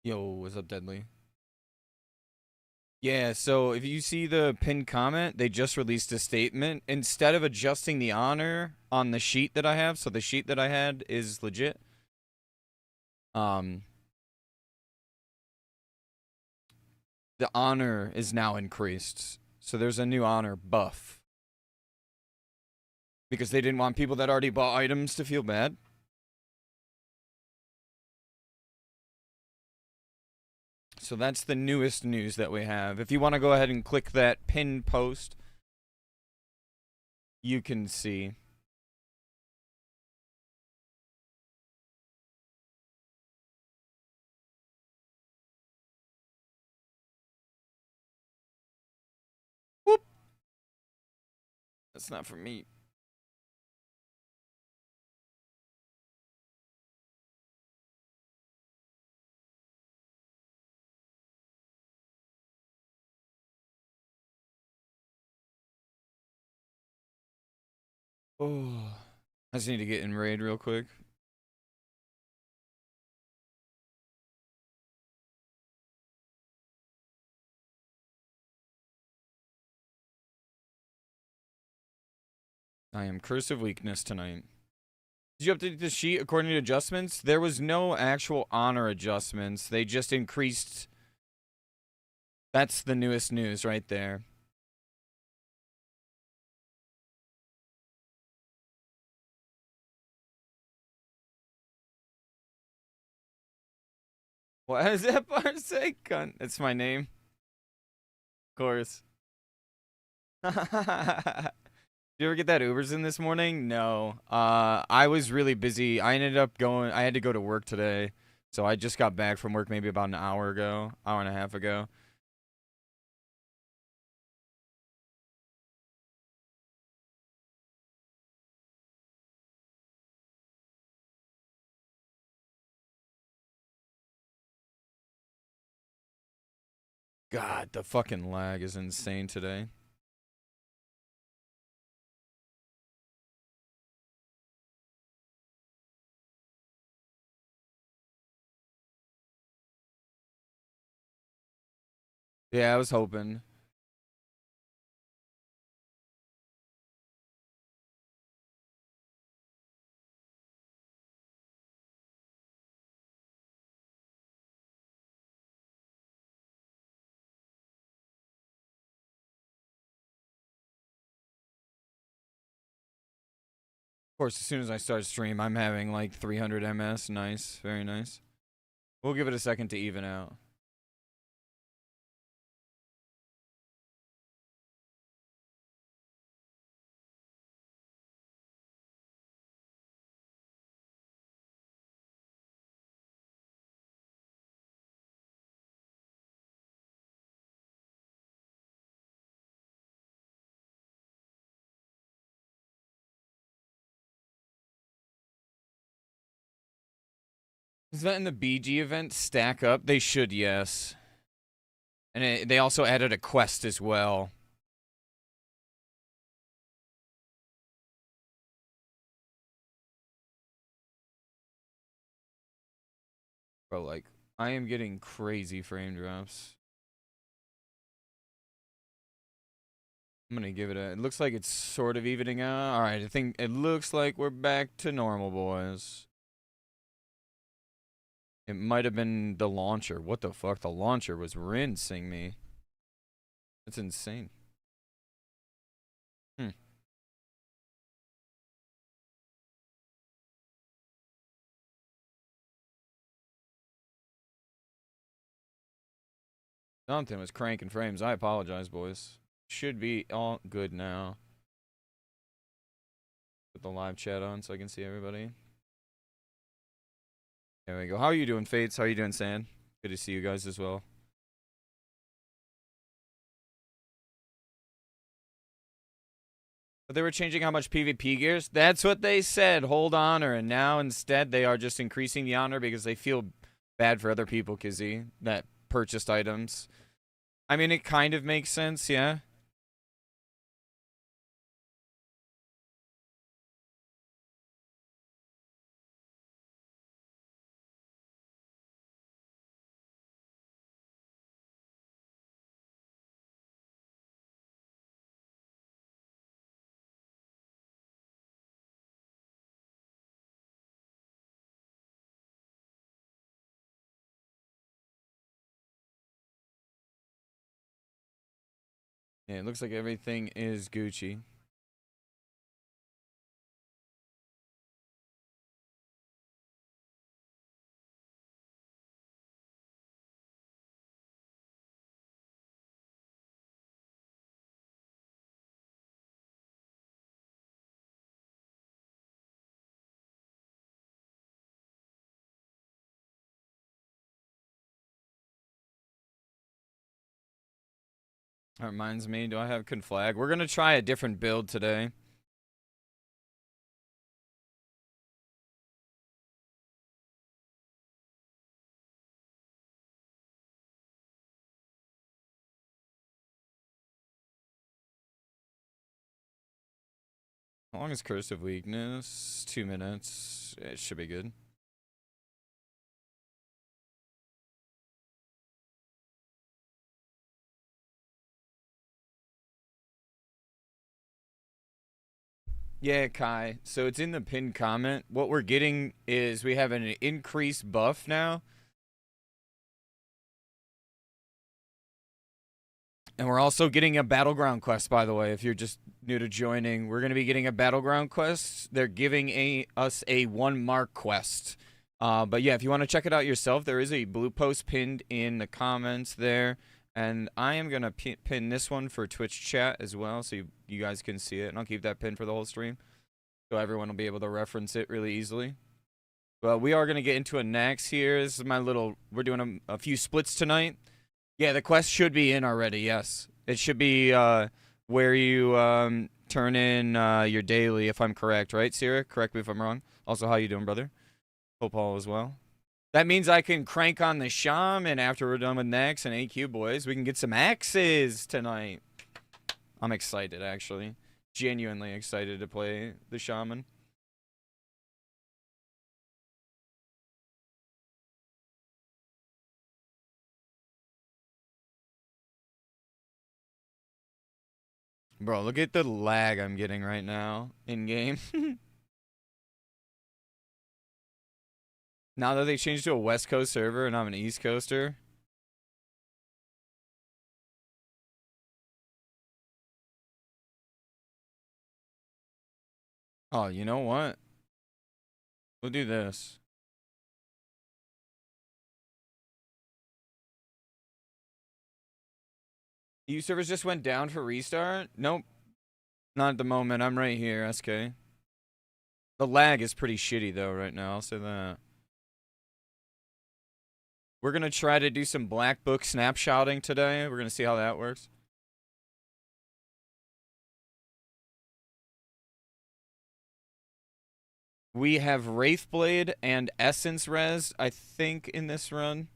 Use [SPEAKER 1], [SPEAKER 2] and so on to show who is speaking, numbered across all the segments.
[SPEAKER 1] Yo, what's up, Deadly? Yeah, so if you see the pinned comment, they just released a statement. Instead of adjusting the honor on the sheet that I have, so the sheet that I had is legit. Um, the honor is now increased. So there's a new honor buff. Because they didn't want people that already bought items to feel bad. So that's the newest news that we have. If you want to go ahead and click that pinned post, you can see. Whoop! That's not for me. Oh, I just need to get in raid real quick. I am cursive weakness tonight. Did you update the sheet according to adjustments? There was no actual honor adjustments. They just increased. That's the newest news right there. What does that part say? Cunt. It's my name. Of course. Did you ever get that Ubers in this morning? No. I was really busy. I ended up going. I had to go to work today, so I just got back from work maybe about an hour ago, hour and a half ago. God, the fucking lag is insane today. Yeah, I was hoping. Of course, as soon as I start stream, I'm having like 300 MS. Nice, very nice. We'll give it a second to even out. Is that in the BG event? Stack up? They should, yes. And they also added a quest as well. Bro, like, I am getting crazy frame drops. I'm gonna give it a. It looks like it's sort of evening out. Alright, I think it looks like we're back to normal, boys. It might have been the launcher. What the fuck? The launcher was rinsing me. That's insane. Hmm. Something was cranking frames. I apologize, boys. Should be all good now. Put the live chat on so I can see everybody. There we go. How are you doing, Fates? How are you doing, Sand? Good to see you guys as well. But they were changing how much PvP gears? That's what they said. Hold honor. And now instead they are just increasing the honor because they feel bad for other people, Kizzy, that purchased items. I mean, it kind of makes sense, yeah. Yeah, it looks like everything is Gucci. That reminds me, do I have conflag? We're gonna try a different build today. How long is cursive weakness? 2 minutes. It should be good. Yeah, Kai. So it's in the pinned comment. What we're getting is we have an increased buff now. And we're also getting a battleground quest, by the way, if you're just new to joining. We're going to be getting a battleground quest. They're giving us a 1 mark quest. But yeah, if you want to check it out yourself, there is a blue post pinned in the comments there. And I am going to pin this one for Twitch chat as well, so you guys can see it. And I'll keep that pinned for the whole stream, so everyone will be able to reference it really easily. But we are going to get into a Naxx here. This is my little... We're doing a few splits tonight. Yeah, the quest should be in already, yes. It should be where you turn in your daily, if I'm correct, right, Sierra? Correct me if I'm wrong. Also, how you doing, brother? Hope all is well. That means I can crank on the shaman after we're done with Naxx and AQ, boys. We can get some axes tonight. I'm excited, actually. Genuinely excited to play the shaman. Bro, look at the lag I'm getting right now in game. Now that they changed to a West Coast server and I'm an East Coaster. Oh, you know what? We'll do this. EU servers just went down for restart? Nope. Not at the moment. I'm right here, SK. The lag is pretty shitty though right now, I'll say that. We're gonna try to do some Black Book snapshotting today. We're gonna see how that works. We have Wraithblade and Essence Res, I think, in this run.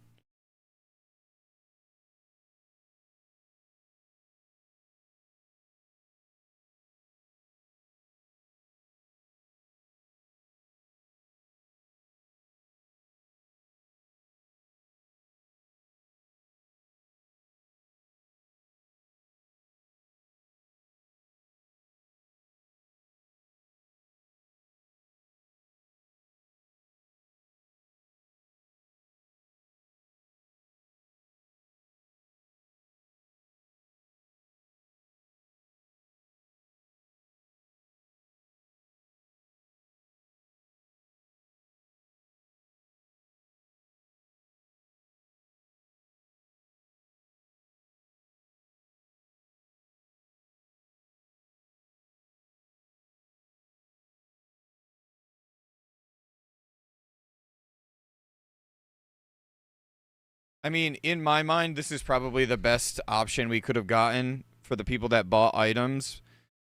[SPEAKER 1] I mean, in my mind, this is probably the best option we could have gotten for the people that bought items.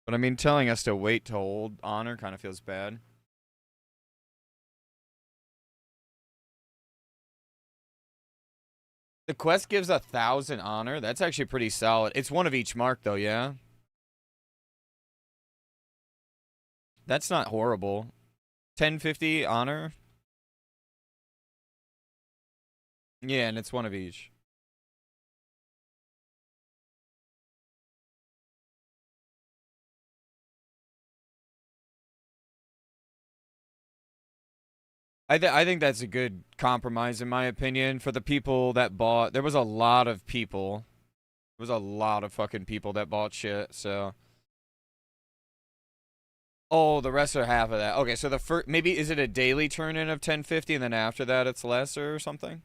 [SPEAKER 1] But I mean, telling us to wait to hold honor kind of feels bad. The quest gives 1,000 honor. That's actually pretty solid. It's one of each mark, though, yeah? That's not horrible. 1050 honor? Yeah, and it's one of each. I think that's a good compromise, in my opinion, for the people that bought. There was a lot of people was a lot of fucking people that bought shit, so. Oh, the rest are half of that. Okay, so the first, maybe, is it a daily turn-in of 1050, and then after that it's lesser or something?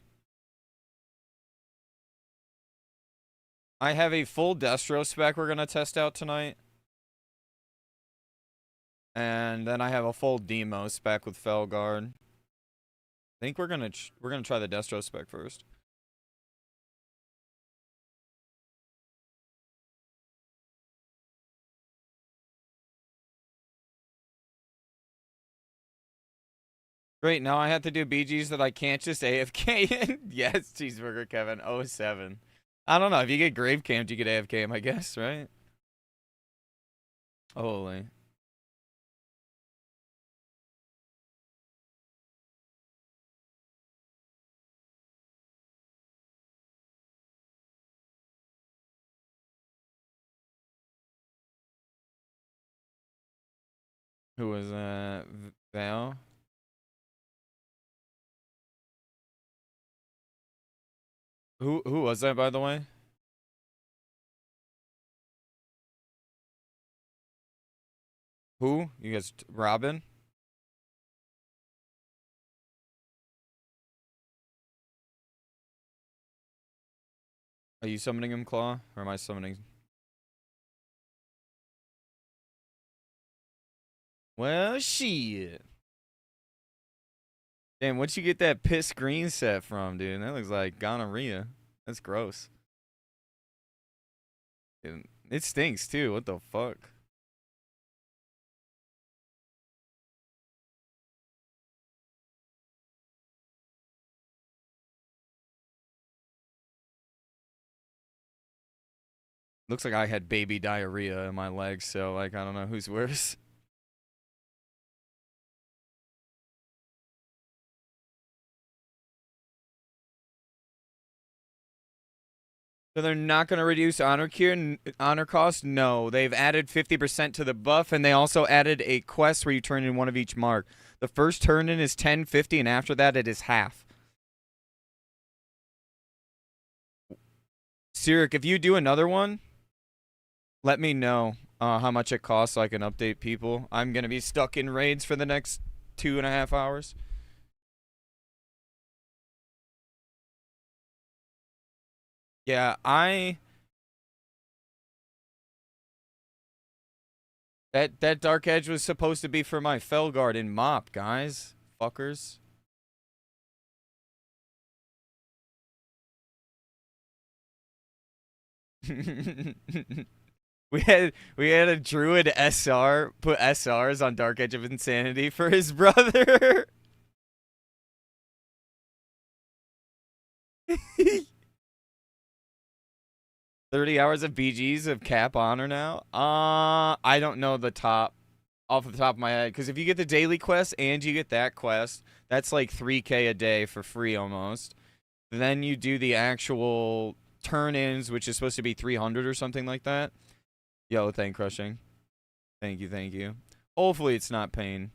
[SPEAKER 1] I have a full Destro spec we're gonna test out tonight. And then I have a full Demo spec with Felguard. I think we're gonna try the Destro spec first. Great, now I have to do BGs that I can't just AFK in. Yes, Cheeseburger Kevin, 07. I don't know, if you get grave camped, you get AFK him, I guess, right? Holy. Who was that? Val? Who was that, by the way? Who? You guys, Robin? Are you summoning him, Claw? Or am I summoning? Well, shit. Damn, what'd you get that piss green set from, dude? That looks like gonorrhea. That's gross. It stinks, too. What the fuck? Looks like I had baby diarrhea in my legs, so, like, I don't know who's worse. So they're not going to reduce honor cost? No. They've added 50% to the buff, and they also added a quest where you turn in one of each mark. The first turn in is 1050, and after that it is half. Sirik, if you do another one, let me know how much it costs so I can update people. I'm going to be stuck in raids for the next 2.5 hours. Yeah, that Dark Edge was supposed to be for my Felguard in Mop, guys. Fuckers. We had a druid SR put SRs on Dark Edge of Insanity for his brother. 30 hours of BGs of cap honor now? I don't know the top off the top of my head, because if you get the daily quest and you get that quest, that's like 3k a day for free almost. Then you do the actual turn-ins, which is supposed to be 300 or something like that. Yo, thank crushing. Thank you, thank you. Hopefully it's not pain.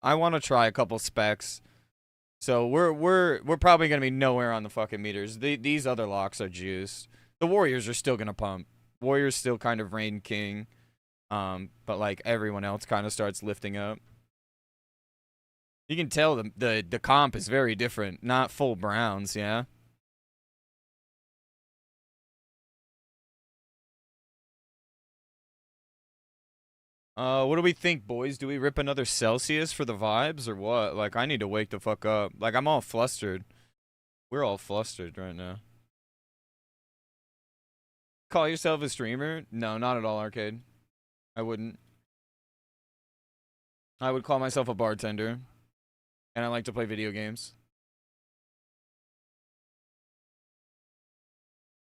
[SPEAKER 1] I want to try a couple specs. So we're probably gonna be nowhere on the fucking meters. These other locks are juiced. The Warriors are still gonna pump. Warriors still kind of reign king. But like everyone else kind of starts lifting up. You can tell the comp is very different. Not full browns, yeah. What do we think, boys? Do we rip another Celsius for the vibes or what? Like, I need to wake the fuck up. Like, I'm all flustered. We're all flustered right now. Call yourself a streamer? No, not at all, Arcade. I wouldn't. I would call myself a bartender. And I like to play video games.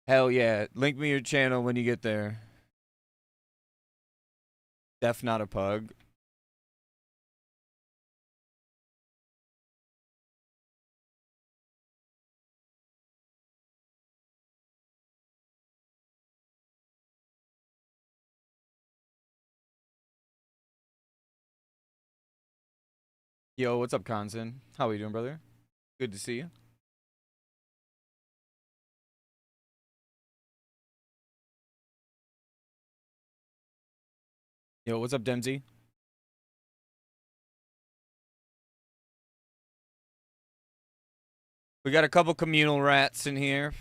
[SPEAKER 1] Hell yeah. Link me your channel when you get there. Def not a pug. Yo, what's up, Conson? How we doing, brother? Good to see you. Yo, what's up, Dempsey? We got a couple communal rats in here.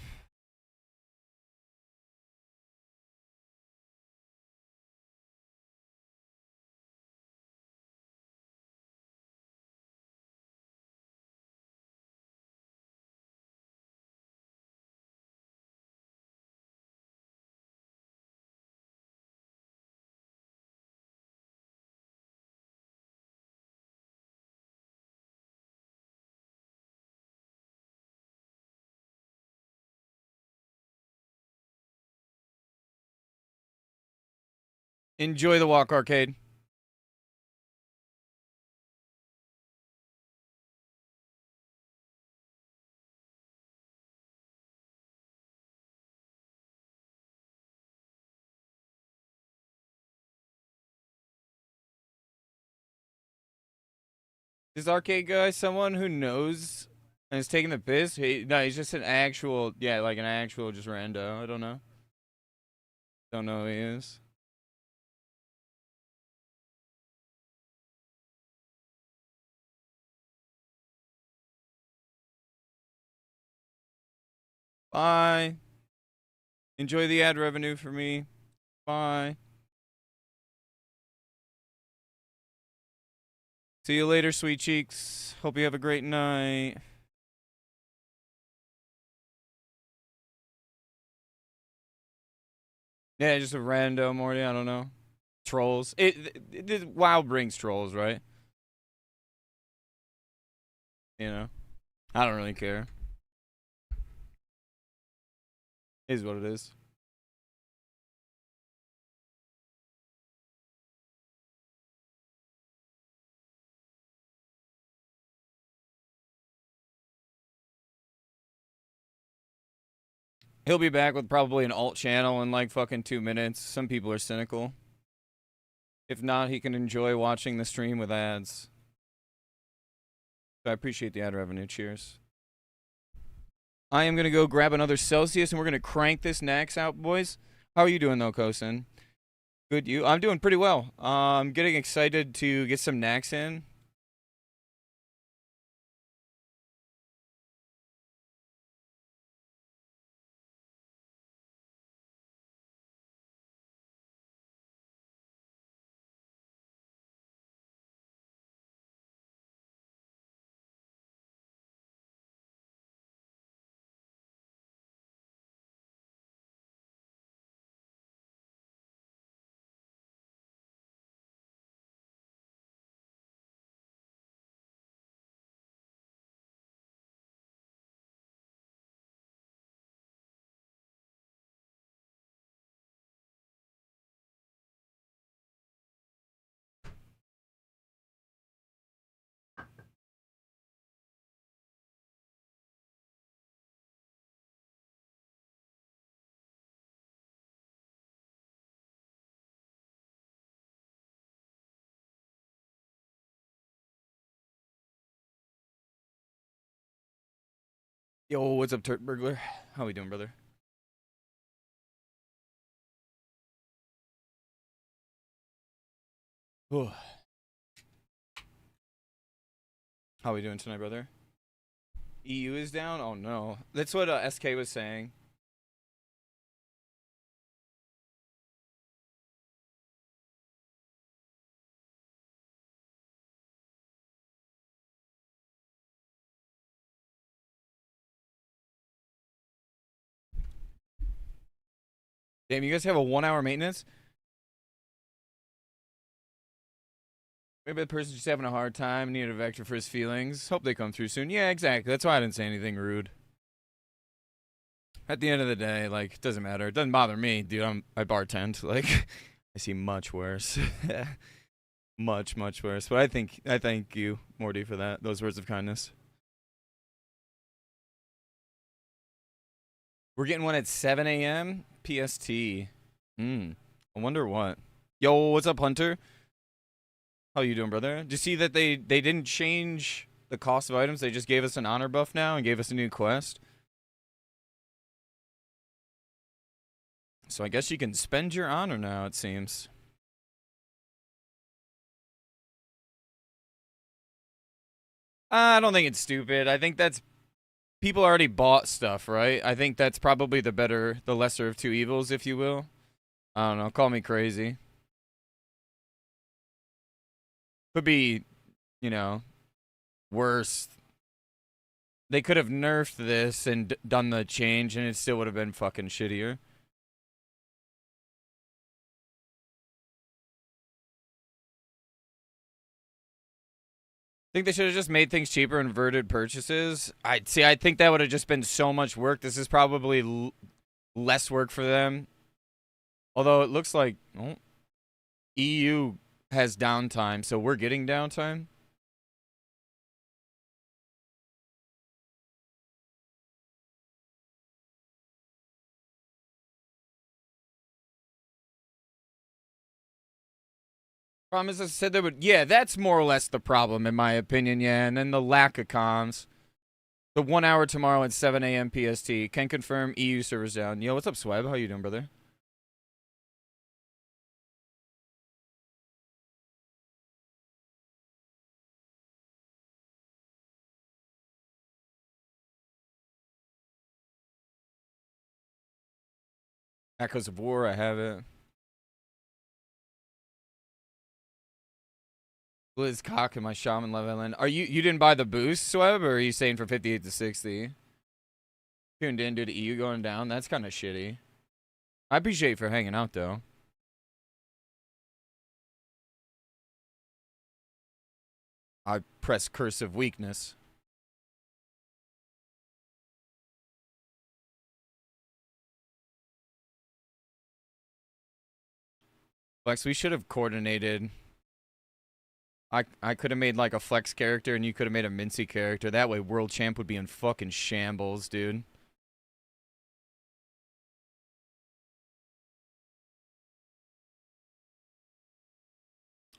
[SPEAKER 1] Enjoy the walk, arcade. Is arcade guy someone who knows and is taking the piss? No, he's just an actual, yeah, like an actual just rando. I don't know. Don't know who he is. Bye. Enjoy the ad revenue for me. Bye. See you later, sweet cheeks. Hope you have a great night. Yeah, just a rando, Morty. I don't know. Trolls. WoW brings trolls, right? You know? I don't really care. It is what it is. He'll be back with probably an alt channel in like fucking 2 minutes. Some people are cynical. If not, he can enjoy watching the stream with ads. So I appreciate the ad revenue. Cheers. I am going to go grab another Celsius and we're going to crank this Naxx out, boys. How are you doing, though, Kosin? Good, you? I'm doing pretty well. I'm getting excited to get some Naxx in. Yo, what's up, Turk Burglar? How we doing, brother? How we doing tonight, brother? EU is down? Oh, no. That's what SK was saying. Damn, you guys have a 1-hour maintenance? Maybe the person's just having a hard time, needed a vector for his feelings. Hope they come through soon. Yeah, exactly. That's why I didn't say anything rude. At the end of the day, like, it doesn't matter. It doesn't bother me, dude. I bartend. Like, I see much worse. much, much worse. But I thank you, Morty, for that. Those words of kindness. We're getting one at 7 a.m. PST. I wonder what. Yo, what's up, Hunter? How you doing, brother? Did you see that they didn't change the cost of items? They just gave us an honor buff now and gave us a new quest. So I guess you can spend your honor now, it seems. I don't think it's stupid. I think that's people already bought stuff, right? I think that's probably the lesser of two evils, if you will. I don't know. Call me crazy. Could be, you know, worse. They could have nerfed this and done the change, and it still would have been fucking shittier. Think they should have just made things cheaper, inverted purchases. I see. I think that would have just been so much work. This is probably less work for them. Although it looks like EU has downtime, so we're getting downtime. Problem is, I said they would. Yeah, that's more or less the problem, in my opinion. Yeah, and then the lack of comms. The 1 hour tomorrow at 7 a.m. PST. Can confirm EU servers down. Yo, what's up, Sweb? How you doing, brother? Echoes of War, I have it. Blizz cock and my shaman love island. Are you didn't buy the boost, Sweb, or are you saying for 58 to 60? Tuned in due to EU going down? That's kind of shitty. I appreciate you for hanging out, though. I press cursive weakness. Flex, we should have coordinated. I could have made like a Flex character and you could have made a Mintzy character. That way World Champ would be in fucking shambles, dude.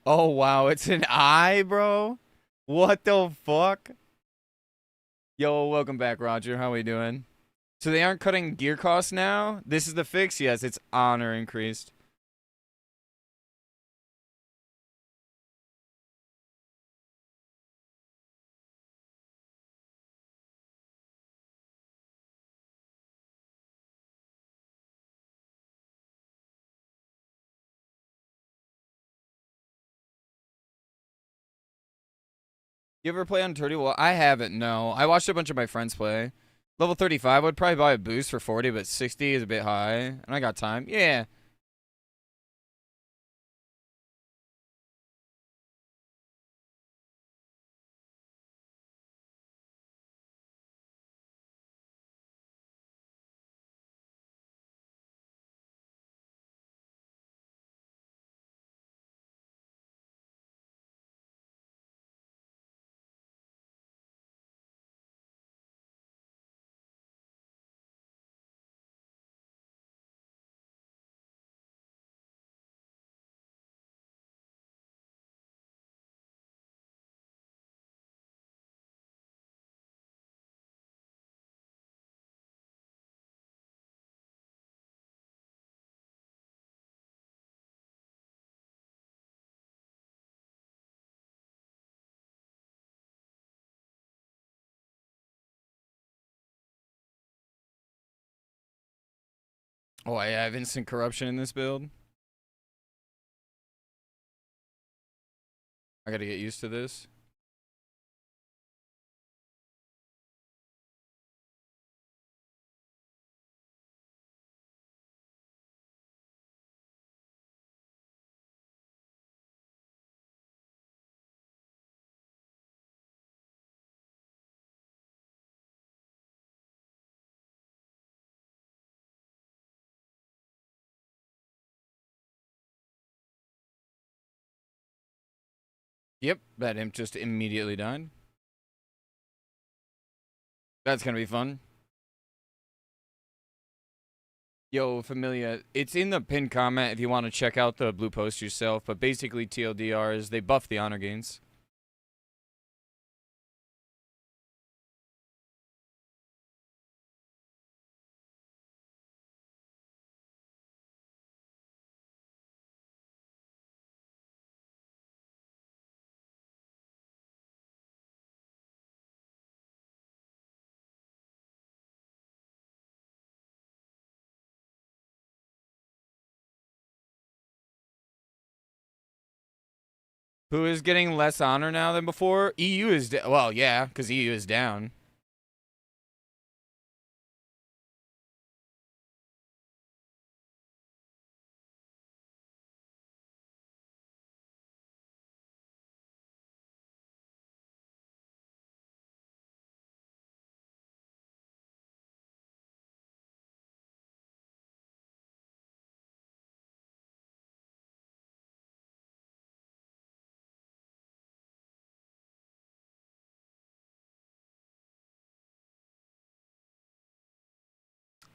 [SPEAKER 1] Oh, wow. It's an eye, bro? What the fuck? Yo, welcome back, Roger. How we doing? So they aren't cutting gear costs now? This is the fix? Yes, it's honor increased. You ever play on Turtle? Well, I haven't, no. I watched a bunch of my friends play. Level 35, I would probably buy a boost for 40, but 60 is a bit high. And I got time. Yeah. Oh, I have instant corruption in this build. I gotta get used to this. Yep, that imp just immediately died. That's gonna be fun. Yo, Familia, it's in the pinned comment if you want to check out the blue post yourself, but basically TLDR is they buff the honor gains. Who is getting less honor now than before? EU is well, yeah, because EU is down.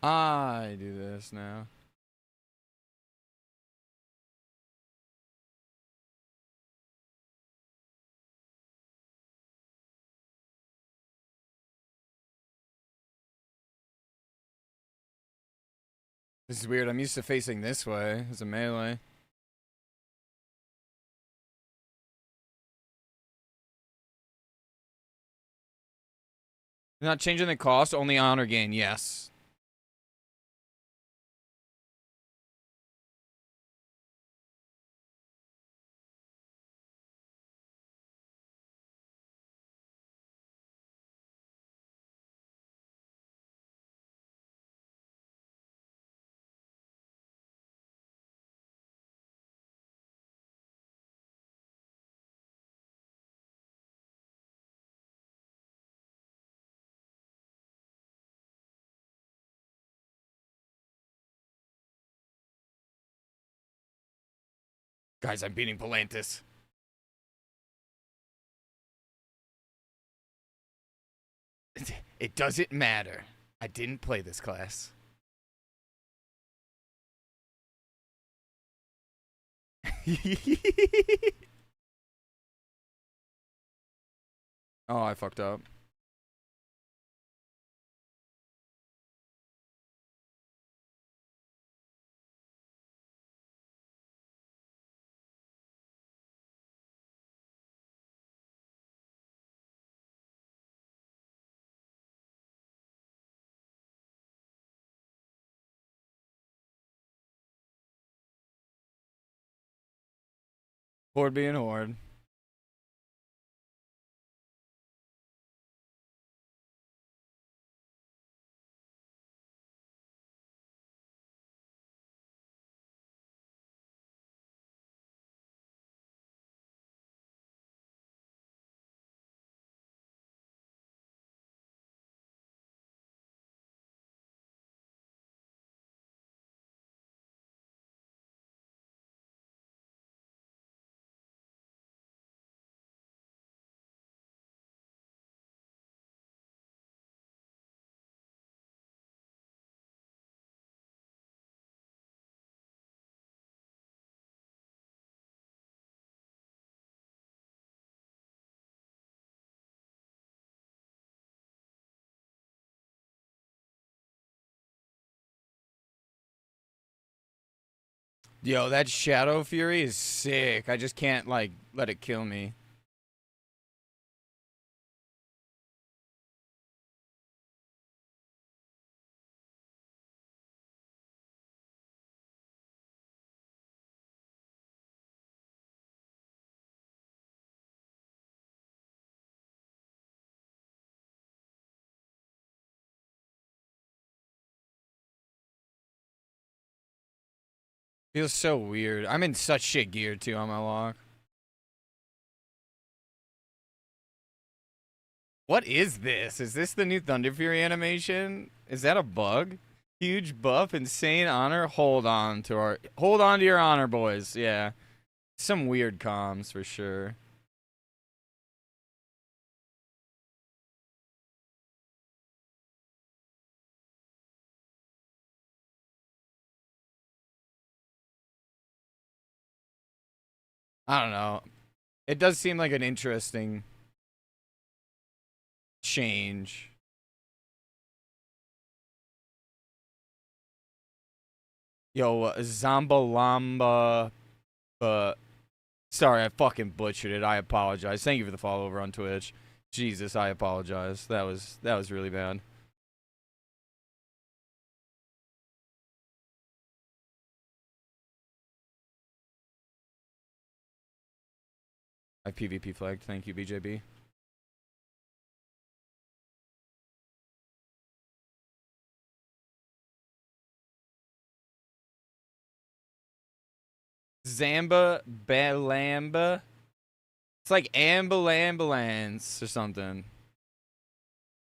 [SPEAKER 1] I do this now. This is weird. I'm used to facing this way as a melee. Not changing the cost, only honor gain, yes. Guys, I'm beating Palantis. It doesn't matter. I didn't play this class. Oh, I fucked up. Horde being horde. Yo, that Shadow Fury is sick. I just can't, like, let it kill me. Feels so weird. I'm in such shit gear, too, on my lock. What is this? Is this the new Thunder Fury animation? Is that a bug? Huge buff, insane honor. Hold on to your honor, boys. Yeah, some weird comms for sure. I don't know. It does seem like an interesting change. Yo, Zambalamba, sorry, I fucking butchered it. I apologize. Thank you for the follow over on Twitch. Jesus, I apologize. That was really bad. I PvP flagged. Thank you, BJB. Zamba Balamba. It's like Ambulance or something.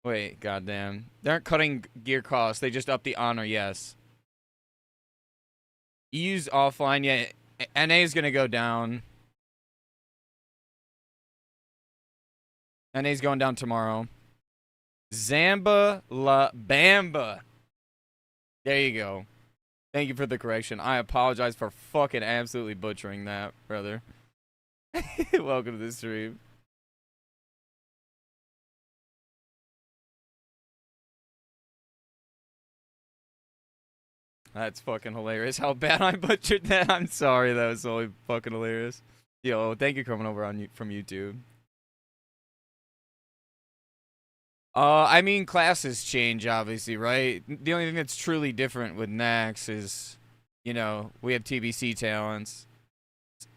[SPEAKER 1] Wait, goddamn. They aren't cutting gear costs. They just up the honor, yes. EU's offline, yeah. NA is going to go down. NA's going down tomorrow. Zamba La Bamba. There you go. Thank you for the correction. I apologize for fucking absolutely butchering that, brother. Welcome to the stream. That's fucking hilarious. How bad I butchered that. I'm sorry. That was so fucking hilarious. Yo, thank you for coming over on from YouTube. I mean, classes change, obviously, right? The only thing that's truly different with Naxx is, you know, we have TBC talents.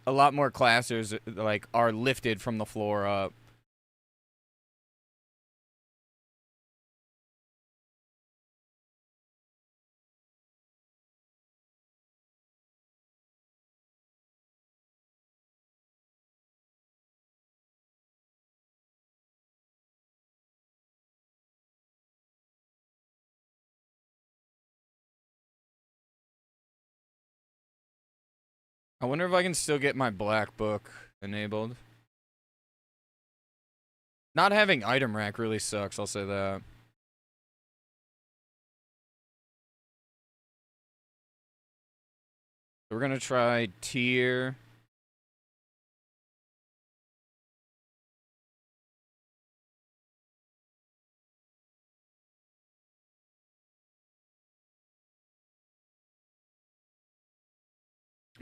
[SPEAKER 1] A lot more classers, like, are lifted from the floor up. I wonder if I can still get my black book enabled. Not having item rack really sucks, I'll say that. So we're gonna try tier.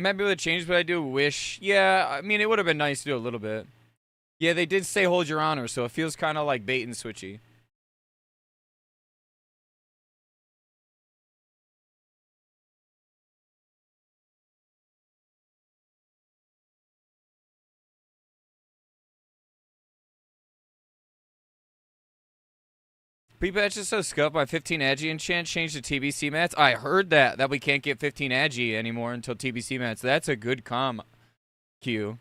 [SPEAKER 1] Might be able to change what I do. Wish. Yeah, I mean, it would have been nice to do a little bit. Yeah, they did say hold your honor, so it feels kind of like bait and switchy. Pre-patch is so scuffed by 15 Agi enchant changed to TBC mats. I heard that we can't get 15 Agi anymore until TBC mats. That's a good com Q.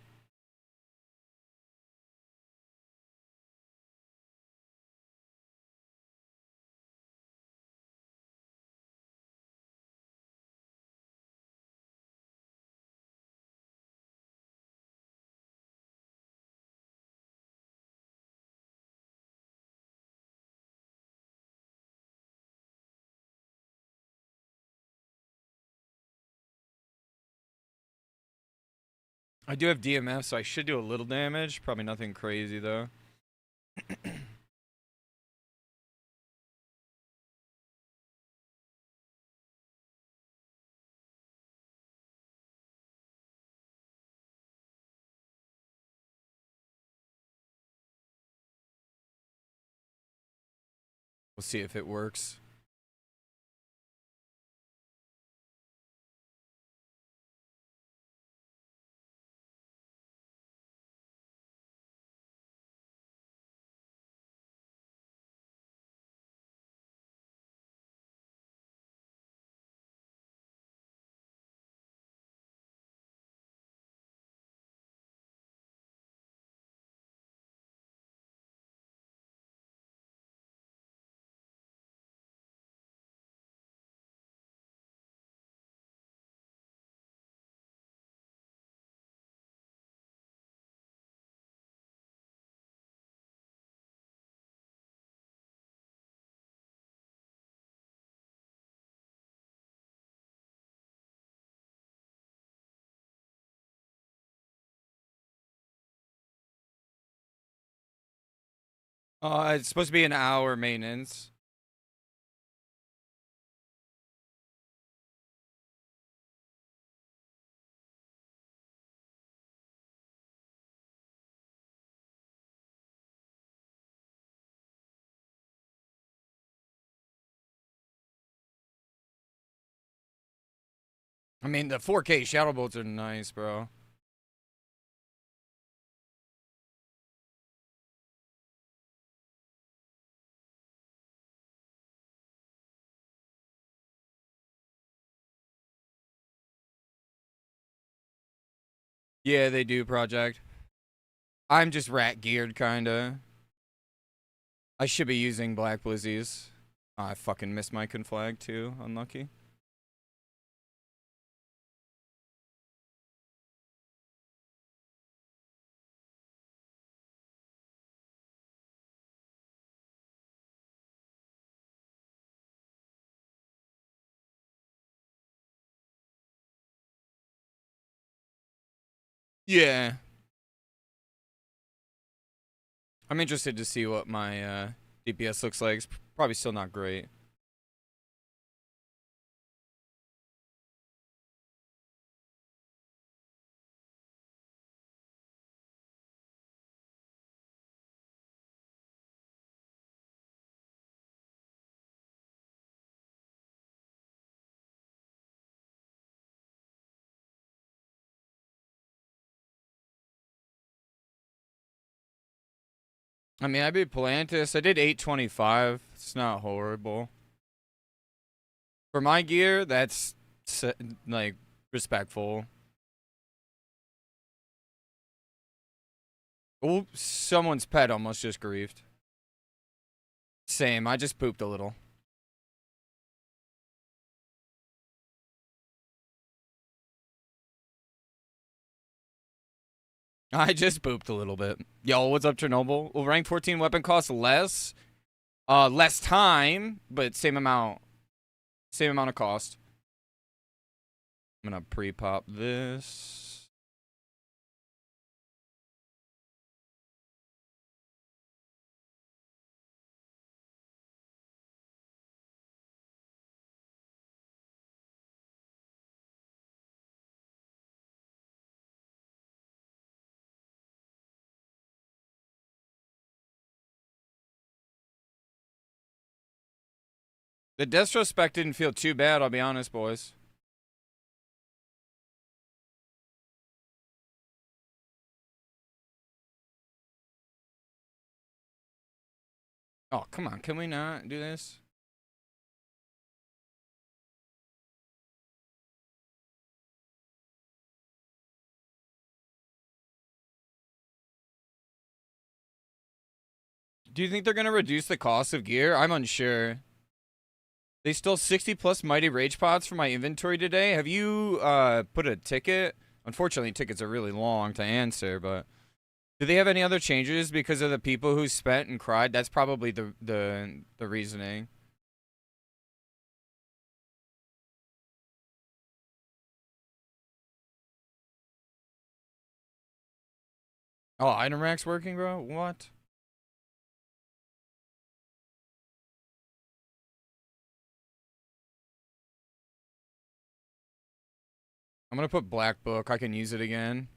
[SPEAKER 1] I do have DMF, so I should do a little damage. Probably nothing crazy, though. We'll see if it works. It's supposed to be an hour maintenance. I mean, the 4K shadow bolts are nice, bro. Yeah, they do, Project. I'm just rat geared, kinda. I should be using black blizzies. I fucking missed my conflag too. Unlucky. Yeah. I'm interested to see what my DPS looks like. It's probably still not great. I mean, I beat Palantis. I did 825. It's not horrible. For my gear, that's like respectful. Oh, someone's pet almost just griefed. Same. I just pooped a little. I just pooped a little bit. Yo, what's up, Chernobyl? Will rank 14 weapon cost less? Less time, but same amount. Same amount of cost. I'm gonna pre-pop this. The Destro spec didn't feel too bad, I'll be honest, boys. Oh, come on. Can we not do this? Do you think they're gonna reduce the cost of gear? I'm unsure. They stole 60 plus mighty rage pots from my inventory today. Have you put a ticket? Unfortunately, tickets are really long to answer, but do they have any other changes because of the people who spent and cried? That's probably the reasoning. Oh, item rack's working, bro? What? I'm gonna put Black Book. I can use it again.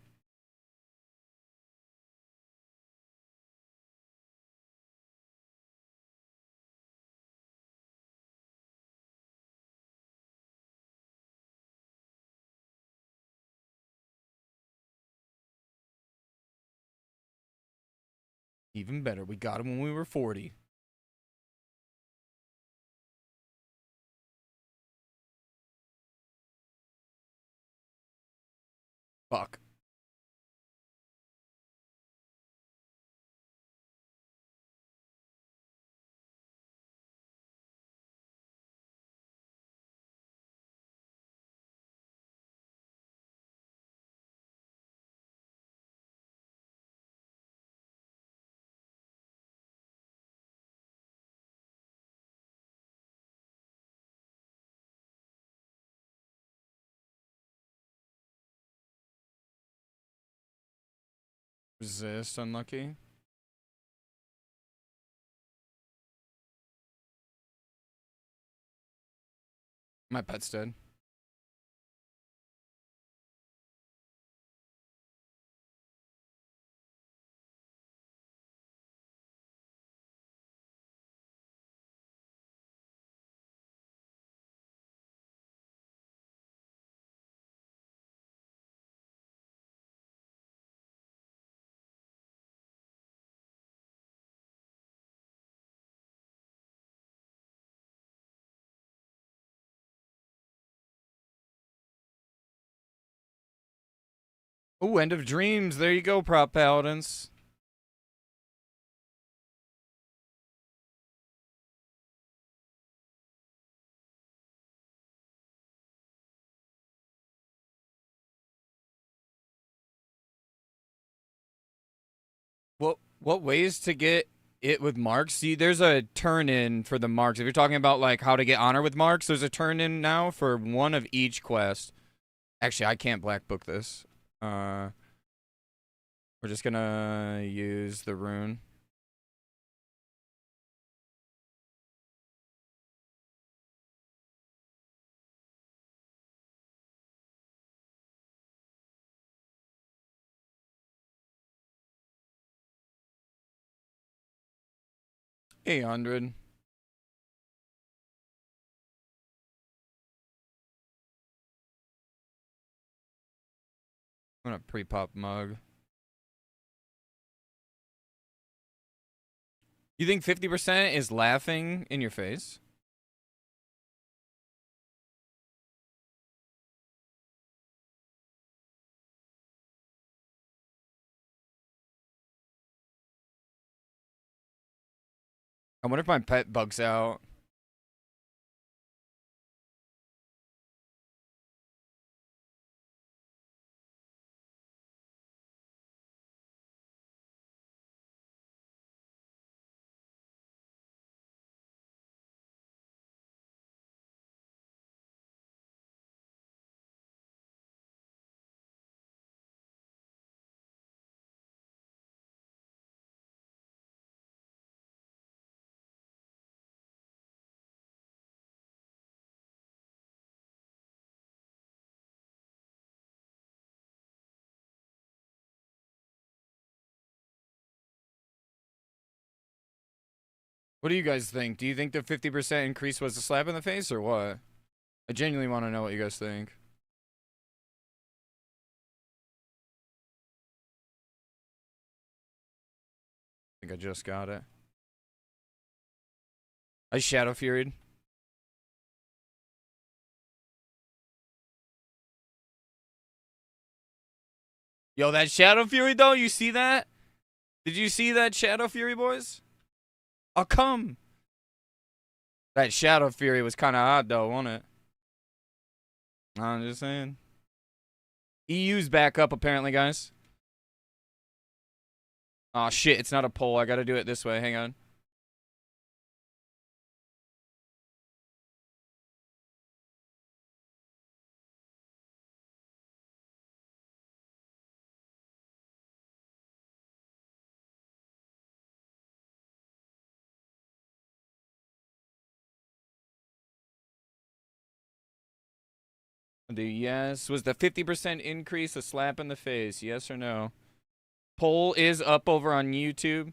[SPEAKER 1] Even better, we got him when we were 40. Fuck. Resist, unlucky. My pet's dead. Oh, End of Dreams. There you go, Prop Paladins. What ways to get it with marks? See, there's a turn in for the marks. If you're talking about like how to get honor with marks, there's a turn in now for one of each quest. Actually, I can't black book this. We're just gonna use the rune. $800. I'm gonna pre-pop mug. You think 50% is laughing in your face? I wonder if my pet bugs out. What do you guys think? Do you think the 50% increase was a slap in the face or what? I genuinely want to know what you guys think. I think I just got it. I Shadow Furied. Yo, that Shadow Fury though, you see that? Did you see that Shadow Fury, boys? Oh, come. That Shadow Fury was kind of odd though, wasn't it? I'm just saying. EU's back up apparently, guys. Oh shit, it's not a poll. I gotta do it this way. Hang on. The yes. Was the 50% increase a slap in the face? Yes or no? Poll is up over on YouTube.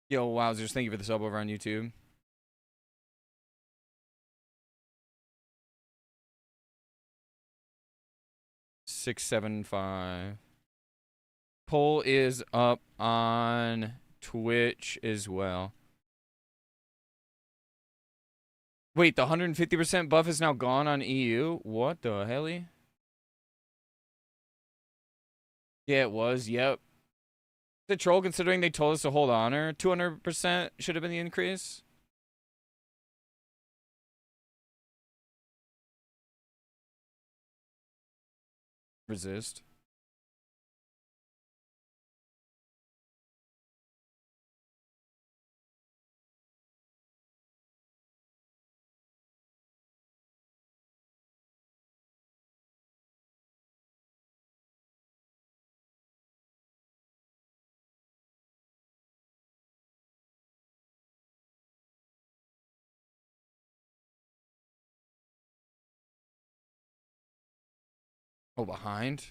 [SPEAKER 1] Yo, wowzers, thank you for the sub over on YouTube. $675. Poll is up on Twitch as well. Wait, the 150% buff is now gone on EU? What the helly? Yeah, it was. Yep. The troll, considering they told us to hold honor, 200% should have been the increase. Resist. Oh, behind?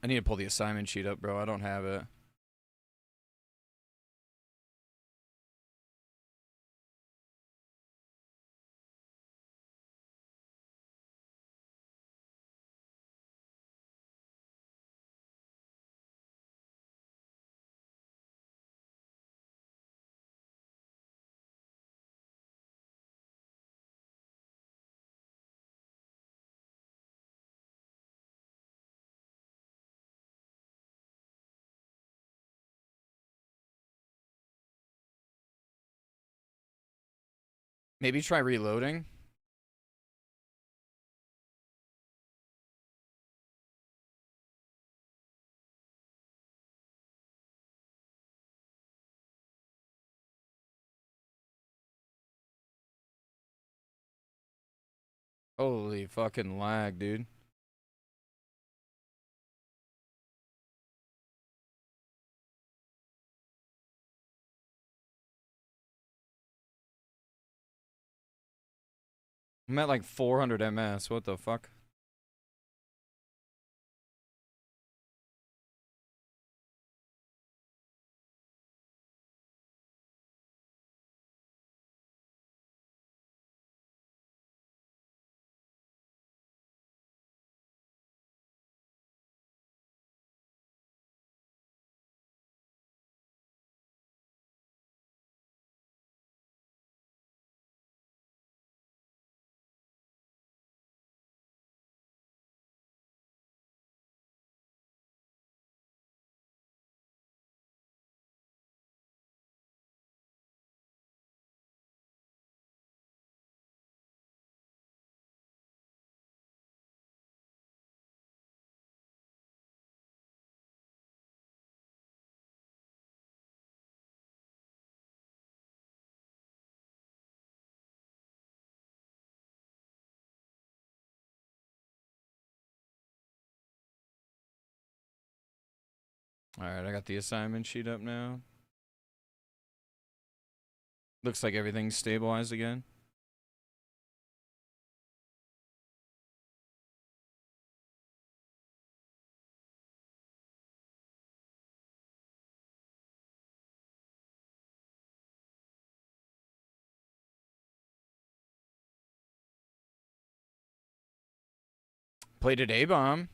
[SPEAKER 1] I need to pull the assignment sheet up, bro. I don't have it. Maybe try reloading. Holy fucking lag, dude. I'm at like 400 ms. What the fuck? Alright, I got the assignment sheet up now. Looks like everything's stabilized again. Played at A-bomb.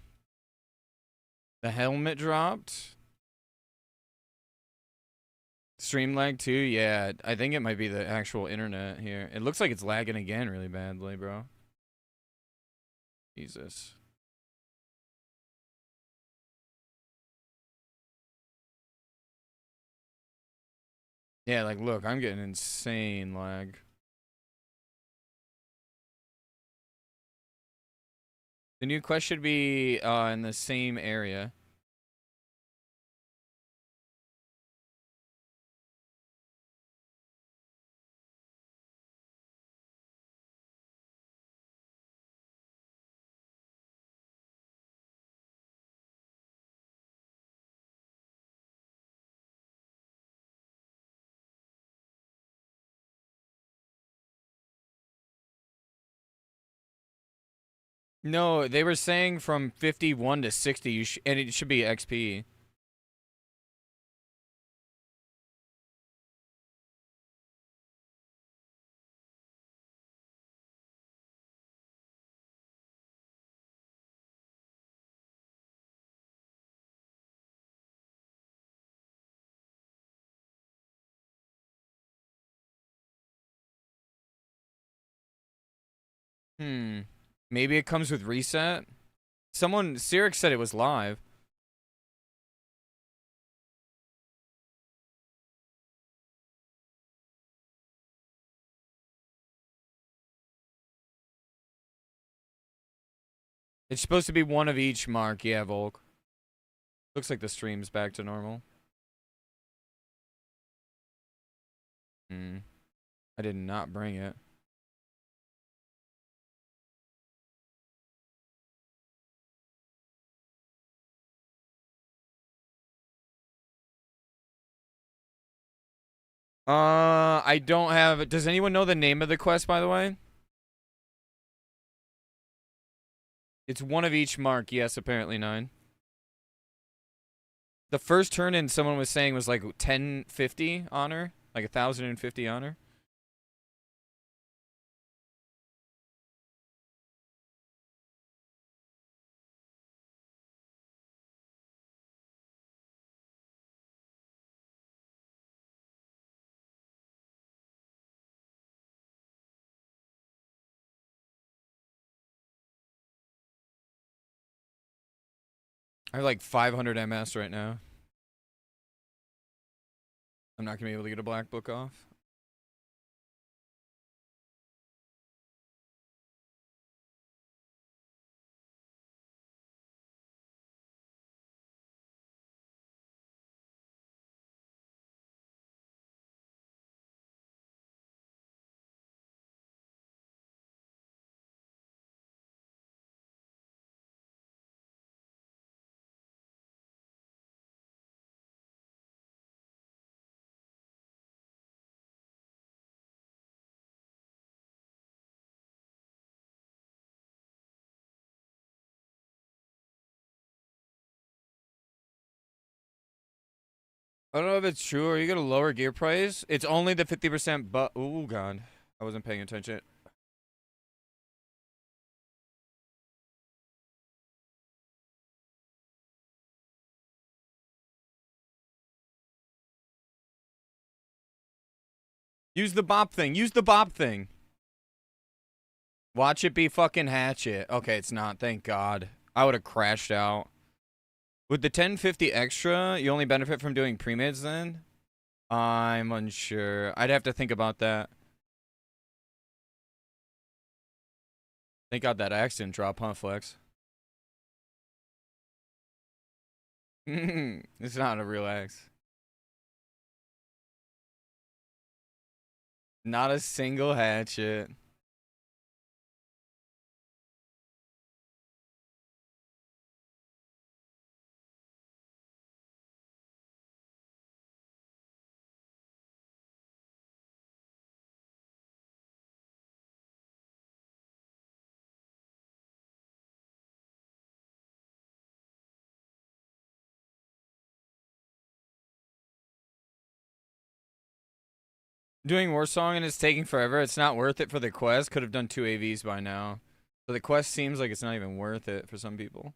[SPEAKER 1] The helmet dropped. Stream lag too? Yeah, I think it might be the actual internet here. It looks like it's lagging again really badly, bro. Jesus. Yeah, like, look, I'm getting insane lag. The new quest should be in the same area. No, they were saying from 51 to 60, and it should be XP. Maybe it comes with reset? Someone, Sirik said it was live. It's supposed to be one of each, Mark. Yeah, Volk. Looks like the stream's back to normal. I did not bring it. I don't have it. Does anyone know the name of the quest, by the way? It's one of each mark. Yes, apparently 9. The first turn in someone was saying was like 1050 honor, like 1050 honor. I have like 500 MS right now. I'm not gonna be able to get a black book off. I don't know if it's true. Are you gonna lower gear price? It's only the 50%, but oh god, I wasn't paying attention. Use the bop thing. Use the bop thing. Watch it be fucking hatchet. Okay, it's not. Thank God. I would have crashed out. With the 1050 extra, you only benefit from doing pre-mids then? I'm unsure. I'd have to think about that. Thank God that axe didn't drop, huh, Flex? It's not a real axe. Not a single hatchet. Doing War Song and it's taking forever. It's not worth it for the quest. Could have done 2 AVs by now. So the quest seems like it's not even worth it for some people.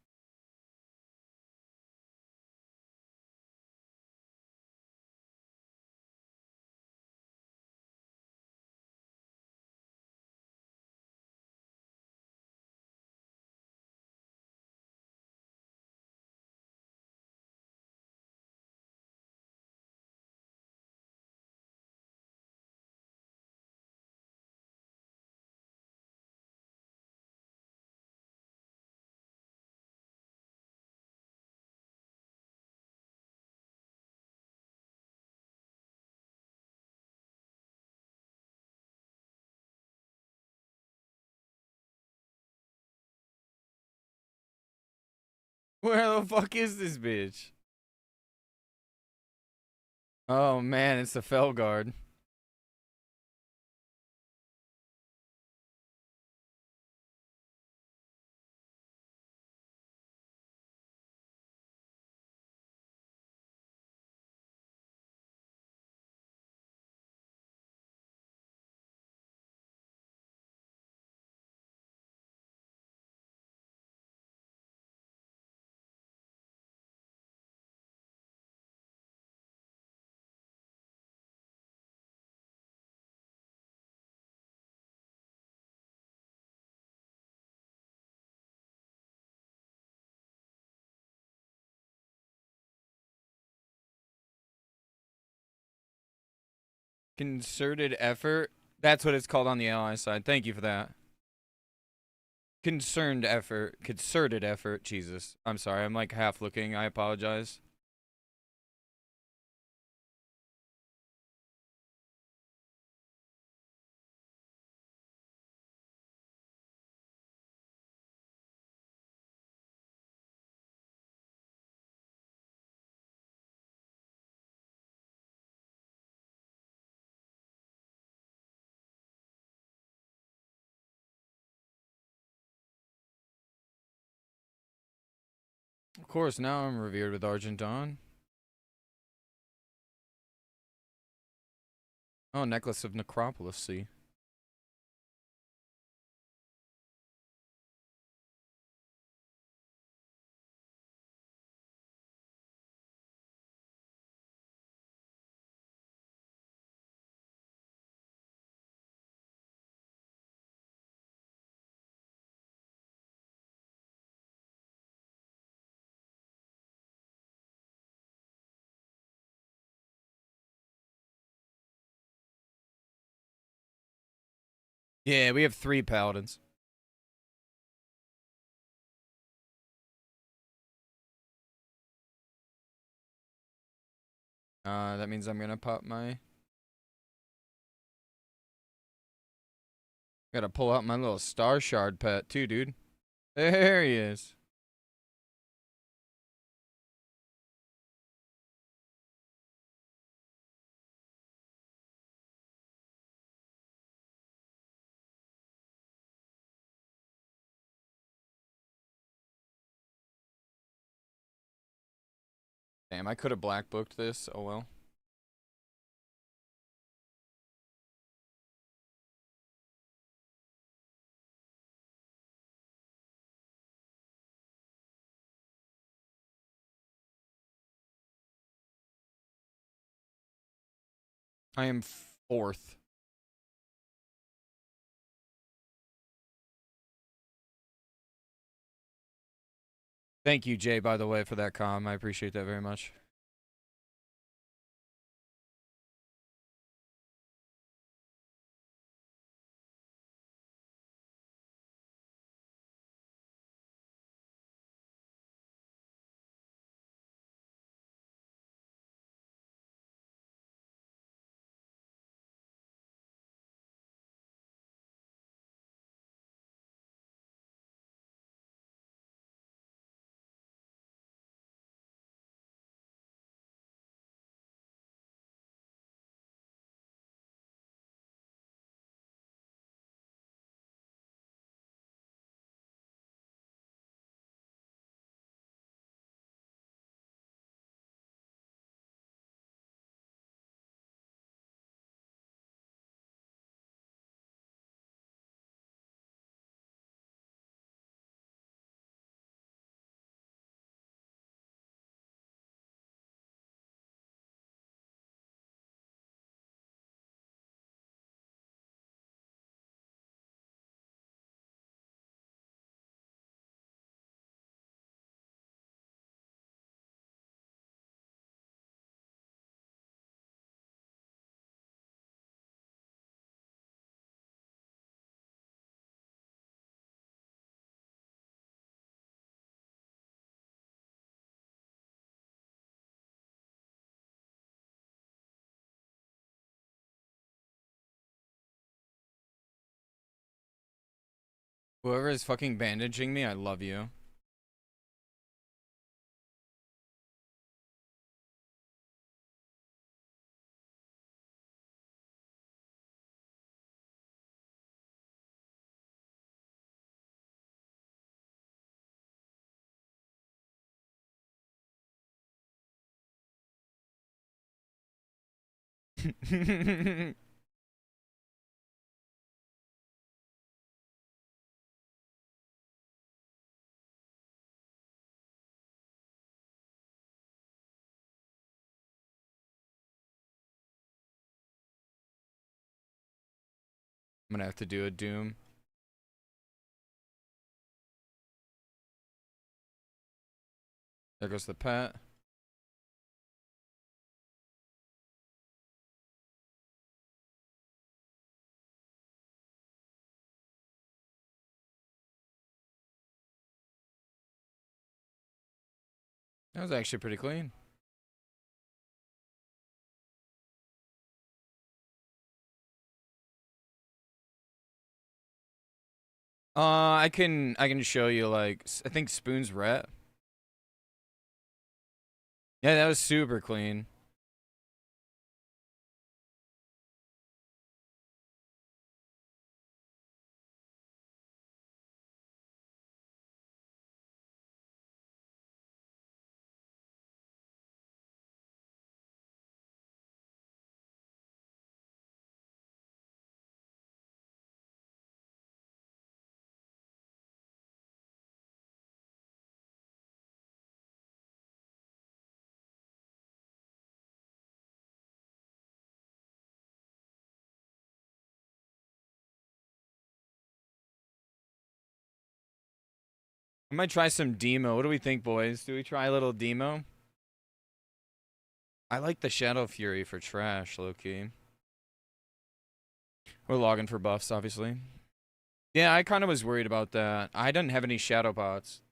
[SPEAKER 1] Where the fuck is this bitch? Oh man, it's the Felguard. Concerted effort. That's what it's called on the ally side. Thank you for that. Concerned effort. Concerted effort. Jesus. I'm sorry. I'm like half looking. I apologize. Of course, now I'm revered with Argent Dawn. Oh, Necklace of Necropolis, see. Yeah, we have 3 paladins. That means I'm gonna pop my... Gotta pull out my little Star Shard pet, too, dude. There he is. Damn, I could have black booked this. Oh well. I am 4th. Thank you, Jay, by the way, for that comm. I appreciate that very much. Whoever is fucking bandaging me, I love you. I'm gonna have to do a doom. There goes the pet. That was actually pretty clean. I can show you like I think Spoon's ret. Yeah, that was super clean. I might try some demo. What do we think, boys? Do we try a little demo? I like the Shadow Fury for trash, low-key. We're logging for buffs, obviously. Yeah, I kind of was worried about that. I didn't have any shadow bots.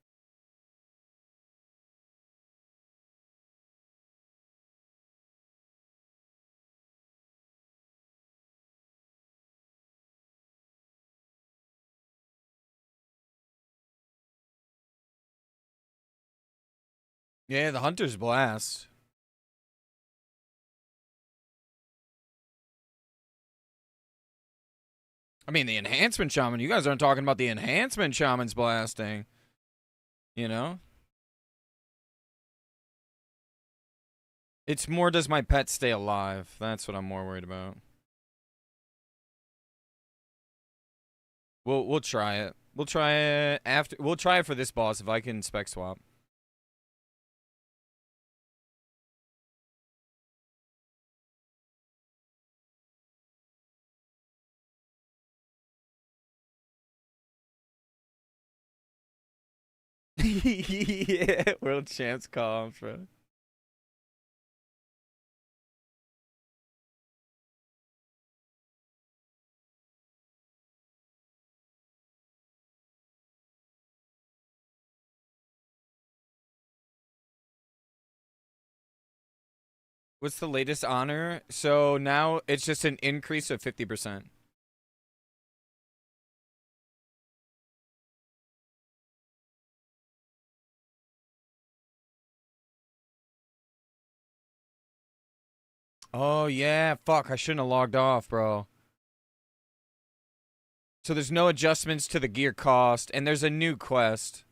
[SPEAKER 1] Yeah, the Hunter's Blast. I mean, the Enhancement Shaman. You guys aren't talking about the Enhancement Shaman's blasting. You know? It's more, does my pet stay alive? That's what I'm more worried about. We'll try it. We'll try it after. We'll try it for this boss if I can spec swap. Yeah, world champs comp, bro. What's the latest honor? So now it's just an increase of 50%. Oh yeah, fuck, I shouldn't have logged off, bro. So there's no adjustments to the gear cost, and there's a new quest.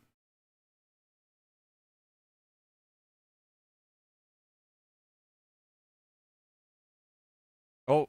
[SPEAKER 1] Oh.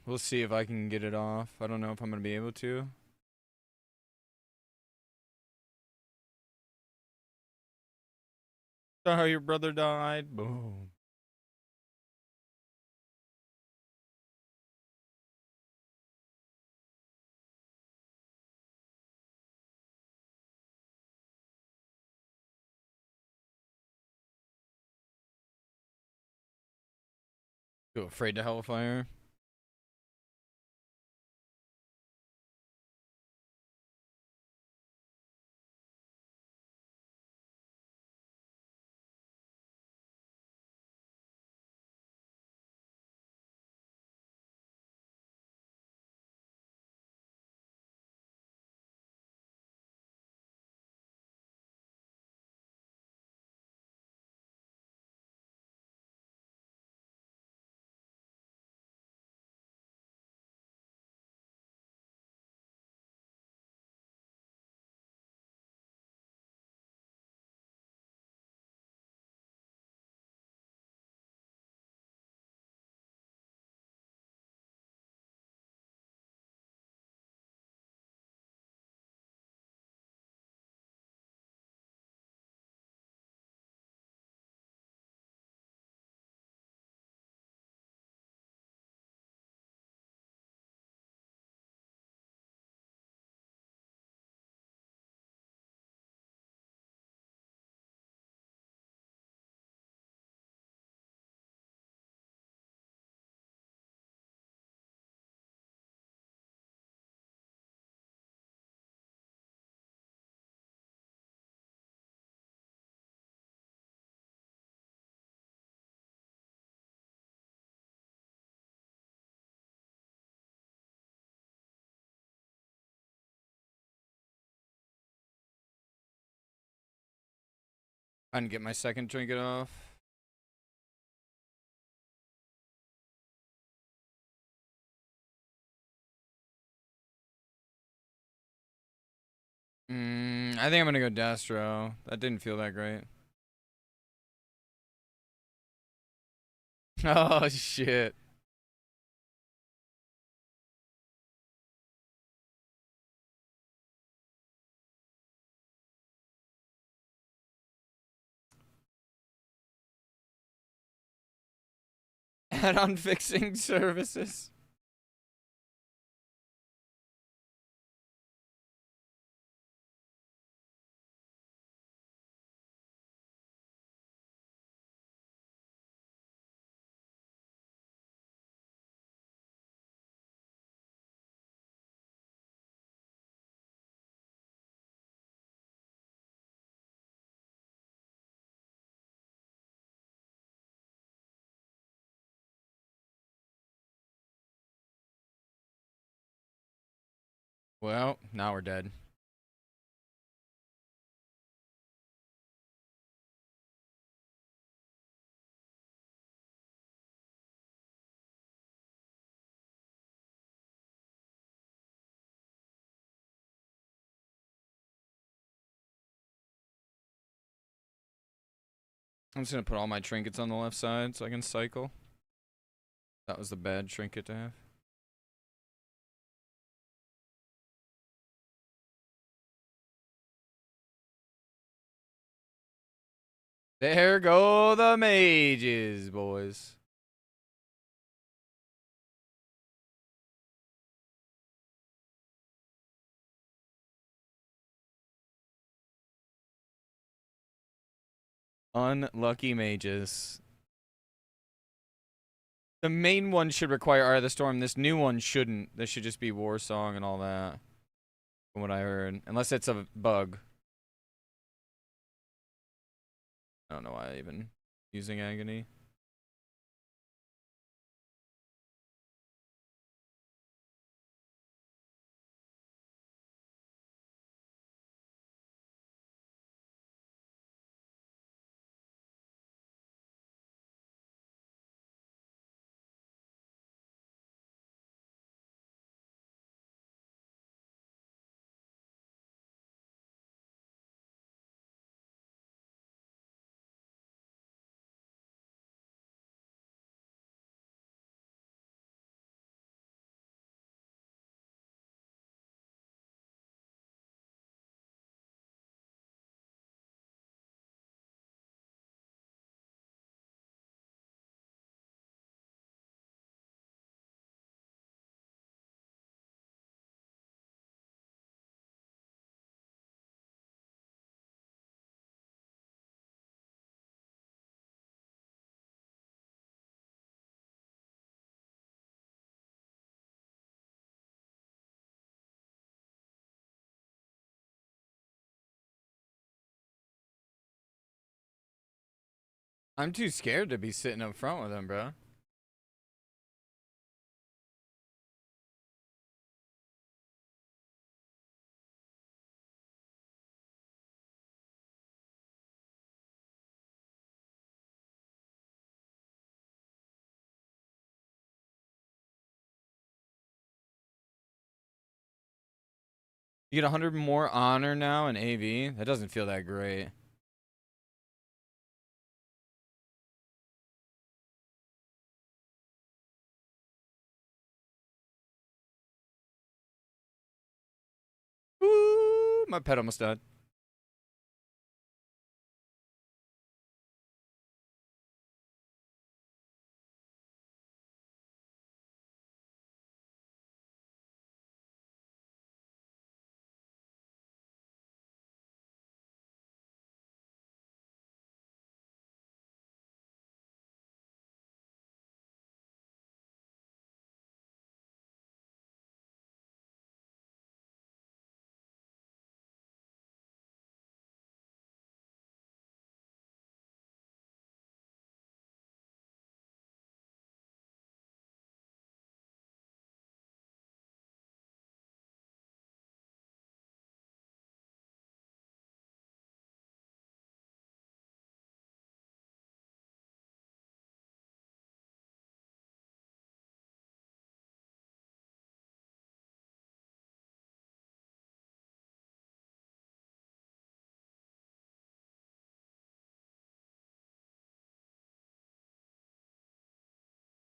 [SPEAKER 1] We'll see if I can get it off. I don't know if I'm going to be able to. How your brother died. Boom. Too afraid to Hellfire. I didn't get my second trinket off. I think I'm gonna go Destro. That didn't feel that great. Oh shit. Add-on fixing services. Well, now we're dead. I'm just gonna put all my trinkets on the left side so I can cycle. That was the bad trinket to have. There go the mages, boys. Unlucky mages. The main one should require Eye of the Storm. This new one shouldn't. This should just be War Song and all that. From what I heard. Unless it's a bug. I don't know why I even using Agony. I'm too scared to be sitting up front with him, bro. You get 100 more honor now in AV? That doesn't feel that great. Ooh, my pet almost died.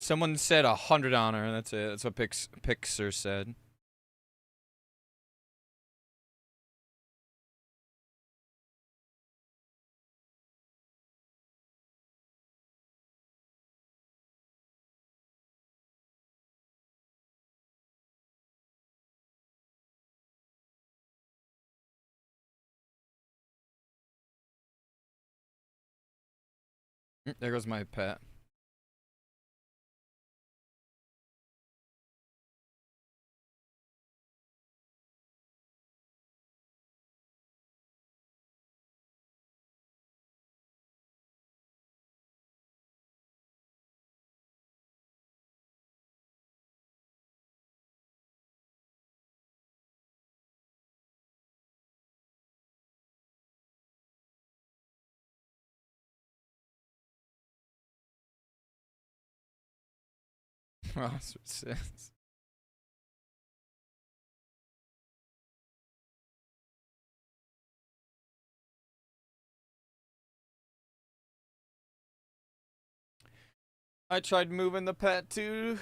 [SPEAKER 1] Someone said 100 honor. That's it. That's what Pixar said. There goes my pet. I tried moving the pet too.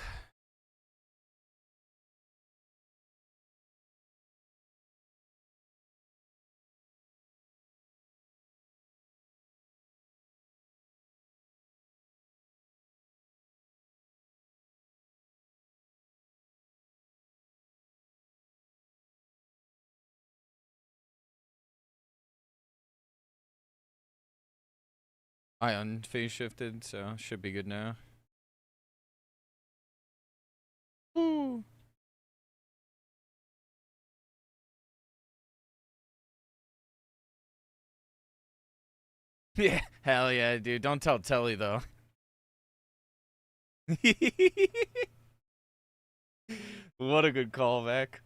[SPEAKER 1] I unphase shifted, so should be good now. Ooh. Yeah, hell yeah, dude. Don't tell Telly though. What a good callback.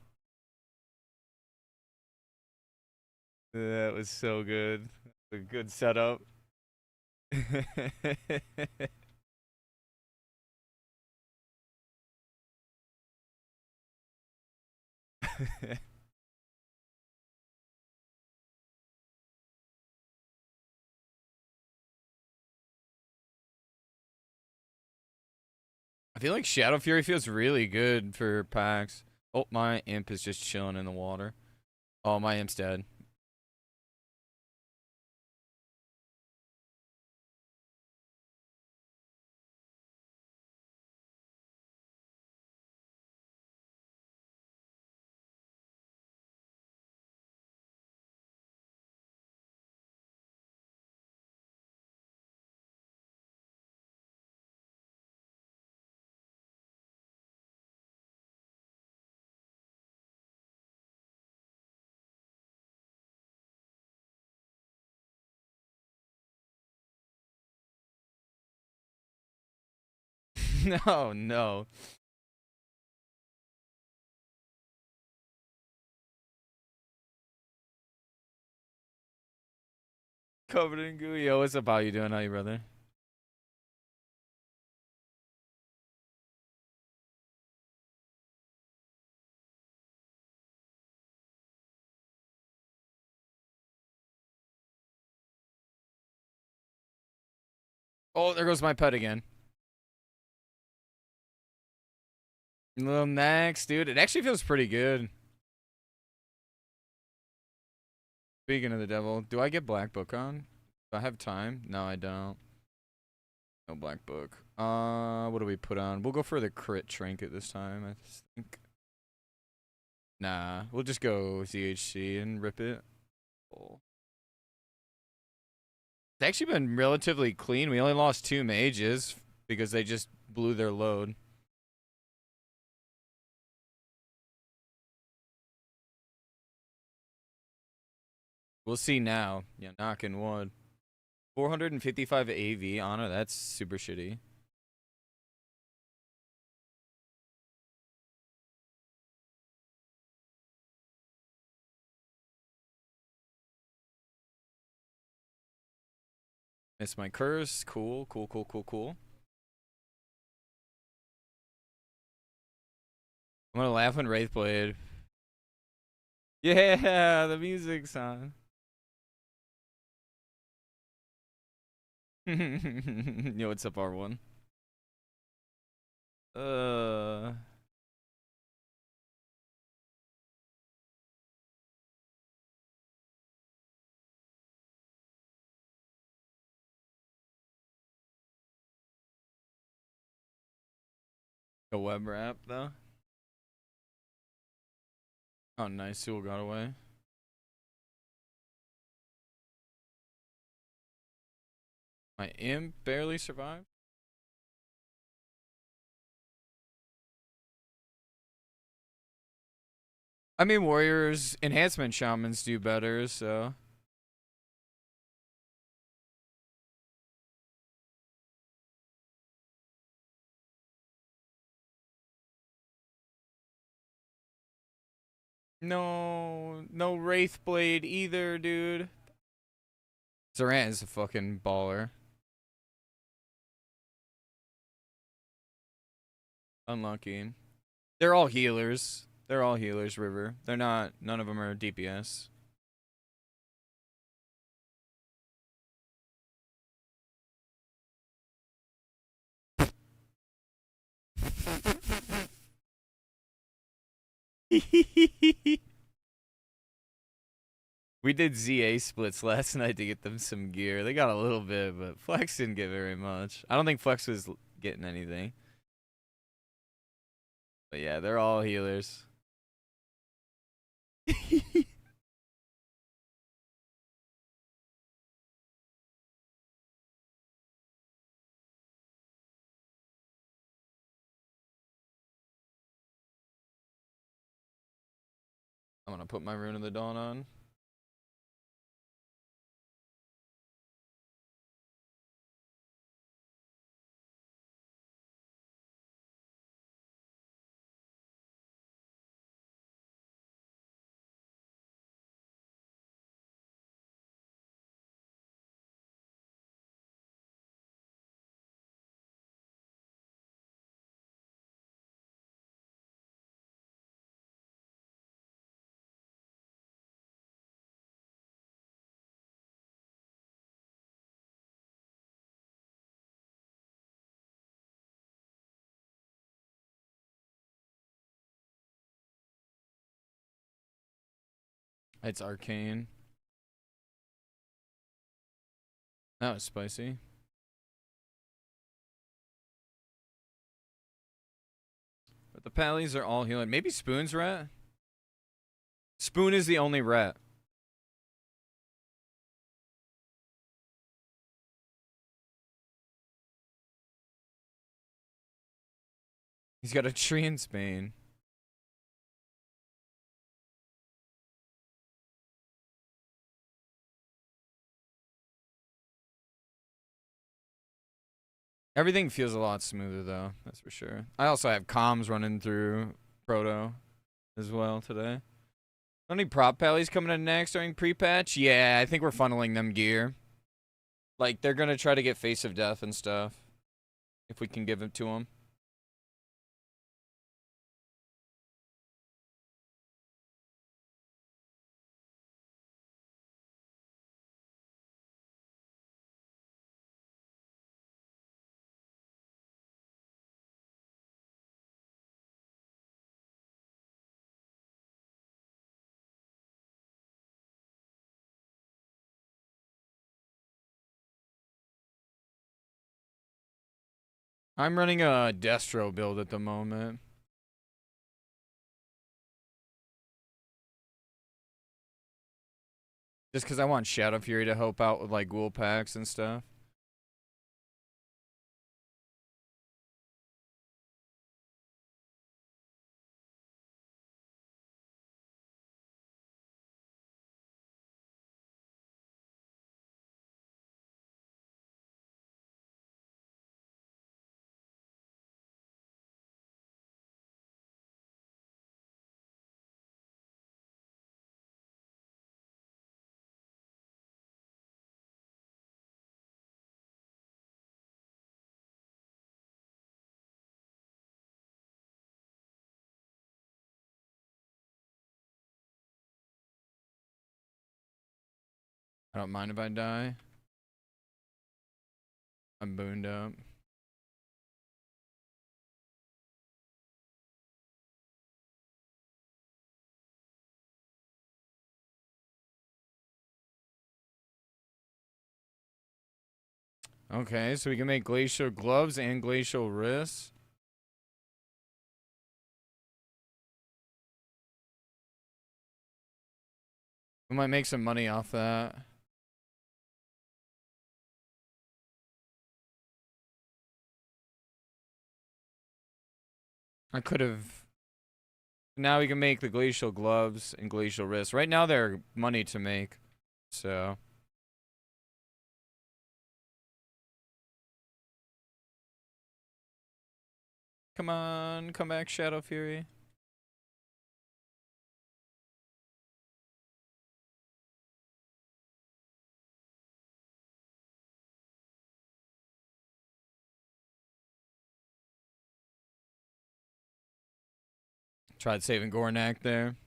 [SPEAKER 1] That was so good. A good setup. I feel like Shadow Fury feels really good for packs. Oh, my imp is just chilling in the water. Oh, my imp's dead. No, no. Covered in goo. Yo, what's up? How you doing? How you, brother? Oh, there goes my pet again. Little Naxx, dude. It actually feels pretty good. Speaking of the devil, do I get Black Book on? Do I have time? No, I don't. No Black Book. What do we put on? We'll go for the crit trinket this time, I think. Nah, we'll just go ZHC and rip it. Oh. It's actually been relatively clean. We only lost 2 mages because they just blew their load. We'll see now. Yeah, knocking wood. 455 AV honor. That's super shitty. Miss my curse. Cool, cool, cool, cool, cool. I'm gonna laugh when Wraithblade. Yeah, the music's on. Yo, what's up, R1? Uh. A web wrap though. Oh, nice. Sewell got away. My imp barely survived. I mean, warriors enhancement shamans do better, so. No, no Wraithblade either, dude. Zorant is a fucking baller. Unlucky. They're all healers. They're all healers, River. They're not, none of them are DPS. We did ZA splits last night to get them some gear. They got a little bit, but Flex didn't get very much. I don't think Flex was getting anything. But yeah, they're all healers. I'm gonna put my Rune of the Dawn on. It's arcane. That was spicy. But the pallies are all healing. Maybe Spoon's rat? Spoon is the only rat. He's got a tree in Spain. Everything feels a lot smoother though, that's for sure. I also have comms running through Proto as well today. Any prop pallies coming in next during pre-patch? Yeah, I think we're funneling them gear. Like, they're gonna try to get Face of Death and stuff. If we can give it to them. I'm running a Destro build at the moment. Just because I want Shadow Fury to help out with, like, ghoul packs and stuff. I don't mind if I die. I'm booned up. Okay, so we can make glacial gloves and glacial wrists. We might make some money off that. I could have. Now we can make the glacial gloves and glacial wrists. Right now they're money to make. So. Come on, come back, Shadow Fury. Tried saving Gornak there.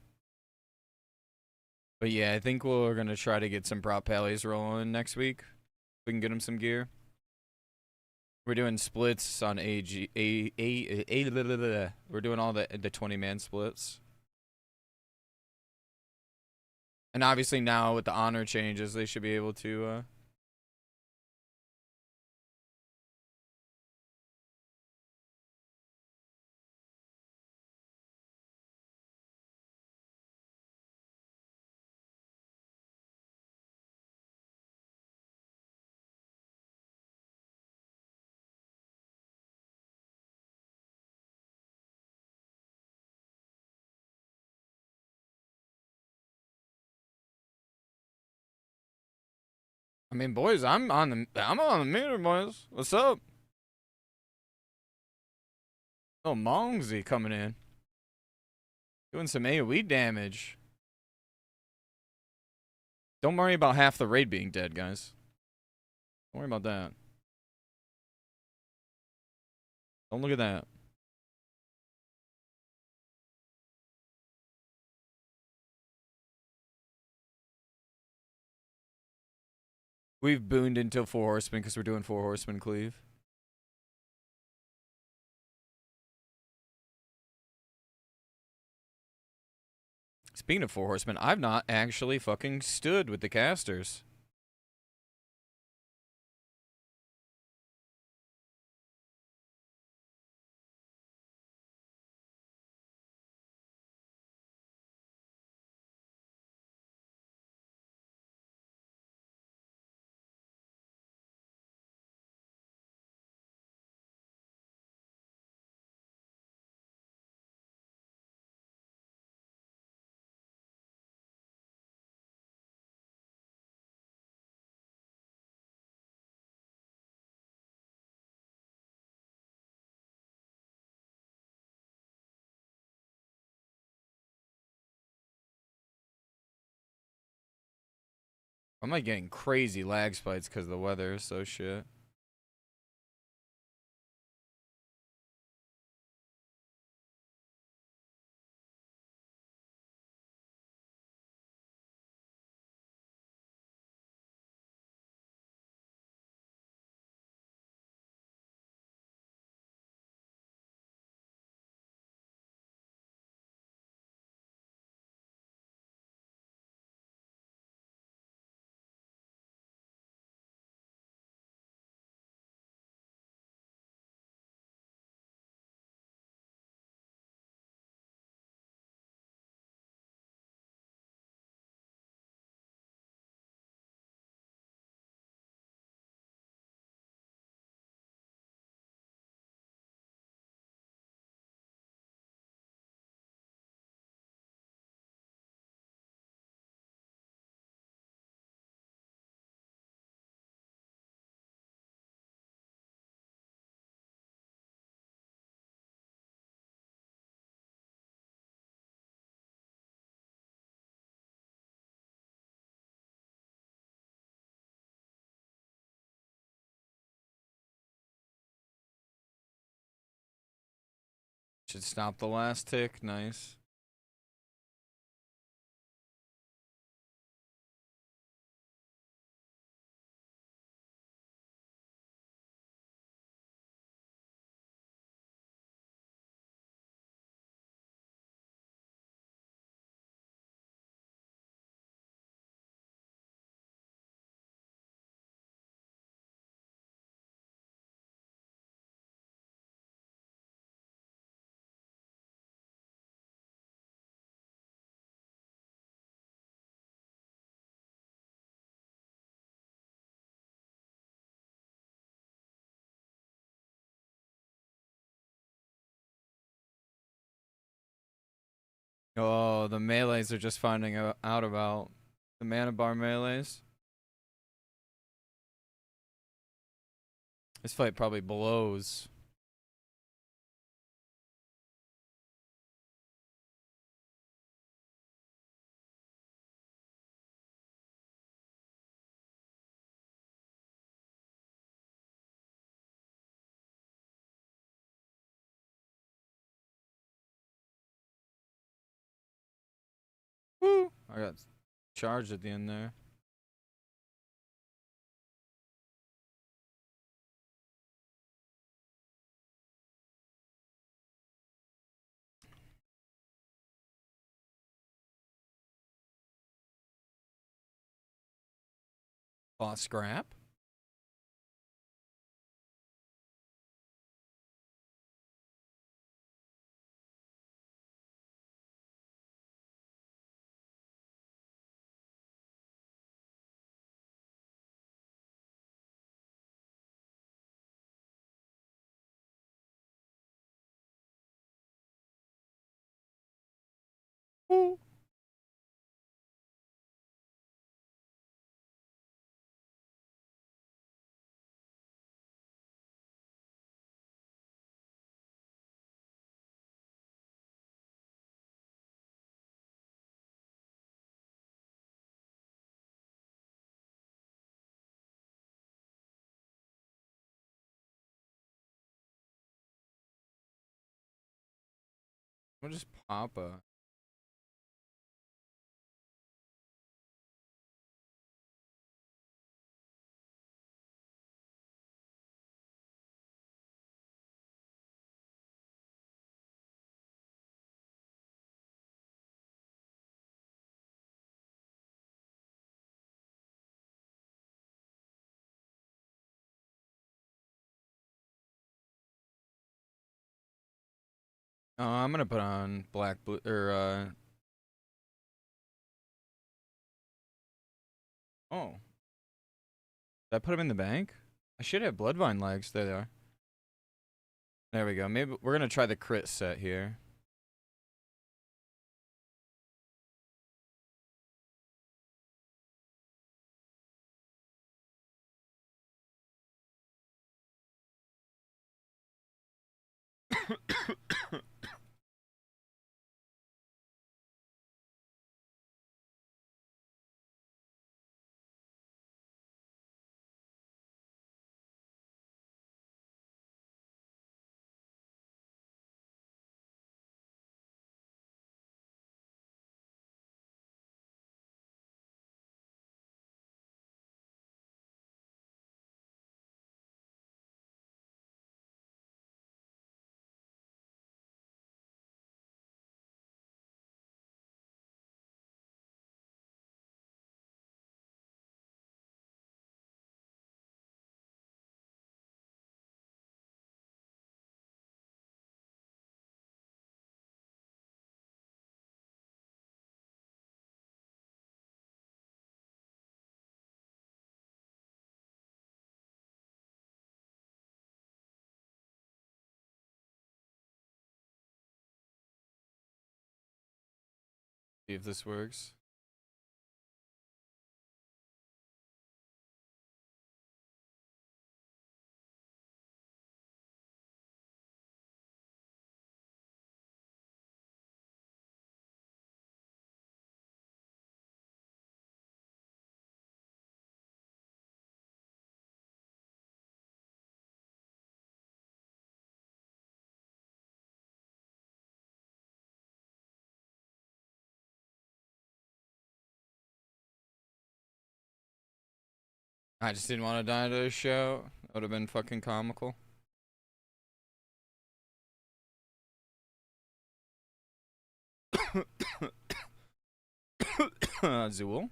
[SPEAKER 1] But yeah, I think we're going to try to get some prop pallies rolling next week. We can get him some gear. We're doing splits on AG. We're doing all the 20-man splits. And obviously now with the honor changes, they should be able to... I mean, boys, I'm on the meter, boys. What's up? Oh, Mongzy coming in. Doing some AoE damage. Don't worry about half the raid being dead, guys. Don't worry about that. Don't look at that. We've booned into 4 horsemen because we're doing 4 horsemen cleave. Speaking of 4 horsemen, I've not actually fucking stood with the casters. I'm like getting crazy lag spikes because the weather is so shit. Should stop the last tick. Nice. Oh, the melees are just finding out about the mana bar melees. This fight probably blows. Woo! I got charged at the end there. Boss scrap. Woo! We'll just pop a. Oh, I'm gonna put on black blue or oh. Did I put him in the bank? I should have bloodvine legs. There they are. There we go. Maybe we're gonna try the crit set here. See if this works. I just didn't want to die to a show. That would have been fucking comical. Zool.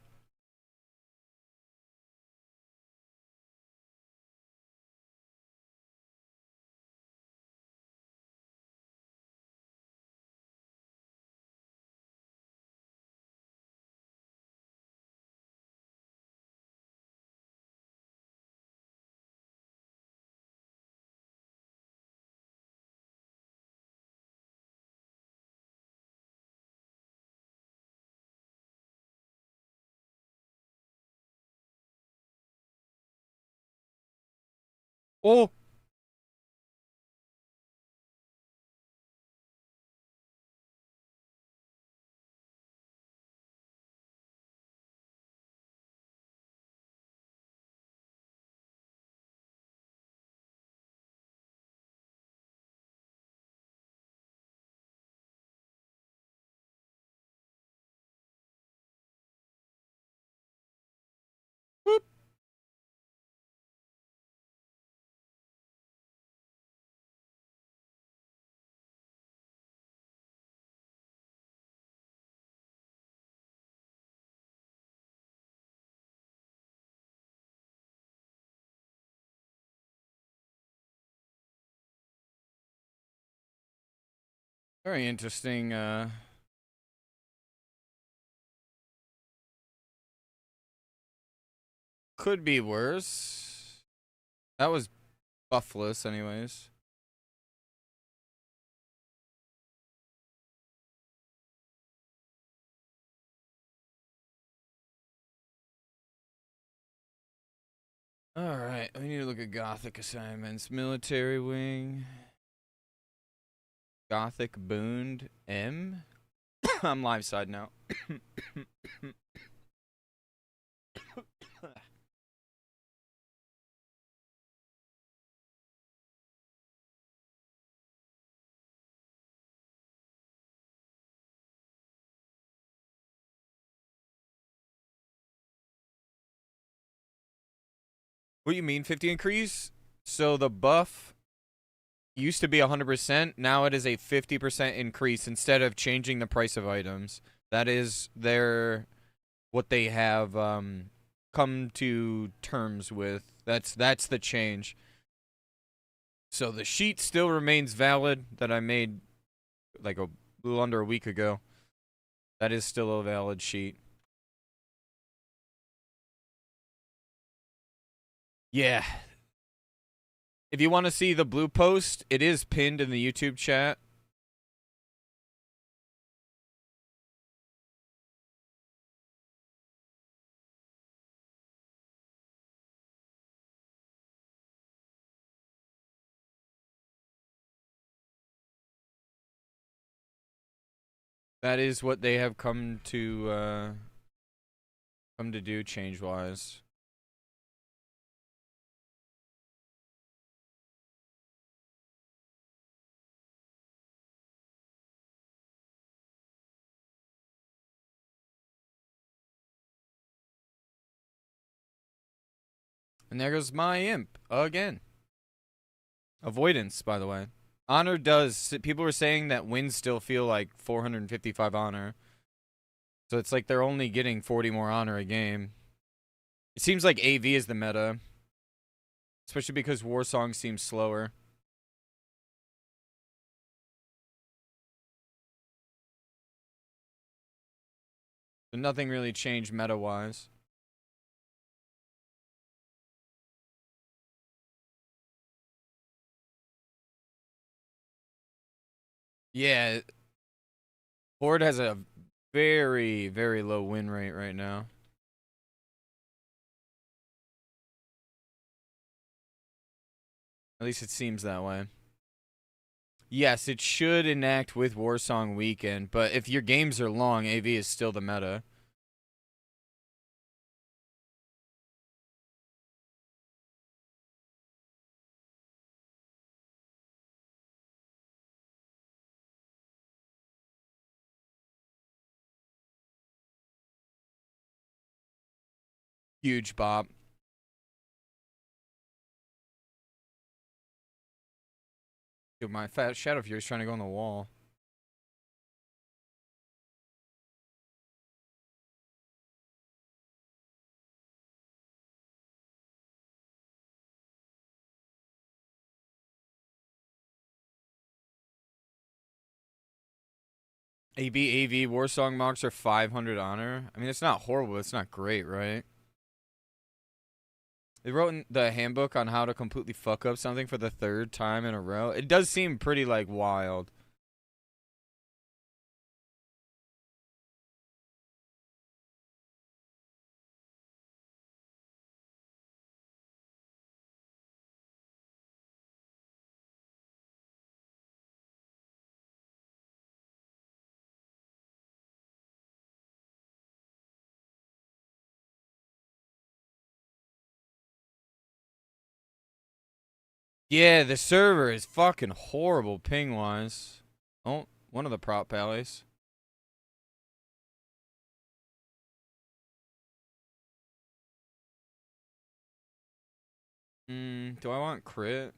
[SPEAKER 1] Oh, whoop. Very interesting. Could be worse. That was buffless, anyways. All right, we need to look at Gothic assignments. Military wing. Gothic boond M. I'm live side now. What do you mean 50 increase? So the buff used to be 100%. Now it is a 50% increase instead of changing the price of items. That is what they have come to terms with. That's the change. So the sheet still remains valid that I made like a little under a week ago. That is still a valid sheet. Yeah. If you want to see the blue post, it is pinned in the YouTube chat. That is what they have come to do change wise. And there goes my imp again. Avoidance, by the way. Honor does. People were saying that wins still feel like 455 honor. So it's like they're only getting 40 more honor a game. It seems like AV is the meta. Especially because Warsong seems slower. So nothing really changed meta-wise. Yeah. Horde has a very, very low win rate right now. At least it seems that way. Yes, it should enact with Warsong Weekend, but if your games are long, AV is still the meta. Huge bop. Dude, my fat Shadow Fury's trying to go on the wall. AB, AV, Warsong mocks are 500 honor. I mean, it's not horrible. It's not great, right? They wrote in the handbook on how to completely fuck up something for the third time in a row. It does seem pretty, like, wild. Yeah, the server is fucking horrible ping-wise. Oh, one of the prop pallies. Do I want crit?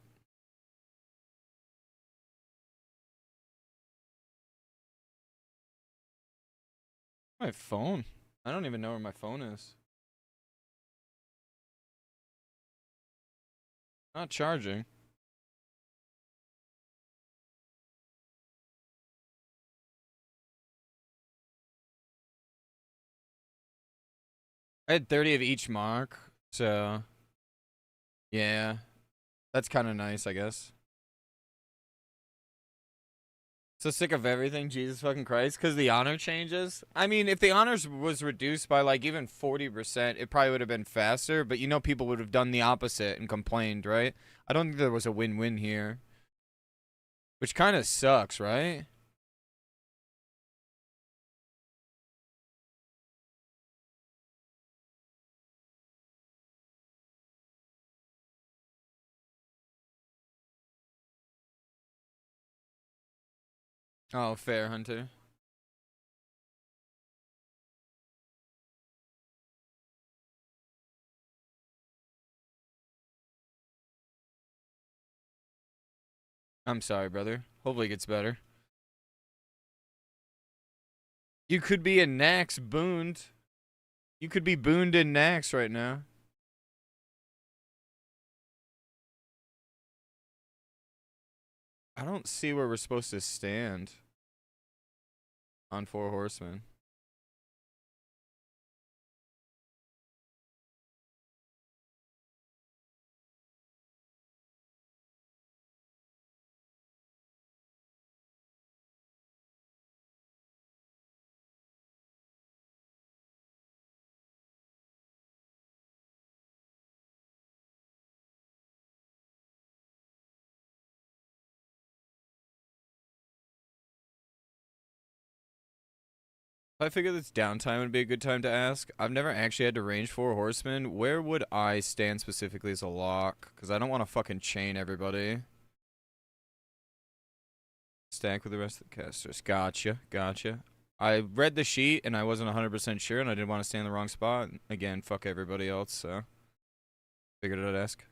[SPEAKER 1] My phone? I don't even know where my phone is. Not charging. I had 30 of each mark, so yeah, that's kind of nice, I guess. So sick of everything, Jesus fucking Christ, because the honor changes. I mean, if the honors was reduced by like even 40%, it probably would have been faster, but you know people would have done the opposite and complained, right? I don't think there was a win-win here, which kind of sucks, right? Oh, fair, Hunter. I'm sorry, brother. Hopefully it gets better. You could be a Naxx booned. You could be booned in Naxx right now. I don't see where we're supposed to stand on Four Horsemen. I figure this downtime would be a good time to ask. I've never actually had to range Four Horsemen. Where would I stand specifically as a lock? Because I don't want to fucking chain everybody. Stack with the rest of the casters. Gotcha, gotcha. I read the sheet and I wasn't 100% sure and I didn't want to stay in the wrong spot. Again, fuck everybody else, so figured I'd ask.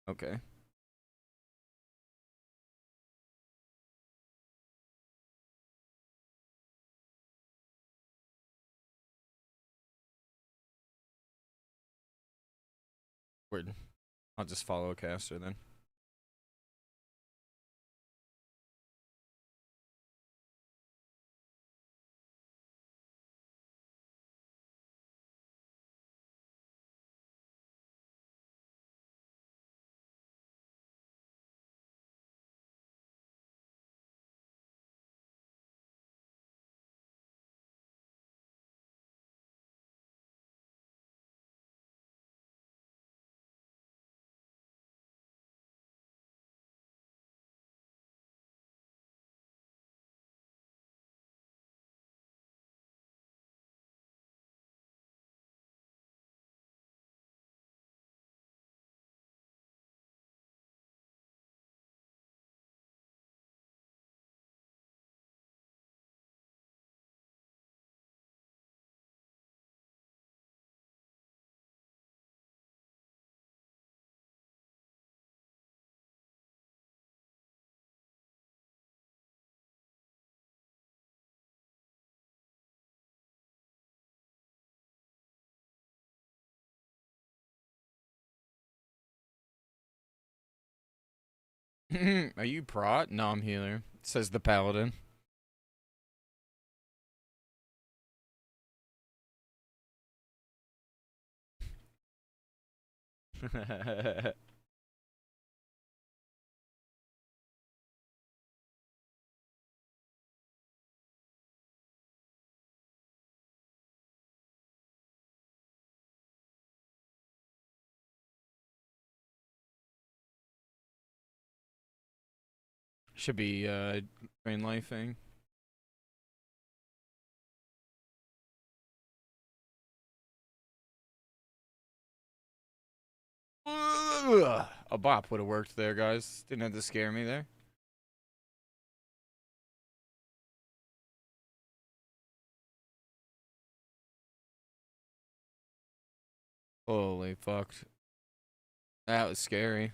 [SPEAKER 1] Okay. Word. I'll just follow a caster then. Are you prot? No, I'm healer. Says the paladin. Should be drain lifing. A bop would have worked there, guys. Didn't have to scare me there. Holy fuck. That was scary.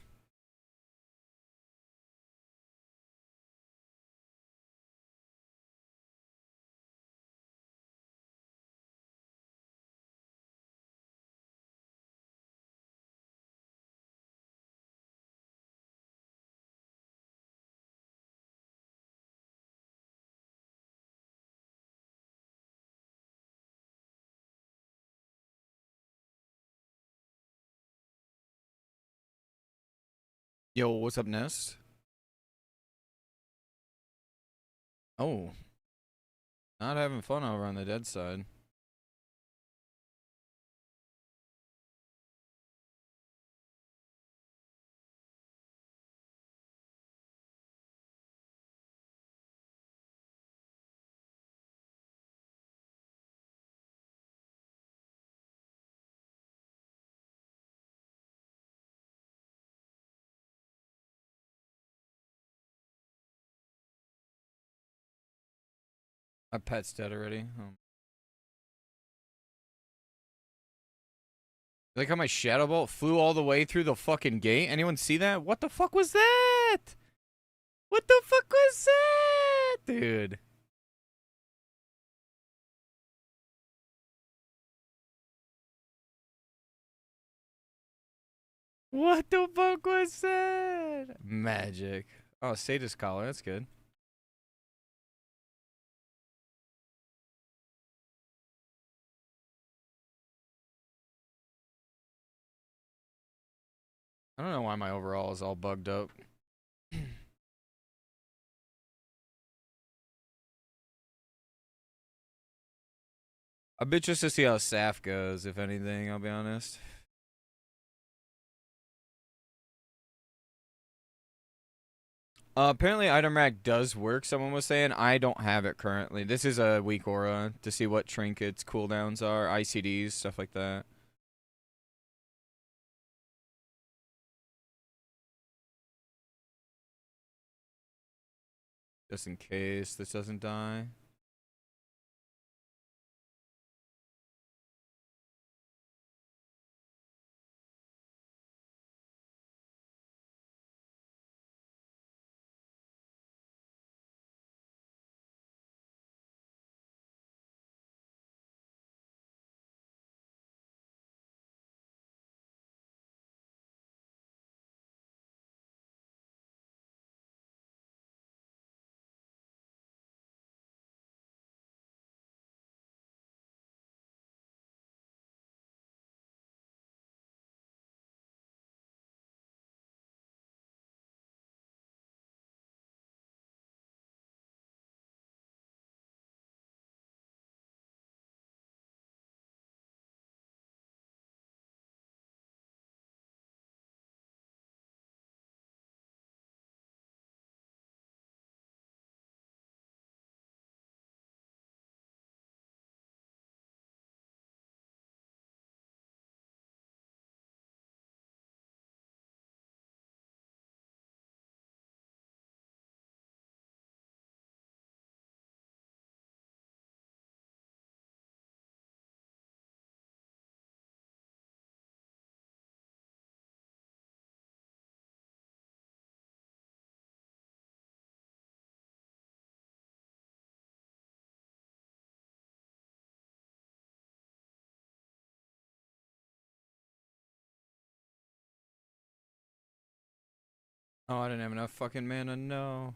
[SPEAKER 1] Yo, what's up, Nest? Oh, not having fun over on the dead side. My pet's dead already. Oh. Like how my shadow bolt flew all the way through the fucking gate? Anyone see that? What the fuck was that? What the fuck was that, dude? What the fuck was that? Magic. Oh, Sadist collar. That's good. I don't know why my overall is all bugged up. A bit just to see how Saf goes, if anything, I'll be honest. Apparently item rack does work, someone was saying. I don't have it currently. This is a weak aura to see what trinkets cooldowns are, ICDs, stuff like that. Just in case this doesn't die. Oh, I didn't have enough fucking mana, no.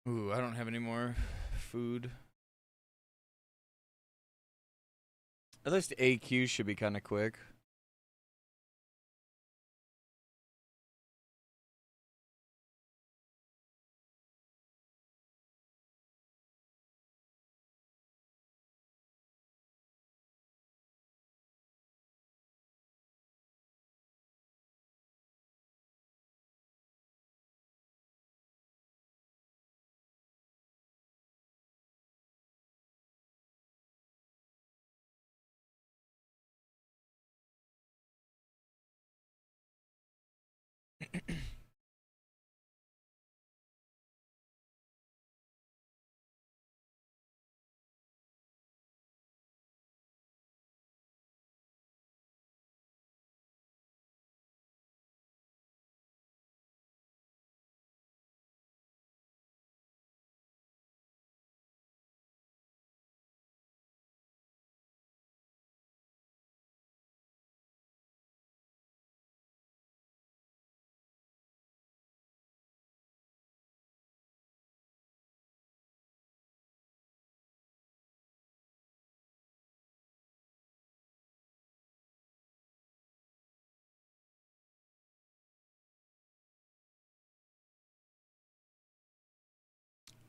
[SPEAKER 1] Ooh, I don't have any more food. At least AQ should be kind of quick.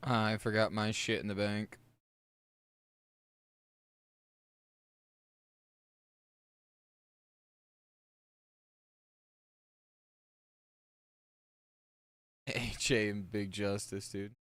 [SPEAKER 1] I forgot my shit in the bank. HA and Big Justice, dude.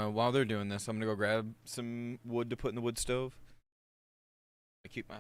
[SPEAKER 1] While they're doing this, I'm gonna go grab some wood to put in the wood stove. I keep my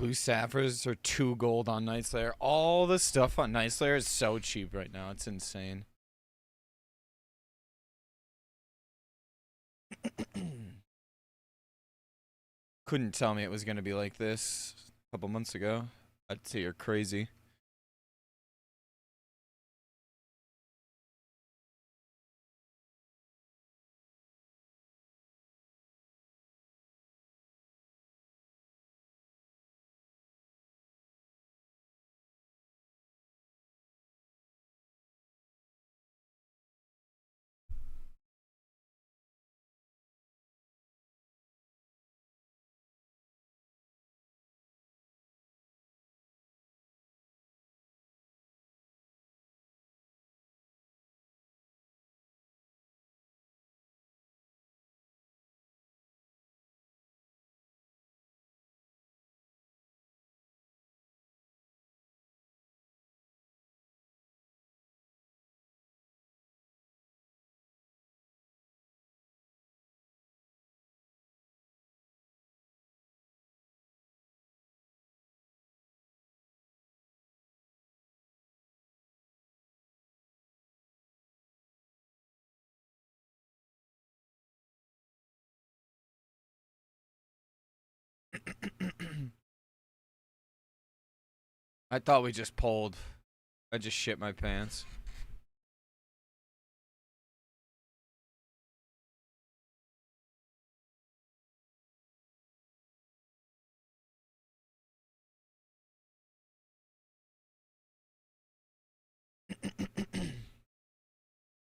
[SPEAKER 1] Blue sapphires are 2 gold on Nightslayer. All the stuff on Nightslayer is so cheap right now. It's insane. Couldn't tell me it was going to be like this a couple months ago. I'd say you're crazy. I thought we just pulled. I just shit my pants.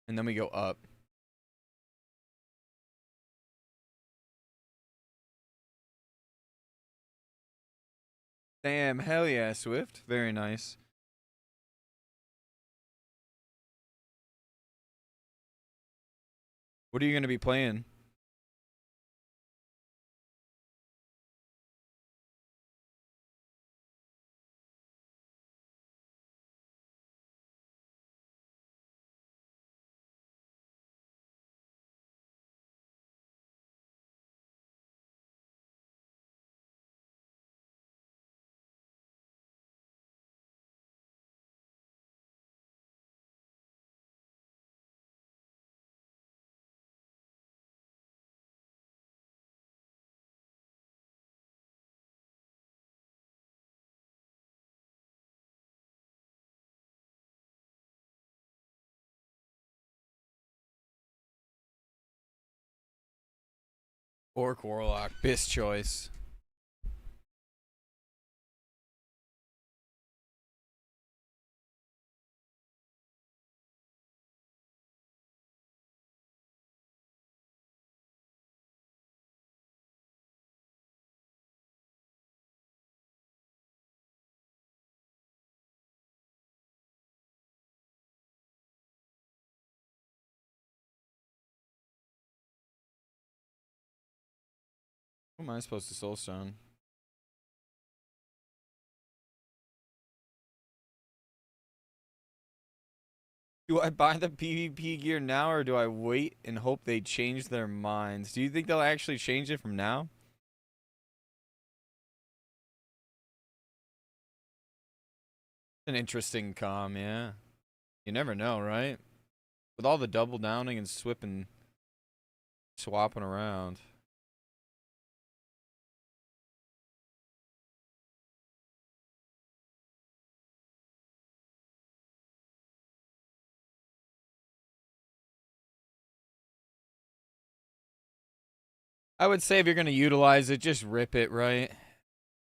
[SPEAKER 1] And then we go up. Damn, hell yeah, Swift. Very nice. What are you going to be playing? Orc Warlock. Best choice. Who am I supposed to soulstone? Do I buy the PvP gear now or do I wait and hope they change their minds? Do you think they'll actually change it from now? An interesting comm, yeah. You never know, right? With all the double downing and swapping around. I would say if you're going to utilize it, just rip it, right?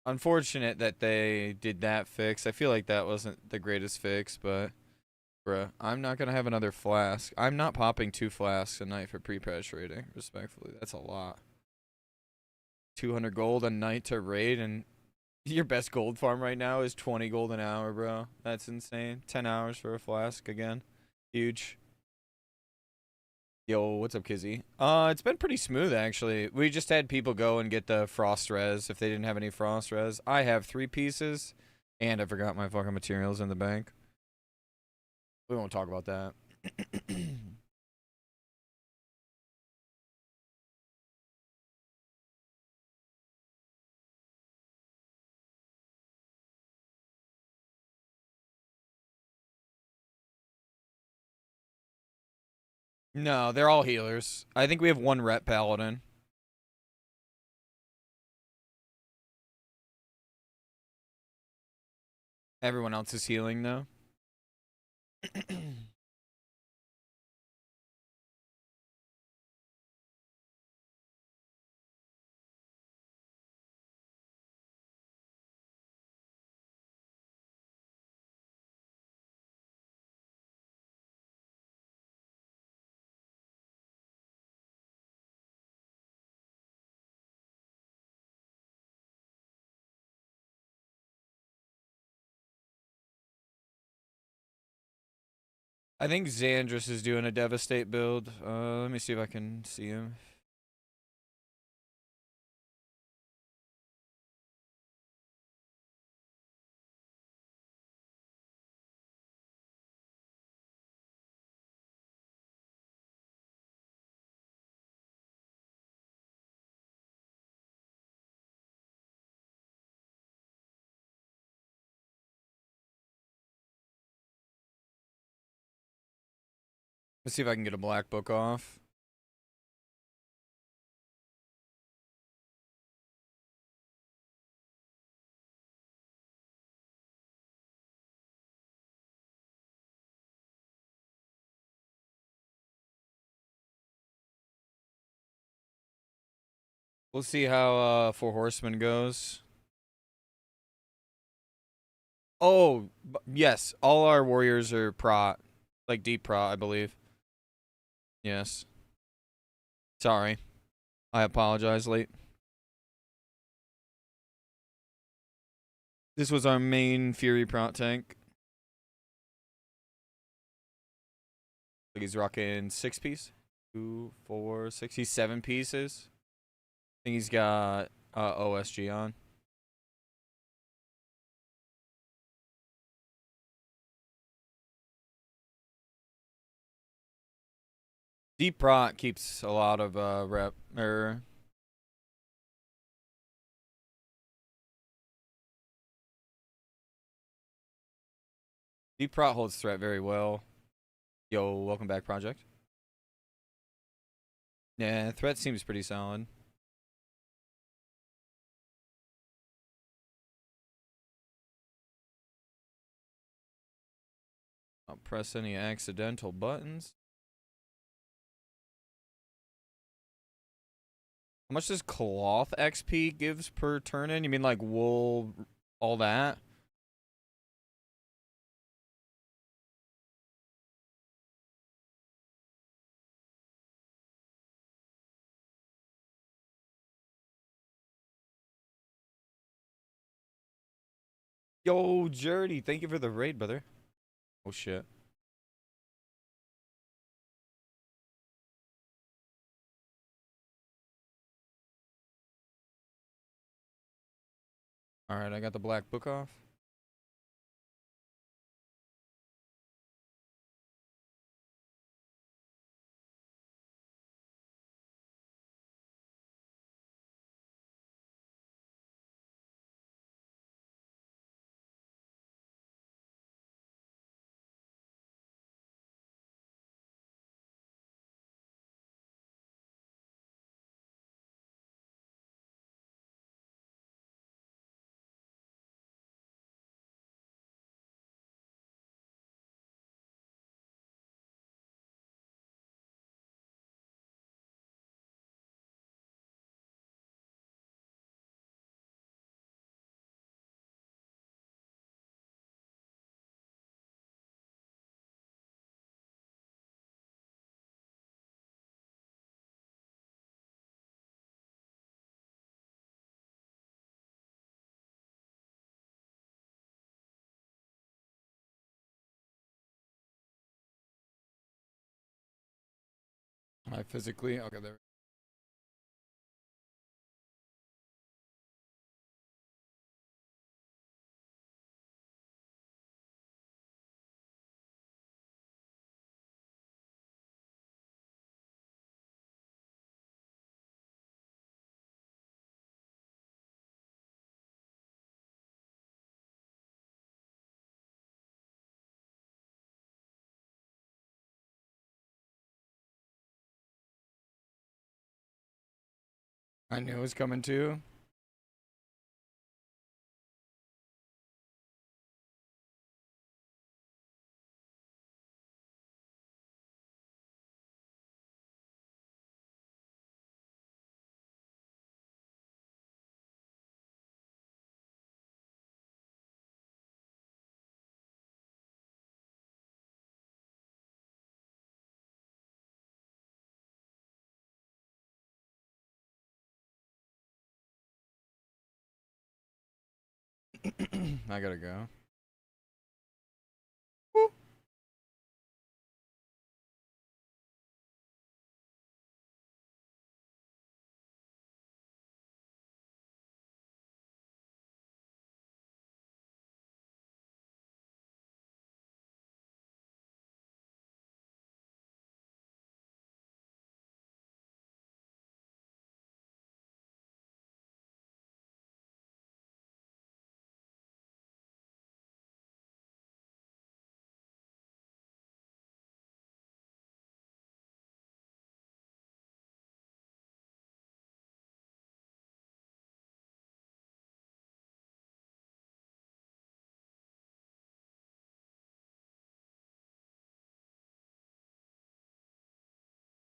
[SPEAKER 1] Unfortunate that they did that fix. I feel like that wasn't the greatest fix, but bruh, I'm not going to have another flask. I'm not popping 2 flasks a night for pre-patch raiding, respectfully. That's a lot. 200 gold a night to raid, and your best gold farm right now is 20 gold an hour, bro. That's insane. 10 hours for a flask again. Huge. Yo, what's up, Kizzy? It's been pretty smooth, actually. We just had people go and get the frost res if they didn't have any frost res. I have 3 pieces, and I forgot my fucking materials in the bank. We won't talk about that. No, they're all healers. I think we have one rep paladin. Everyone else is healing though. I think Xandris is doing a devastate build. Let me see if I can see him. Let's see if I can get a black book off. We'll see how Four Horsemen goes. Oh, yes. All our warriors are prot. Like deep prot, I believe. Yes. Sorry. I apologize late. This was our main Fury prot tank. Like he's rocking 6 piece. 2, 4, 6. He's 7 pieces. I think he's got OSG on. Deep prot keeps a lot of rep or deep prot holds threat very well. Yo, welcome back, project. Yeah, threat seems pretty solid. Don't press any accidental buttons. How much does cloth XP gives per turn in? You mean like wool, all that? Yo, Jerdy, thank you for the raid, brother. Oh shit. Alright, I got the black book off. I physically, okay, there. I knew it was coming too. I gotta go. Whoop.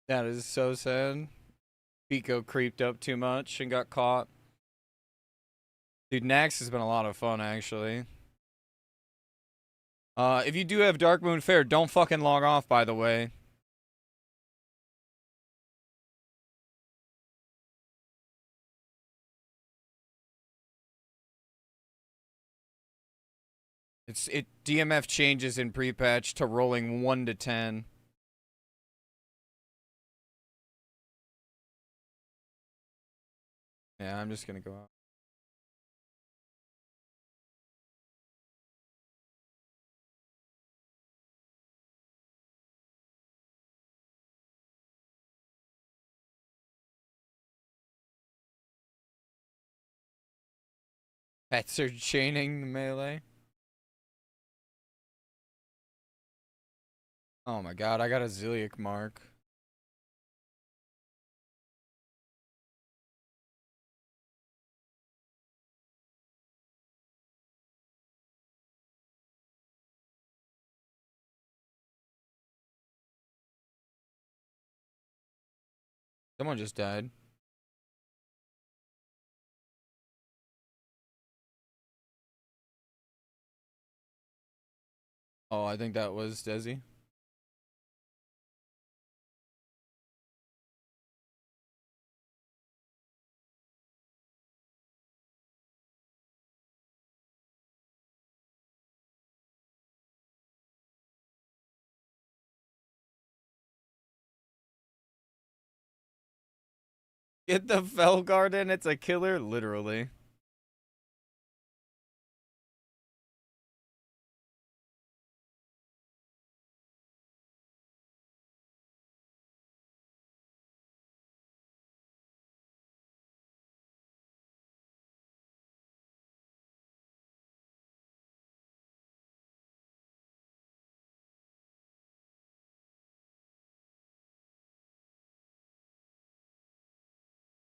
[SPEAKER 1] That is so sad. Pico creeped up too much and got caught. Dude, Naxx has been a lot of fun, actually. If you do have Dark Moon Fair, don't fucking log off, by the way. It DMF changes in pre-patch to rolling 1 to 10. Yeah, I'm just gonna go out. Pets are chaining the melee. Oh my god, I got a Ziliac mark. Someone just died. Oh, I think that was Desi. Get the Felguard in, it's a killer, literally.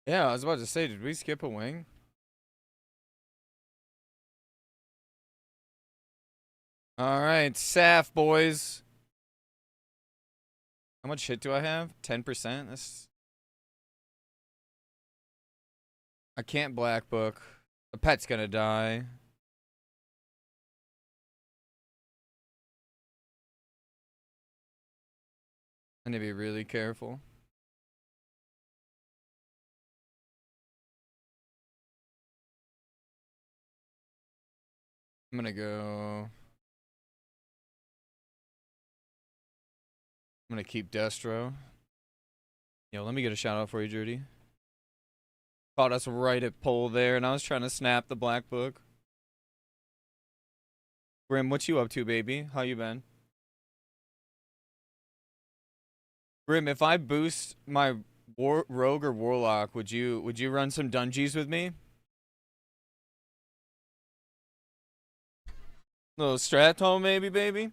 [SPEAKER 1] Yeah, I was about to say, did we skip a wing? Alright, Saf, boys. How much hit do I have? 10%? That's... I can't black book. The pet's gonna die. I need to be really careful. I'm gonna go... I'm gonna keep Destro. Yo, let me get a shout out for you, Judy. Caught us right at pole there, and I was trying to snap the black book. Grim, what you up to, baby? How you been? Grim, if I boost my rogue or warlock, would you run some dungeons with me? Little strat home, maybe, baby.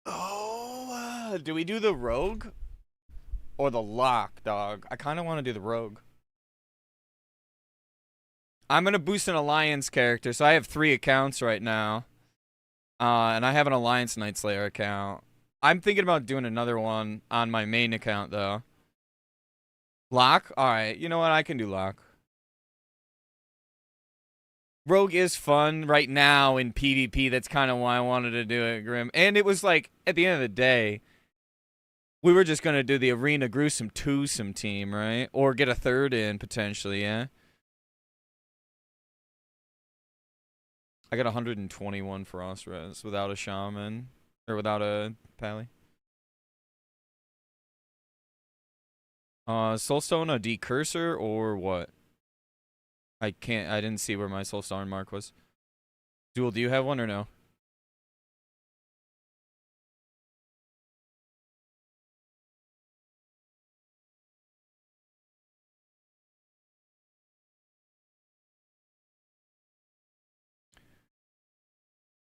[SPEAKER 1] Oh, Do we do the rogue or the lock, dog? I kind of want to do the rogue. I'm gonna boost an alliance character, so I have 3 accounts right now. And I have an alliance Nightslayer account. I'm thinking about doing another one on my main account though. Lock? Alright, you know what? I can do lock. Rogue is fun right now in PvP. That's kind of why I wanted to do it, Grim. And it was like, at the end of the day, we were just going to do the Arena Gruesome twosome team, right? Or get a third in, potentially, yeah? I got 121 Frost Res without a Shaman. Or without a Pally. Soulstone, a Decursor, or what? I didn't see where my Soulstone mark was. Duel, do you have one or no?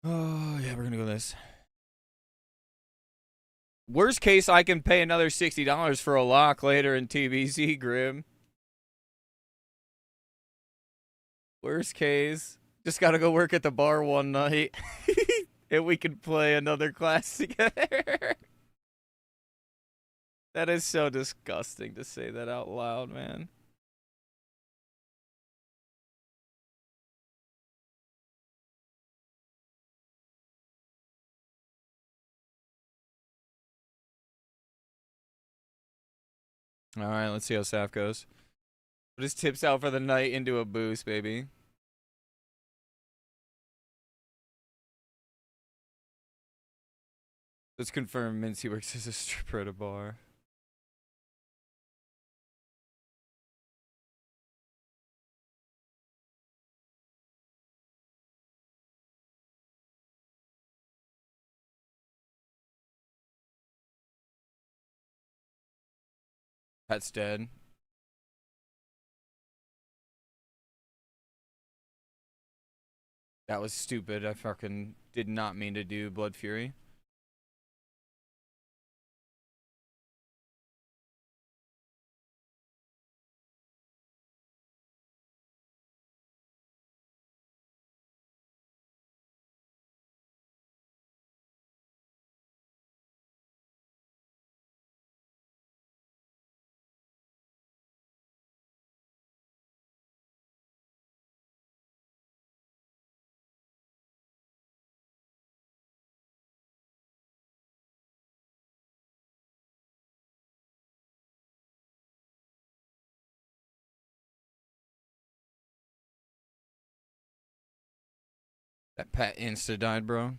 [SPEAKER 1] Oh, yeah, we're gonna go this. Worst case, I can pay another $60 for a lock later in TBC, Grim. Worst case, just gotta go work at the bar one night. And we can play another class together. That is so disgusting to say that out loud, man. Alright, let's see how Saf goes. Put his tips out for the night into a boost, baby. Let's confirm Mintzy works as a stripper at a bar. Pet's dead. That was stupid. I fucking did not mean to do Blood Fury. That Pat insta died, bro.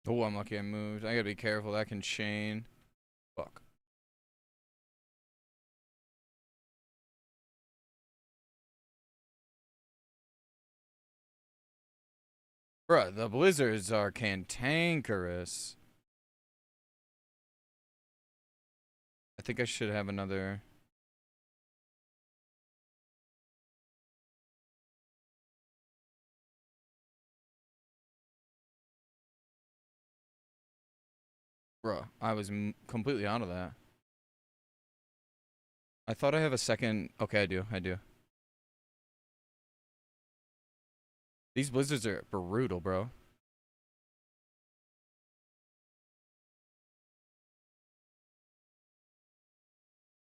[SPEAKER 1] Oh, I'm lucky I moved. I gotta be careful. That can chain. Fuck. Bruh, the blizzards are cantankerous. I think I should have another. Bruh, I was completely out of that. I thought I have a second. Okay, I do. These blizzards are brutal, bro.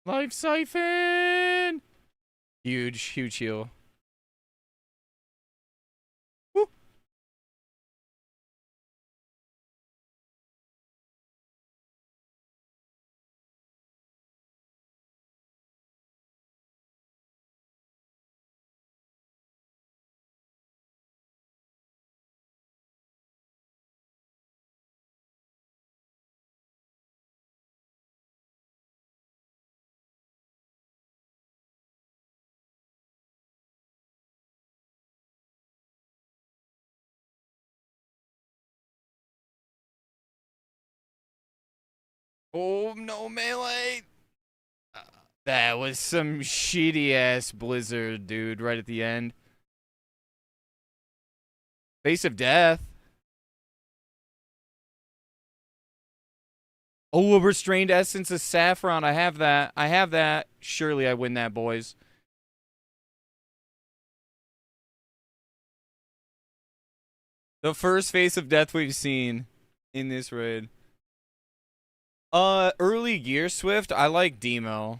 [SPEAKER 1] Life Siphon! Huge, huge heal. Woo. Oh, no melee. That was some shitty ass blizzard, dude, right at the end. Face of death. Oh, a restrained essence of saffron. I have that. I have that. Surely I win that, boys. The first face of death we've seen in this raid. Early gear Swift. I like Demo.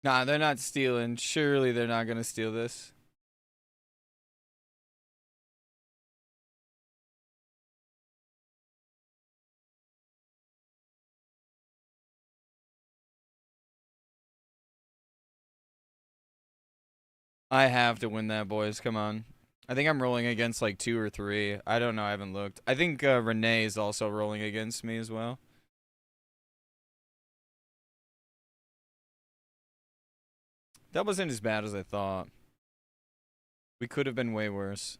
[SPEAKER 1] Nah, they're not stealing. Surely they're not gonna steal this. I have to win that, boys. Come on. I think I'm rolling against like 2 or 3. I don't know. I haven't looked. I think Renee is also rolling against me as well. That wasn't as bad as I thought. We could have been way worse.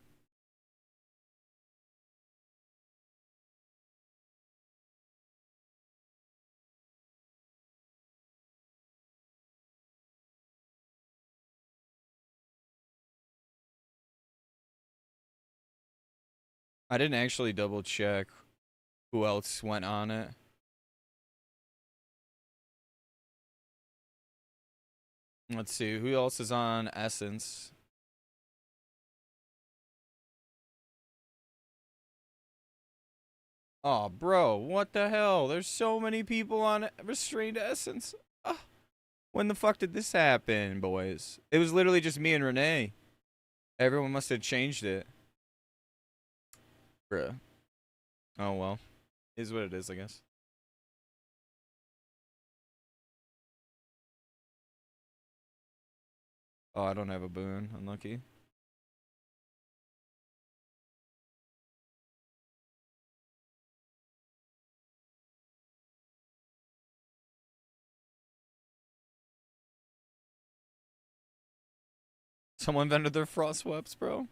[SPEAKER 1] I didn't actually double check who else went on it. Let's see. Who else is on Essence? Oh, bro. What the hell? There's so many people on Restrained Essence. When the fuck did this happen, boys? It was literally just me and Renee. Everyone must have changed it. Bruh. Oh, well. Is what it is, I guess. Oh, I don't have a boon. Unlucky. Someone vended their frost webs, bro.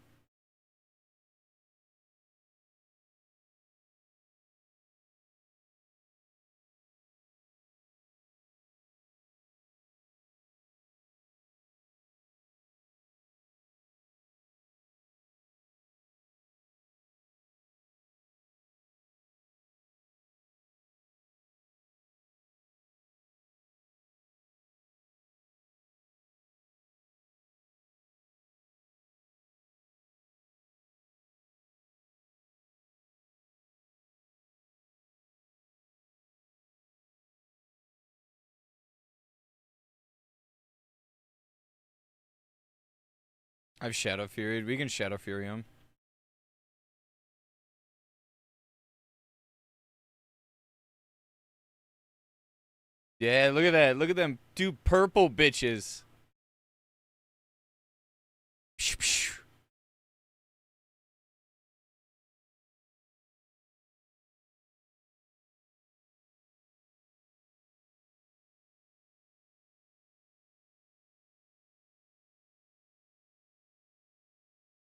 [SPEAKER 1] I've Shadow Furied. We can Shadow Fury him. Yeah, look at that. Look at them two purple bitches.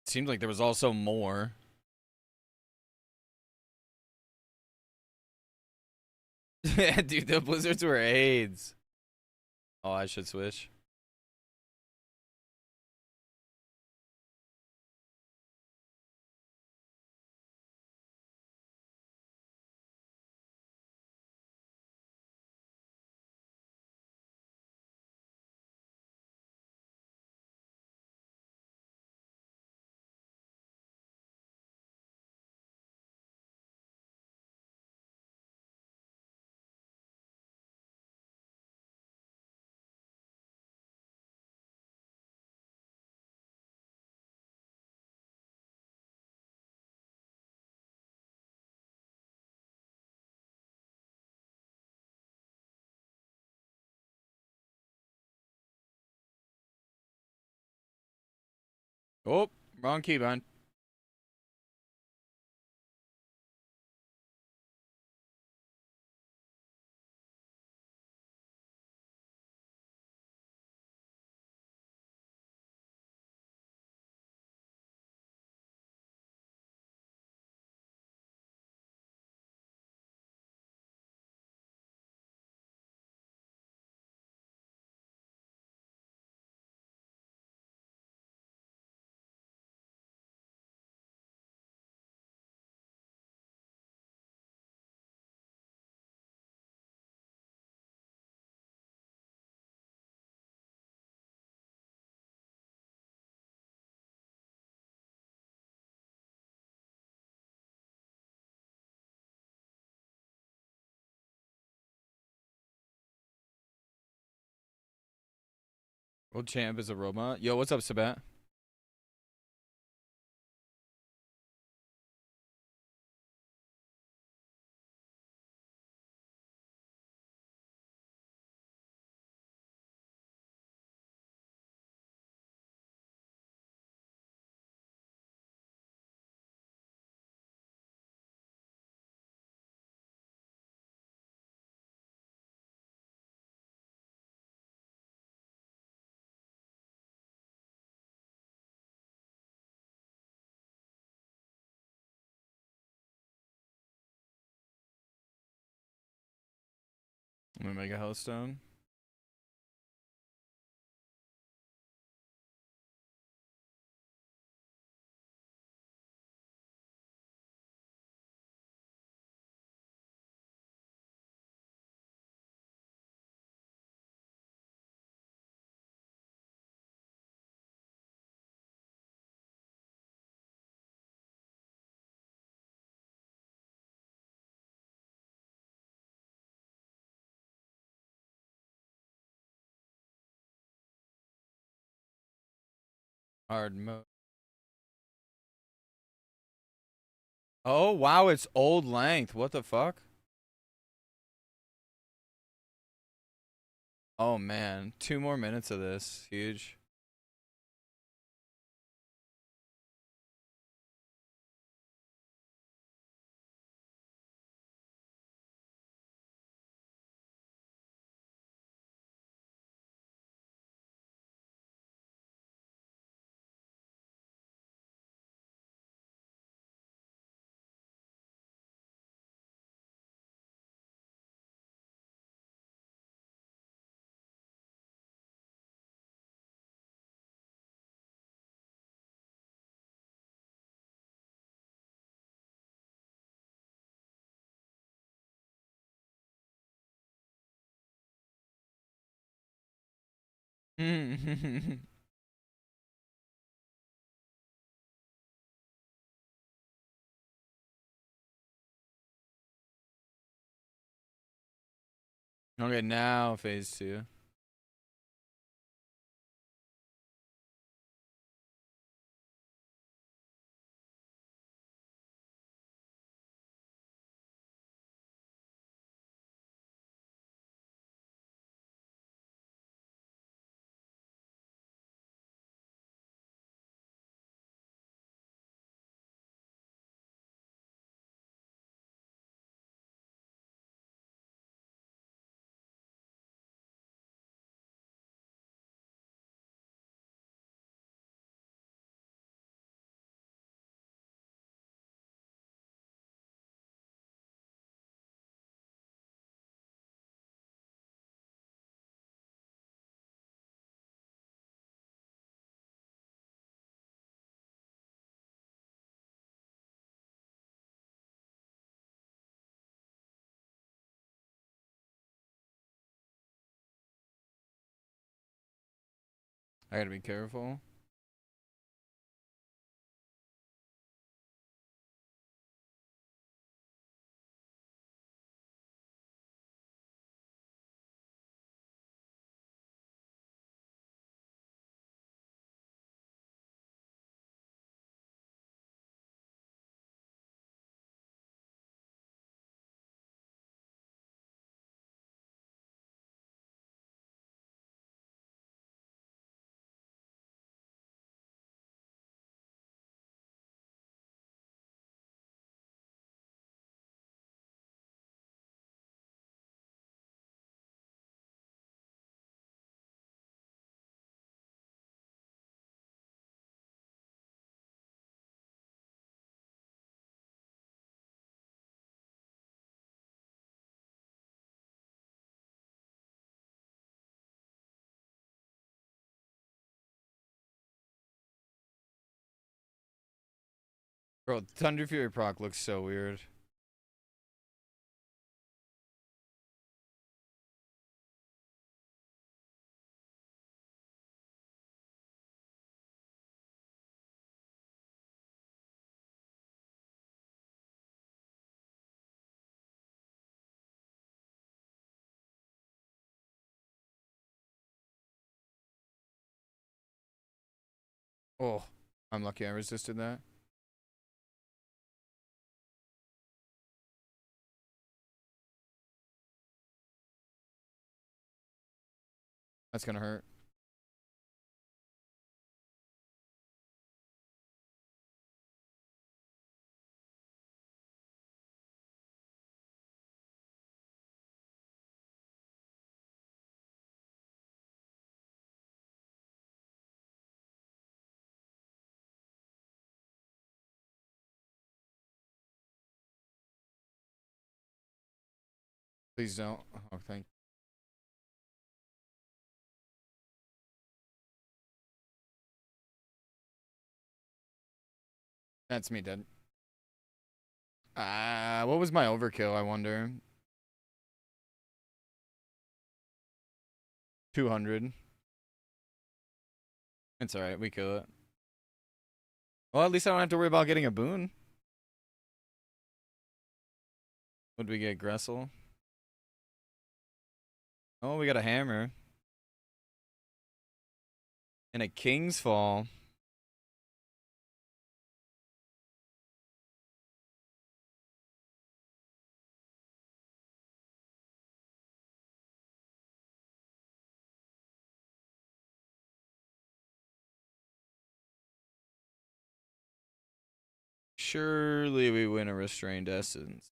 [SPEAKER 1] Seemed like there was also more. Yeah, dude, the blizzards were AIDS. Oh, I should switch. Oh, wrong keybind. World champ is a robot. Yo, what's up, Sabat? I'm gonna make a hellstone. Hard mode. Oh wow, it's old length. What the fuck? Oh man, 2 more minutes of this. Huge. Okay, now phase two. I gotta be careful. Bro, Thunder Fury proc looks so weird. Oh, I'm lucky I resisted that. That's gonna hurt. Please don't. Oh, thank you. That's me dead. What was my overkill, I wonder? 200. It's alright, we kill it. Well, at least I don't have to worry about getting a boon. Would we get Gressel? Oh, we got a hammer. And a King's Fall. Surely we win a Restrained Essence.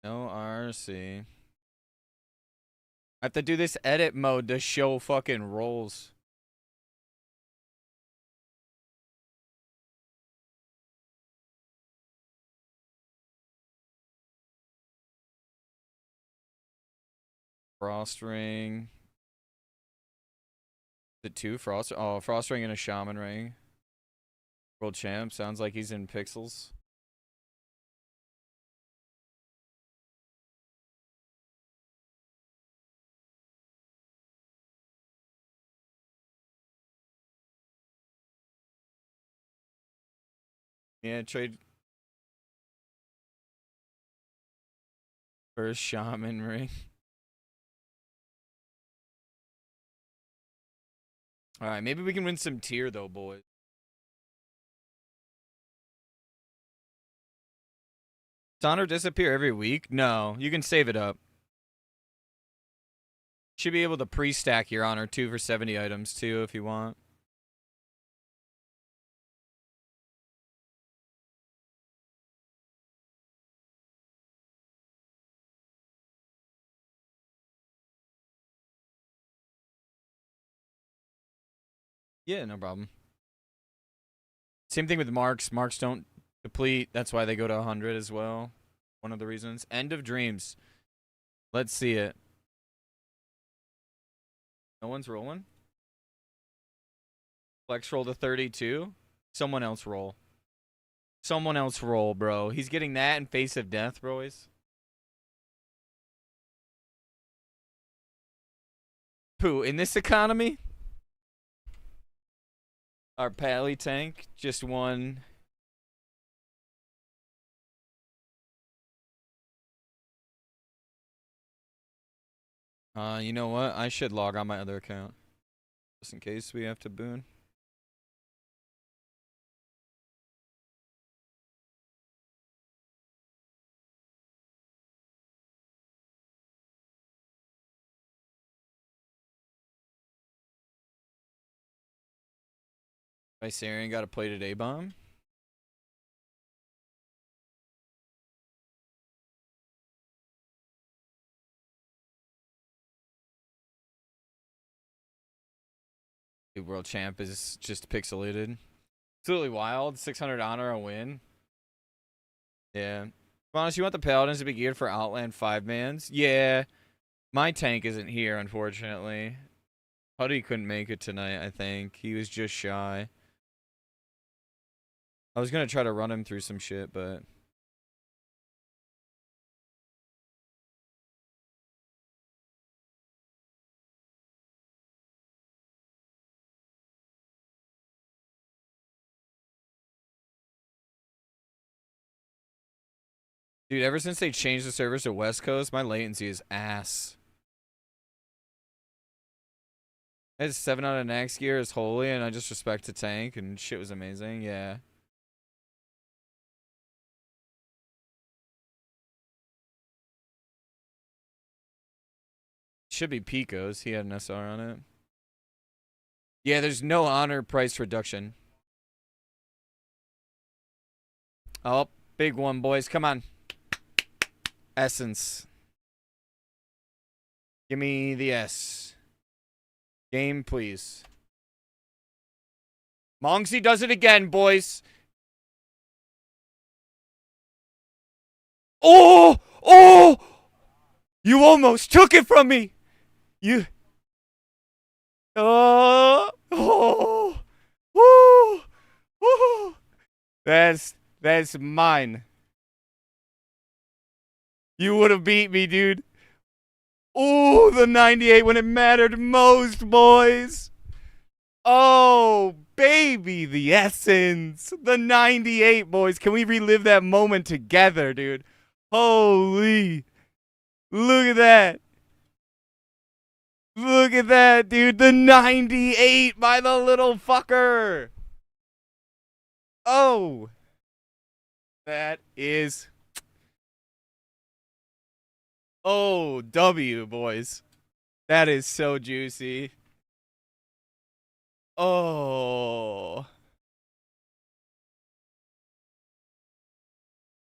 [SPEAKER 1] No RC. I have to do this edit mode to show fucking rolls. Frost Ring. The two Frost. Oh, Frost Ring and a Shaman Ring. World Champ. Sounds like he's in pixels. Yeah, trade. First Shaman Ring. Alright, maybe we can win some tier though, boys. Does honor disappear every week? No, you can save it up. Should be able to pre-stack your honor 2 for 70 items too if you want. Yeah, no problem. Same thing with marks. Marks don't deplete. That's why they go to 100 as well. One of the reasons. End of Dreams. Let's see it. No one's rolling? Flex roll to 32. Someone else roll. Someone else roll, bro. He's getting that in Face of Death, boys. Pooh, in this economy? Our Pally tank just won. You know what? I should log on my other account. Just in case we have to boon. Viserion got a plated A-bomb. The world champ is just pixelated. Absolutely wild. 600 honor a win. Yeah. To be honest, you want the Paladins to be geared for Outland 5-mans? Yeah. My tank isn't here, unfortunately. Huddy couldn't make it tonight, I think. He was just shy. I was going to try to run him through some shit, but... Dude, ever since they changed the servers to West Coast, my latency is ass. I had 7 out of Naxx gear is holy, and I just respect the tank, and shit was amazing. Yeah. Should be Pico's. He had an SR on it. Yeah, there's no honor price reduction. Oh, big one, boys. Come on. Essence. Give me the S. Game, please. Mongzy does it again, boys. Oh! Oh! You almost took it from me! You... Oh! Oh! Oh! Oh! That's mine. You would have beat me, dude. Oh, the 98 when it mattered most, boys. Oh, baby, the essence. The 98, boys. Can we relive that moment together, dude? Holy. Look at that. Look at that, dude. The 98 by the little fucker. Oh. That is... Oh, W, boys. That is so juicy. Oh.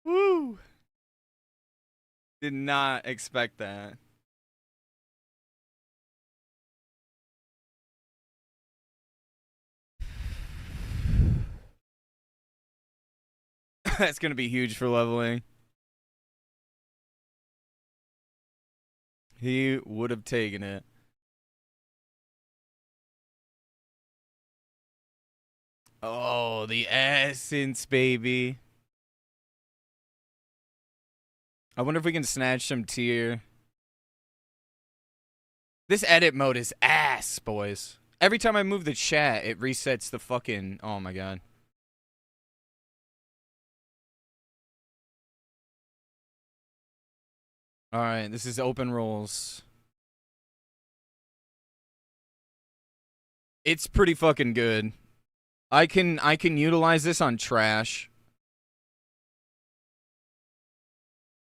[SPEAKER 1] Woo. Did not expect that. That's going to be huge for leveling. He would have taken it. Oh, the essence, baby. I wonder if we can snatch some tier. This edit mode is ass, boys. Every time I move the chat, it resets the fucking... Oh, my God. Alright, this is open rolls. It's pretty fucking good. I can utilize this on trash.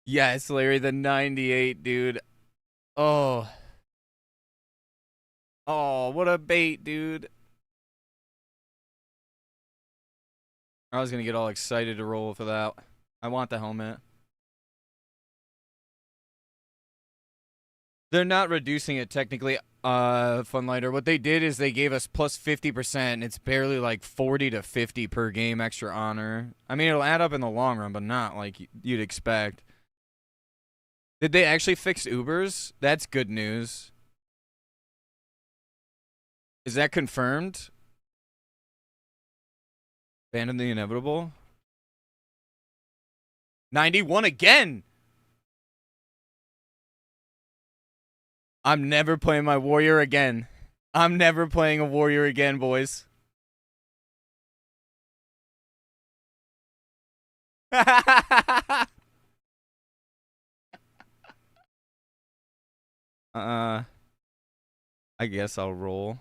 [SPEAKER 1] Yes, Larry, the 98, dude. Oh. Oh, what a bait, dude. I was gonna get all excited to roll for that. I want the helmet. They're not reducing it technically, Funlighter. What they did is they gave us plus 50%. It's barely like 40 to 50 per game extra honor. I mean, it'll add up in the long run, but not like you'd expect. Did they actually fix Ubers? That's good news. Is that confirmed? Abandon the inevitable? 91 again! I'm never playing my warrior again. I'm never playing a warrior again, boys. I guess I'll roll.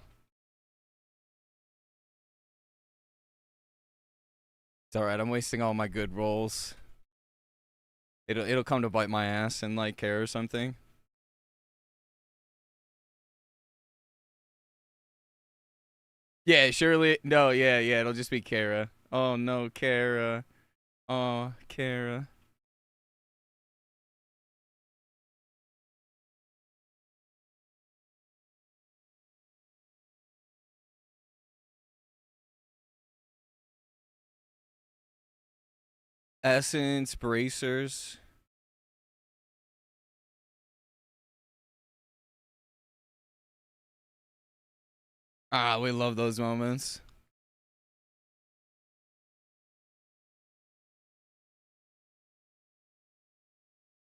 [SPEAKER 1] It's alright, I'm wasting all my good rolls. It'll come to bite my ass in like care or something. Yeah, surely. No, yeah, it'll just be Kara. Oh no, Kara. Oh, Kara. Essence, bracers. Ah, we love those moments.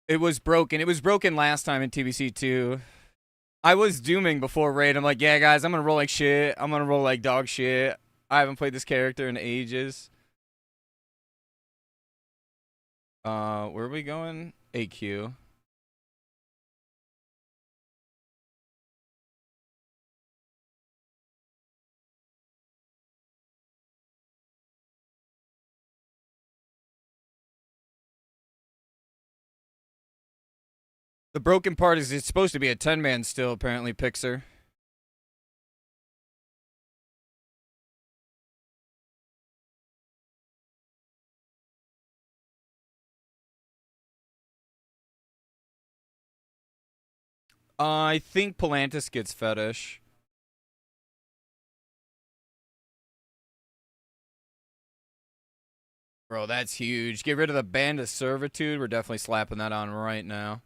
[SPEAKER 1] It was broken. It was broken last time in TBC too. I was dooming before raid. I'm like, yeah, guys, I'm gonna roll like shit. I'm gonna roll like dog shit. I haven't played this character in ages. Where are we going? AQ. The broken part is it's supposed to be a 10-man still, apparently, Pixar. I think Palantis gets fetish. Bro, that's huge. Get rid of the band of servitude. We're definitely slapping that on right now.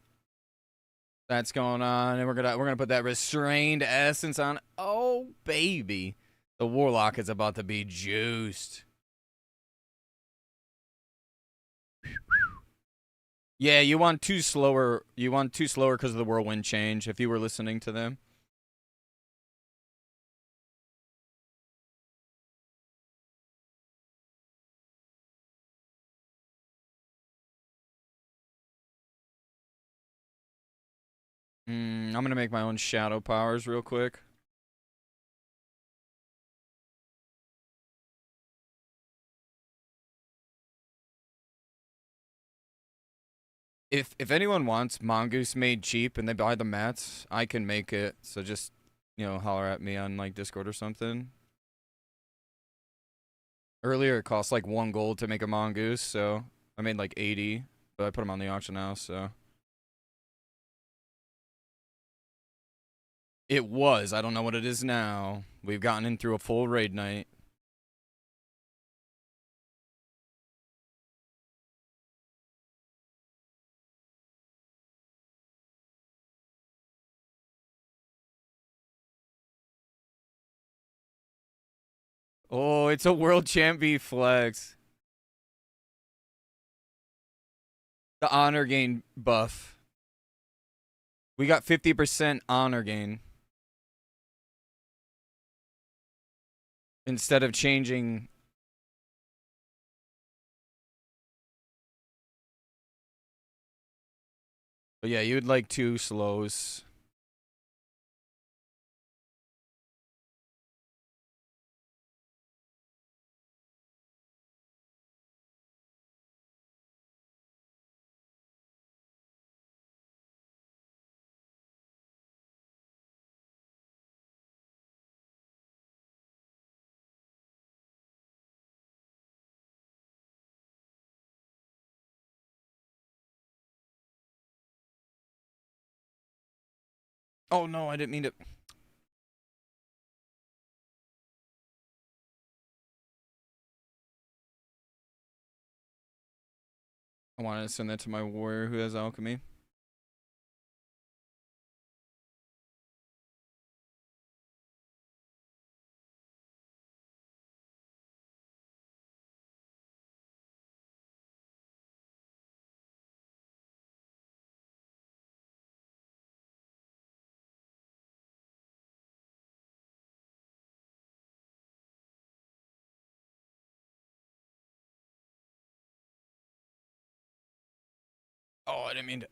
[SPEAKER 1] That's going on, and we're gonna put that restrained essence on. Oh baby, the warlock is about to be juiced. Yeah, you want two slower. You want two slower because of the whirlwind change. If you were listening to them. I'm gonna make my own shadow powers real quick. If anyone wants mongoose made cheap and they buy the mats, I can make it. So just holler at me on like Discord or something. Earlier it cost like 1 gold to make a mongoose, so I made like 80, but I put them on the auction house. So it was. I don't know what it is now. We've gotten in through a full raid night. Oh, it's a world champion flex. The honor gain buff. We got 50% honor gain. Instead of changing. But yeah, you'd like 2 slows. Oh no, I didn't mean to. I wanted to send that to my warrior who has alchemy. Oh, I didn't mean to.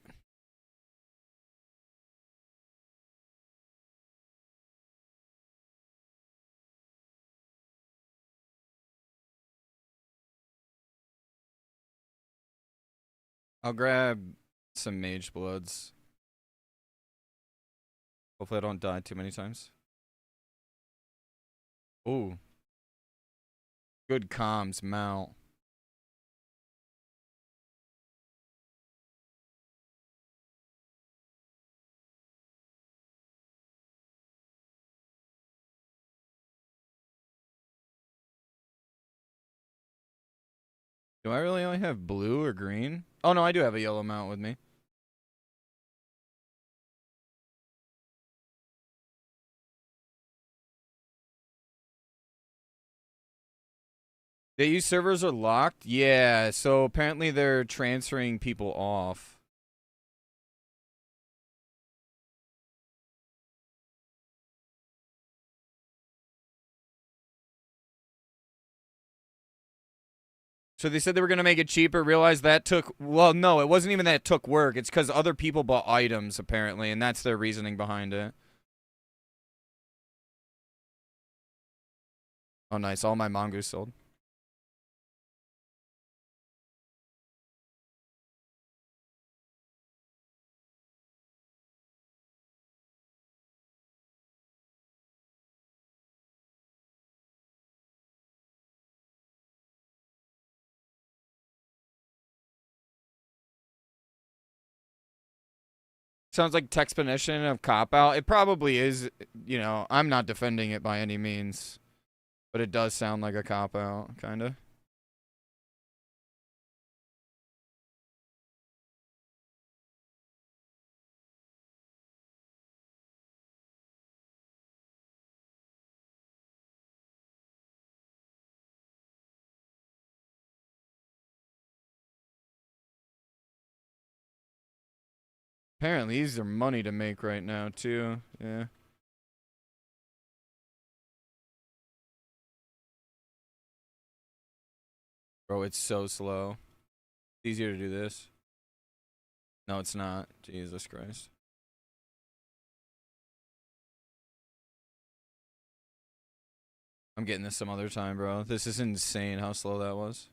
[SPEAKER 1] I'll grab some mage bloods. Hopefully I don't die too many times. Ooh. Good comms, mount. Do I really only have blue or green? Oh no, I do have a yellow mount with me. These servers are locked? Yeah, so apparently they're transferring people off. So they said they were going to make it cheaper, realized that took... Well, no, it wasn't even that it took work. It's because other people bought items, apparently, and that's their reasoning behind it. Oh, nice. All my mongoose sold. Sounds like Texpedition of cop-out. It probably is, you know, I'm not defending it by any means. But it does sound like a cop-out, kind of. Apparently, these are money to make right now, too. Yeah. Bro, it's so slow. It's easier to do this. No, it's not. Jesus Christ. I'm getting this some other time, bro. This is insane how slow that was.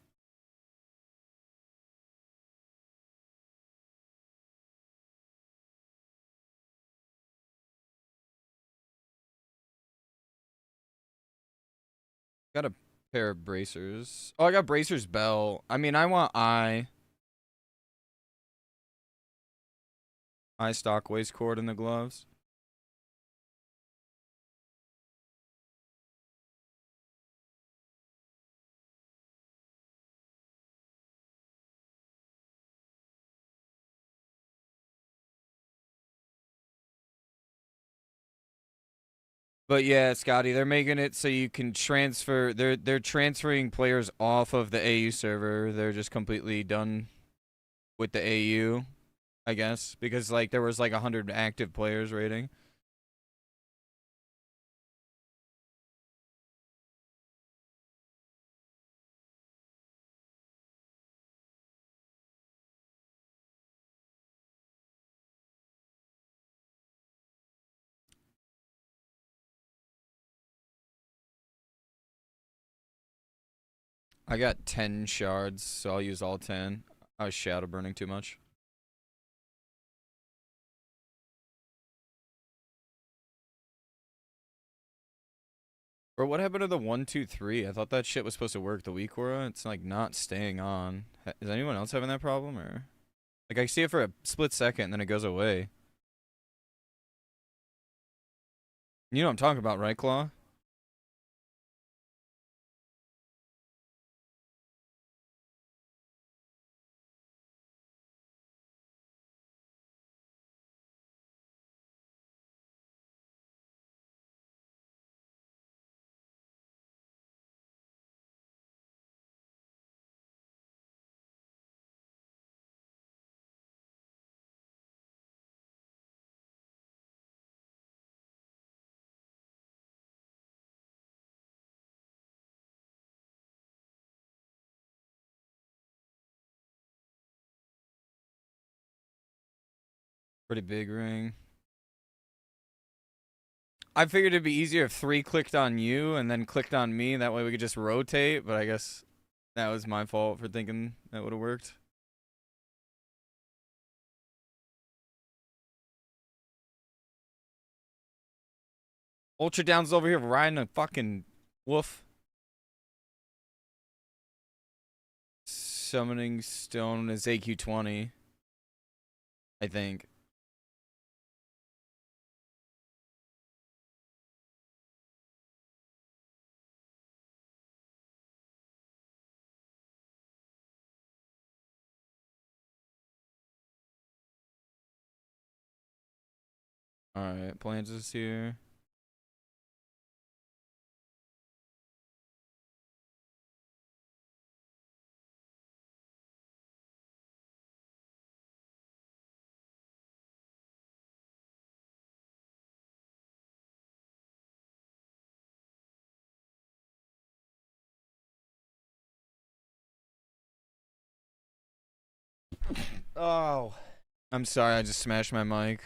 [SPEAKER 1] Got a pair of bracers. Oh, I got bracers bell. I mean, I want eye stock waist cord in the gloves. But yeah, Scotty, they're making it so you can transfer. They're transferring players off of the AU server. They're just completely done with the AU, I guess, because like there was like 100 active players rating. I got 10 shards, so I'll use all 10. I was shadow burning too much. Or what happened to the 1-2-3? I thought that shit was supposed to work the weak aura. It's like not staying on. Is anyone else having that problem or? Like I see it for a split second and then it goes away. You know what I'm talking about, right, Claw? Pretty big ring. I figured it'd be easier if 3 clicked on you and then clicked on me. That way we could just rotate, but I guess that was my fault for thinking that would have worked. Ultra Down's over here riding a fucking wolf. Summoning Stone is AQ20. I think. Alright, Plans is here. Oh. I'm sorry, I just smashed my mic.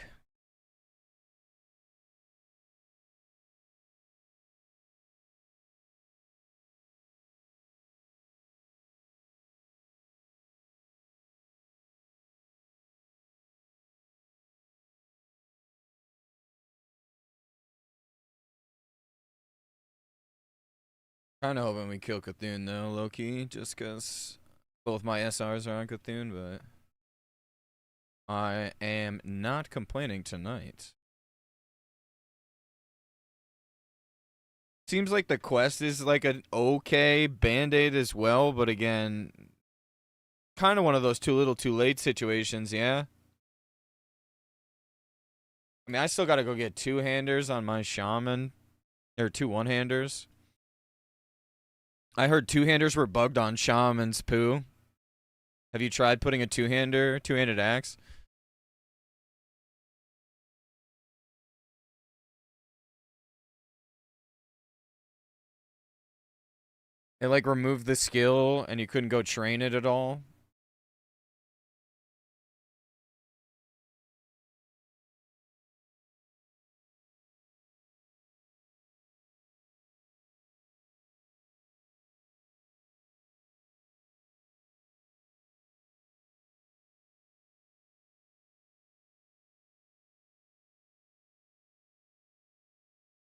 [SPEAKER 1] Kinda hoping we kill Cthulhu though, low-key, just cause both my SRs are on Cthulhu, but I am not complaining tonight. Seems like the quest is like an okay band-aid as well, but again, kind of one of those too little too late situations, yeah? I mean, I still gotta go get two-handers on my shaman. Or two one-handers. I heard two-handers were bugged on shaman's poo. Have you tried putting a two-handed axe? It like removed the skill and you couldn't go train it at all.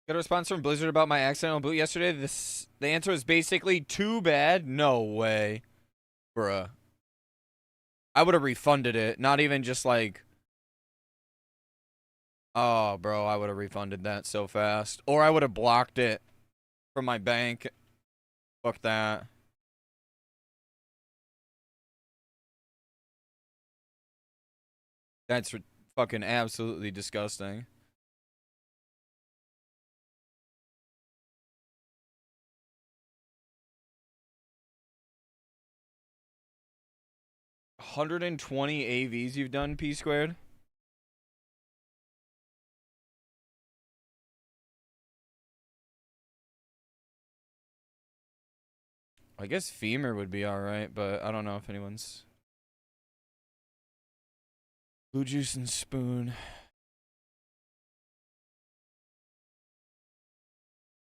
[SPEAKER 1] Got a response from Blizzard about my accidental boot yesterday. The answer was basically too bad. No way. Bruh. I would have refunded it. Not even just like, oh, bro, I would have refunded that so fast. Or I would have blocked it from my bank. Fuck that. That's fucking absolutely disgusting. $120 AVs you've done, P squared? I guess femur would be alright, but I don't know if anyone's... Blue juice and spoon.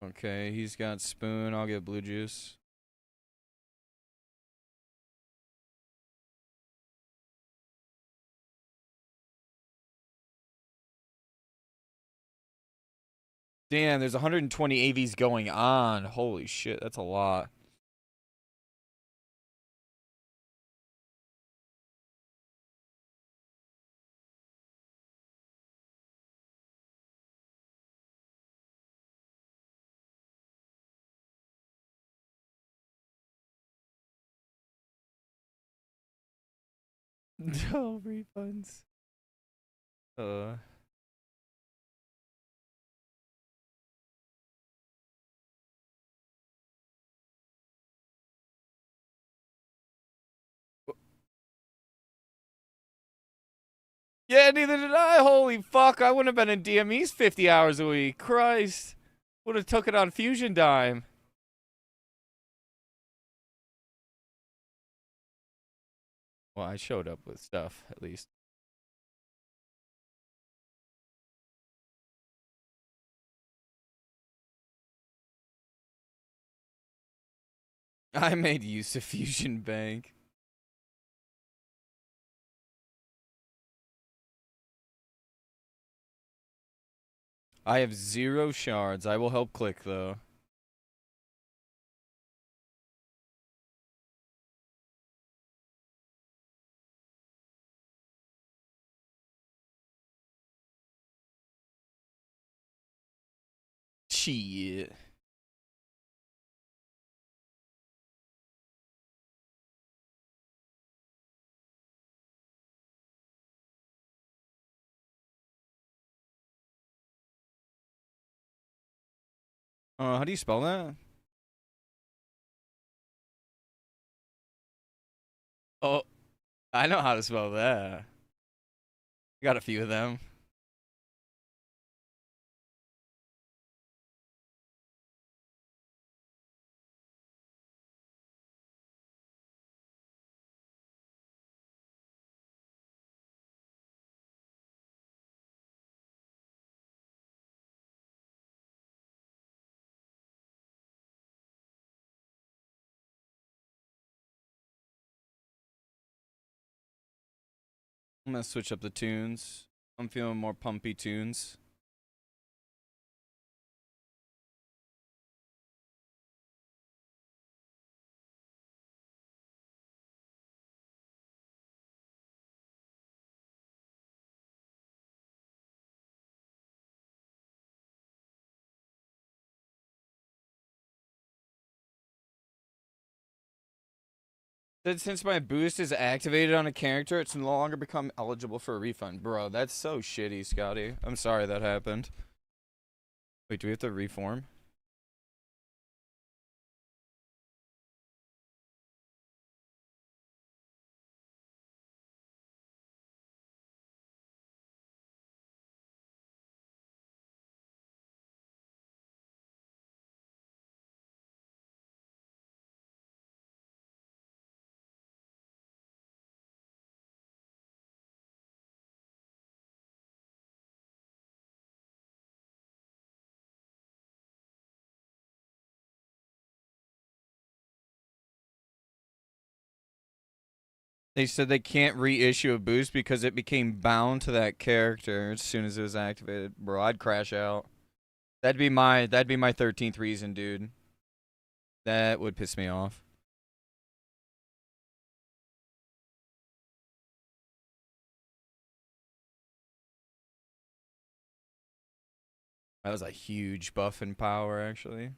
[SPEAKER 1] Okay, he's got spoon. I'll get blue juice. Damn, there's 120 AVs going on. Holy shit, that's a lot. No refunds. Uh. Yeah, neither did I. Holy fuck, I wouldn't have been in DMEs 50 hours a week. Christ. Would have took it on Fusion Dime. Well, I showed up with stuff, at least. I made use of Fusion Bank. I have 0 shards. I will help click, though. Shit. How do you spell that? Oh, I know how to spell that. Got a few of them. I'm gonna switch up the tunes. I'm feeling more pumpy tunes. That since my boost is activated on a character, it's no longer become eligible for a refund. Bro, that's so shitty, Scotty. I'm sorry that happened. Wait, do we have to reform? They said they can't reissue a boost because it became bound to that character as soon as it was activated. Bro, I'd crash out. That'd be my 13th reason, dude. That would piss me off. That was a huge buff in power, actually.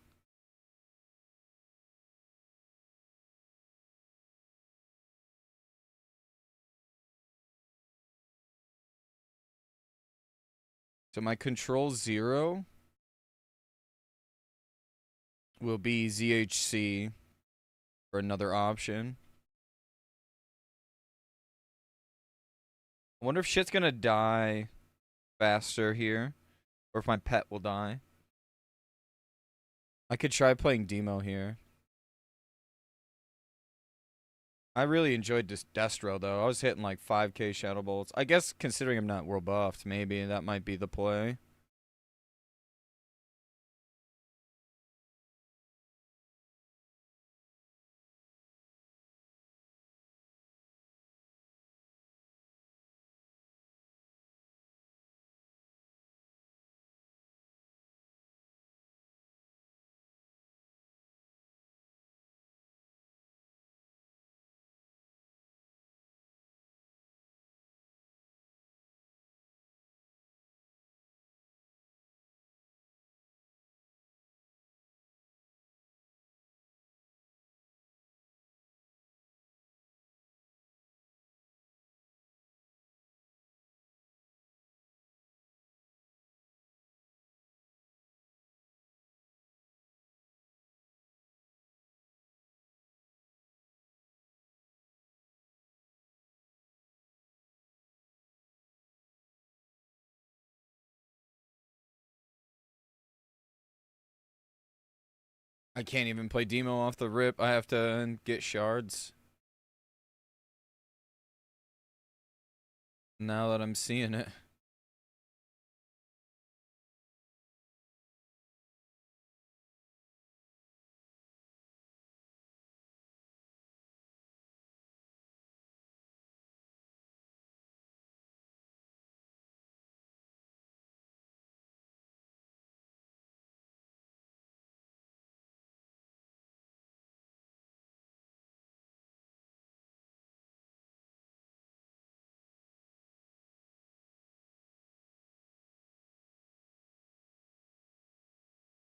[SPEAKER 1] So my control 0 will be ZHC for another option. I wonder if shit's gonna die faster here, or if my pet will die. I could try playing Demo here. I really enjoyed this Destro, though. I was hitting like 5k Shadow Bolts. I guess considering I'm not world buffed, maybe that might be the play. I can't even play Demo off the rip. I have to get shards. Now that I'm seeing it.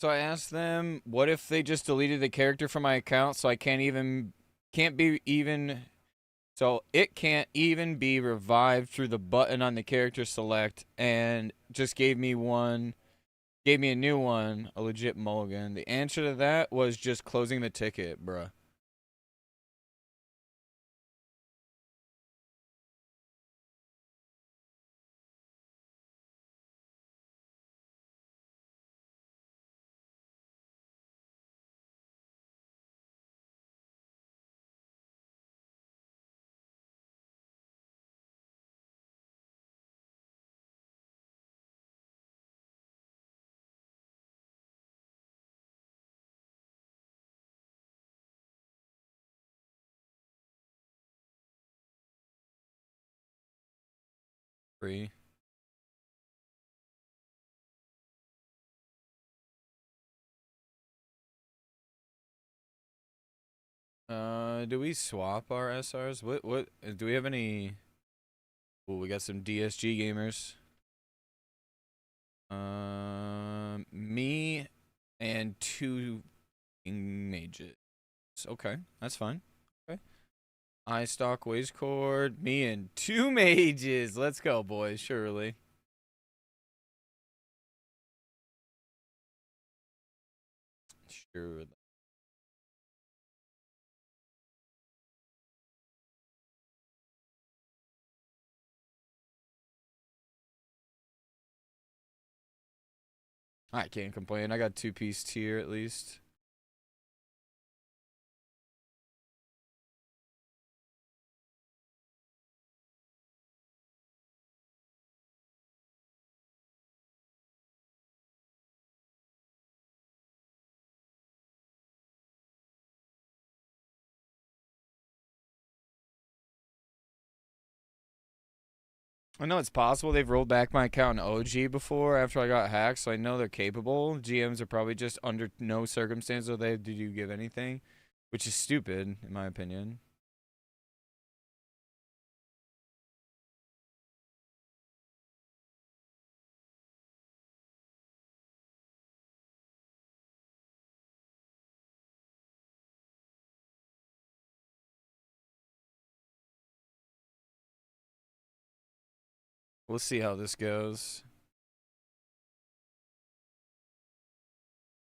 [SPEAKER 1] So I asked them, what if they just deleted the character from my account so I can't be even, so it can't even be revived through the button on the character select, and just gave me a new one, a legit mulligan. The answer to that was just closing the ticket, bruh. Free. Do we swap our SRs? What do we have any? Oh, we got some DSG gamers. Me and 2 mages. Okay, that's fine. Okay. I stock waste cord. Me and 2 mages. Let's go, boys. Surely. Sure. I can't complain. I got 2-piece tier at least. I know it's possible they've rolled back my account in OG before after I got hacked, so I know they're capable. GMs are probably just under no circumstance will they do give anything, which is stupid in my opinion. We'll see how this goes.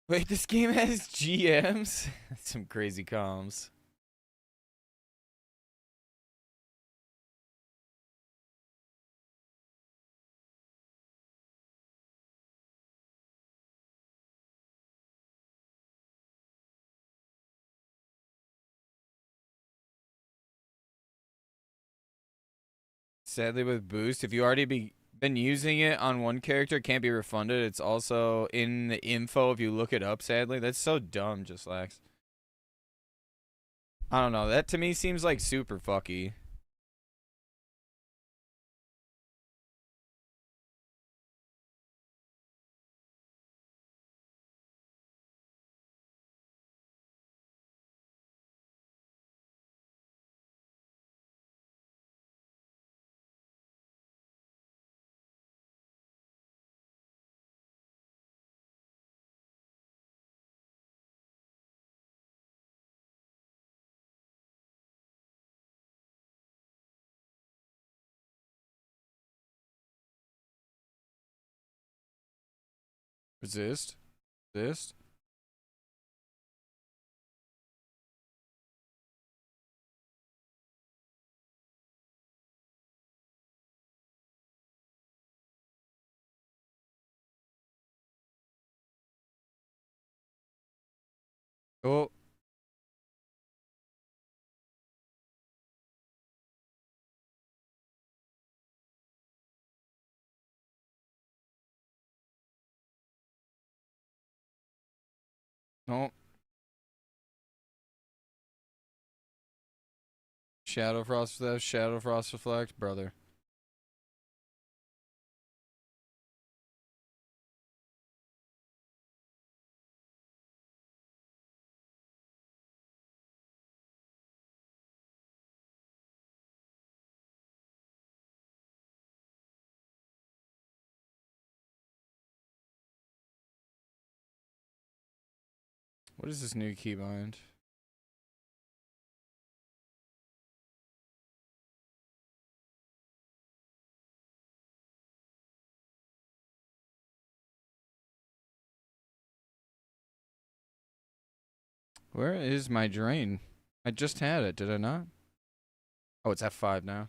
[SPEAKER 1] Wait, this game has GMs? That's some crazy comms. Sadly, with boost, if you already been using it on one character, it can't be refunded. It's also in the info if you look it up. Sadly, that's so dumb. Just lax. I don't know. That to me seems like super fucky. Resist. Resist. Oh. No. Shadow Frost Reflect. Shadow Frost Reflect, brother. What is this new keybind? Where is my drain? I just had it, did I not? Oh, it's F5 now.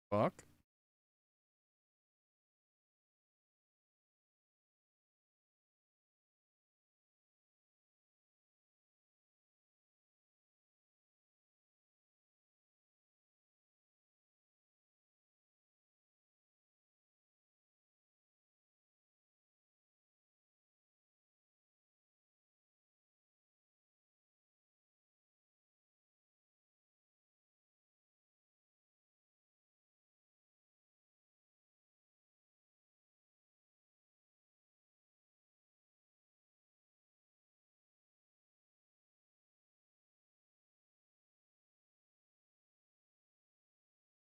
[SPEAKER 1] Fuck.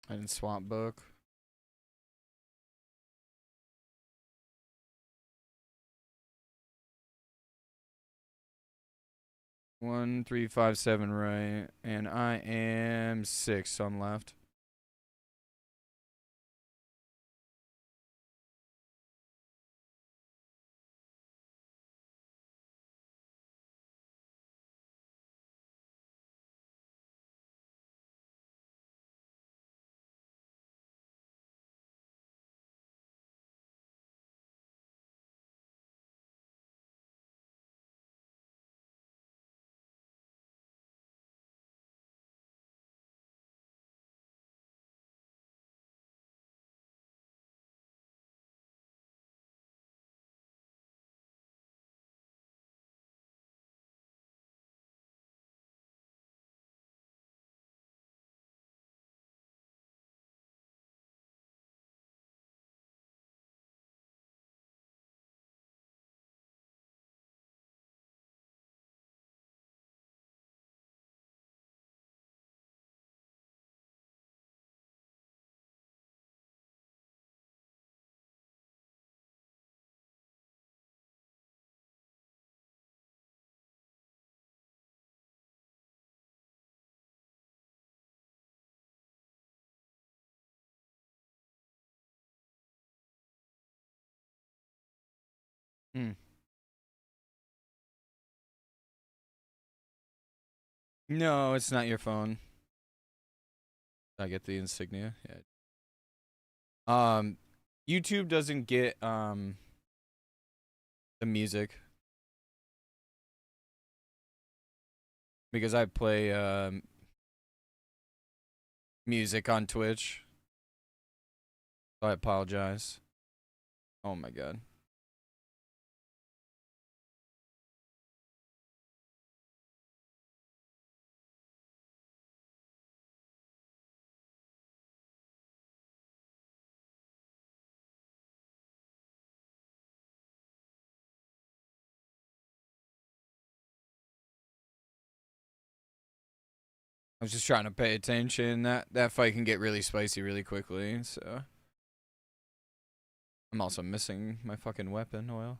[SPEAKER 1] I didn't swap book. One, three, five, seven, right. And I am 6 on left. Hmm. No, it's not your phone. I get the insignia. Yeah. YouTube doesn't get the music because I play music on Twitch. So I apologize. Oh my god. I was just trying to pay attention. That fight can get really spicy really quickly, so I'm also missing my fucking weapon oil.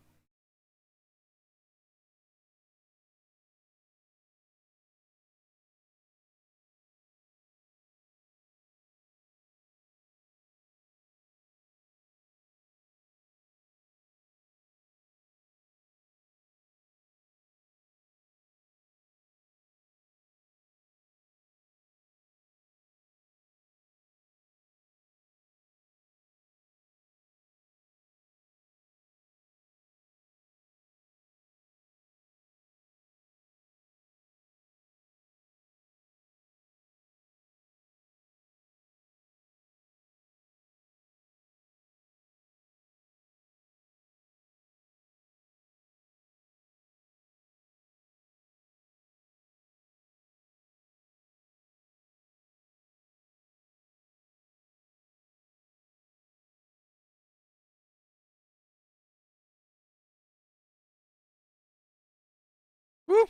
[SPEAKER 1] Woo!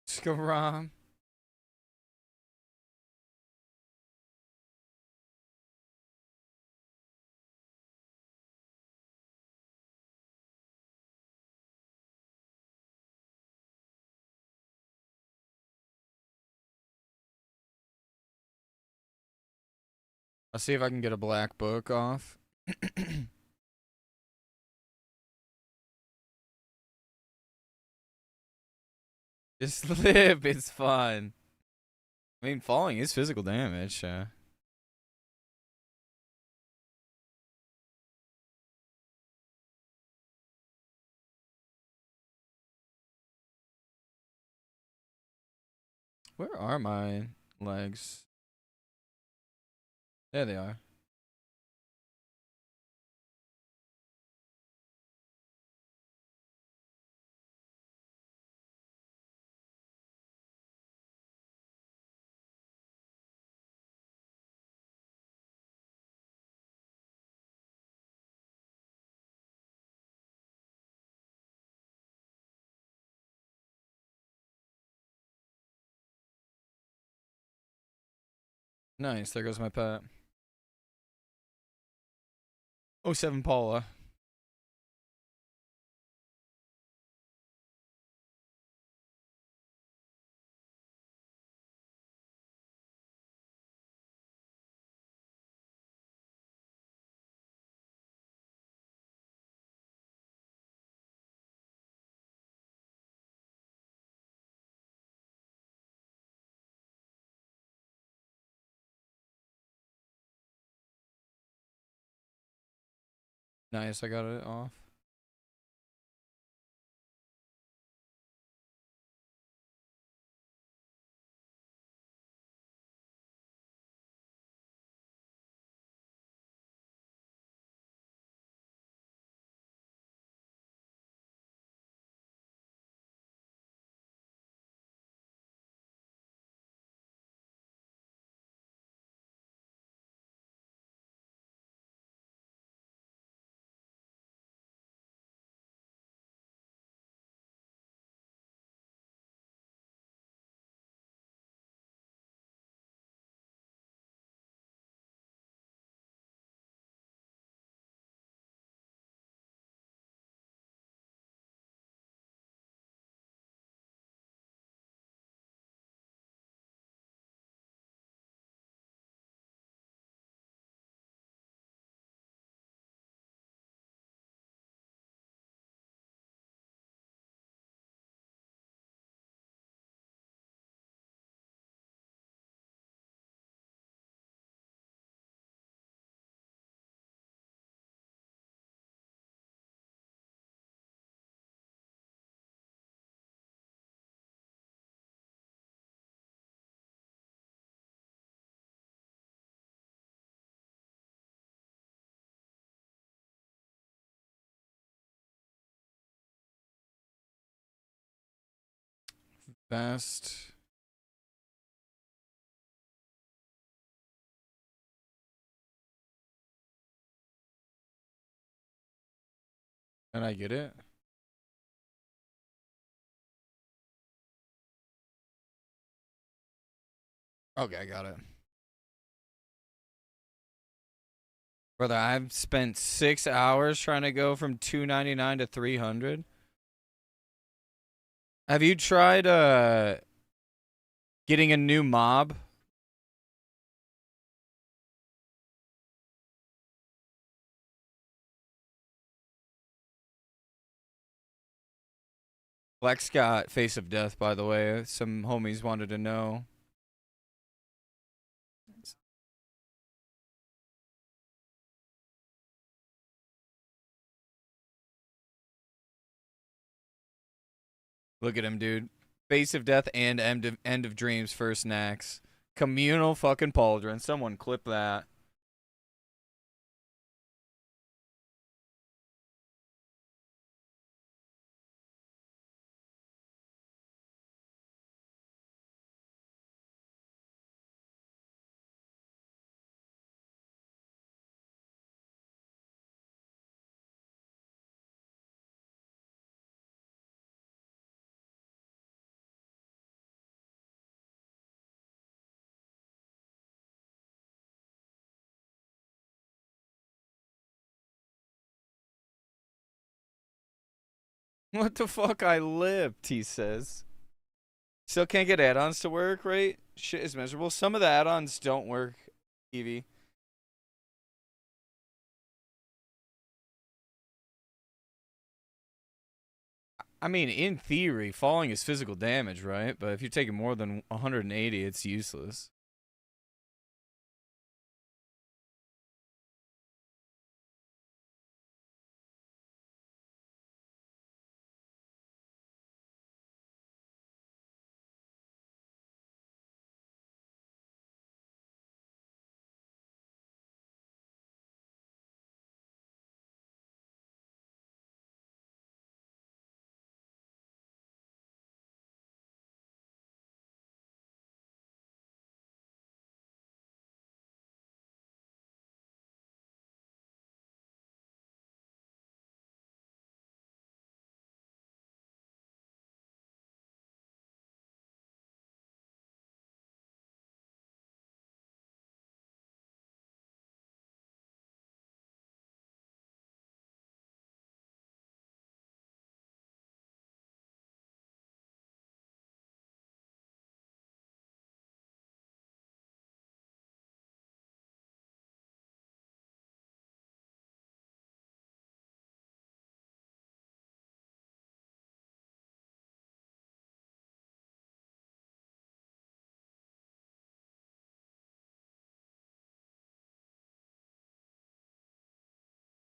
[SPEAKER 1] Skaram. I'll see if I can get a black book off. Just live, it's fun. I mean, falling is physical damage. Where are my legs? There they are. Nice. There goes my pet. Oh, 07 Paula. Nice. I got it off. Fast. And I get it. Okay, I got it. Brother, I've spent 6 hours trying to go from 299 to 300. Have you tried getting a new mob? Lex got Face of Death, by the way. Some homies wanted to know. Look at him, dude. Face of Death and End of Dreams first Naxx. Communal fucking pauldron. Someone clip that. What the fuck? I lived, he says. Still can't get add-ons to work, right? Shit is miserable. Some of the add-ons don't work, Evie. I mean, in theory, falling is physical damage, right? But if you're taking more than 180, it's useless.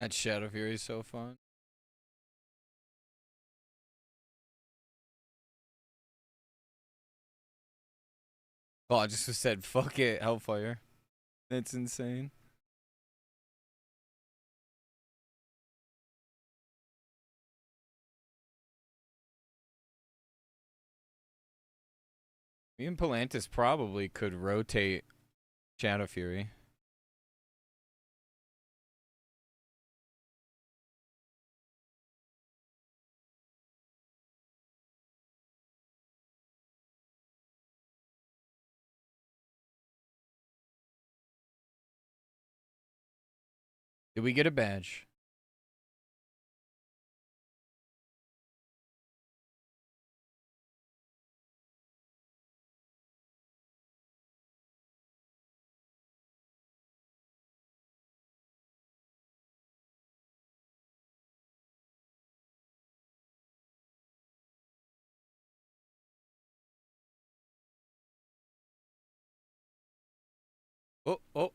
[SPEAKER 1] That Shadow Fury is so fun. Oh, I just said fuck it, Hellfire. That's insane. Me and Palantis probably could rotate Shadow Fury. Did we get a badge? Oh, oh.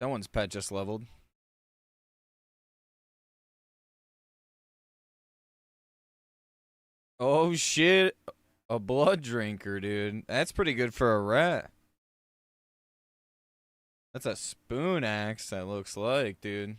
[SPEAKER 1] That one's pet just leveled. Oh shit. A blood drinker, dude. That's pretty good for a rat. That's a spoon axe, that looks like, dude.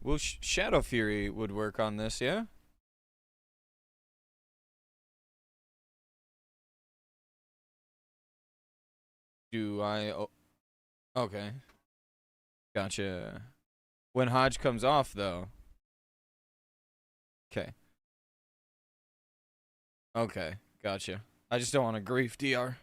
[SPEAKER 1] Well, Shadow Fury would work on this, yeah? Do I... Oh, okay. Gotcha. When Hodge comes off, though. Okay. Okay. Gotcha. I just don't want to grief DR.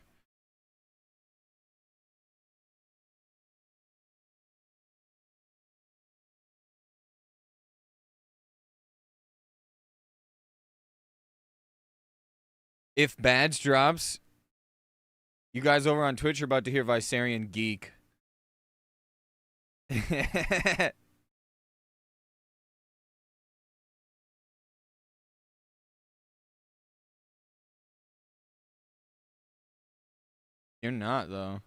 [SPEAKER 1] If Badge drops, you guys over on Twitch are about to hear Viserion Geek. You're not, though.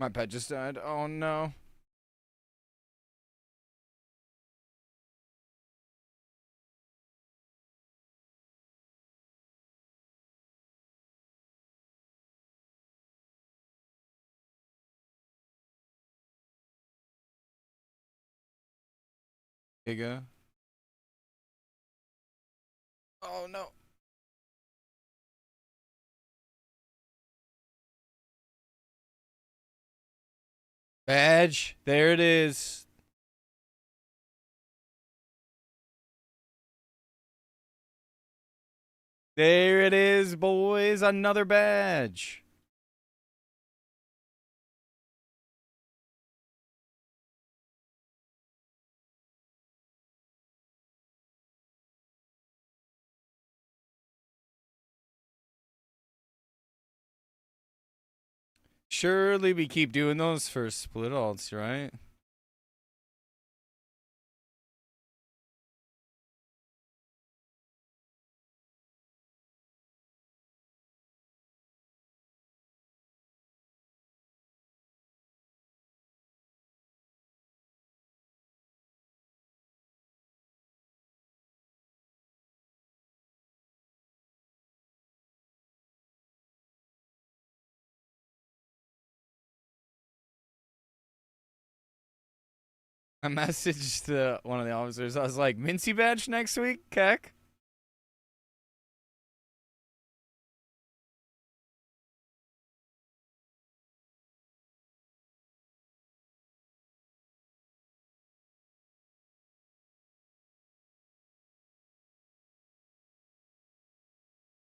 [SPEAKER 1] My pet just died. Oh, no. Giga. Oh no. Badge. There it is. There it is, boys. Another badge. Surely we keep doing those for split alts, right? I messaged one of the officers. I was like, Mintzy badge next week, Keck?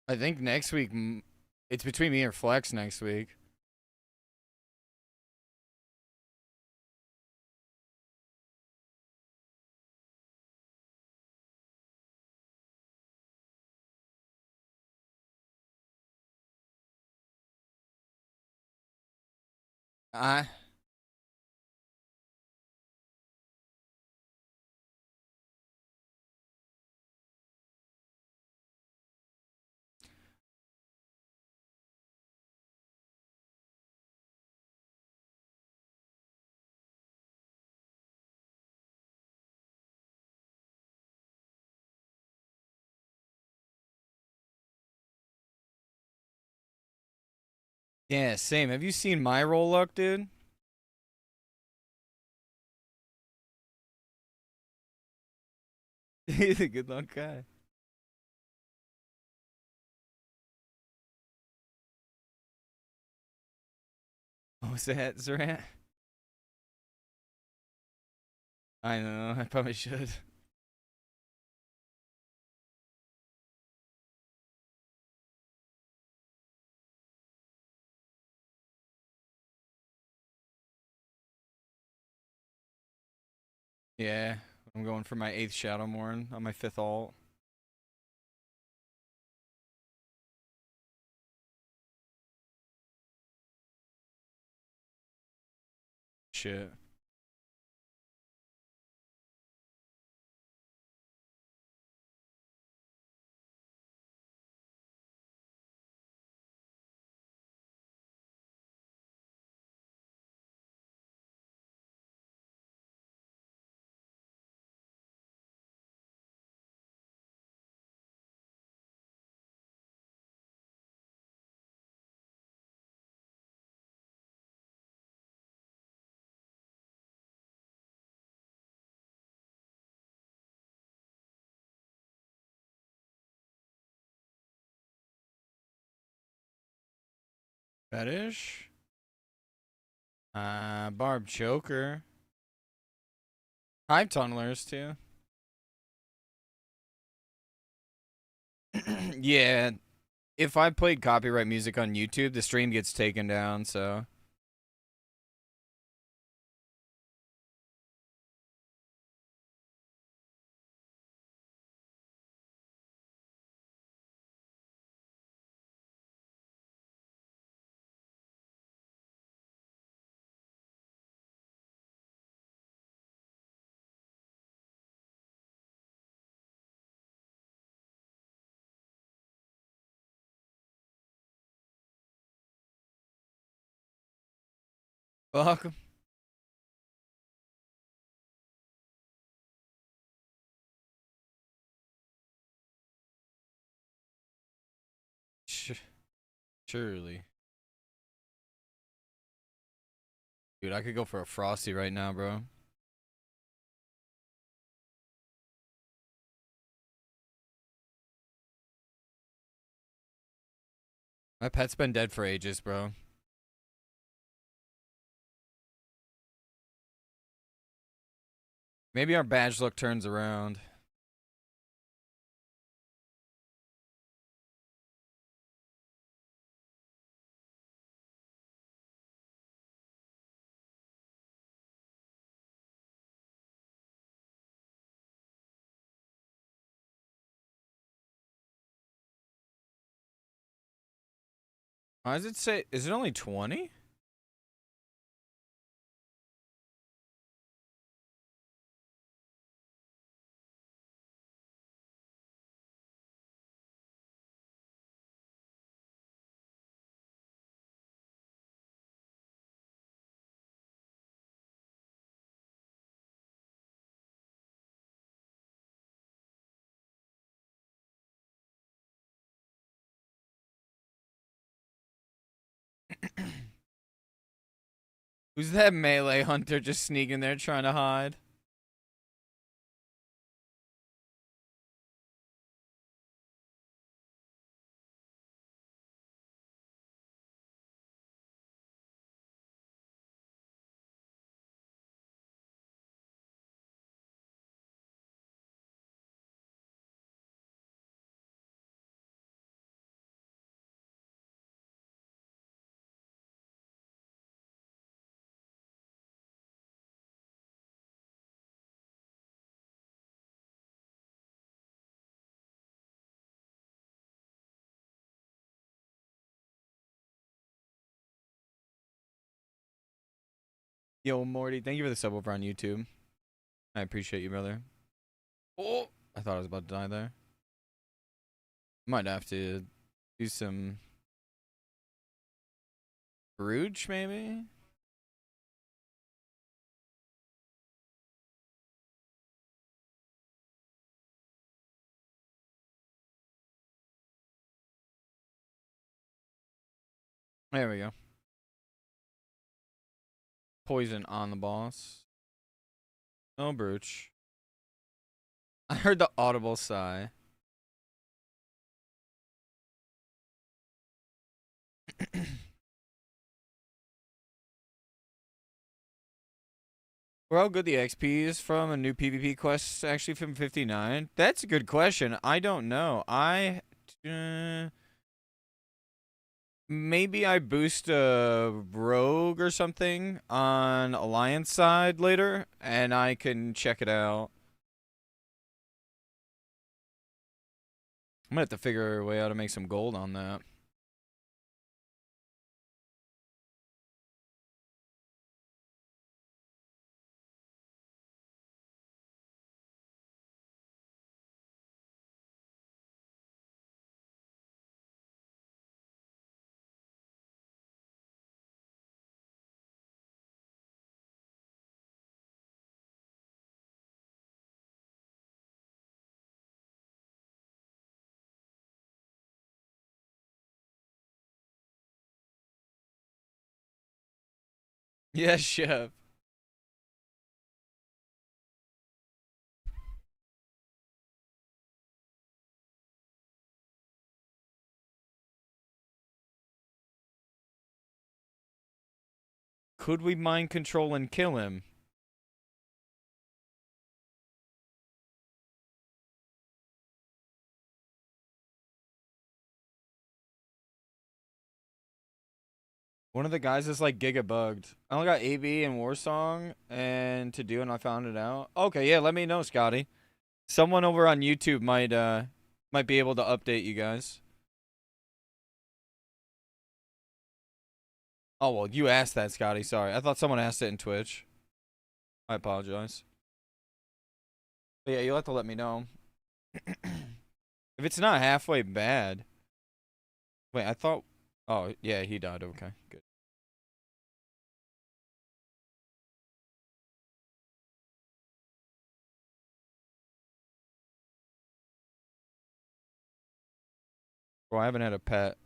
[SPEAKER 1] I think next week, it's between me and Flex next week. I Yeah, same. Have you seen my roll luck, dude? He's a good luck guy. What was that, Zerant? I know, I probably should. Yeah, I'm going for my 8th Shadowmourne on my 5th alt. Shit. Fetish? Barb Choker. Hive Tunnelers, too. Yeah, if I played copyright music on YouTube, the stream gets taken down, so. Welcome. Surely. Dude, I could go for a Frosty right now, bro. My pet's been dead for ages, bro. Maybe our badge look turns around. Why does it say, is it only 20? Who's that melee hunter just sneaking there trying to hide? Yo, Morty, thank you for the sub over on YouTube. I appreciate you, brother. Oh, I thought I was about to die there. Might have to do some Bruges, maybe? There we go. Poison on the boss. No Bruges. I heard the audible sigh. Where how good the XP is from a new PvP quest actually from 59? That's a good question. I don't know. Maybe I boost a rogue or something on Alliance side later, and I can check it out. I'm gonna have to figure a way out to make some gold on that. Yes, chef. Could we mind control and kill him? One of the guys is like giga bugged. I only got AB and Warsong and to do, and I found it out. Okay, yeah, let me know, Scotty. Someone over on YouTube might be able to update you guys. Oh well, you asked that, Scotty. Sorry, I thought someone asked it in Twitch. I apologize. But yeah, you'll have to let me know if it's not halfway bad. Wait, I thought. Oh yeah, he died. Okay, good. Well, I haven't had a pet.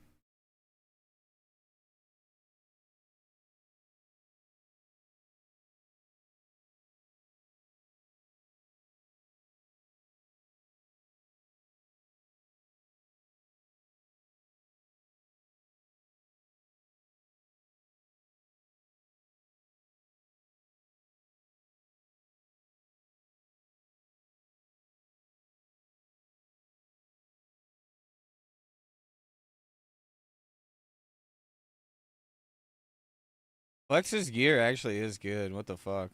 [SPEAKER 1] Flex's gear actually is good. What the fuck?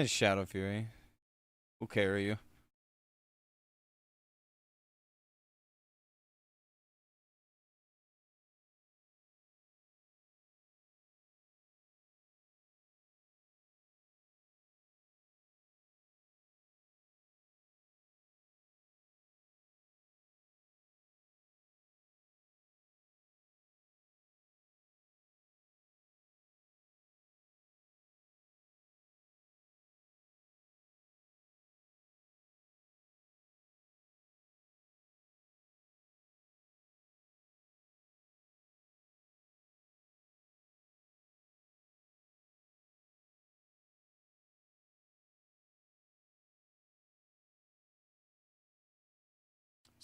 [SPEAKER 1] Shadow Fury. We'll carry you.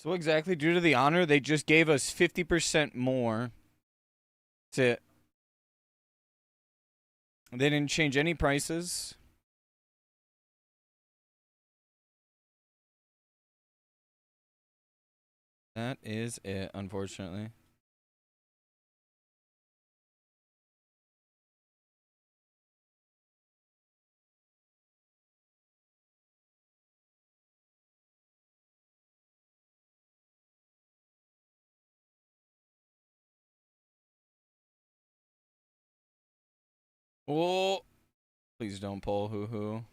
[SPEAKER 1] So exactly due to the honor, they just gave us 50% more to. They didn't change any prices. That is it, unfortunately. Oh, please don't pull hoo hoo.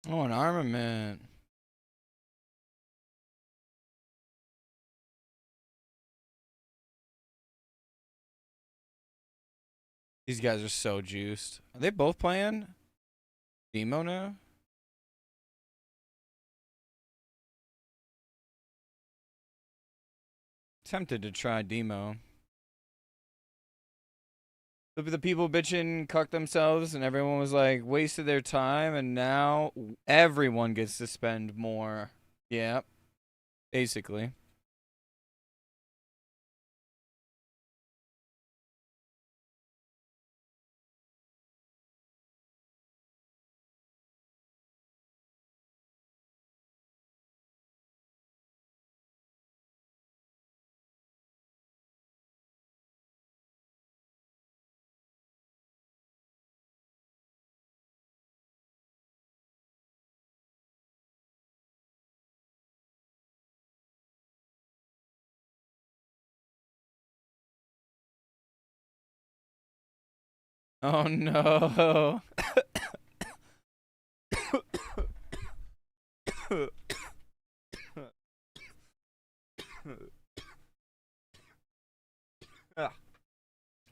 [SPEAKER 1] Oh, an armament. These guys are so juiced. Are they both playing Demo now? Tempted to try Demo. The people bitching cucked themselves and everyone was like wasted their time and now everyone gets to spend more. Yeah, basically. Oh no.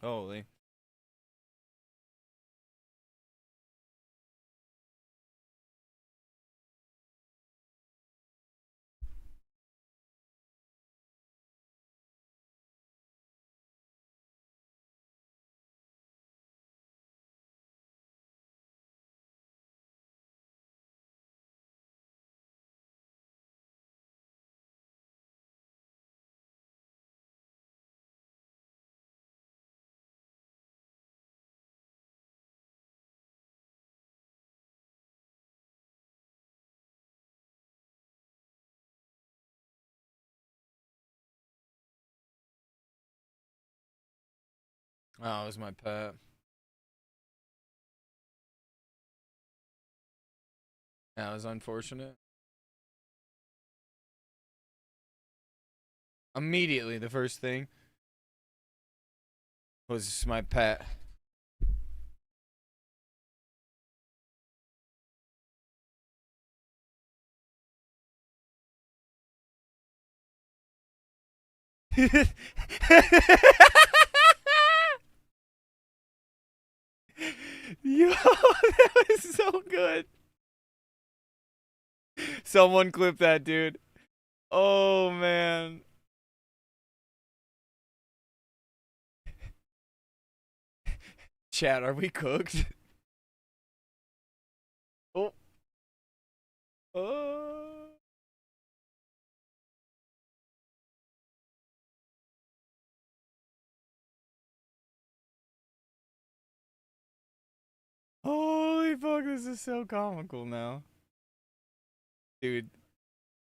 [SPEAKER 1] Holy. Oh, it was my pet. That was unfortunate. Immediately, the first thing was my pet. Yo, that was so good. Someone clip that, dude. Oh, man. Chat, are we cooked? Oh. Oh. Holy fuck, this is so comical now. Dude,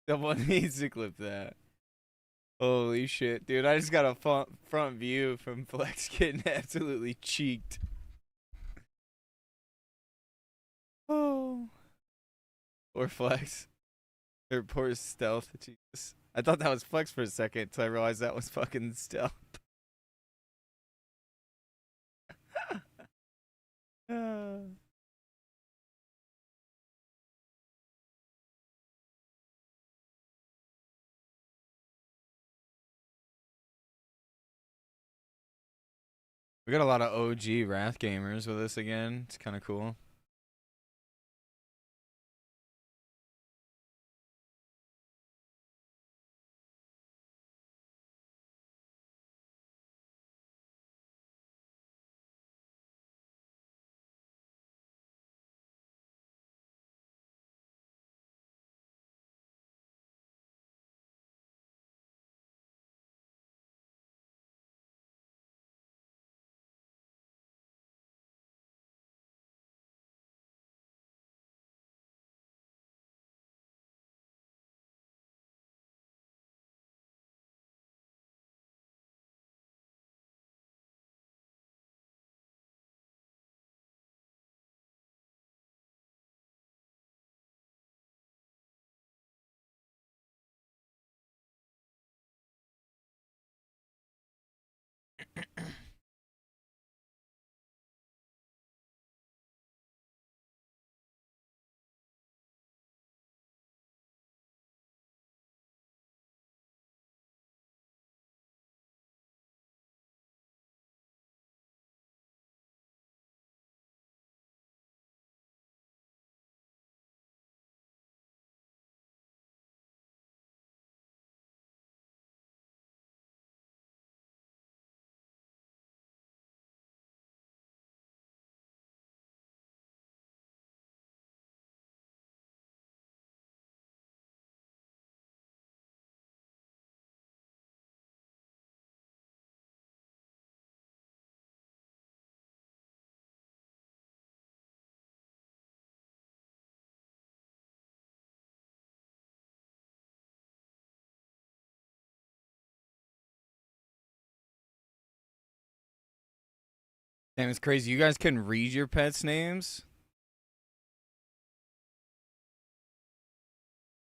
[SPEAKER 1] someone needs to clip that. Holy shit, dude. I just got a front view from Flex getting absolutely cheeked. Oh. Poor Flex. Or poor Stealth. Jesus. I thought that was Flex for a second until I realized that was fucking Stealth. We got a lot of OG Wrath gamers with us again. It's kind of cool. Damn, it's crazy. You guys can read your pets' names?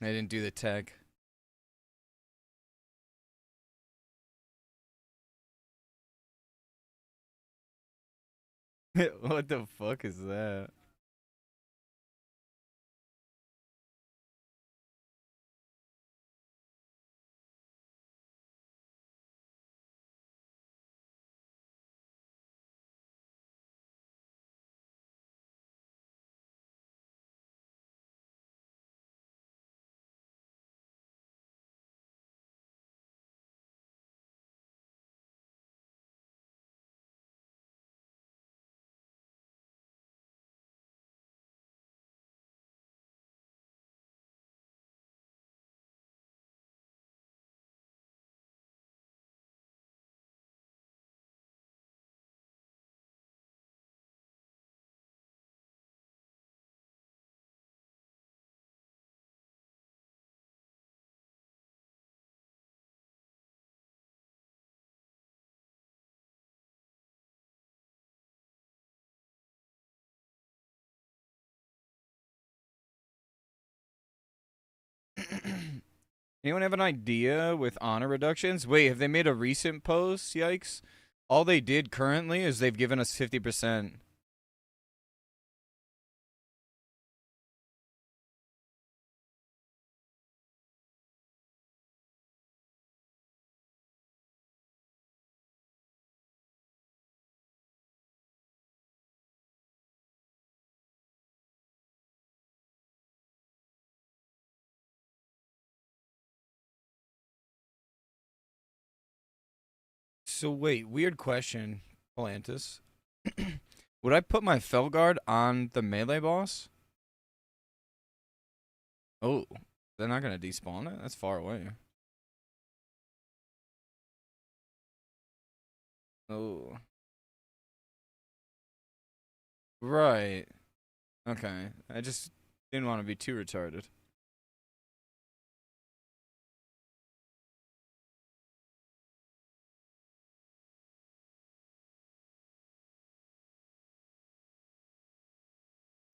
[SPEAKER 1] I didn't do the tech. What the fuck is that? Anyone have an idea with honor reductions? Wait, have they made a recent post? Yikes. All they did currently is they've given us 50%. So wait, weird question, Palantis. Would I put my Felguard on the melee boss? Oh, they're not gonna despawn it? That's far away. Oh. Right. Okay. I just didn't want to be too retarded.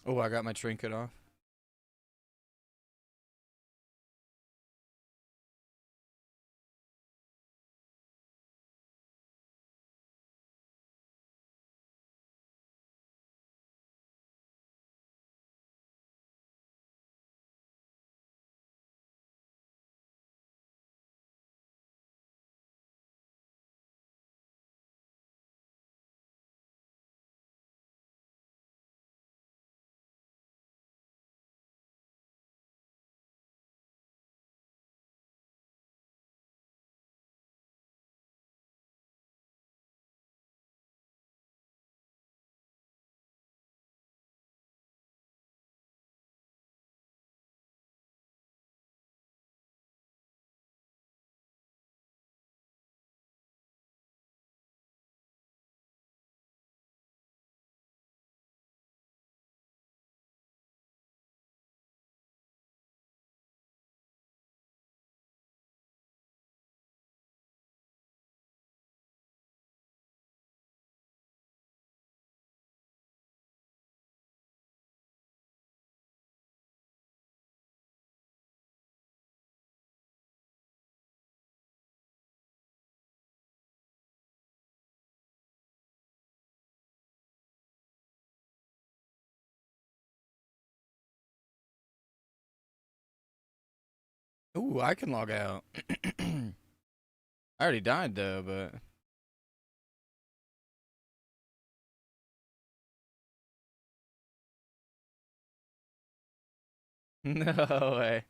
[SPEAKER 1] Oh, I got my trinket off. Ooh, I can log out. I already died though, but no way.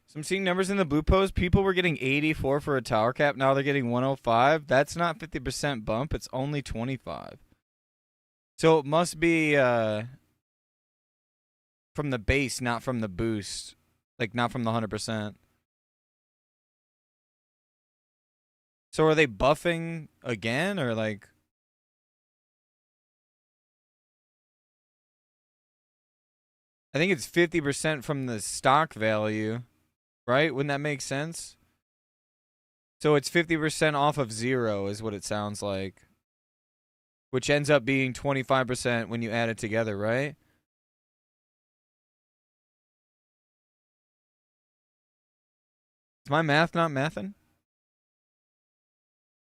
[SPEAKER 1] So I'm seeing numbers in the blue post. People were getting 84 for a tower cap. Now they're getting 105. That's not 50% bump. It's only 25. So it must be from the base, not from the boost. Like, not from the 100%. So are they buffing again, or like... I think it's 50% from the stock value, right? Wouldn't that make sense? So it's 50% off of 0 is what it sounds like. Which ends up being 25% when you add it together, right? Is my math not mathing?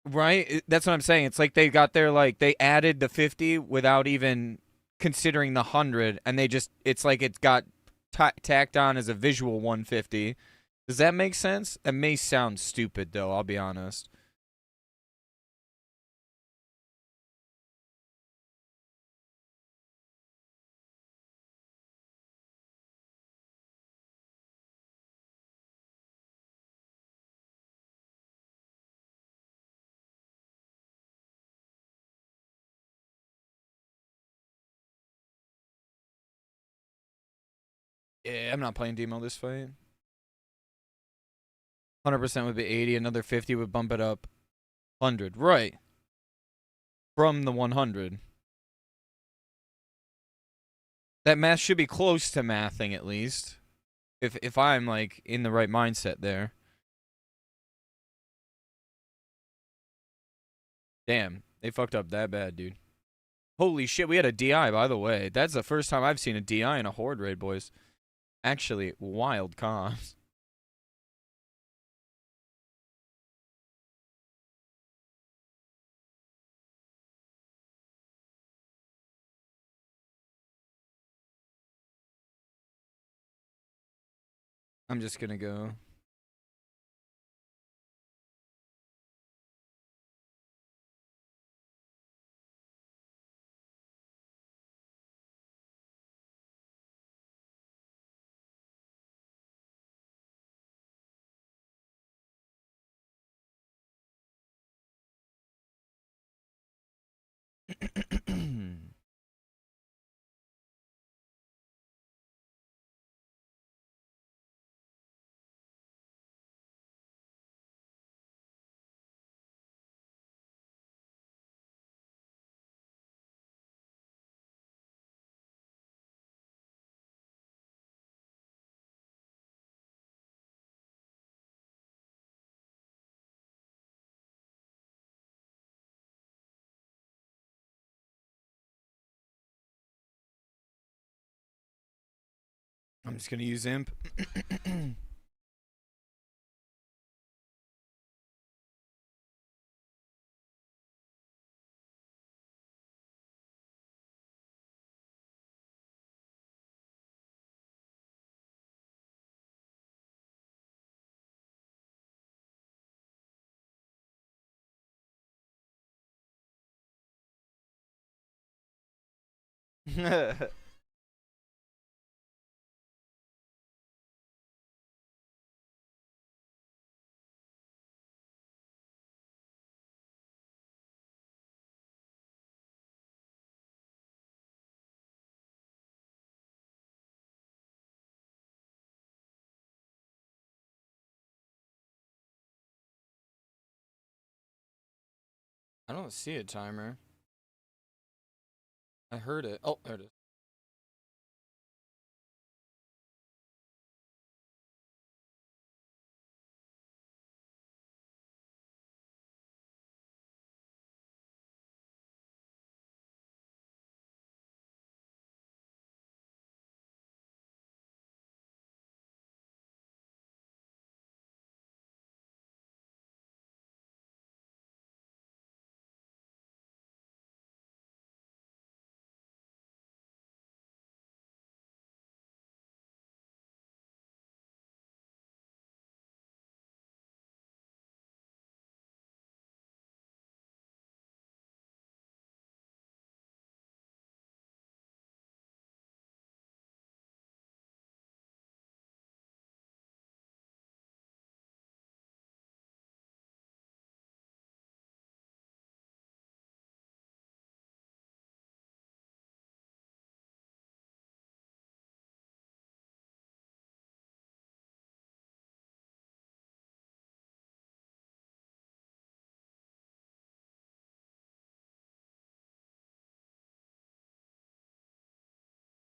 [SPEAKER 1] Right? That's what I'm saying. It's like they got their, like, they added the 50 without even considering the 100, and they just, it's like it got tacked on as a visual 150. Does that make sense? It may sound stupid, though, I'll be honest. Yeah, I'm not playing demo this fight. 100% would be 80. Another 50 would bump it up 100. Right. From the 100. That math should be close to mathing, at least. If I'm, like, in the right mindset there. Damn. They fucked up that bad, dude. Holy shit, we had a DI, by the way. That's the first time I've seen a DI in a Horde raid, boys. Actually, wild comms. I'm just gonna go. I'm just gonna use imp. I don't see a timer. I heard it. Oh, there it is.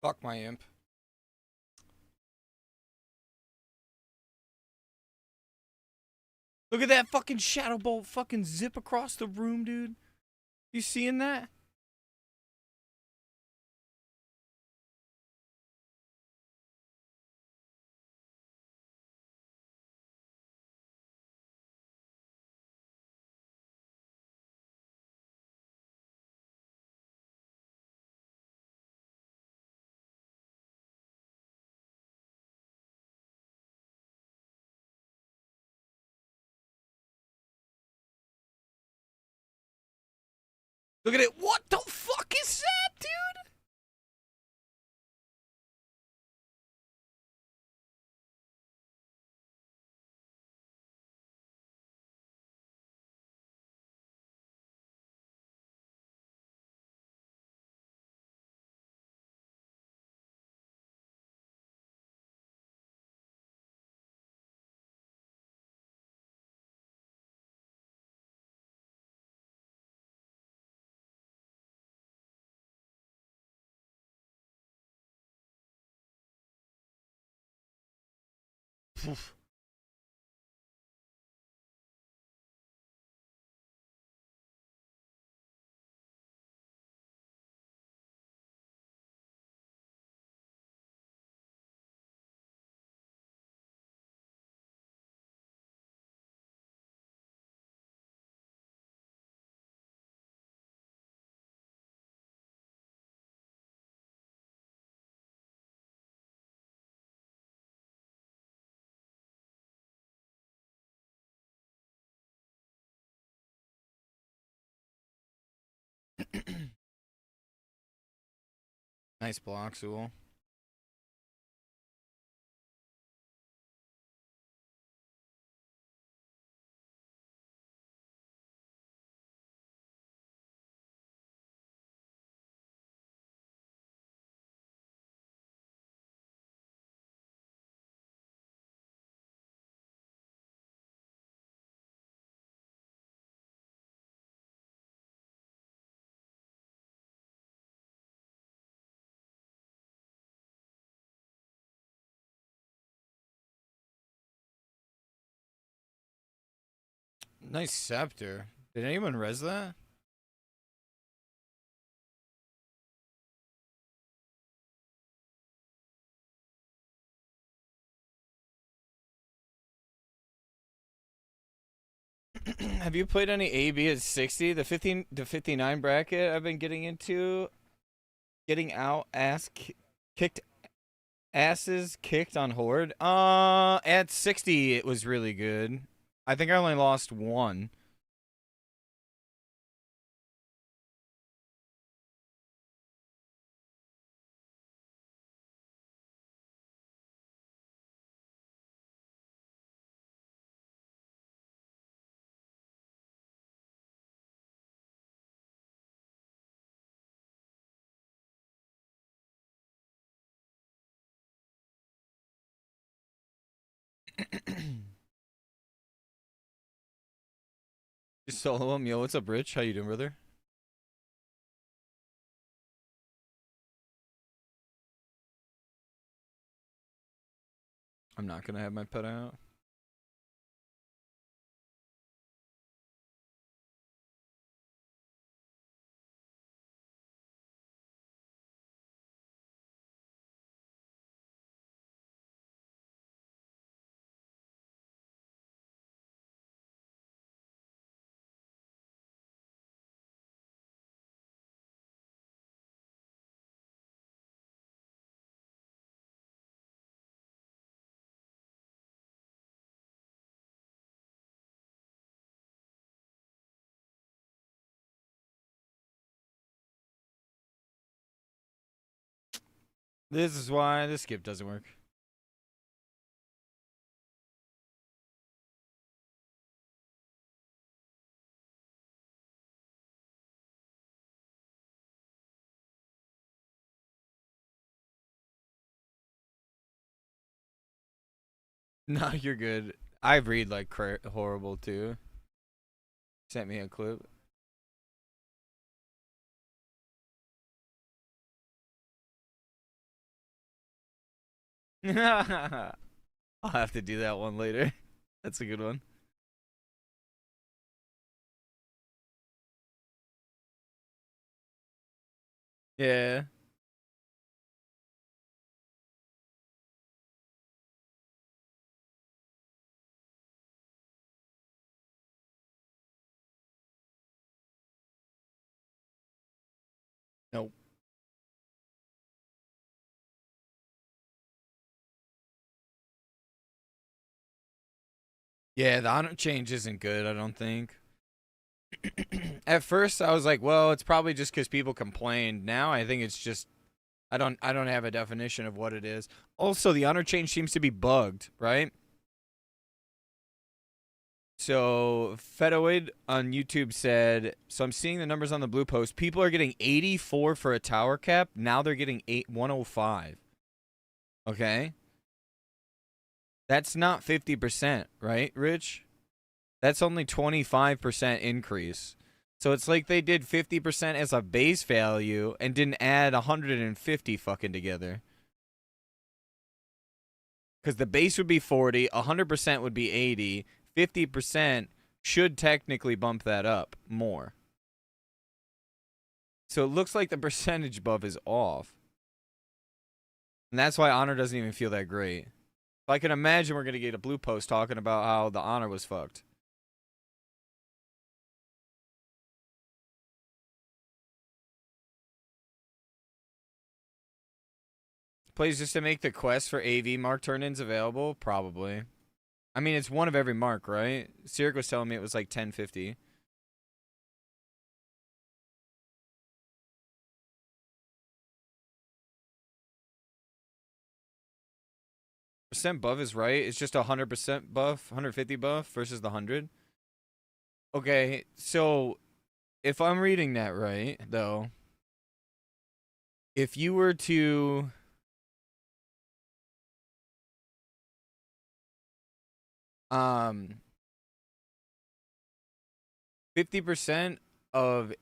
[SPEAKER 1] Fuck my imp. Look at that fucking shadow bolt fucking zip across the room, dude. You seeing that? Look at it. What the fuck is that, dude? Poof. Nice block, Zool. Nice scepter. Did anyone res that? Have you played any AB at 60? The 15 to 59 bracket I've been getting into, getting out kicked asses kicked on Horde. At 60 it was really good. I think I only lost one. Just solo him. Yo, what's up, Rich? How you doing, brother? I'm not gonna have my pet out. This is why this skip doesn't work. No, you're good. I read like horrible too. Sent me a clip. I'll have to do that one later. That's a good one. Yeah. Nope. Yeah, the honor change isn't good, I don't think. At first I was like, well, it's probably just because people complained. Now I think it's just I don't have a definition of what it is. Also, the honor change seems to be bugged, right? So Fedoid on YouTube said, so I'm seeing the numbers on the Bluepost. People are getting 84 for a tower cap. Now they're getting 105. Okay? That's not 50%, right, Rich? That's only 25% increase. So it's like they did 50% as a base value and didn't add 150 fucking together. Because the base would be 40, 100% would be 80, 50% should technically bump that up more. So it looks like the percentage buff is off. And that's why Honor doesn't even feel that great. I can imagine we're going to get a Bluepost talking about how the Honor was fucked. Plays just to make the quest for AV mark turn-ins available? Probably. I mean, it's one of every mark, right? Sirik was telling me it was like 1050. 100% buff is right. It's just 100% buff, 150 buff versus the 100. Okay, so if I'm reading that right, though, if you were to um 50% of,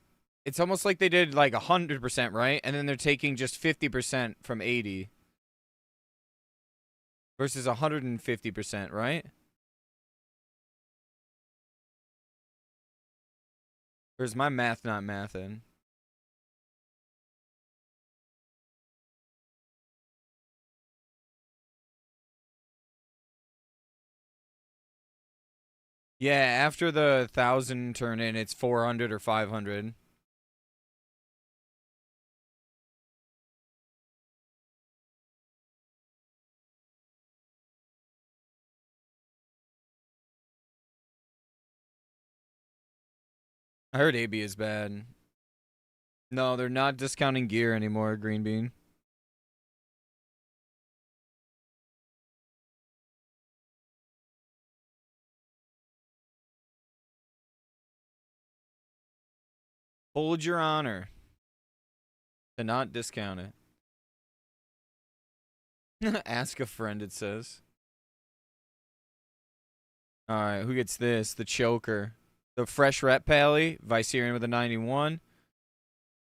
[SPEAKER 1] it's almost like they did like 100%, right? And then they're taking just 50% from 80 versus 150%, right? Or is my math not mathing? Yeah, after the 1,000 turn in, it's 400 or 500. I heard AB is bad. No, they're not discounting gear anymore, Green Bean. Hold your honor to not discount it. Ask a friend, it says. Alright, who gets this? The Choker. The Fresh Rep Pally, Viserion with a 91.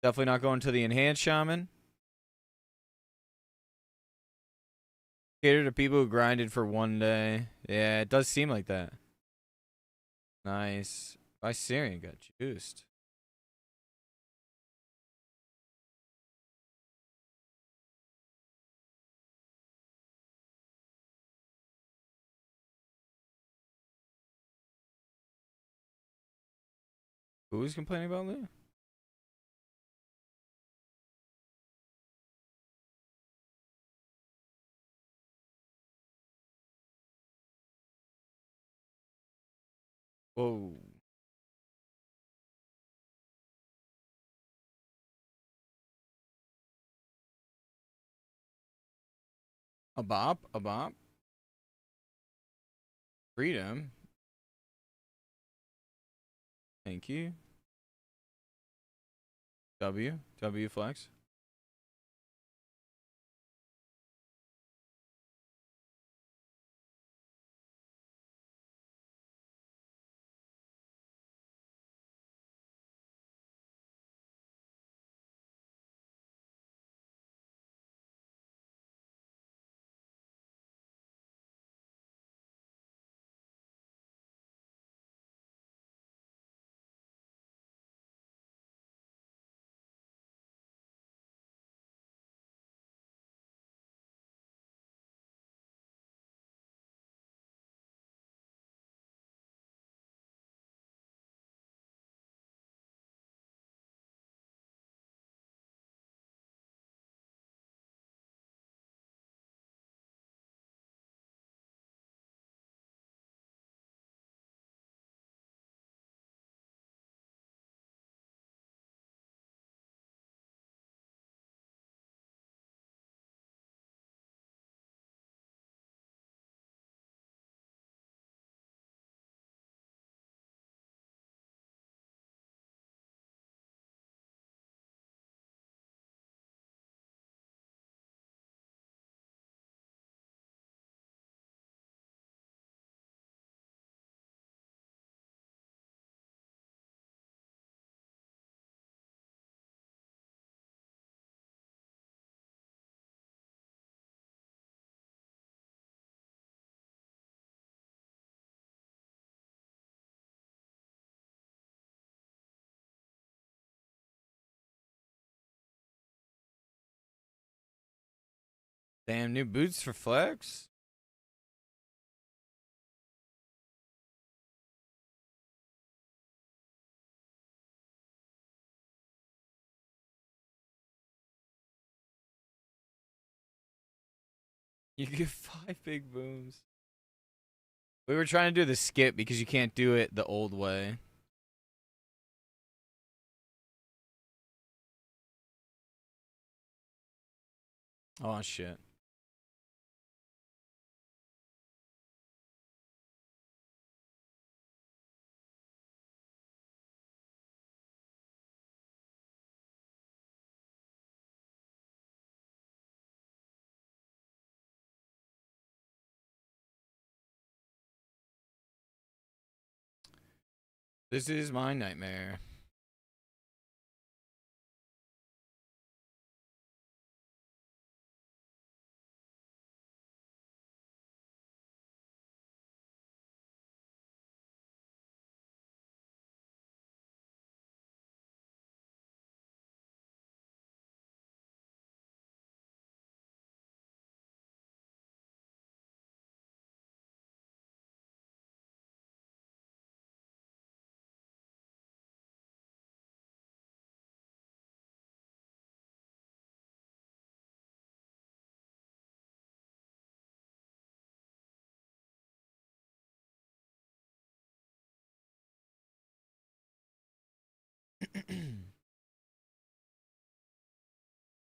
[SPEAKER 1] Definitely not going to the Enhanced Shaman. Cater to people who grinded for one day. Yeah, it does seem like that. Nice. Viserion got juiced. Who was complaining about that? Whoa. A bop? A bop? Freedom. Thank you. W. W flex. Damn, new boots for flex? You get 5 big booms. We were trying to do the skip because you can't do it the old way. Oh, shit. This is my nightmare.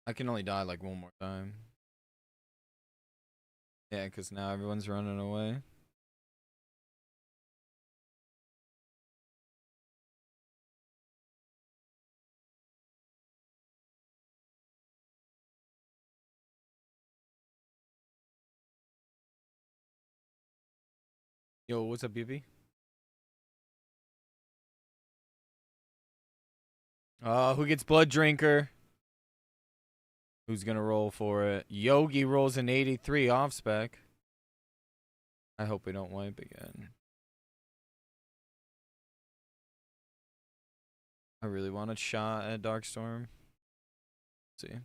[SPEAKER 1] I can only die like one more time. Yeah, because now everyone's running away. Yo, what's up, BB? Who gets Blood Drinker? Who's gonna roll for it? Yogi rolls an 83 off spec. I hope we don't wipe again. I really want a shot at Darkstorm. Let's see.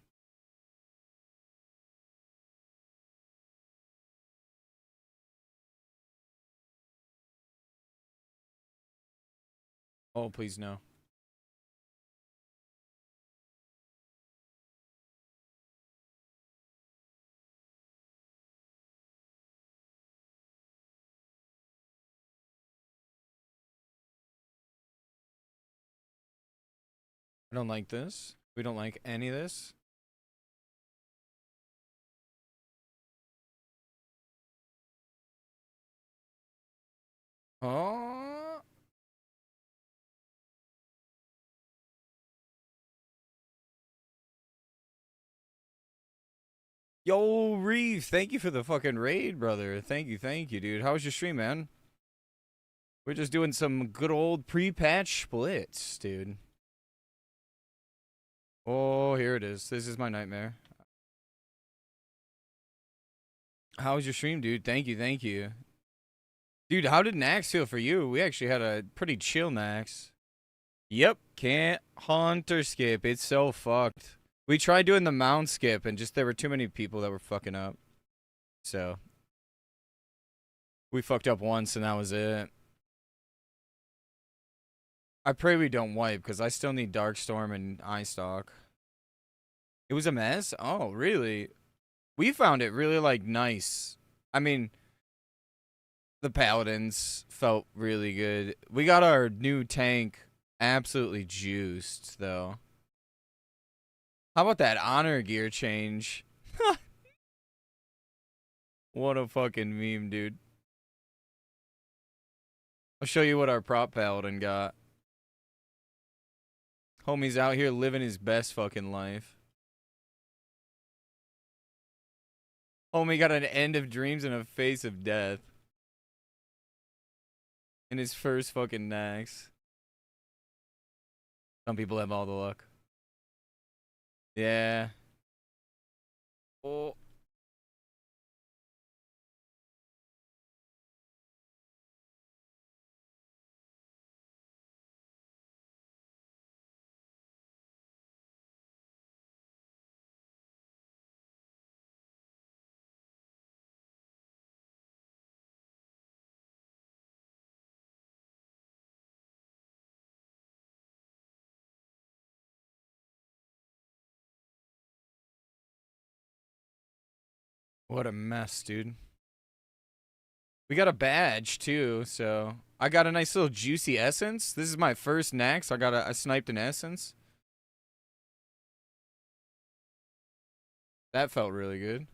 [SPEAKER 1] Oh, please no. I don't like this. We don't like any of this. Oh. Yo, Reeve, thank you for the fucking raid, brother. Thank you, dude. How was your stream, man? We're just doing some good old pre-patch splits, dude. Oh, here it is. This is my nightmare. How was your stream, dude? Thank you. Dude, how did Naxx feel for you? We actually had a pretty chill Naxx. Yep, can't hunter skip. It's so fucked. We tried doing the mount skip, and just there were too many people that were fucking up. So we fucked up once, and that was it. I pray we don't wipe, because I still need Darkstorm and Eyestock. It was a mess? Oh, really? We found it really, like, nice. I mean, the Paladins felt really good. We got our new tank absolutely juiced, though. How about that honor gear change? What a fucking meme, dude. I'll show you what our prop paladin got. Homie's out here living his best fucking life. Homie got an end of dreams and a face of death. In his first fucking Naxx. Some people have all the luck. Yeah. Oh. What a mess, dude. We got a badge too, so I got a nice little juicy essence. This is my first Naxx. I sniped an essence. That felt really good.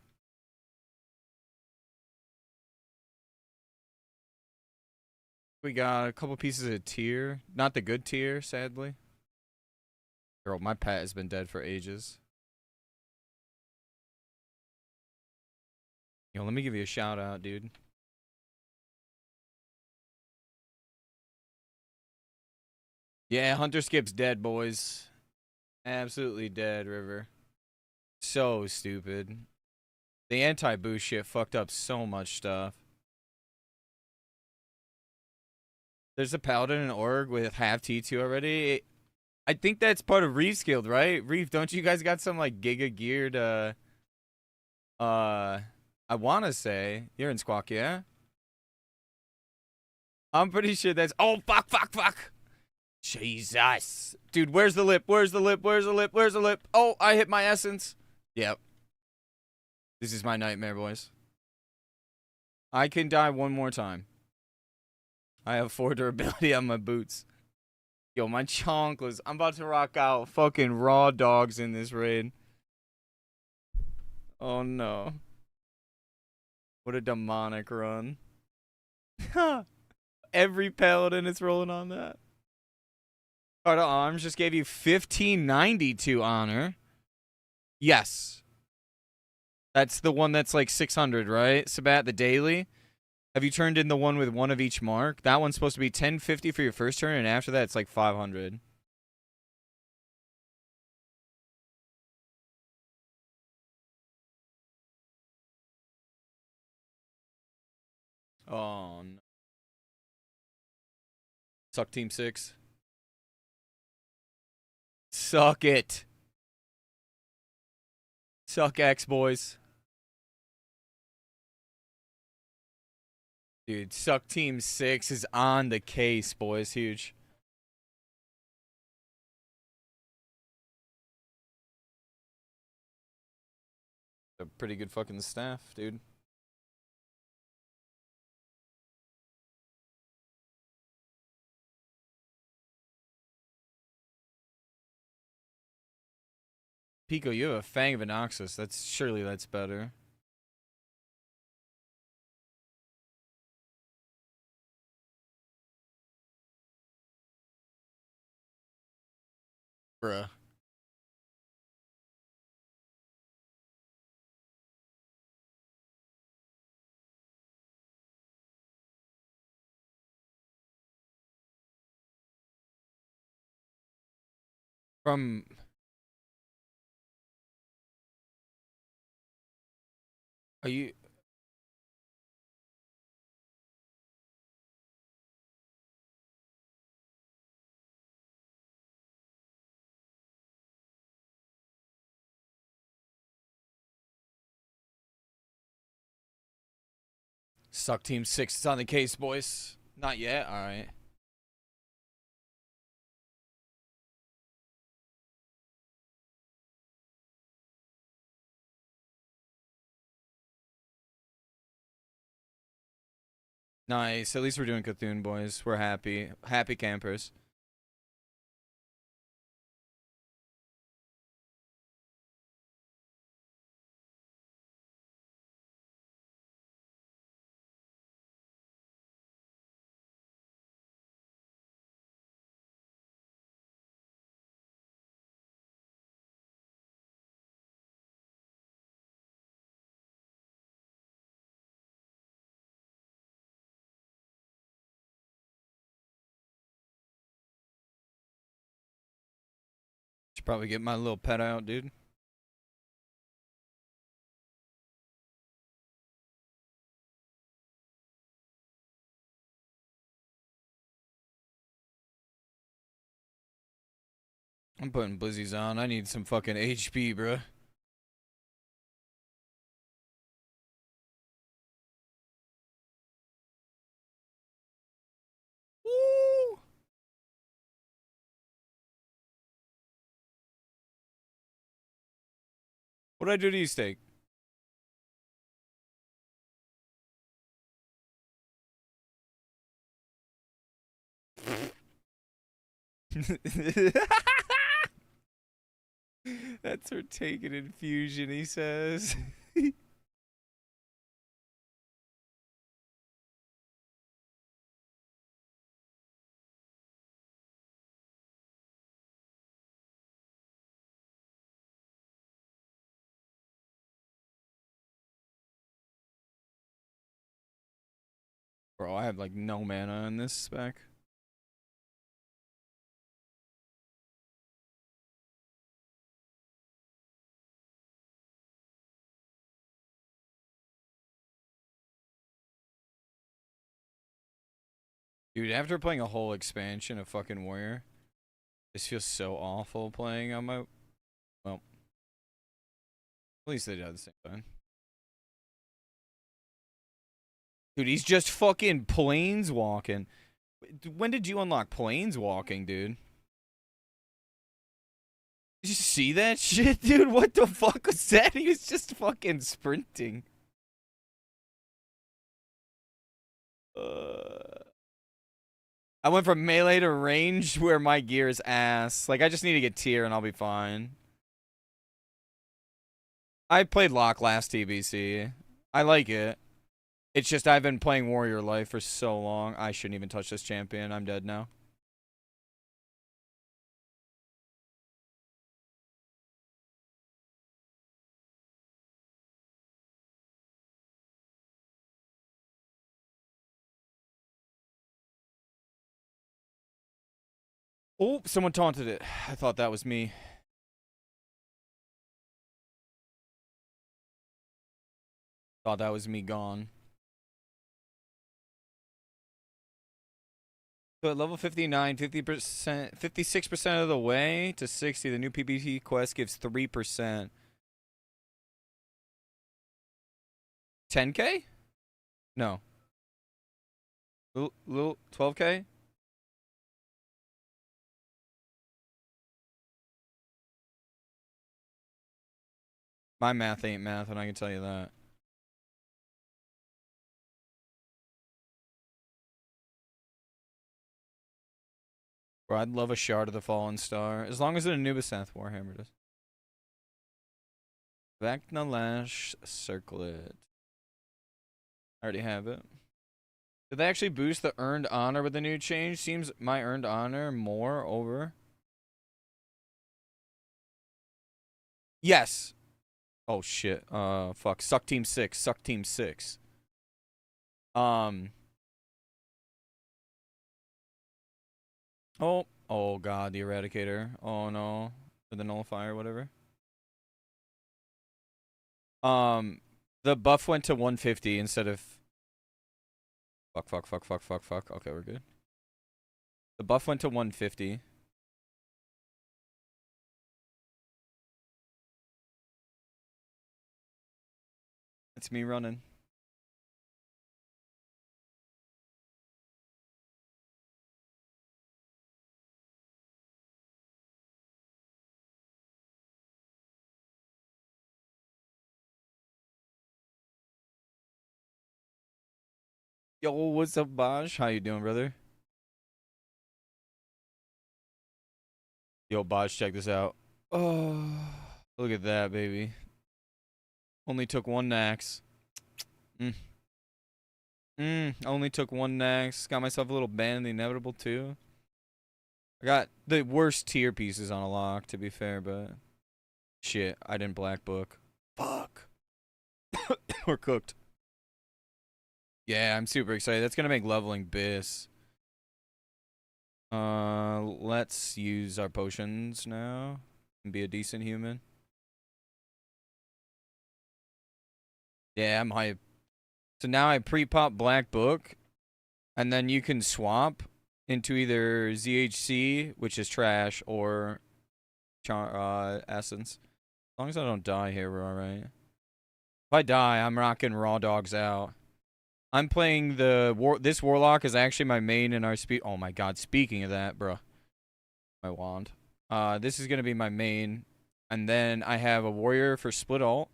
[SPEAKER 1] We got a couple pieces of tier. Not the good tier, sadly. Girl, my pet has been dead for ages. Yo, let me give you a shout out, dude. Yeah, Hunter Skip's dead, boys. Absolutely dead, River. So stupid. The anti-boost shit fucked up so much stuff. There's a Paladin and Org with half T2 already. I think that's part of Reef's guild, right? Reef, don't you guys got some like Giga geared I wanna say you're in Squawk, yeah? I'm pretty sure that's fuck. Jesus. Dude, where's the lip? Where's the lip? Where's the lip? Where's the lip? Oh, I hit my essence. Yep. This is my nightmare, boys. I can die one more time. I have 4 durability on my boots. Yo, my chonklers. I'm about to rock out fucking raw dogs in this raid. Oh no. What a demonic run. Every paladin is rolling on that. Card of Arms just gave you 1592 honor. Yes. That's the one that's like 600, right? Sabat, the daily. Have you turned in the one with one of each mark? That one's supposed to be 1050 for your first turn, and after that, it's like 500. Oh, no. Suck Team 6. Suck it. Suck X, boys. Dude, Suck Team 6 is on the case, boys. Huge. A pretty good fucking staff, dude. Pico, you have a Fang of Anoxus. Surely that's better. Bruh. From are you Suck Team 6 is on the case, boys? Not yet. All right. Nice. At least we're doing Cthulhu, boys. We're happy. Happy campers. Should probably get my little pet out, dude. I'm putting Blizzies on. I need some fucking HP, bruh. Woo! What did I do to you, Steak? That's her taking infusion, he says. Bro, I have like no mana in this spec. Dude, after playing a whole expansion of fucking Warrior, this feels so awful playing on my... Well, at least they did at the same time. Dude, he's just fucking planeswalking. When did you unlock planeswalking, dude? Did you see that shit, dude? What the fuck was that? He was just fucking sprinting. I went from melee to range where my gear is ass. Like, I just need to get tier and I'll be fine. I played Lock last TBC. I like it. It's just I've been playing Warrior Life for so long. I shouldn't even touch this champion. I'm dead now. Oh, someone taunted it. I thought that was me. Thought that was me gone. So at level 59, 50%, 56% of the way to 60, the new PvP quest gives 3%. 10k? No. Little 12k? My math ain't math, and I can tell you that. Bro, I'd love a Shard of the Fallen Star. As long as an Anubisath Warhammer does. Vecna Lash Circlet. I already have it. Did they actually boost the earned honor with the new change? Seems my earned honor more over. Yes. Oh shit. Fuck. Suck Team 6. Suck Team 6. Oh god, the Eradicator. Oh no. Or the Nullifier, whatever. The buff went to 150 instead of... Fuck. Okay, we're good. The buff went to 150. It's me running. Yo, what's up, Bosh? How you doing, brother? Yo, Bosh, check this out. Oh, look at that, baby. Only took one Naxx. Only took one Naxx. Got myself a little band in the inevitable, too. I got the worst tier pieces on a lock, to be fair, but... Shit, I didn't black book. Fuck. We're cooked. Yeah, I'm super excited. That's gonna make leveling bis. Let's use our potions now and be a decent human. Yeah, I'm hyped. So now I pre-pop Black Book, and then you can swap into either ZHC, which is trash, or Essence. As long as I don't die here, we're alright. If I die, I'm rocking Raw Dogs out. I'm playing this Warlock is actually my main in our oh my god, speaking of that, bro. My wand. This is gonna be my main. And then I have a Warrior for split alt.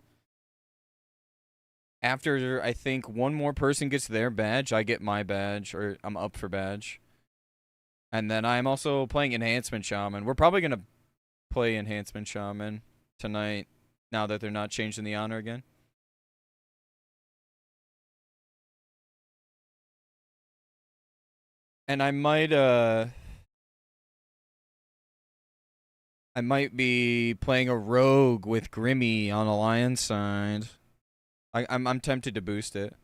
[SPEAKER 1] After, I think, one more person gets their badge, I get my badge, or I'm up for badge. And then I'm also playing Enhancement Shaman. We're probably gonna play Enhancement Shaman tonight, now that they're not changing the honor again. And I might be playing a rogue with Grimmy on Alliance side. I'm tempted to boost it.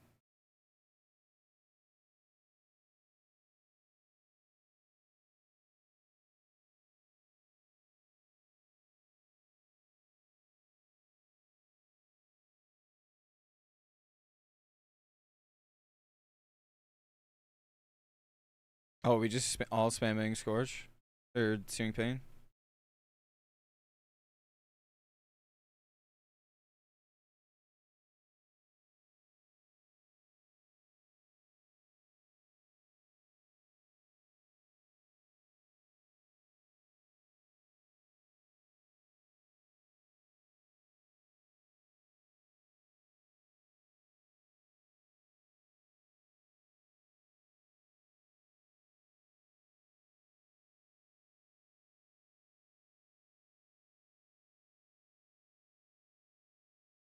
[SPEAKER 1] Oh, we just all spamming Scorch? Or Searing Pain?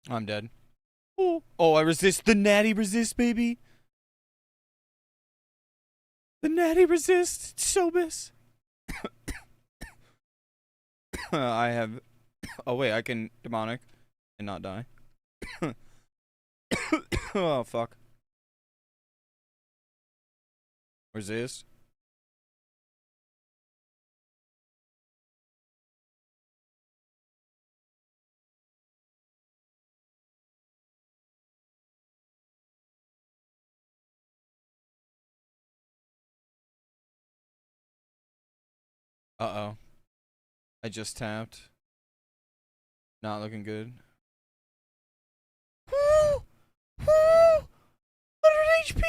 [SPEAKER 1] I'm dead. Oh, I resist. The natty resist, baby. The natty resist. It's so miss. I have. Oh, wait. I can demonic and not die. Oh, fuck. Resist. Uh-oh. I just tapped. Not looking good. 100 HP!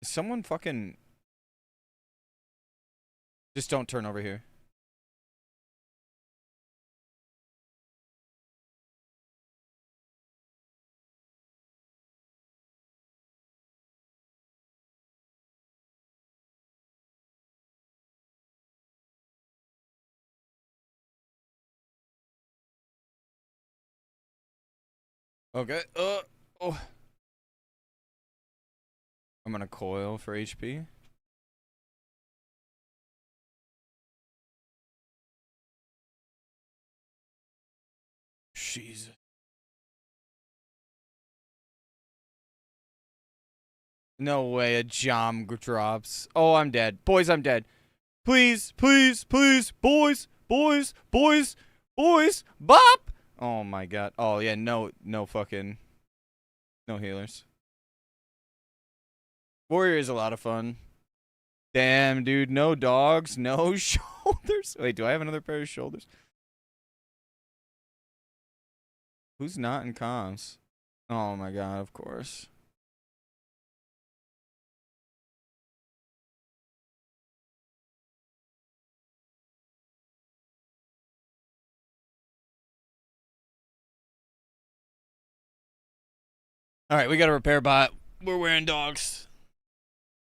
[SPEAKER 1] Someone fucking... Just don't turn over here. Okay. Oh. I'm gonna coil for HP. Jesus. No way a Jom drops. Oh, I'm dead. Boys, I'm dead. Please, please, please. Boys, boys, boys, boys. Bop! Oh my god. Oh yeah, no fucking... No healers. Warrior is a lot of fun. Damn, dude. No dogs, no shoulders. Wait, do I have another pair of shoulders? Who's not in comms? Oh my god, of course. Alright, we got a repair bot. We're wearing dogs.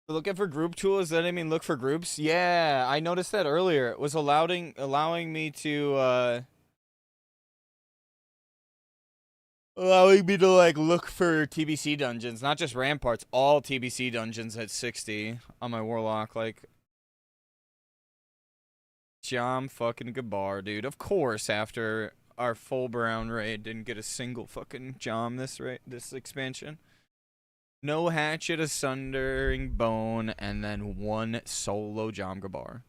[SPEAKER 1] We're looking for group tools. Does that mean look for groups? Yeah, I noticed that earlier. It was allowing me to allowing me to like look for TBC dungeons, not just ramparts, all TBC dungeons at 60 on my warlock. Like, Jom fucking Gabar, dude. Of course, after our full brown raid, didn't get a single fucking Jom this expansion. No hatchet, a sundering bone, and then one solo Jom Gabar.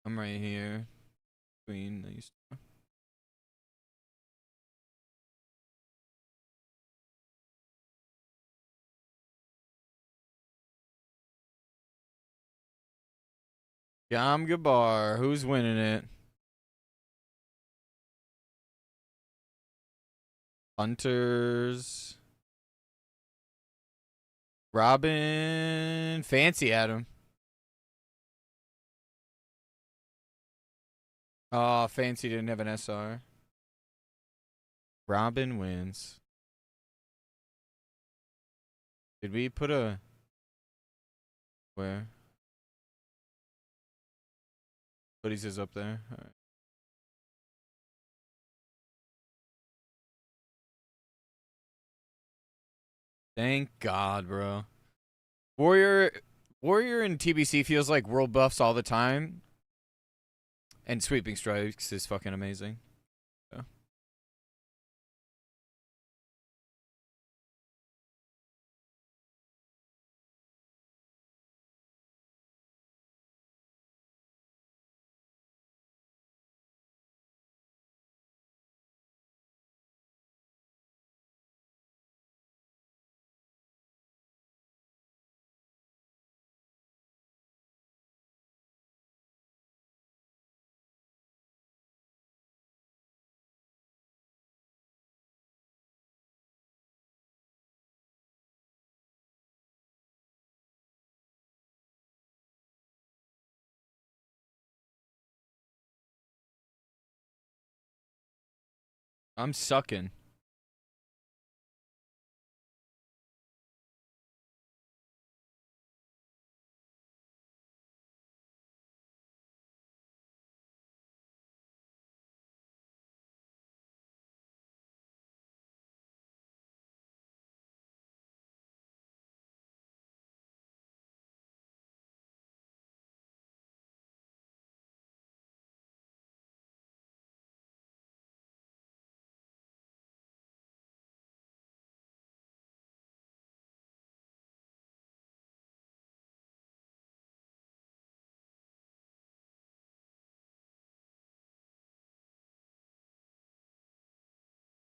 [SPEAKER 1] I'm right here between these. Jom Gabar, who's winning it? Hunters. Robin. Fancy Adam. Oh, Fancy didn't have an SR. Robin wins. Did we put a... Where? Hoodies is up there. All right. Thank God, bro. Warrior and TBC feels like world buffs all the time. And sweeping strikes is fucking amazing. Yeah. I'm sucking.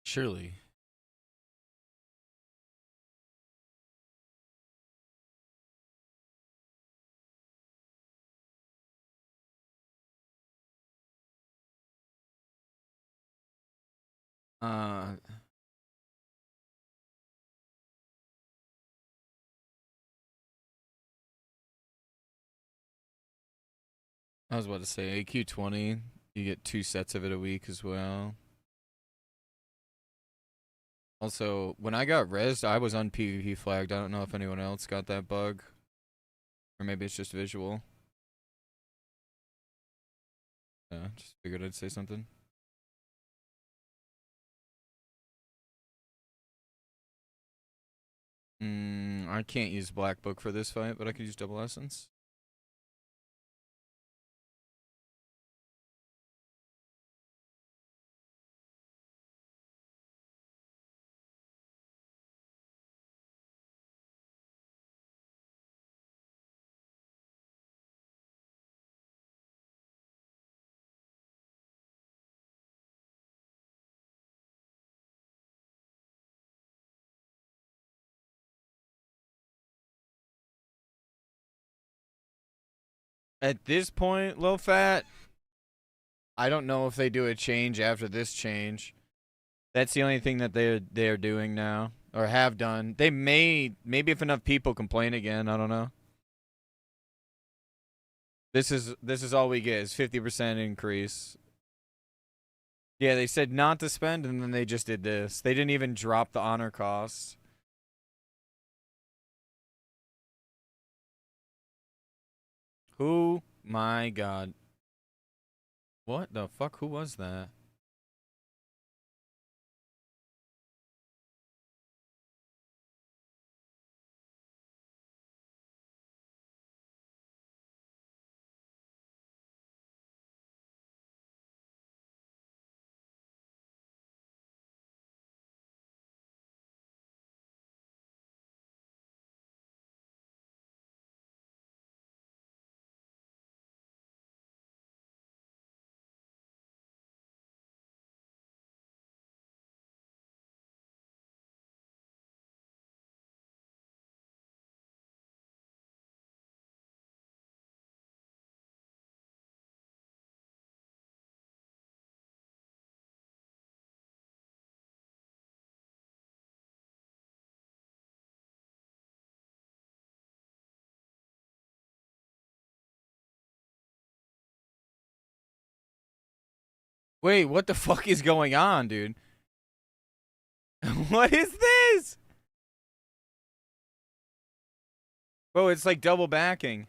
[SPEAKER 1] Surely. Uh, I was about to say AQ20. You get 2 sets of it a week as well. Also, when I got rezzed, I was on PvP flagged. I don't know if anyone else got that bug. Or maybe it's just visual. Yeah, just figured I'd say something. I can't use Black Book for this fight, but I could use Double Essence. At this point, low fat, I don't know if they do a change after this change. That's the only thing that they're doing now or have done. They maybe if enough people complain again, I don't know. This is all we get is 50% increase. Yeah, they said not to spend and then they just did this. They didn't even drop the honor cost. Who my god. What the fuck? Who was that? Wait, what the fuck is going on, dude? What is this? Bro, it's like double backing.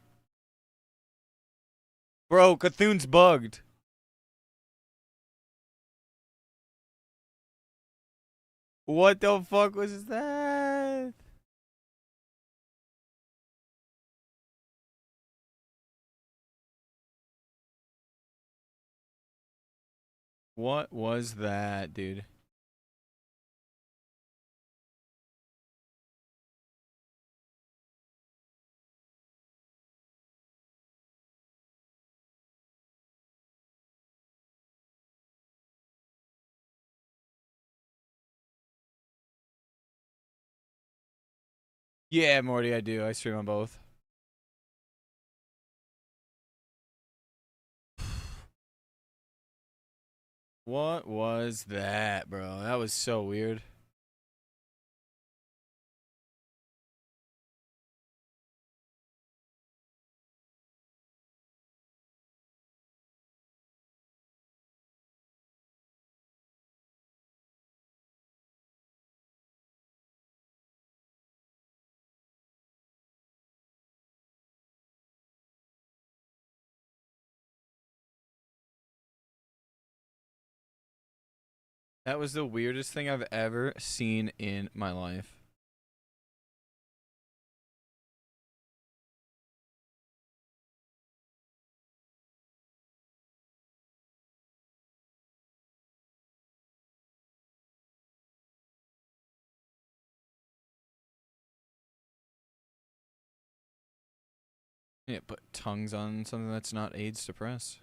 [SPEAKER 1] Bro, Cthulhu's bugged. What the fuck was that? What was that, dude? Yeah, Morty, I do. I stream on both. What was that, bro? That was so weird. That was the weirdest thing I've ever seen in my life. Yeah, put tongues on something that's not AIDS suppressed.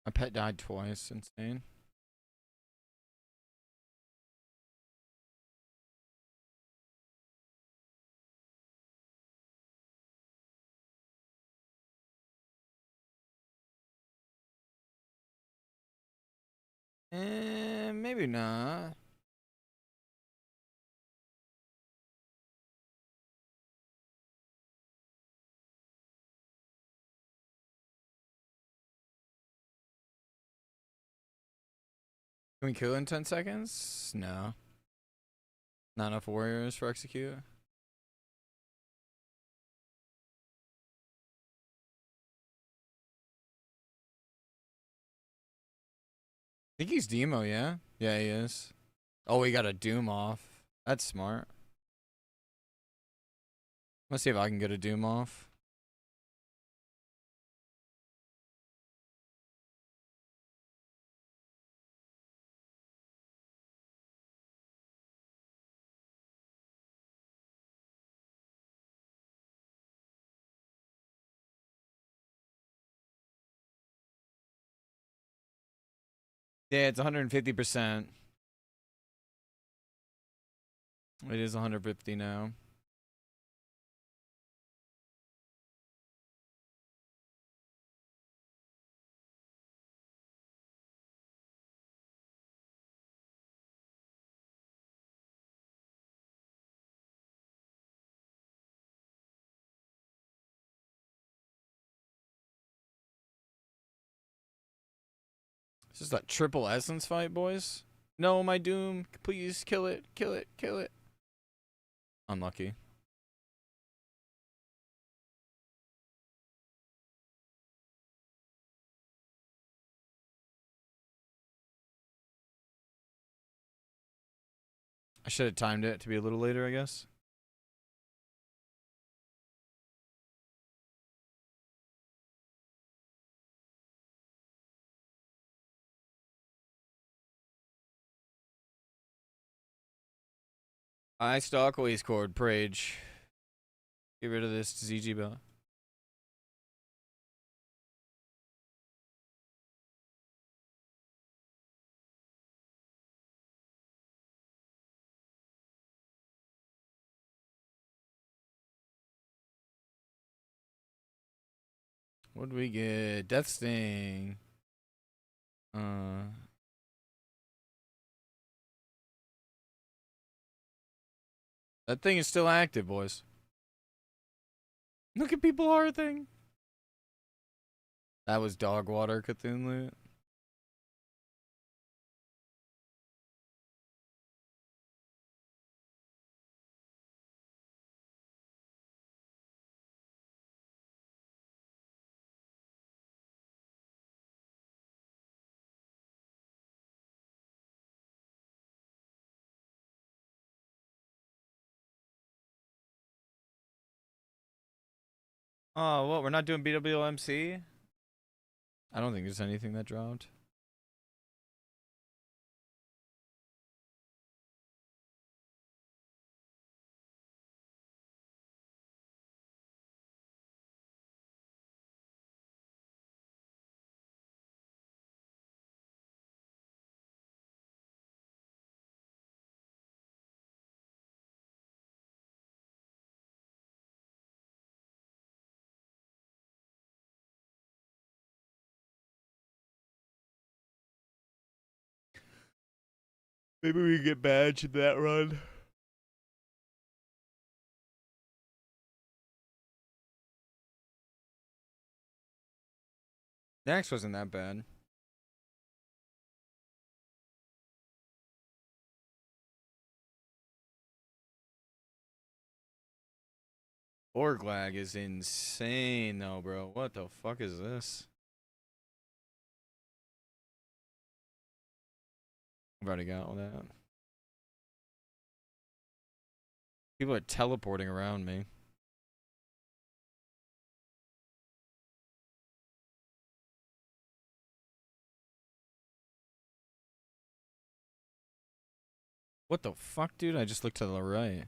[SPEAKER 1] My pet died twice. Insane. Maybe not. Can we kill in 10 seconds? No. Not enough warriors for execute. I think he's demo, yeah? Yeah, he is. Oh, we got a doom off. That's smart. Let's see if I can get a doom off. Yeah, it's 150%. It is 150 now. It's just that triple essence fight, boys. No, my doom. Please kill it. Kill it. Kill it. Unlucky. I should have timed it to be a little later, I guess. I stock waste cord, Prage. Get rid of this ZG belt. What do we get? Death Sting. That thing is still active, boys. Look at people hearthing. That was dog water Cthulhu. Oh, what? We're not doing BWMC? I don't think there's anything that dropped. Maybe we get badge in that run. Naxx wasn't that bad. Org lag is insane though, bro. What the fuck is this? I've already got all that. People are teleporting around me. What the fuck, dude? I just looked to the right.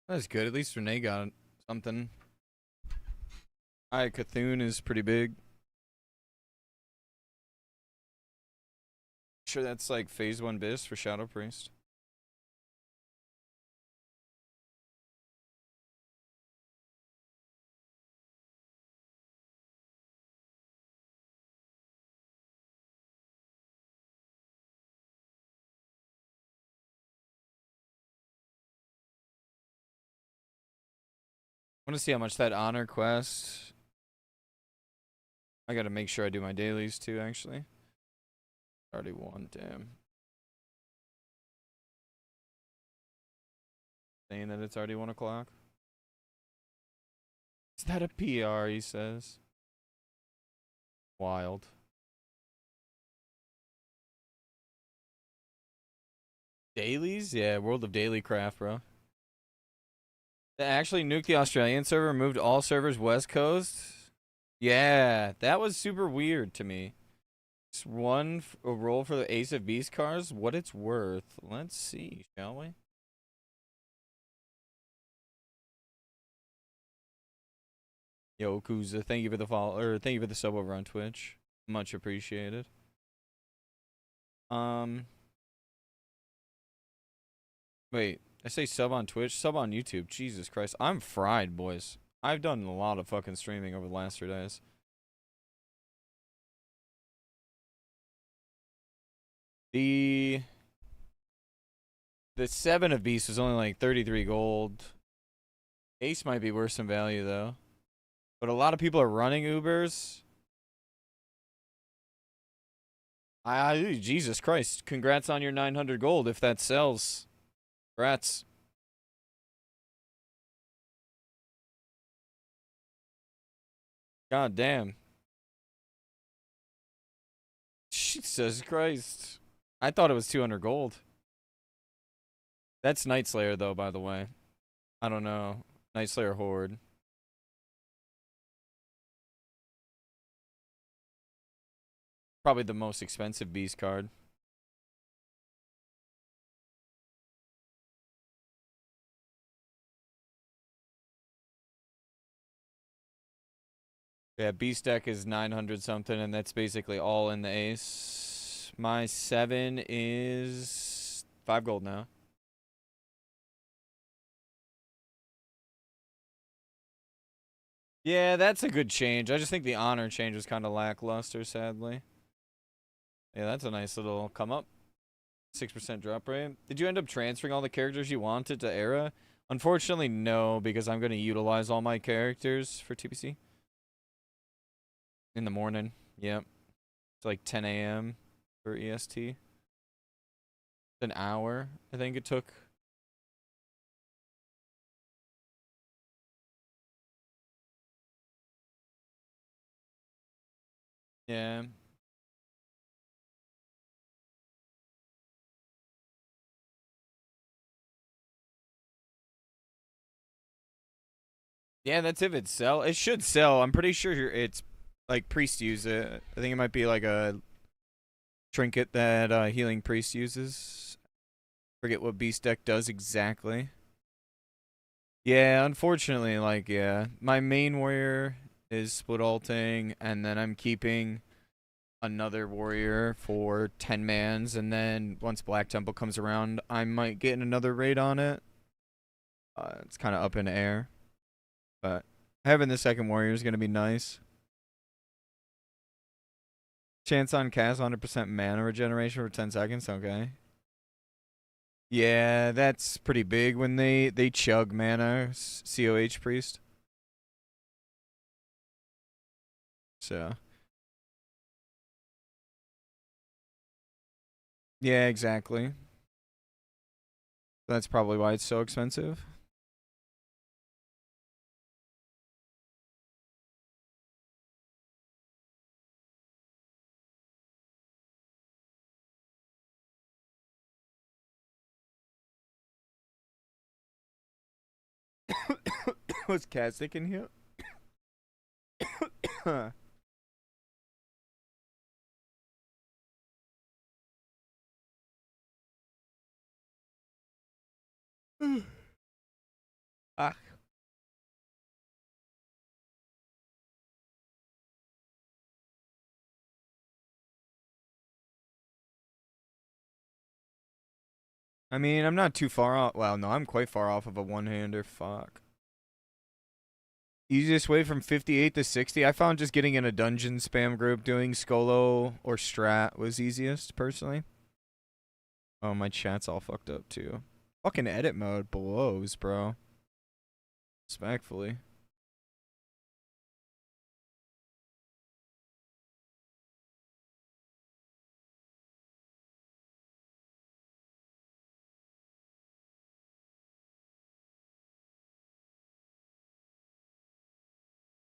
[SPEAKER 1] That's good. At least Renee got something. Alright, Cthulhu is pretty big. Sure, that's like phase 1 bis for Shadow Priest. I want to see how much that honor quest. I gotta make sure I do my dailies too, actually. Already won, damn. Saying that it's already 1 o'clock. Is that a PR, he says? Wild. Dailies? Yeah, World of Daily Craft, bro. They actually nuked the Australian server, moved all servers West Coast. Yeah, that was super weird to me. Just a roll for the Ace of Beast cards. What it's worth. Let's see, shall we? Yo, Kuza, thank you for the follow, or thank you for the sub over on Twitch. Much appreciated. Wait, I say sub on Twitch, sub on YouTube. Jesus Christ, I'm fried, boys. I've done a lot of fucking streaming over the last 3 days. The 7 of Beast was only like 33 gold. Ace might be worse in value though. But a lot of people are running Ubers. Jesus Christ. Congrats on your 900 gold if that sells. Congrats. God damn. Jesus Christ. I thought it was 200 gold. That's Nightslayer though, by the way. I don't know. Nightslayer Horde. Probably the most expensive beast card. Yeah, beast deck is 900 something, and that's basically all in the ace. My 7 is 5 gold now. Yeah, that's a good change. I just think the honor change was kind of lackluster, sadly. Yeah, that's a nice little come up. 6% drop rate. Did you end up transferring all the characters you wanted to Era? Unfortunately, no, because I'm going to utilize all my characters for TBC. In the morning. Yep. It's like 10 a.m. for EST. An hour, I think it took. Yeah. Yeah, that's if it sell. It should sell. I'm pretty sure it's like priest use it. I think it might be like a trinket that healing priest uses. Forget what beast deck does exactly. Yeah, unfortunately, like yeah, my main warrior is split ulting, and then I'm keeping another warrior for 10 mans, and then once Black Temple comes around, I might get another raid on it. It's kind of up in the air, but having the second warrior is gonna be nice. Chance on cast 100% mana regeneration for 10 seconds. Okay. Yeah, that's pretty big when they chug mana. COH priest. So. Yeah, exactly. That's probably why it's so expensive. Was cat sick in here? Ah. I mean, I'm not too far off. Well, no, I'm quite far off of a one-hander. Fuck. Easiest way from 58 to 60? I found just getting in a dungeon spam group doing Skolo or Strat was easiest, personally. Oh, my chat's all fucked up, too. Fucking edit mode blows, bro. Respectfully.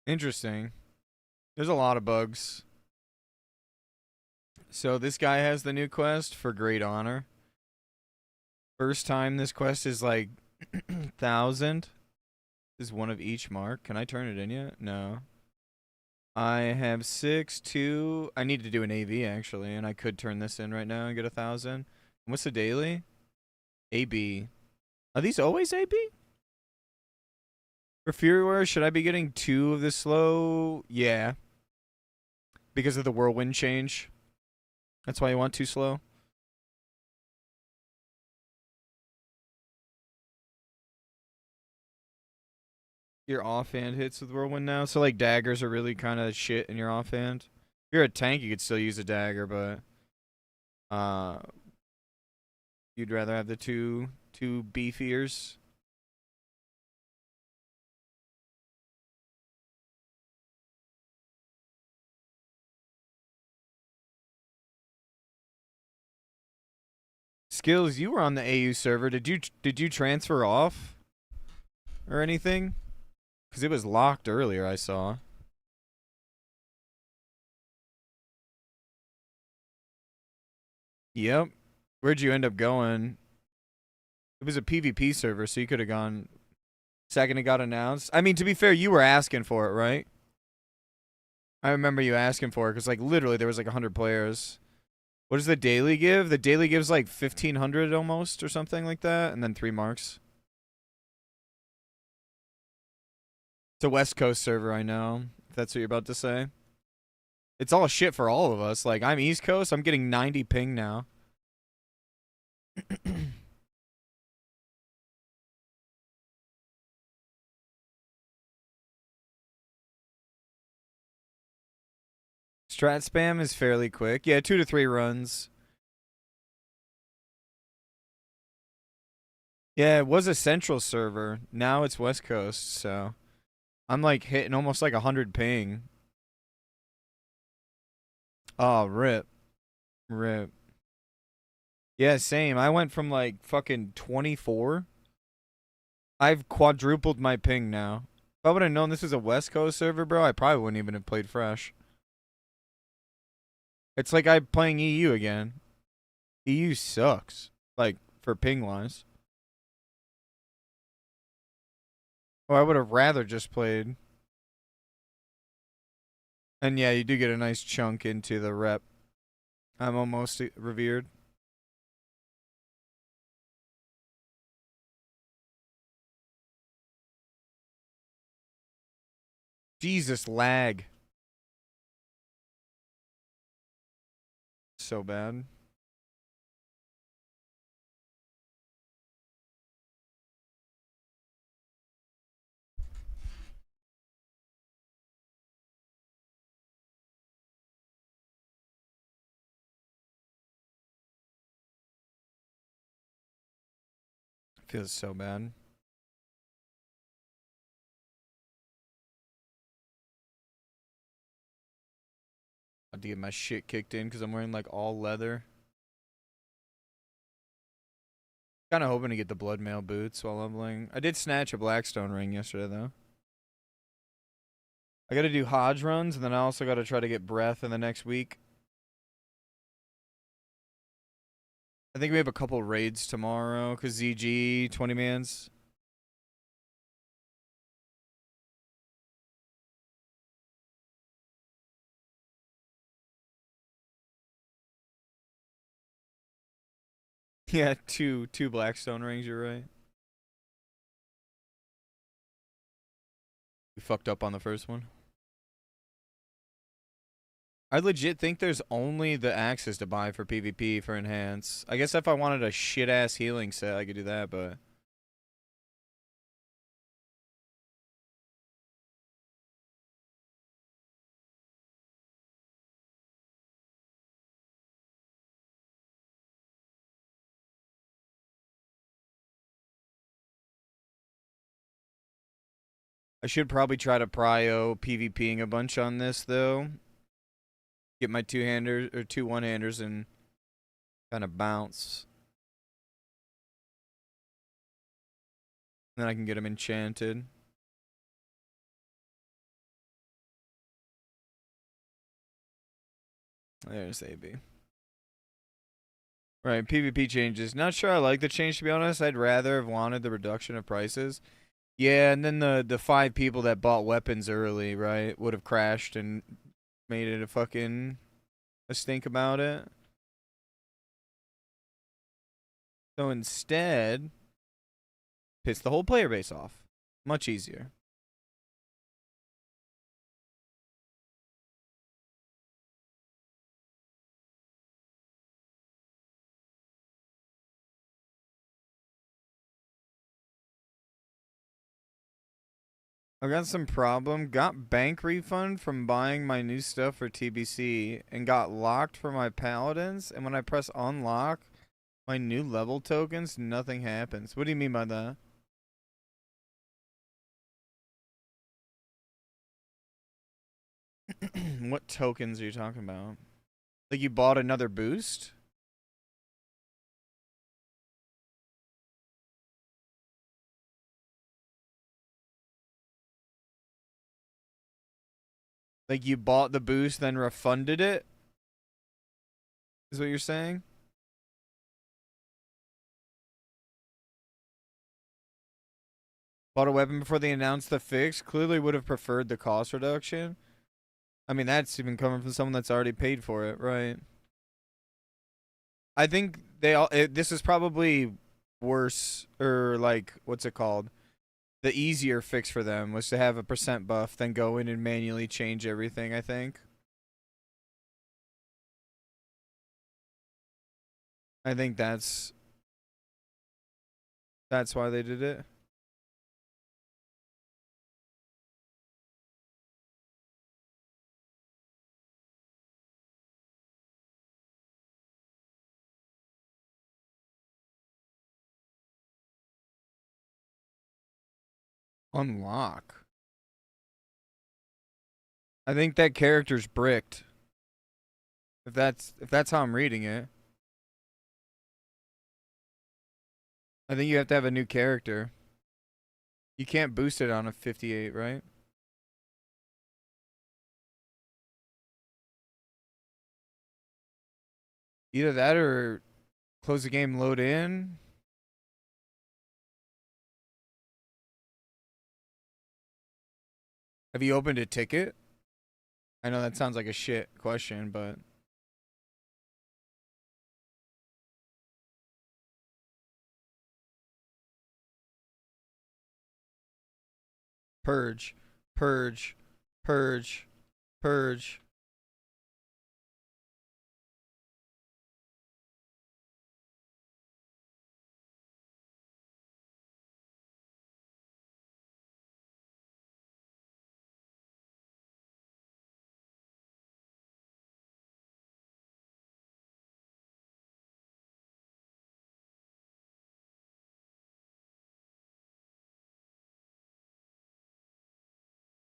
[SPEAKER 1] Interesting. There's a lot of bugs. So this guy has the new quest for Great Honor. First time this quest is like 1,000. This is one of each mark. Can I turn it in yet? No. I have 6, 2. I need to do an AV actually, and I could turn this in right now and get 1,000. What's the daily? AB. Are these always AB? For Fury Warrior, should I be getting 2 of this slow? Yeah. Because of the whirlwind change. That's why you want 2 slow. Your offhand hits with whirlwind now. So like daggers are really kind of shit in your offhand. If you're a tank, you could still use a dagger, but you'd rather have the two beefiers. Skills, you were on the AU server. Did you transfer off or anything? Because it was locked earlier, I saw. Yep. Where'd you end up going? It was a PvP server, so you could have gone second it got announced. I mean, to be fair, you were asking for it, right? I remember you asking for it because, like, literally there was like 100 players. What does the daily give? The daily gives like 1,500 almost or something like that, and then 3 marks. It's a West Coast server, I know. If that's what you're about to say. It's all shit for all of us. Like, I'm East Coast. I'm getting 90 ping now. Strat spam is fairly quick. Yeah, 2 to 3 runs. Yeah, it was a central server. Now it's West Coast, so I'm like hitting almost like 100 ping. Oh, rip. Rip. Yeah, same. I went from like fucking 24. I've quadrupled my ping now. If I would have known this was a West Coast server, bro, I probably wouldn't even have played fresh. It's like I'm playing EU again. EU sucks. Like, for ping wise. Oh, I would have rather just played. And yeah, you do get a nice chunk into the rep. I'm almost revered. Jesus, lag. So bad. Feels so bad. I had to get my shit kicked in because I'm wearing like all leather. Kind of hoping to get the blood mail boots while leveling. I did snatch a Blackstone ring yesterday though. I got to do Hodge runs, and then I also got to try to get breath in the next week. I think we have a couple raids tomorrow because ZG 20 mans. Yeah, two Blackstone rings. You're right. We fucked up on the first one. I legit think there's only the axes to buy for PvP for enhance. I guess if I wanted a shit ass healing set, I could do that, but I should probably try to prio PvPing a bunch on this though. Get my two-handers or two one-handers and kind of bounce. Then I can get them enchanted. There's AB. Right, PvP changes. Not sure I like the change, to be honest. I'd rather have wanted the reduction of prices. Yeah, and then the 5 people that bought weapons early, right, would have crashed and made it a stink about it. So instead, piss the whole player base off. Much easier. I got some problem. Got bank refund from buying my new stuff for TBC and got locked for my paladins. And when I press unlock my new level tokens, nothing happens. What do you mean by that? What tokens are you talking about? Like you bought another boost? Like you bought the boost, then refunded it? Is what you're saying? Bought a weapon before they announced the fix? Clearly would have preferred the cost reduction. I mean, that's even coming from someone that's already paid for it, right? I think this is probably worse, or like, what's it called? the easier fix for them was to have a percent buff, then go in and manually change everything, I think. I think that's why they did it. Unlock. I think that character's bricked. If that's how I'm reading it. I think you have to have a new character. You can't boost it on a 58, right? Either that or close the game, load in. Have you opened a ticket? I know that sounds like a shit question, but purge, purge, purge, purge.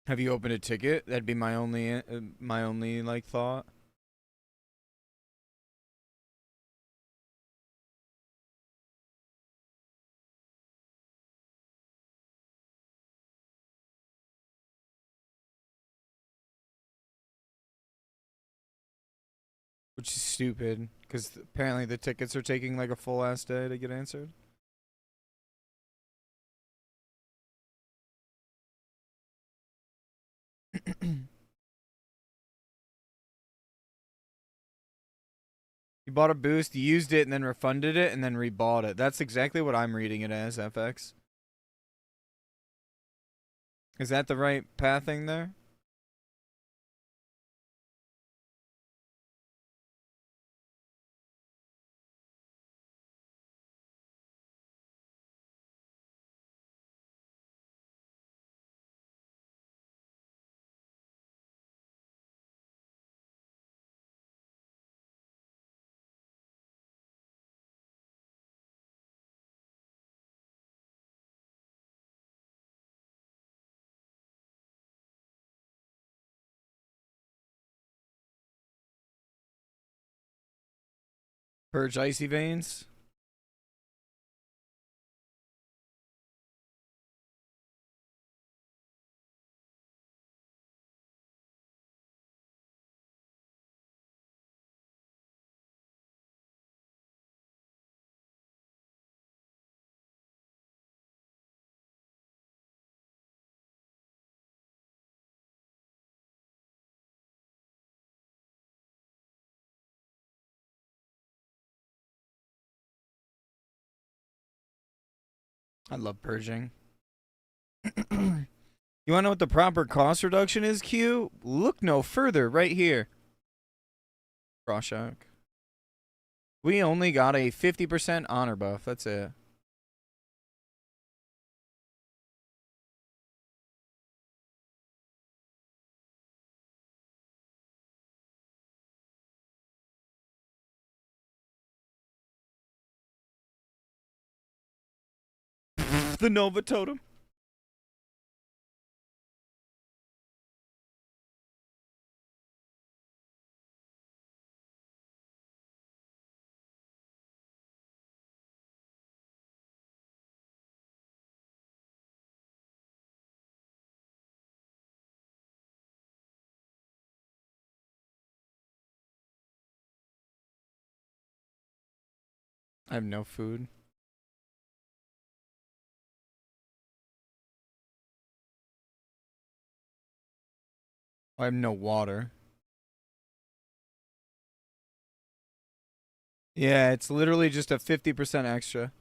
[SPEAKER 1] Have you opened a ticket? That'd be my only like thought. Which is stupid, because apparently the tickets are taking like a full ass day to get answered. You bought a boost, you used it, and then refunded it, and then rebought it. That's exactly what I'm reading it as, FX. Is that the right pathing there? Purge icy veins? I love purging. You want to know what the proper cost reduction is, Q? Look no further, right here. Rorschach. We only got a 50% honor buff. That's it. The Nova Totem. I have no food. I have no water. Yeah, it's literally just a 50% extra.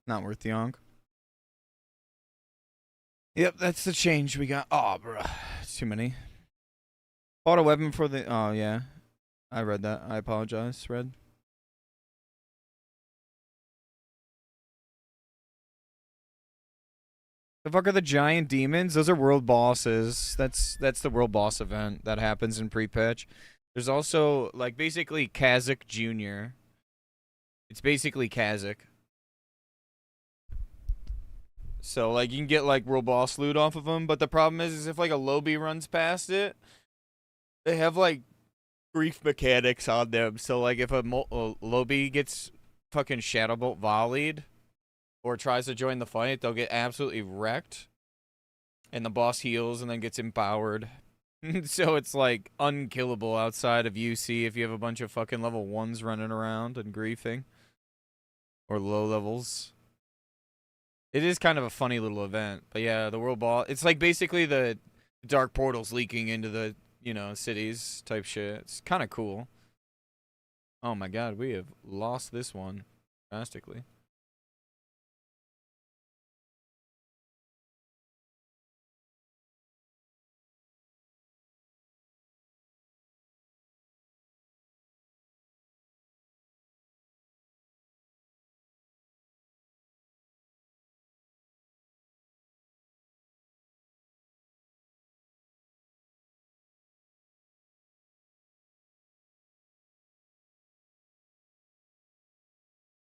[SPEAKER 1] Not worth the onk. Yep, that's the change we got. Oh, bro. It's too many. Bought a weapon for the... Oh, yeah. I read that. I apologize, Red. The fuck are the giant demons? Those are world bosses. That's the world boss event that happens in pre-patch. There's also, like, basically Kazakh Jr. It's basically Kazakh. So, like, you can get, like, world boss loot off of them. But the problem is if, like, a lobby runs past it, they have, like, grief mechanics on them. So, like, if a lobby gets fucking Shadowbolt volleyed or tries to join the fight, they'll get absolutely wrecked. And the boss heals and then gets empowered. So it's like unkillable outside of UC if you have a bunch of fucking level 1s running around and griefing. Or low levels. It is kind of a funny little event. But yeah, the world boss, it's like basically the dark portals leaking into the, you know, cities type shit. It's kind of cool. Oh my god, we have lost this one drastically.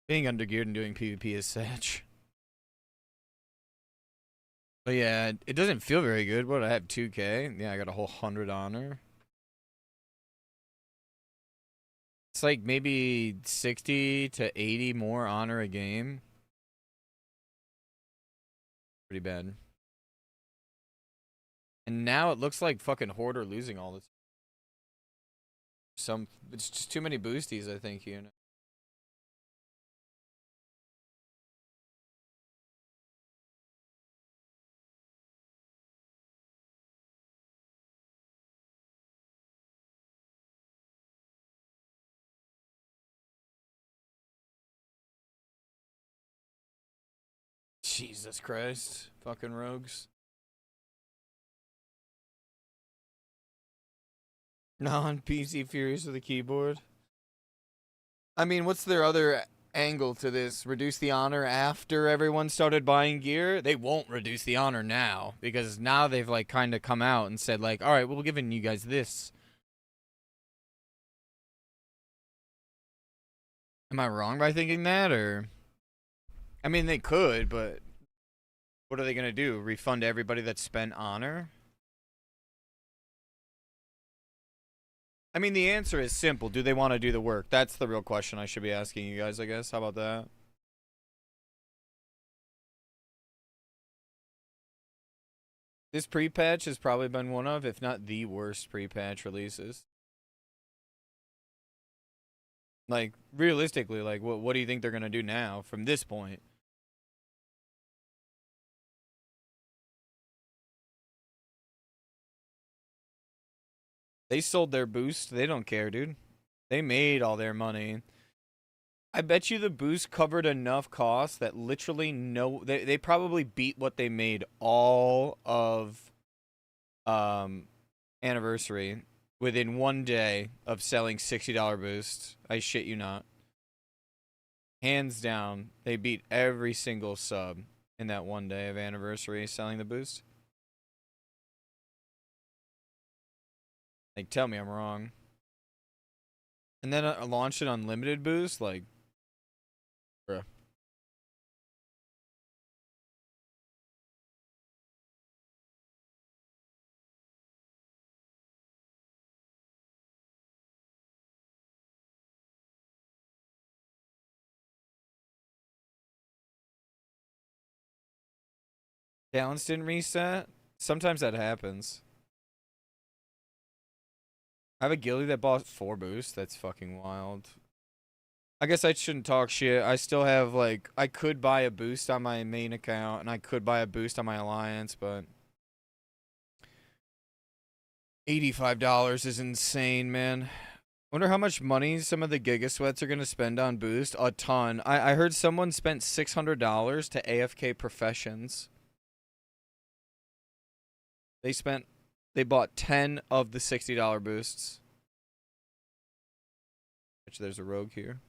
[SPEAKER 1] Being undergeared and doing PvP is such. But yeah, it doesn't feel very good. What, I have 2k? Yeah, I got a whole 100 honor. It's like maybe 60 to 80 more honor a game. Pretty bad. And now it looks like fucking Horde are losing all this. It's just too many boosties, I think, you know. Jesus Christ. Fucking rogues. Non-PC Furious with a keyboard. I mean, what's their other angle to this? Reduce the honor after everyone started buying gear? They won't reduce the honor now. Because now they've, like, kind of come out and said, like, alright, we're giving you guys this. Am I wrong by thinking that, or... I mean, they could, but... What are they gonna do? Refund everybody that spent honor? I mean, the answer is simple. Do they want to do the work? That's the real question I should be asking you guys, I guess. How about that? This pre-patch has probably been one of, if not the worst pre-patch releases. Like, realistically, like, what do you think they're gonna do now from this point? They sold their boost. They don't care, dude. They made all their money. I bet you the boost covered enough costs that literally they probably beat what they made all of anniversary within one day of selling $60 boosts. I shit you not. Hands down, they beat every single sub in that one day of anniversary selling the boost. Like, tell me I'm wrong. And then launched an unlimited boost, like, bruh. Balance didn't reset? Sometimes that happens. I have a guildie that bought 4 boosts. That's fucking wild. I guess I shouldn't talk shit. I still have, like, I could buy a boost on my main account, and I could buy a boost on my alliance, but $85 is insane, man. Wonder how much money some of the Giga Sweats are gonna spend on Boost. A ton. I heard someone spent $600 to AFK Professions. They bought 10 of the $60 boosts. Which there's a rogue here.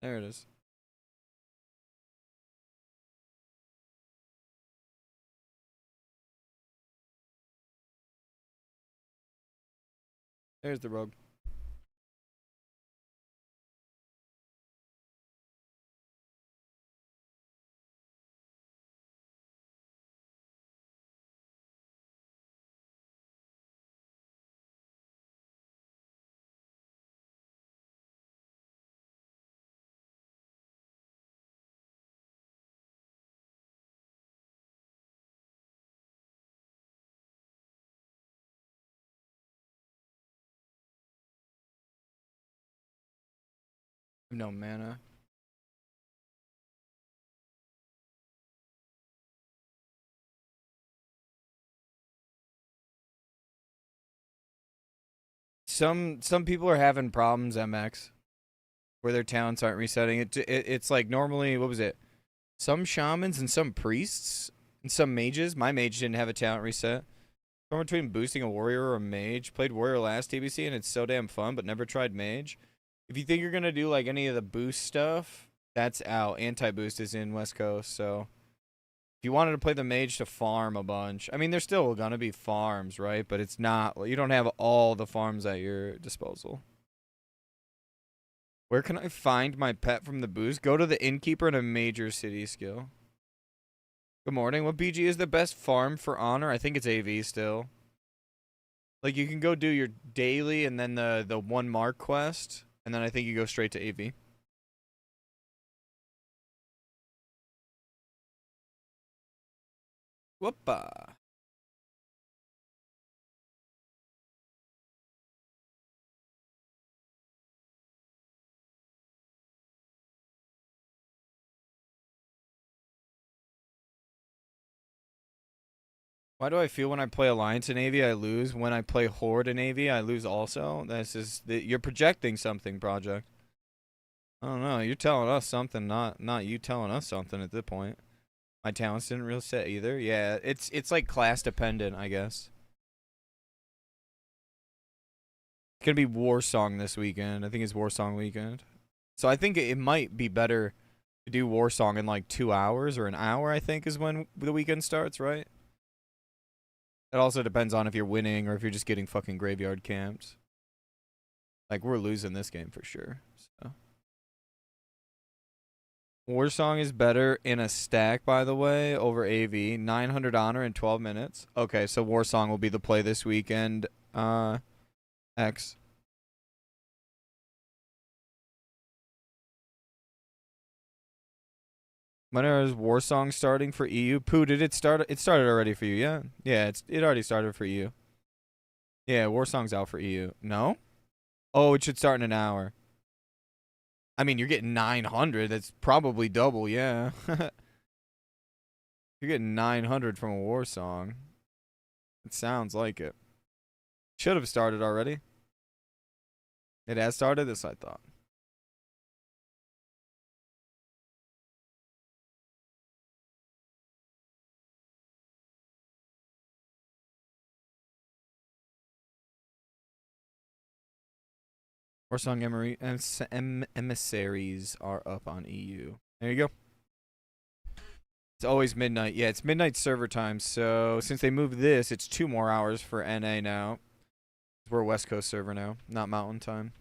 [SPEAKER 1] There it is. There's the rogue. No mana. Some people are having problems, MX, where their talents aren't resetting. It's like normally, what was it? Some shamans and some priests and some mages. My mage didn't have a talent reset. Somewhere between boosting a warrior or a mage. Played warrior last TBC and it's so damn fun, but never tried mage. If you think you're gonna do like any of the boost stuff, that's out. Anti-boost is in West Coast, so if you wanted to play the mage to farm a bunch, I mean, there's still gonna be farms, right? But it's not, you don't have all the farms at your disposal. Where can I find my pet from the boost? Go to the innkeeper in a major city skill. Good morning. What BG is the best farm for honor? I think it's AV still. Like you can go do your daily and then the one mark quest, and then I think you go straight to AV. Whoopa. Why do I feel when I play Alliance in AV I lose? When I play Horde in AV I lose also? That's just you're projecting something, Project. I don't know. You're telling us something, not you telling us something at this point. My talents didn't real set either. Yeah, it's like class dependent, I guess. It's gonna be War Song this weekend. I think it's War Song weekend. So I think it might be better to do War Song in like 2 hours or an hour, I think, is when the weekend starts, right? It also depends on if you're winning or if you're just getting fucking graveyard camped. Like, we're losing this game for sure. So. War Song is better in a stack, by the way, over AV. 900 honor in 12 minutes. Okay, so War Song will be the play this weekend. X. When is War Song starting for EU? Pooh, did it start? It started already for you, yeah? Yeah, it already started for you. Yeah, War Song's out for EU. No? Oh, it should start in an hour. I mean, you're getting 900. That's probably double, yeah. You're getting 900 from a War Song. It sounds like it. Should have started already. It has started, this I thought. War Song emissaries are up on EU. There you go. It's always midnight. Yeah, it's midnight server time. So since they moved this, it's 2 more hours for NA now. We're a West Coast server now, not Mountain Time.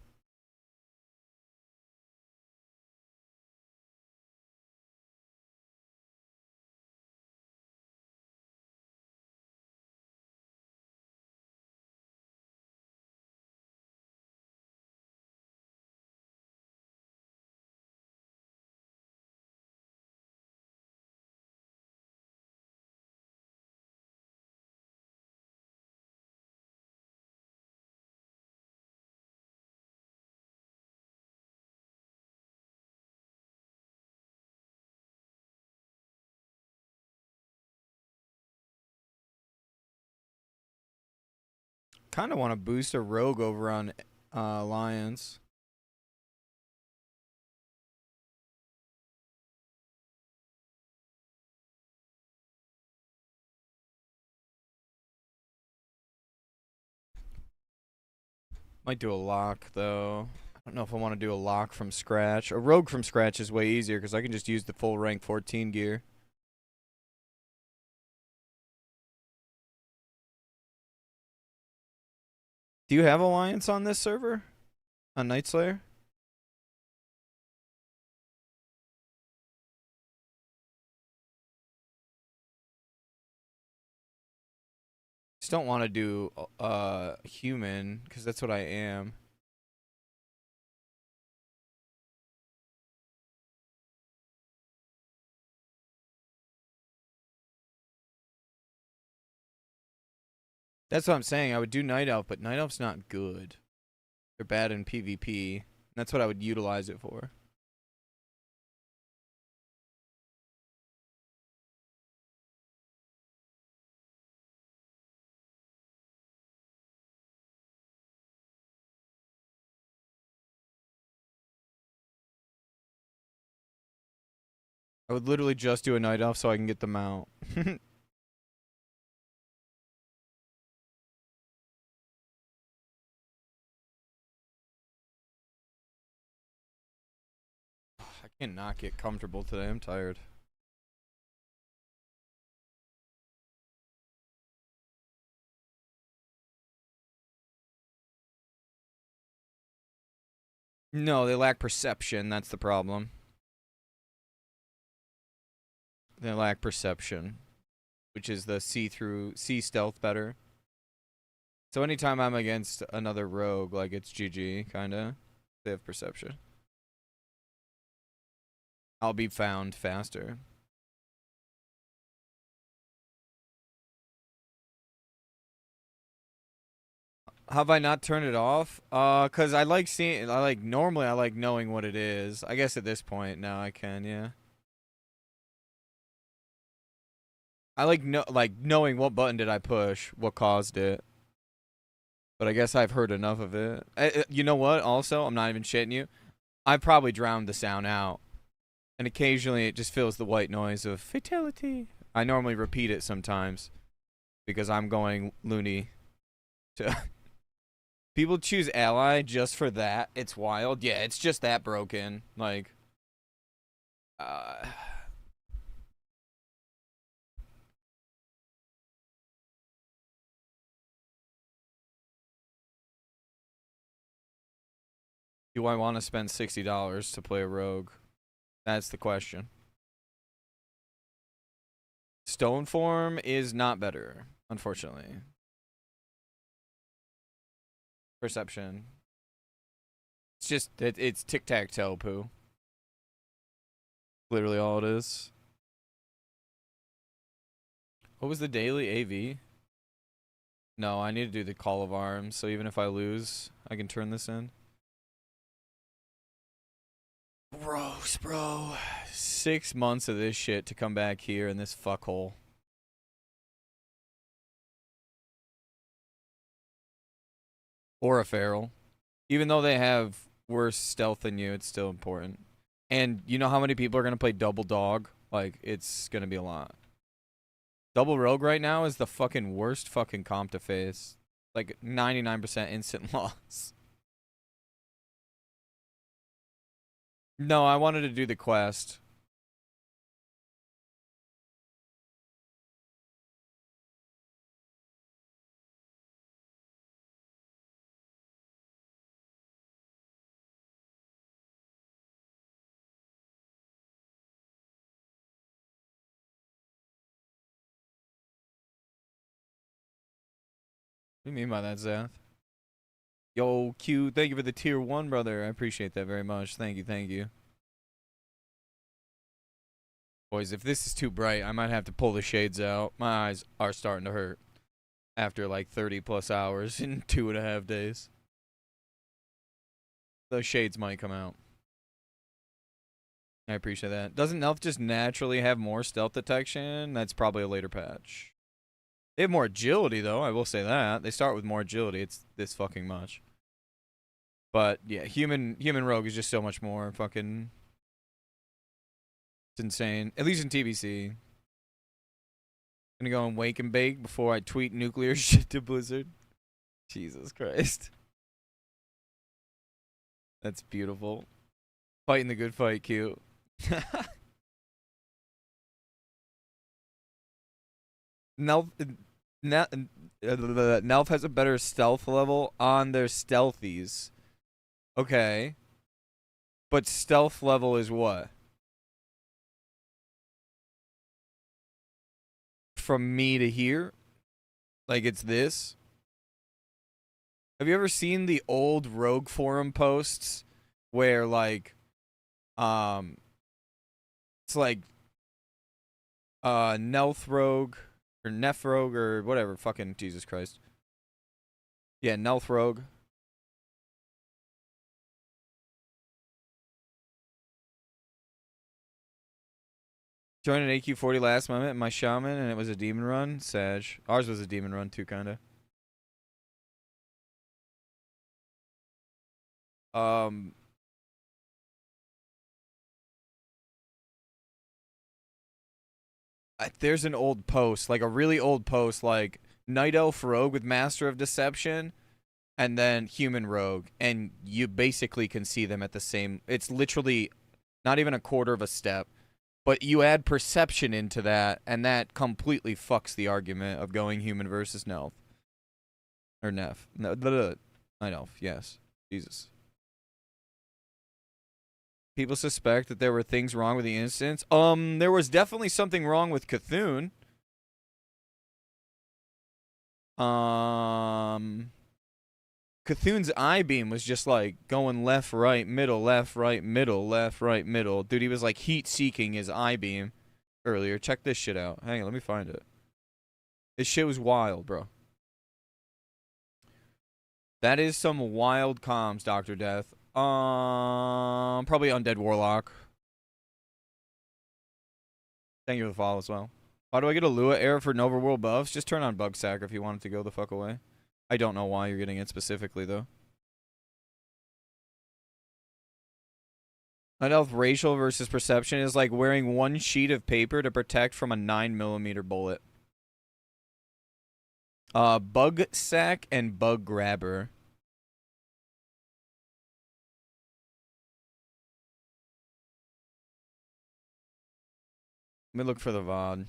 [SPEAKER 1] kind of want to boost a rogue over on Lions. Might do a lock, though. I don't know if I want to do a lock from scratch. A rogue from scratch is way easier because I can just use the full rank 14 gear. Do you have Alliance on this server? On Nightslayer? Just don't want to do human because that's what I am. That's what I'm saying. I would do Night Elf, but Night Elf's not good. They're bad in PvP. That's what I would utilize it for. I would literally just do a Night Elf so I can get the mount. I cannot get comfortable today. I'm tired. No, they lack perception. That's the problem. They lack perception, which is the see stealth better. So anytime I'm against another rogue, like it's GG, kinda. They have perception. I'll be found faster. Have I not turned it off? Cause I like seeing. Normally I like knowing what it is. I guess at this point now I can. Yeah. I like knowing what button did I push, what caused it. But I guess I've heard enough of it. You know what? Also, I'm not even shitting you. I probably drowned the sound out, and occasionally it just fills the white noise of fatality. I normally repeat it sometimes because I'm going loony. To people choose ally just for that. It's wild. Yeah, it's just that broken. Like, do I want to spend $60 to play a rogue? That's the question. Stone form is not better, unfortunately. Perception. It's just it's tic-tac-toe poo. Literally all it is. What was the daily AV? No, I need to do the Call of Arms, so even if I lose, I can turn this in. Gross, bro. 6 months of this shit to come back here in this fuckhole. Or a feral. Even though they have worse stealth than you, it's still important. And you know how many people are going to play double dog? Like, it's going to be a lot. Double rogue right now is the fucking worst fucking comp to face. Like, 99% instant loss. No, I wanted to do the quest. What do you mean by that, Zath? Yo, Q, thank you for the tier 1, brother. I appreciate that very much. Thank you, thank you. Boys, if this is too bright, I might have to pull the shades out. My eyes are starting to hurt after like 30 plus hours in 2.5 days. The shades might come out. I appreciate that. Doesn't Elf just naturally have more stealth detection? That's probably a later patch. They have more agility, though. I will say that. They start with more agility. It's this fucking much. But yeah, human rogue is just so much more fucking. It's insane. At least in TBC. Gonna go and wake and bake before I tweet nuclear shit to Blizzard. Jesus Christ. That's beautiful. Fighting the good fight, cute. Nelf, Nelf has a better stealth level on their stealthies. Okay. But stealth level is what? From me to here? Like it's this? Have you ever seen the old Rogue forum posts where like it's like Nelth Rogue or Neph Rogue or whatever, fucking Jesus Christ. Yeah, Nelth Rogue. Joined an AQ40 last moment in my shaman and it was a demon run. Sag. Ours was a demon run too, kinda. There's an old post, like a really old post, like Night Elf Rogue with Master of Deception, and then Human Rogue, and you basically can see them at the same. It's literally not even a quarter of a step, but you add perception into that, and that completely fucks the argument of going human versus Nelf or Neff. No, Night Elf. Yes, Jesus. People suspect that there were things wrong with the instance. There was definitely something wrong with Cthulhu. Cthulhu's eye beam was just like going left, right, middle, left, right, middle, left, right, middle. Dude, he was like heat seeking his eye beam earlier. Check this shit out. Hang on, let me find it. This shit was wild, bro. That is some wild comms, Dr. Death. Probably Undead Warlock. Thank you for the follow as well. How do I get a Lua error for Nova World buffs? Just turn on Bug Sack if you want it to go the fuck away. I don't know why you're getting it specifically, though. Night Elf racial versus perception is like wearing one sheet of paper to protect from a 9mm bullet. Bug Sack and Bug Grabber. Let me look for the VOD.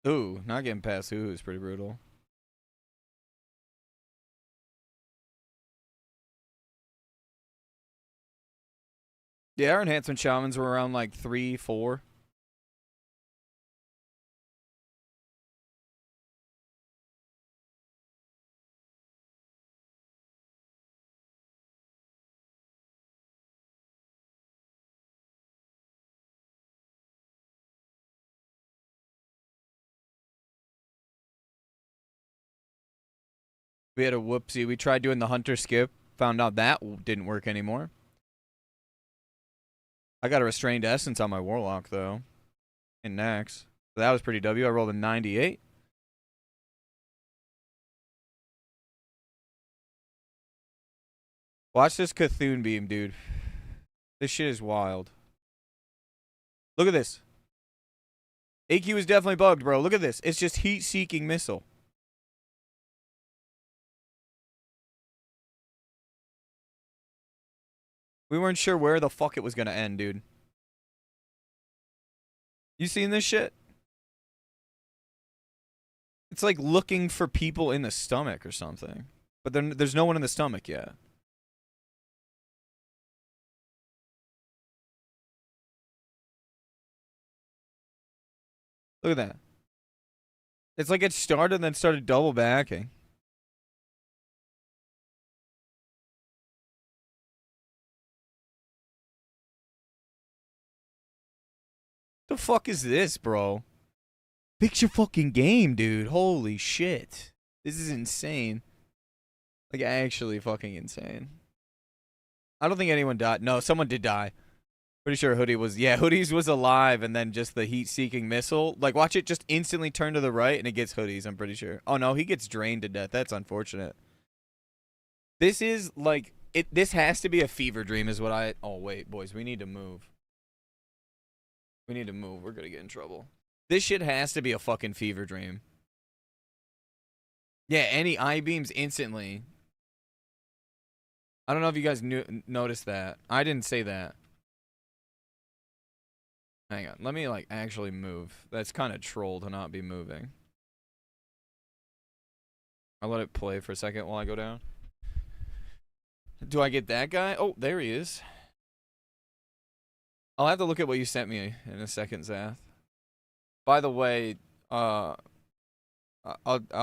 [SPEAKER 1] Ooh, not getting past Ooh is pretty brutal. Yeah, our enhancement shamans were around like 3, 4. We had a whoopsie. We tried doing the hunter skip. Found out that didn't work anymore. I got a restrained essence on my warlock, though. In Naxx. So that was pretty W. I rolled a 98. Watch this Cthulhu beam, dude. This shit is wild. Look at this. AQ is definitely bugged, bro. Look at this. It's just heat-seeking missile. We weren't sure where the fuck it was gonna end, dude. You seen this shit? It's like looking for people in the stomach or something. But then there's no one in the stomach yet. Look at that. It's like it started and then started double backing. The fuck is this, bro? Fix your fucking game, dude. Holy shit. This is insane. Like, actually fucking insane. I don't think anyone died. No, someone did die. Pretty sure Hoodie was... Yeah, Hoodies was alive, and then just the heat-seeking missile. Like, watch it just instantly turn to the right, and it gets Hoodies, I'm pretty sure. Oh, no, he gets drained to death. That's unfortunate. This is, like... This has to be a fever dream is what I... Oh, wait, boys. We need to move. We need to move. We're gonna get in trouble. This shit has to be a fucking fever dream. Yeah, any I-beams instantly. I don't know if you guys noticed that. I didn't say that. Hang on. Let me, like, actually move. That's kind of troll to not be moving. I'll let it play for a second while I go down. Do I get that guy? Oh, there he is. I'll have to look at what you sent me in a second, Zath. By the way, I'll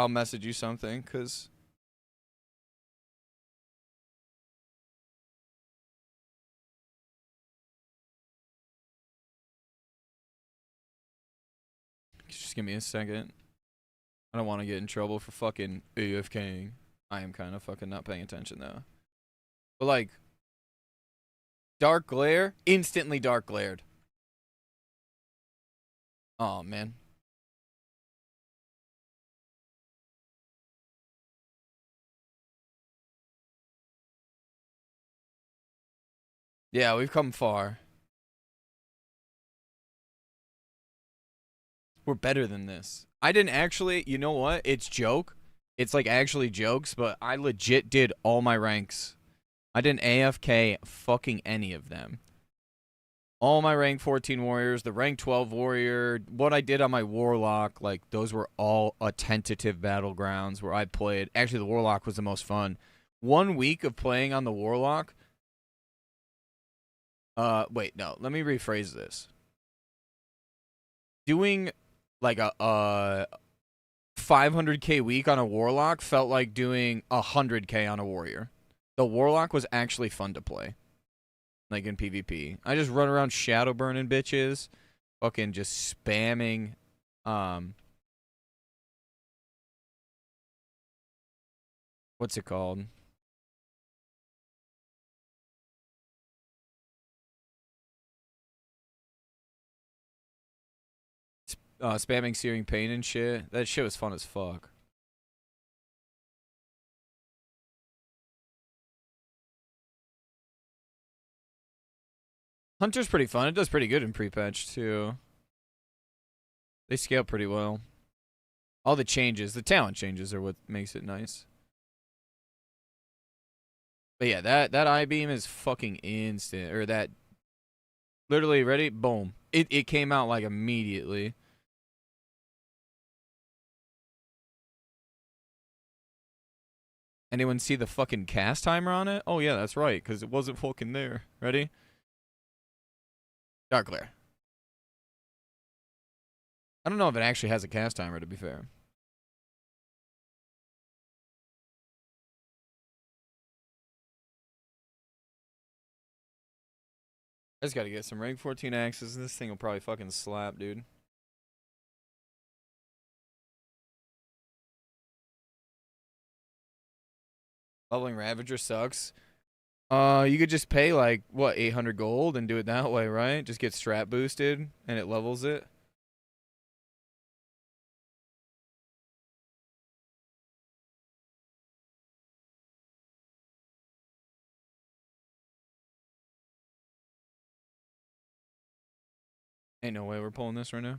[SPEAKER 1] message you something, because... Just give me a second. I don't want to get in trouble for fucking AFKing. I am kind of fucking not paying attention, though. But, like... Dark glare? Instantly dark glared. Oh, man. Yeah, we've come far. We're better than this. I didn't actually... You know what? It's joke. It's, like, actually jokes, but I legit did all my ranks. I didn't AFK fucking any of them. All my rank 14 warriors, the rank 12 warrior, what I did on my warlock, like, those were all a tentative battlegrounds where I played. Actually, the warlock was the most fun. 1 week of playing on the warlock. Wait, no. Let me rephrase this. Doing, like, a 500k week on a warlock felt like doing 100k on a warrior. The warlock was actually fun to play. Like in PvP. I just run around shadow burning bitches. Fucking just spamming. What's it called? Spamming Searing Pain and shit. That shit was fun as fuck. Hunter's pretty fun. It does pretty good in pre-patch, too. They scale pretty well. All the changes, the talent changes are what makes it nice. But yeah, that I-beam is fucking instant. Or that... Literally, ready? Boom. It came out, like, immediately. Anyone see the fucking cast timer on it? Oh, yeah, that's right, because it wasn't fucking there. Ready? Dark glare. I don't know if it actually has a cast timer, to be fair. I just gotta get some rank 14 axes. This thing will probably fucking slap, dude. Leveling Ravager sucks. You could just pay, like, what, 800 gold and do it that way, right? Just get strat boosted, and it levels it. Ain't no way we're pulling this right now.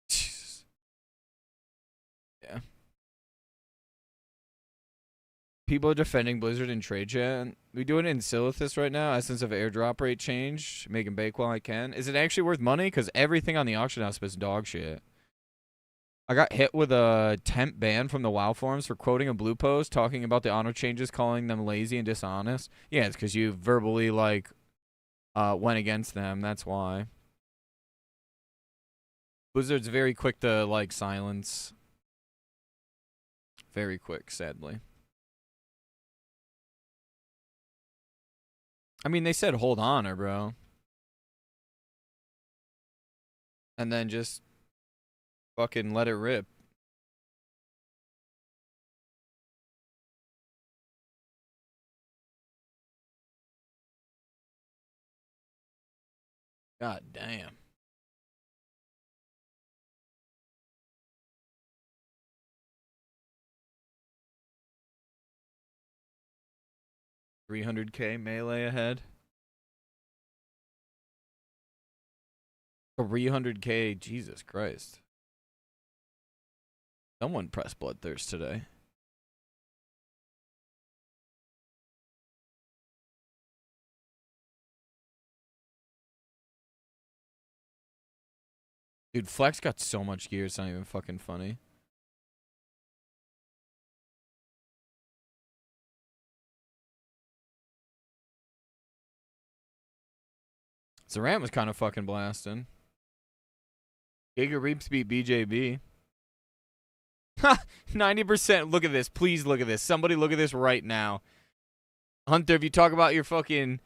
[SPEAKER 1] Jesus. Yeah. People are defending Blizzard in trade chat. We do it in Silithus right now. Essence of airdrop rate change. Making bake while I can. Is it actually worth money? Because everything on the auction house is dog shit. I got hit with a temp ban from the WoW forums for quoting a Bluepost, talking about the honor changes, calling them lazy and dishonest. Yeah, it's because you verbally, like, went against them. That's why. Blizzard's very quick to, like, silence. Very quick, sadly. I mean, they said hold honor, bro. And then just fucking let it rip. God damn. $300K melee ahead. 300K, Jesus Christ. Someone pressed Bloodthirst today. Dude, Flex got so much gear, it's not even fucking funny. Zarant was kind of fucking blasting. Giga Reaps beat BJB. Ha! 90%. Look at this. Please look at this. Somebody look at this right now. Hunter, if you talk about your fucking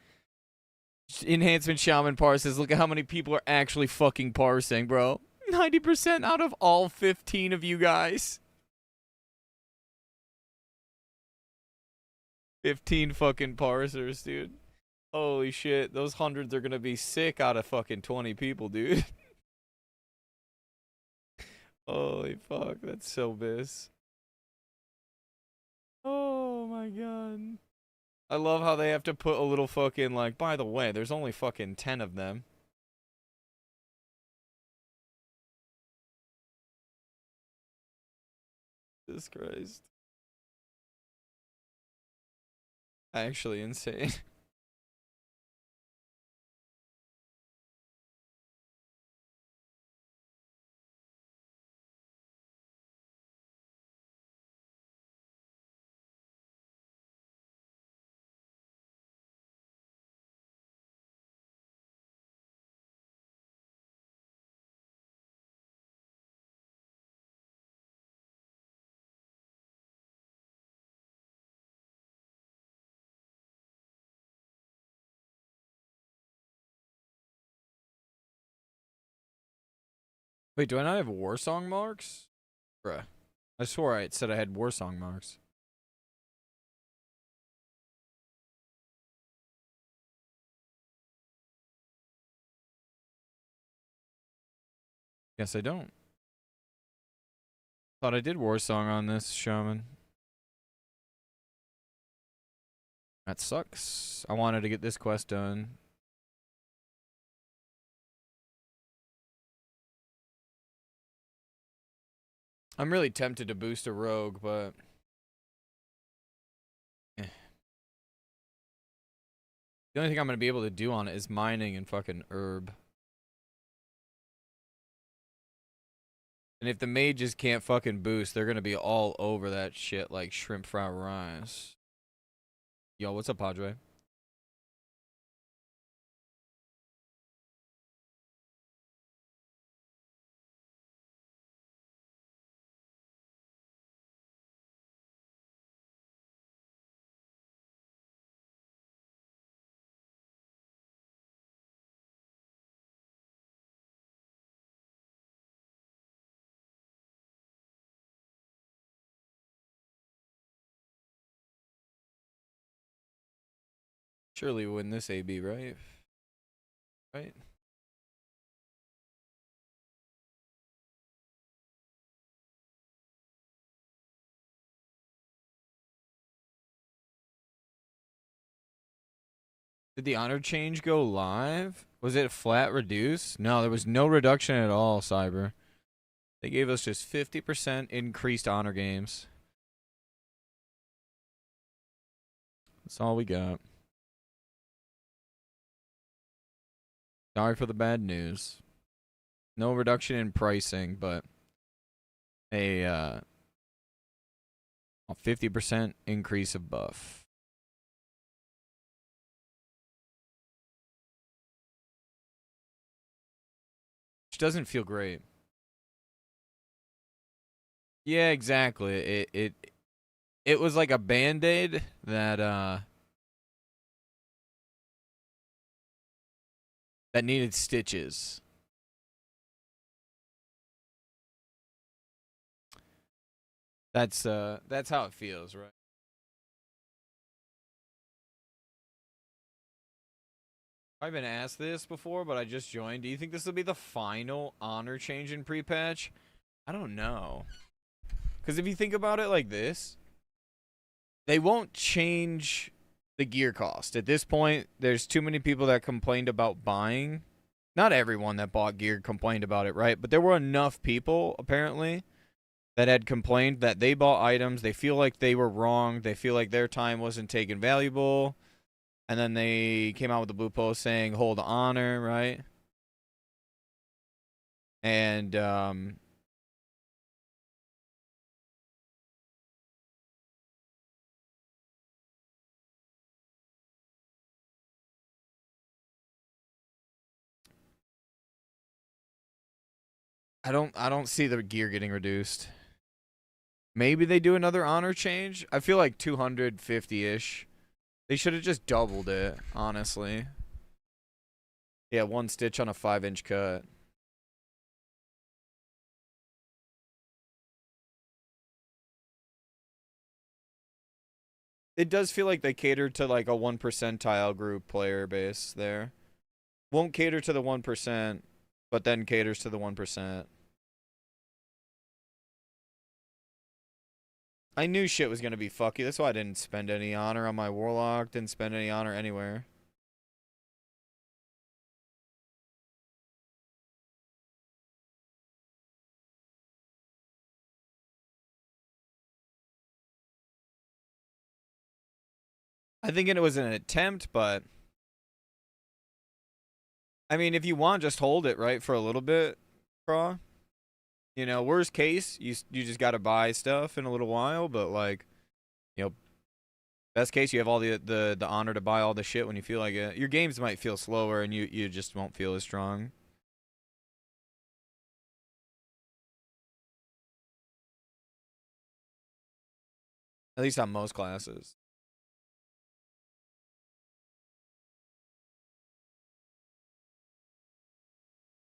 [SPEAKER 1] enhancement shaman parses, look at how many people are actually fucking parsing, bro. 90% out of all 15 of you guys. 15 fucking parsers, dude. Holy shit. Those hundreds are gonna be sick out of fucking 20 people, dude. Holy fuck. That's so biz. Oh my god. I love how they have to put a little fucking, like, by the way, there's only fucking 10 of them. Jesus Christ. Actually insane. Wait, do I not have war song marks? Bruh. I swore I said I had war song marks. Guess I don't. Thought I did war song on this shaman. That sucks. I wanted to get this quest done. I'm really tempted to boost a rogue, but the only thing I'm gonna be able to do on it is mining and fucking herb. And if the mages can't fucking boost, they're gonna be all over that shit like shrimp fried rice. Yo, what's up, Padre? Surely win this AB, right? Right? Did the honor change go live? Was it flat reduce? No, there was no reduction at all, Cyber. They gave us just 50% increased honor games. That's all we got. Sorry for the bad news. No reduction in pricing, but a 50% increase of buff. Which doesn't feel great. Yeah, exactly. It was like a band-aid that needed stitches. That's how it feels, right? I've been asked this before, but I just joined. Do you think this will be the final honor change in pre-patch? I don't know. Because if you think about it like this, they won't change the gear cost. At this point, there's too many people that complained about buying. Not everyone that bought gear complained about it, right? But there were enough people, apparently, that had complained that they bought items. They feel like they were wrong. They feel like their time wasn't taken valuable. And then they came out with the blue post saying, hold honor, right? And I don't see the gear getting reduced. Maybe they do another honor change. I feel like 250-ish. They should have just doubled it, honestly. Yeah, one stitch on a 5-inch cut. It does feel like they catered to like a 1 percentile group player base there. Won't cater to the 1%, but then caters to the 1%. I knew shit was gonna be fucky. That's why I didn't spend any honor on my warlock. Didn't spend any honor anywhere. I think it was an attempt, but I mean, if you want, just hold it right for a little bit, Craw. You know, worst case, you just got to buy stuff in a little while, but like, you know, best case, you have all the honor to buy all the shit when you feel like it. Your games might feel slower, and you just won't feel as strong. At least on most classes.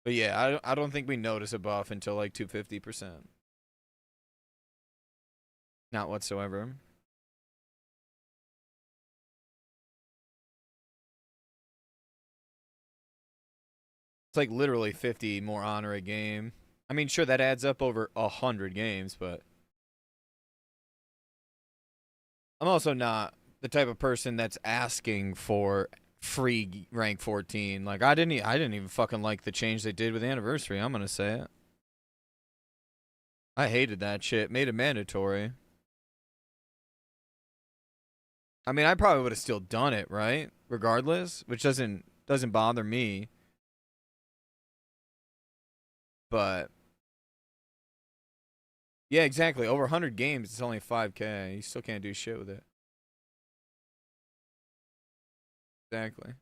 [SPEAKER 1] But yeah, I don't think we notice a buff until like 250%. Not whatsoever. It's like literally 50 more honor a game. I mean, sure that adds up over 100 games, but I'm also not the type of person that's asking for free rank 14. Like I didn't even fucking like the change they did with anniversary. I'm gonna say it. I hated that shit. Made it mandatory. I mean, I probably would have still done it, right? Regardless, which doesn't bother me. But yeah, exactly. Over 100 games, it's only 5K. You still can't do shit with it. Exactly.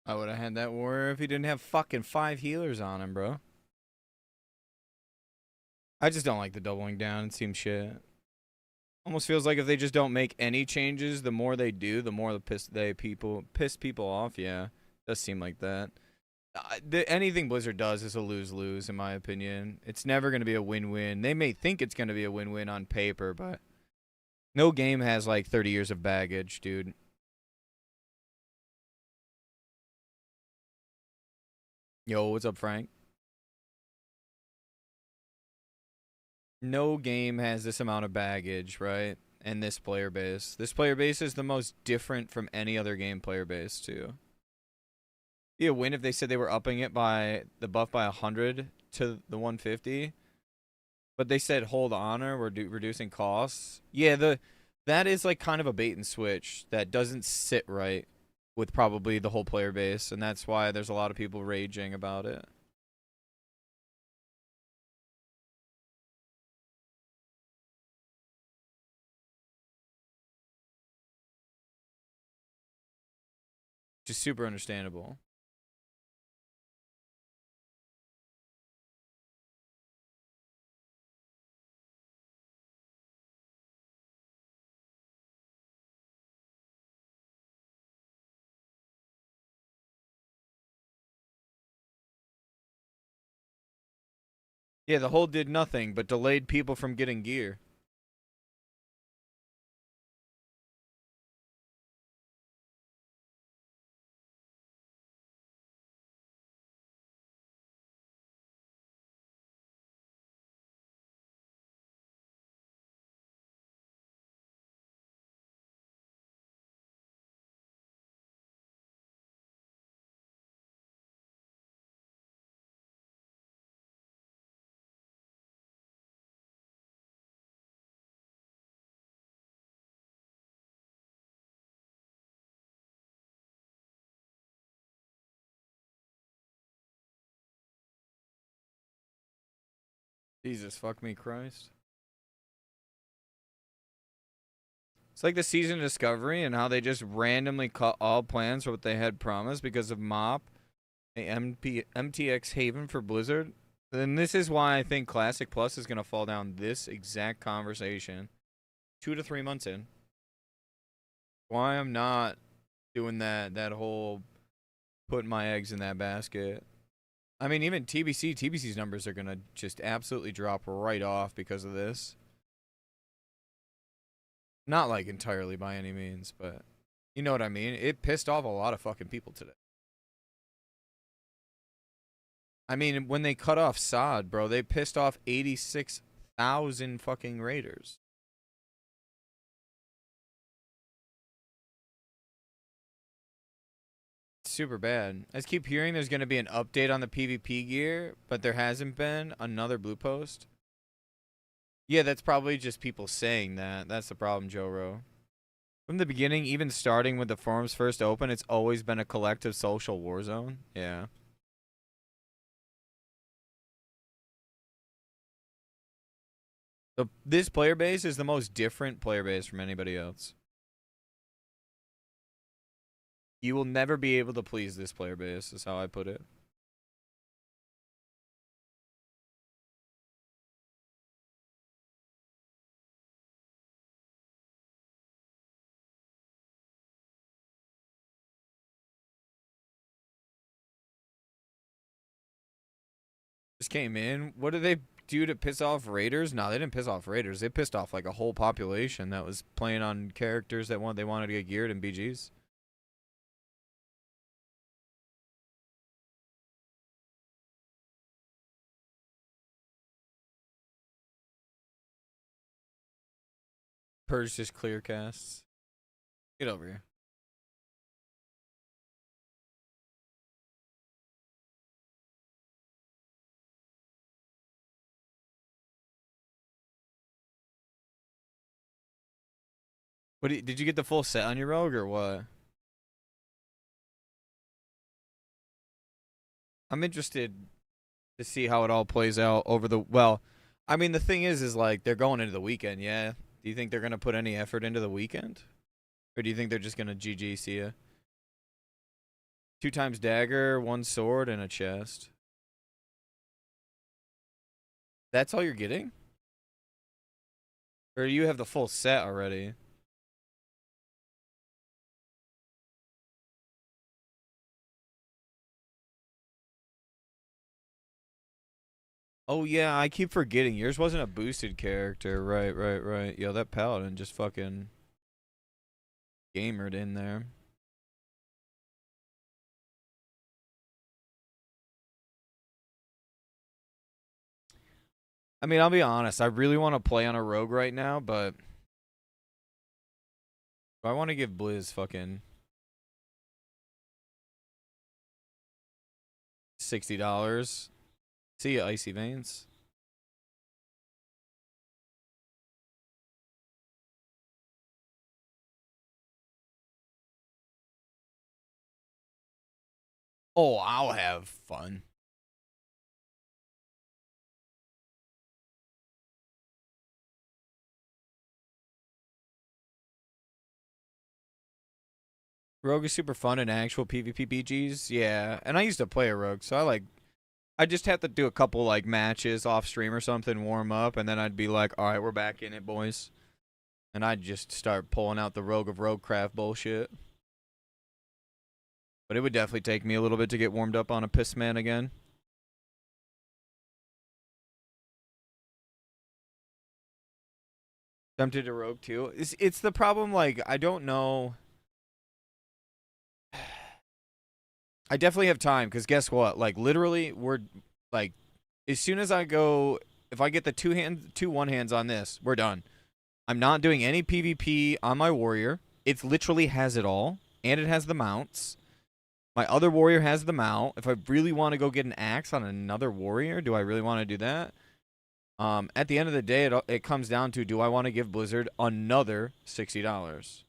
[SPEAKER 1] I would have had that warrior if he didn't have fucking 5 healers on him, bro. I just don't like the doubling down. It seems shit. Almost feels like if they just don't make any changes, the more they do, the more piss people off. Yeah, does seem like that. Anything Blizzard does is a lose-lose, in my opinion. It's never going to be a win-win. They may think it's going to be a win-win on paper, but no game has like 30 years of baggage, dude. Yo, what's up, Frank? No game has this amount of baggage, right? And this player base. This player base is the most different from any other game player base, too. Be a win if they said they were upping it by the buff by 100 to the 150. But they said hold honor, we're reducing costs. Yeah, that is like kind of a bait and switch that doesn't sit right with probably the whole player base, and that's why there's a lot of people raging about it. Just super understandable. Yeah, the hold did nothing but delayed people from getting gear. Jesus, fuck me, Christ. It's like the season discovery and how they just randomly cut all plans for what they had promised because of MOP, a MTX Haven for Blizzard. Then this is why I think Classic Plus is going to fall down this exact conversation 2 to 3 months in. Why I'm not doing that whole putting my eggs in that basket. I mean, even TBC's numbers are going to just absolutely drop right off because of this. Not like entirely by any means, but you know what I mean? It pissed off a lot of fucking people today. I mean, when they cut off Sod, bro, they pissed off 86,000 fucking raiders. Super bad. I just keep hearing there's going to be an update on the PvP gear, but there hasn't been another Bluepost. Yeah, that's probably just people saying that. That's the problem, Joe Rowe. From the beginning, even starting with the forums first open, it's always been a collective social war zone. Yeah. This player base is the most different player base from anybody else. You will never be able to please this player base, is how I put it. Just came in. What did they do to piss off Raiders? No, they didn't piss off Raiders. They pissed off like a whole population that was playing on characters that they wanted to get geared in BGs. Purge just clear casts. Get over here. Did you get the full set on your rogue or what? I'm interested to see how it all plays out over the I mean the thing is like they're going into the weekend, yeah. Do you think they're gonna put any effort into the weekend? Or do you think they're just gonna GG see ya? 2 times dagger, 1 sword, and a chest. That's all you're getting? Or you have the full set already? Oh yeah, I keep forgetting. Yours wasn't a boosted character. Right. Yo, that paladin just fucking gamered in there. I mean, I'll be honest. I really want to play on a rogue right now, but I want to give Blizz fucking $60. See ya, Icy Veins. Oh, I'll have fun. Rogue is super fun in actual PvP BGs. Yeah, and I used to play a rogue, so I just have to do a couple like matches off stream or something, warm up, and then I'd be like, all right, we're back in it, boys. And I'd just start pulling out the rogue of roguecraft bullshit. But it would definitely take me a little bit to get warmed up on a piss man again. Tempted to rogue too. It's the problem, like, I don't know. I definitely have time, because guess what? Like, literally, we're, like, as soon as I go, if I get the two one hands on this, we're done. I'm not doing any PvP on my warrior. It literally has it all, and it has the mounts. My other warrior has the mount. If I really want to go get an axe on another warrior, do I really want to do that? At the end of the day, it comes down to, do I want to give Blizzard another $60?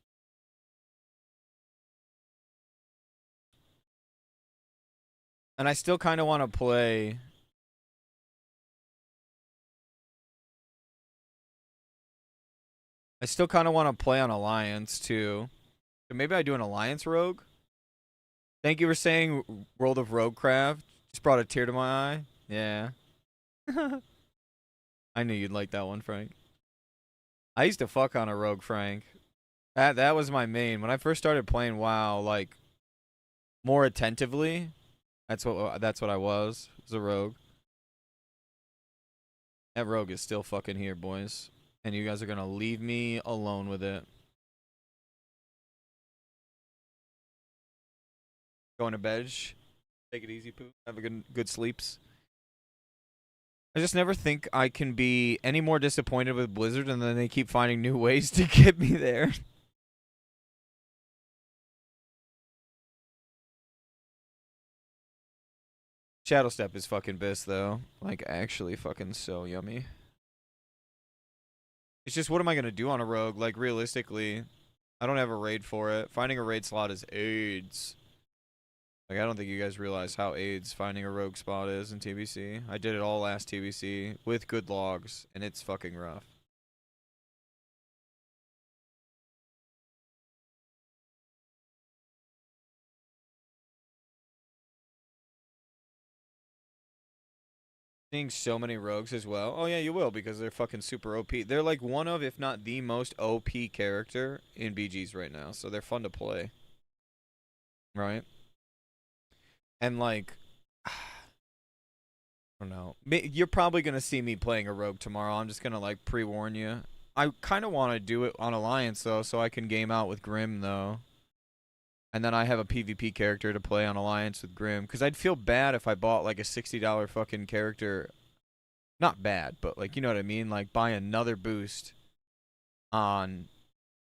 [SPEAKER 1] And I still kind of want to play. I still kind of want to play on Alliance too. So maybe I do an Alliance Rogue. Thank you for saying World of Roguecraft. Just brought a tear to my eye. Yeah. I knew you'd like that one, Frank. I used to fuck on a Rogue, Frank. That was my main. When I first started playing WoW, like, more attentively, that's what I was a Rogue. That Rogue is still fucking here, boys. And you guys are gonna leave me alone with it. Going to bed. Take it easy, Pooh. Have a good sleeps. I just never think I can be any more disappointed with Blizzard, and then they keep finding new ways to get me there. Shadow Step is fucking best, though. Like, actually fucking so yummy. It's just, what am I going to do on a rogue? Like, realistically, I don't have a raid for it. Finding a raid slot is AIDS. Like, I don't think you guys realize how AIDS finding a rogue spot is in TBC. I did it all last TBC with good logs, and it's fucking rough. Seeing so many rogues as well. Oh yeah, you will, because they're fucking super OP. They're like one of, if not the most OP character in BGs right now. So they're fun to play. Right? And like, I don't know. You're probably going to see me playing a rogue tomorrow. I'm just going to like pre-warn you. I kind of want to do it on Alliance though, so I can game out with Grim though. And then I have a PvP character to play on Alliance with Grim. Because I'd feel bad if I bought like a $60 fucking character. Not bad, but like, you know what I mean? Like, buy another boost on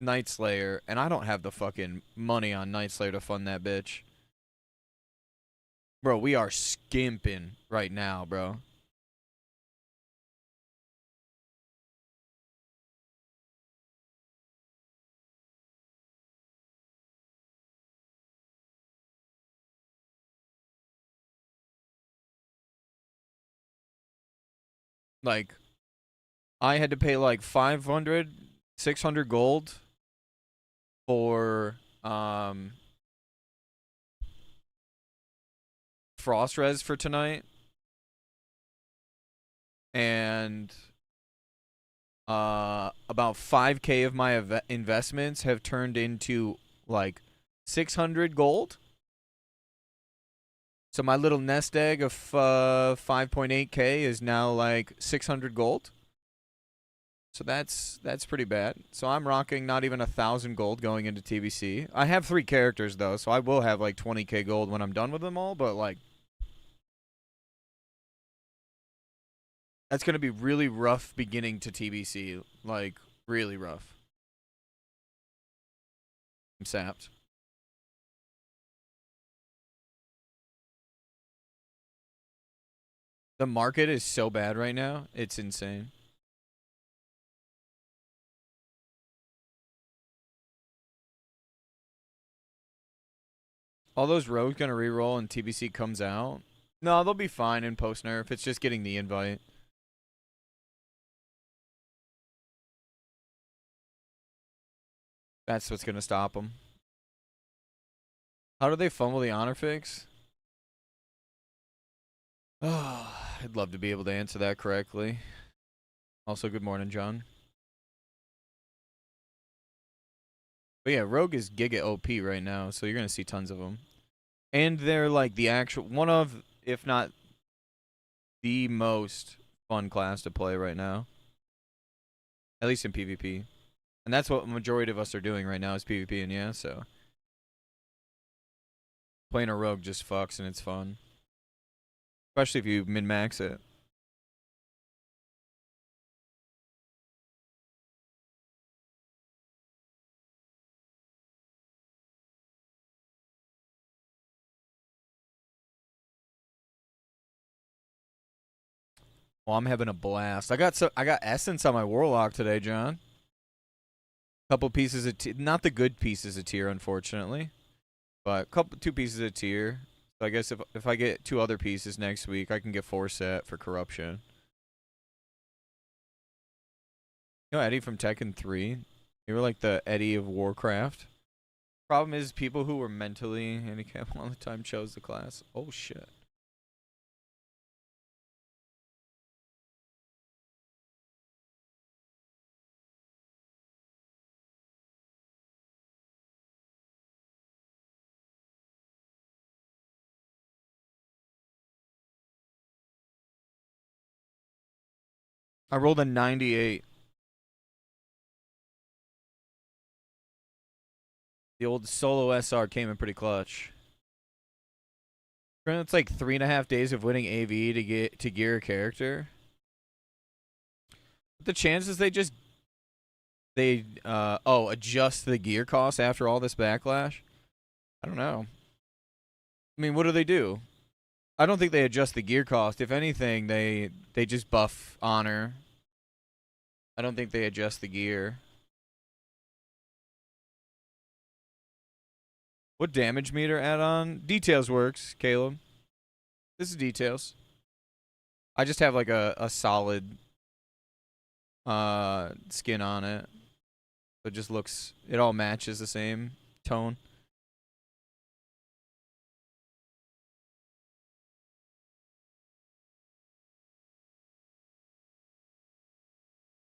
[SPEAKER 1] Nightslayer, and I don't have the fucking money on Nightslayer to fund that bitch. Bro, we are skimping right now, bro. Like, I had to pay like 500, 600 gold for frost res for tonight, and about 5K of my investments have turned into like 600 gold. So my little nest egg of 5.8K is now like 600 gold. So that's pretty bad. So I'm rocking not even 1,000 gold going into TBC. I have 3 characters though, so I will have like 20K gold when I'm done with them all, but like that's going to be really rough beginning to TBC, like really rough. I'm sapped. The market is so bad right now. It's insane. All those rogues gonna reroll and TBC comes out? No, they'll be fine in post nerf. It's just getting the invite. That's what's gonna stop them. How do they fumble the honor fix? Oh, I'd love to be able to answer that correctly. Also, good morning, John. But yeah, Rogue is Giga OP right now, so you're gonna see tons of them. And they're like the actual one of, if not the most fun class to play right now. At least in PvP. And that's what the majority of us are doing right now is PvP, and yeah, so playing a rogue just fucks and it's fun. Especially if you min-max it. Well, I'm having a blast. I got essence on my warlock today, John. Couple pieces of not the good pieces of tier, unfortunately, but 2 pieces of tier. So I guess if I get 2 other pieces next week, I can get 4 set for corruption. You know Eddie from Tekken 3? You were like the Eddie of Warcraft. Problem is, people who were mentally handicapped all the time chose the class. Oh shit. I rolled a 98. The old solo SR came in pretty clutch. It's like 3.5 days of winning AV to get to gear a character. The chances they adjust the gear cost after all this backlash? I don't know. I mean, what do? I don't think they adjust the gear cost. If anything, they just buff honor. I don't think they adjust the gear. What damage meter add-on? Details works, Caleb. This is details. I just have like a solid skin on it. So it just looks, it all matches the same tone.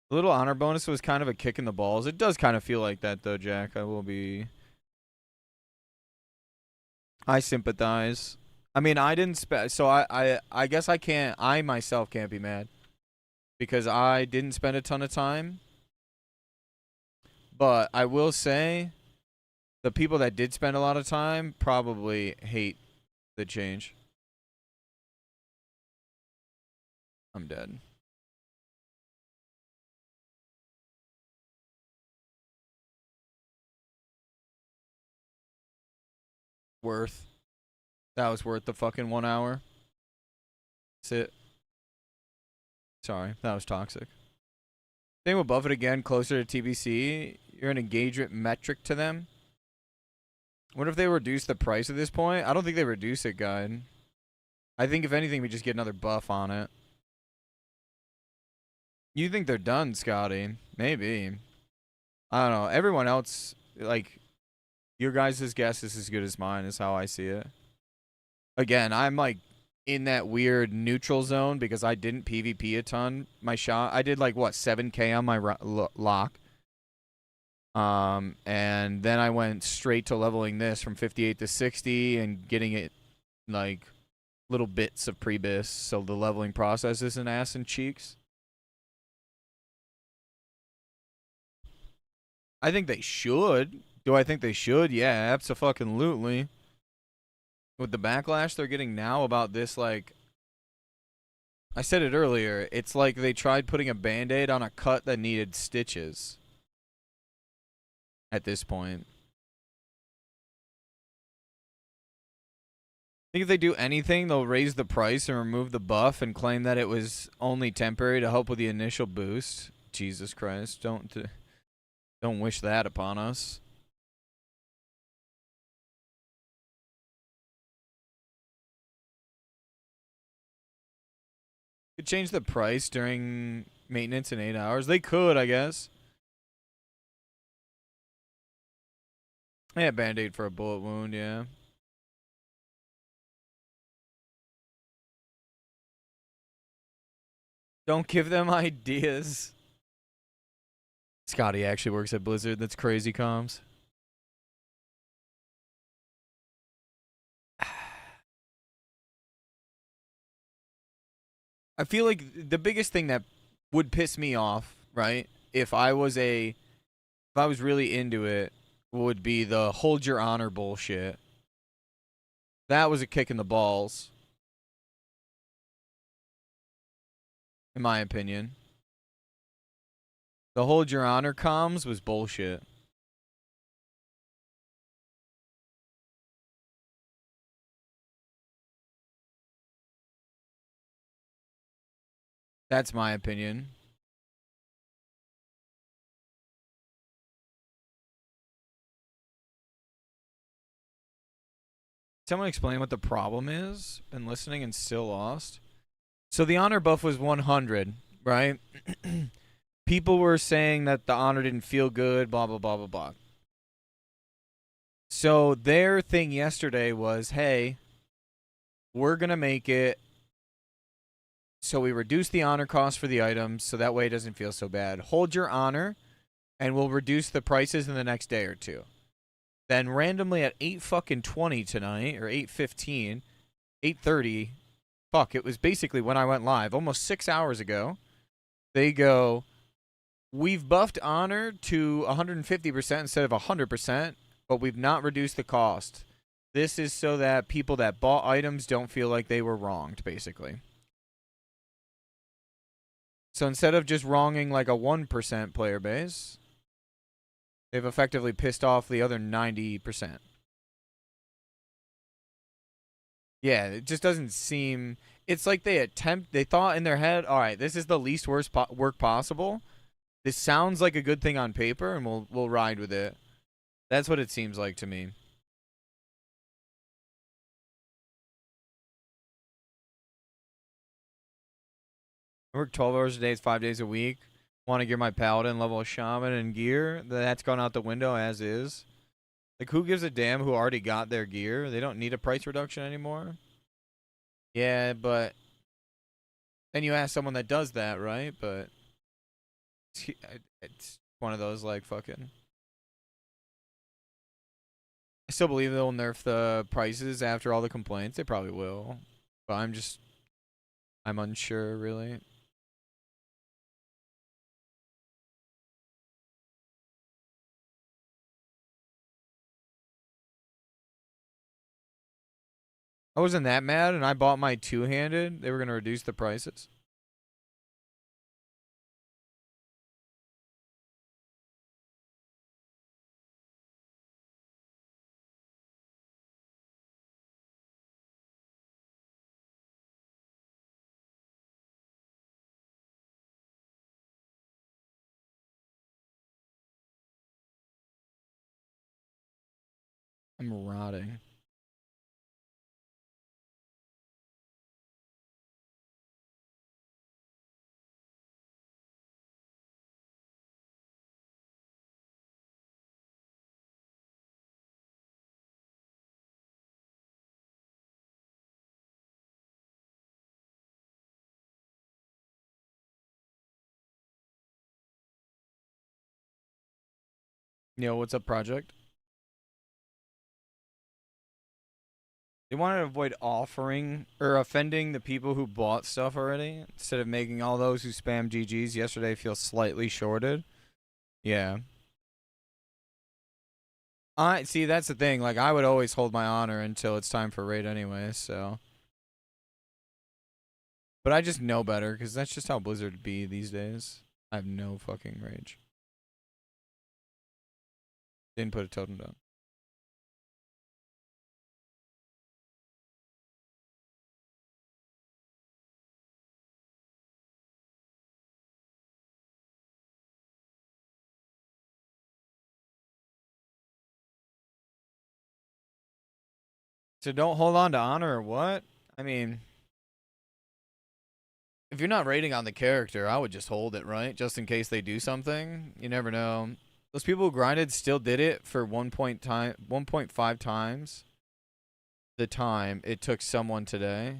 [SPEAKER 1] The little honor bonus was kind of a kick in the balls. It does kind of feel like that though, Jack. I sympathize. I mean, I didn't so I guess I myself can't be mad because I didn't spend a ton of time. But I will say the people that did spend a lot of time probably hate the change. I'm dead. Worth. That was worth the fucking 1 hour. That's it. Sorry, that was toxic. Same with Buffett again, closer to TBC. You're an engagement metric to them. What if they reduce the price at this point? I don't think they reduce it, guide. I think if anything, we just get another buff on it. You think they're done, Scotty? Maybe. I don't know. Everyone else, like, your guys' guess is as good as mine, is how I see it. Again, I'm like in that weird neutral zone because I didn't PvP a ton. My shot, I did like what 7K on my lock. And then I went straight to leveling this from 58 to 60 and getting it like little bits of prebis, so the leveling process isn't ass and cheeks. I think they should. Do I think they should? Yeah, abso-fucking-lutely. With the backlash they're getting now about this, like, I said it earlier, it's like they tried putting a band-aid on a cut that needed stitches at this point. I think if they do anything, they'll raise the price and remove the buff and claim that it was only temporary to help with the initial boost. Jesus Christ, don't wish that upon us. Could change the price during maintenance in 8 hours. They could, I guess. Yeah, band-aid for a bullet wound, yeah. Don't give them ideas. Scotty actually works at Blizzard. That's crazy comms. I feel like the biggest thing that would piss me off, right? If I was really into it, would be the hold your honor bullshit. That was a kick in the balls, in my opinion. The hold your honor comms was bullshit. That's my opinion. Someone explain what the problem is? Been listening and still lost. So the honor buff was 100, right? People were saying that the honor didn't feel good, blah, blah, blah, blah, blah. So their thing yesterday was, hey, we're going to make it so we reduce the honor cost for the items so that way it doesn't feel so bad. Hold your honor, and we'll reduce the prices in the next day or two. Then randomly at 8:20 tonight, or 8:15, 8:30, fuck, it was basically when I went live, almost 6 hours ago, they go, we've buffed honor to 150% instead of 100%, but we've not reduced the cost. This is so that people that bought items don't feel like they were wronged, basically. So instead of just wronging like a 1% player base, they've effectively pissed off the other 90%. Yeah, it just doesn't seem. It's like they thought in their head, all right, this is the least worst work possible. This sounds like a good thing on paper, and we'll ride with it. That's what it seems like to me. I work 12 hours a day, 5 days a week. Want to gear my paladin, level a shaman, and gear. That's gone out the window as is. Like, who gives a damn who already got their gear? They don't need a price reduction anymore. Yeah, but then you ask someone that does that, right? But it's one of those, like, fucking. I still believe they'll nerf the prices after all the complaints. They probably will. But I'm unsure, really. I wasn't that mad, and I bought my two-handed. They were going to reduce the prices. I'm rotting. Yo, what's up, project? They wanted to avoid offering or offending the people who bought stuff already instead of making all those who spam GGs yesterday feel slightly shorted. Yeah. I see, that's the thing. Like, I would always hold my honor until it's time for raid anyway, so. But I just know better because that's just how Blizzard be these days. I have no fucking rage. Didn't put a totem down. So don't hold on to honor or what? I mean, if you're not rating on the character, I would just hold it, right? Just in case they do something. You never know. Those people who grinded still did it for 1.5 times the time it took someone today.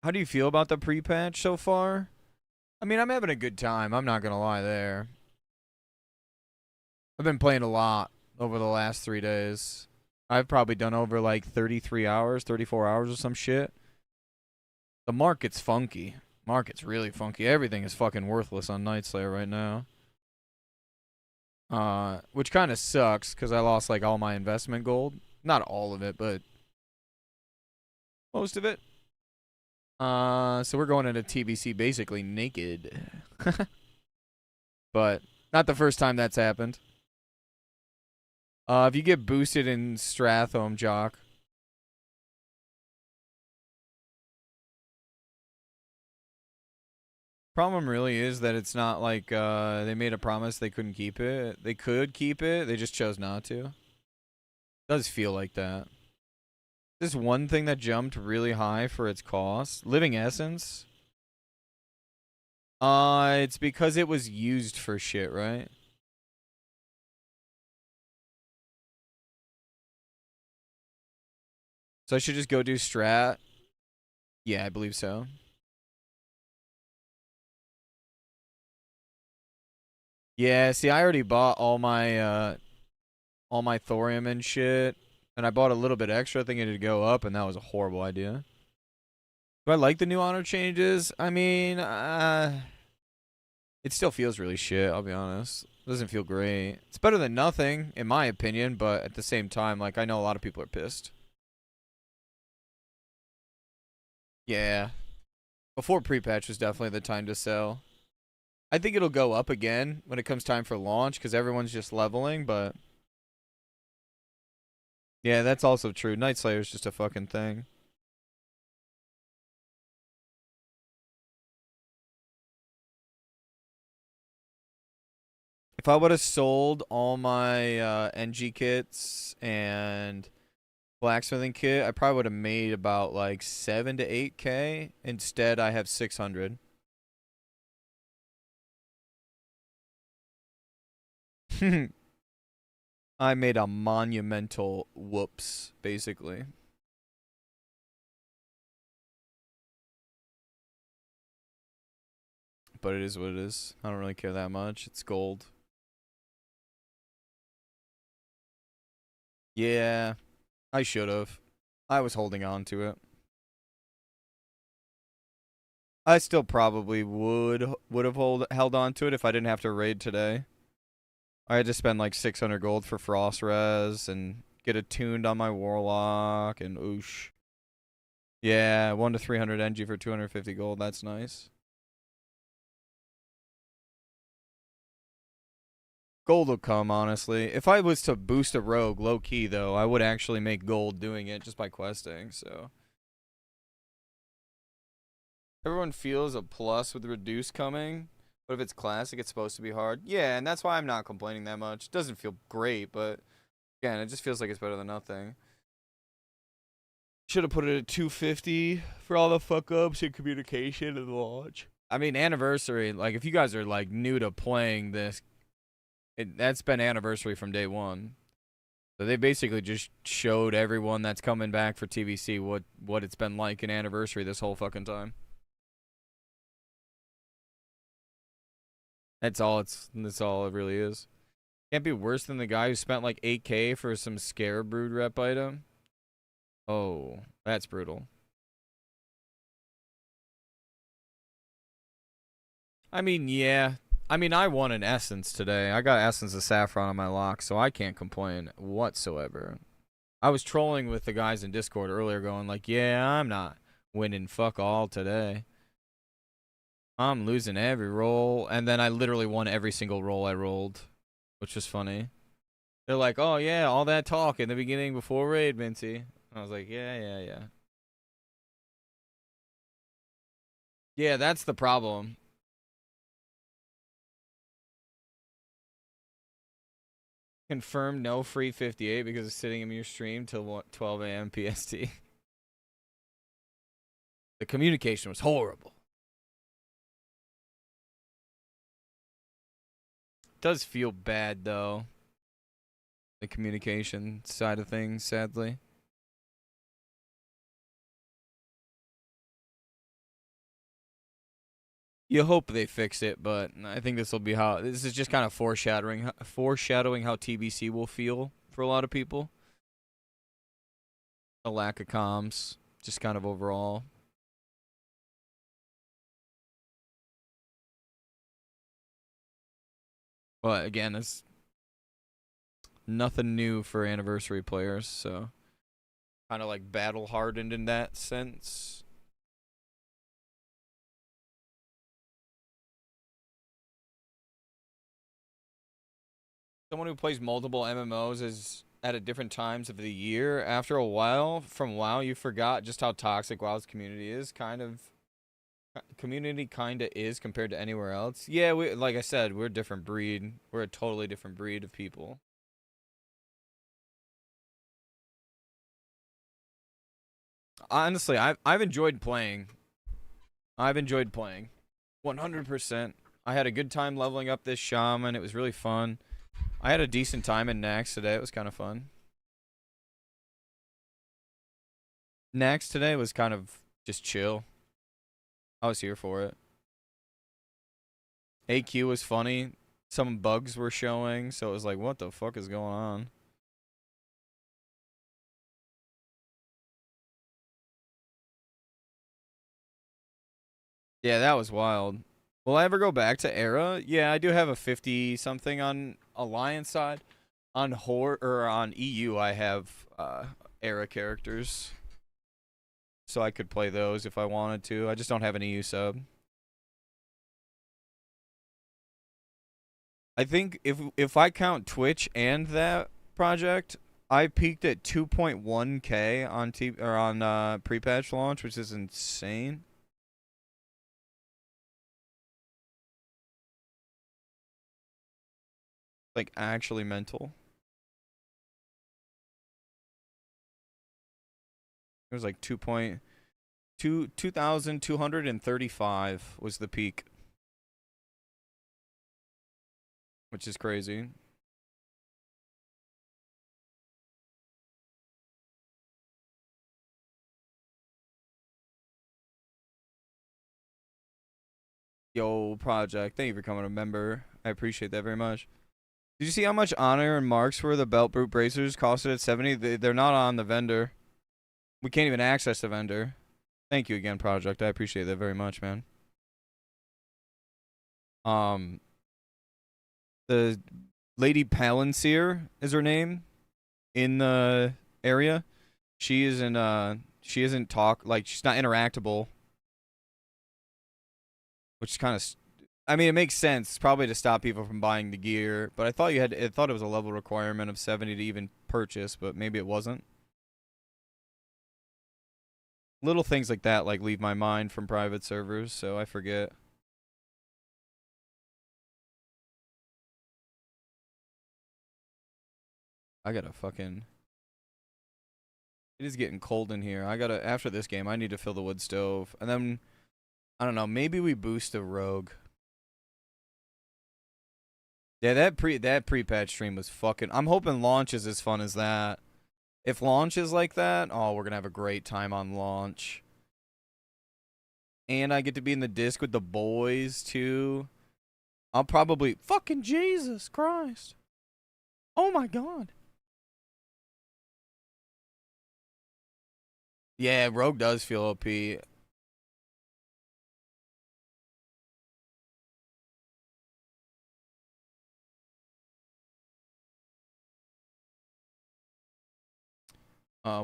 [SPEAKER 1] How do you feel about the pre-patch so far? I mean, I'm having a good time. I'm not going to lie there. I've been playing a lot over the last 3 days. I've probably done over like 33 hours, 34 hours or some shit. The market's funky. Market's really funky. Everything is fucking worthless on Nightslayer right now. Which kind of sucks because I lost like all my investment gold. Not all of it, but most of it. So we're going into TBC basically naked. But not the first time that's happened. If you get boosted in Strathome, Jock. Problem really is that it's not like they made a promise they couldn't keep it. They could keep it, they just chose not to. It does feel like that. This one thing that jumped really high for its cost. Living Essence. It's because it was used for shit, right? So I should just go do strat. Yeah, I believe so. Yeah, see, I already bought all my thorium and shit, and I bought a little bit extra thinking it'd go up, and that was a horrible idea. Do I like the new honor changes? I mean, it still feels really shit, I'll be honest. It doesn't feel great. It's better than nothing, in my opinion, but at the same time, like, I know a lot of people are pissed. Yeah. Before pre-patch was definitely the time to sell. I think it'll go up again when it comes time for launch, because everyone's just leveling, but... Yeah, that's also true. Nightslayer's just a fucking thing. If I would have sold all my NG kits and blacksmithing kit, I probably would have made about like 7 to 8K. Instead, I have 600. I made a monumental whoops, basically. But it is what it is. I don't really care that much. It's gold. Yeah, I should have. I was holding on to it. I still probably would have held on to it if I didn't have to raid today. I had to spend like 600 gold for frost res and get it tuned on my warlock and oosh. Yeah, 1 to 300 NG for 250 gold. That's nice. Gold will come, honestly. If I was to boost a rogue, low key though, I would actually make gold doing it just by questing. So everyone feels a plus with reduce coming. But if it's classic, it's supposed to be hard. Yeah, and that's why I'm not complaining that much. It doesn't feel great, but again, it just feels like it's better than nothing. Should have put it at 250 for all the fuck ups in communication and launch. I mean, anniversary, like if you guys are like new to playing this, That's been anniversary from day one. So they basically just showed everyone that's coming back for TBC what it's been like in anniversary this whole fucking time. That's all it really is. Can't be worse than the guy who spent like 8K for some Scare Brood rep item. Oh, that's brutal. I mean, yeah. I mean, I won an Essence today. I got Essence of Saffron on my lock, so I can't complain whatsoever. I was trolling with the guys in Discord earlier going like, yeah, I'm not winning fuck all today. I'm losing every roll. And then I literally won every single roll I rolled, which was funny. They're like, oh, yeah, all that talk in the beginning before raid, Mintzy. I was like, yeah. Yeah, that's the problem. Confirmed no free 58 because it's sitting in your stream till 12 a.m. PST. The communication was horrible. It does feel bad, though. The communication side of things, sadly. You hope they fix it, but I think this will be how. This is just kind of foreshadowing how TBC will feel for a lot of people. A lack of comms, just kind of overall. But again, it's nothing new for anniversary players, so kind of like battle hardened in that sense. Someone who plays multiple MMOs is at a different times of the year. After a while from WoW, you forgot just how toxic WoW's community is. Community kind of is compared to anywhere else. Yeah, like I said, we're a different breed. We're a totally different breed of people. Honestly, I've enjoyed playing. 100%. I had a good time leveling up this shaman. It was really fun. I had a decent time in Naxx today. It was kind of fun. Naxx today was kind of just chill. I was here for it. AQ was funny. Some bugs were showing, so it was like, what the fuck is going on? Yeah, that was wild. Will I ever go back to Era? Yeah, I do have a 50 something on Alliance side. On Horde or on EU, I have Era characters, so I could play those if I wanted to. I just don't have an EU sub. I think if I count Twitch and that project, I peaked at 2.1K on pre-patch launch, which is insane. Like actually mental. It was like 2,235 was the peak, which is crazy. Yo, project, thank you for coming a member. I appreciate that very much. Did you see how much honor and marks for the belt boot bracers costed at 70? They're not on the vendor. We can't even access the vendor. Thank you again, project. I appreciate that very much, man. The Lady Palantir is her name in the area. She isn't she's not interactable, which is kind of I mean, it makes sense probably to stop people from buying the gear, but I thought it was a level requirement of 70 to even purchase, but maybe it wasn't. Little things like that like leave my mind from private servers, so I forget. I gotta fucking It is getting cold in here. After this game, I need to fill the wood stove. And then, I don't know, maybe we boost a rogue. Yeah, that pre-patch stream was fucking. I'm hoping launch is as fun as that. If launch is like that, oh, we're gonna have a great time on launch. And I get to be in the disc with the boys too. I'll probably fucking Jesus Christ. Oh my god. Yeah, Rogue does feel OP.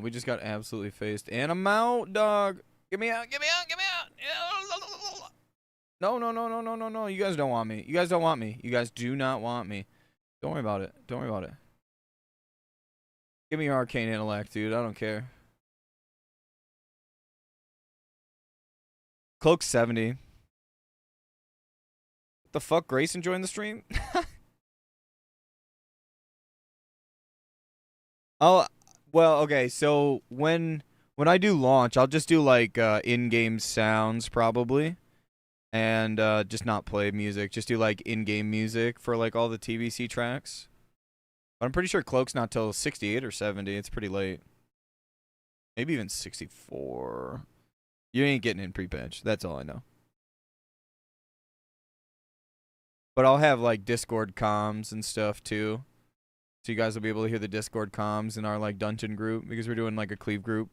[SPEAKER 1] We just got absolutely faced. And I'm out, dog. Get me out, get me out, get me out. No, no, no, no, no, no, no. You guys don't want me. You guys don't want me. You guys do not want me. Don't worry about it. Don't worry about it. Give me your arcane intellect, dude. I don't care. Cloak 70. What the fuck? Grayson joined the stream? Oh, well, okay. So when I do launch, I'll just do like in-game sounds probably, and just not play music. Just do like in-game music for like all the TBC tracks. But I'm pretty sure Cloak's not till 68 or 70. It's pretty late. Maybe even 64. You ain't getting in pre-patch. That's all I know. But I'll have like Discord comms and stuff too. So you guys will be able to hear the Discord comms in our like dungeon group because we're doing like a cleave group.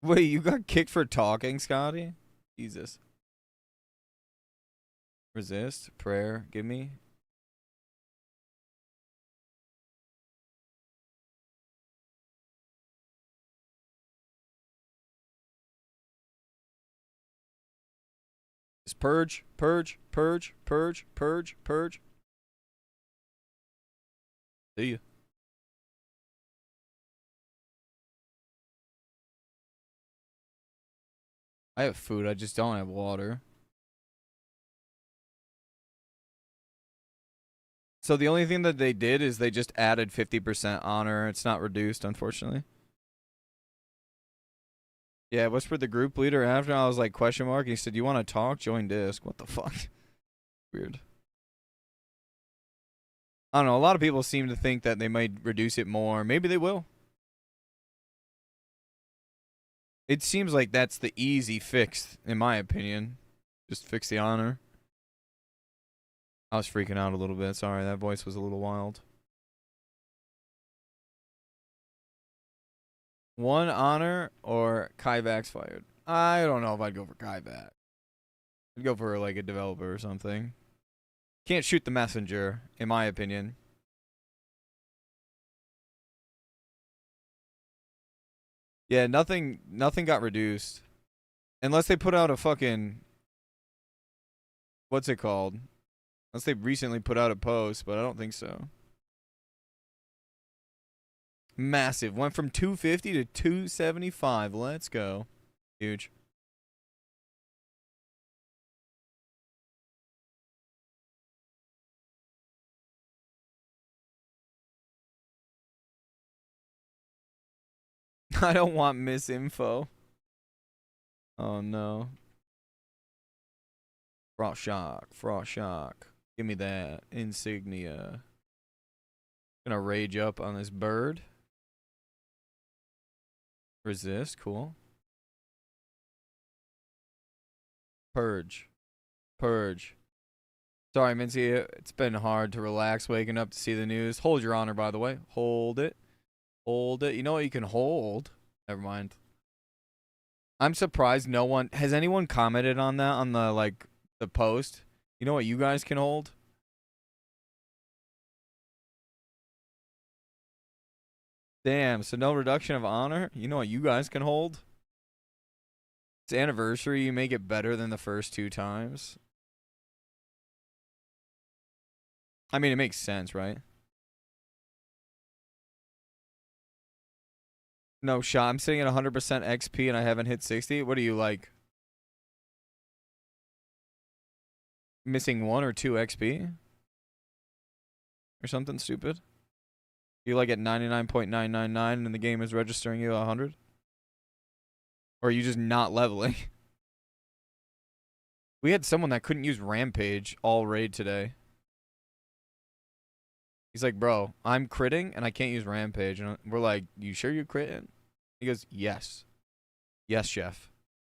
[SPEAKER 1] Wait, you got kicked for talking, Scotty? Jesus. Resist. Prayer. Give me. Just purge. Purge. Purge. Purge. Purge. Purge. See you. I have food. I just don't have water. So the only thing that they did is they just added 50% honor. It's not reduced, unfortunately. Yeah, I whispered the group leader after. I was like, question mark. He said, you want to talk? Join disc. What the fuck? Weird. I don't know. A lot of people seem to think that they might reduce it more. Maybe they will. It seems like that's the easy fix, in my opinion. Just fix the honor. I was freaking out a little bit. Sorry, that voice was a little wild. One honor or Kaivax fired? I don't know if I'd go for Kaivax. I'd go for like a developer or something. Can't shoot the messenger, in my opinion. Yeah, nothing got reduced. Unless they put out a fucking, what's it called? Unless they recently put out a post, but I don't think so. Massive. Went from 250 to 275. Let's go. Huge. I don't want misinfo. Oh no. Frost shock. Frost shock. Give me that. Insignia. Gonna rage up on this bird. Resist. Cool. Purge. Purge. Sorry, Mintzy. It's been hard to relax waking up to see the news. Hold your honor, by the way. Hold it. Hold it. You know what you can hold? Never mind. I'm surprised no one has anyone commented on that on the like the post. You know what you guys can hold? Damn, so no reduction of honor? You know what you guys can hold? It's anniversary, you make it better than the first two times. I mean, it makes sense, right? No shot. I'm sitting at 100% XP and I haven't hit 60. What are you like? Missing 1 or 2 XP? Or something stupid? You like at 99.999 and the game is registering you 100? Or are you just not leveling? We had someone that couldn't use Rampage all raid today. He's like, bro, I'm critting and I can't use Rampage. And we're like, you sure you're critting? He goes, yes. Yes, chef.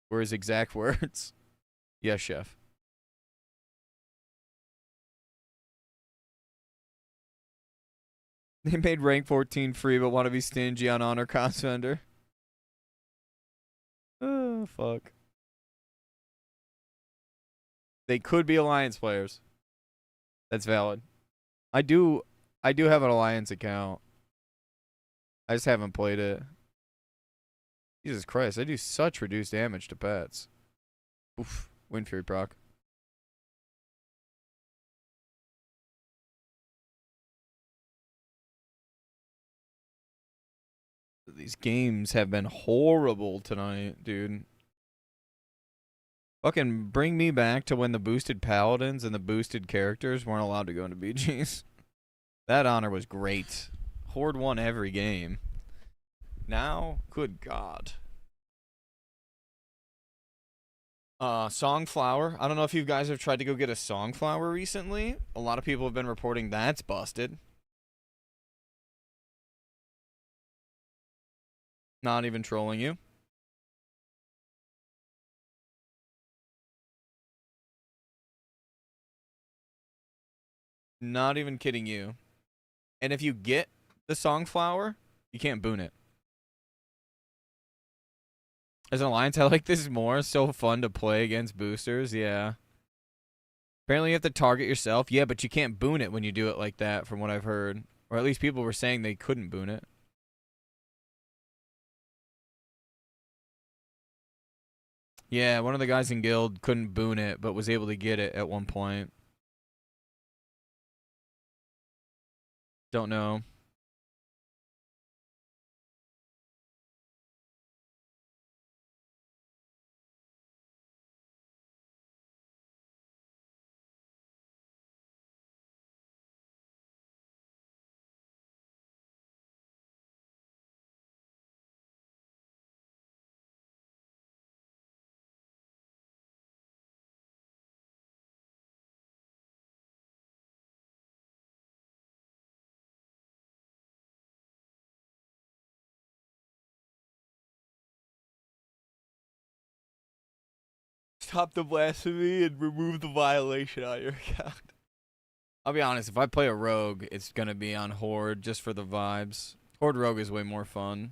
[SPEAKER 1] Were his exact words. Yes, chef. They made rank 14 free but want to be stingy on honor cost vendor. Oh, fuck. They could be Alliance players. That's valid. I do have an Alliance account. I just haven't played it. Jesus Christ, I do such reduced damage to pets. Oof. Wind Fury proc. These games have been horrible tonight, dude. Fucking bring me back to when the boosted paladins and the boosted characters weren't allowed to go into BGs. That honor was great. Horde won every game. Now, good God. Songflower. I don't know if you guys have tried to go get a Songflower recently. A lot of people have been reporting that's busted. Not even trolling you. Not even kidding you. And if you get the Songflower, you can't boon it. As an Alliance, I like this more. So fun to play against boosters. Yeah. Apparently you have to target yourself. Yeah, but you can't boon it when you do it like that, from what I've heard. Or at least people were saying they couldn't boon it. Yeah, one of the guys in guild couldn't boon it, but was able to get it at one point. Don't know. Stop the blasphemy and remove the violation on your account. I'll be honest, if I play a rogue, it's going to be on Horde just for the vibes. Horde rogue is way more fun.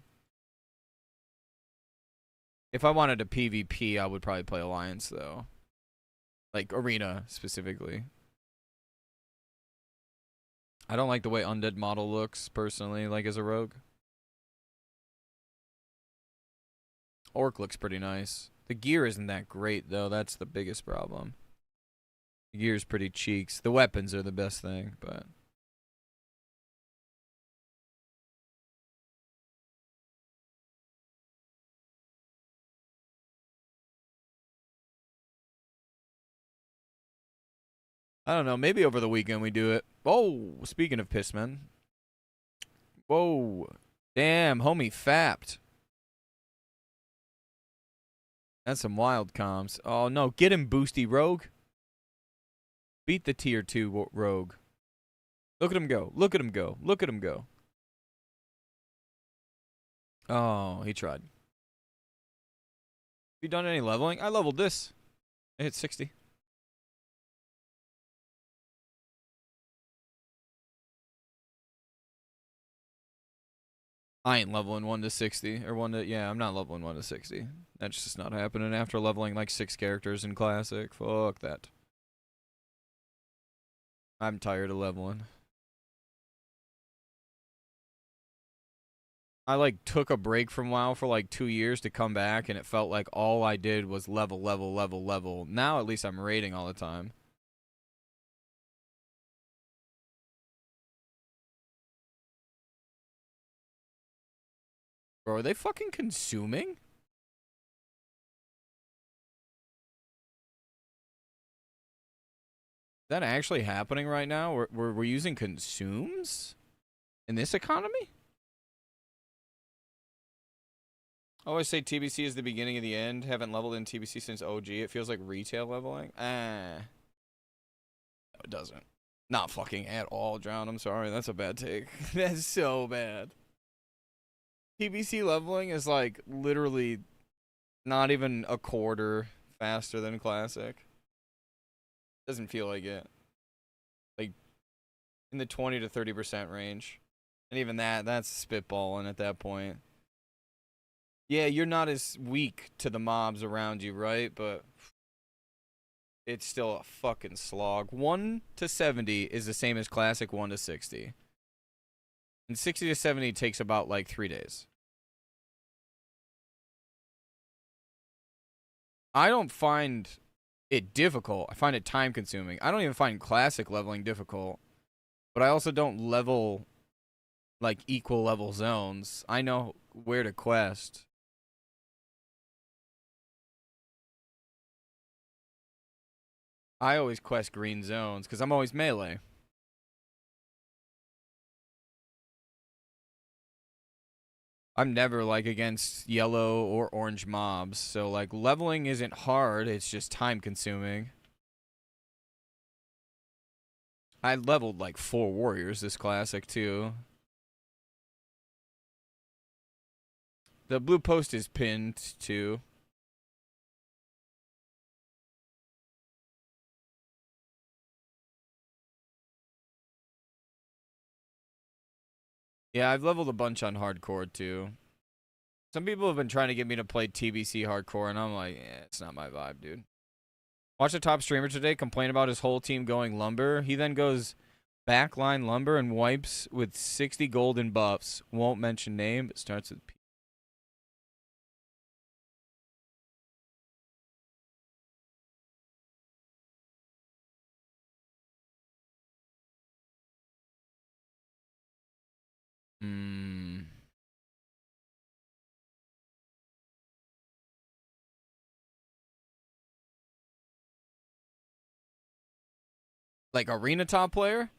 [SPEAKER 1] If I wanted to PvP, I would probably play Alliance, though. Like, Arena, specifically. I don't like the way Undead model looks, personally, like, as a rogue. Orc looks pretty nice. The gear isn't that great, though. That's the biggest problem. The gear's pretty cheeks. The weapons are the best thing, but... I don't know. Maybe over the weekend we do it. Oh, speaking of pissmen. Whoa. Damn, homie fapped. That's some wild comms. Oh, no. Get him, Boosty Rogue. Beat the tier 2 Rogue. Look at him go. Look at him go. Look at him go. Oh, he tried. Have you done any leveling? I leveled this. I hit 60. I ain't leveling 1 to 60. Or 1 to... Yeah, I'm not leveling 1 to 60. That's just not happening after leveling like 6 characters in Classic. Fuck that. I'm tired of leveling. I like took a break from WoW for like 2 years to come back, and it felt like all I did was level, level, level, level. Now at least I'm raiding all the time. Bro, are they fucking consuming? Is that actually happening right now? We're using consumes in this economy? I always say TBC is the beginning of the end. Haven't leveled in TBC since OG. It feels like retail leveling. No, it doesn't. Not fucking at all, Drown. I'm sorry. That's a bad take. That's so bad. TBC leveling is like literally not even a quarter faster than Classic. Doesn't feel like it. Like in the 20 to 30% range. And even that's spitballing at that point. Yeah, you're not as weak to the mobs around you, right? But it's still a fucking slog. 1 to 70 is the same as Classic 1 to 60. And 60 to 70 takes about like 3 days. I don't find it difficult. I find it time consuming. I don't even find Classic leveling difficult. But I also don't level like equal level zones. I know where to quest. I always quest green zones because I'm always melee. I'm never like against yellow or orange mobs. So like leveling isn't hard. It's just time consuming. I leveled like 4 warriors this Classic too. The blue post is pinned too. Yeah, I've leveled a bunch on hardcore too. Some people have been trying to get me to play TBC hardcore, and I'm like, yeah, it's not my vibe, dude. Watch a top streamer today complain about his whole team going lumber. He then goes backline lumber and wipes with 60 golden buffs. Won't mention name, but starts with P. Like arena top player?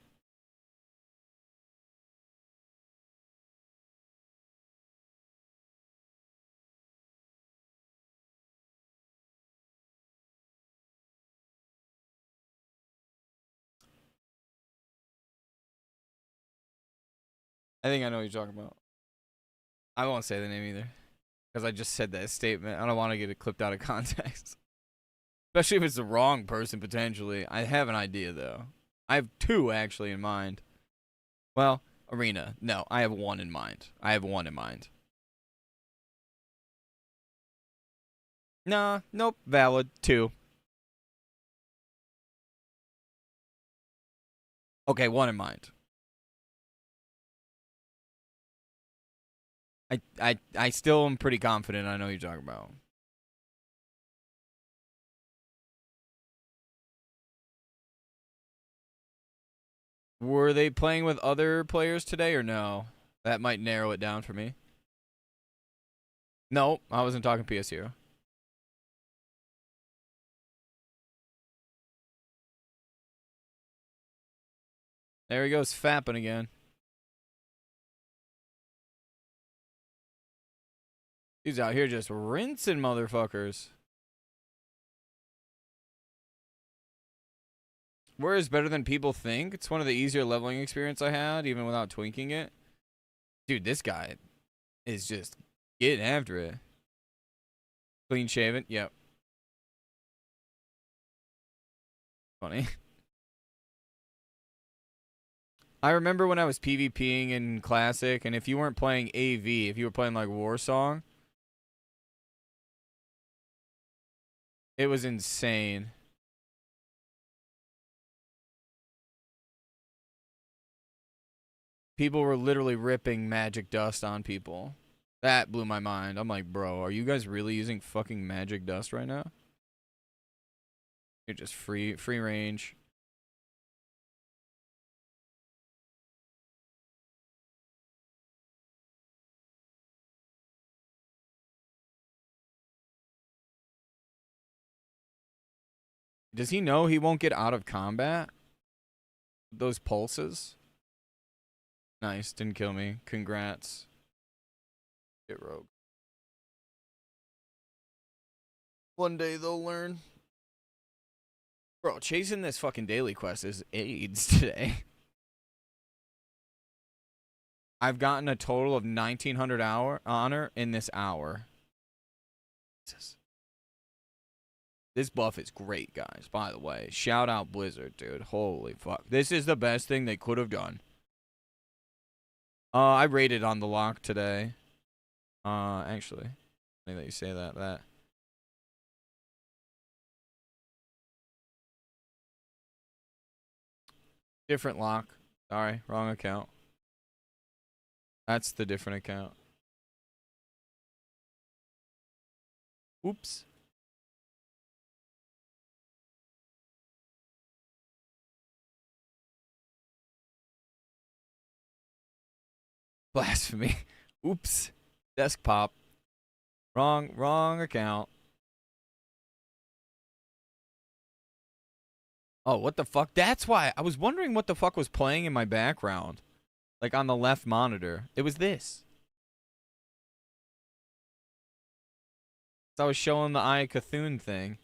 [SPEAKER 1] I think I know what you're talking about. I won't say the name either. Because I just said that statement. I don't want to get it clipped out of context. Especially if it's the wrong person, potentially. I have an idea, though. I have 2, actually, in mind. Well, arena. No, I have 1 in mind. I have 1 in mind. Nah, nope. Valid. 2. Okay, 1 in mind. I still am pretty confident I know what you're talking about. Were they playing with other players today or no? That might narrow it down for me. No, I wasn't talking PS Hero. There he goes, fapping again. He's out here just rinsing motherfuckers. Where is better than people think? It's one of the easier leveling experience I had, even without twinking it. Dude, this guy is just getting after it. Clean shaven. Yep. Funny. I remember when I was PvPing in Classic, and if you weren't playing AV, if you were playing like Warsong, it was insane. People were literally ripping magic dust on people. That blew my mind. I'm like, bro, are you guys really using fucking magic dust right now? You're just free range. Does he know he won't get out of combat? Those pulses? Nice, didn't kill me. Congrats. Get rogue. One day they'll learn. Bro, chasing this fucking daily quest is AIDS today. I've gotten a total of 1900 honor in this hour. Jesus. This buff is great, guys, by the way. Shout out Blizzard, dude. Holy fuck. This is the best thing they could have done. I rated on the lock today. Actually. Funny that you say that. Different lock. Sorry, wrong account. That's the different account. Oops. Blasphemy. Oops. Desktop. Wrong account. Oh, what the fuck? That's why. I was wondering what the fuck was playing in my background. Like on the left monitor. It was this. So I was showing the Eye Cthulhu thing.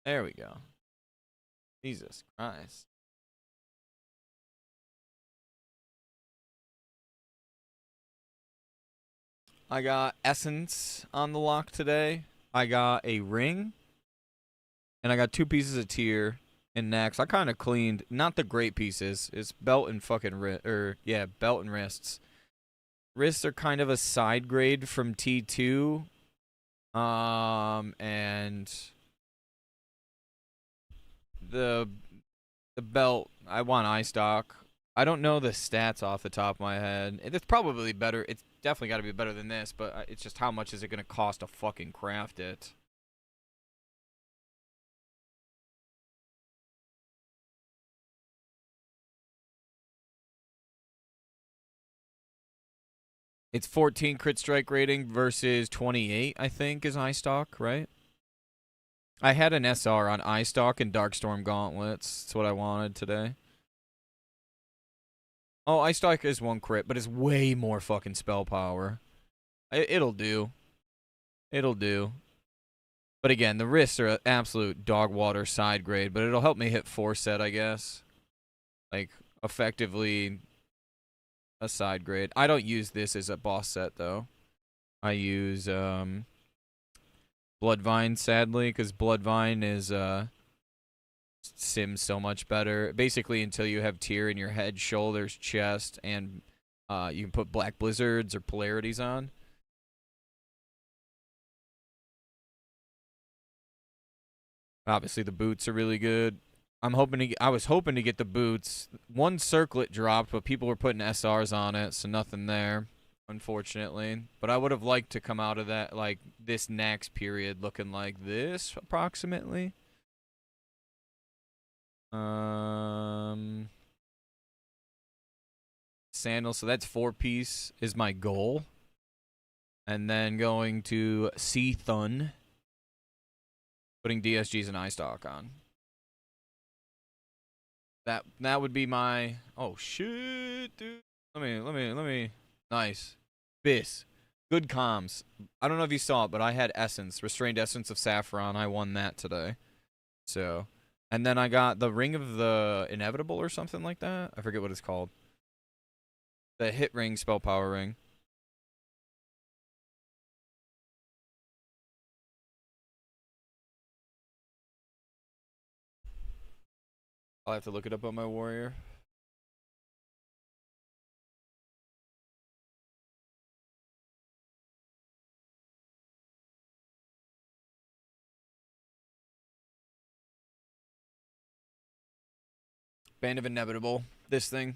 [SPEAKER 1] There we go. Jesus Christ. I got Essence on the lock today. I got a ring. And I got 2 pieces of tier in Naxx. I kind of cleaned, not the great pieces. It's belt and fucking belt and wrists. Wrists are kind of a side grade from T2. And the belt, I want eye stock. I don't know the stats off the top of my head. It's probably better. It's definitely got to be better than this, but it's just how much is it going to cost to fucking craft it? It's 14 crit strike rating versus 28, I think, is eye stock, right? I had an SR on eye stock and Darkstorm gauntlets. That's what I wanted today. Oh, eye stock is 1 crit, but it's way more fucking spell power. It'll do. It'll do. But again, the wrists are an absolute dog water side grade, but it'll help me hit 4 set, I guess. Like, effectively a side grade. I don't use this as a boss set, though. I use Bloodvine, sadly, because Bloodvine is sims so much better. Basically, until you have tier in your head, shoulders, chest, and you can put Black Blizzards or Polarities on. Obviously, the boots are really good. I was hoping to get the boots. 1 circlet dropped, but people were putting SRs on it, so nothing there, unfortunately. But I would have liked to come out of that, like, this Naxx period looking like this, approximately. Sandal, so that's 4-piece is my goal. And then going to Thun, putting DSGs and eye stock on. That would be my. Oh shit, dude. Let me. Nice. Biss. Good comms. I don't know if you saw it, but I had Essence, Restrained Essence of Saffron. I won that today. So, and then I got the Ring of the Inevitable or something like that. I forget what it's called. The hit ring, spell power ring. I'll have to look it up on my warrior. Band of Inevitable. This thing.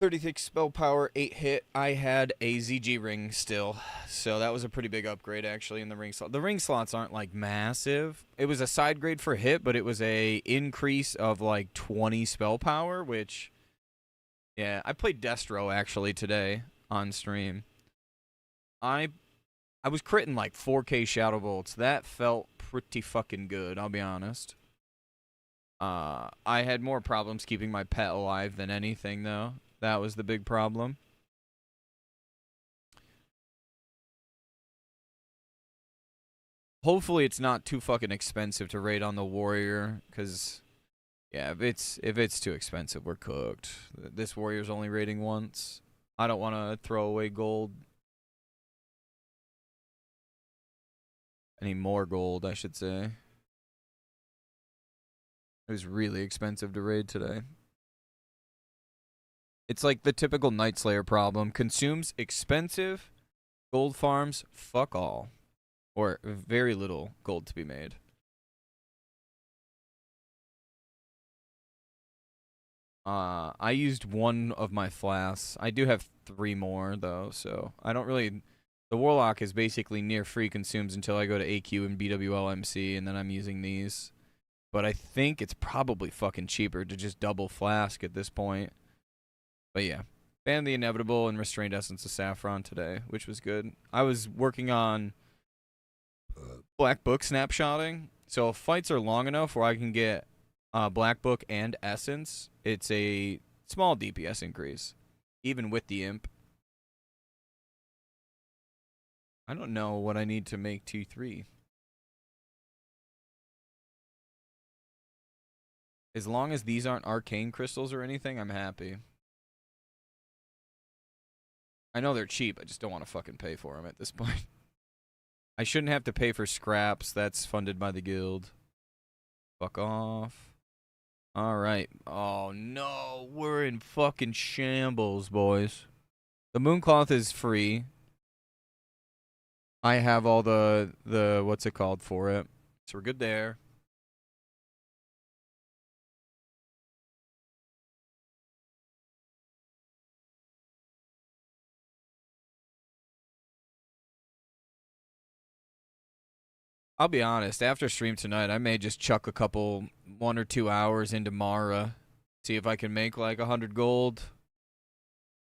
[SPEAKER 1] 36 spell power, 8 hit. I had a ZG ring still, so that was a pretty big upgrade actually in the ring slot. The ring slots aren't like massive. It was a side grade for hit, but it was a increase of like 20 spell power, which, yeah, I played Destro actually today on stream. I was critting like 4K Shadow Bolts. That felt pretty fucking good, I'll be honest. I had more problems keeping my pet alive than anything though. That was the big problem. Hopefully it's not too fucking expensive to raid on the warrior, because yeah, if it's too expensive, we're cooked. This warrior's only raiding once. I don't want to throw away gold. Any more gold, I should say. It was really expensive to raid today. It's like the typical Nightslayer problem. Consumes expensive, gold farms, fuck all. Or very little gold to be made. I used one of my flasks. I do have 3 more, though, so I don't really... The Warlock is basically near free consumes until I go to AQ and BWLMC, and then I'm using these. But I think it's probably fucking cheaper to just double flask at this point. But yeah. Banned the Inevitable and Restrained Essence of Saffron today, which was good. I was working on Black Book snapshotting. So if fights are long enough where I can get Black Book and Essence, it's a small DPS increase, even with the Imp. I don't know what I need to make T3. As long as these aren't arcane crystals or anything, I'm happy. I know they're cheap, I just don't want to fucking pay for them at this point. I shouldn't have to pay for scraps, that's funded by the guild. Fuck off. Alright. Oh no, we're in fucking shambles, boys. The Mooncloth is free. I have all the what's it called for it. So we're good there. I'll be honest, after stream tonight, I may just chuck a couple 1 or 2 hours into Mara. See if I can make like 100 gold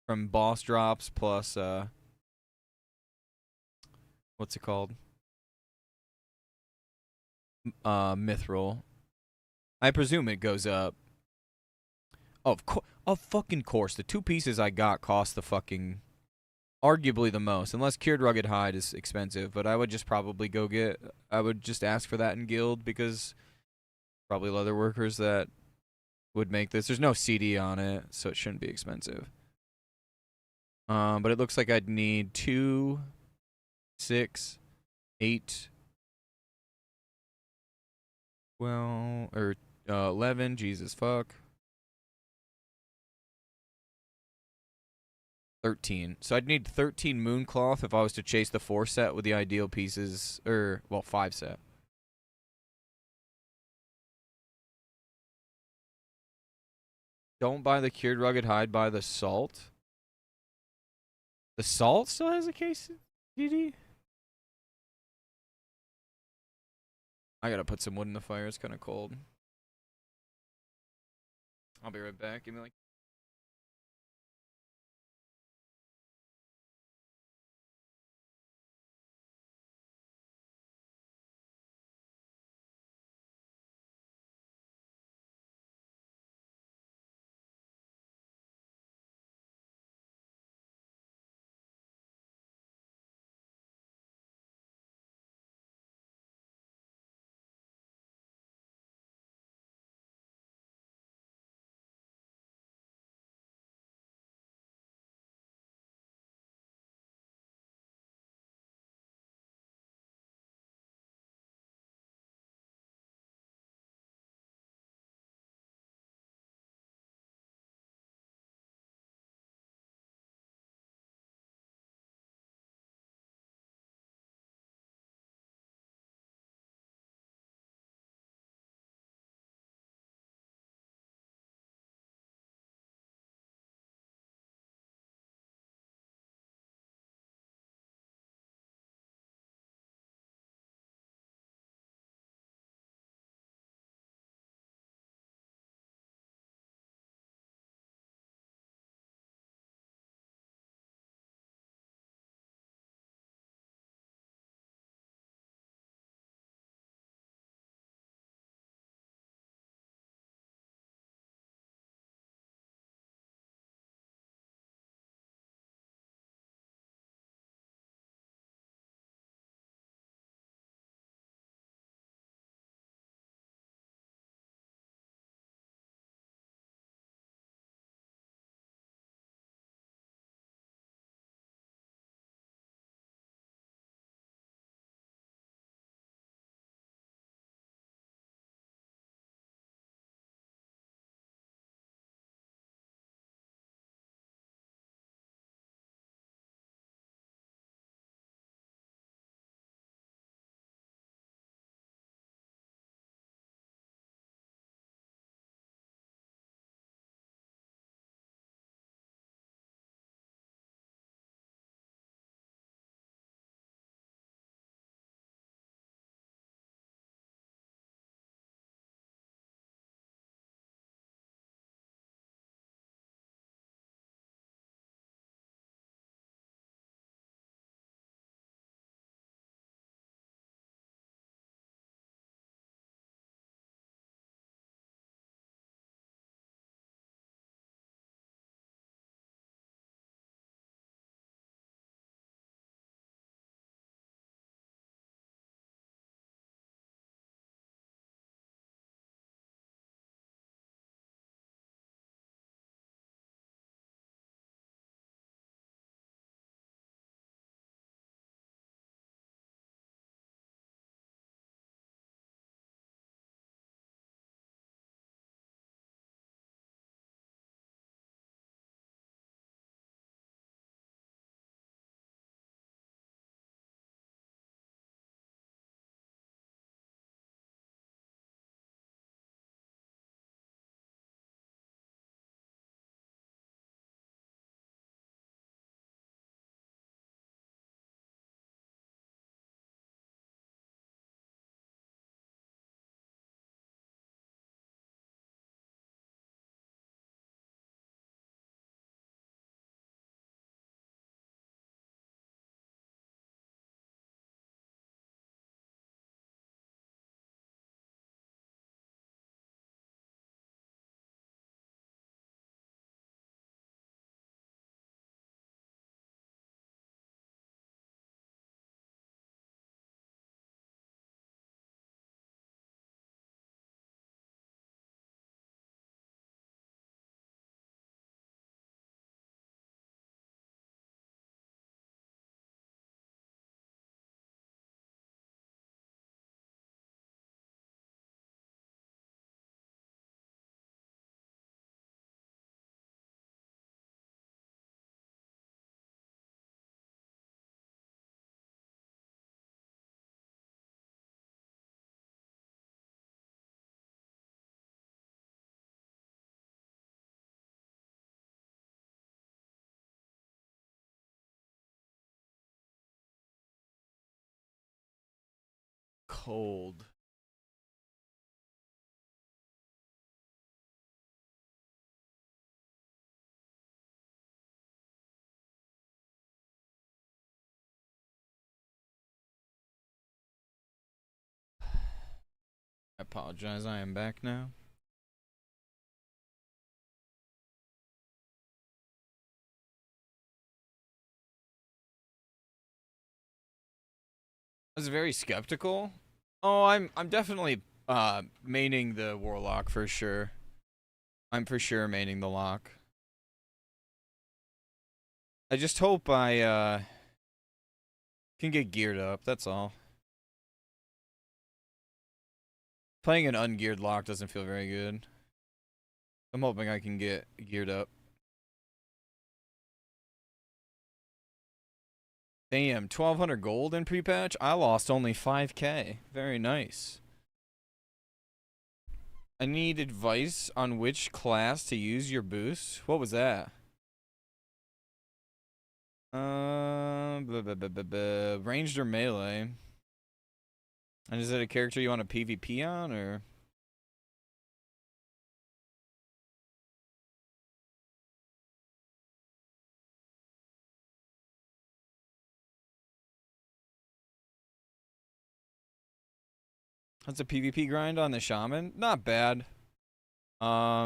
[SPEAKER 1] from boss drops plus what's it called? Mithril. I presume it goes up. Oh, of fucking course. The 2 pieces I got cost the fucking arguably the most, unless Cured Rugged Hide is expensive, but I would just probably I would just ask for that in guild, because probably leather workers that would make this. There's no CD on it, so it shouldn't be expensive. But it looks like I'd need 2, 6, 8, well, or 11, Jesus fuck. 13. So I'd need 13 Mooncloth if I was to chase the 4 set with the ideal pieces, or, well, 5 set. Don't buy the Cured Rugged Hide, buy the Salt. The Salt still has a case DD? I gotta put some wood in the fire, it's kinda cold. I'll be right back, give me like cold. I apologize, I am back now. I was very skeptical. Oh, I'm definitely maining the Warlock for sure. I'm for sure maining the lock. I just hope I can get geared up, that's all. Playing an ungeared lock doesn't feel very good. I'm hoping I can get geared up. Damn, 1,200 gold in pre-patch? I lost only 5k. Very nice. I need advice on which class to use your boost. What was that? Ranged or melee? And is it a character you want to PvP on, or? That's a PvP grind on the shaman? Not bad. I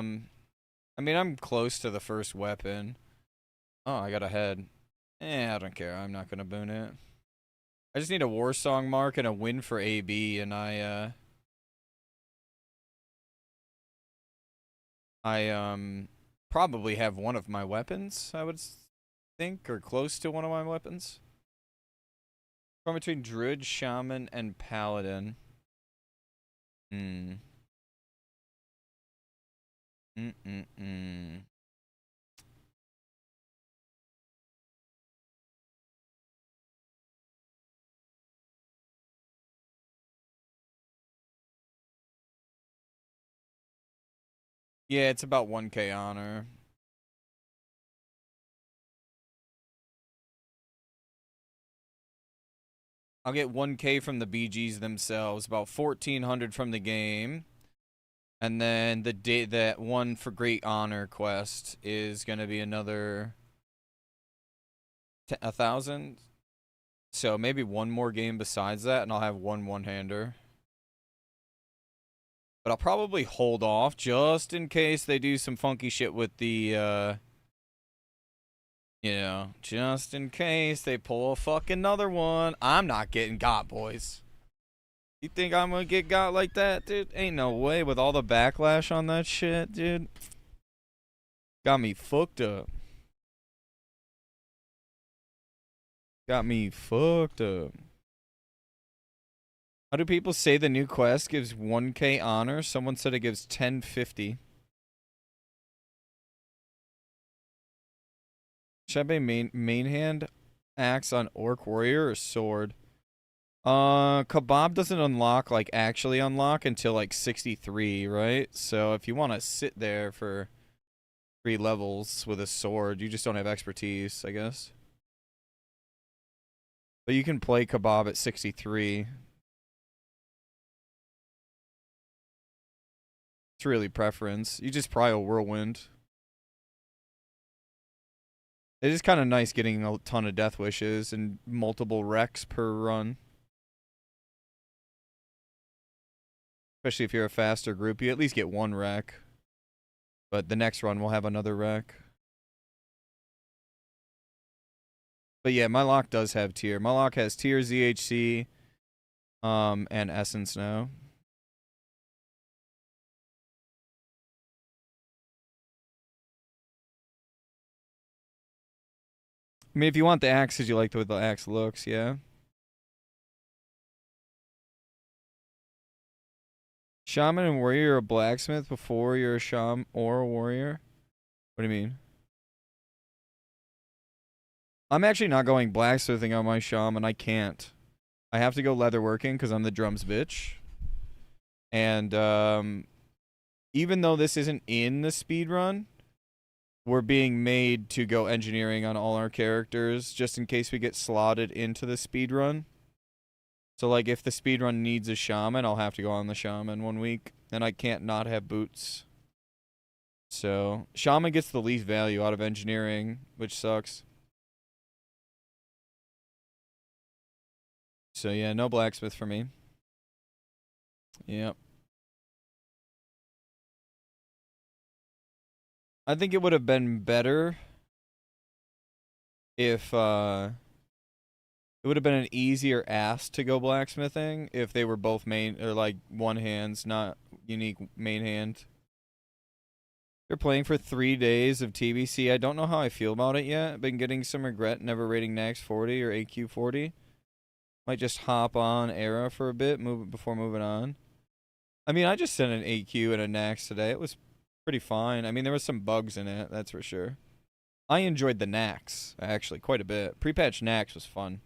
[SPEAKER 1] mean, I'm close to the first weapon. Oh, I got a head. I don't care. I'm not gonna boon it. I just need a war song mark and a win for AB, and I probably have one of my weapons, I would think, or close to one of my weapons. From between Druid, Shaman, and Paladin. Yeah, it's about 1k honor. I'll get 1k from the BGs themselves, about 1,400 from the game. And then that one for Great Honor quest is going to be another 1,000. So maybe one more game besides that, and I'll have one-hander. But I'll probably hold off just in case they do some funky shit with the, you know, just in case they pull a fucking another one. I'm not getting got, boys. You think I'm gonna get got like that, dude? Ain't no way with all the backlash on that shit, dude. Got me fucked up. Got me fucked up. How do people say the new quest gives 1k honor? Someone said it gives 1050. Should I be main hand axe on Orc Warrior or sword? Kebab doesn't unlock, like, actually unlock until, like, 63, right? So if you want to sit there for 3 levels with a sword, you just don't have expertise, I guess. But you can play Kebab at 63. It's really preference. You just probably a whirlwind. It is kind of nice getting a ton of death wishes and multiple wrecks per run. Especially if you're a faster group, you at least get 1 wreck. But the next run will have another wreck. But yeah, my lock does have tier. My lock has tier ZHC, and essence now. I mean, if you want the axe because you like the way the axe looks, yeah. Shaman and warrior or blacksmith before you're a shaman or a warrior? What do you mean? I'm actually not going blacksmithing on my shaman. I can't. I have to go leatherworking because I'm the drums bitch. And even though this isn't in the speedrun, we're being made to go engineering on all our characters just in case we get slotted into the speedrun. So, like, if the speedrun needs a shaman, I'll have to go on the shaman 1 week. And I can't not have boots. So, shaman gets the least value out of engineering, which sucks. So, yeah, no blacksmith for me. Yep. I think it would have been better if, it would have been an easier ask to go blacksmithing if they were both main, or like one hands, not unique main hand. You're playing for 3 days of TBC. I don't know how I feel about it yet. I've been getting some regret never rating Naxx 40 or AQ 40. Might just hop on Era for a bit, before moving on. I mean, I just sent an AQ and a Naxx today. It was pretty fine. I mean, there was some bugs in it, that's for sure. I enjoyed the Naxx, actually, quite a bit. Pre-patch Naxx was fun.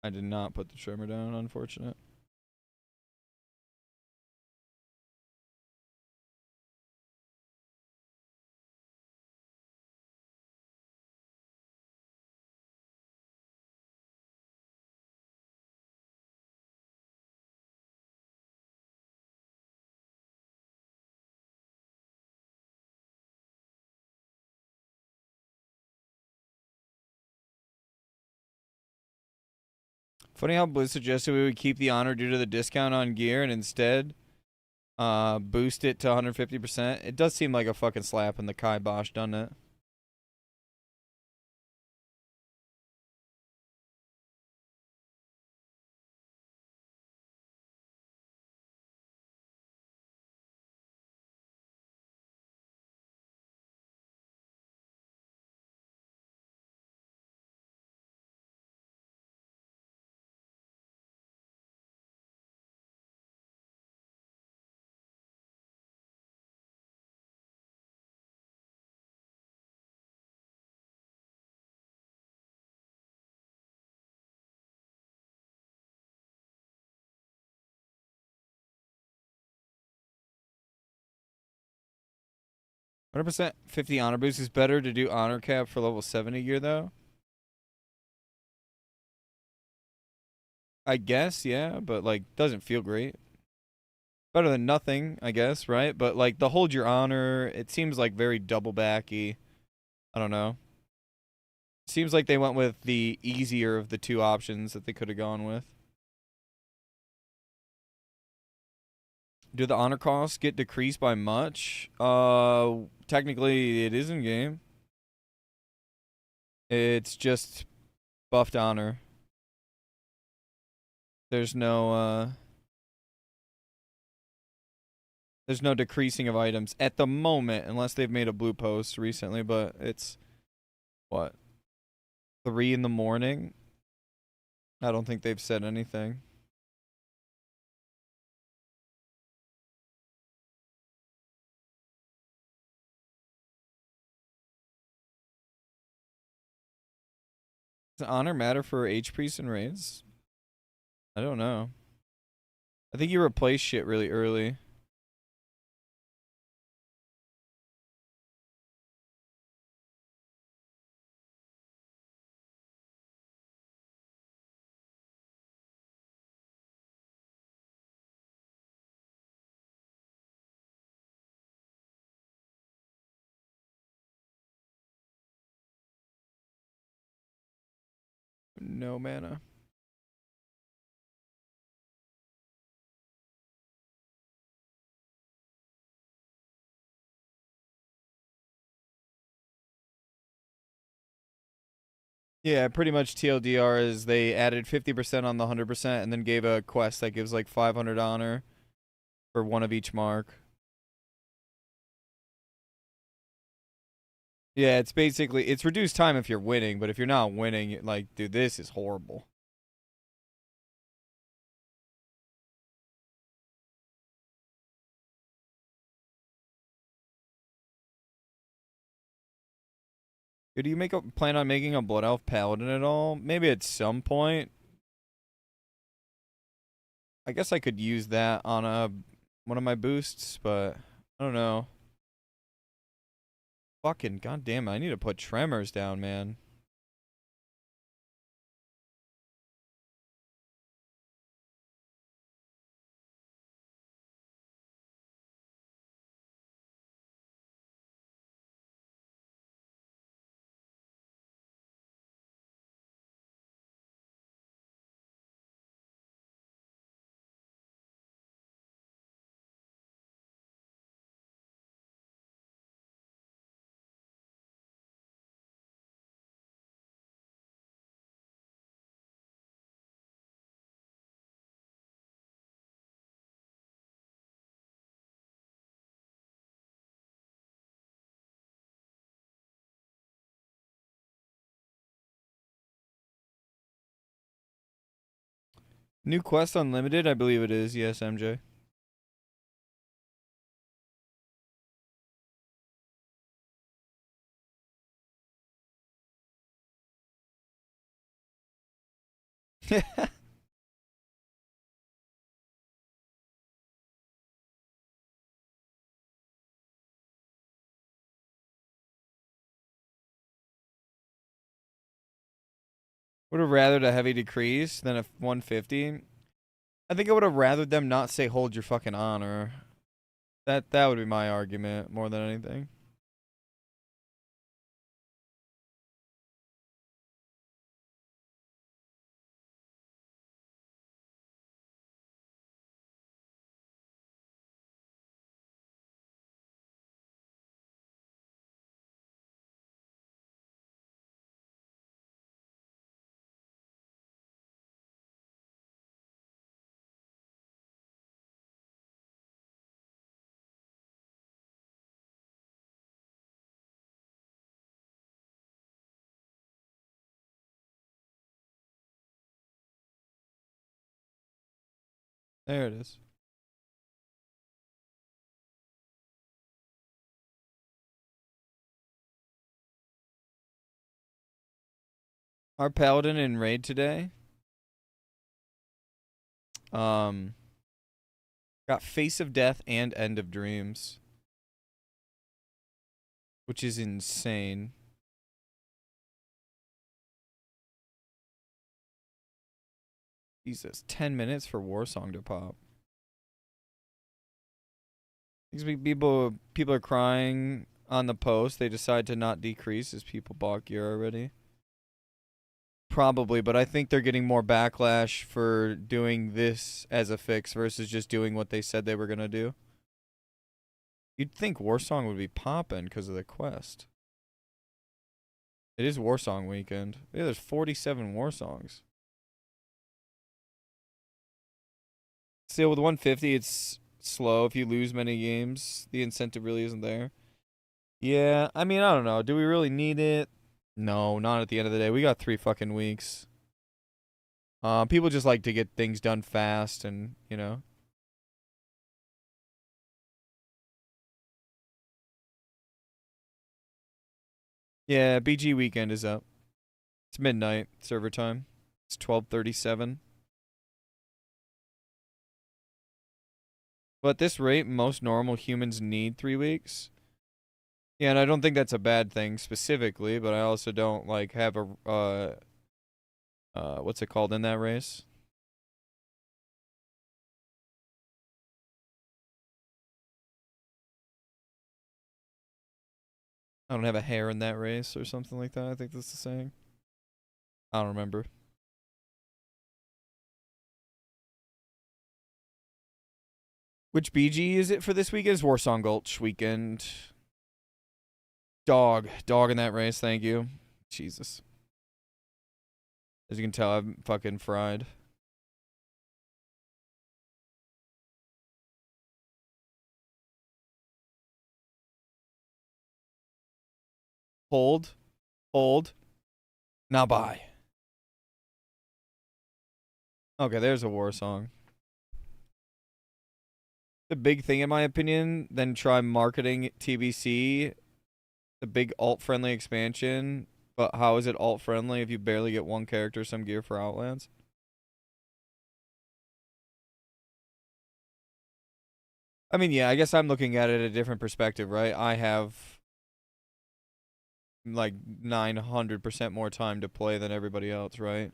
[SPEAKER 1] I did not put the trimmer down, unfortunate. Funny how Blizz suggested we would keep the honor due to the discount on gear and instead boost it to 150%. It does seem like a fucking slap in the kibosh, doesn't it? %, 50 honor boost is better to do honor cap for level 70 gear though. I guess, yeah, but like doesn't feel great. Better than nothing, I guess, right? But like the hold your honor, it seems like very double backy. I don't know. Seems like they went with the easier of the two options that they could have gone with. Do the honor costs get decreased by much? Technically it is in game. It's just buffed honor. There's no decreasing of items at the moment, unless they've made a Bluepost recently, but it's what? 3 in the morning? I don't think they've said anything. Does honor matter for H-Priest and raids? I don't know. I think you replace shit really early. No mana. Yeah, pretty much TLDR is they added 50% on the 100% and then gave a quest that gives like 500 honor for one of each mark. Yeah, it's basically, it's reduced time if you're winning, but if you're not winning, like, dude, this is horrible. Do you plan on making a Blood Elf Paladin at all? Maybe at some point. I guess I could use that on one of my boosts, but I don't know. Fucking goddamn, I need to put tremors down, man. New quest unlimited, I believe it is. Yes, MJ. Would have rathered a heavy decrease than a 150. I think I would have rathered them not say hold your fucking honor. That would be my argument more than anything. There it is. Our paladin in raid today. Got Face of Death and End of Dreams, which is insane. Jesus, 10 minutes for Warsong to pop. These people are crying on the post. They decide to not decrease as people bought gear already. Probably, but I think they're getting more backlash for doing this as a fix versus just doing what they said they were going to do. You'd think Warsong would be popping because of the quest. It is Warsong weekend. Yeah, there's 47 Warsongs. Still, with 150, it's slow. If you lose many games, the incentive really isn't there. Yeah, I mean, I don't know. Do we really need it? No, not at the end of the day. We got 3 fucking weeks. People just like to get things done fast and, you know. Yeah, BG weekend is up. It's midnight server time. It's 12:37. But at this rate, most normal humans need 3 weeks. Yeah, and I don't think that's a bad thing specifically, but I also don't like have a what's it called in that race? I don't have a hair in that race or something like that. I think that's the saying. I don't remember. Which BG is it for this weekend? It's Warsong Gulch weekend. Dog in that race. Thank you. Jesus. As you can tell, I'm fucking fried. Hold. Now buy. Okay, there's a war song. The big thing, in my opinion, then try marketing TBC, the big alt-friendly expansion. But how is it alt-friendly if you barely get one character some gear for Outlands? I mean, yeah, I guess I'm looking at it a different perspective, right? I have like 900% more time to play than everybody else, right?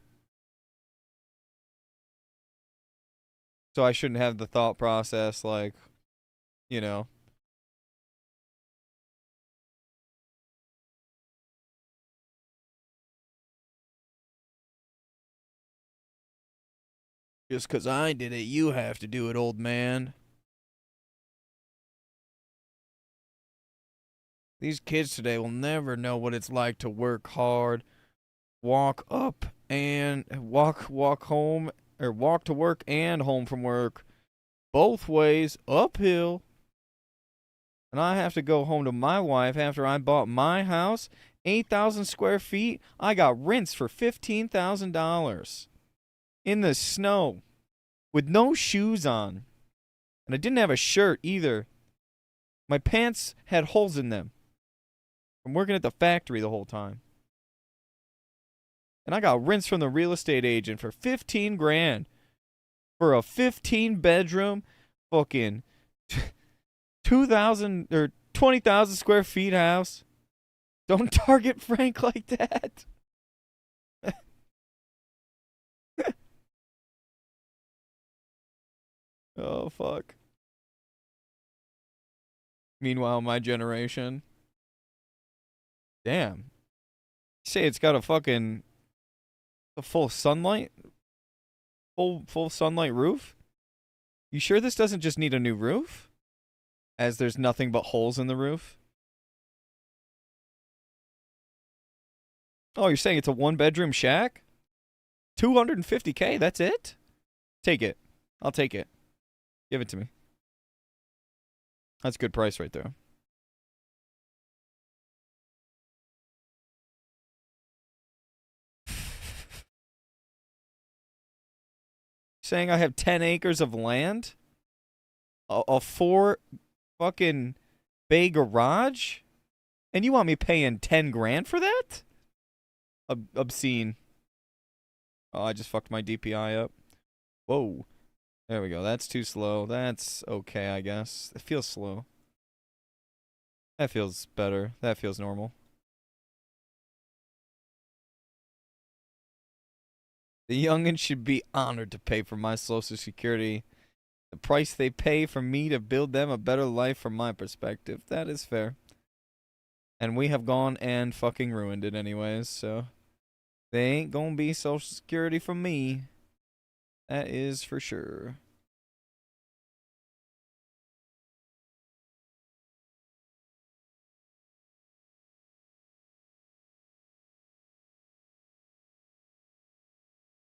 [SPEAKER 1] So I shouldn't have the thought process like, you know, just 'cause I did it, you have to do it, old man. These kids today will never know what it's like to work hard, walk up and walk home or walk to work and home from work both ways uphill. And I have to go home to my wife after I bought my house, 8,000 square feet. I got rinsed for $15,000 in the snow with no shoes on. And I didn't have a shirt either. My pants had holes in them from working at the factory the whole time. And I got rinsed from the real estate agent for 15 grand for a 15-bedroom fucking 2,000 or 20,000 square feet house. Don't target Frank like that. Oh, fuck. Meanwhile, my generation. Damn. You say it's got a fucking a full sunlight? Full sunlight roof? You sure this doesn't just need a new roof? As there's nothing but holes in the roof? Oh, you're saying it's a one-bedroom shack? 250K, that's it? Take it. I'll take it. Give it to me. That's a good price right there. Saying I have 10 acres of land? A 4 fucking bay garage? And you want me paying 10 grand for that? Obscene. Oh, I just fucked my DPI up. Whoa. There we go. That's too slow. That's okay, I guess. It feels slow. That feels better. That feels normal. The youngins should be honored to pay for my Social Security. The price they pay for me to build them a better life from my perspective. That is fair. And we have gone and fucking ruined it anyways, so they ain't gonna be Social Security from me. That is for sure.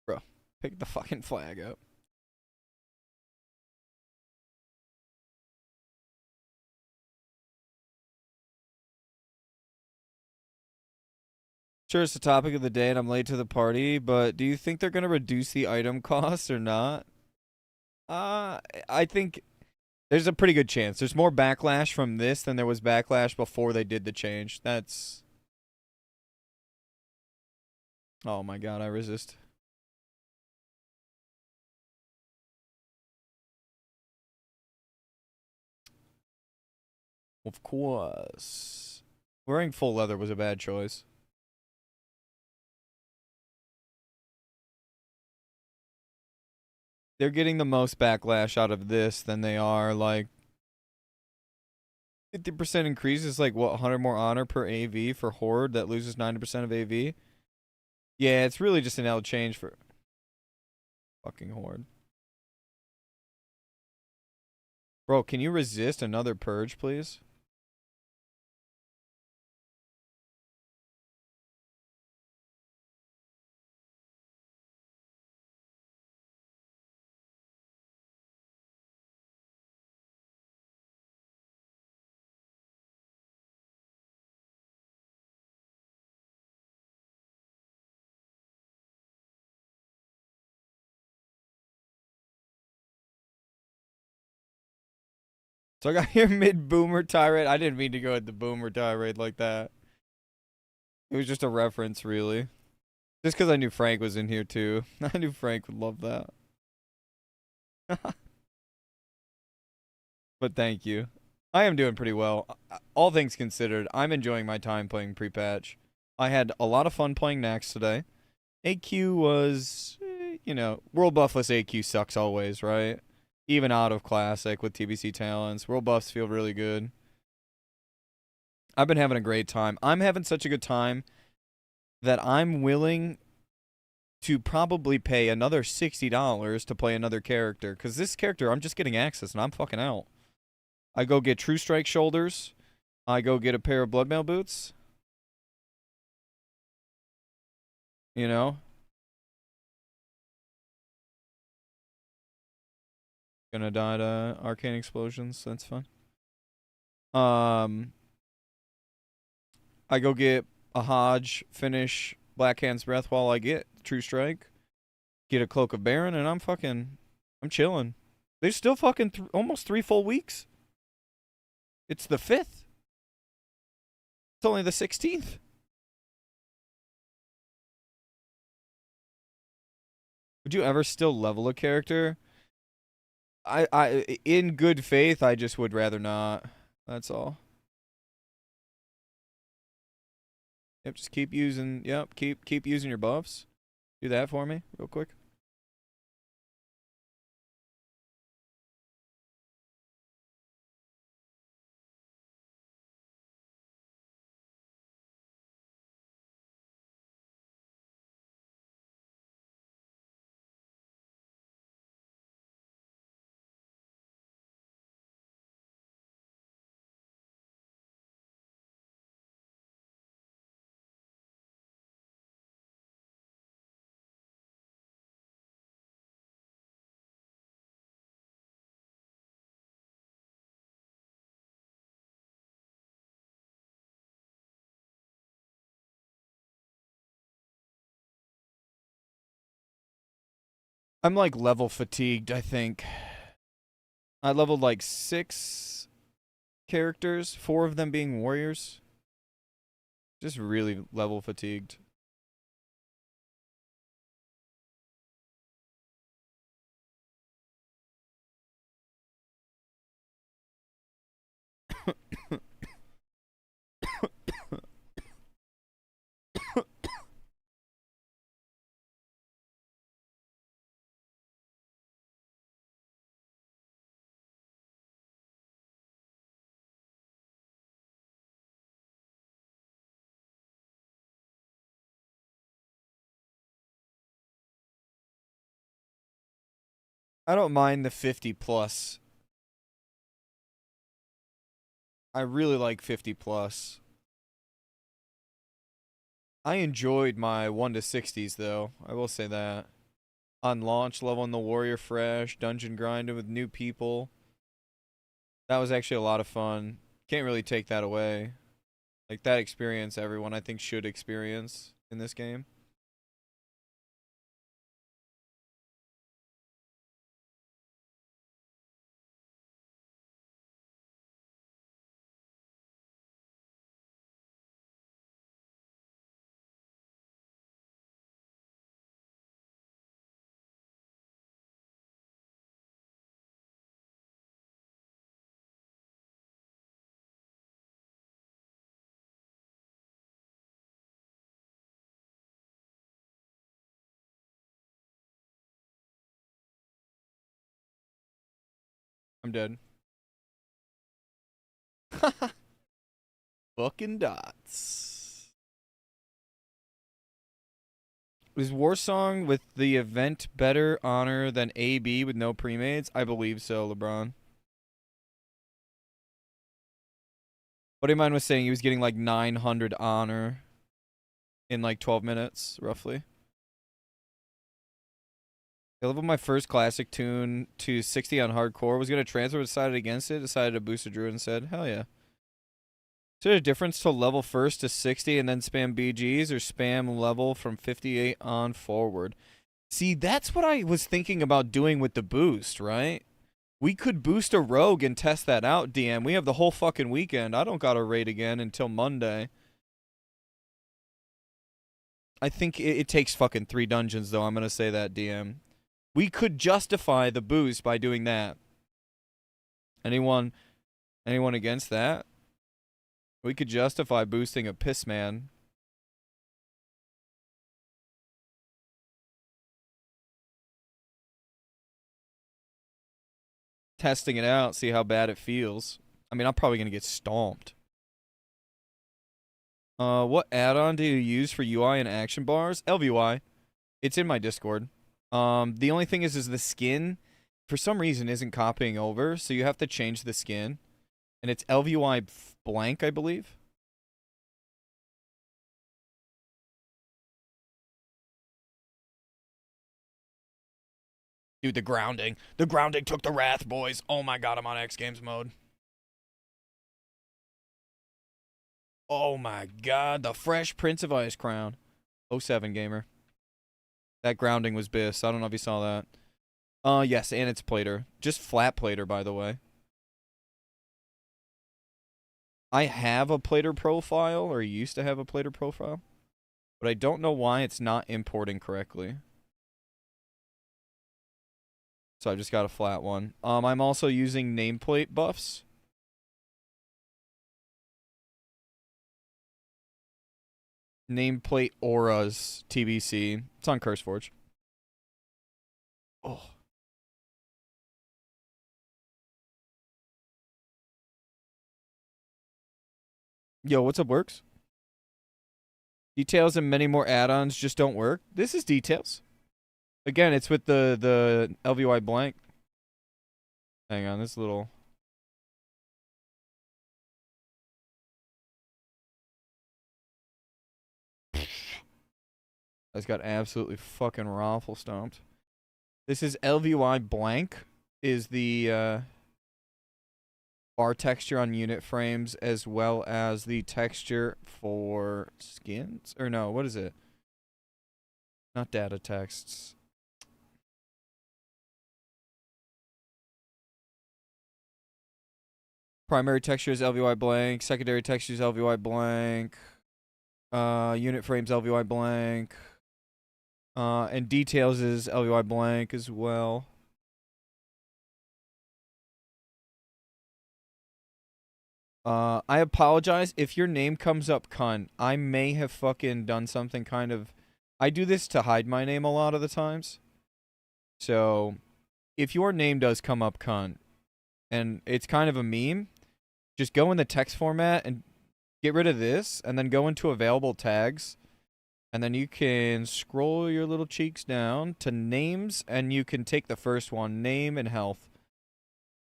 [SPEAKER 1] Bro, pick the fucking flag up. Sure, it's the topic of the day and I'm late to the party, but do you think they're going to reduce the item cost or not? I think there's a pretty good chance. There's more backlash from this than there was backlash before they did the change. That's... Oh my god, I resist. Of course. Wearing full leather was a bad choice. They're getting the most backlash out of this than they are, like... 50% increase is like, what, 100 more honor per AV for Horde that loses 90% of AV? Yeah, it's really just an L change for... Fucking Horde. Bro, can you resist another purge, please? So I got here mid-boomer tirade. I didn't mean to go at the boomer tirade like that. It was just a reference, really. Just because I knew Frank was in here, too. I knew Frank would love that. But thank you. I am doing pretty well. All things considered, I'm enjoying my time playing pre-patch. I had a lot of fun playing Naxx today. AQ was, World Buffless AQ sucks always, right? Even out of Classic with TBC talents, World Buffs feel really good. I've been having a great time. I'm having such a good time that I'm willing to probably pay another $60 to play another character. Because this character, I'm just getting access and I'm fucking out. I go get True Strike shoulders. I go get a pair of Bloodmail boots. You know? Gonna die to arcane explosions. That's fine. I go get a Hodge, finish Blackhand's Breath while I get True Strike. Get a Cloak of Baron, and I'm chilling. There's still fucking almost 3 full weeks. It's the 5th. It's only the 16th. Would you ever still level a character? In good faith, I just would rather not. That's all. Yep, just keep using. Yep, keep using your buffs. Do that for me, real quick. I'm like level fatigued, I think. I leveled like 6 characters, 4 of them being warriors. Just really level fatigued. I don't mind the 50 plus. I really like 50 plus. I enjoyed my 1 to 60s though. I will say that. On launch, leveling the warrior fresh, dungeon grinding with new people. That was actually a lot of fun. Can't really take that away. Like that experience everyone I think should experience in this game. I'm dead. Fucking dots. Is Warsong with the event better honor than AB with no premades? I believe so, LeBron. Buddy of mine was saying he was getting like 900 honor in like 12 minutes, roughly. I leveled my first classic tune to 60 on hardcore. Was going to transfer, decided against it. Decided to boost a druid and said, hell yeah. Is there a difference to level first to 60 and then spam BGs or spam level from 58 on forward? See, that's what I was thinking about doing with the boost, right? We could boost a rogue and test that out, DM. We have the whole fucking weekend. I don't got to raid again until Monday. I think it takes fucking 3 dungeons, though. I'm going to say that, DM. We could justify the boost by doing that. Anyone Anyone against that? We could justify boosting a piss man. Testing it out, see how bad it feels. I mean, I'm probably gonna get stomped. What add-on do you use for UI and action bars? LVY. It's in my Discord. The only thing is the skin, for some reason, isn't copying over, so you have to change the skin. And it's LVY blank, I believe. Dude, the grounding. The grounding took the wrath, boys. Oh my god, I'm on X Games mode. Oh my god, the Fresh Prince of Ice Crown. 07 gamer. That grounding was bis. I don't know if you saw that. Yes, and it's plater. Just flat plater, by the way. I have a plater profile, or used to have a plater profile. But I don't know why it's not importing correctly. So I just got a flat one. I'm also using nameplate buffs. Nameplate auras TBC. It's on CurseForge. Oh. Yo, what's up, Works? Details and many more add-ons just don't work. This is details. Again, it's with the LVY blank. Hang on, this little... I just got absolutely fucking raffle stomped. This is LVY blank. Is the bar texture on unit frames as well as the texture for skins? Or no, what is it? Not data texts. Primary texture is LVY blank. Secondary texture is LVY blank. Unit frames LVY blank. And details is LVY blank as well. I apologize if your name comes up cunt. I may have fucking done something kind of... I do this to hide my name a lot of the times. So, if your name does come up cunt, and it's kind of a meme, just go in the text format and get rid of this, and then go into available tags. And then you can scroll your little cheeks down to names, and you can take the first one, name and health.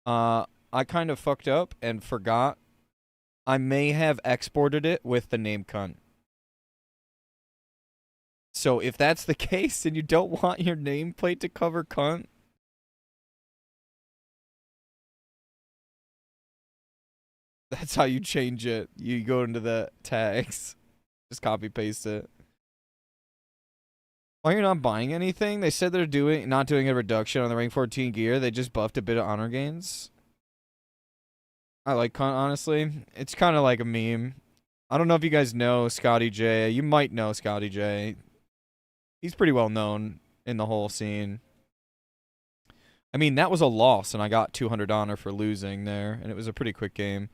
[SPEAKER 1] I kind of fucked up and forgot. I may have exported it with the name cunt. So if that's the case and you don't want your nameplate to cover cunt, that's how you change it. You go into the tags. Just copy paste it. Why you're not buying anything? They said they're not doing a reduction on the rank 14 gear. They just buffed a bit of honor gains. I like cunt, honestly. It's kind of like a meme. I don't know if you guys know Scotty J. You might know Scotty J. He's pretty well known in the whole scene. I mean, that was a loss, and I got 200 honor for losing there, and it was a pretty quick game.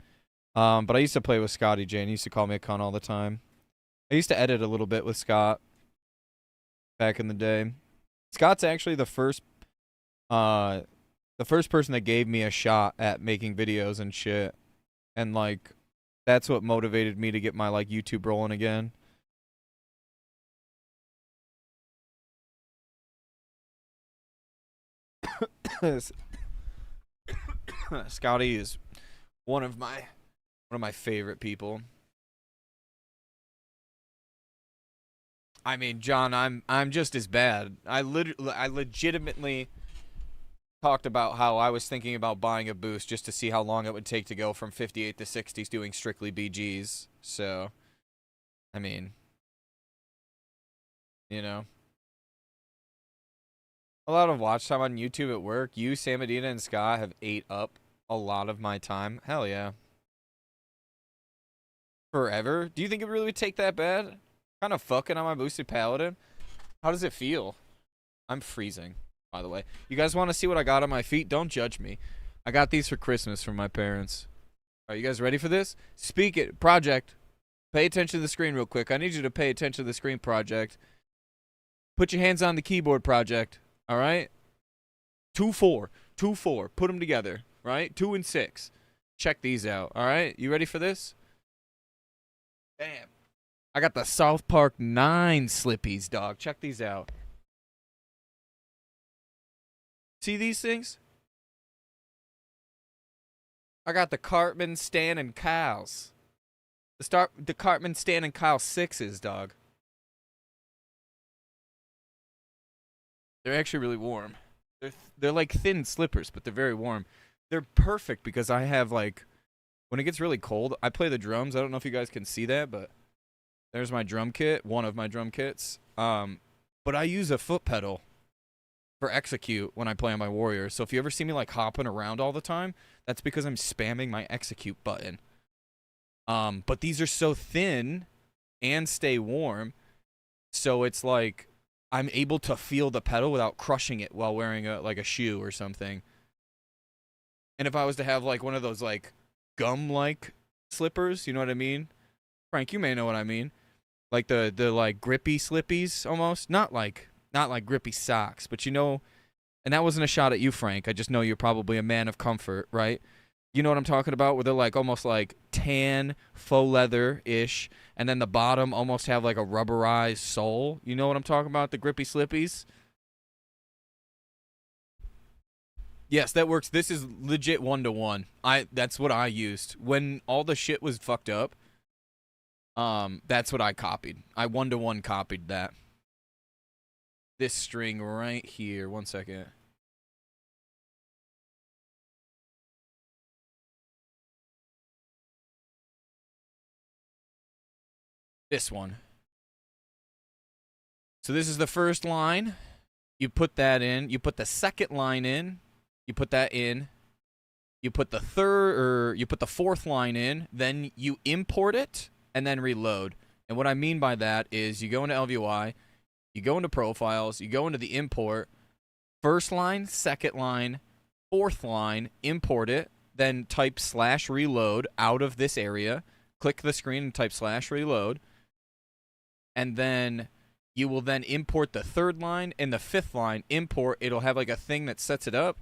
[SPEAKER 1] But I used to play with Scotty J, and he used to call me a cunt all the time. I used to edit a little bit with Scott back in the day. Scott's actually the first person that gave me a shot at making videos and shit. And, like, that's what motivated me to get my, like, YouTube rolling again. Scotty is one of my favorite people. I mean, John, I'm just as bad. I legitimately talked about how I was thinking about buying a boost just to see how long it would take to go from 58 to 60s doing strictly BGs. So, I mean, you know. A lot of watch time on YouTube at work. You, Sam Medina, and Scott have ate up a lot of my time. Hell yeah. Forever? Do you think it really would take that bad? Kind of fucking on my boosted paladin. How does it feel? I'm freezing, by the way. You guys want to see what I got on my feet? Don't judge me. I got these for Christmas from my parents. Are you guys ready for this? Speak it. Project. Pay attention to the screen real quick. I need you to pay attention to the screen, Project. Put your hands on the keyboard, Project. All right? 2, 4. 2, 4. Put them together. Right? 2 and 6. Check these out. All right? You ready for this? Damn. I got the South Park 9 slippies, dog. Check these out. See these things? I got the Cartman, Stan, and Kyle's. The Cartman, Stan, and Kyle 6s, dog. They're actually really warm. They're like thin slippers, but they're very warm. They're perfect because I have, like, when it gets really cold, I play the drums. I don't know if you guys can see that, but there's my drum kit, one of my drum kits. But I use a foot pedal for execute when I play on my Warrior. So if you ever see me, like, hopping around all the time, that's because I'm spamming my execute button. But these are so thin and stay warm, so it's like I'm able to feel the pedal without crushing it while wearing a shoe or something. And if I was to have like one of those like gum-like slippers, you know what I mean? Frank, you may know what I mean. Like the like grippy slippies almost, not like grippy socks, but you know, and that wasn't a shot at you, Frank. I just know you're probably a man of comfort, right? You know what I'm talking about? Where they're like almost like tan faux leather-ish, and then the bottom almost have like a rubberized sole. You know what I'm talking about? The grippy slippies? Yes, that works. This is legit 1-to-1. That's what I used. When all the shit was fucked up, that's what I copied. I 1-to-1 copied that. This string right here. 1 second. This one. So this is the first line. You put that in. You put the second line in. You put that in. You put the fourth line in. Then you import it and then reload. And what I mean by that is you go into LVY, you go into profiles, you go into the import, first line, second line, fourth line, import it, then type /reload out of this area. Click the screen and type /reload. And then you will then import the third line and the fifth line. Import, it'll have like a thing that sets it up.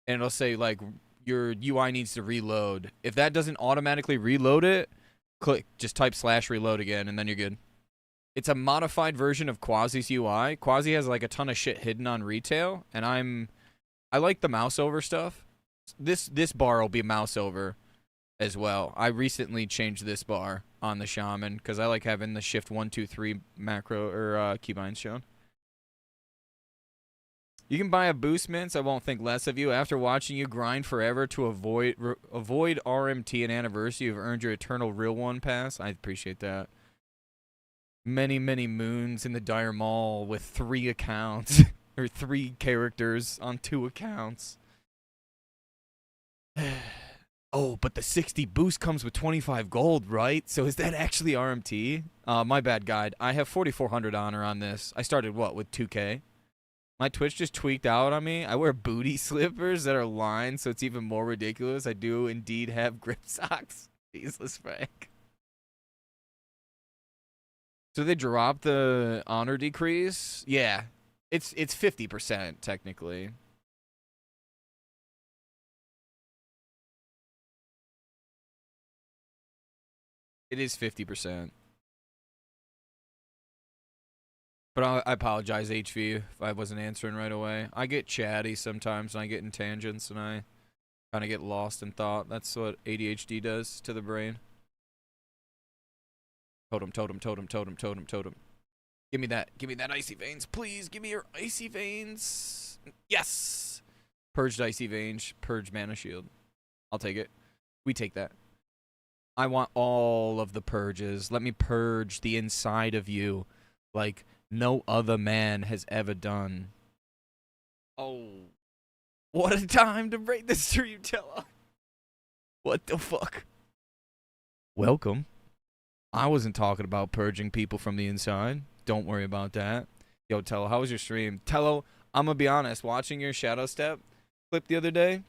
[SPEAKER 1] And it'll say like your UI needs to reload. If that doesn't automatically reload it, just type /reload again and then you're good. It's a modified version of Quasi's UI. Quasi has like a ton of shit hidden on retail, and I like the mouse over stuff. This bar will be mouse over as well. I recently changed this bar on the Shaman because I like having the shift 1, 2, 3 macro or keybinds shown. You can buy a boost, Mints. I won't think less of you. After watching you grind forever to avoid RMT and anniversary, you've earned your eternal real one pass. I appreciate that. Many, many moons in the Dire Mall with 3 accounts. Or 3 characters on 2 accounts. Oh, but the 60 boost comes with 25 gold, right? So is that actually RMT? My bad, guide. I have 4,400 honor on this. I started, what, with 2K? My Twitch just tweaked out on me. I wear booty slippers that are lined, so it's even more ridiculous. I do indeed have grip socks. Faceless Frank. So they dropped the honor decrease? Yeah. It's 50% technically. It is 50%. But I apologize, HV, if I wasn't answering right away. I get chatty sometimes, and I get in tangents, and I kind of get lost in thought. That's what ADHD does to the brain. Totem, totem, totem, totem, totem, totem. Give me that icy veins, please. Give me your icy veins. Yes. Purged icy veins. Purged mana shield. I'll take it. We take that. I want all of the purges. Let me purge the inside of you like no other man has ever done. Oh. What a time to break the stream, Tella. What the fuck? Welcome. I wasn't talking about purging people from the inside. Don't worry about that. Yo, Tello, how was your stream? Tello, I'm going to be honest. Watching your Shadow Step clip the other day,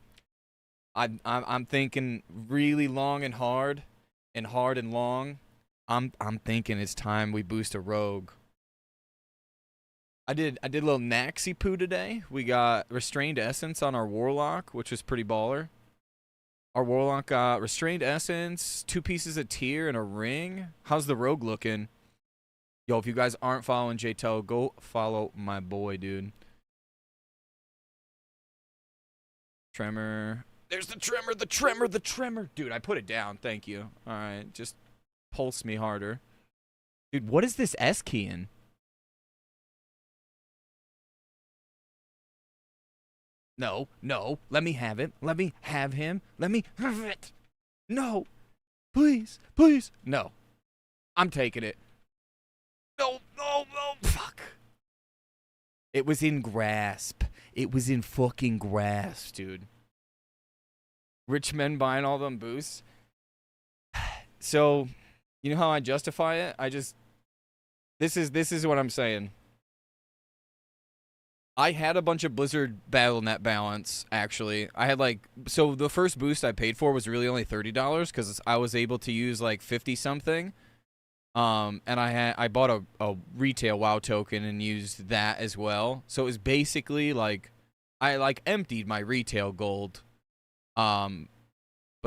[SPEAKER 1] I'm thinking really long and hard, and hard and long. I'm thinking it's time we boost a rogue. I did a little Naxxy poo today. We got Restrained Essence on our Warlock, which was pretty baller. Our Warlock got Restrained Essence, 2 pieces of tier, and a ring. How's the rogue looking? Yo, if you guys aren't following JTel, go follow my boy, dude. Tremor. There's the tremor, the tremor, the tremor. Dude, I put it down. Thank you. All right, just pulse me harder. Dude, what is this S key in? No, no. Let me have it. Let me have him. Let me have it. No. Please, please. No. I'm taking it. No, no, no. Fuck. It was in grasp. It was in fucking grasp, dude. Rich men buying all them boosts. So, you know how I justify it? This is what I'm saying. I had a bunch of Blizzard Battle.net balance, actually. I had so the first boost I paid for was really only $30 because I was able to use like 50 something. And I bought a retail WoW token and used that as well. So it was basically like I emptied my retail gold. But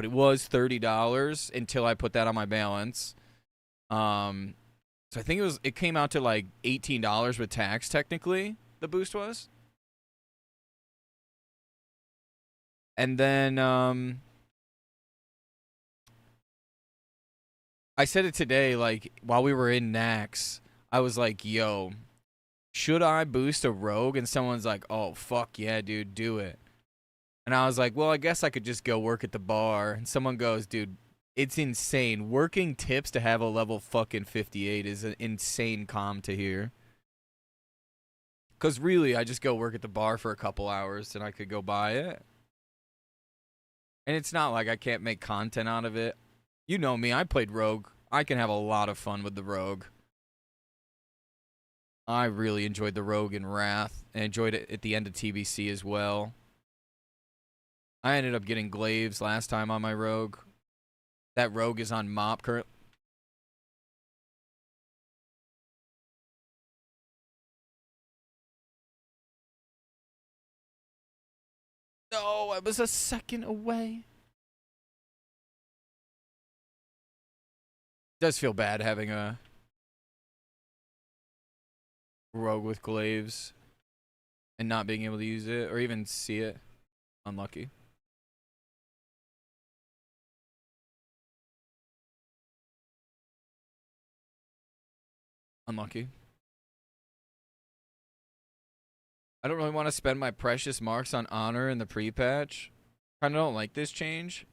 [SPEAKER 1] it was $30 until I put that on my balance. So I think it came out to like $18 with tax technically. The boost was. And then I said it today, like while we were in Naxx, I was like, yo, should I boost a rogue? And someone's like, oh fuck yeah, dude, do it. And I was like, well, I guess I could just go work at the bar. And someone goes, dude, it's insane. Working tips to have a level fucking 58 is an insane calm to hear. Because really, I just go work at the bar for a couple hours and I could go buy it. And it's not like I can't make content out of it. You know me, I played Rogue. I can have a lot of fun with the Rogue. I really enjoyed the Rogue in Wrath. And enjoyed it at the end of TBC as well. I ended up getting Glaives last time on my Rogue. That Rogue is on MOP currently. No, I was a second away. Does feel bad having a Rogue with Glaives and not being able to use it or even see it. Unlucky. Unlucky. I don't really want to spend my precious marks on honor in the pre-patch. Kinda don't like this change.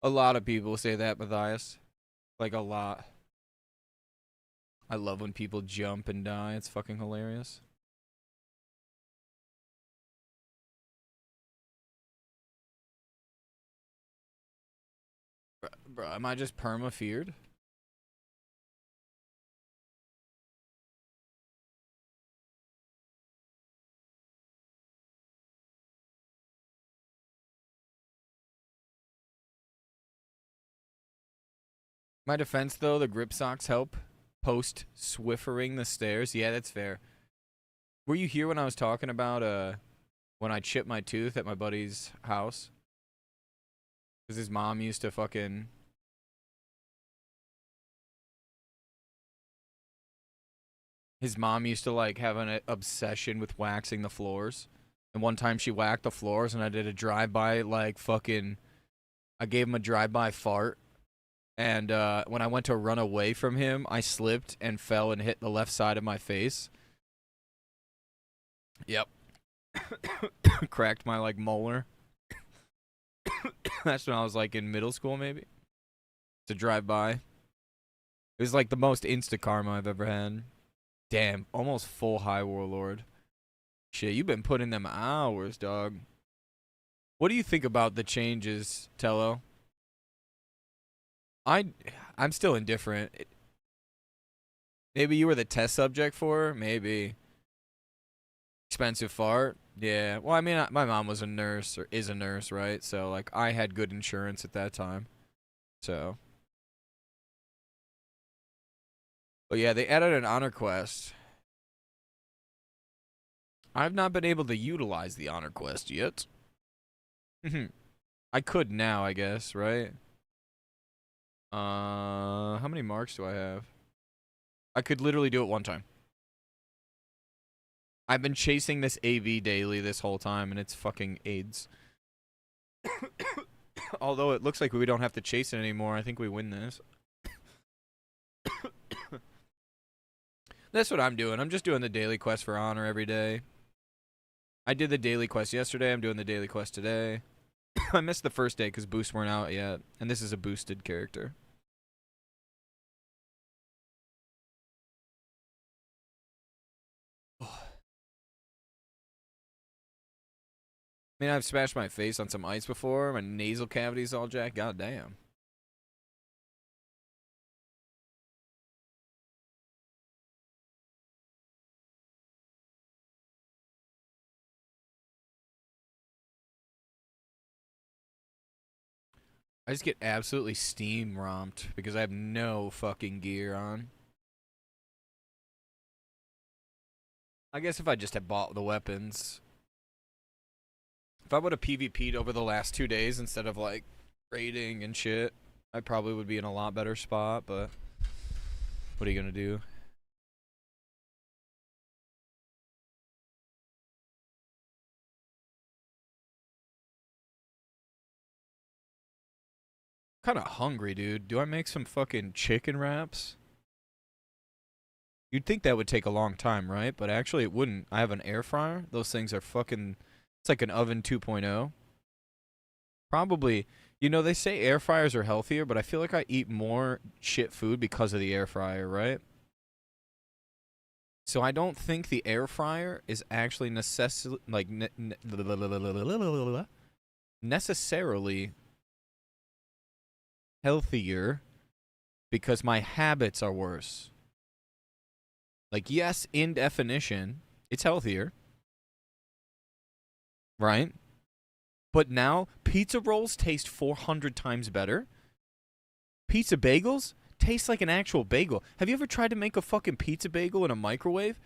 [SPEAKER 1] A lot of people say that, Matthias. Like a lot. I love when people jump and die. It's fucking hilarious. Bro, am I just perma-feared? My defense, though, the grip socks help post-swiffering the stairs. Yeah, that's fair. Were you here when I was talking about when I chipped my tooth at my buddy's house? Because his mom used to fucking... His mom used to, like, have an obsession with waxing the floors. And one time she whacked the floors, and I did a drive-by, like, fucking... I gave him a drive-by fart. And when I went to run away from him, I slipped and fell and hit the left side of my face. Yep. Cracked my, like, molar. That's when I was, like, in middle school, maybe. To drive by. It was, like, the most insta-karma I've ever had. Damn, almost full high warlord. Shit, you've been putting them hours, dog. What do you think about the changes, Tello? I'm still indifferent. Maybe you were the test subject for her? Maybe. Expensive fart? Yeah. Well, I mean, my mom was a nurse or is a nurse, right? So like, I had good insurance at that time. So, but yeah, they added an honor quest. I've not been able to utilize the honor quest yet. I could now, I guess, right? How many marks do I have? I could literally do it one time. I've been chasing this AV daily this whole time, and it's fucking AIDS. Although it looks like we don't have to chase it anymore, I think we win this. That's what I'm doing. I'm just doing the daily quest for honor every day. I did the daily quest yesterday. I'm doing the daily quest today. I missed the first day because boosts weren't out yet, and this is a boosted character. I mean, I've smashed my face on some ice before. My nasal cavity's all jacked. God damn. I just get absolutely steam romped because I have no fucking gear on. I guess if I just had bought the weapons. If I would have PvP'd over the last 2 days instead of like raiding and shit, I probably would be in a lot better spot, but what are you gonna do? Kinda hungry, dude. Do I make some fucking chicken wraps? You'd think that would take a long time, right? But actually it wouldn't. I have an air fryer. Those things are fucking... It's like an oven 2.0. Probably... You know, they say air fryers are healthier, but I feel like I eat more shit food because of the air fryer, right? So I don't think the air fryer is actually necessarily healthier because my habits are worse. Like, yes, in definition, it's healthier, right? But now, pizza rolls taste 400 times better. Pizza bagels taste like an actual bagel. Have you ever tried to make a fucking pizza bagel in a microwave?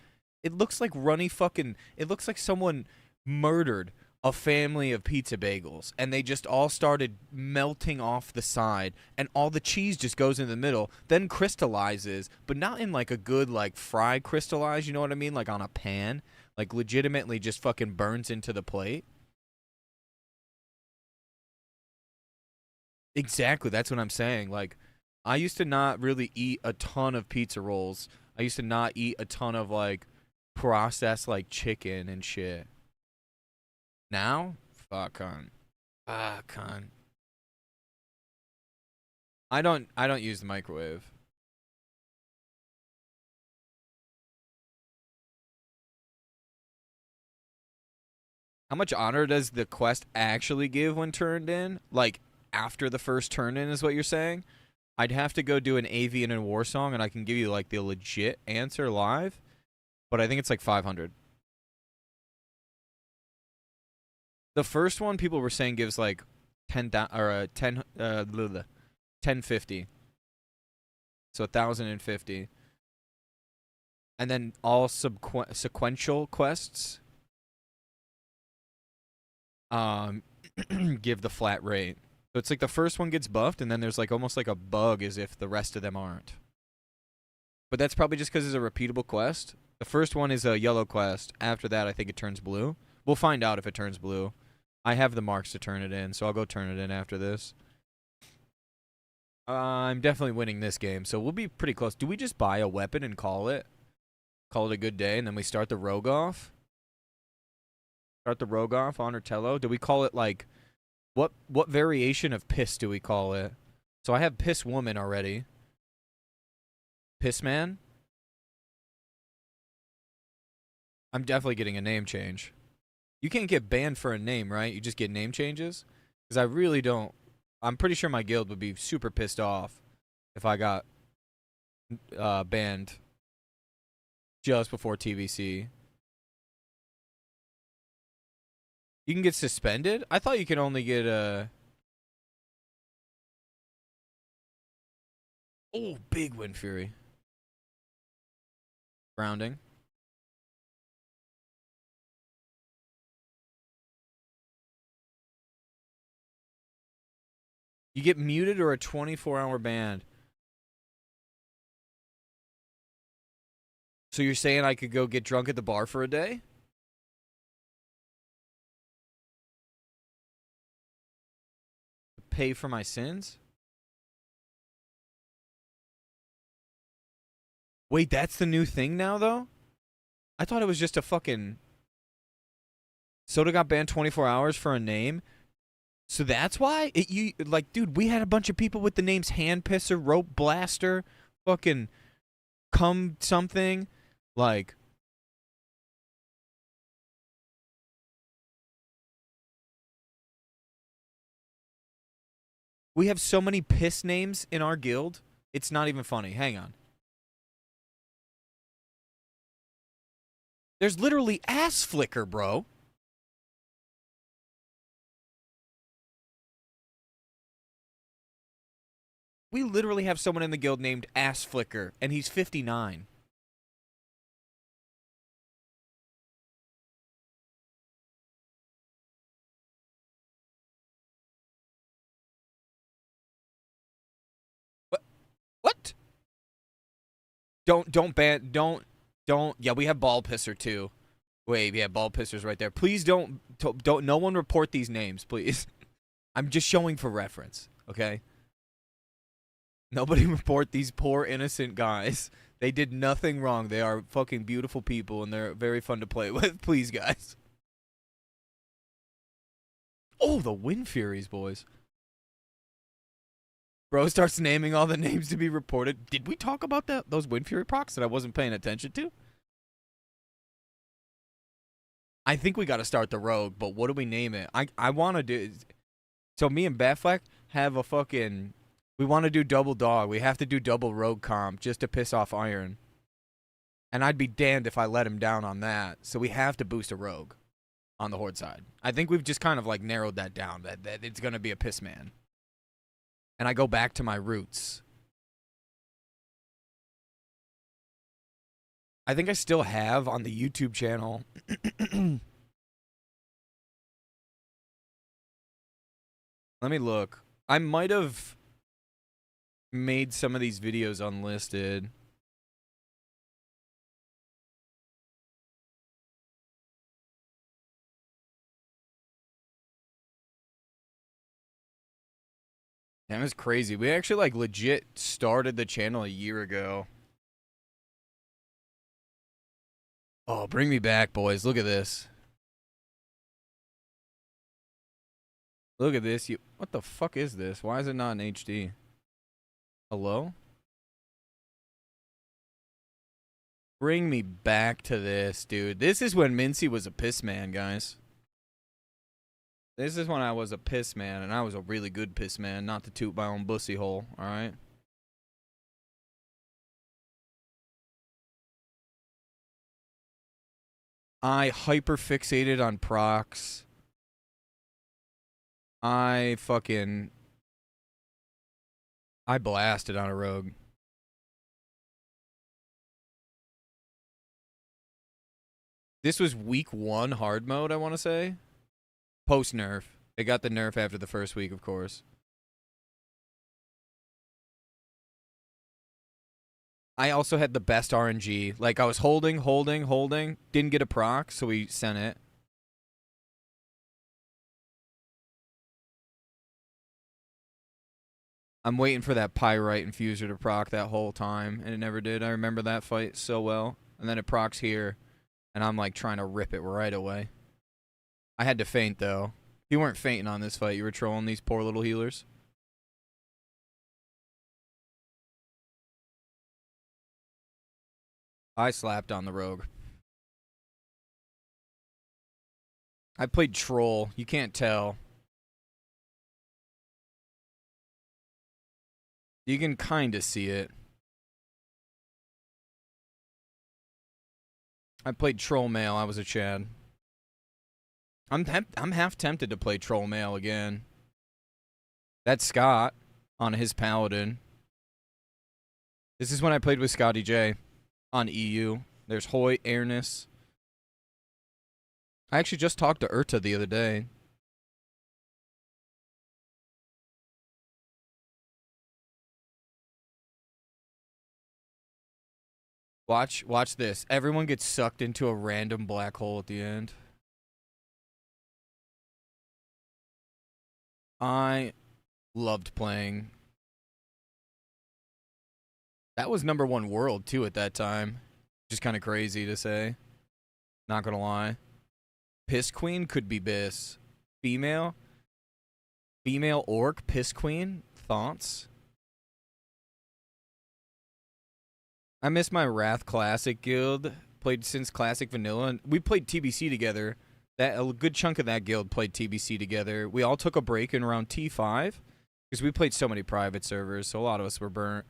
[SPEAKER 1] It looks like runny fucking... It looks like someone murdered a family of pizza bagels, and they just all started melting off the side, and all the cheese just goes in the middle, then crystallizes, but not in like a good like fry crystallize, you know what I mean? Like on a pan. Like legitimately just fucking burns into the plate. Exactly, that's what I'm saying. Like, I used to not really eat a ton of pizza rolls. I used to not eat a ton of like processed like chicken and shit. Now, fuck on. Fuck on. I don't use the microwave. How much honor does the quest actually give when turned in? Like after the first turn in is what you're saying? I'd have to go do an AV and a war song and I can give you like the legit answer live, but I think it's like 500. The first one people were saying gives like 10,000 or 1050. So 1050. And then all sequential quests um give the flat rate. So it's like the first one gets buffed and then there's like almost like a bug as if the rest of them aren't. But that's probably just because it's a repeatable quest. The first one is a yellow quest. After that, I think it turns blue. We'll find out if it turns blue. I have the marks to turn it in, so I'll go turn it in after this. I'm definitely winning this game, so we'll be pretty close. Do we just buy a weapon and call it? Call it a good day, and then we start the rogue off? Start the rogue off on Ortello? Do we call it, like, what variation of piss do we call it? So I have piss woman already. Piss man? I'm definitely getting a name change. You can't get banned for a name, right? You just get name changes? Because I really don't... I'm pretty sure my guild would be super pissed off if I got banned just before TBC. You can get suspended? I thought you could only get Oh, big Wind Fury. Grounding. You get muted or a 24-hour ban. So you're saying I could go get drunk at the bar for a day? Pay for my sins? Wait, that's the new thing now, though? I thought it was just a fucking... Soda got banned 24 hours for a name? So that's why? Like, dude, we had a bunch of people with the names Hand Pisser, Rope Blaster, fucking Cum something. Like... We have so many piss names in our guild. It's not even funny. Hang on. There's literally Ass Flicker, bro. We literally have someone in the guild named Ass Flicker, and he's 59. What? Don't ban, don't. Yeah, we have Ball Pisser too. Wait, yeah, Ball Pisser's right there. Please don't, no one report these names, please. I'm just showing for reference, okay? Nobody report these poor innocent guys. They did nothing wrong. They are fucking beautiful people, and they're very fun to play with. Please, guys. Oh, the Wind Furies, boys. Bro starts naming all the names to be reported. Did we talk about those Wind Fury procs that I wasn't paying attention to? I think we got to start the Rogue, but what do we name it? I want to do... So me and Batfleck have a fucking... We want to do double dog. We have to do double Rogue comp just to piss off Iron. And I'd be damned if I let him down on that. So we have to boost a Rogue on the Horde side. I think we've just kind of like narrowed that down, that it's going to be a piss man. And I go back to my roots. I think I still have on the YouTube channel. Let me look. I might have made some of these videos unlisted. That was crazy. We actually like legit started the channel a year ago. Oh, bring me back, boys. Look at this. Look at this. What the fuck is this? Why is it not in HD? Hello? Bring me back to this, dude. This is when Mintzy was a piss man, guys. This is when I was a piss man, and I was a really good piss man, not to toot my own bussy hole, alright? I hyper-fixated on procs. I blasted on a rogue. This was week 1 hard mode, I want to say. Post-nerf. They got the nerf after the first week, of course. I also had the best RNG. Like, I was holding. Didn't get a proc, so we sent it. I'm waiting for that Pyrite Infuser to proc that whole time, and it never did. I remember that fight so well. And then it procs here, and I'm, like, trying to rip it right away. I had to feint, though. You weren't fainting on this fight. You were trolling these poor little healers. I slapped on the rogue. I played troll. You can't tell. You can kind of see it. I played troll male. I was a Chad. I'm half tempted to play Troll Mail again. That's Scott on his Paladin. This is when I played with Scotty J on EU. There's Hoyt, Airness. I actually just talked to Urta the other day. Watch this. Everyone gets sucked into a random black hole at the end. I loved playing. That was #1 world, too, at that time. Just kind of crazy to say. Not gonna lie. Piss Queen could be Biss. Female orc, Piss Queen. Thoughts? I miss my Wrath Classic guild. Played since Classic Vanilla. And we played TBC together. A good chunk of that guild played TBC together. We all took a break in around T5 because we played so many private servers, so a lot of us were burnt.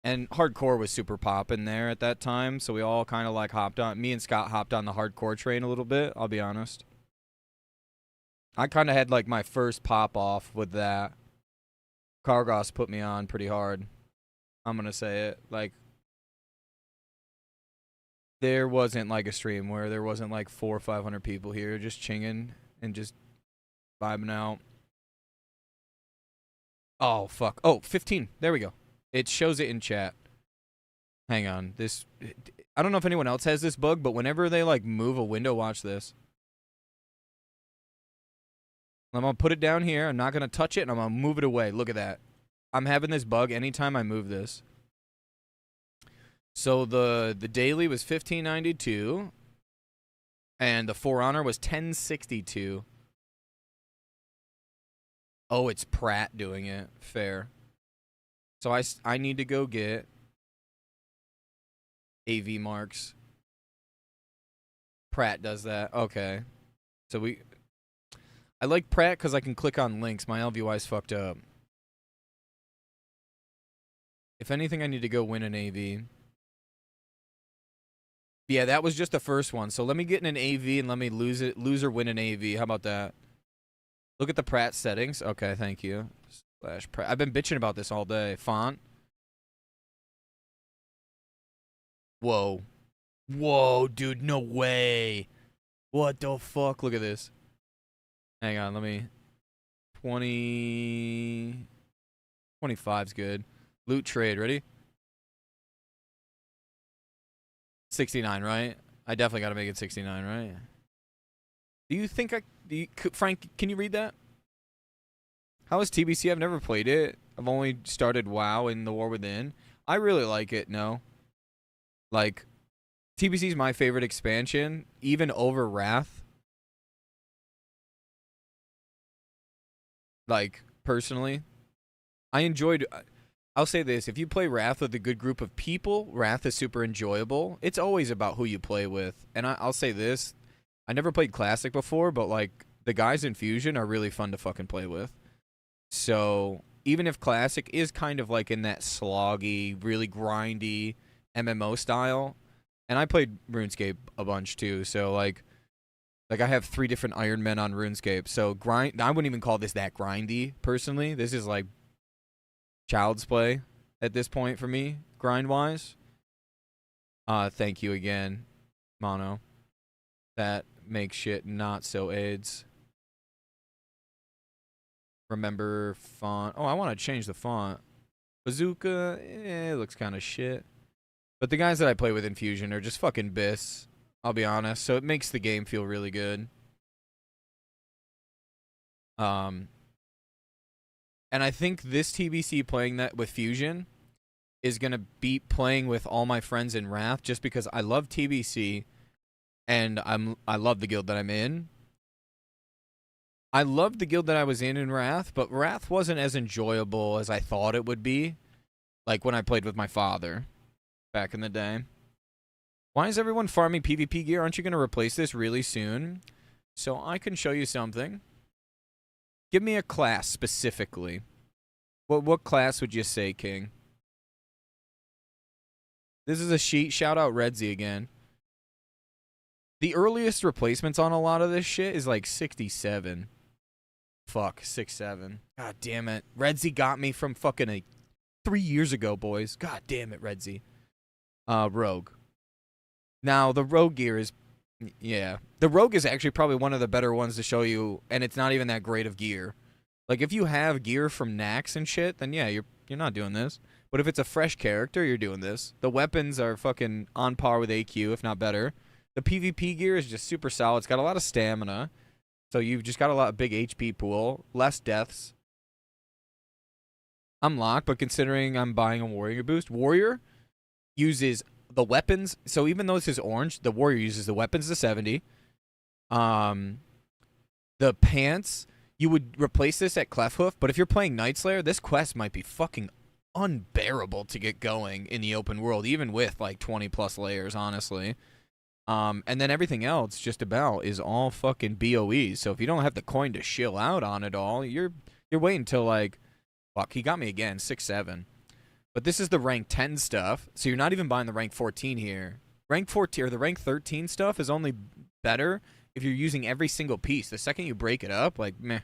[SPEAKER 1] And hardcore was super poppin' there at that time, so we all kind of like hopped on. Me and Scott hopped on the hardcore train a little bit, I'll be honest. I kind of had like my first pop off with that. Kargos put me on pretty hard. I'm going to say it. Like, there wasn't like a stream where there wasn't like 400 or 500 people here just chinging and just vibing out. Oh, fuck. Oh, 15. There we go. It shows it in chat. Hang on. This, I don't know if anyone else has this bug, but whenever they like move a window, watch this. I'm going to put it down here. I'm not going to touch it, and I'm going to move it away. Look at that. I'm having this bug anytime I move this. So the daily was 1592, and the For Honor was 1062. Oh, it's Pratt doing it. Fair. So I need to go get AV marks. Pratt does that. Okay. So I like Pratt because I can click on links. My LVY's fucked up. If anything, I need to go win an AV. Yeah, that was just the first one. So let me get in an AV and let me lose or win an AV. How about that? Look at the Pratt settings. Okay, thank you. / Pratt. I've been bitching about this all day. Font. Whoa. Whoa, dude, no way. What the fuck? Look at this. Hang on, let me... 25's good. Loot trade, ready? 69, right? I definitely got to make it 69, right? Do you think Frank, can you read that? How is TBC? I've never played it. I've only started WoW in the War Within. I really like it, no. Like, TBC is my favorite expansion, even over Wrath. Like, personally. I enjoyed... I'll say this, if you play Wrath with a good group of people, Wrath is super enjoyable. It's always about who you play with. And I'll say this, I never played Classic before, but like the guys in Fusion are really fun to fucking play with. So even if Classic is kind of like in that sloggy, really grindy MMO style, and I played RuneScape a bunch too, so like I have 3 different Iron Men on RuneScape, so I wouldn't even call this that grindy, personally. This is like child's play at this point for me, grind-wise. Thank you again, Mono. That makes shit not so AIDS. Remember font. Oh, I want to change the font. Bazooka, it looks kind of shit. But the guys that I play with in Fusion are just fucking Biss, I'll be honest. So it makes the game feel really good. And I think this TBC playing that with Fusion is going to beat playing with all my friends in Wrath just because I love TBC and I love the guild that I'm in. I loved the guild that I was in Wrath, but Wrath wasn't as enjoyable as I thought it would be, like when I played with my father back in the day. Why is everyone farming PvP gear? Aren't you going to replace this really soon? So I can show you something. Give me a class specifically. What class would you say, King? This is a sheet. Shout out Redzy again. The earliest replacements on a lot of this shit is like 67. Fuck, 6-7. God damn it. Redzy got me from fucking 3 years ago, boys. God damn it, Redzy. Rogue. Now, the Rogue gear is... Yeah. The Rogue is actually probably one of the better ones to show you, and it's not even that great of gear. Like, if you have gear from Naxx and shit, then yeah, you're not doing this. But if it's a fresh character, you're doing this. The weapons are fucking on par with AQ, if not better. The PvP gear is just super solid. It's got a lot of stamina. So you've just got a lot of big HP pool. Less deaths. I'm locked, but considering I'm buying a Warrior boost, Warrior uses the weapons. So even though this is orange, the Warrior uses the weapons to 70. The pants, you would replace this at Clefhoof, but if you're playing Nightslayer, this quest might be fucking unbearable to get going in the open world, even with like 20 plus layers, honestly. And then everything else just about is all fucking BOEs. So if you don't have the coin to shill out on it all, you're waiting till like, fuck, he got me again, 6-7. But this is the rank 10 stuff, so you're not even buying the rank 14 here. Rank 14 or the rank 13 stuff is only better if you're using every single piece. The second you break it up, like meh.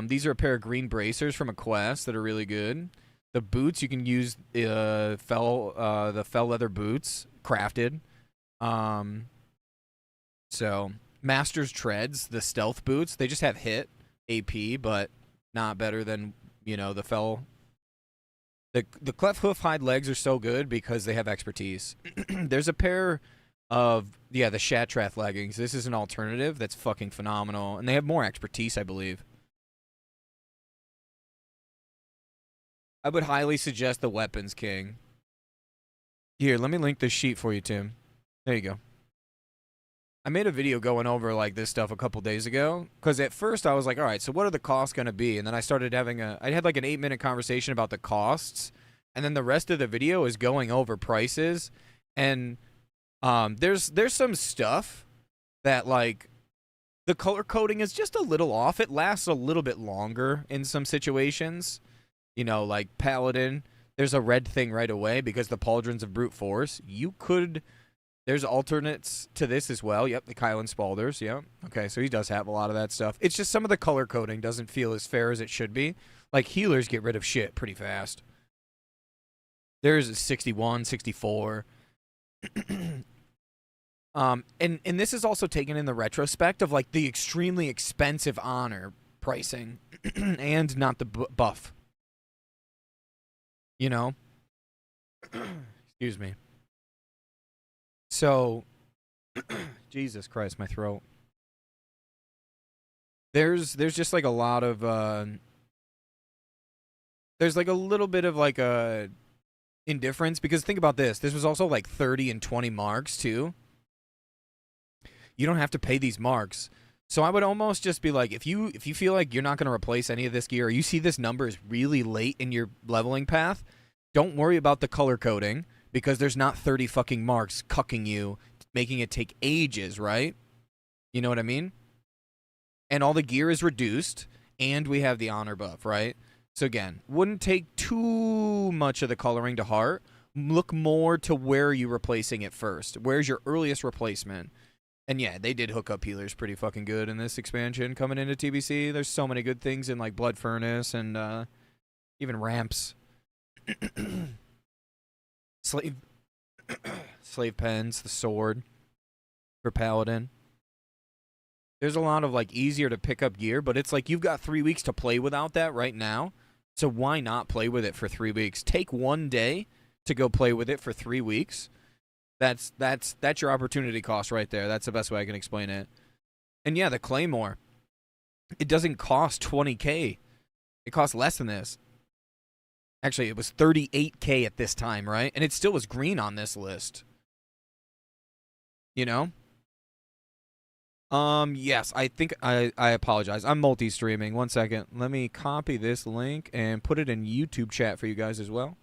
[SPEAKER 1] These are a pair of green bracers from a quest that are really good. The boots, you can use the fell leather boots, crafted. So Master's Treads, the stealth boots, they just have hit AP, but not better than, you know, the fell. The cleft hoof hide legs are so good because they have expertise. There's a pair of, yeah, the Shatrath leggings. This is an alternative that's fucking phenomenal, and they have more expertise, I believe. I would highly suggest the Weapons King. Here, let me link this sheet for you, Tim. There you go. I made a video going over like this stuff a couple days ago, because at first I was like, all right, so what are the costs going to be? And then I started having I had like an 8-minute conversation about the costs, and then the rest of the video is going over prices. And there's some stuff that, like, the color coding is just a little off. It lasts a little bit longer in some situations. You know, like Paladin, there's a red thing right away because the Pauldrons of Brute Force. You could... There's alternates to this as well. Yep, the Kylan Spalders. Yep. Okay, so he does have a lot of that stuff. It's just some of the color coding doesn't feel as fair as it should be. Like, healers get rid of shit pretty fast. There's a 61, 64. And this is also taken in the retrospect of, like, the extremely expensive honor pricing and not the buff. You know? Excuse me. So, Jesus Christ, my throat. There's just like a lot of, there's like a little bit of like a indifference, because think about this. This was also like 30 and 20 marks too. You don't have to pay these marks. So I would almost just be like, if you feel like you're not going to replace any of this gear, or you see this number is really late in your leveling path, don't worry about the color coding. Because there's not 30 fucking marks cucking you, making it take ages, right? You know what I mean? And all the gear is reduced, and we have the honor buff, right? So again, wouldn't take too much of the coloring to heart. Look more to where you're replacing it first. Where's your earliest replacement? And yeah, they did hook up healers pretty fucking good in this expansion coming into TBC. There's so many good things in like Blood Furnace and even ramps. Slave pens, the sword for Paladin. There's a lot of like easier to pick up gear, but it's like you've got 3 weeks to play without that right now. So why not play with it for 3 weeks? Take 1 day to go play with it for 3 weeks. That's your opportunity cost right there. That's the best way I can explain it. And yeah, the Claymore. It doesn't cost 20K. It costs less than this. Actually, it was 38K at this time, right? And it still was green on this list. You know? Yes, I think I apologize. I'm multi-streaming. 1 second. Let me copy this link and put it in YouTube chat for you guys as well.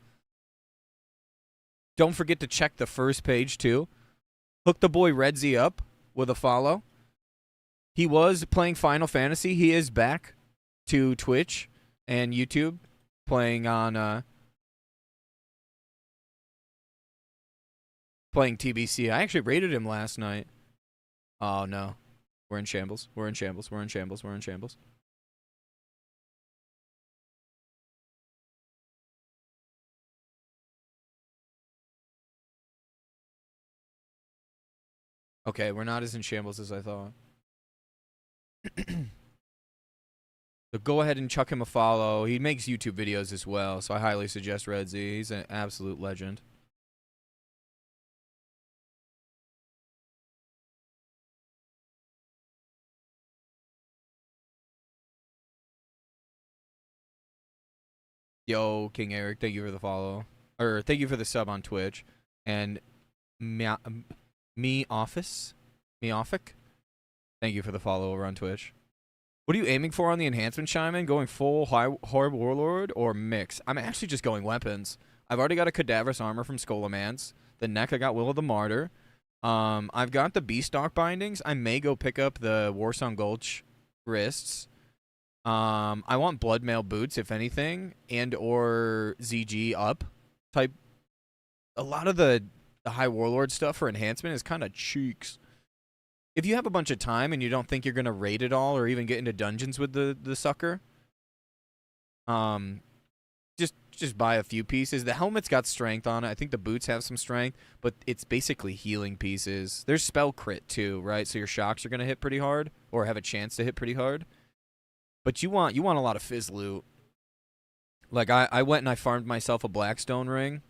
[SPEAKER 1] Don't forget to check the first page, too. Hook the boy Redzy up with a follow. He was playing Final Fantasy. He is back to Twitch and YouTube. Playing on Playing TBC. I actually raided him last night. Oh no. We're in shambles. We're in shambles. We're in shambles. We're in shambles. Okay, we're not as in shambles as I thought. So go ahead and chuck him a follow. He makes YouTube videos as well, so I highly suggest Red Z. He's an absolute legend. Yo, King Eric, thank you for the follow. Or thank you for the sub on Twitch. And me office? Me offic? Thank you for the follow over on Twitch. What are you aiming for on the enhancement, Shaman? Going full Horb Warlord or mix? I'm actually just going weapons. I've already got a Cadaverous armor from Skolamans. The neck, I got Will of the Martyr. I've got the Beaststock bindings. I may go pick up the Warsong Gulch wrists. I want Bloodmail boots, if anything, and or ZG up type. A lot of the High Warlord stuff for enhancement is kind of cheeks. If you have a bunch of time and you don't think you're gonna raid it all or even get into dungeons with the sucker, just buy a few pieces. The helmet's got strength on it. I think the boots have some strength, but it's basically healing pieces. There's spell crit too, right? So your shocks are gonna hit pretty hard or have a chance to hit pretty hard. But you want a lot of fizz loot. Like I went and I farmed myself a Blackstone ring.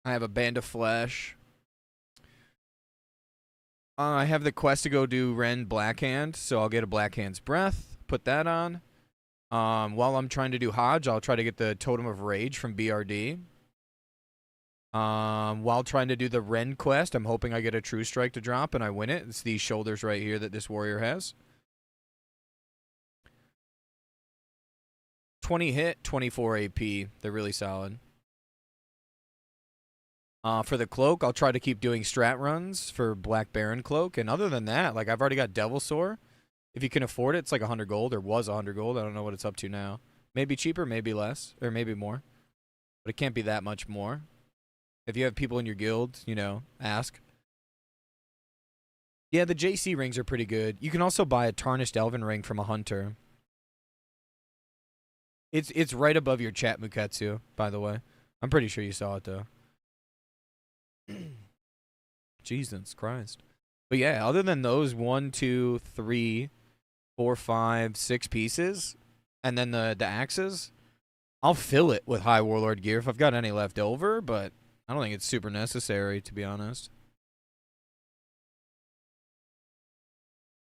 [SPEAKER 1] I have a Band of Flesh. I have the quest to go do Ren Blackhand, so I'll get a Blackhand's Breath, put that on. While I'm trying to do Hodge, I'll try to get the Totem of Rage from BRD. While trying to do the Ren quest, I'm hoping I get a True Strike to drop and I win it. It's these shoulders right here that this warrior has. 20 hit, 24 AP. They're really solid. For the cloak, I'll try to keep doing strat runs for Black Baron cloak. And other than that, like I've already got Devil Sore. If you can afford it, it's like 100 gold or was 100 gold. I don't know what it's up to now. Maybe cheaper, maybe less, or maybe more. But it can't be that much more. If you have people in your guild, you know, ask. Yeah, the JC rings are pretty good. You can also buy a Tarnished Elven ring from a hunter. It's right above your chat, Muketsu, by the way. I'm pretty sure you saw it, though. Jesus Christ. But yeah, other than those 1, 2, 3, 4, 5, 6 pieces, and then the axes, I'll fill it with High Warlord gear if I've got any left over, but I don't think it's super necessary, to be honest.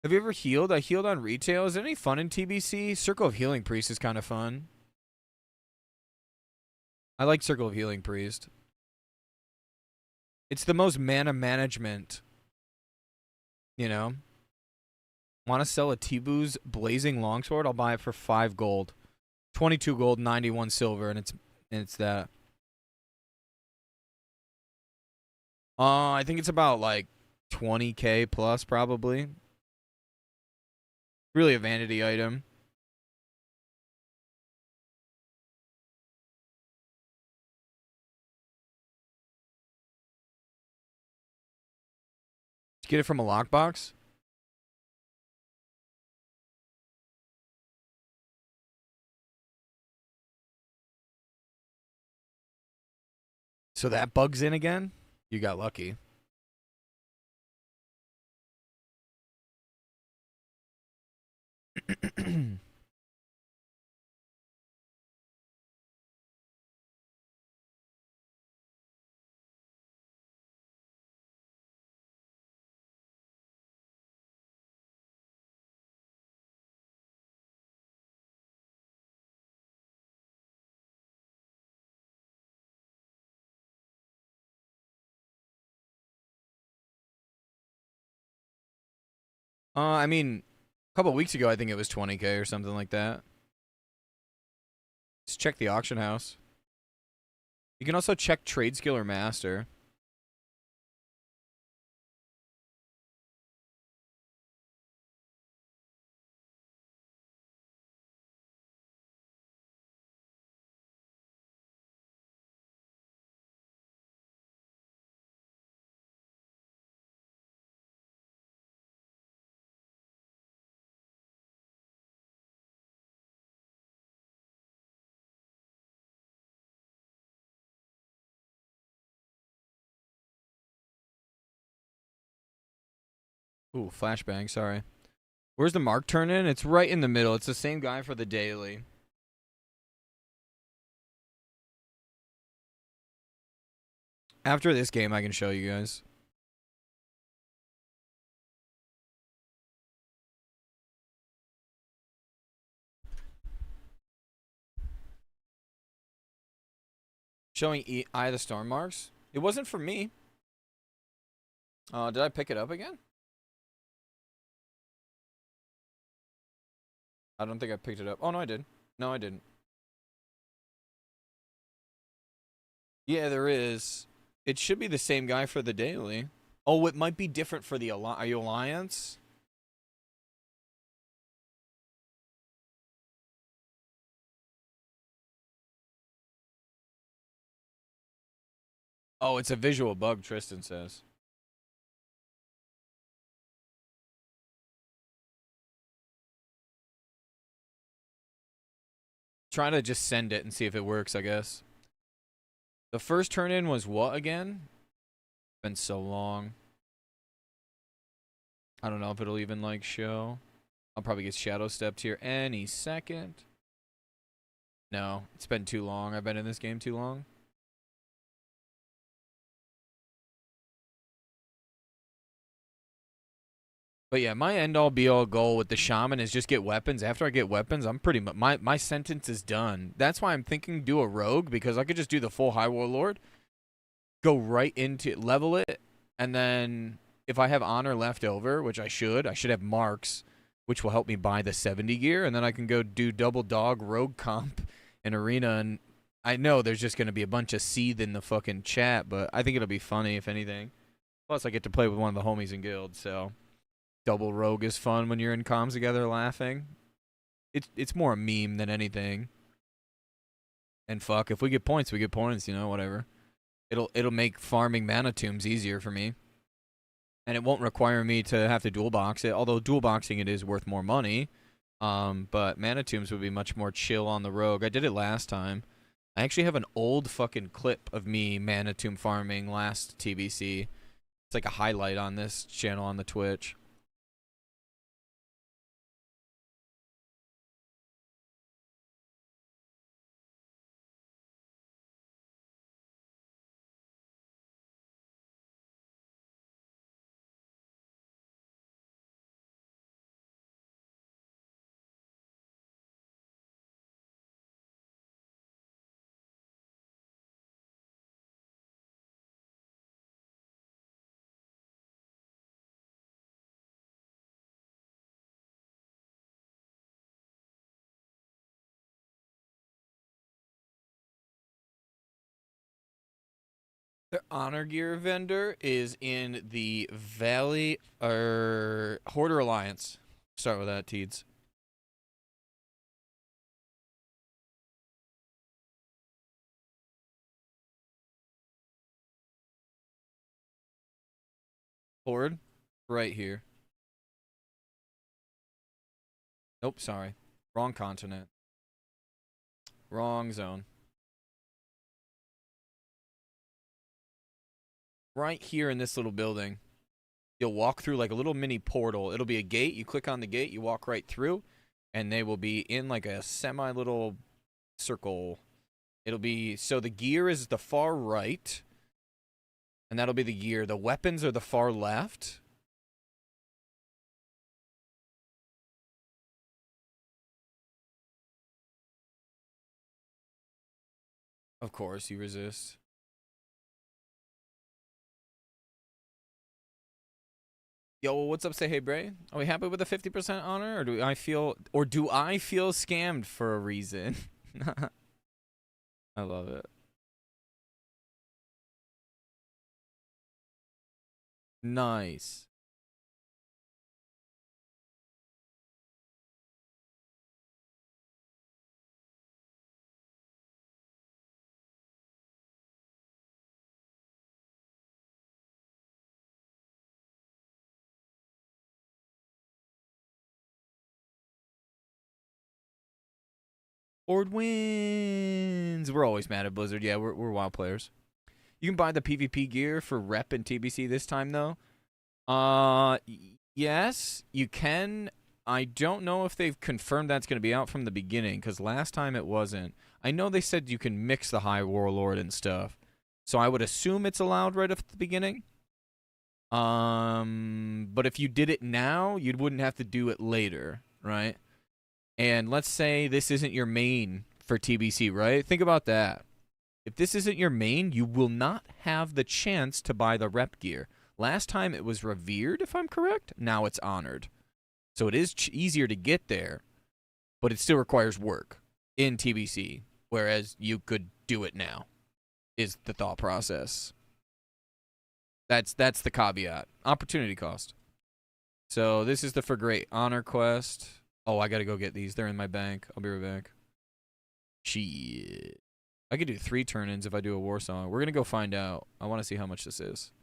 [SPEAKER 1] Have you ever healed? I healed on retail. Is there any fun in TBC? Circle of Healing Priest is kind of fun. I like Circle of Healing Priest. It's the most mana management, you know? Want to sell a Tibu's Blazing Longsword? I'll buy it for 5 gold. 22 gold, 91 silver, and it's that. I think it's about like 20k plus probably. Really a vanity item. Did you get it from a lockbox? So that bug's in again? You got lucky. I mean, a couple weeks ago, I think it was 20K or something like that. Just check the auction house. You can also check trade skill or master. Ooh, flashbang, sorry. Where's the mark turn in? It's right in the middle. It's the same guy for the daily. After this game, I can show you guys. Showing Eye of the Storm marks. It wasn't for me. Did I pick it up again? I don't think I picked it up. Oh, no, I did. No, I didn't. Yeah, there is. It should be the same guy for the daily. Oh, it might be different for the Alliance. Oh, it's a visual bug, Tristan says. Try to just send it and see if it works, I guess. The first turn in was what again? Been so long. I don't know if it'll even like show. I'll probably get shadow stepped here any second. No, it's been too long. I've been in this game too long. But yeah, my end all be all goal with the shaman is just get weapons. After I get weapons, I'm pretty much my sentence is done. That's why I'm thinking do a rogue, because I could just do the full high warlord, go right into level it, and then if I have honor left over, which I should have marks, which will help me buy the 70 gear, and then I can go do double dog rogue comp in arena. And I know there's just gonna be a bunch of seethe in the fucking chat, but I think it'll be funny if anything. Plus, I get to play with one of the homies in guild, so. Double rogue is fun when you're in comms together laughing. It's more a meme than anything. And fuck, if we get points, we get points, you know, whatever. It'll make farming mana tombs easier for me. And it won't require me to have to dual box it, although dual boxing it is worth more money. But mana tombs would be much more chill on the rogue. I did it last time. I actually have an old fucking clip of me mana tomb farming last TBC. It's like a highlight on this channel on the Twitch. The honor gear vendor is in the Valley or Hoarder Alliance. Start with that, Teeds. Horde, right here. Nope, sorry. Wrong continent. Wrong zone. Right here in this little building. You'll walk through like a little mini portal. It'll be a gate. You click on the gate, you walk right through, and they will be in like a semi little circle. It'll be, so the gear is the far right, and that'll be the gear. The weapons are the far left. Of course, you resist. Yo, what's up? Say hey, Bray. Are we happy with the 50% honor, or do I feel scammed for a reason? I love it. Nice. Ord wins. We're always mad at Blizzard. Yeah, we're WoW players. You can buy the PvP gear for rep and TBC this time though. Yes, you can. I don't know if they've confirmed that's going to be out from the beginning, because last time it wasn't. I know they said you can mix the High Warlord and stuff, so I would assume it's allowed right at the beginning. But if you did it now, you wouldn't have to do it later, right? And let's say this isn't your main for TBC, right? Think about that. If this isn't your main, you will not have the chance to buy the rep gear. Last time it was revered, if I'm correct. Now it's honored. So it is easier to get there, but it still requires work in TBC, whereas you could do it now, is the thought process. That's the caveat. Opportunity cost. So this is the for great honor quest. Oh, I gotta go get these. They're in my bank. I'll be right back. Shit. I could do 3 turn-ins if I do a war song. We're gonna go find out. I want to see how much this is.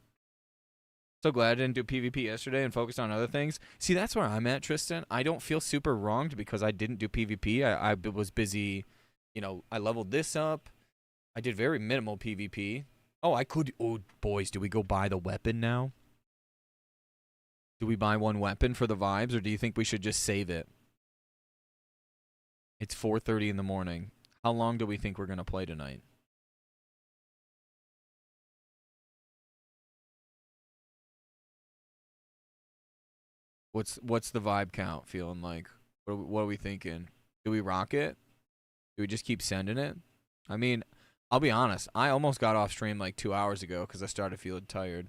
[SPEAKER 1] So glad I didn't do PvP yesterday and focused on other things. See, that's where I'm at, Tristan. I don't feel super wronged because I didn't do PvP. I was busy, you know, I leveled this up. I did very minimal PvP. Oh, I could. Oh, boys, do we go buy the weapon now? Do we buy one weapon for the vibes, or do you think we should just save it? It's 4:30 in the morning. How long do we think we're going to play tonight? What's the vibe count feeling like? What are we thinking? Do we rock it? Do we just keep sending it? I mean, I'll be honest. I almost got off stream like 2 hours ago because I started feeling tired.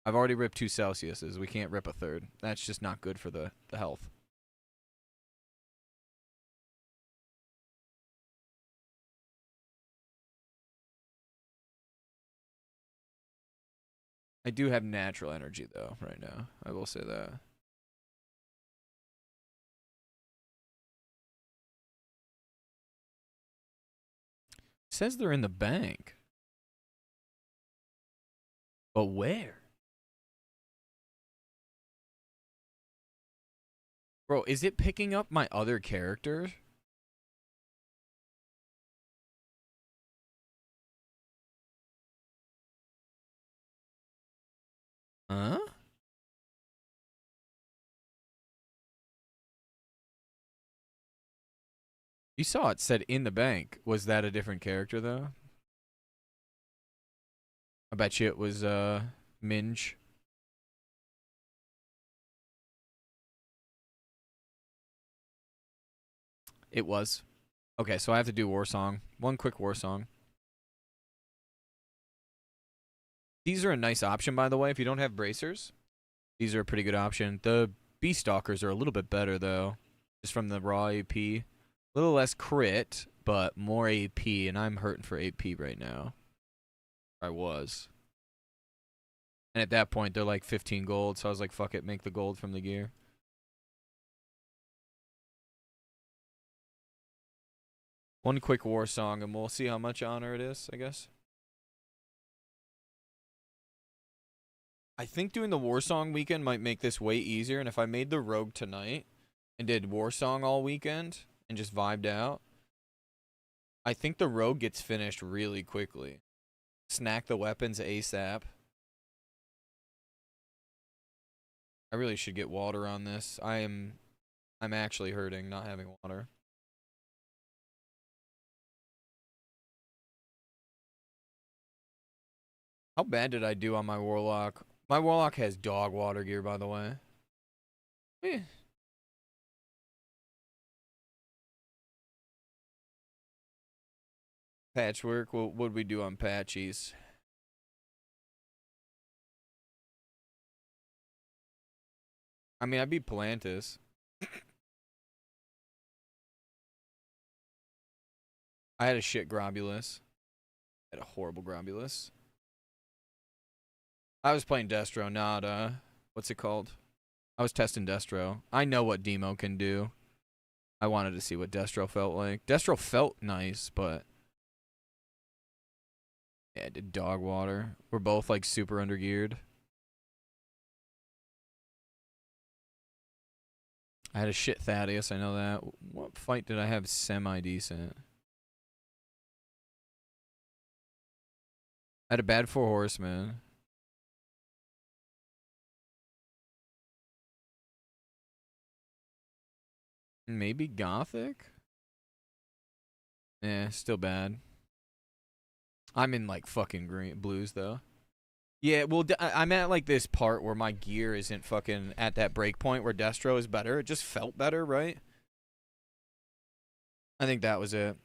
[SPEAKER 1] I've already ripped 2 Celsiuses. We can't rip a third. That's just not good for the health. I do have natural energy, though, right now. I will say that. It says they're in the bank. But where? Bro, is it picking up my other characters? Huh? You saw it said in the bank. Was that a different character, though? I bet you it was, Minge. It was. Okay, so I have to do war song. One quick war song. These are a nice option, by the way, if you don't have bracers. These are a pretty good option. The Beast Stalkers are a little bit better, though. Just from the raw AP. A little less crit, but more AP, and I'm hurting for AP right now. I was. And at that point, they're like 15 gold, so I was like, fuck it, make the gold from the gear. One quick war song, and we'll see how much honor it is, I guess. I think doing the war song weekend might make this way easier, and if I made the rogue tonight and did war song all weekend and just vibed out, I think the rogue gets finished really quickly. Snack the weapons ASAP. I really should get water on this. I'm actually hurting not having water. How bad did I do on my warlock? My warlock has dog water gear, by the way. Eh. Patchwork. What would we do on patchies? I mean, I'd be Palantis. I had a shit Grobulus. I had a horrible Grobulus. I was playing Destro, not, what's it called? I was testing Destro. I know what Demo can do. I wanted to see what Destro felt like. Destro felt nice, but... Yeah, it did dog water. We're both, like, super undergeared. I had a shit Thaddeus, I know that. What fight did I have semi-decent? I had a bad 4 horseman. Maybe Gothic? Eh, still bad. I'm in like fucking green blues though. Yeah, well, I'm at like this part where my gear isn't fucking at that break point where Destro is better. It just felt better, right? I think that was it.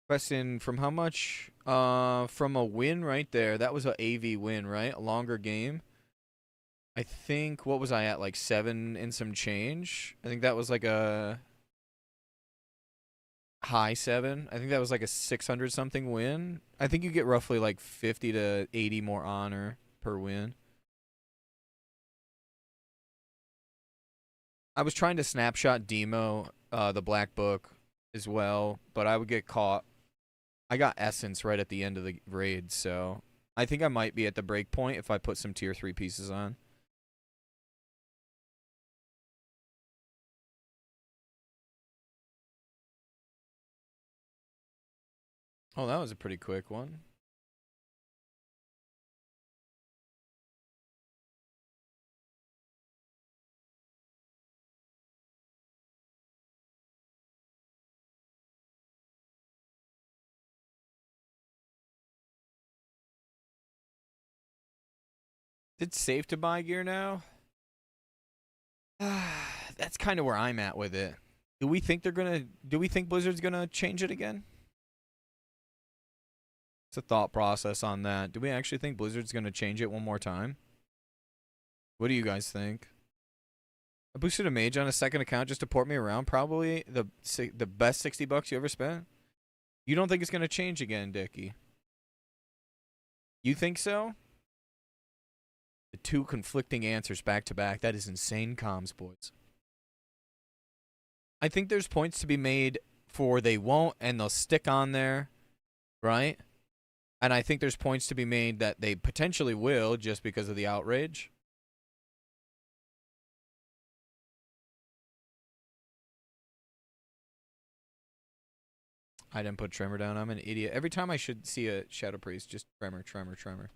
[SPEAKER 1] Question from how much? From a win right there. That was a AV win, right? A longer game. I think, what was I at? Like 7 and some change? I think that was like a high 7. I think that was like a 600 something win. I think you get roughly like 50 to 80 more honor per win. I was trying to snapshot Demo, the black book as well, but I would get caught. I got essence right at the end of the raid, so I think I might be at the break point if I put some tier 3 pieces on. Oh, that was a pretty quick one. It's safe to buy gear now? That's kind of where I'm at with it. Do we think Blizzard's gonna change it again? It's a thought process on that. Do we actually think Blizzard's gonna change it one more time? What do you guys think? I boosted a mage on a second account just to port me around. Probably the best $60 you ever spent. You don't think it's gonna change again, Dickie? You think so? The two conflicting answers back to back. That is insane comms, boys. I think there's points to be made for they won't and they'll stick on there, right? And I think there's points to be made that they potentially will just because of the outrage. I didn't put Tremor down. I'm an idiot. Every time I should see a Shadow Priest, just Tremor, Tremor, Tremor.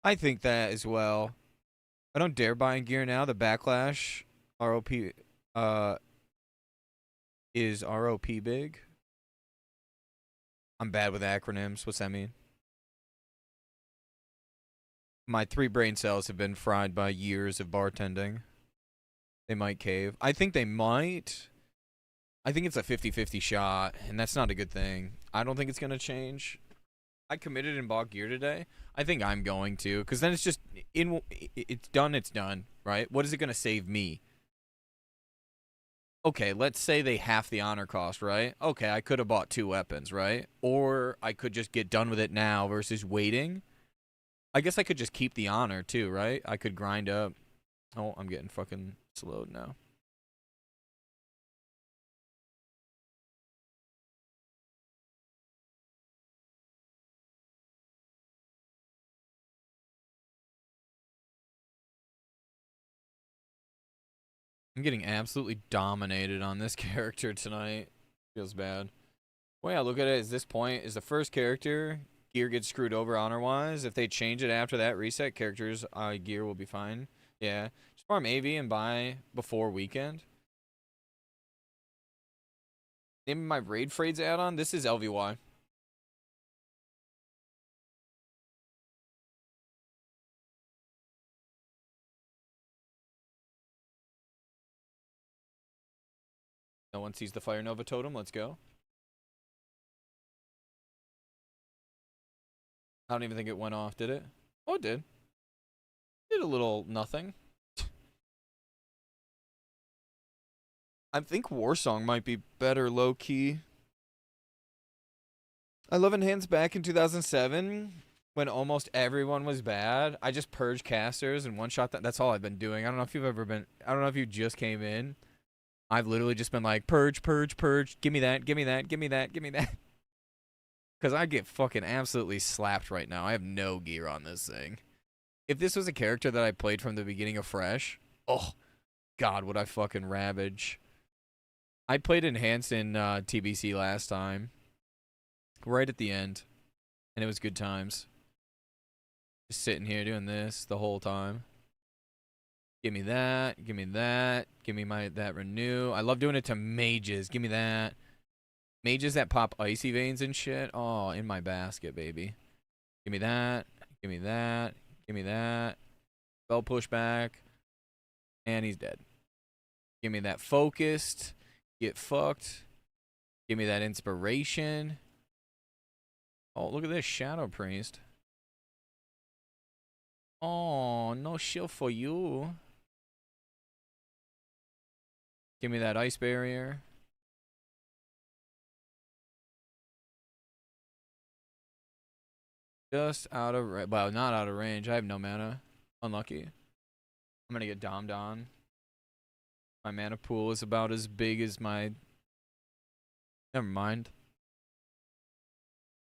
[SPEAKER 1] I think that as well. I don't dare buy gear now. The backlash ROP is ROP big. I'm bad with acronyms. What's that mean? My 3 brain cells have been fried by years of bartending. They might cave. I think they might. I think it's a 50-50 shot, and that's not a good thing. I don't think it's going to change. I committed and bought gear today. I think I'm going to, because then it's just, it's done, right? What is it going to save me? Okay, let's say they half the honor cost, right? Okay, I could have bought 2 weapons, right? Or I could just get done with it now versus waiting. I guess I could just keep the honor too, right? I could grind up. Oh, I'm getting fucking slowed now. I'm getting absolutely dominated on this character tonight. Feels bad. Well, yeah, look at it. At this point, is the first character gear gets screwed over honor-wise. If they change it after that reset, characters gear will be fine. Yeah, just farm AV and buy before weekend. Name my raid frades add-on. This is LVY. No one sees the Fire Nova totem. Let's go. I don't even think it went off, did it? Oh, it did. Did a little nothing. I think Warsong might be better low-key. I love Enhanced back in 2007 when almost everyone was bad. I just purged casters and one-shot that. That's all I've been doing. I don't know if you've ever been... I don't know if you just came in. I've literally just been like, purge, purge, purge. Give me that, give me that, give me that, give me that. Because I get fucking absolutely slapped right now. I have no gear on this thing. If this was a character that I played from the beginning of Fresh, oh, God, would I fucking ravage. I played Enhanced in TBC last time. Right at the end. And it was good times. Just sitting here doing this the whole time. Give me that. Give me that. Give me that renew. I love doing it to mages. Give me that. Mages that pop icy veins and shit. Oh, in my basket, baby. Give me that. Give me that. Give me that. Spell pushback. And he's dead. Give me that focused. Get fucked. Give me that inspiration. Oh, look at this Shadow Priest. Oh, no shield for you. Give me that ice barrier. Just out of range. Well, not out of range. I have no mana. Unlucky. I'm going to get dommed on. My mana pool is about as big as my... Never mind.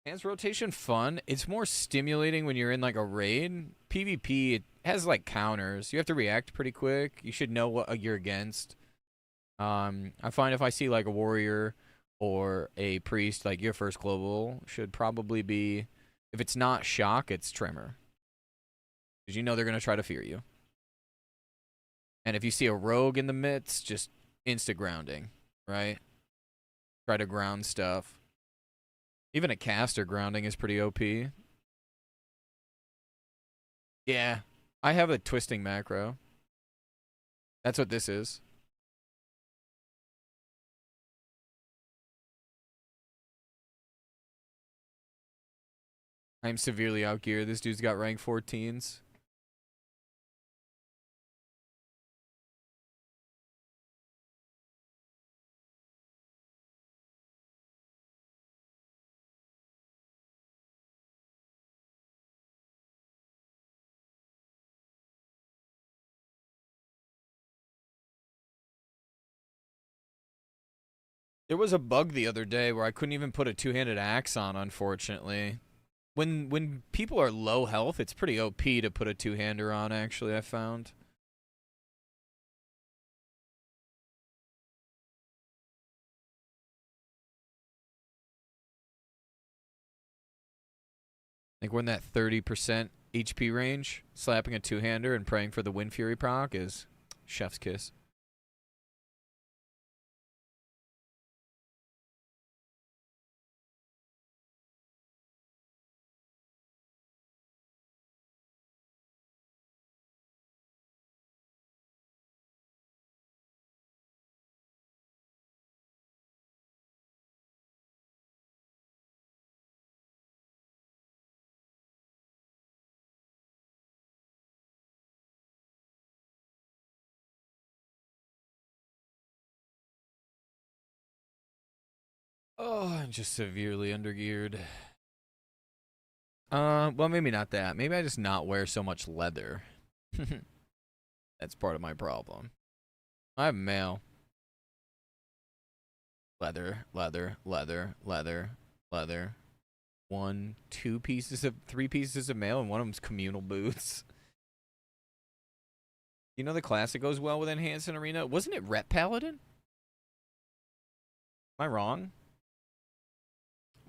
[SPEAKER 1] Hands rotation fun. It's more stimulating when you're in like a raid. PvP, it has like counters. You have to react pretty quick. You should know what you're against. I find if I see like a warrior or a priest, like your first global should probably be, if it's not shock, it's tremor. Because you know they're going to try to fear you. And if you see a rogue in the midst, just insta-grounding, right? Try to ground stuff. Even a caster grounding is pretty OP. Yeah. I have a twisting macro. That's what this is. I'm severely outgeared. This dude's got rank 14s. There was a bug the other day where I couldn't even put a two-handed axe on, unfortunately. When people are low health, it's pretty OP to put a two-hander on, actually, I found. Like when that 30% HP range, slapping a two-hander and praying for the Wind Fury proc is chef's kiss. Oh, I'm just severely undergeared. Well, maybe not that. Maybe I just not wear so much leather. That's part of my problem. I have mail. Leather, leather, leather, leather, leather. 3 pieces of mail, and one of them's communal boots. You know the classic goes well with Enhanced and Arena? Wasn't it Rep Paladin? Am I wrong?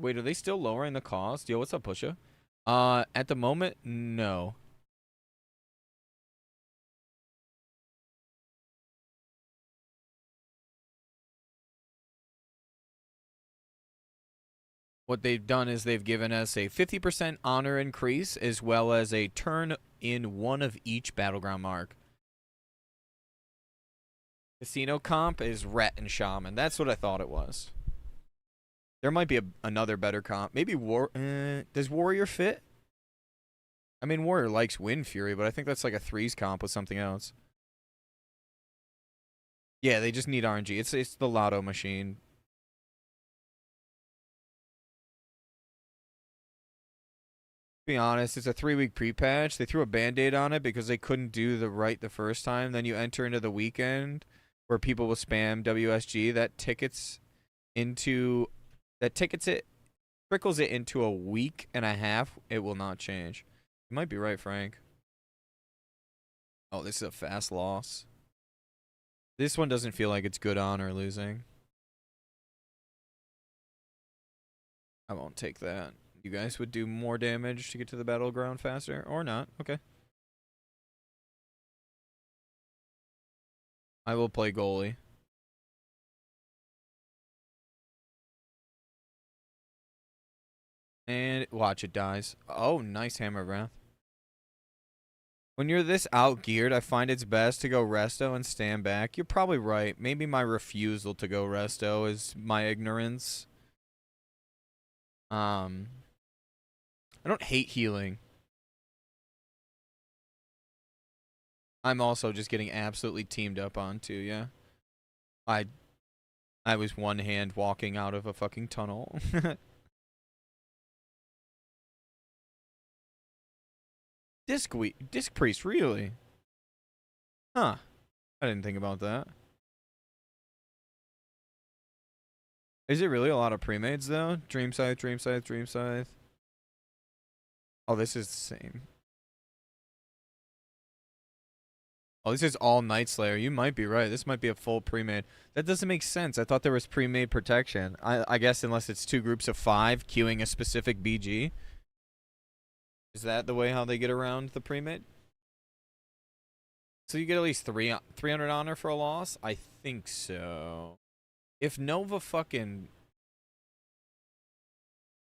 [SPEAKER 1] Wait, are they still lowering the cost? Yo, what's up, Pusha? At the moment, no. What they've done is they've given us a 50% honor increase as well as a turn in one of each battleground mark. Casino comp is Ret and Shaman. That's what I thought it was. There might be another better comp. Maybe does Warrior fit? I mean, Warrior likes Wind Fury, but I think that's like a threes comp with something else. Yeah, they just need RNG. It's the Lotto machine. To be honest, it's a 3-week pre-patch. They threw a band-aid on it because they couldn't do the right the first time. Then you enter into the weekend where people will spam WSG. That tickets it trickles it into a week and a half. It will not change. You might be right, Frank. Oh, this is a fast loss. This one doesn't feel like it's good on or losing. I won't take that. You guys would do more damage to get to the battleground faster, or not. Okay. I will play goalie. And watch, it dies. Oh, nice Hammer of Wrath. When you're this outgeared, I find it's best to go resto and stand back. You're probably right. Maybe my refusal to go resto is my ignorance. I don't hate healing. I'm also just getting absolutely teamed up on too, yeah. I was one hand walking out of a fucking tunnel. Disc Priest, really? Huh. I didn't think about that. Is it really a lot of pre-mades though? Dream Scythe, Dream Scythe, Dream Scythe. Oh, this is the same. Oh, this is all Nightslayer. You might be right. This might be a full pre-made. That doesn't make sense. I thought there was pre-made protection. I guess unless it's 2 groups of 5 queuing a specific BG. Is that the way how they get around the pre-made? So you get at least 300 honor for a loss? I think so. If Nova fucking...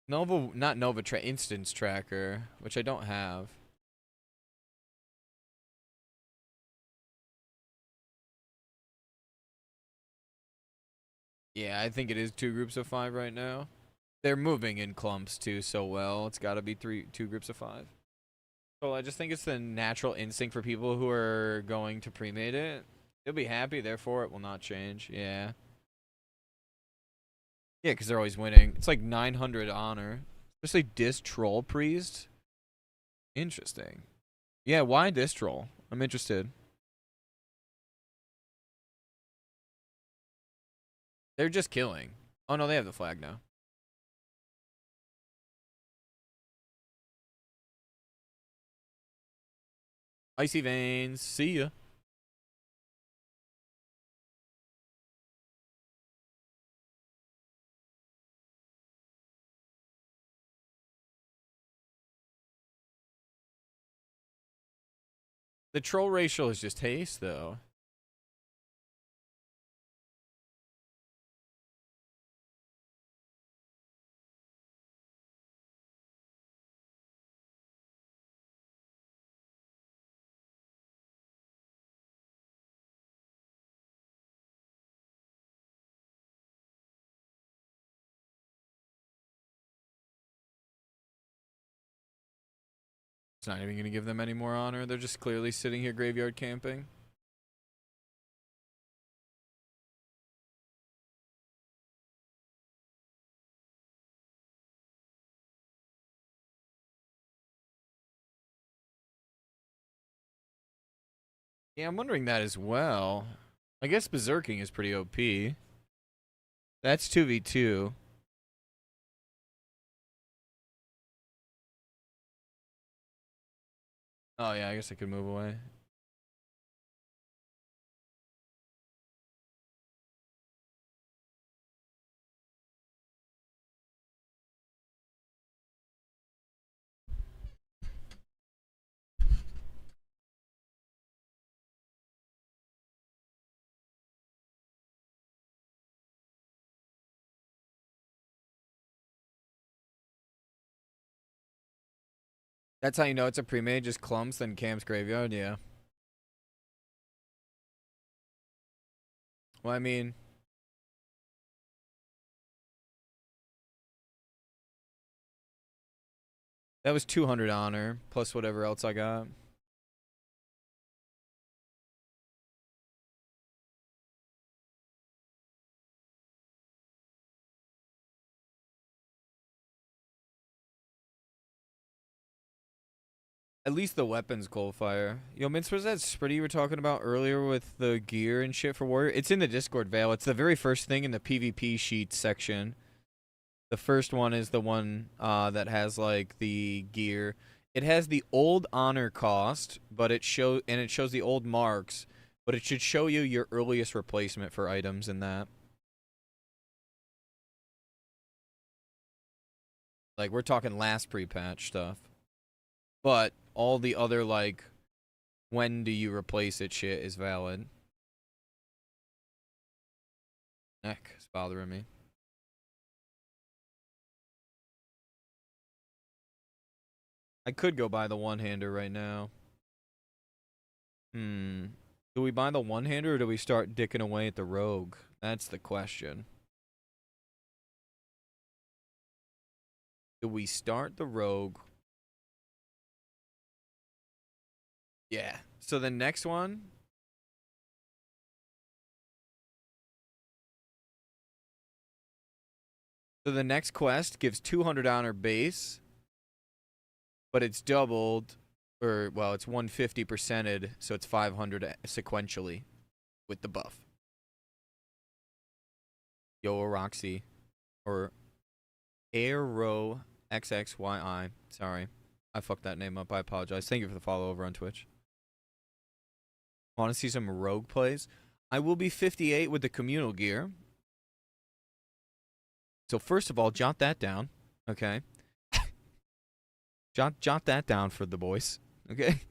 [SPEAKER 1] Not Nova Instance Tracker, which I don't have. Yeah, I think it is 2 groups of 5 right now. They're moving in clumps too so well. It's got to be 2 groups of 5. So I just think it's the natural instinct for people who are going to pre-made it. They'll be happy, therefore it will not change. Yeah. Yeah, because they're always winning. It's like 900 honor. Especially Dis Troll Priest. Interesting. Yeah, why Dis Troll? I'm interested. They're just killing. Oh no, they have the flag now. Icy Veins. See ya. The troll racial is just haste, though. It's not even going to give them any more honor. They're just clearly sitting here graveyard camping. Yeah, I'm wondering that as well. I guess Berserking is pretty OP. That's 2v2. Oh, yeah, I guess I could move away. That's how you know it's a pre-made, just clumps, then Cam's graveyard, yeah. Well, I mean, that was 200 honor plus whatever else I got. At least the weapons qualifier. Yo, Mintz, was that spread you were talking about earlier with the gear and shit for Warrior? It's in the Discord, Vale. It's the very first thing in the PvP sheet section. The first one is the one that has like the gear. It has the old honor cost, but it shows the old marks, but it should show you your earliest replacement for items in that. Like we're talking last pre-patch stuff. But all the other like when do you replace it shit is valid. Neck is bothering me. I could go buy the one-hander right now. Do we buy the one-hander or do we start dicking away at the rogue? That's the question. Do we start the rogue? Yeah. So the next one. So the next quest gives 200 honor base, but it's doubled, or well, it's 150%ed, so it's 500 sequentially with the buff. Yo, Roxy, or Aero XXYI. Sorry, I fucked that name up. I apologize. Thank you for the follow over on Twitch. Want to see some rogue plays? I will be 58 with the communal gear. So first of all, jot that down, okay? Jot that down for the boys, okay?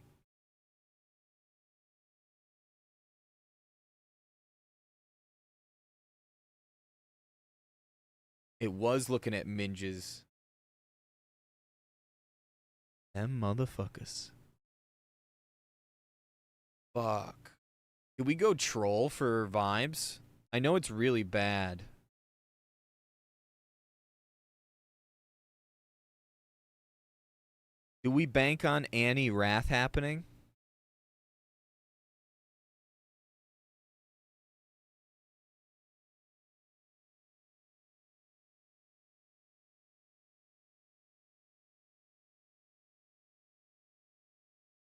[SPEAKER 1] It was looking at Minges. Them motherfuckers. Fuck. Did we go troll for vibes? I know it's really bad. Do we bank on Annie Wrath happening?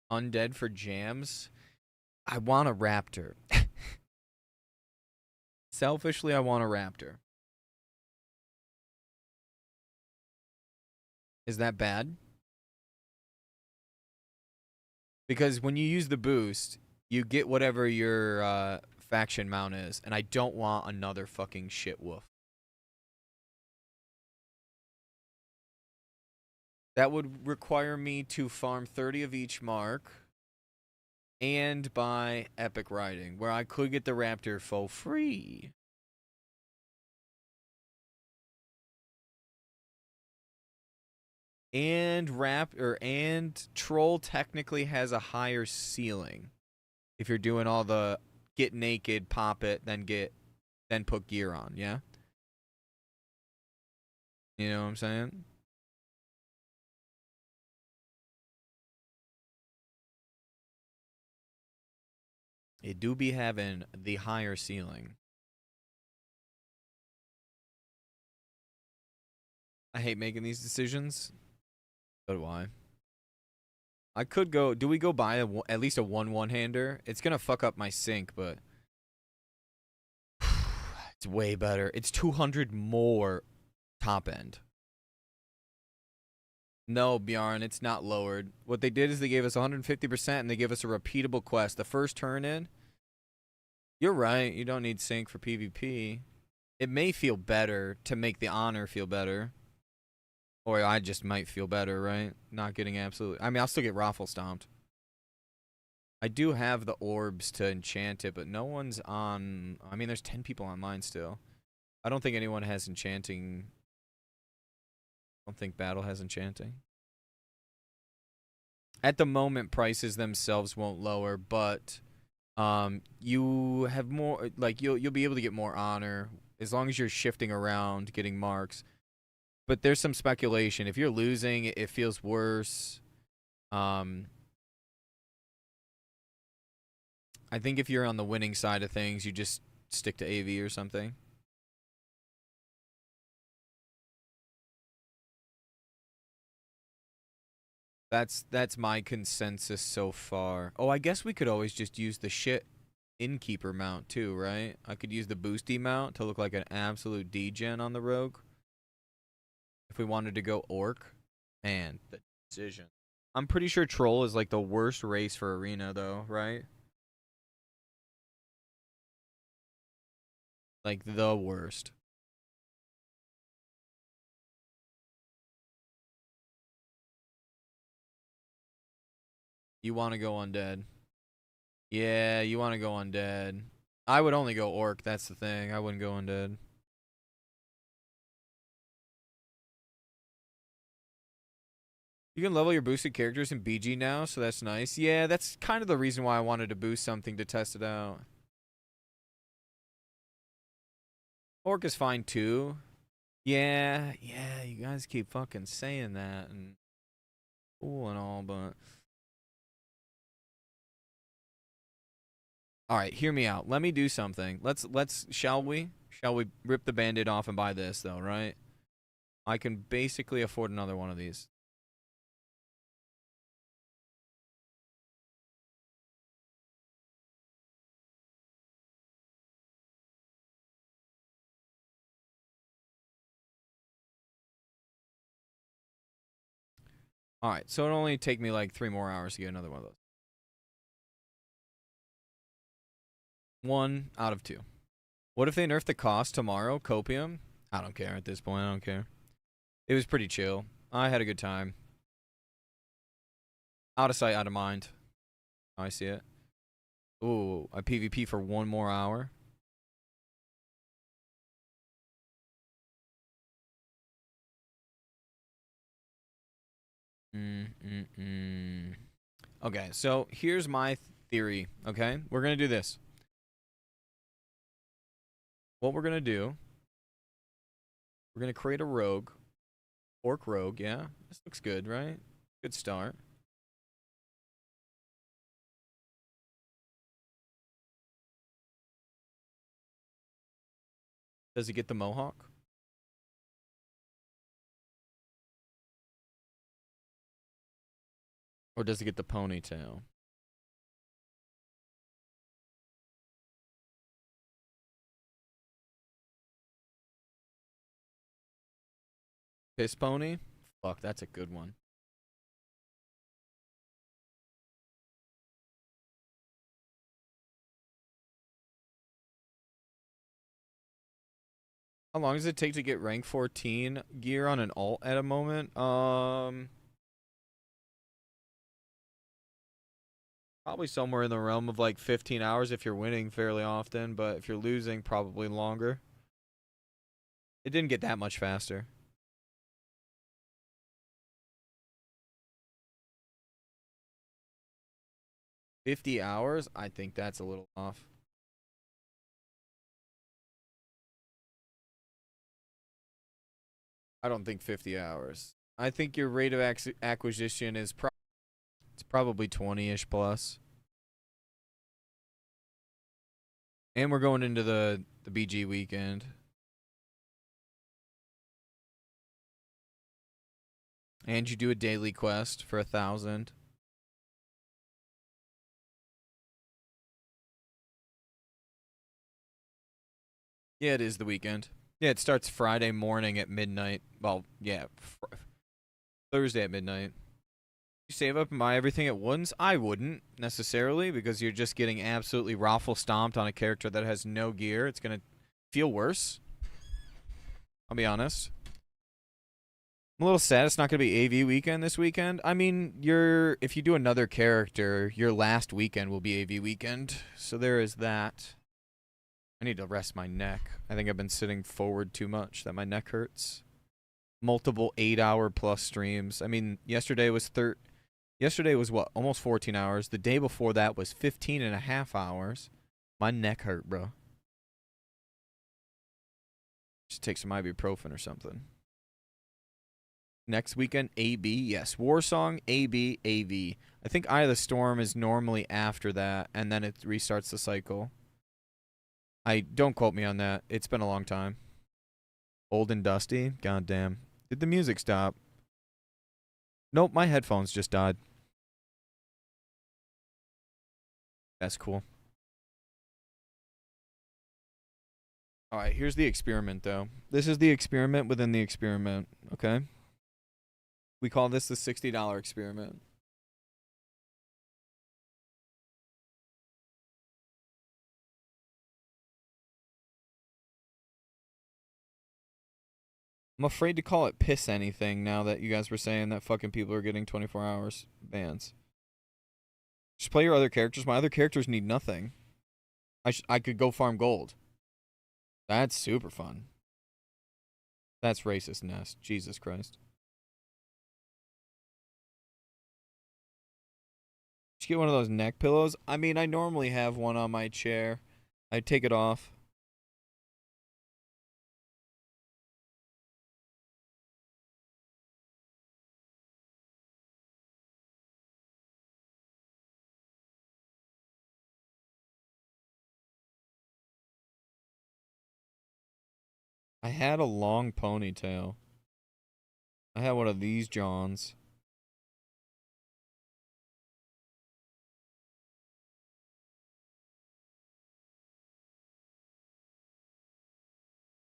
[SPEAKER 1] Undead for jams? I want a raptor. Selfishly, I want a raptor. Is that bad? Because when you use the boost, you get whatever your faction mount is, and I don't want another fucking shit wolf. That would require me to farm 30 of each mark and buy epic riding, where I could get the raptor for free. And troll technically has a higher ceiling. If you're doing all the get naked, pop it, then put gear on, yeah? You know what I'm saying? It do be having the higher ceiling. I hate making these decisions. So do I. I could go. Do we go buy at least a one-hander? It's gonna fuck up my sync, but it's way better. It's 200 more top end. No, Bjarn, it's not lowered. What they did is they gave us 150% and they give us a repeatable quest. The first turn in. You're right. You don't need sync for PvP. It may feel better to make the honor feel better. Or I just might feel better, right? Not getting absolutely... I mean, I'll still get raffle stomped. I do have the orbs to enchant it, but no one's on... I mean, there's 10 people online still. I don't think anyone has enchanting... I don't think Battle has enchanting. At the moment, prices themselves won't lower, but You have more, like, you'll be able to get more honor as long as you're shifting around, getting marks. But there's some speculation. If you're losing, it feels worse. I think if you're on the winning side of things, you just stick to AV or something. That's my consensus so far. Oh, I guess we could always just use the shit innkeeper mount too, right? I could use the boosty mount to look like an absolute degen on the rogue. If we wanted to go orc. Man, the decision. I'm pretty sure troll is like the worst race for arena though, right? Like the worst. You want to go undead. Yeah, you want to go undead. I would only go orc, that's the thing. I wouldn't go undead. You can level your boosted characters in BG now, so that's nice. Yeah, that's kind of the reason why I wanted to boost something to test it out. Orc is fine too. Yeah, you guys keep fucking saying that and cool and all, but all right, hear me out. Let me do something. Shall we rip the band-aid off and buy this though, right? I can basically afford another one of these. All right, so it'll only take me like 3 more hours to get another one of those. 1 out of 2. What if they nerf the cost tomorrow? Copium? I don't care at this point. I don't care. It was pretty chill. I had a good time. Out of sight, out of mind. I see it. Ooh, a PvP for 1 more hour. Okay, so here's my theory, okay? We're going to do this. What we're going to do, we're going to create a rogue. Orc rogue, yeah. This looks good, right? Good start. Does he get the mohawk? Or does he get the ponytail? Piss pony? Fuck, that's a good one. How long does it take to get rank 14 gear on an alt at a moment? Probably somewhere in the realm of like 15 hours if you're winning fairly often, but if you're losing, probably longer. It didn't get that much faster. 50 hours? I think that's a little off. I don't think 50 hours. I think your rate of acquisition is it's probably 20-ish plus. And we're going into the BG weekend. And you do a daily quest for 1,000. Yeah, it is the weekend. Yeah, it starts Friday morning at midnight. Well, yeah, Thursday at midnight. You save up and buy everything at once? I wouldn't necessarily, because you're just getting absolutely raffle stomped on a character that has no gear. It's gonna feel worse. I'll be honest. I'm a little sad it's not gonna be AV weekend this weekend. I mean, if you do another character, your last weekend will be AV weekend. So there is that. I need to rest my neck. I think I've been sitting forward too much that my neck hurts. Multiple 8-hour plus streams. I mean, yesterday was Yesterday was what? Almost 14 hours. The day before that was 15 and a half hours. My neck hurt, bro. Just take some ibuprofen or something. Next weekend, AB. Yes. Warsong, AB, AV. I think Eye of the Storm is normally after that, and then it restarts the cycle. I don't quote me on that. It's been a long time. Old and dusty. God damn. Did the music stop? Nope, my headphones just died. That's cool. Alright, here's the experiment, though. This is the experiment within the experiment, okay? We call this the $60 experiment. I'm afraid to call it piss anything now that you guys were saying that fucking people are getting 24 hours bans. Just play your other characters. My other characters need nothing. I could go farm gold. That's super fun. That's racist, Nest. Jesus Christ. Just get one of those neck pillows. I mean, I normally have one on my chair. I take it off. I had a long ponytail. I had one of these Johns.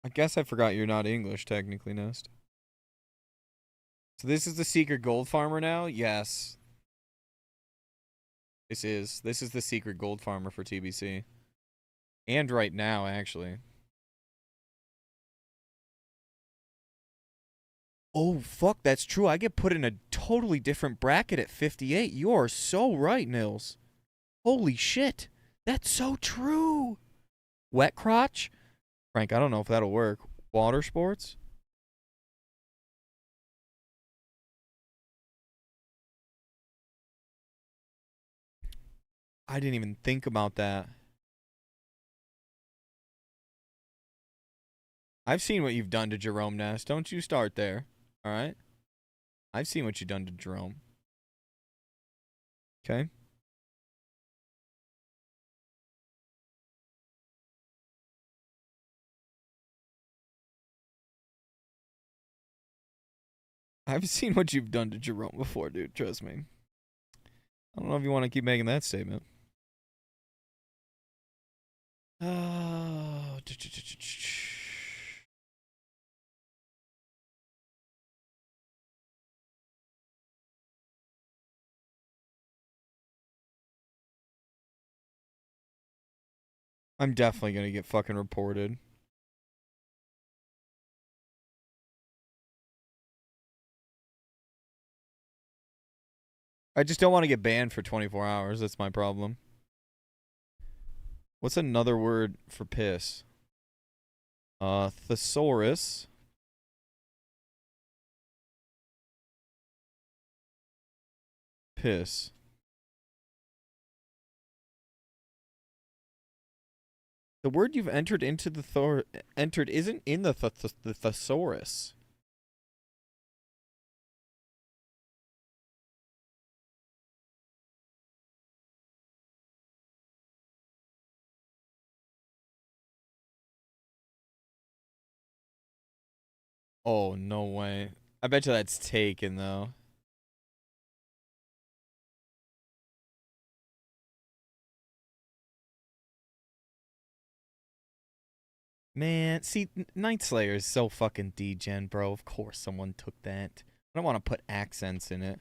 [SPEAKER 1] I guess I forgot you're not English, technically, Nest. So this is the secret gold farmer now? Yes. This is the secret gold farmer for TBC. And right now, actually. Oh, fuck, that's true. I get put in a totally different bracket at 58. You are so right, Nils. Holy shit. That's so true. Wet crotch? Frank, I don't know if that'll work. Water sports? I didn't even think about that. I've seen what you've done to Jerome Ness. Don't you start there. All right? I've seen what you've done to Jerome. Okay? I've seen what you've done to Jerome before, dude. Trust me. I don't know if you want to keep making that statement. Oh. I'm definitely going to get fucking reported. I just don't want to get banned for 24 hours. That's my problem. What's another word for piss? Thesaurus. Piss. The word you've entered into the entered isn't in the thesaurus. Oh, no way. I bet you that's taken, though. Man, see, Nightslayer is so fucking degen, bro. Of course someone took that. I don't want to put accents in it.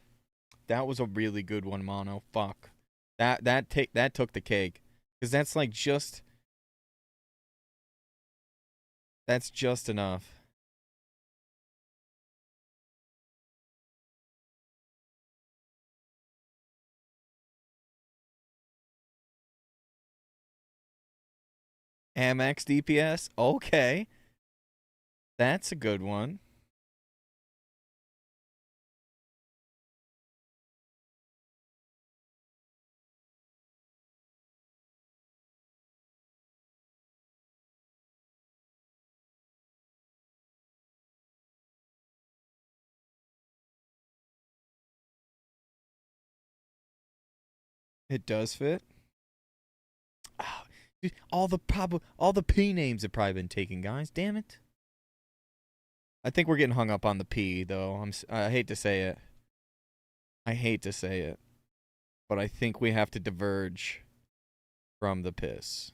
[SPEAKER 1] That was a really good one, Mono. Fuck. That took the cake. Because that's like just... That's just enough. Amex DPS? Okay. That's a good one. It does fit. Oh, dude, all the P names have probably been taken, guys. Damn it. I think we're getting hung up on the P though. I hate to say it. I hate to say it, but I think we have to diverge from the piss.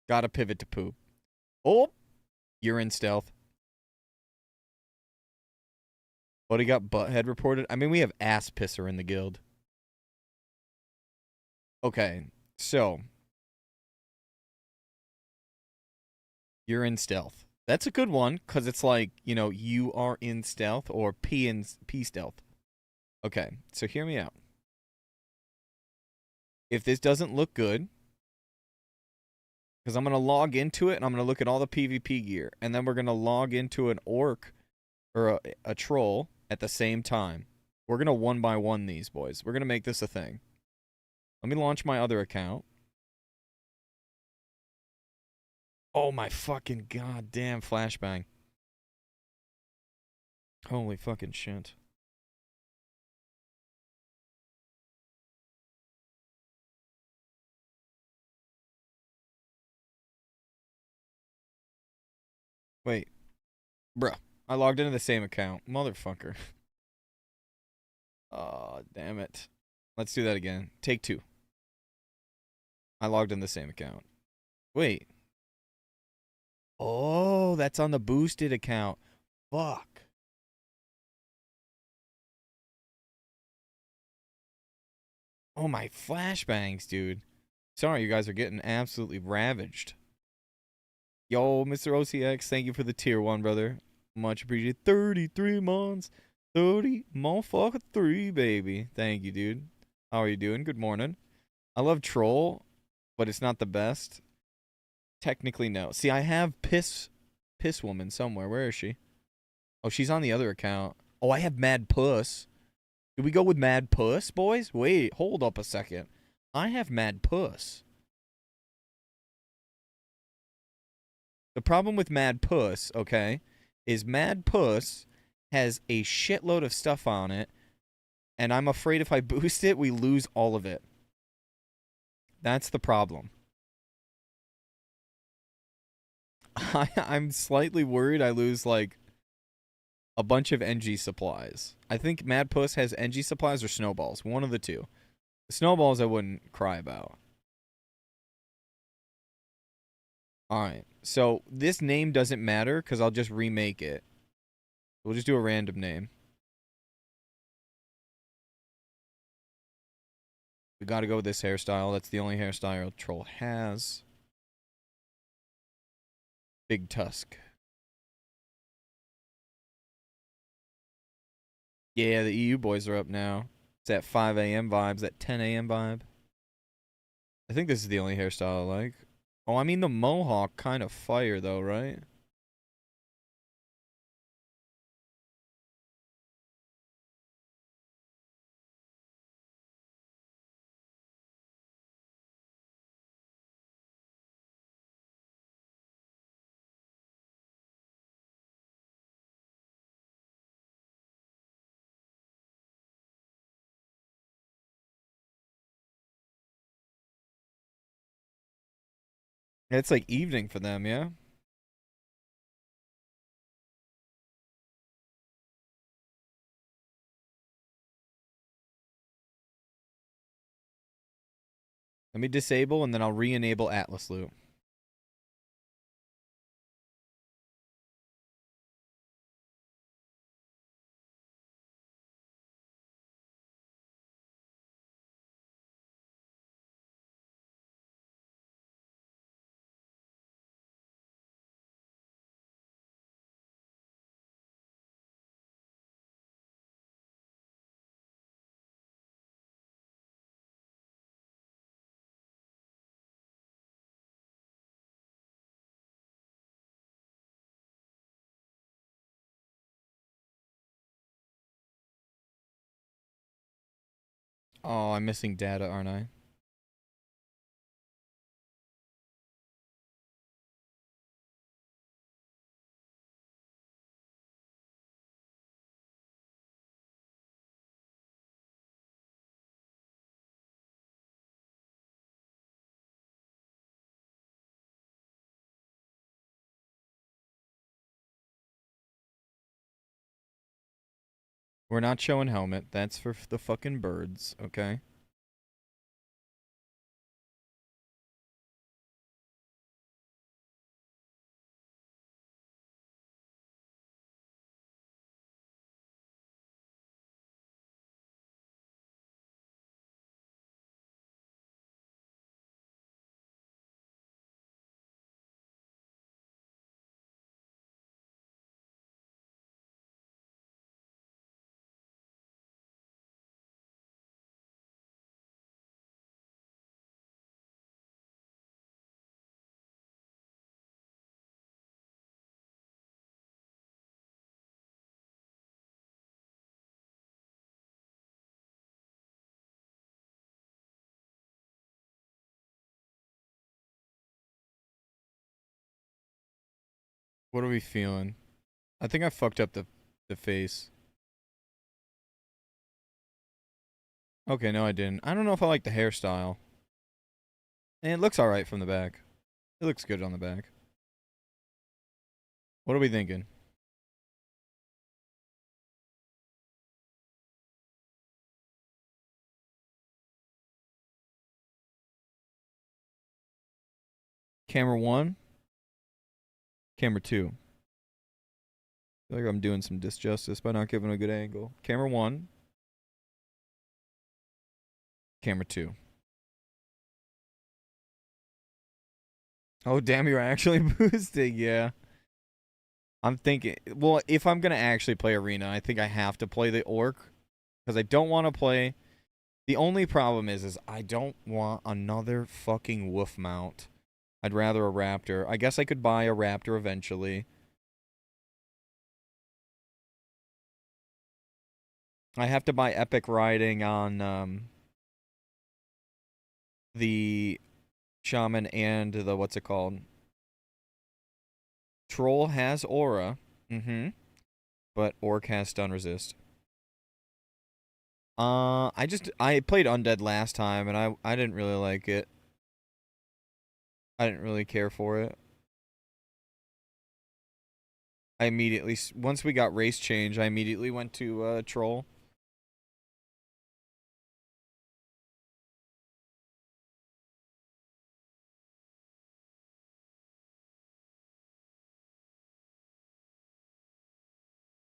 [SPEAKER 1] Gotta pivot to poop. Oh, you're in stealth. What, he got butthead reported? I mean, we have ass pisser in the guild. Okay, so you're in stealth. That's a good one, because it's like, you know, you are in stealth or P stealth. Okay, so hear me out. If this doesn't look good, because I'm going to log into it and I'm going to look at all the PvP gear, and then we're going to log into an orc or a troll at the same time. We're going to one by one these boys. We're going to make this a thing. Let me launch my other account. Oh my fucking goddamn flashbang. Holy fucking shit. Wait. Bruh. I logged into the same account. Motherfucker. Oh, damn it. Let's do that again. Take two. I logged in the same account. Wait. Oh, that's on the boosted account. Fuck. Oh, my flashbangs, dude. Sorry, you guys are getting absolutely ravaged. Yo, Mr. OCX, thank you for the tier 1, brother. Much appreciated. 33 months. 30 motherfucker 3, baby. Thank you, dude. How are you doing? Good morning. I love Troll, but it's not the best. Technically, no. See, I have Piss Woman somewhere. Where is she? Oh, she's on the other account. Oh, I have Mad Puss. Did we go with Mad Puss, boys? Wait, hold up a second. I have Mad Puss. The problem with Mad Puss, okay, is Mad Puss has a shitload of stuff on it, and I'm afraid if I boost it, we lose all of it. That's the problem. I'm slightly worried I lose, like, a bunch of NG supplies. I think Mad Puss has NG supplies or snowballs. One of the two. The snowballs I wouldn't cry about. Alright, so this name doesn't matter because I'll just remake it. We'll just do a random name. We gotta go with this hairstyle. That's the only hairstyle Troll has. Big tusk. Yeah, the EU boys are up now. It's at 5 a.m. vibes, that 10 a.m. vibe. I think this is the only hairstyle I like. Oh, I mean the mohawk kind of fire though, right? It's like evening for them, yeah? Let me disable and then I'll re-enable Atlas Loop. Oh, I'm missing data, aren't I? We're not showing helmet. That's for the fucking birds, okay? What are we feeling? I think I fucked up the face. Okay, no, I didn't. I don't know if I like the hairstyle. And it looks alright from the back. It looks good on the back. What are we thinking? Camera 1? Camera 2? I feel like I'm doing some disjustice by not giving a good angle. Camera 1. Camera 2. Oh, damn, you're actually boosting, yeah. I'm thinking, well, if I'm going to actually play Arena, I think I have to play the Orc. Because I don't want to play. The only problem is I don't want another fucking wolf mount. I'd rather a raptor. I guess I could buy a raptor eventually. I have to buy epic riding on the shaman and the what's it called? Troll has aura. Mm-hmm. But orc has stun resist. I played undead last time and I didn't really like it. I didn't really care for it. I immediately once we got race change, I immediately went to troll.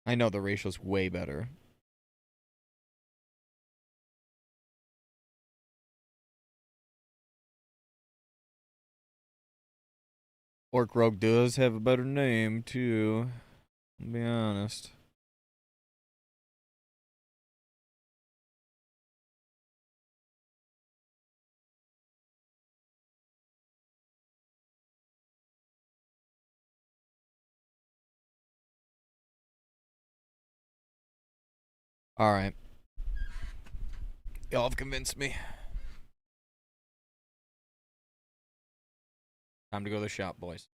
[SPEAKER 1] I know the ratio's way better. Orc Rogue does have a better name too. I'll be honest. All right. Y'all have convinced me. Time to go to the shop, boys.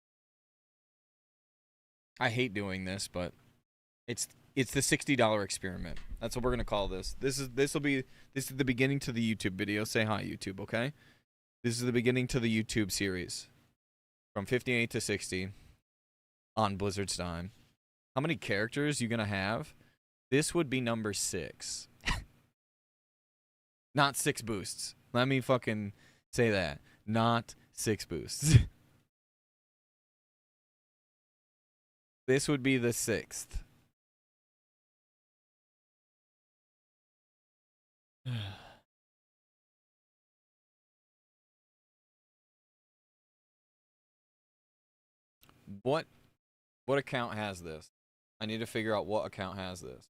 [SPEAKER 1] I hate doing this, but it's the $60 experiment. That's what we're gonna call this. This is the beginning to the YouTube video. Say hi, YouTube, okay? This is the beginning to the YouTube series. From 58 to 60 on Blizzard's time. How many characters you gonna have? This would be number 6. Not 6 boosts. Let me fucking say that. Not 6 boosts. This would be the 6th. What account has this? I need to figure out what account has this.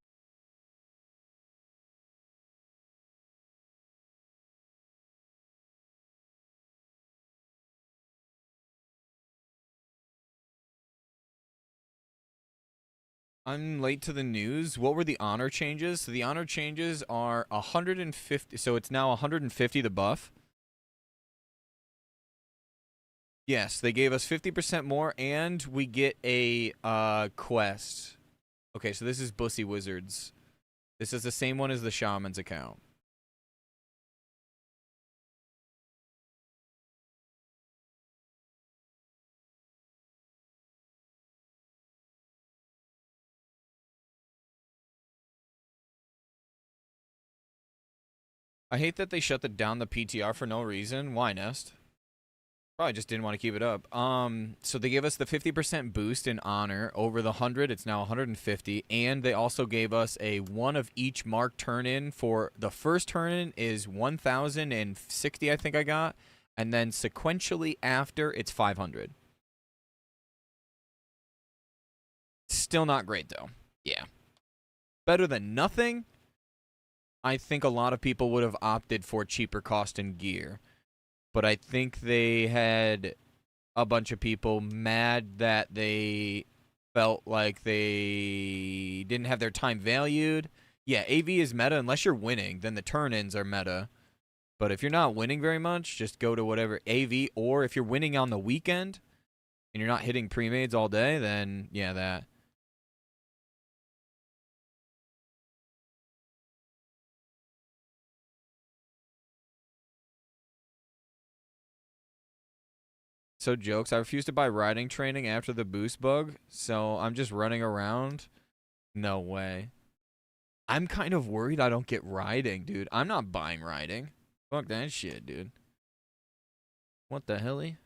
[SPEAKER 1] I'm late to the news. What were the honor changes? So the honor changes are 150. So it's now 150 the buff. Yes, they gave us 50% more, and we get a quest. Okay, so this is Bussy Wizards. This is the same one as the Shaman's account. I hate that they shut down the PTR for no reason. Why, Nest? Probably just didn't want to keep it up. So they gave us the 50% boost in honor over the 100. It's now 150, and they also gave us a one of each mark turn in for the first turn in is 1,060. I think I got, and then sequentially after it's 500. Still not great though. Yeah, better than nothing. I think a lot of people would have opted for cheaper cost and gear, but I think they had a bunch of people mad that they felt like they didn't have their time valued. Yeah, AV is meta unless you're winning, then the turn-ins are meta. But if you're not winning very much, just go to whatever AV, or if you're winning on the weekend and you're not hitting pre-mades all day, then yeah, that. So jokes, I refuse to buy riding training after the boost bug, so I'm just running around. No way. I'm kind of worried I don't get riding, dude. I'm not buying riding. Fuck that shit, dude. What the helly?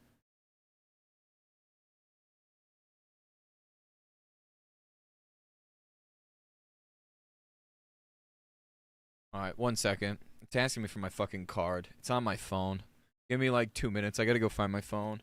[SPEAKER 1] Alright, 1 second. It's asking me for my fucking card. It's on my phone. Give me like 2 minutes. I gotta go find my phone.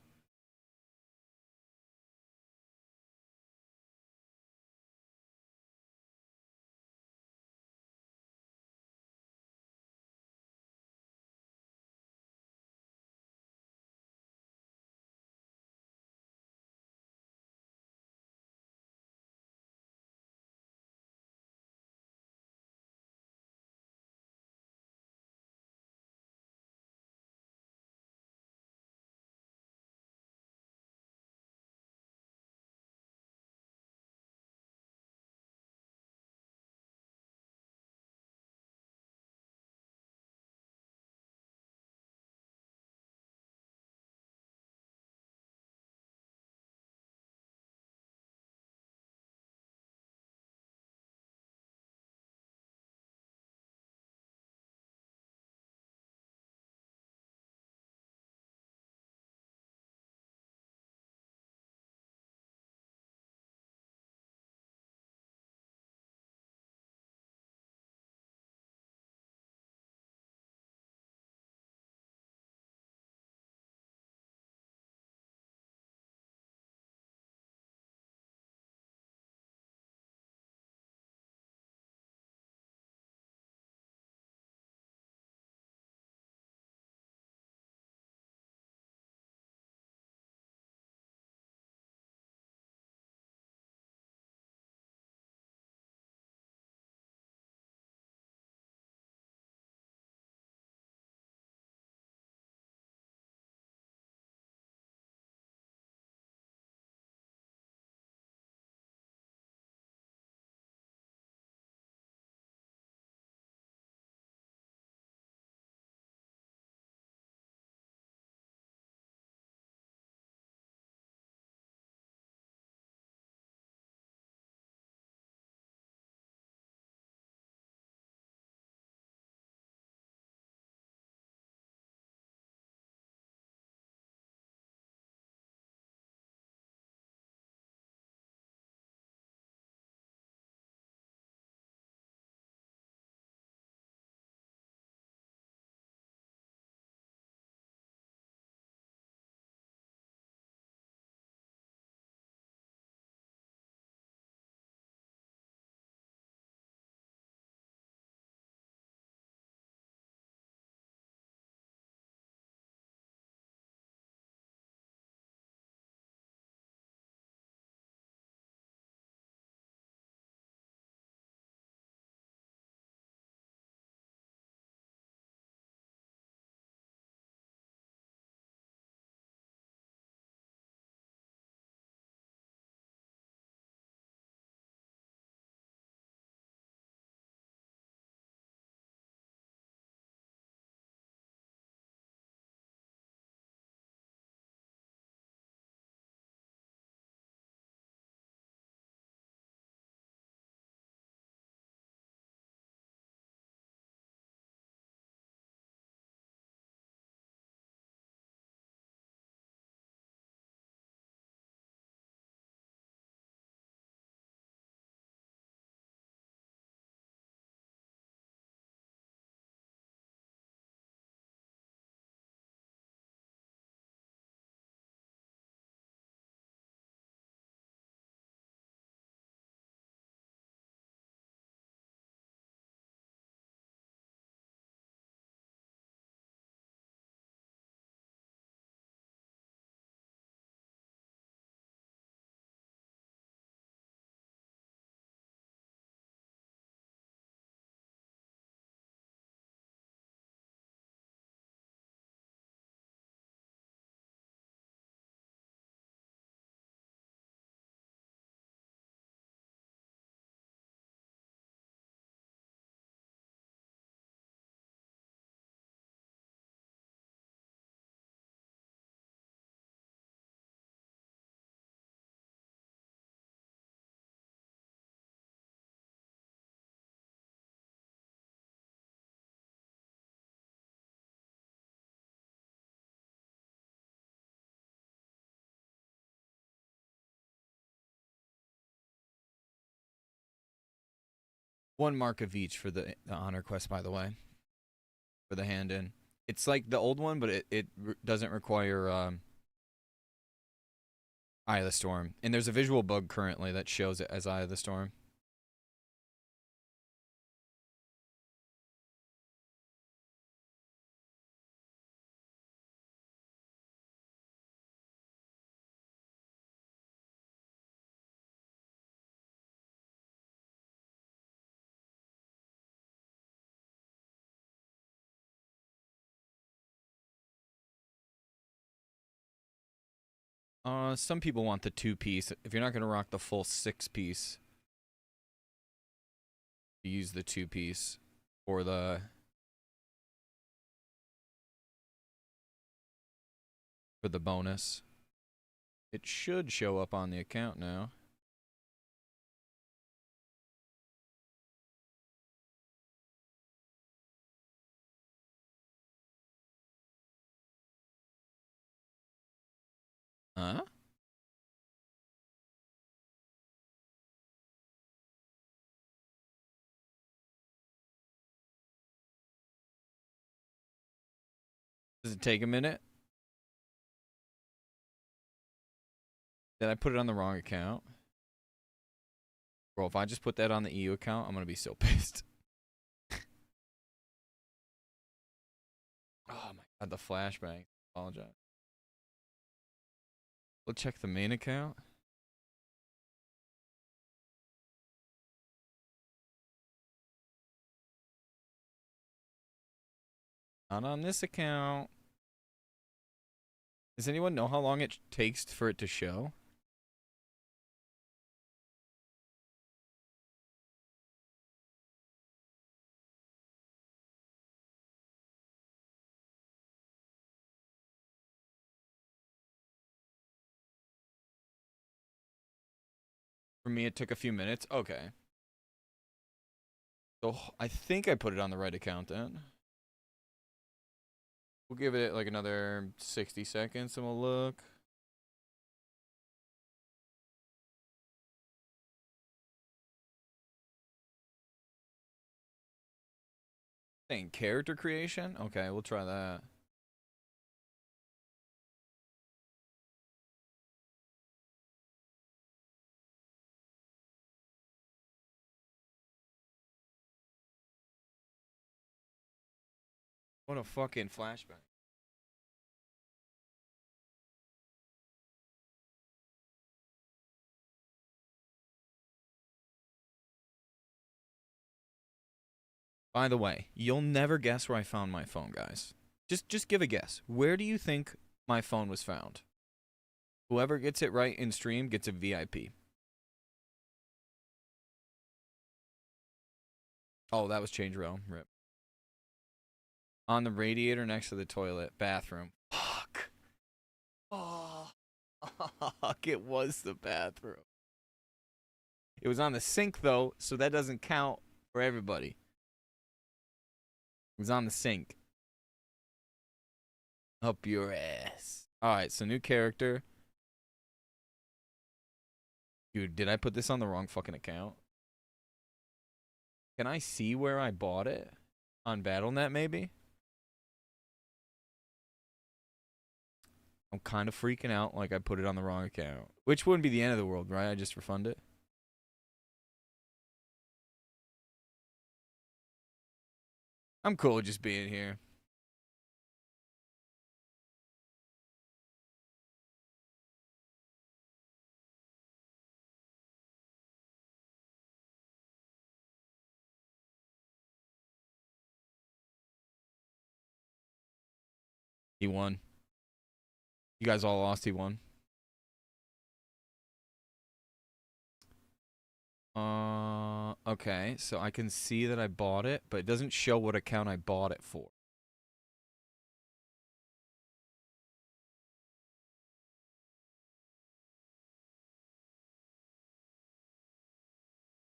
[SPEAKER 1] 1 mark of each for the honor quest, by the way, for the hand in. It's like the old one, but it doesn't require Eye of the Storm. And there's a visual bug currently that shows it as Eye of the Storm. Some people want the 2-piece. If you're not gonna rock the full 6-piece, use the 2-piece for the bonus. It should show up on the account now. Huh? Does it take a minute? Did I put it on the wrong account? Bro, if I just put that on the EU account, I'm gonna be so pissed. Oh my god, the flashbang. Apologize. We'll check the main account. Not on this account. Does anyone know how long it takes for it to show? For me, it took a few minutes. Okay. So I think I put it on the right account then. We'll give it like another 60 seconds and we'll look. Thing, character creation? Okay, we'll try that. What a fucking flashback. By the way, you'll never guess where I found my phone, guys. Just give a guess. Where do you think my phone was found? Whoever gets it right in stream gets a VIP. Oh, that was change realm. Rip. On the radiator next to the toilet. Bathroom. Fuck. Oh. Fuck, it was the bathroom. It was on the sink, though, so that doesn't count for everybody. It was on the sink. Up your ass. Alright, so new character. Dude, did I put this on the wrong fucking account? Can I see where I bought it? On BattleNet, maybe? I'm kind of freaking out like I put it on the wrong account. Which wouldn't be the end of the world, right? I just refund it. I'm cool with just being here. He won. You guys all lost, he won. Okay, so I can see that I bought it, but it doesn't show what account I bought it for.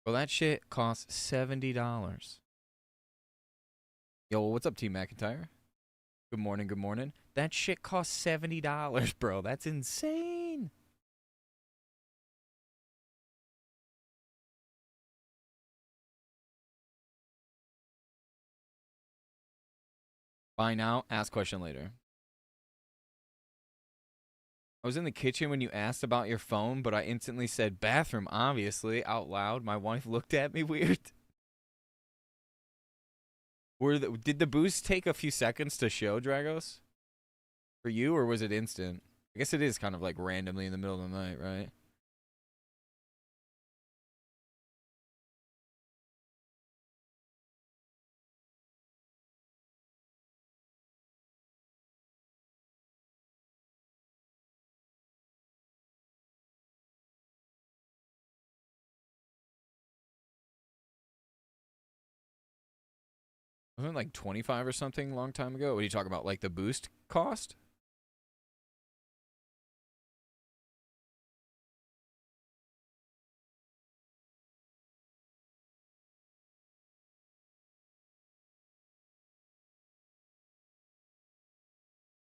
[SPEAKER 1] Well, that shit costs $70. Yo, what's up, Team McIntyre? Good morning, good morning. That shit costs $70, bro. That's insane. Buy now, ask question later. I was in the kitchen when you asked about your phone, but I instantly said bathroom, obviously, out loud. My wife looked at me weird. Did the boost take a few seconds to show, Dragos? For you, or was it instant? I guess it is kind of like randomly in the middle of the night, right? Wasn't it like 25 or something a long time ago? What are you talking about? Like the boost cost?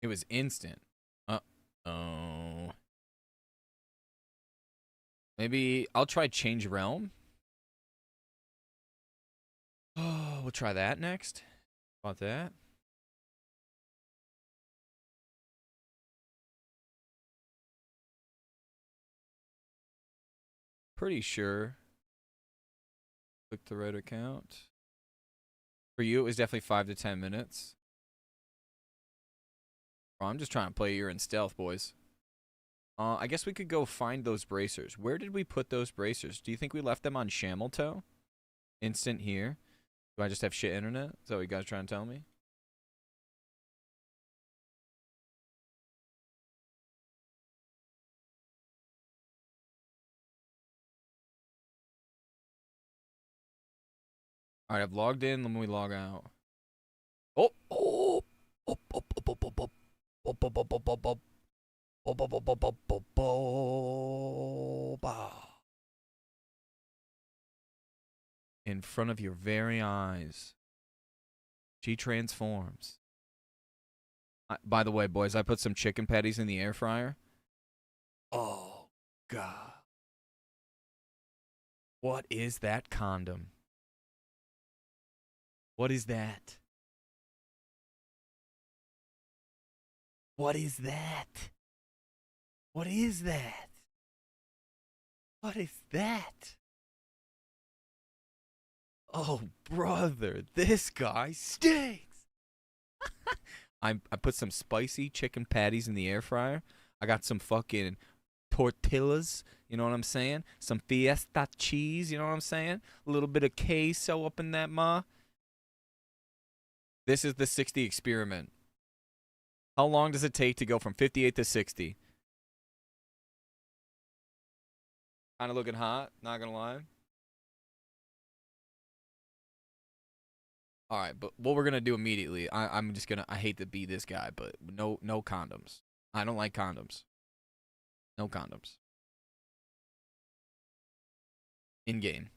[SPEAKER 1] It was instant. Uh-oh. Maybe I'll try change realm. Oh, we'll try that next. How about that? Pretty sure. Click the right account. For you, it was definitely 5 to 10 minutes. Bro, I'm just trying to play you're in stealth, boys. I guess we could go find those bracers. Where did we put those bracers? Do you think we left them on Shameltoe? Instant here. Do I just have shit internet? Is that what you guys trying to tell me? Alright, I've logged in. Let me log out. Oh! Oh! In front of your very eyes. She transforms. By the way, boys, I put some chicken patties in the air fryer. Oh, God. What is that condom? What is that? What is that? What is that? What is that? Oh, brother, this guy stinks. I put some spicy chicken patties in the air fryer. I got some fucking tortillas, you know what I'm saying? Some fiesta cheese, you know what I'm saying? A little bit of queso up in that ma. This is the 60 experiment. How long does it take to go from 58 to 60? Kind of looking hot, not gonna lie. All right, but what we're gonna do immediately, I'm just gonna, I hate to be this guy, but no condoms. I don't like condoms. No condoms. In game.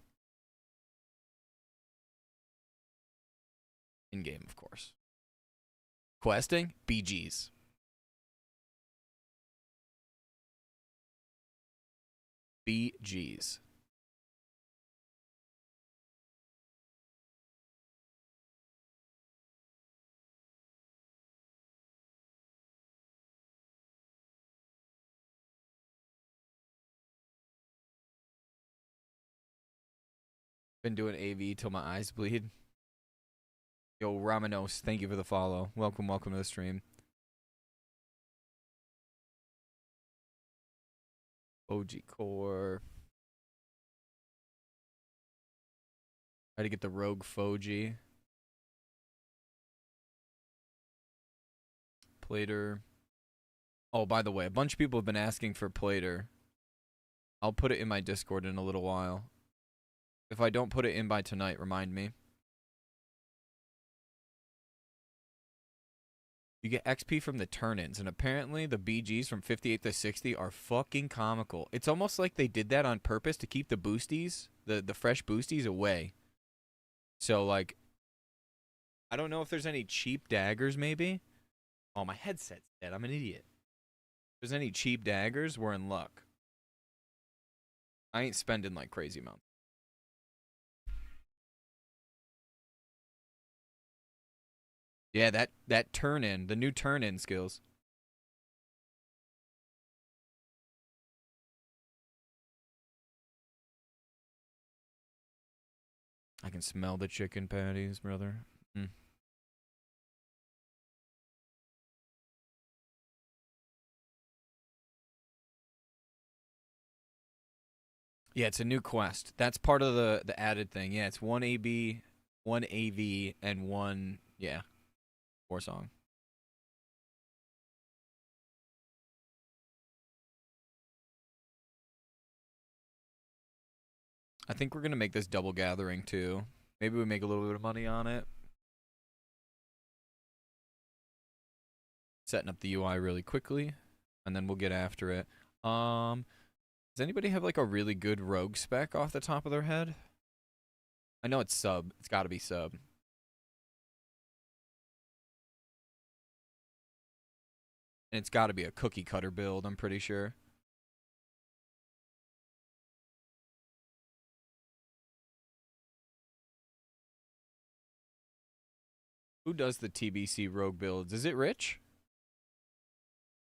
[SPEAKER 1] In game, of course. Questing? BGs. BGs. Been doing AV till my eyes bleed. Yo, Ramanos, thank you for the follow. Welcome to the stream. OG Core. Try to get the Rogue Foji. Plater. Oh, by the way, a bunch of people have been asking for Plater. I'll put it in my Discord in a little while. If I don't put it in by tonight, remind me. You get XP from the turn-ins, and apparently the BGs from 58 to 60 are fucking comical. It's almost like they did that on purpose to keep the boosties, the fresh boosties away. So, like, I don't know if there's any cheap daggers, maybe. Oh, my headset's dead. I'm an idiot. If there's any cheap daggers, we're in luck. I ain't spending like crazy amounts. Yeah, that turn in, the new turn in skills. I can smell the chicken patties, brother. Mm. Yeah, it's a new quest. That's part of the added thing. Yeah, it's one AB, one AV, and one war song. I think we're gonna make this double gathering too. Maybe we make a little bit of money on it. Setting up the UI really quickly, and then we'll get after it. Does anybody have like a really good rogue spec off the top of their head? I know it's sub. It's got to be sub. And it's got to be a cookie cutter build, I'm pretty sure. Who does the TBC rogue builds? Is it Rich?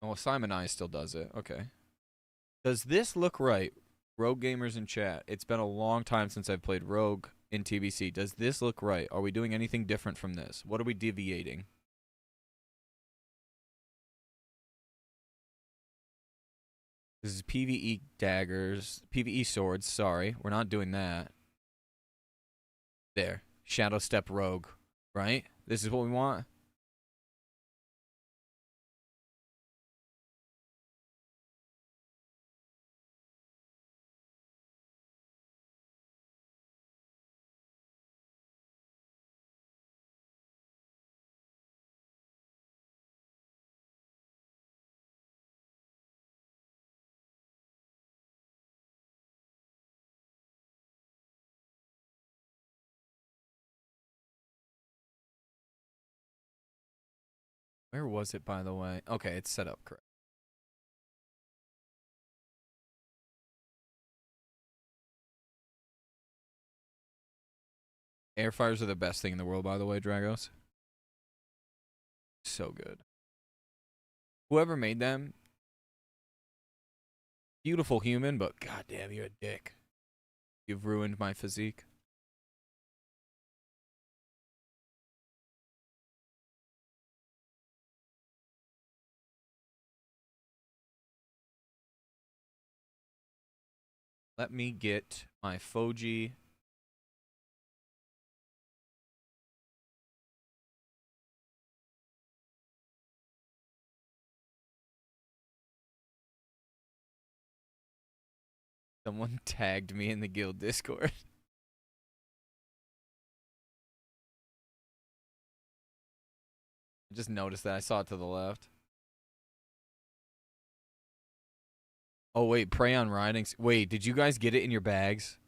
[SPEAKER 1] Oh, Simon I still does it. Okay. Does this look right? Rogue gamers in chat. It's been a long time since I've played Rogue in TBC. Does this look right? Are we doing anything different from this? What are we deviating? This is PvE daggers, PvE swords, sorry. We're not doing that. There. Shadow Step Rogue, right? This is what we want? Where was it, by the way? Okay, it's set up correct. Air fryers are the best thing in the world, by the way, Dragos. So good. Whoever made them, beautiful human, but goddamn, you're a dick. You've ruined my physique. Let me get my Foji. Someone tagged me in the guild Discord. I just noticed that. I saw it to the left. Oh, wait. Prey on riding. Wait, did you guys get it in your bags?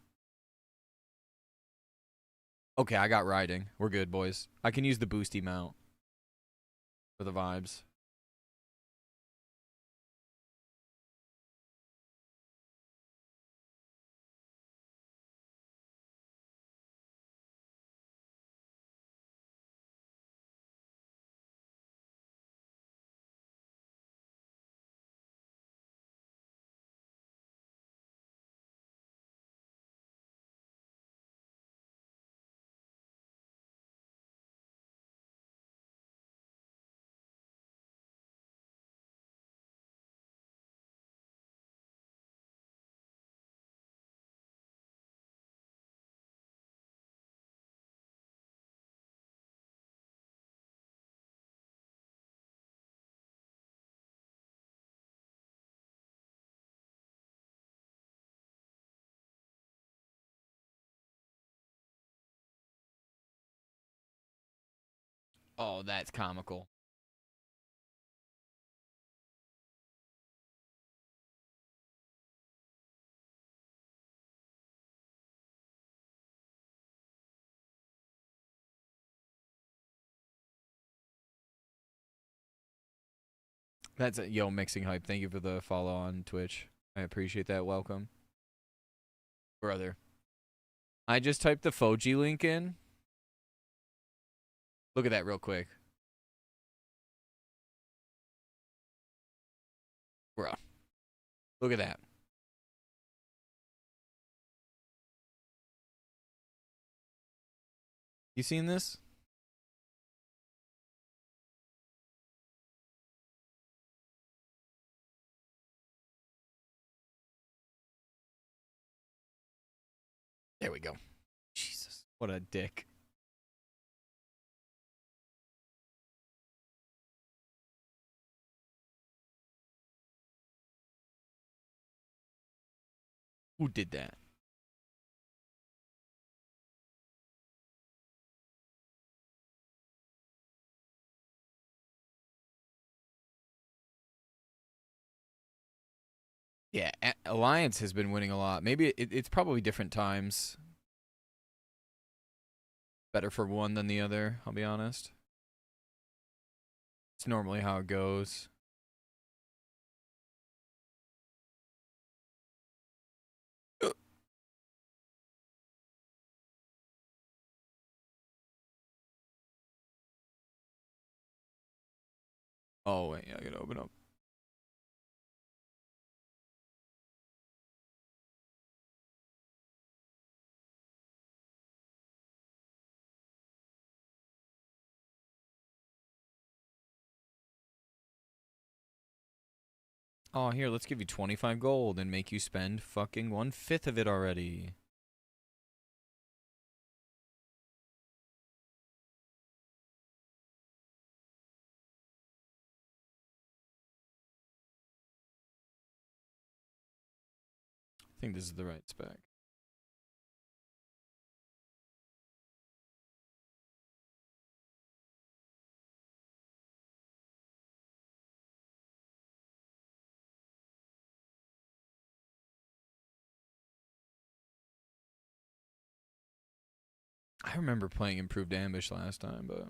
[SPEAKER 1] Okay, I got riding. We're good, boys. I can use the boosty mount for the vibes. Oh, that's comical. That's a yo mixing hype. Thank you for the follow on Twitch. I appreciate that. Welcome, brother. I just typed the Foji link in. Look at that real quick. Bruh. Look at that. You seen this? There we go. Jesus. What a dick. Who did that? Yeah, Alliance has been winning a lot. Maybe it's probably different times. Better for one than the other, I'll be honest. It's normally how it goes. Oh, wait, yeah, I gotta open up. Oh, here, let's give you 25 gold and make you spend fucking 1/5 of it already. I think this is the right spec. I remember playing Improved Ambush last time, but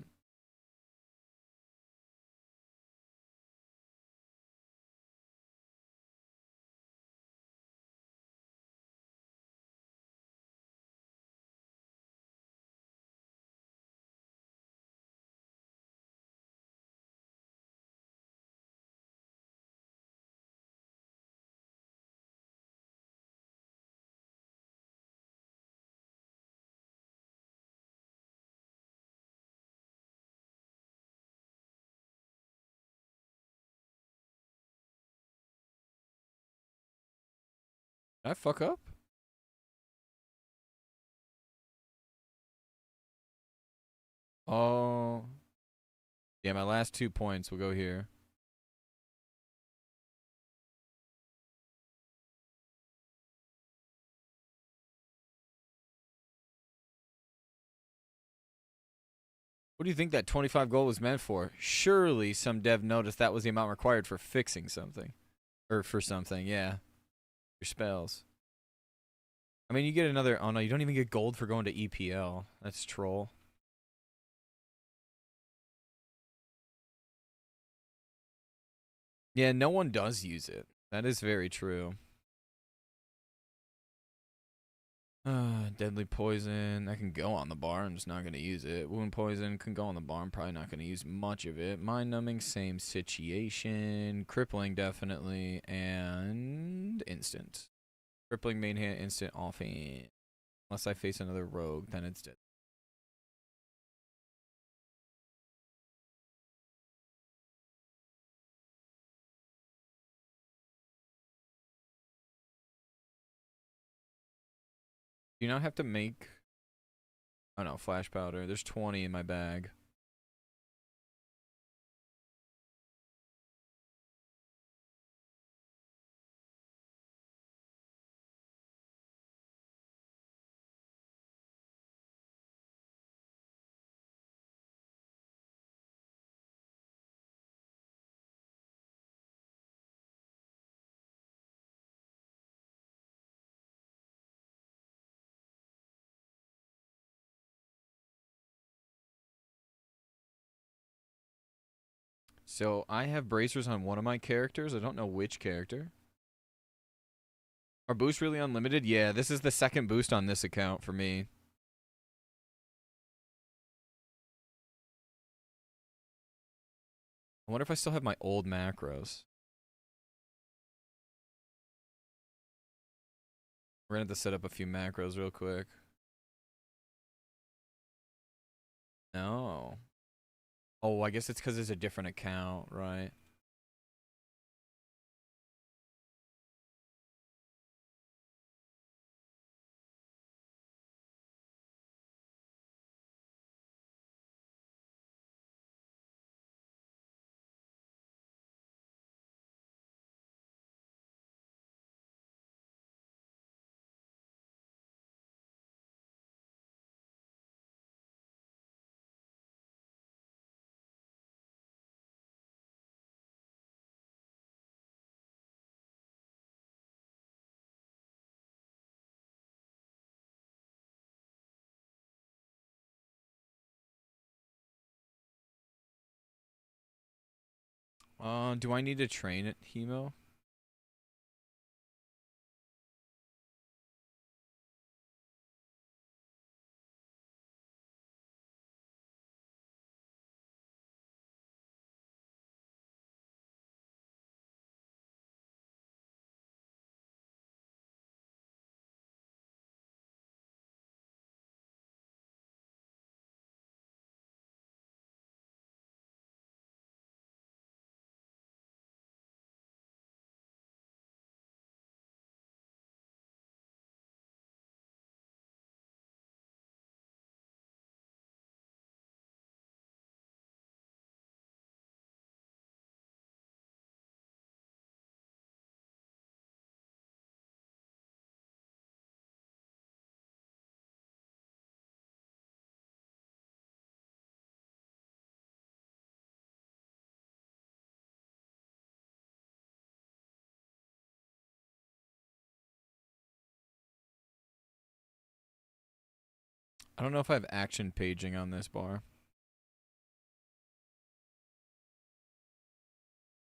[SPEAKER 1] did I fuck up? Oh. Yeah, my last 2 points will go here. What do you think that 25 gold was meant for? Surely some dev noticed that was the amount required for fixing something. Or for something, yeah. Your spells. I mean, you get another... Oh, no, you don't even get gold for going to EPL. That's troll. Yeah, no one does use it. That is very true. Deadly poison. That can go on the bar. I'm just not going to use it. Wound poison can go on the bar. I'm probably not going to use much of it. Mind numbing, same situation. Crippling, definitely. And instant. Crippling, main hand, instant, offhand. Unless I face another rogue, then it's dead. Do you not have to make... Oh no, flash powder. There's 20 in my bag. So I have bracers on one of my characters. I don't know which character. Are boosts really unlimited? Yeah, this is the second boost on this account for me. I wonder if I still have my old macros. We're gonna have to set up a few macros real quick. No. Oh, I guess it's because it's a different account, right? Do I need to train at Hemo? I don't know if I have action paging on this bar.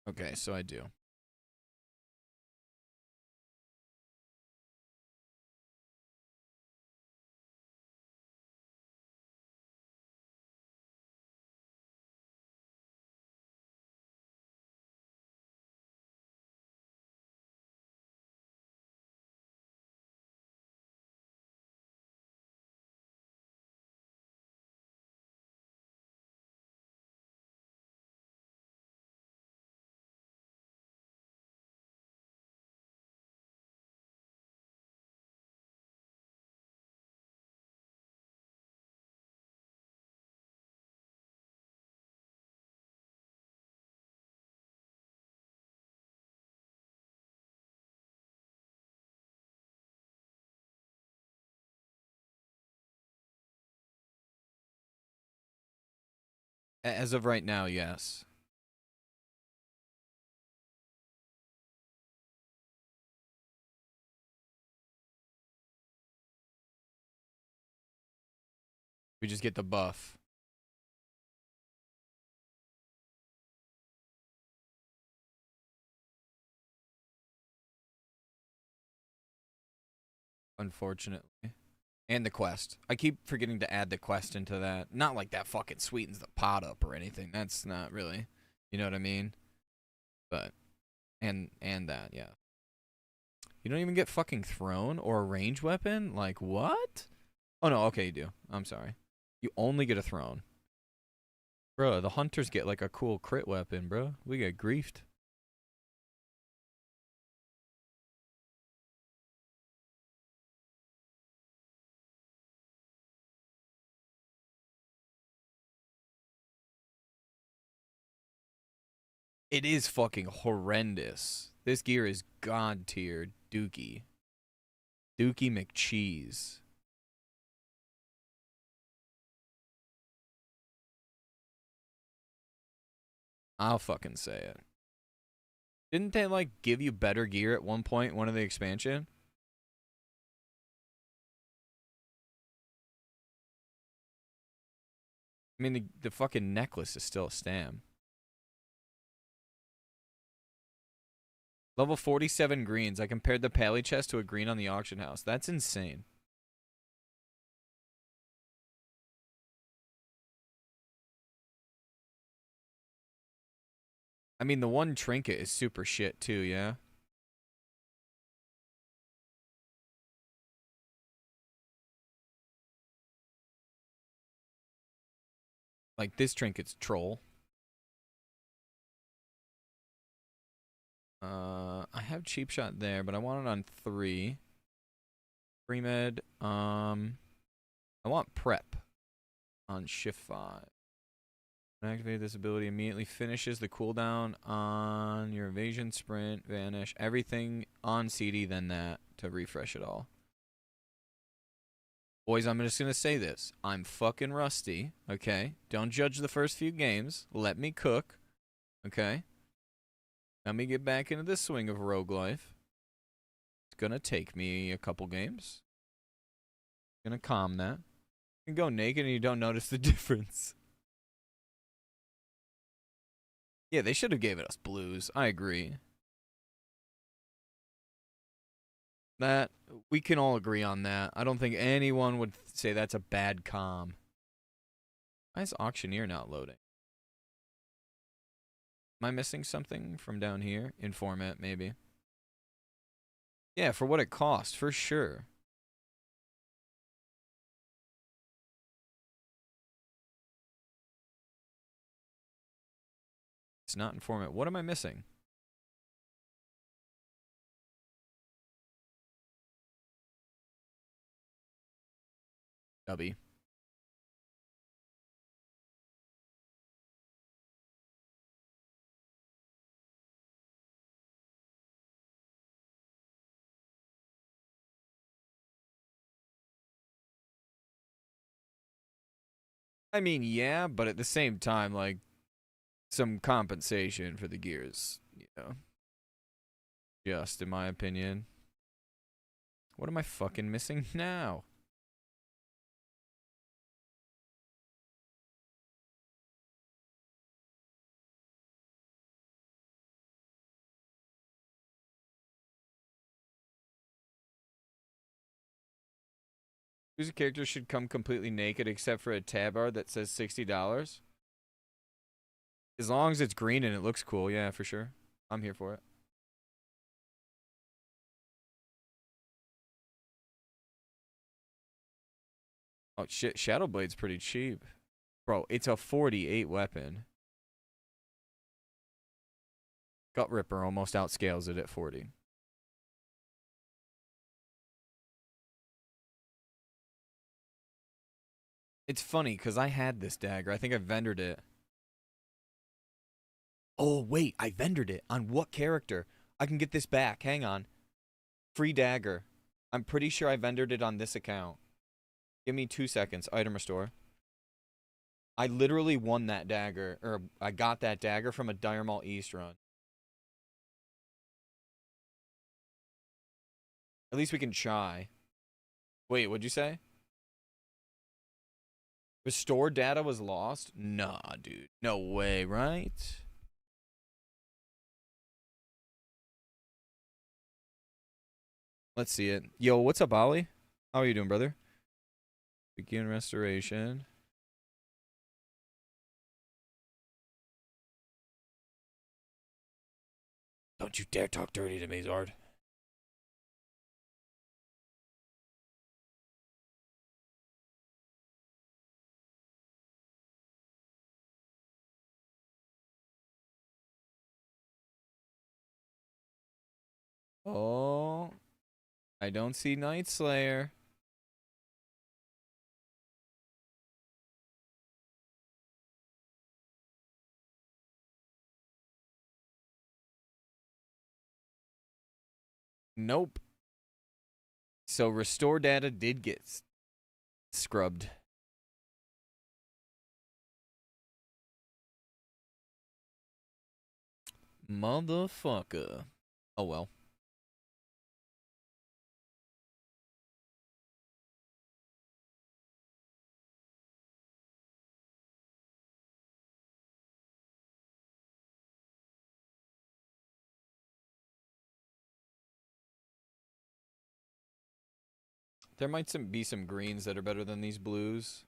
[SPEAKER 1] Okay, so I do. As of right now, yes. We just get the buff. Unfortunately. And the quest. I keep forgetting to add the quest into that. Not like that fucking sweetens the pot up or anything. That's not really. You know what I mean? But and that, yeah. You don't even get fucking thrown or a range weapon? Like what? Oh no, okay, you do. I'm sorry. You only get a throne. Bro, the hunters get like a cool crit weapon, bro. We get griefed. It is fucking horrendous. This gear is god tier dookie. Dookie McCheese. I'll fucking say it. Didn't they like give you better gear at one point, one of the expansion? I mean, the fucking necklace is still a stam. Level 47 greens. I compared the pally chest to a green on the auction house. That's insane. I mean, the one trinket is super shit too, yeah? Like, this trinket's troll. I have cheap shot there, but I want it on 3. Pre-med. I want prep on shift 5. Activate this ability immediately finishes the cooldown on your evasion, sprint, vanish, everything on CD, then that to refresh it all. Boys, I'm just going to say this. I'm fucking rusty, okay? Don't judge the first few games. Let me cook, okay? Let me get back into the swing of rogue life. It's going to take me a couple games. Going to calm that. You can go naked and you don't notice the difference. Yeah, they should have gave it us blues. I agree. That, we can all agree on that. I don't think anyone would say that's a bad comm. Why is Auctioneer not loading? Am I missing something from down here? In format, maybe. Yeah, for what it cost, for sure. It's not in format. What am I missing? Dubby. I mean, yeah, but at the same time, like, some compensation for the gears, you know. Just in my opinion. What am I fucking missing now? Whose character should come completely naked except for a tab bar that says $60? As long as it's green and it looks cool, yeah, for sure. I'm here for it. Oh shit, Shadowblade's pretty cheap. Bro, it's a 48 weapon. Gut Ripper almost outscales it at 40. It's funny, because I had this dagger. I think I vendored it. Oh, wait, I vendored it. On what character? I can get this back. Hang on. Free dagger. I'm pretty sure I vendored it on this account. Give me 2 seconds. Item restore. I literally won that dagger, or I got that dagger from a Dire Maul East run. At least we can try. Wait, what'd you say? Restore data was lost? Nah, dude. No way, right? Let's see it. Yo, what's up, Ollie? How are you doing, brother? Begin restoration. Don't you dare talk dirty to me, Zard. Oh, I don't see Nightslayer. Nope. So restore data did get scrubbed. Motherfucker. Oh well. There might be some greens that are better than these blues.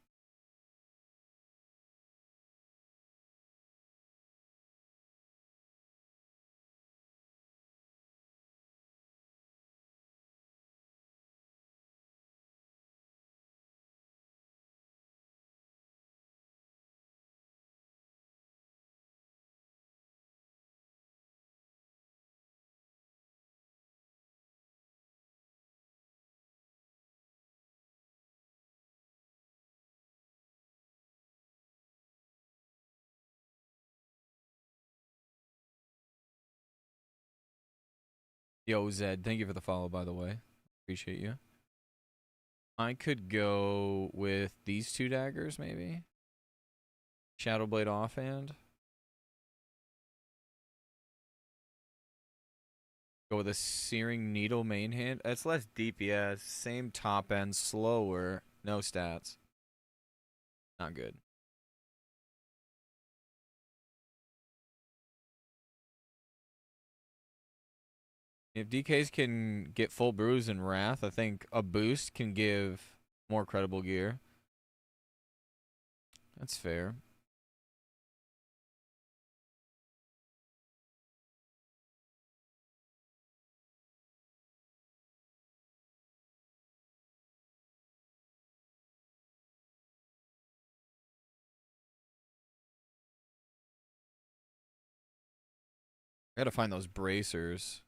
[SPEAKER 1] Yo, Zed, thank you for the follow, by the way. Appreciate you. I could go with these two daggers, maybe. Shadowblade offhand. Go with a Searing Needle main hand. That's less DPS. Same top end, slower. No stats. Not good. If DKs can get full bruise and wrath, I think a boost can give more credible gear. That's fair. I gotta find those bracers.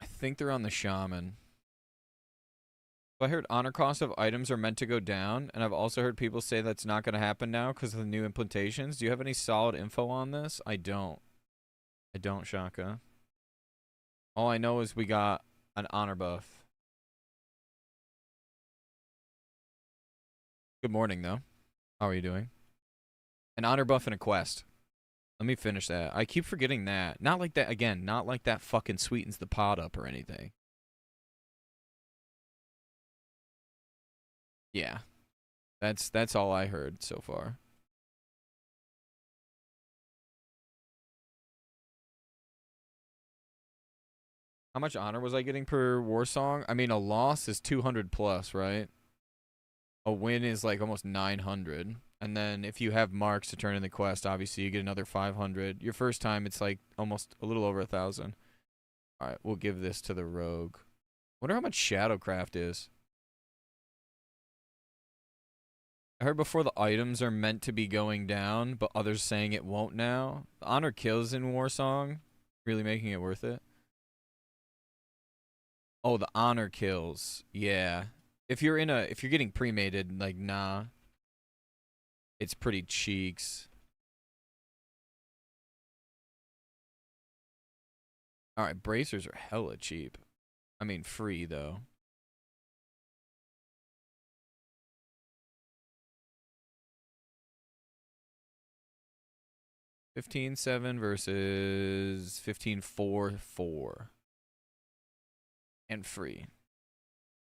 [SPEAKER 1] I think they're on the shaman. I heard honor cost of items are meant to go down, and I've also heard people say that's not going to happen now because of the new implementations. Do you have any solid info on this? I don't. I don't, Shaka. All I know is we got an honor buff. Good morning, though. How are you doing? An honor buff and a quest. Let me finish that. I keep forgetting that. Not like that, again, not like that fucking sweetens the pot up or anything. Yeah. That's all I heard so far. How much honor was I getting per war song? I mean, a loss is 200 plus, right? A win is like almost 900. And then if you have marks to turn in the quest, obviously you get another 500. Your first time, it's like almost a little over 1,000. All right, we'll give this to the rogue. Wonder how much Shadowcraft is. I heard before the items are meant to be going down, but others saying it won't now. The honor kills in Warsong, really making it worth it. Oh, the honor kills. Yeah. If you're getting pre-mated, like, nah. It's pretty cheeks. Alright, bracers are hella cheap. I mean, free, though. $15,700 versus $15,400. And free.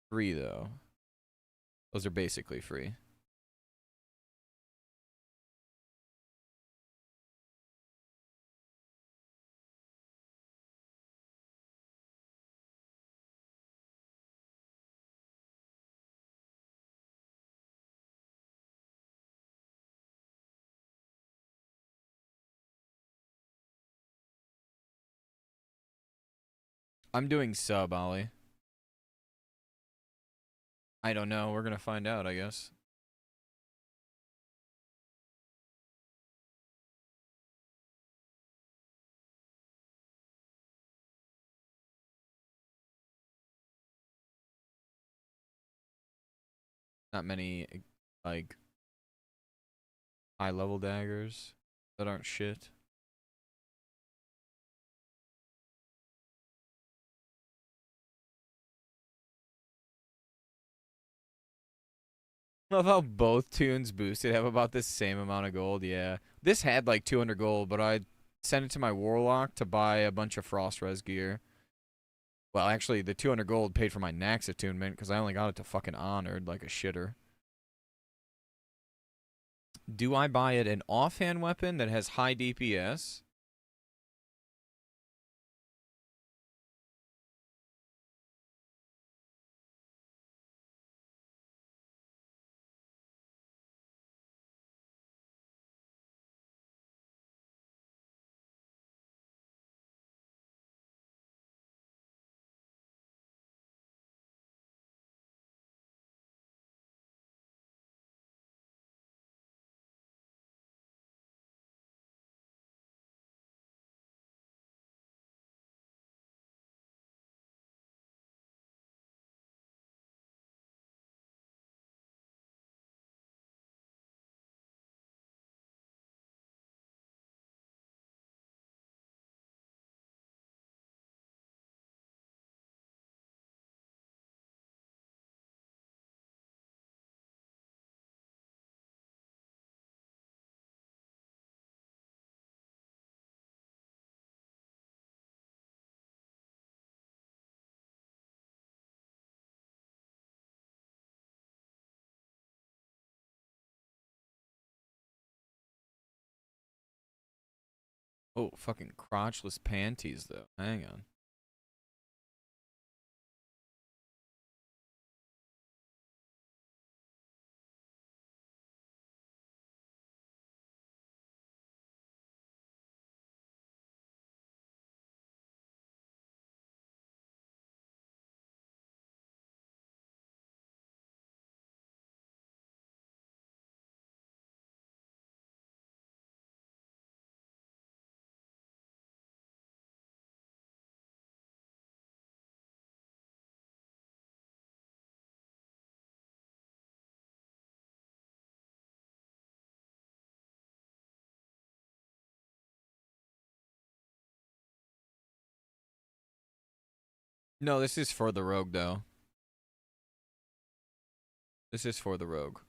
[SPEAKER 1] Free, though. Those are basically free. I'm doing sub, Ollie. I don't know. We're gonna find out, I guess. Not many, like, high-level daggers that aren't shit. Love how both tunes boosted have about the same amount of gold. Yeah, this had like 200 gold, but I sent it to my warlock to buy a bunch of frost res gear. Well, actually, the 200 gold paid for my Naxx attunement because I only got it to fucking honored like a shitter. Do I buy it an offhand weapon that has high DPS? Oh, fucking crotchless panties, though. Hang on. No, this is for the rogue, though. This is for the rogue.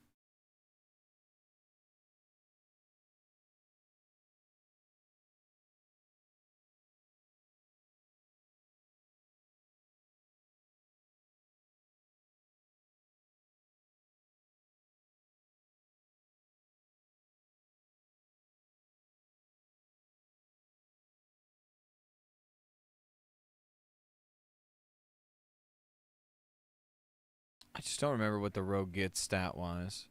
[SPEAKER 1] I just don't remember what the rogue gets stat-wise.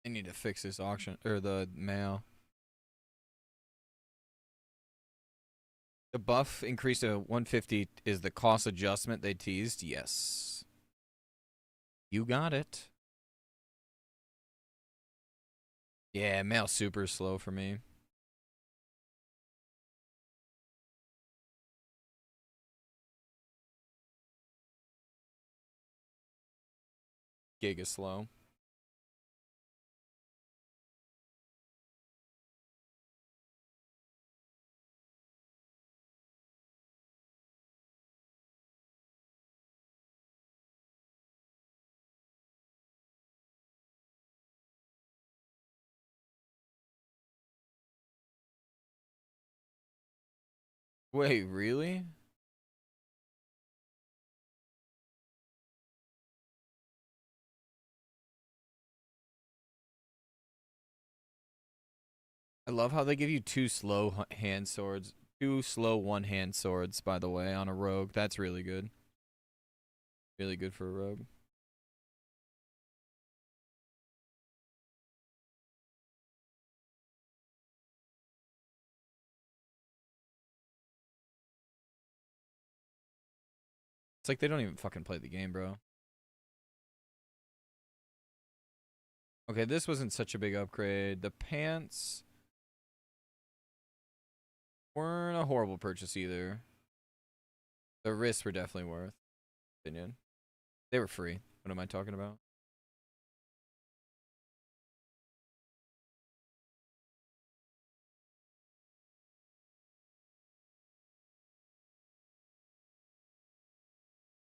[SPEAKER 1] They need to fix this auction, or the mail. The buff increase to 150 is the cost adjustment they teased? Yes. You got it. Yeah, mail super slow for me. Giga slow. Wait, really? I love how they give you two slow hand swords. Two slow one-hand swords, by the way, on a rogue. That's really good. Really good for a rogue. It's like they don't even fucking play the game, bro. Okay, this wasn't such a big upgrade. The pants... weren't a horrible purchase either. The risks were definitely worth. Opinion. They were free. What am I talking about?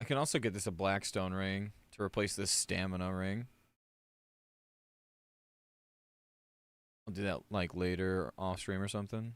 [SPEAKER 1] I can also get this a Blackstone ring to replace this stamina ring. I'll do that like later off stream or something.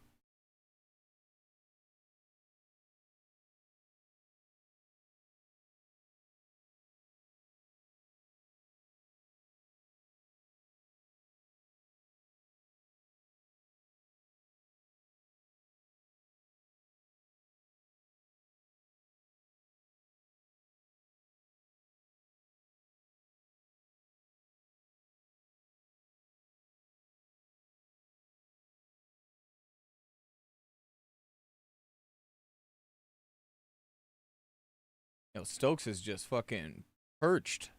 [SPEAKER 1] Yo, Stokes is just fucking perched.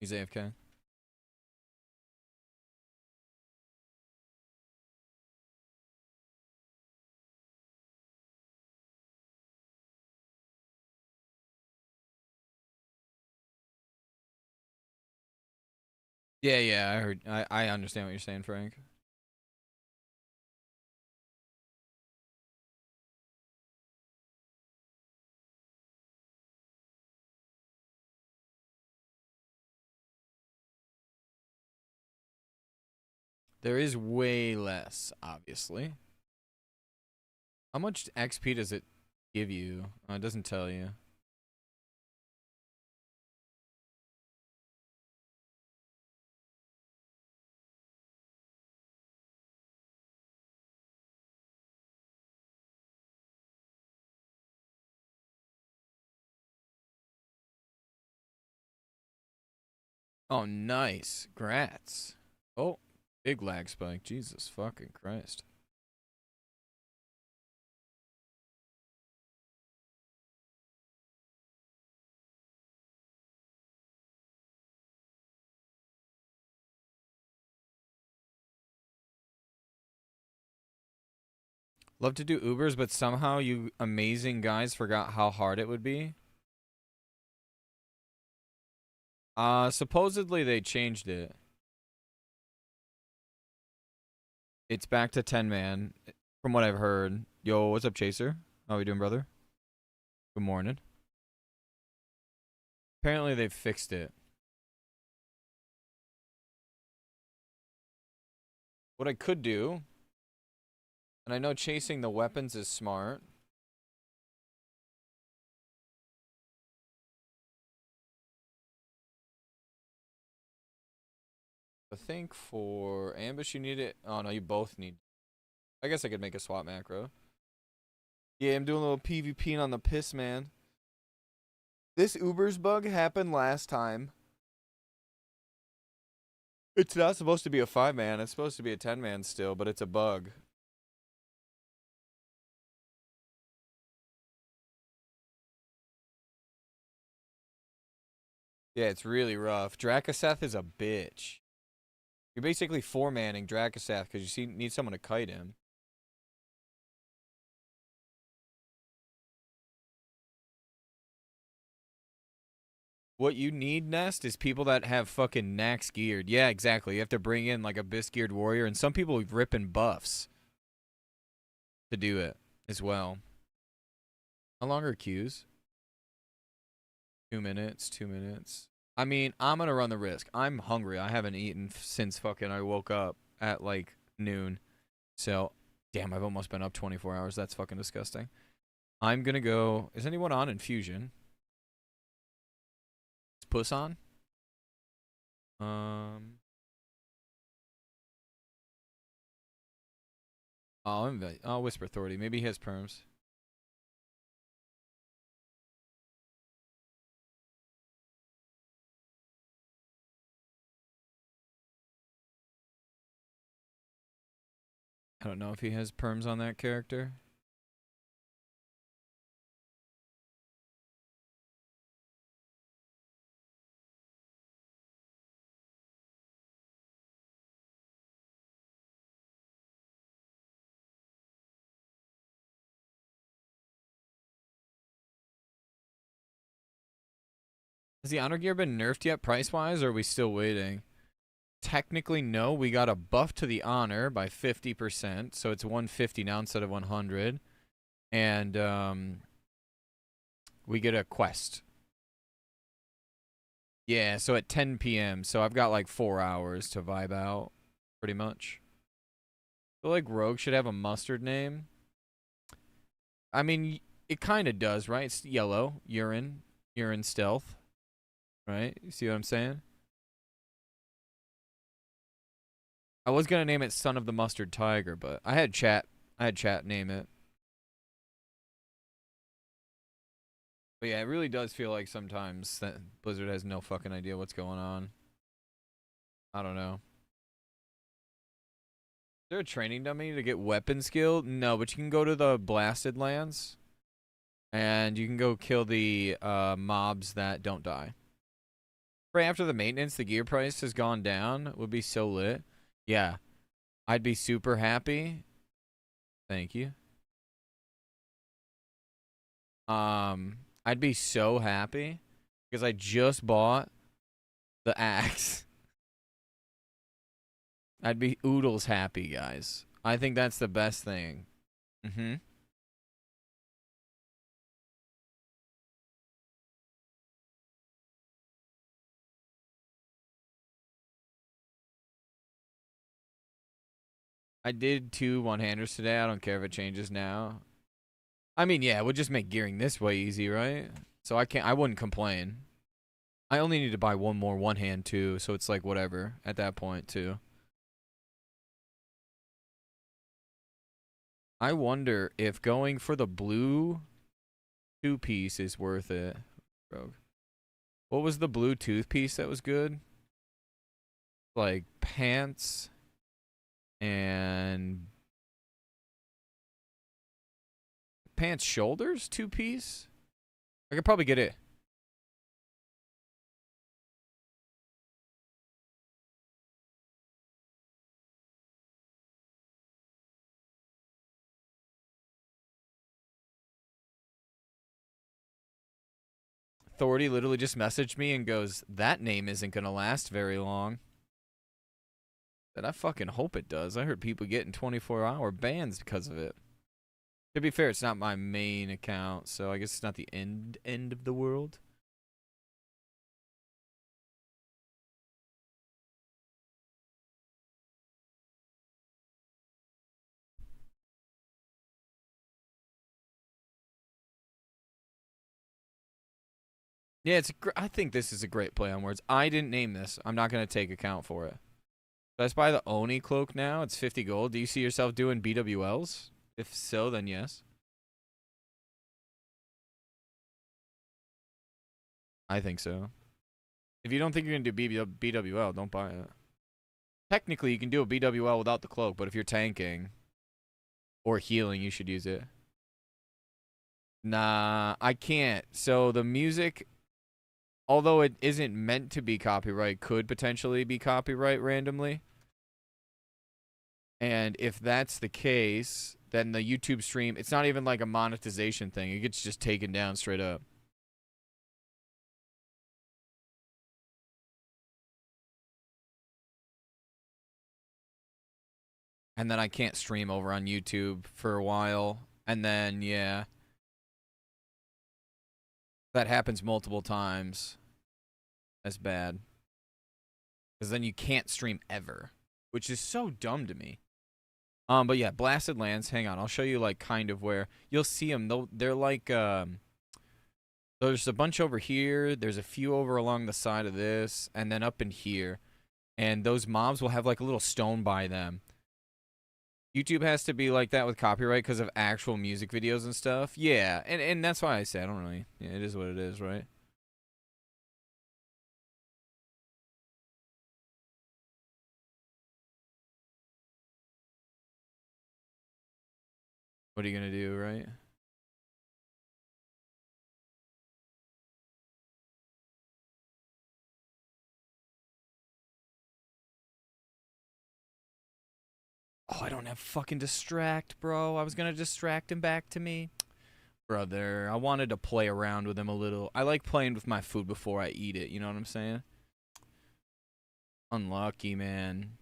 [SPEAKER 1] He's AFK. Yeah, yeah, I heard. I understand what you're saying, Frank. There is way less, obviously. How much XP does it give you? It doesn't tell you. Oh, nice. Grats. Oh, big lag spike. Jesus fucking Christ. Love to do Ubers, but somehow you amazing guys forgot how hard it would be. Supposedly they changed it. It's back to 10 man, from what I've heard. Yo, what's up, Chaser? How we doing, brother? Good morning. Apparently they've fixed it. What I could do, and I know chasing the weapons is smart. I think for ambush you need it. Oh no, you both need. I guess I could make a swap macro. Yeah, I'm doing a little PvP on the piss, man. This Uber's bug happened last time. It's not supposed to be a 5-man. It's supposed to be a 10-man still, but it's a bug. Yeah, it's really rough. Drakaseth is a bitch. You're basically 4-manning Drakaseth because you need someone to kite him. What you need, Nest, is people that have fucking Naxx geared. Yeah, exactly. You have to bring in like a Bis geared warrior, and some people ripping buffs to do it as well. How long are queues? 2 minutes, 2 minutes. I mean, I'm gonna run the risk. I'm hungry. I haven't eaten since fucking I woke up at like noon. So, damn, I've almost been up 24 hours. That's fucking disgusting. I'm gonna go. Is anyone on Infusion? Is Puss on? I'll Whisper Authority. Maybe he has perms. I don't know if he has perms on that character. Has the honor gear been nerfed yet price-wise, or are we still waiting? Technically, no. We got a buff to the honor by 50%, so it's 150 now instead of 100. And, we get a quest. Yeah, so at 10 p.m., so I've got like 4 hours to vibe out, pretty much. I feel like Rogue should have a mustard name. I mean, it kind of does, right? It's yellow, urine stealth, right? You see what I'm saying? I was gonna name it Son of the Mustard Tiger, but I had chat name it. But yeah, it really does feel like sometimes that Blizzard has no fucking idea what's going on. I don't know. Is there a training dummy to get weapon skill? No, but you can go to the blasted lands and you can go kill the mobs that don't die. Right after the maintenance, the gear price has gone down. It would be so lit. Yeah. I'd be super happy. Thank you. I'd be so happy because I just bought the axe. I'd be oodles happy, guys. I think that's the best thing. Mm-hmm. I did 2 one-handers today. I don't care if it changes now. I mean, yeah, it would just make gearing this way easy, right? So I wouldn't complain. I only need to buy one more one-hand too, so it's like whatever at that point too. I wonder if going for the blue 2-piece is worth it. Rogue. What was the blue toothpiece that was good? Like pants and pants shoulders 2-piece? I could probably get it. Authority literally just messaged me and goes, that name isn't going to last very long. And I fucking hope it does. I heard people getting 24-hour bans because of it. To be fair, it's not my main account, so I guess it's not the end of the world. Yeah, I think this is a great play on words. I didn't name this. I'm not going to take account for it. Should I buy the Oni cloak now? It's 50 gold. Do you see yourself doing BWLs? If so, then yes. I think so. If you don't think you're going to do BWL, don't buy it. Technically, you can do a BWL without the cloak, but if you're tanking or healing, you should use it. Nah, I can't. So the music, although it isn't meant to be copyright, could potentially be copyright randomly. And if that's the case, then the YouTube stream, it's not even like a monetization thing. It gets just taken down straight up. And then I can't stream over on YouTube for a while. And then, yeah. That happens multiple times. That's bad. Because then you can't stream ever. Which is so dumb to me. But yeah, Blasted Lands, hang on. I'll show you, like, kind of where. You'll see them. They're like, there's a bunch over here. There's a few over along the side of this. And then up in here. And those mobs will have, like, a little stone by them. YouTube has to be like that with copyright because of actual music videos and stuff. Yeah, and that's why I say I don't really. Yeah, it is what it is, right? What are you gonna do, right? Oh, I don't have fucking distract, bro. I was gonna distract him back to me. Brother, I wanted to play around with him a little. I like playing with my food before I eat it. You know what I'm saying? Unlucky, man.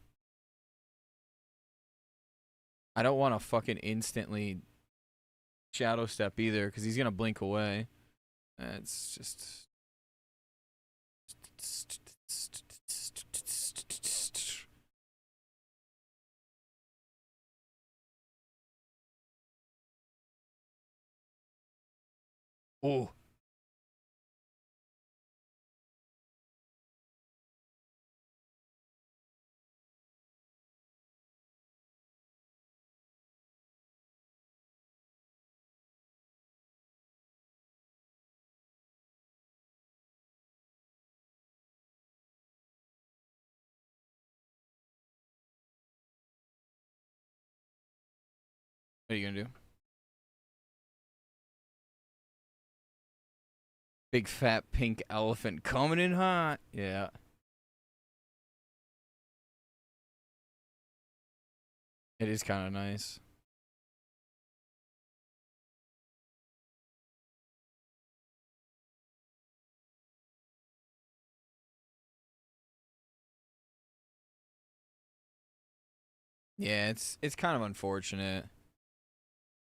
[SPEAKER 1] I don't want to fucking instantly shadow step either because he's going to blink away. It's just... Oh. What are you going to do? Big fat pink elephant coming in hot. Yeah. It is kind of nice. Yeah, it's kind of unfortunate.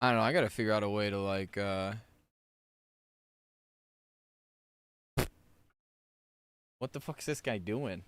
[SPEAKER 1] I don't know. I got to figure out a way to like what the fuck is this guy doing?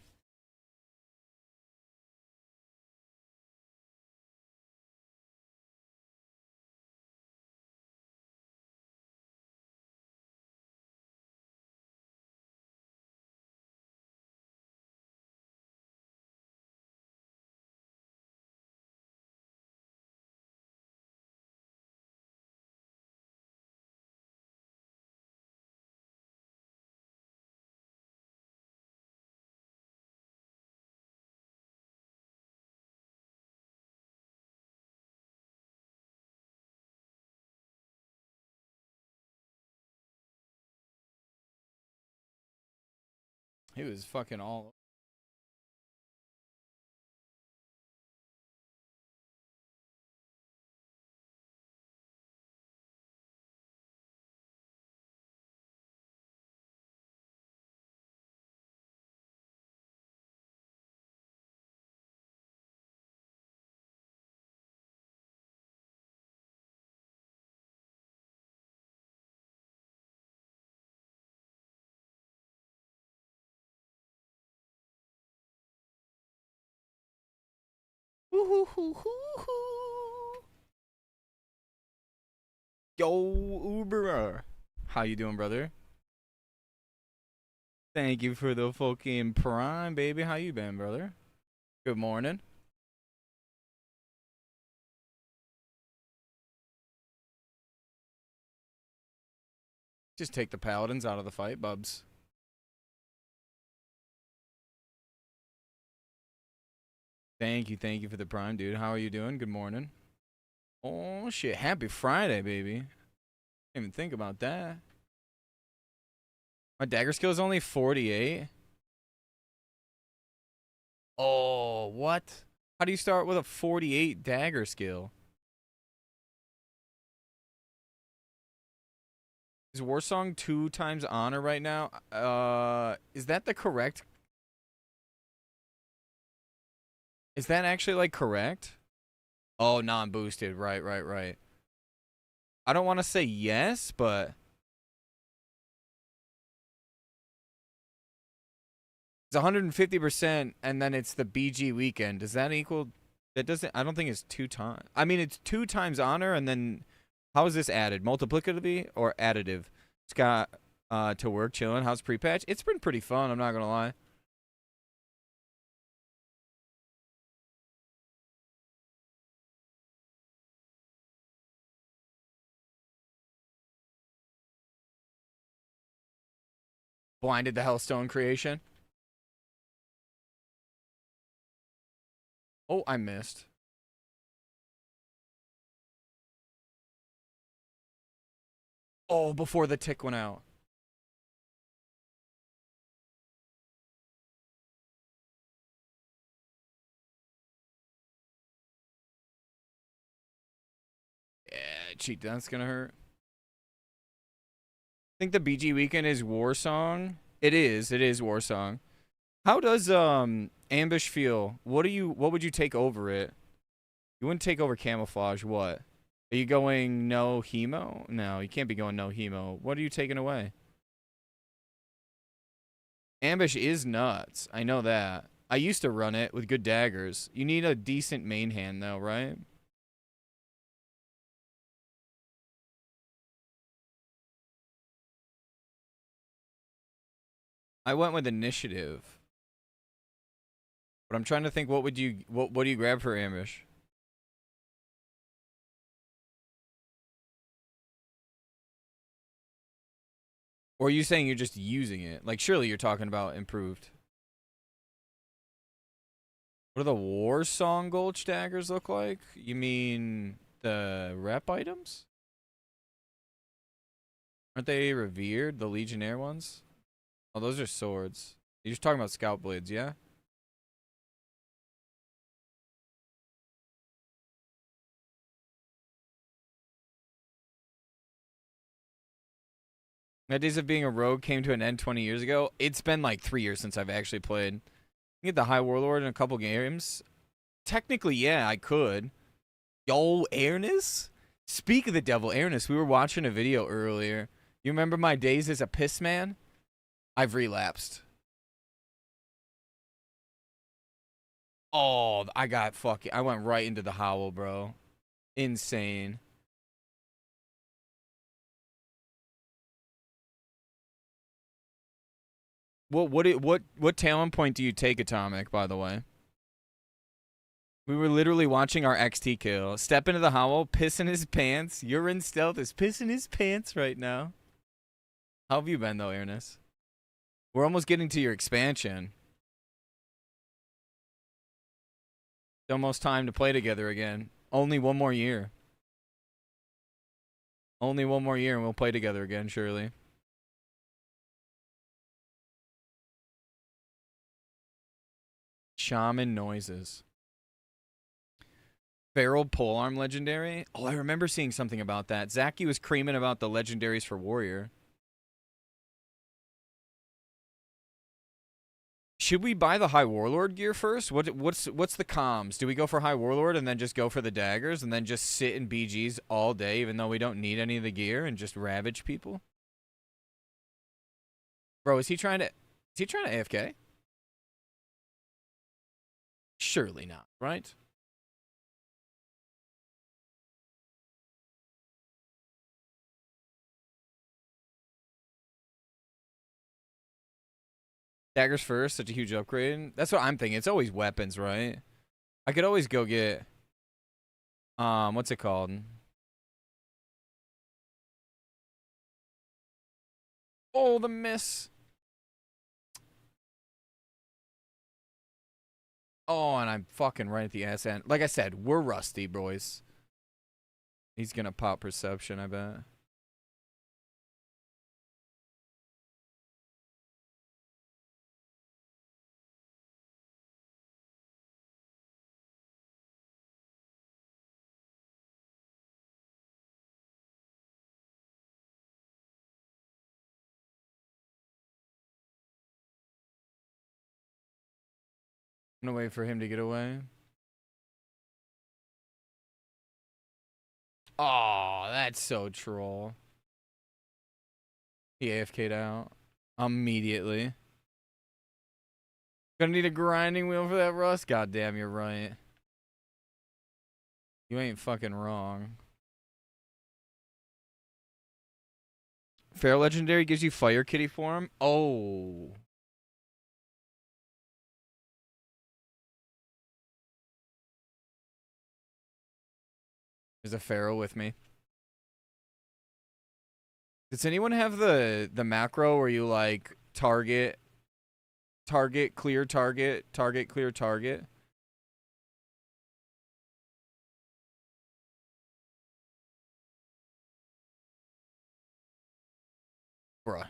[SPEAKER 1] He was fucking all. Yo, Uber. How you doing, brother? Thank you for the fucking prime, baby. How you been, brother? Good morning. Just take the paladins out of the fight, bubs. Thank you for the prime, dude. How are you doing? Good morning. Oh shit, happy Friday, baby. Didn't even think about that. My dagger skill is only 48. Oh, what? How do you start with a 48 dagger skill? Is Warsong 2 times honor right now? Is that the correct? Is that actually like correct? Oh, non-boosted. Right. I don't want to say yes, but it's 150% and then it's the BG weekend. Does that equal? That doesn't, I don't think it's 2 times. I mean, it's 2 times honor and then how is this added? Multiplicatively or additive? Scott, to work, chilling. How's pre-patch? It's been pretty fun, I'm not going to lie. Blinded the Hellstone creation. Oh, I missed. Oh, before the tick went out. Yeah, cheat, that's going to hurt. think the BG weekend is War Song. It is. It is War Song. How does Ambush feel? What would you take over it? You wouldn't take over Camouflage. What? Are you going no hemo? No, you can't be going no hemo. What are you taking away? Ambush is nuts. I know that. I used to run it with good daggers. You need a decent main hand though, right? I went with initiative. But I'm trying to think what do you grab for Ambush? Or are you saying you're just using it? Like surely you're talking about improved. What do the War Song Gulch daggers look like? You mean the rep items? Aren't they revered, the Legionnaire ones? Oh, those are swords. You're just talking about scout blades, yeah? My days of being a rogue came to an end 20 years ago. It's been like 3 years since I've actually played. You get the High Warlord in a couple games. Technically, yeah, I could. Yo, Airness? Speak of the devil, Airness, we were watching a video earlier. You remember my days as a piss man? I've relapsed. Oh, I went right into the howl, bro. Insane. What talent point do you take, Atomic, by the way? We were literally watching our XT kill. Step into the howl, piss in his pants. You're in stealth is pissing his pants right now. How have you been though, Ernest? We're almost getting to your expansion. It's almost time to play together again. Only one more year. Only one more year and we'll play together again, surely. Shaman noises. Feral polearm legendary? Oh, I remember seeing something about that. Zaki was creaming about the legendaries for warrior. Should we buy the High Warlord gear first? What's the comms? Do we go for High Warlord and then just go for the daggers and then just sit in BGs all day even though we don't need any of the gear and just ravage people? Bro, is he trying to AFK? Surely not, right? Daggers first, such a huge upgrade. That's what I'm thinking. It's always weapons, right? I could always go get what's it called? Oh, the miss. Oh, and I'm fucking right at the ass end. Like I said, we're rusty, boys. He's gonna pop perception, I bet. I'm gonna wait for him to get away. Oh, that's so troll. He AFK'd out immediately. Gonna need a grinding wheel for that rust? God damn, you're right. You ain't fucking wrong. Fair Legendary gives you Fire Kitty form? Oh. There's a Pharaoh with me. Does anyone have the macro where you like target, clear target, clear target? Bruh.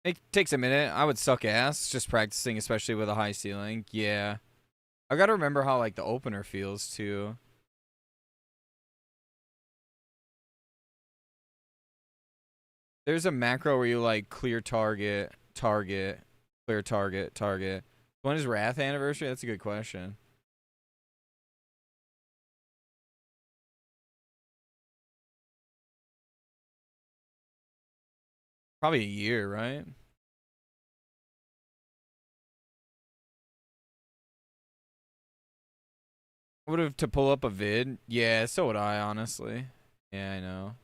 [SPEAKER 1] It takes a minute. I would suck ass just practicing, especially with a high ceiling. Yeah. I gotta remember how, like, the opener feels, too. There's a macro where you, like, clear target, target, clear target, target. When is Wrath anniversary? That's a good question. Probably a year, right? Would have to pull up a vid. Yeah, so would I, honestly. Yeah, I know.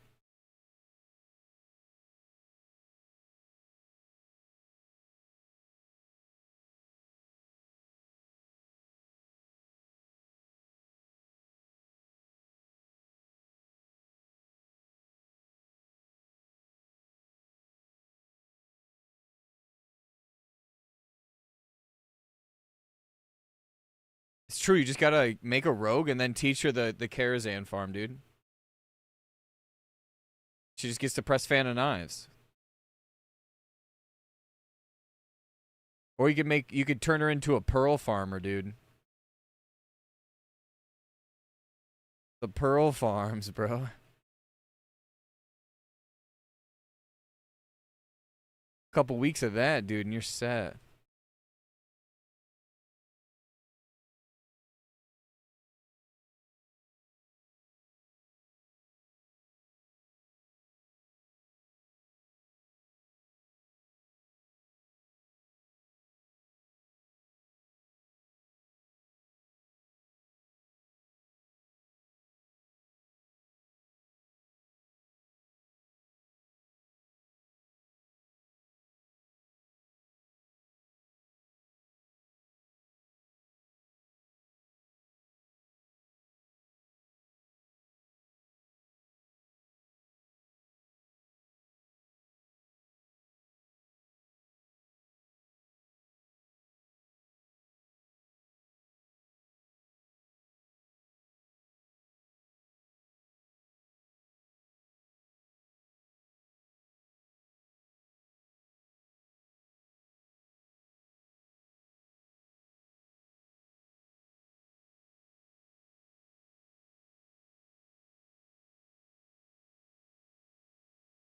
[SPEAKER 1] It's true. You just gotta make a rogue and then teach her the Karazhan farm, dude. She just gets to press fan of knives. Or you could turn her into a pearl farmer, dude. The pearl farms, bro. Couple weeks of that, dude, and you're set.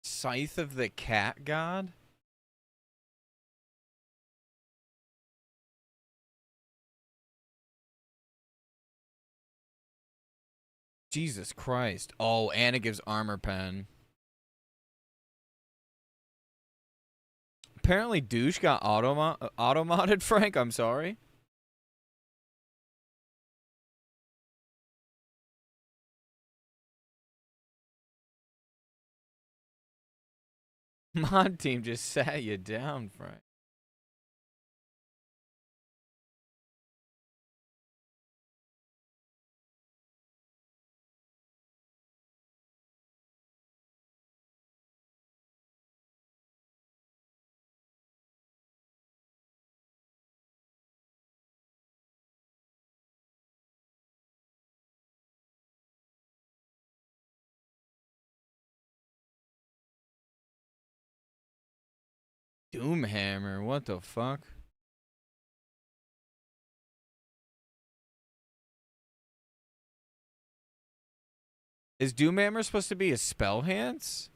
[SPEAKER 1] Scythe of the Cat God? Jesus Christ. Oh, and it gives armor pen. Apparently douche got auto-modded, Frank. I'm sorry. Mod team just sat you down, Frank. Doomhammer, what the fuck? Is Doomhammer supposed to be a spell hands?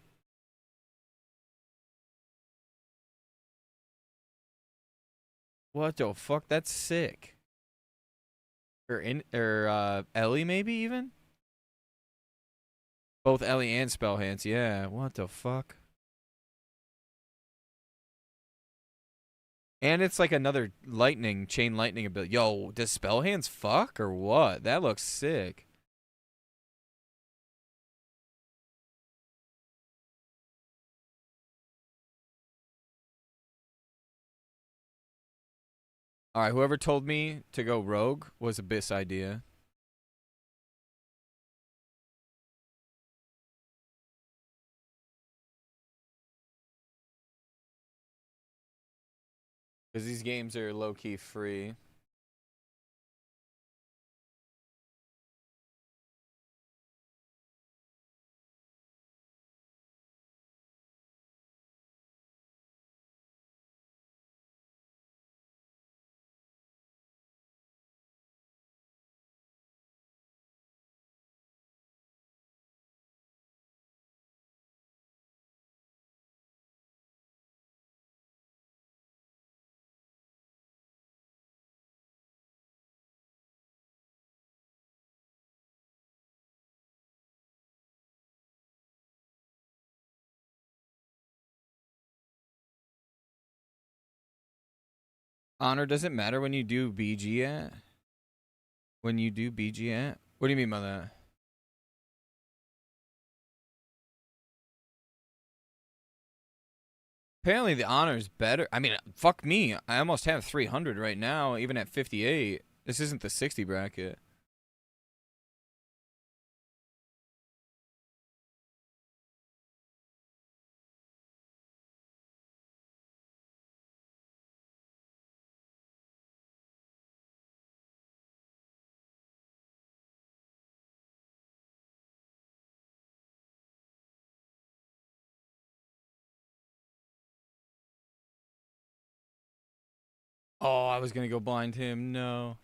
[SPEAKER 1] What the fuck? That's sick. Or Ellie maybe even? Both Ellie and spell hands. Yeah. What the fuck? And it's like another chain lightning ability. Yo, does spell hands fuck or what? That looks sick. All right, whoever told me to go rogue was Abyss idea. Because these games are low-key free. Honor doesn't matter when you do BG at? When you do BG at? What do you mean by that? Apparently the honor is better. I mean, fuck me. I almost have 300 right now, even at 58. This isn't the 60 bracket. Oh, I was going to go blind him. No.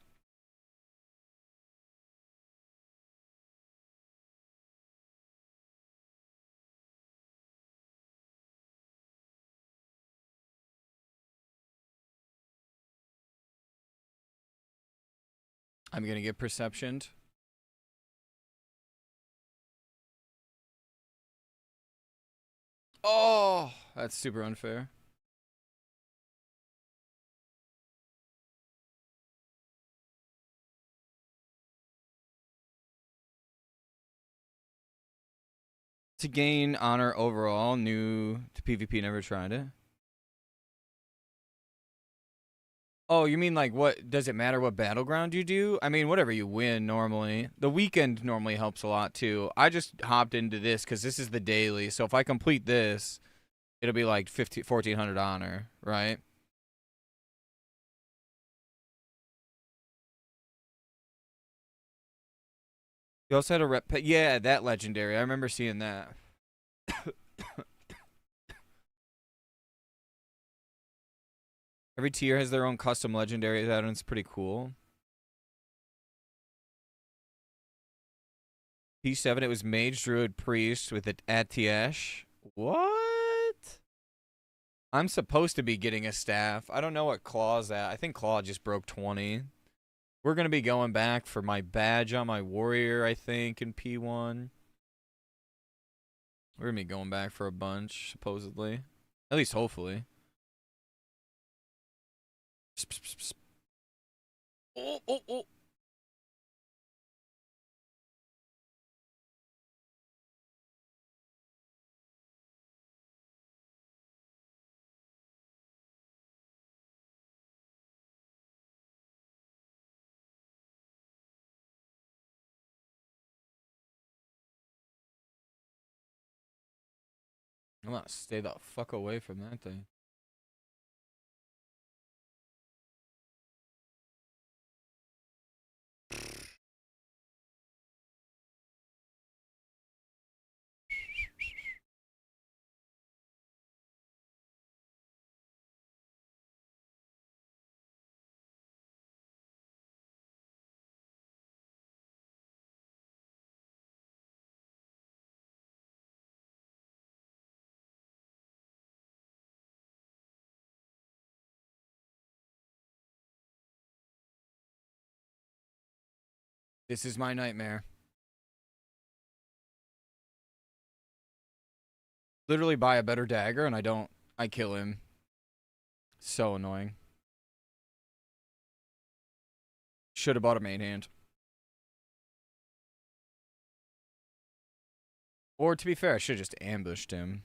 [SPEAKER 1] I'm going to get perceptioned. Oh, that's super unfair. To gain honor overall, new to PvP, never tried it. Oh, you mean like what? Does it matter what battleground you do? I mean, whatever you win normally. The weekend normally helps a lot too. I just hopped into this because this is the daily. So if I complete this, it'll be like 1,400 honor, right? You also had a rep. Yeah, that legendary. I remember seeing that. Every tier has their own custom legendary that, and it's pretty cool. P7, it was Mage, Druid, Priest with it Atiash. What? I'm supposed to be getting a staff. I don't know what Claw's at. I think Claw just broke 20. We're going to be going back for my badge on my warrior, I think, in P1. We're going to be going back for a bunch, supposedly. At least, hopefully. Oh, oh, oh. I'm going to stay the fuck away from that thing. This is my nightmare. Literally buy a better dagger and I don't. I kill him. So annoying. Should have bought a main hand. Or to be fair, I should have just ambushed him.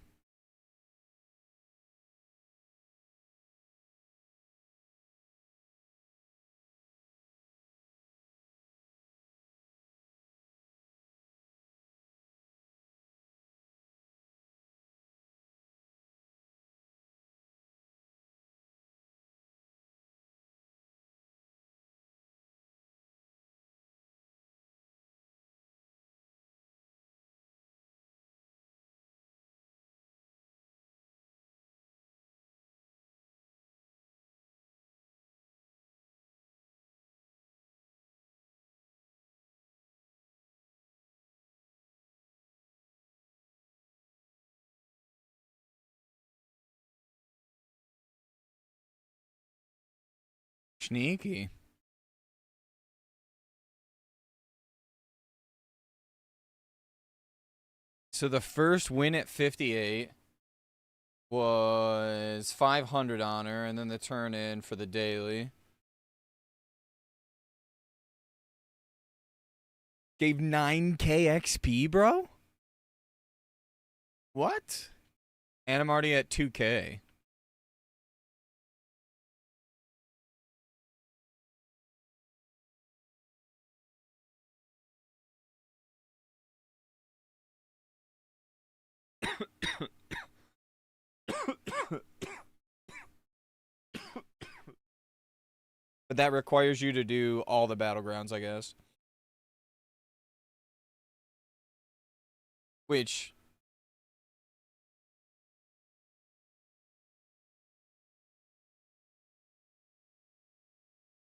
[SPEAKER 1] Sneaky. So the first win at 58. was 500 honor, and then the turn in for the daily. Gave 9k XP, bro? What? And I'm already at 2k. But that requires you to do all the battlegrounds, I guess. Which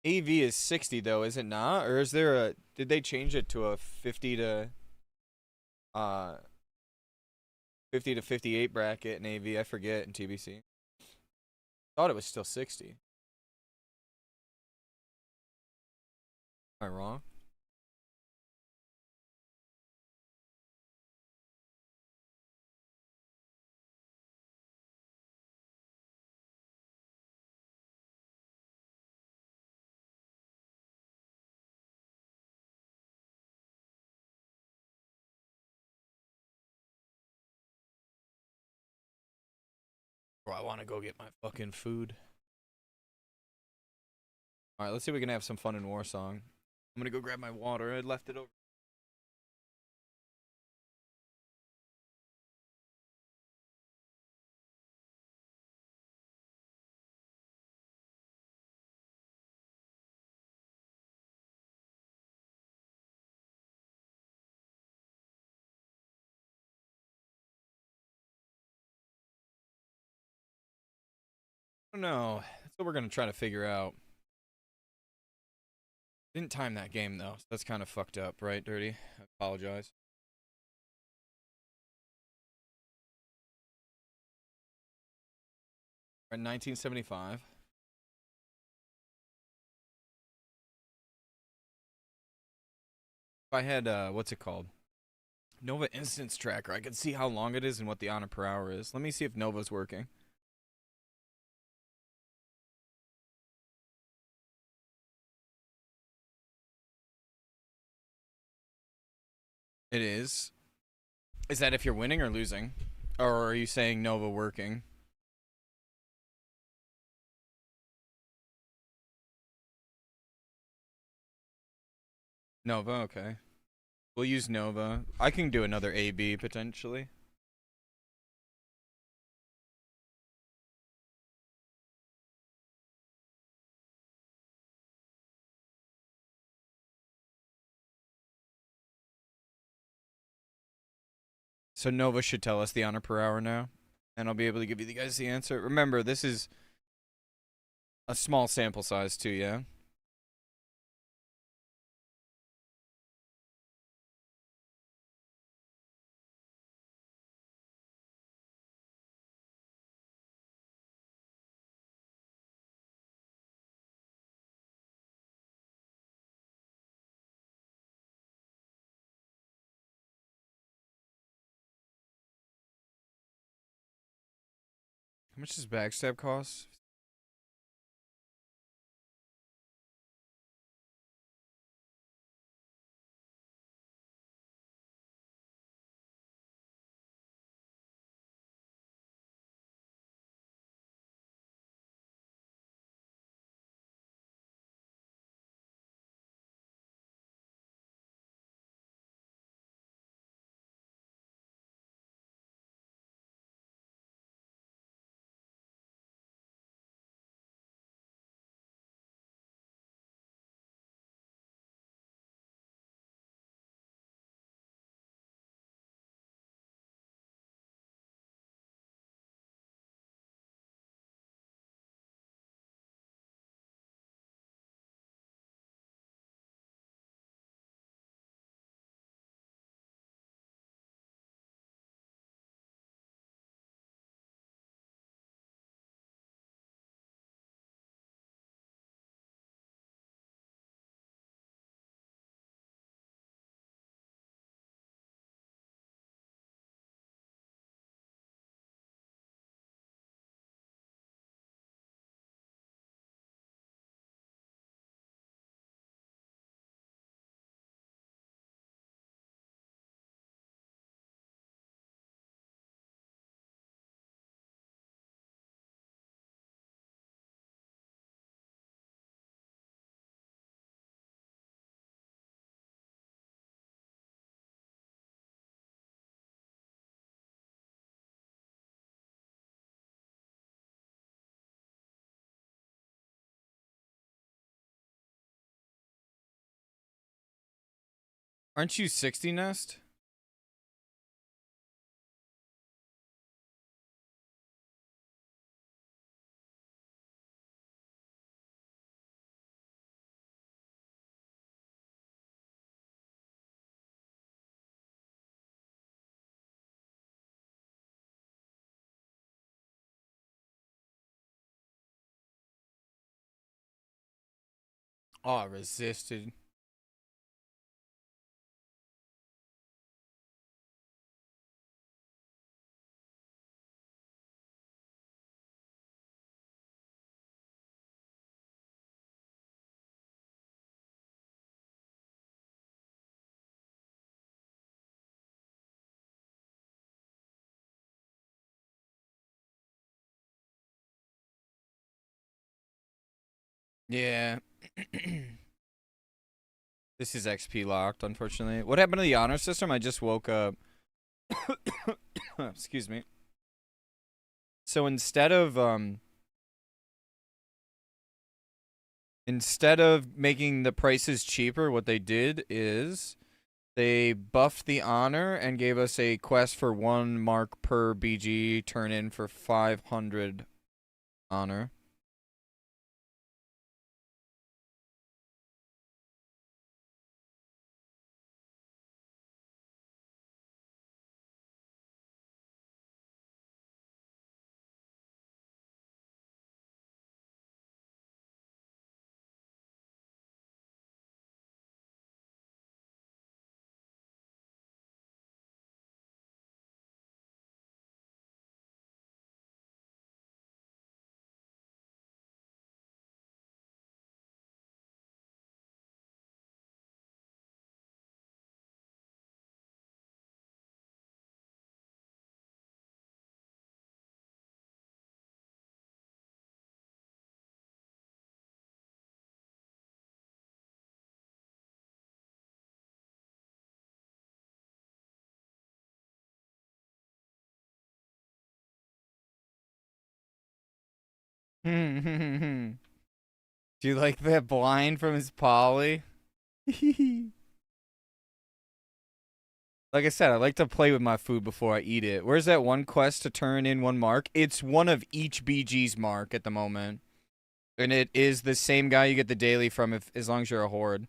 [SPEAKER 1] AV is 60 though, is it not? Or is there a did they change it to a 50 to uh 50 to 58 bracket in AV? I forget in TBC. Thought it was still 60. Am I wrong? Bro, I want to go get my fucking food. All right, let's see if we can have some fun in Warsong. I'm gonna go grab my water. I left it over. I don't know. That's what we're gonna try to figure out. Didn't time that game though. So that's kind of fucked up, right, Dirty? I apologize. We're in 1975. If I had what's it called? Nova Instance Tracker, I could see how long it is and what the honor per hour is. Let me see if Nova's working. It is. Is that if you're winning or losing? Or are you saying Nova working? Nova, okay. We'll use Nova. I can do another AB potentially. So Nova should tell us the honor per hour now. And I'll be able to give you guys the answer. Remember, this is a small sample size too, yeah? How much does backstab cost? Aren't you 60 Nest? Oh, I resisted. Yeah. This is XP locked, unfortunately. What happened to the honor system? I just woke up. Excuse me. So instead of making the prices cheaper, what they did is they buffed the honor and gave us a quest for 1 mark per BG turn in for 500 honor. Do you like that blind from his poly? Like I said, I like to play with my food before I eat it. Where's that one quest to turn in 1 mark? It's one of each BG's mark at the moment. And it is the same guy you get the daily from if as long as you're a horde.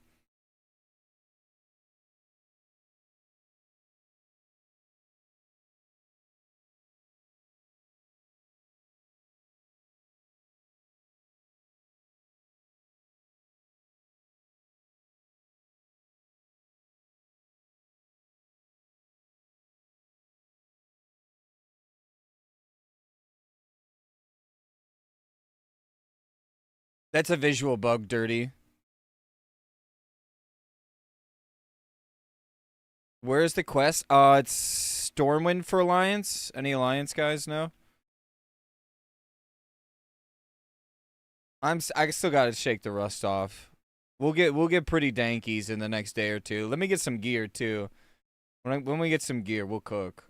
[SPEAKER 1] That's a visual bug, Dirty. Where's the quest? It's Stormwind for Alliance. Any Alliance guys know? I still gotta shake the rust off. We'll get pretty dankies in the next day or two. Let me get some gear too. When we get some gear, we'll cook.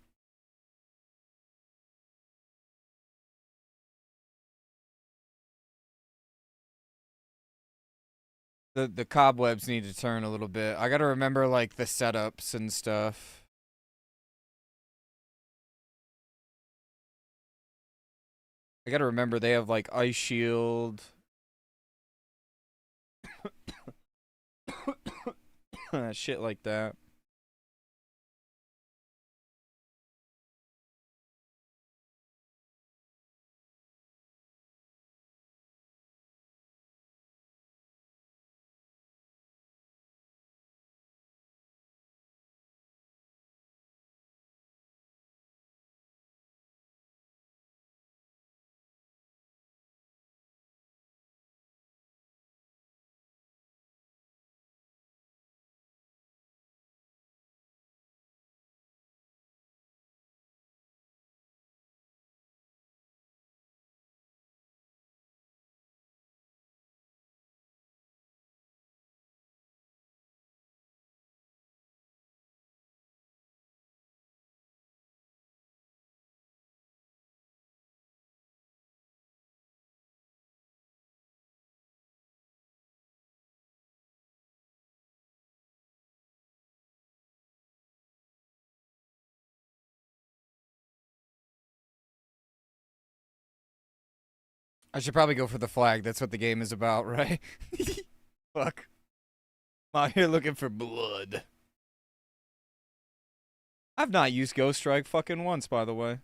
[SPEAKER 1] The cobwebs need to turn a little bit. I gotta remember like the setups and stuff. I gotta remember they have like ice shield, shit like that. I should probably go for the flag. That's what the game is about, right? Fuck. I'm out here looking for blood. I've not used Ghost Strike fucking once, by the way.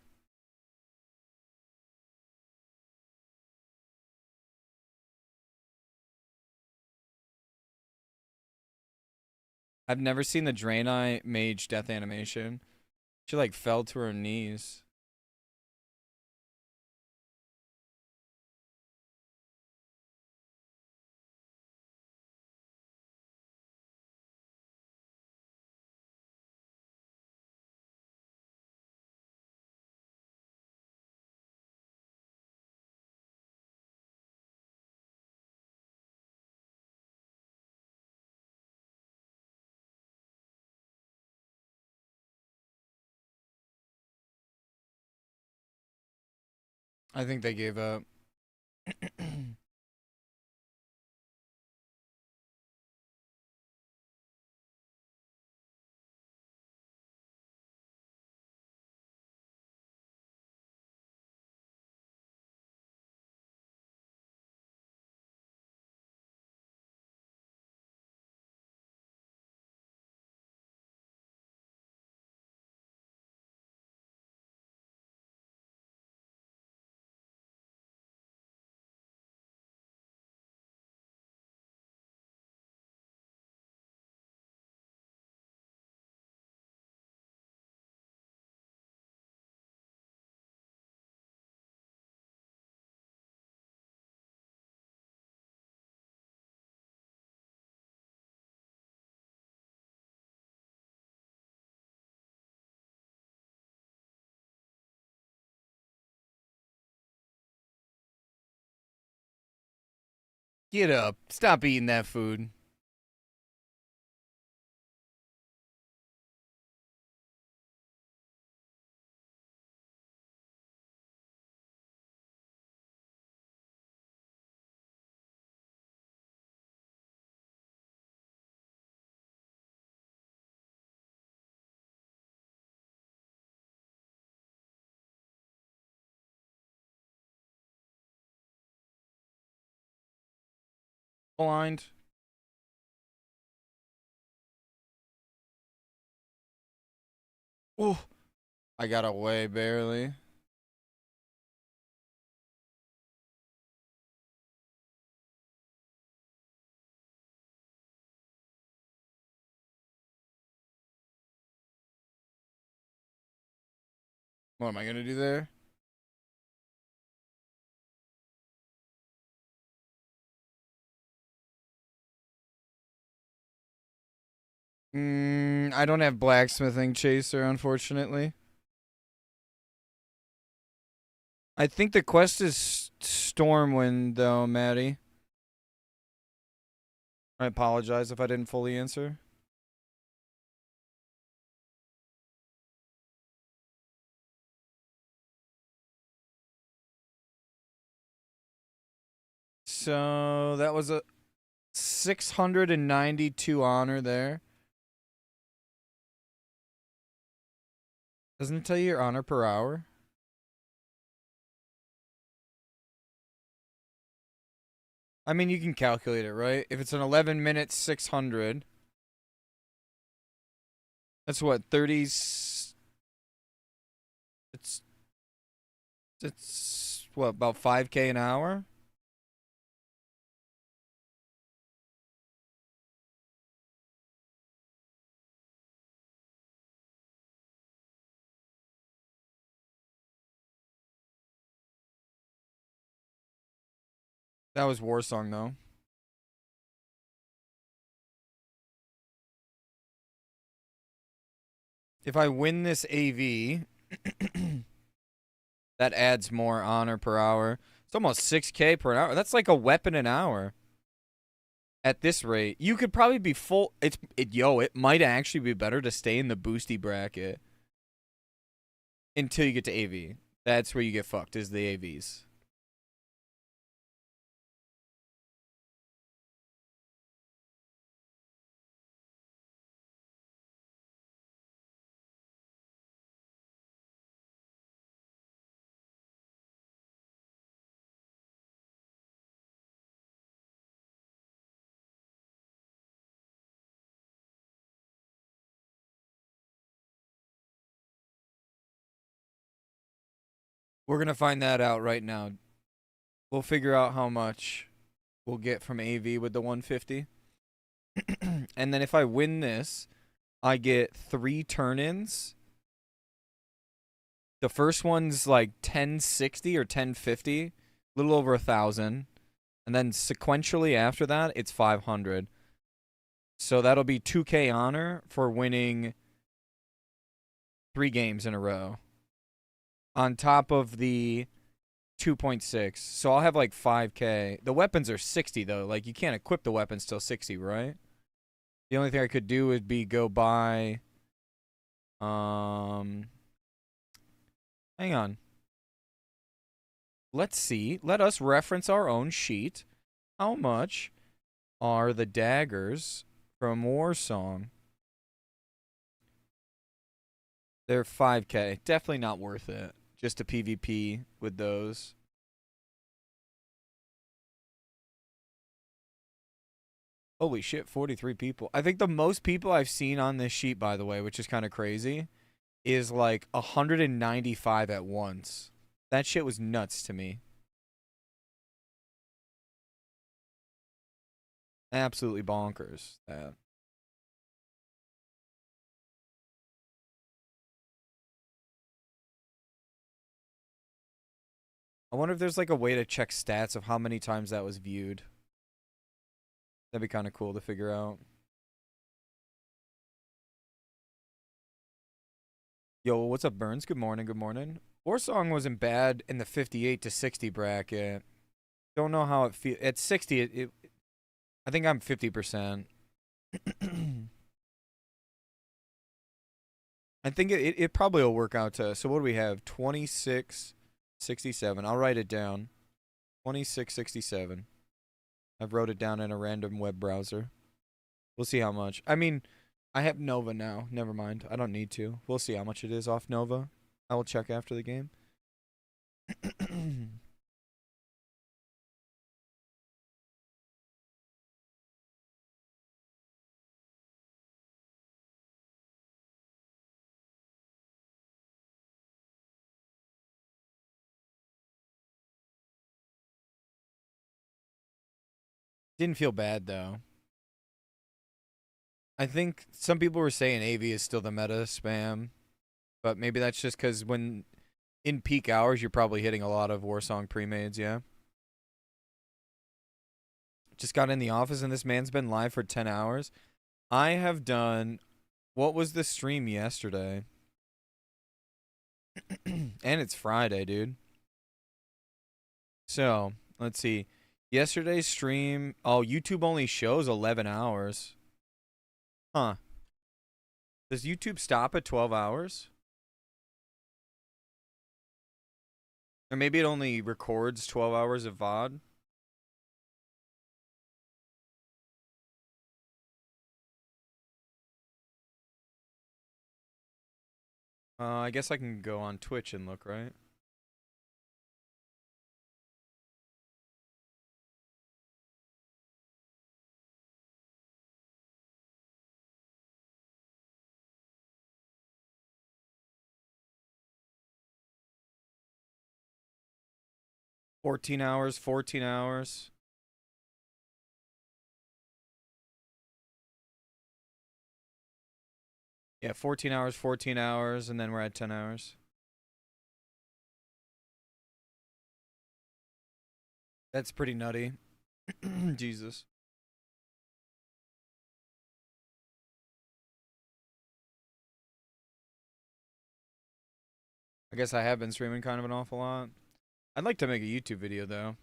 [SPEAKER 1] I've never seen the Draenei Mage death animation. She like fell to her knees. I think they gave up. Get up. Stop eating that food. Blind. Ooh. I got away barely. What am I gonna do there? I don't have blacksmithing chaser, unfortunately. I think the quest is Stormwind, though, Maddie. I apologize if I didn't fully answer. So that was a 692 honor there. Doesn't it tell you your honor per hour? I mean, you can calculate it, right? If it's an 11 minute 600, that's what, 30. It's what, about 5K an hour? That was Warsong, though. If I win this AV, that adds more honor per hour. It's almost 6K per hour. That's like a weapon an hour. At this rate, you could probably be full. It might actually be better to stay in the boosty bracket until you get to AV. That's where you get fucked, is the AVs. We're gonna find that out right now. We'll figure out how much we'll get from AV with the 150. And then if I win this, I get 3 turn-ins. The first one's like 1060 or 1050, a little over 1,000. And then sequentially after that, it's 500. So that'll be 2K honor for winning 3 games in a row. On top of the 2.6. So I'll have like 5K. The weapons are 60 though. Like you can't equip the weapons till 60, right? The only thing I could do would be go buy hang on. Let's see. Let us reference our own sheet. How much are the daggers from Warsong? They're 5K. Definitely not worth it. Just a PvP with those. Holy shit, 43 people. I think the most people I've seen on this sheet, by the way, which is kind of crazy, is like 195 at once. That shit was nuts to me. Absolutely bonkers. I wonder if there's like a way to check stats of how many times that was viewed. That'd be kind of cool to figure out. Yo, what's up, Burns? Good morning, good morning. Warsong wasn't bad in the 58 to 60 bracket. Don't know how it feels. At 60, I think I'm 50%. I think it probably will work out to. So what do we have? 2667. I'll write it down. 2667. I've wrote it down in a random web browser. We'll see how much. I mean, I have Nova now. Never mind. I don't need to. We'll see how much it is off Nova. I will check after the game. Didn't feel bad though. I think some people were saying AV is still the meta spam, but maybe that's just because when in peak hours you're probably hitting a lot of Warsong pre-mades, yeah. Just got in the office and this man's been live for 10 hours. I have done, what was the stream yesterday? And it's Friday, dude. So, let's see. Yesterday's stream, oh, YouTube only shows 11 hours. Huh. Does YouTube stop at 12 hours? Or maybe it only records 12 hours of VOD? I guess I can go on Twitch and look, right? $14 hours, 14 hours. Yeah, 14 hours, 14 hours, and then we're at 10 hours. That's pretty nutty. Jesus. I guess I have been streaming kind of an awful lot. I'd like to make a YouTube video, though.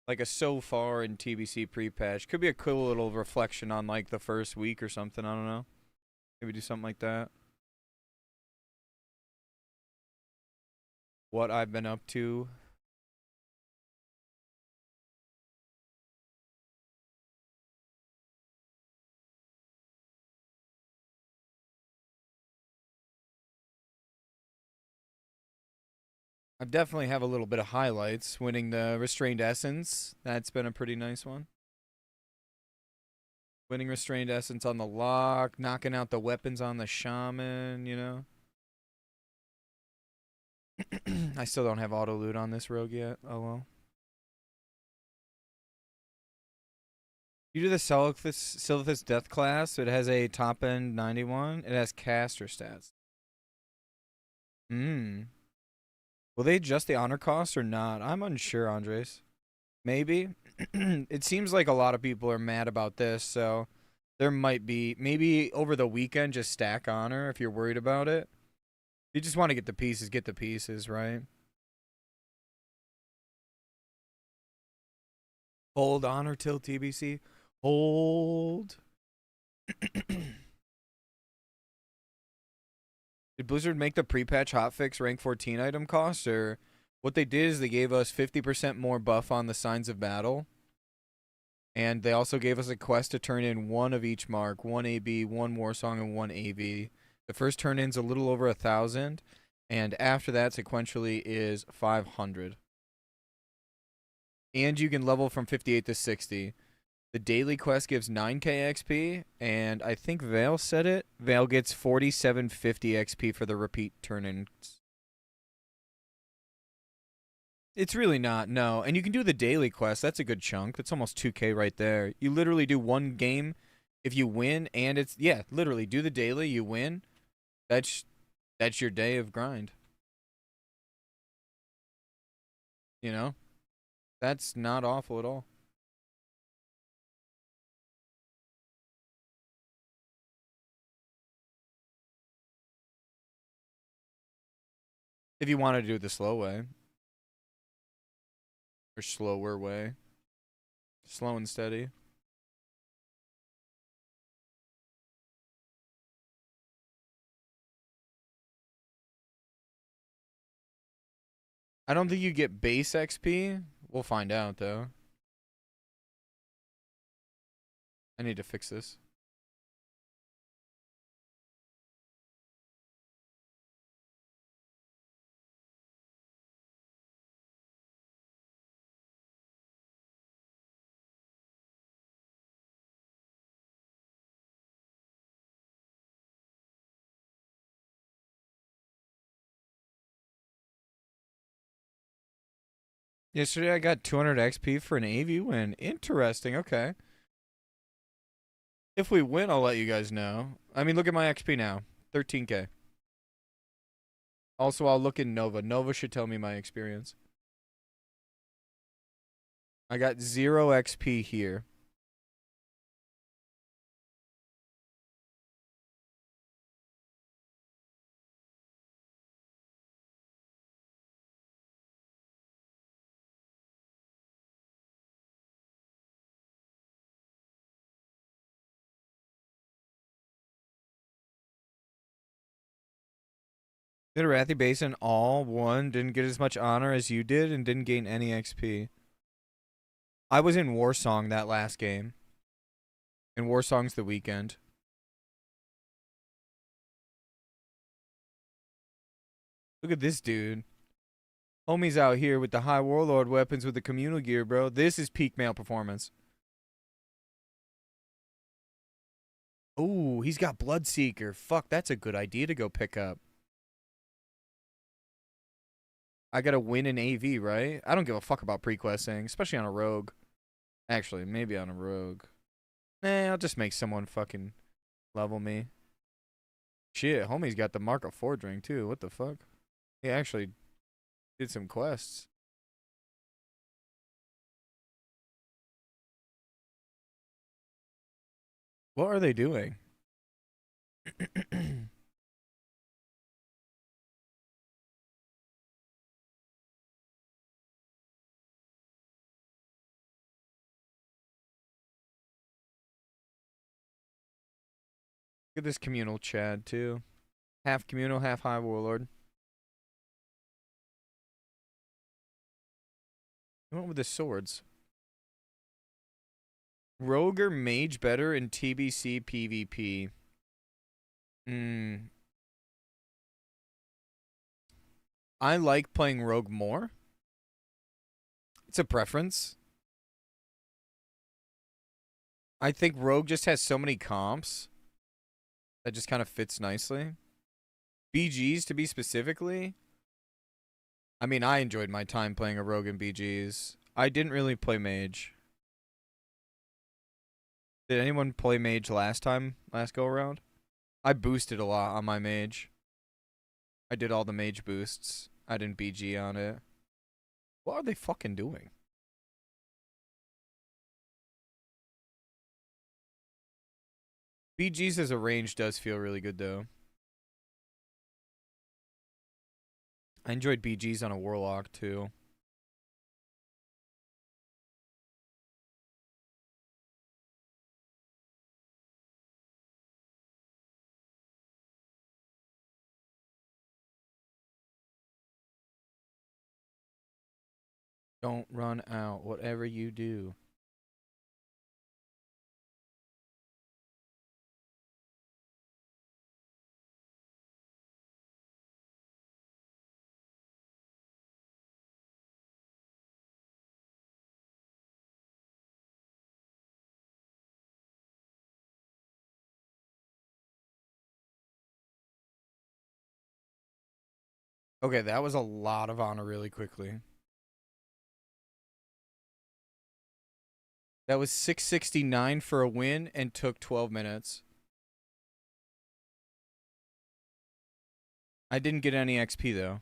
[SPEAKER 1] Like a so far in TBC pre-patch. Could be a cool little reflection on, like, the first week or something. I don't know. Maybe do something like that. What I've been up to. I definitely have a little bit of highlights. Winning the Restrained Essence. That's been a pretty nice one. Winning Restrained Essence on the lock. Knocking out the weapons on the Shaman, you know. I still don't have auto loot on this rogue yet. Oh well. You do the Silithus Death class. It has a top end 91. It has caster stats. Hmm. Will they adjust the honor cost or not? I'm unsure, Andres. Maybe. It seems like a lot of people are mad about this, so there might be maybe over the weekend just stack honor if you're worried about it. If you just want to get the pieces, right? Hold honor till TBC. Hold. Did Blizzard make the pre-patch hotfix rank 14 item cost, or what they did is they gave us 50% more buff on the signs of battle, and they also gave us a quest to turn in one of each mark, one AB, one war song, and one AV. The first turn in's a little over 1,000, and after that sequentially is 500. And you can level from 58 to 60. The daily quest gives 9k XP, and I think Vale said it. Vale gets 4750 XP for the repeat turn-ins. It's really not, no. And you can do the daily quest. That's a good chunk. That's almost 2k right there. You literally do one game. If you win, and it's, yeah, literally, do the daily, you win. That's your day of grind. You know? That's not awful at all. If you want to do it the slow way. Or slower way. Slow and steady. I don't think you get base XP. We'll find out, though. I need to fix this. Yesterday I got 200 XP for an AV win. Interesting, okay. If we win, I'll let you guys know. I mean, look at my XP now. 13k. Also, I'll look in Nova. Nova should tell me my experience. I got 0 XP here. Did Arathi Basin all won, didn't get as much honor as you did, and didn't gain any XP. I was in Warsong that last game. And Warsong's the weekend. Look at this dude. Homie's out here with the high warlord weapons with the communal gear, bro. This is peak male performance. Ooh, he's got Bloodseeker. Fuck, that's a good idea to go pick up. I gotta win an AV, right? I don't give a fuck about prequesting, especially on a rogue. Actually, maybe on a rogue. Nah, I'll just make someone fucking level me. Shit, homie's got the Mark of Forge ring too. What the fuck? He actually did some quests. What are they doing? Look at this communal Chad too. Half communal, half high warlord. He went with the swords. Rogue or mage better in TBC PvP? I like playing rogue more. It's a preference. I think rogue just has so many comps that just kind of fits nicely. BGs to be specifically. I mean, I enjoyed my time playing a rogue in BGs. I didn't really play mage. Did anyone play mage last go around? I boosted a lot on my mage. I did all the mage boosts. I didn't BG on it. What are they fucking doing? BGs as a range does feel really good though. I enjoyed BGs on a warlock too. Don't run out, whatever you do. Okay, that was a lot of honor really quickly. That was 669 for a win and took 12 minutes. I didn't get any XP though.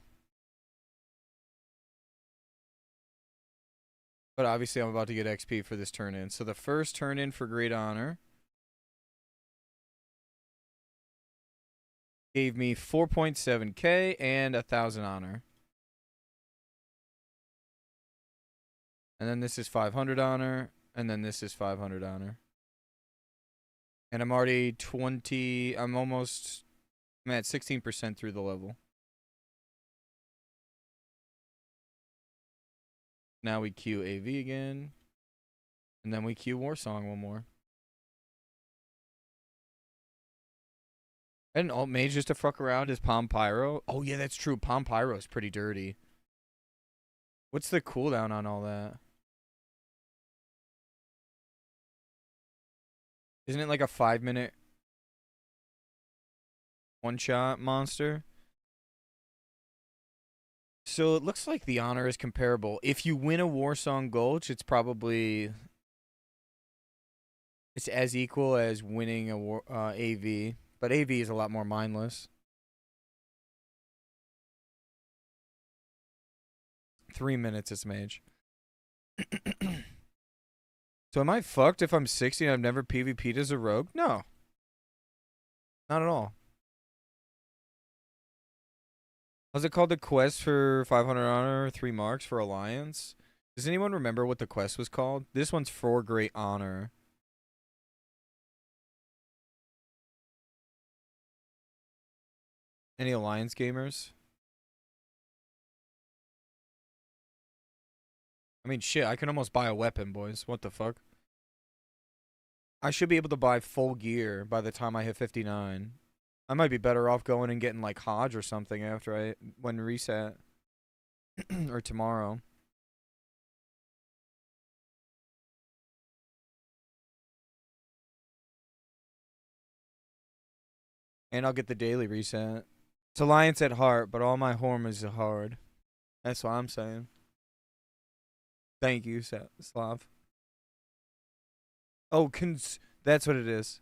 [SPEAKER 1] But obviously I'm about to get XP for this turn in. So the first turn in for Great Honor gave me 4.7k and 1,000 honor. And then this is 500 honor. And then this is 500 honor. And I'm already I'm at 16% through the level. Now we queue AV again. And then we queue Warsong one more. And alt mage just to fuck around is Palm Pyro. Oh yeah, that's true. Palm Pyro is pretty dirty. What's the cooldown on all that? Isn't it like a 5-minute one-shot monster? So it looks like the honor is comparable. If you win a Warsong Gulch, it's as equal as winning a AV, but AV is a lot more mindless. 3 minutes it's mage. So am I fucked if I'm 60 and I've never PvP'd as a rogue? No. Not at all. Was it called the quest for 500 honor, 3 marks for Alliance? Does anyone remember what the quest was called? This one's for Great Honor. Any Alliance gamers? I mean, shit, I can almost buy a weapon, boys. What the fuck? I should be able to buy full gear by the time I hit 59. I might be better off going and getting like Hodge or something after when reset. Or tomorrow. And I'll get the daily reset. It's Alliance at heart, but all my hormones are hard. That's what I'm saying. Thank you, Slav. Oh, that's what it is.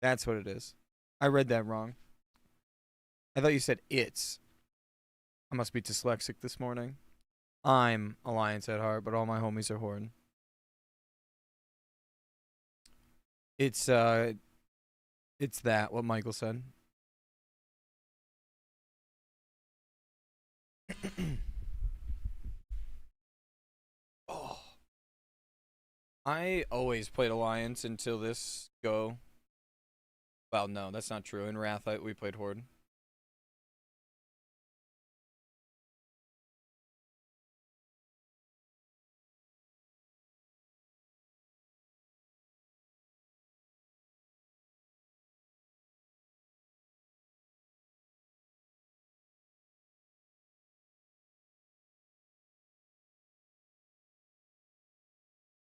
[SPEAKER 1] That's what it is. I read that wrong. I thought you said it's. I must be dyslexic this morning. I'm Alliance at heart, but all my homies are Horde. It's that, what Michael said. Oh. I always played Alliance until this go. Well, no, that's not true. In Wrath, we played Horde.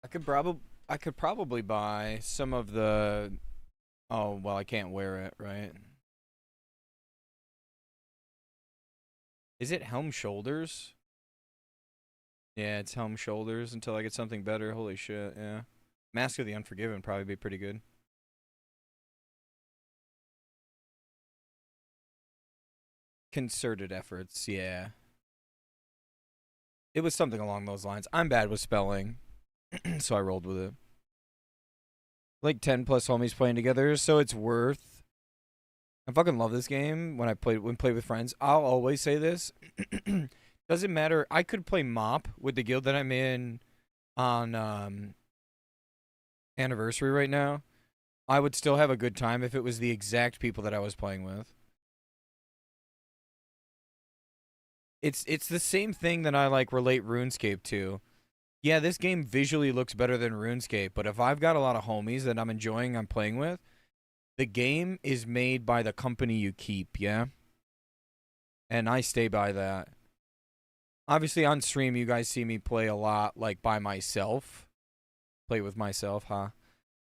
[SPEAKER 1] I could probably buy some of the. Oh well, I can't wear it, right? Is it Helm Shoulders? Yeah, it's Helm Shoulders until I get something better. Holy shit, yeah. Mask of the Unforgiven probably be pretty good. Concerted efforts, yeah. It was something along those lines. I'm bad with spelling, so I rolled with it. Like 10 plus homies playing together, so it's worth. I fucking love this game when I play with friends. I'll always say this. Doesn't matter. I could play Mop with the guild that I'm in on Anniversary right now. I would still have a good time if it was the exact people that I was playing with. It's the same thing that I like relate RuneScape to. Yeah, this game visually looks better than RuneScape, but if I've got a lot of homies that I'm playing with, the game is made by the company you keep, yeah? And I stay by that. Obviously on stream you guys see me play a lot like by myself. Play with myself, huh?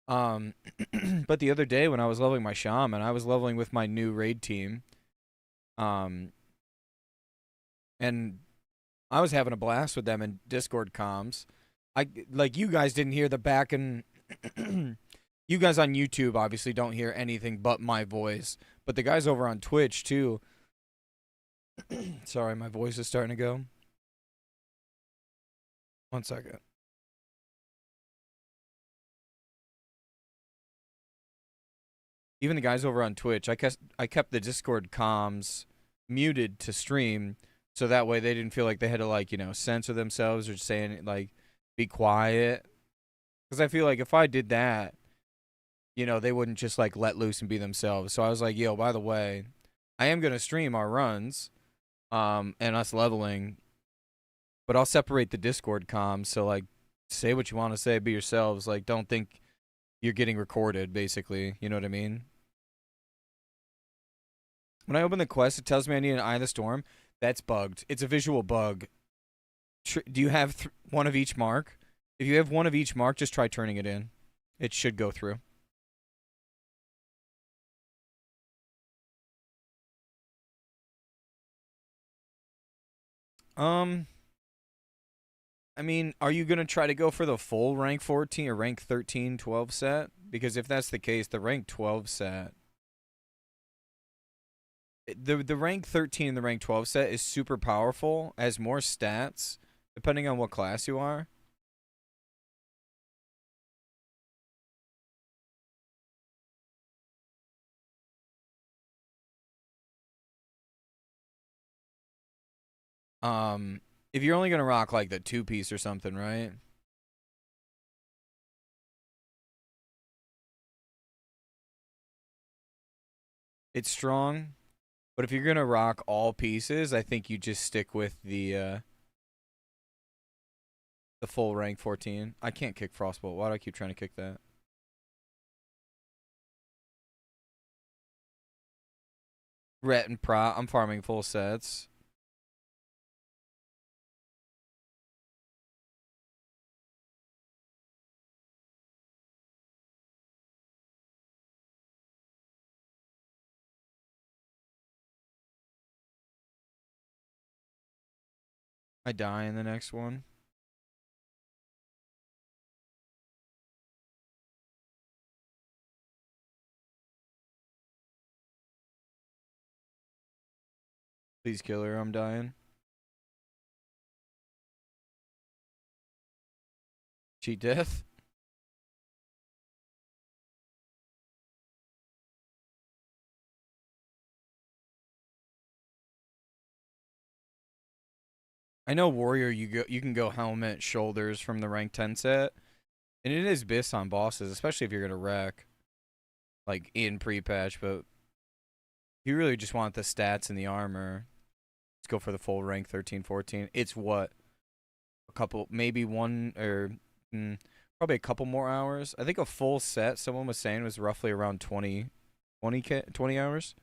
[SPEAKER 1] But the other day when I was leveling my shaman, I was leveling with my new raid team. And I was having a blast with them in Discord comms. I like you guys didn't hear the back and you guys on YouTube obviously don't hear anything but my voice, but the guys over on Twitch too. Sorry, my voice is starting to go. 1 second. Even the guys over on Twitch, I kept the Discord comms muted to stream so that way they didn't feel like they had to like, censor themselves or saying like be quiet. Cuz I feel like if I did that, they wouldn't just like let loose and be themselves. So I was like, yo, by the way, I am going to stream our runs and us leveling, but I'll separate the Discord comms. So like say what you want to say, be yourselves. Like don't think you're getting recorded basically. You know what I mean? When I open the quest, it tells me I need an Eye of the Storm. That's bugged. It's a visual bug. Do you have one of each mark? If you have one of each mark, just try turning it in. It should go through. I mean, are you going to try to go for the full rank 14 or rank 13, 12 set? Because if that's the case, the rank 12 set, the rank 13 and the rank 12 set is super powerful, has more stats, depending on what class you are. If you're only going to rock like the 2-piece or something, right? It's strong, but if you're gonna rock all pieces, I think you just stick with the full rank 14. I can't kick Frostbolt. Why do I keep trying to kick that? Ret and Prot. I'm farming full sets. I die in the next one. Please kill her. I'm dying. Cheat death. I know Warrior. You can go helmet, shoulders from the rank 10 set, and it is bis on bosses, especially if you're gonna wreck, like in pre-patch. But you really just want the stats and the armor. Let's go for the full rank 13, 14. It's what a couple, maybe one or probably a couple more hours. I think a full set, someone was saying, was roughly around 20 hours.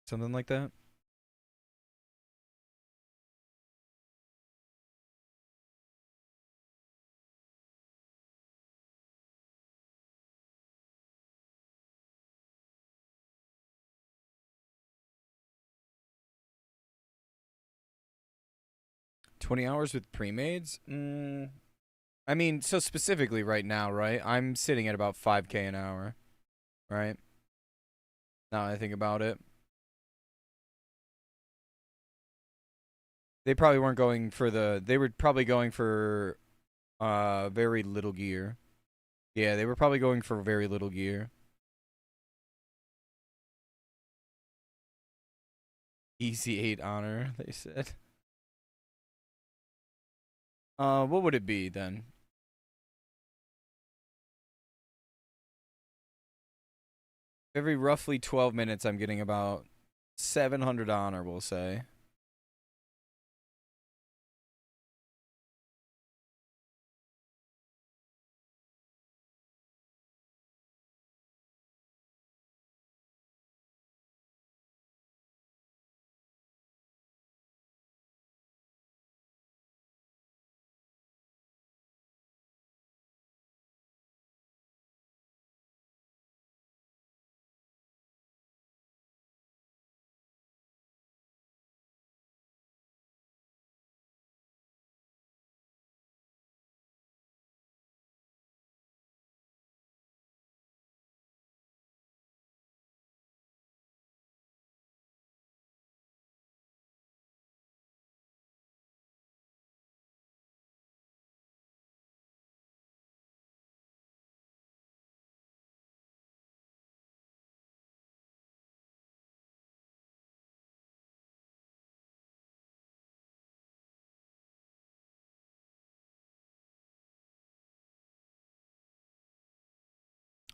[SPEAKER 1] Something like that. 20 hours with pre-mades? I mean, so specifically right now, right? I'm sitting at about 5K an hour, right? Now I think about it. They probably weren't going for they were probably going for very little gear. Yeah, they were probably going for very little gear. Easy 8 honor, they said. What would it be then? Every roughly 12 minutes, I'm getting about 700 honor, we'll say.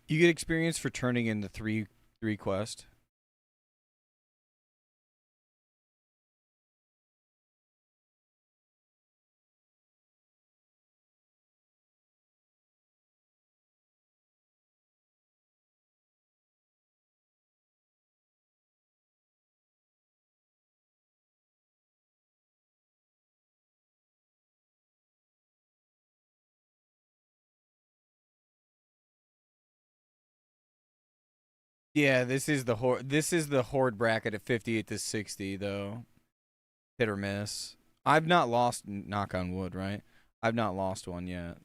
[SPEAKER 1] You get experience for turning in the three quest. Yeah, this is the horde bracket at 58 to 60 though. Hit or miss. I've not lost, knock on wood, right? I've not lost one yet.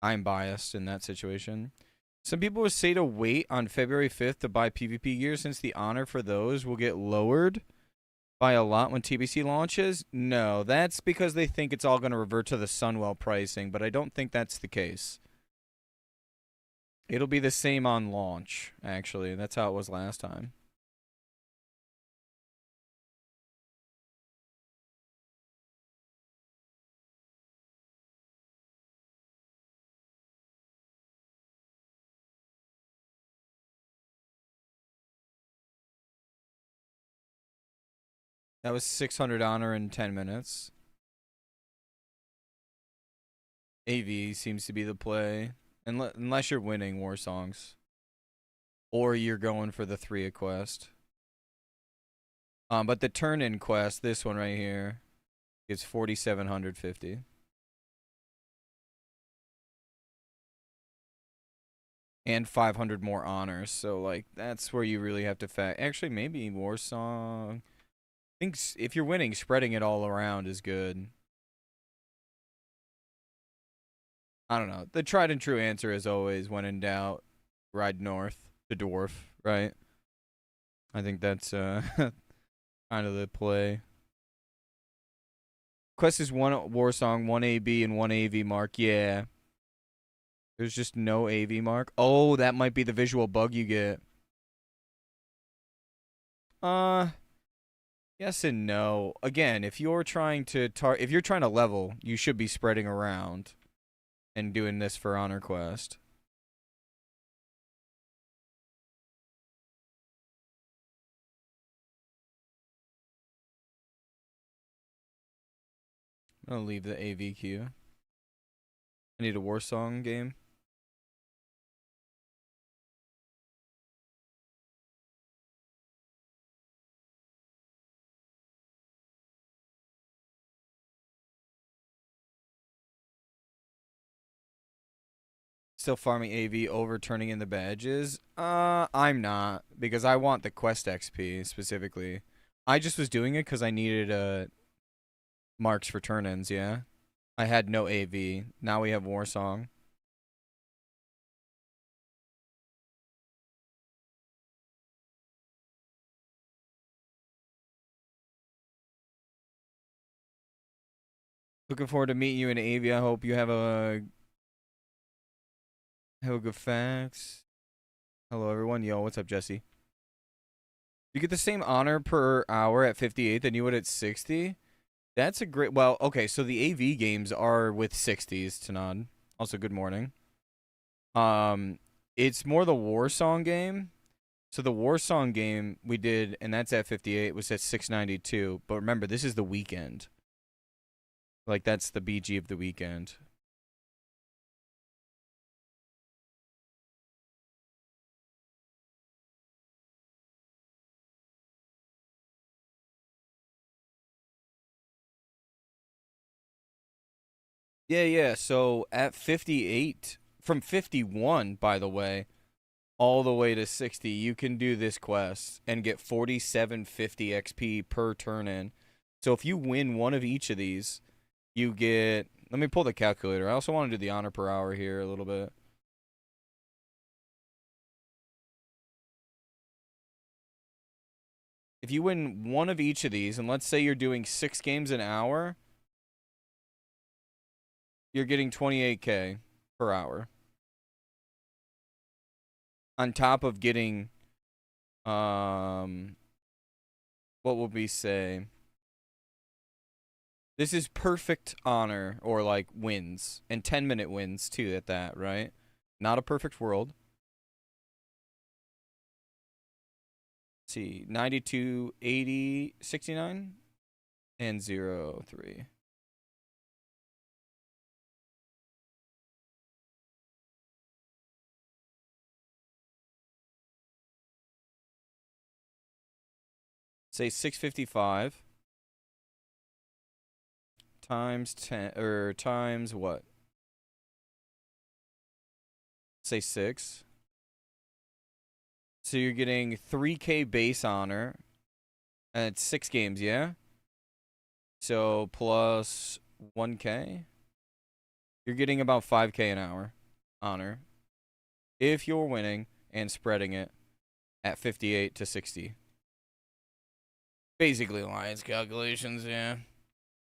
[SPEAKER 1] I'm biased in that situation. Some people would say to wait on February 5th to buy PvP gear since the honor for those will get lowered by a lot when TBC launches. No, that's because they think it's all going to revert to the Sunwell pricing, but I don't think that's the case. It'll be the same on launch, actually. That's how it was last time. That was 600 honor in 10 minutes. AV seems to be the play. Unless you're winning war songs. Or you're going for the 3 quest. But the turn-in quest, this one right here, is 4,750. And 500 more honors. So, like, that's where you really have to Actually, maybe war song. I think if you're winning, spreading it all around is good. I don't know. The tried and true answer is always, when in doubt, ride north to dwarf, right? I think that's kind of the play. Quest is one war song, one AB, and one AV mark. Yeah. There's just no AV mark. Oh, that might be the visual bug you get. Yes and no. Again, if you're trying to level, you should be spreading around and doing this for honor quest. I'm gonna leave the AV queue. I need a war song game. Still farming AV over turning in the badges? I'm not, because I want the quest XP specifically. I just was doing it because I needed Marks for turn-ins, yeah. I had no AV. Now we have Warsong. Looking forward to meeting you in AV. I hope you have a good facts. Hello, everyone. Yo, what's up, Jesse? You get the same honor per hour at 58 than you would at 60? That's a great... Well, okay, so the AV games are with 60s, Tanad. Also, good morning. It's more the Warsong game. So the Warsong game we did, and that's at 58, was at 692. But remember, this is the weekend. Like, that's the BG of the weekend. Yeah. So at 58, from 51, by the way, all the way to 60, you can do this quest and get 4750 XP per turn in. So if you win one of each of these, you get... Let me pull the calculator. I also want to do the honor per hour here a little bit. If you win one of each of these, and let's say you're doing 6 games an hour, you're getting 28k per hour. On top of getting, what would we say? This is perfect honor, or like wins, and 10-minute wins too at that, right? Not a perfect world. Let's see, 92, 80, 69, and 0, 3. Say 655 times 10, or times what? Say 6. So you're getting 3k base honor, and it's 6 games, yeah? So plus 1k, you're getting about 5k an hour honor if you're winning and spreading it at 58 to 60. Basically Alliance calculations, yeah.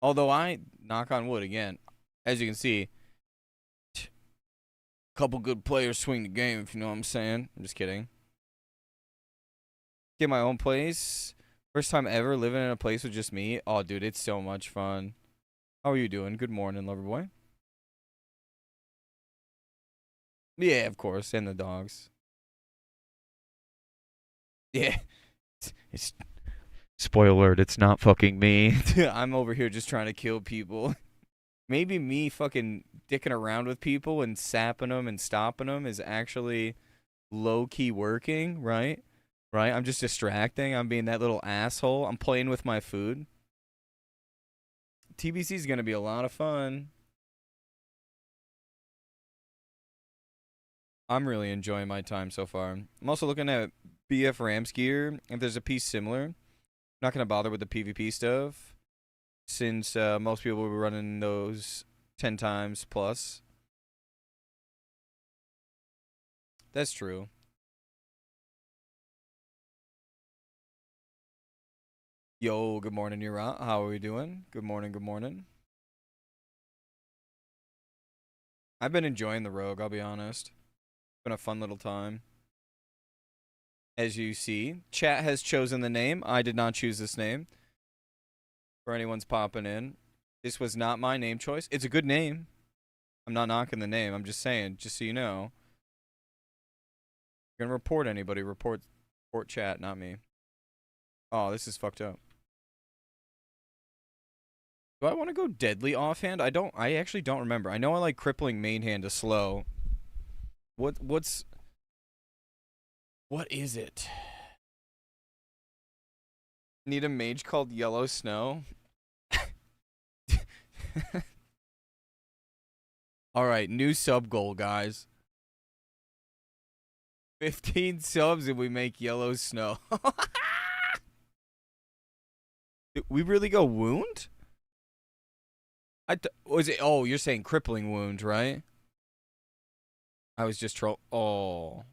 [SPEAKER 1] Although I, knock on wood again, as you can see, couple good players swing the game, if you know what I'm saying. I'm just kidding. Get my own place. First time ever living in a place with just me. Oh, dude, it's so much fun. How are you doing? Good morning, lover boy. Yeah, of course, and the dogs. Yeah, it's spoiler alert. It's not fucking me. I'm over here just trying to kill people. Maybe me fucking dicking around with people and sapping them and stopping them is actually low key working, right? Right? I'm just distracting. I'm being that little asshole. I'm playing with my food. TBC is gonna be a lot of fun. I'm really enjoying my time so far. I'm also looking at BF Rams gear. If there's a piece similar, I'm not gonna bother with the PvP stuff since most people will be running those 10 times plus. That's true. Yo, good morning, Yura. How are we doing? Good morning, good morning. I've been enjoying the Rogue, I'll be honest. It's been a fun little time. As you see, chat has chosen the name. I did not choose this name. For anyone's popping in, this was not my name choice. It's a good name. I'm not knocking the name. I'm just saying, just so you know. You're gonna report anybody. Report chat, not me. Oh, this is fucked up. Do I want to go deadly offhand? I actually don't remember. I know I like crippling main hand to slow. What is it? Need a mage called Yellow Snow? All right, new sub goal, guys. 15 subs and we make Yellow Snow. Did we really go wound? Was it? Oh, you're saying crippling wound, right? I was just troll. Oh.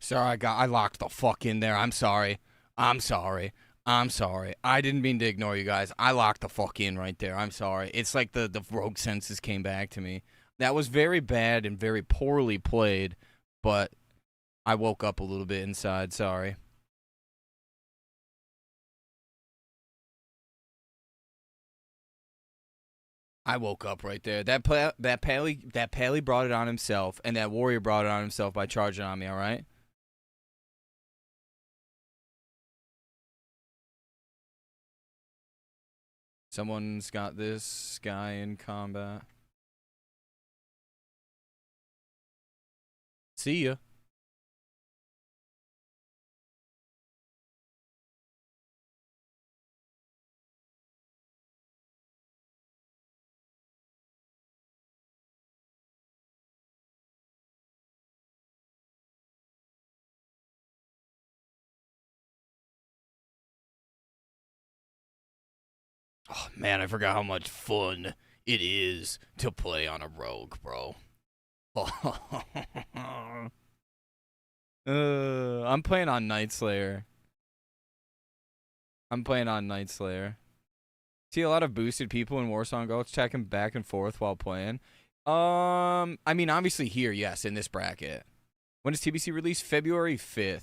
[SPEAKER 1] Sorry, I locked the fuck in there. I'm sorry. I'm sorry. I'm sorry. I didn't mean to ignore you guys. I locked the fuck in right there. I'm sorry. It's like the rogue senses came back to me. That was very bad and very poorly played, but I woke up a little bit inside. Sorry. I woke up right there. That Pally brought it on himself, and that warrior brought it on himself by charging on me. All right. Someone's got this guy in combat. See ya. Oh man, I forgot how much fun it is to play on a rogue, bro. I'm playing on Nightslayer. I'm playing on Nightslayer. See a lot of boosted people in Warsong Go checking back and forth while playing. I mean, obviously here, yes, in this bracket. When does TBC release? February 5th.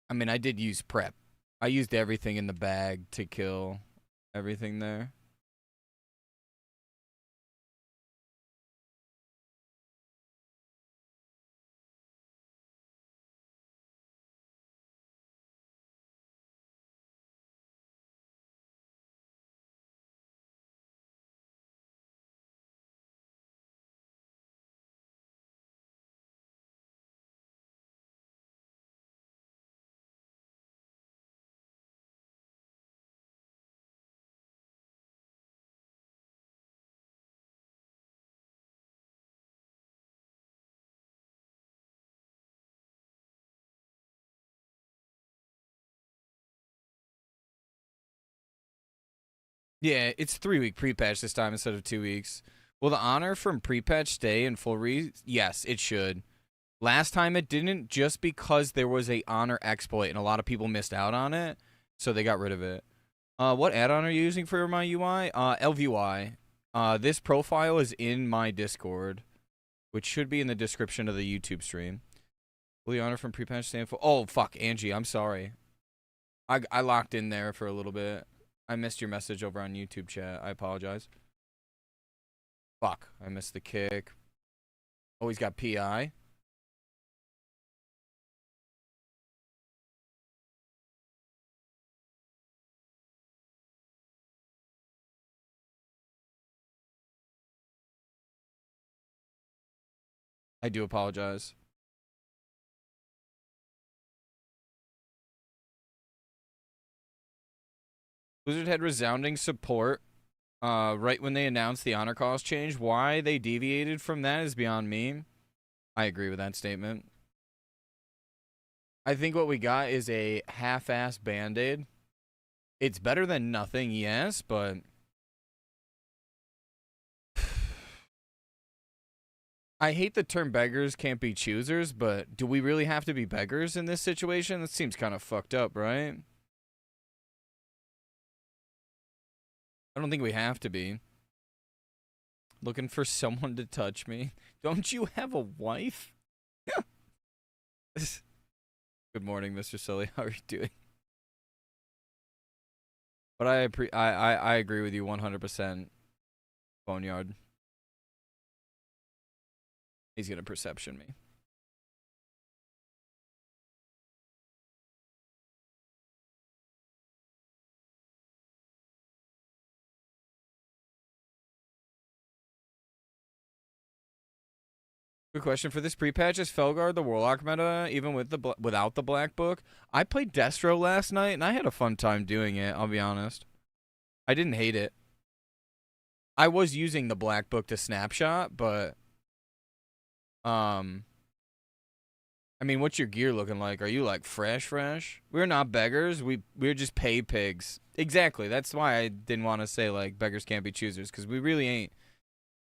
[SPEAKER 1] I mean, I did use prep. I used everything in the bag to kill everything there. Yeah, it's 3-week pre-patch this time instead of 2 weeks. Will the honor from pre-patch stay in full Yes, it should. Last time it didn't just because there was a honor exploit and a lot of people missed out on it, so they got rid of it. What add-on are you using for my UI? LVY. This profile is in my Discord, which should be in the description of the YouTube stream. Will the honor from pre-patch stay in full? Oh, fuck, Angie, I'm sorry. I locked in there for a little bit. I missed your message over on YouTube chat. I apologize. Fuck, I missed the kick. Oh, he's got PI. I do apologize. Blizzard had resounding support right when they announced the honor cost change. Why they deviated from that is beyond me. I agree with that statement. I think what we got is a half-ass Band-Aid. It's better than nothing, yes, but I hate the term beggars can't be choosers, but do we really have to be beggars in this situation? That seems kind of fucked up, right? I don't think we have to be. Looking for someone to touch me. Don't you have a wife? Good morning, Mr. Sully. How are you doing? But I agree with you 100%. Boneyard. He's gonna perception me. Good question for this pre-patch. Is Felguard the Warlock meta even with the without the Black Book? I played Destro last night and I had a fun time doing it. I'll be honest. I didn't hate it. I was using the Black Book to snapshot, but I mean, what's your gear looking like? Are you like fresh? We're not beggars. We're just pay pigs. Exactly. That's why I didn't want to say like beggars can't be choosers, because we really ain't.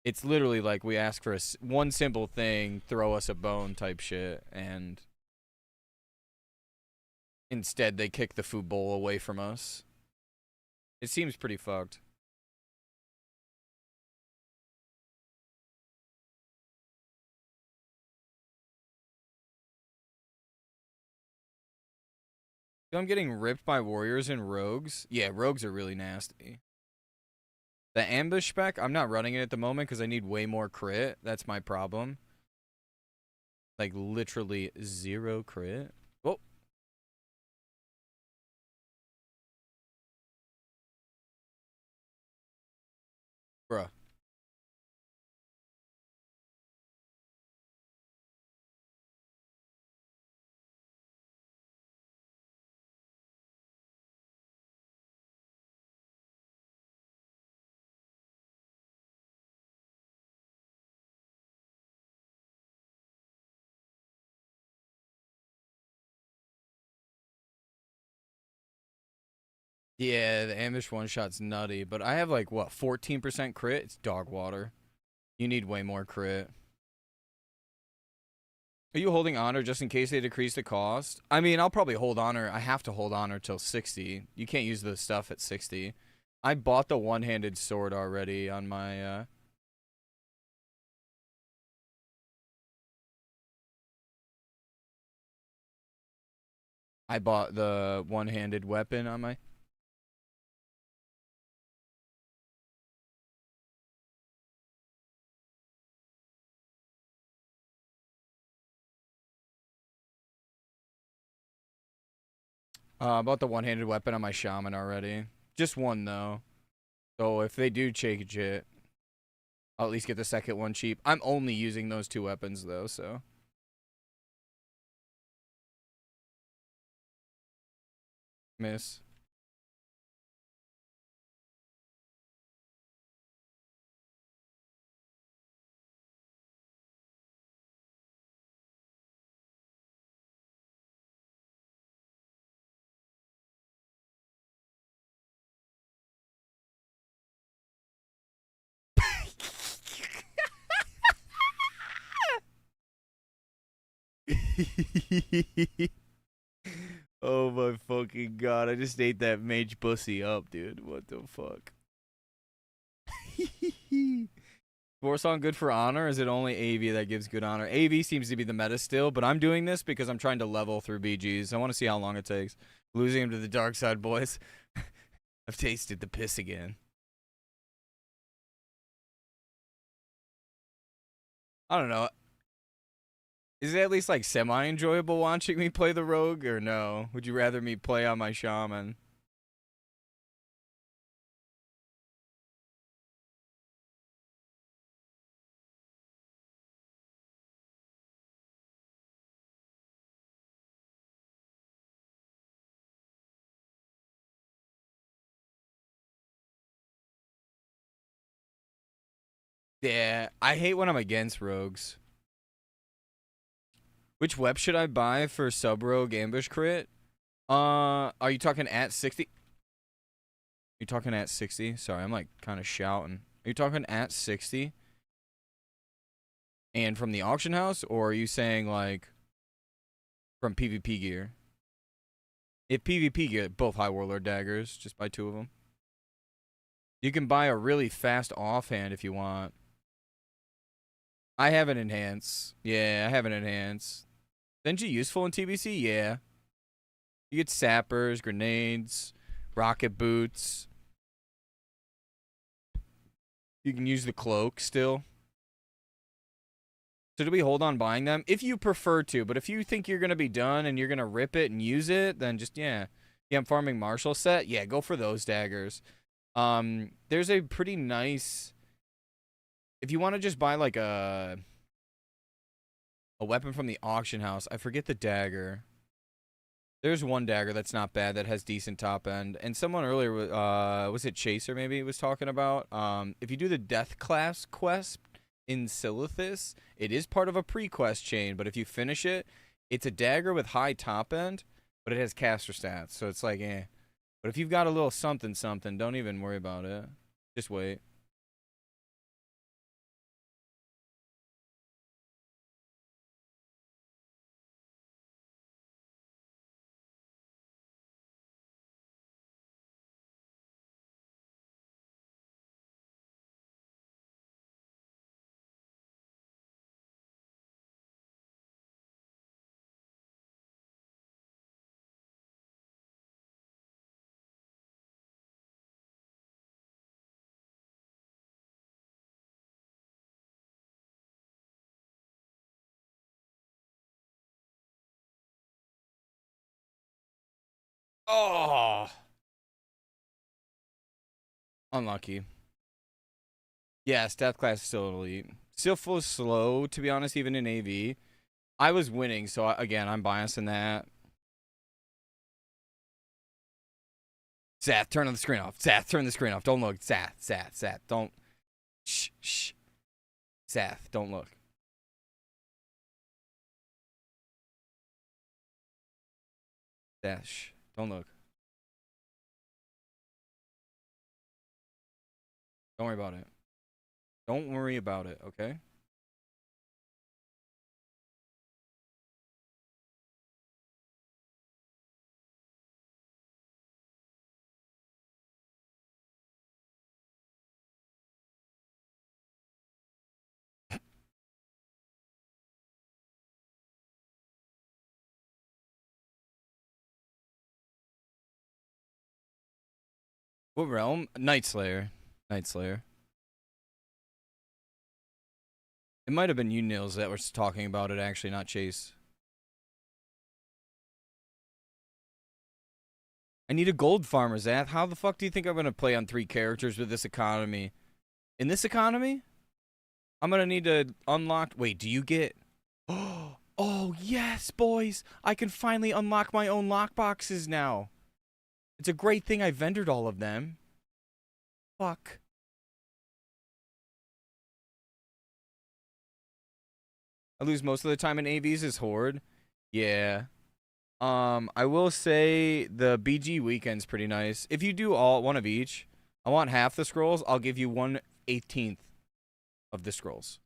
[SPEAKER 1] It's literally like we ask for one simple thing, throw us a bone type shit, and instead they kick the food bowl away from us. It seems pretty fucked. So I'm getting ripped by warriors and rogues. Yeah, rogues are really nasty. The ambush spec, I'm not running it at the moment because I need way more crit. That's my problem. Like, literally 0 crit. Oh. Bruh. Yeah, the ambush one-shot's nutty, but I have like, what, 14% crit? It's dog water. You need way more crit. Are you holding honor just in case they decrease the cost? I mean, I'll probably hold honor. I have to hold honor till 60. You can't use the stuff at 60. I bought the one-handed sword already on my, I bought the one-handed weapon on my... I bought the one-handed weapon on my shaman already. Just one, though. So if they do change it, I'll at least get the second one cheap. I'm only using those 2 weapons, though, so... Miss. Oh my fucking god, I just ate that mage pussy up, dude. What the fuck? Song good for honor? Is it only AV that gives good honor? AV seems to be the meta still, but I'm doing this because I'm trying to level through BGs. I want to see how long it takes. Losing him to the dark side, boys. I've tasted the piss again. I don't know. Is it at least like semi-enjoyable watching me play the rogue, or no? Would you rather me play on my shaman? Yeah, I hate when I'm against rogues. Which web should I buy for sub rogue ambush crit? Are you talking at 60? You talking at 60? Sorry, I'm like kind of shouting. Are you talking at 60? And from the auction house, or are you saying like from PvP gear? If PvP gear, both High Warlord daggers, just buy 2 of them. You can buy a really fast offhand if you want. I have an enhance. Yeah, I have an enhance. Isn't you useful in TBC? Yeah. You get sappers, grenades, rocket boots. You can use the cloak still. So do we hold on buying them? If you prefer to, but if you think you're going to be done and you're going to rip it and use it, then just, yeah. Yeah, I'm farming Marshall set. Yeah, go for those daggers. There's a pretty nice... If you want to just buy like a weapon from the auction house, I forget the dagger. There's one dagger that's not bad that has decent top end. And someone earlier, was it Chaser maybe, was talking about, if you do the Death Class quest in Silithus, it is part of a pre-quest chain, but if you finish it, it's a dagger with high top end, but it has caster stats, so it's like, eh. But if you've got a little something, don't even worry about it. Just wait. Oh! Unlucky. Yes, Death Class is still elite. Still full slow, to be honest, even in AV. I was winning, so again, I'm biased in that. Sath, turn the screen off. Sath, turn the screen off. Don't look. Sath, don't. Shh. Sath, don't look. Shh, don't look. Don't worry about it. Don't worry about it, okay? What realm? Nightslayer. Nightslayer. It might have been you, Nils, that was talking about it, actually, not Chase. I need a gold farmer, Zath. How the fuck do you think I'm going to play on 3 characters with this economy? In this economy? I'm going to need to unlock... Wait, do you get... Oh, yes, boys! I can finally unlock my own lockboxes now. It's a great thing I vendored all of them. Fuck. I lose most of the time in AVs as Horde. Yeah. I will say the BG weekend's pretty nice. If you do one of each, I want half the scrolls. I'll give you 1/18 of the scrolls.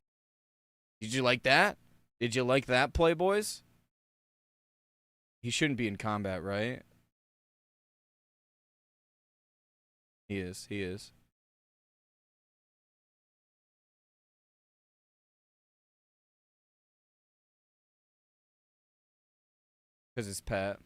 [SPEAKER 1] Did you like that? Did you like that, Playboys? He shouldn't be in combat, right? He is. He is. Because it's Pat.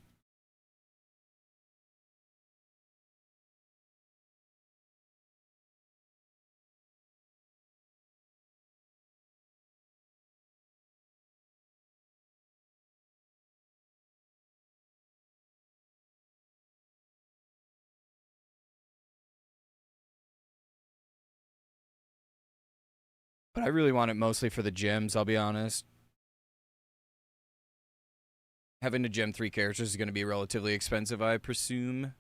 [SPEAKER 1] But I really want it mostly for the gems, I'll be honest. Having to gem 3 characters is going to be relatively expensive, I presume.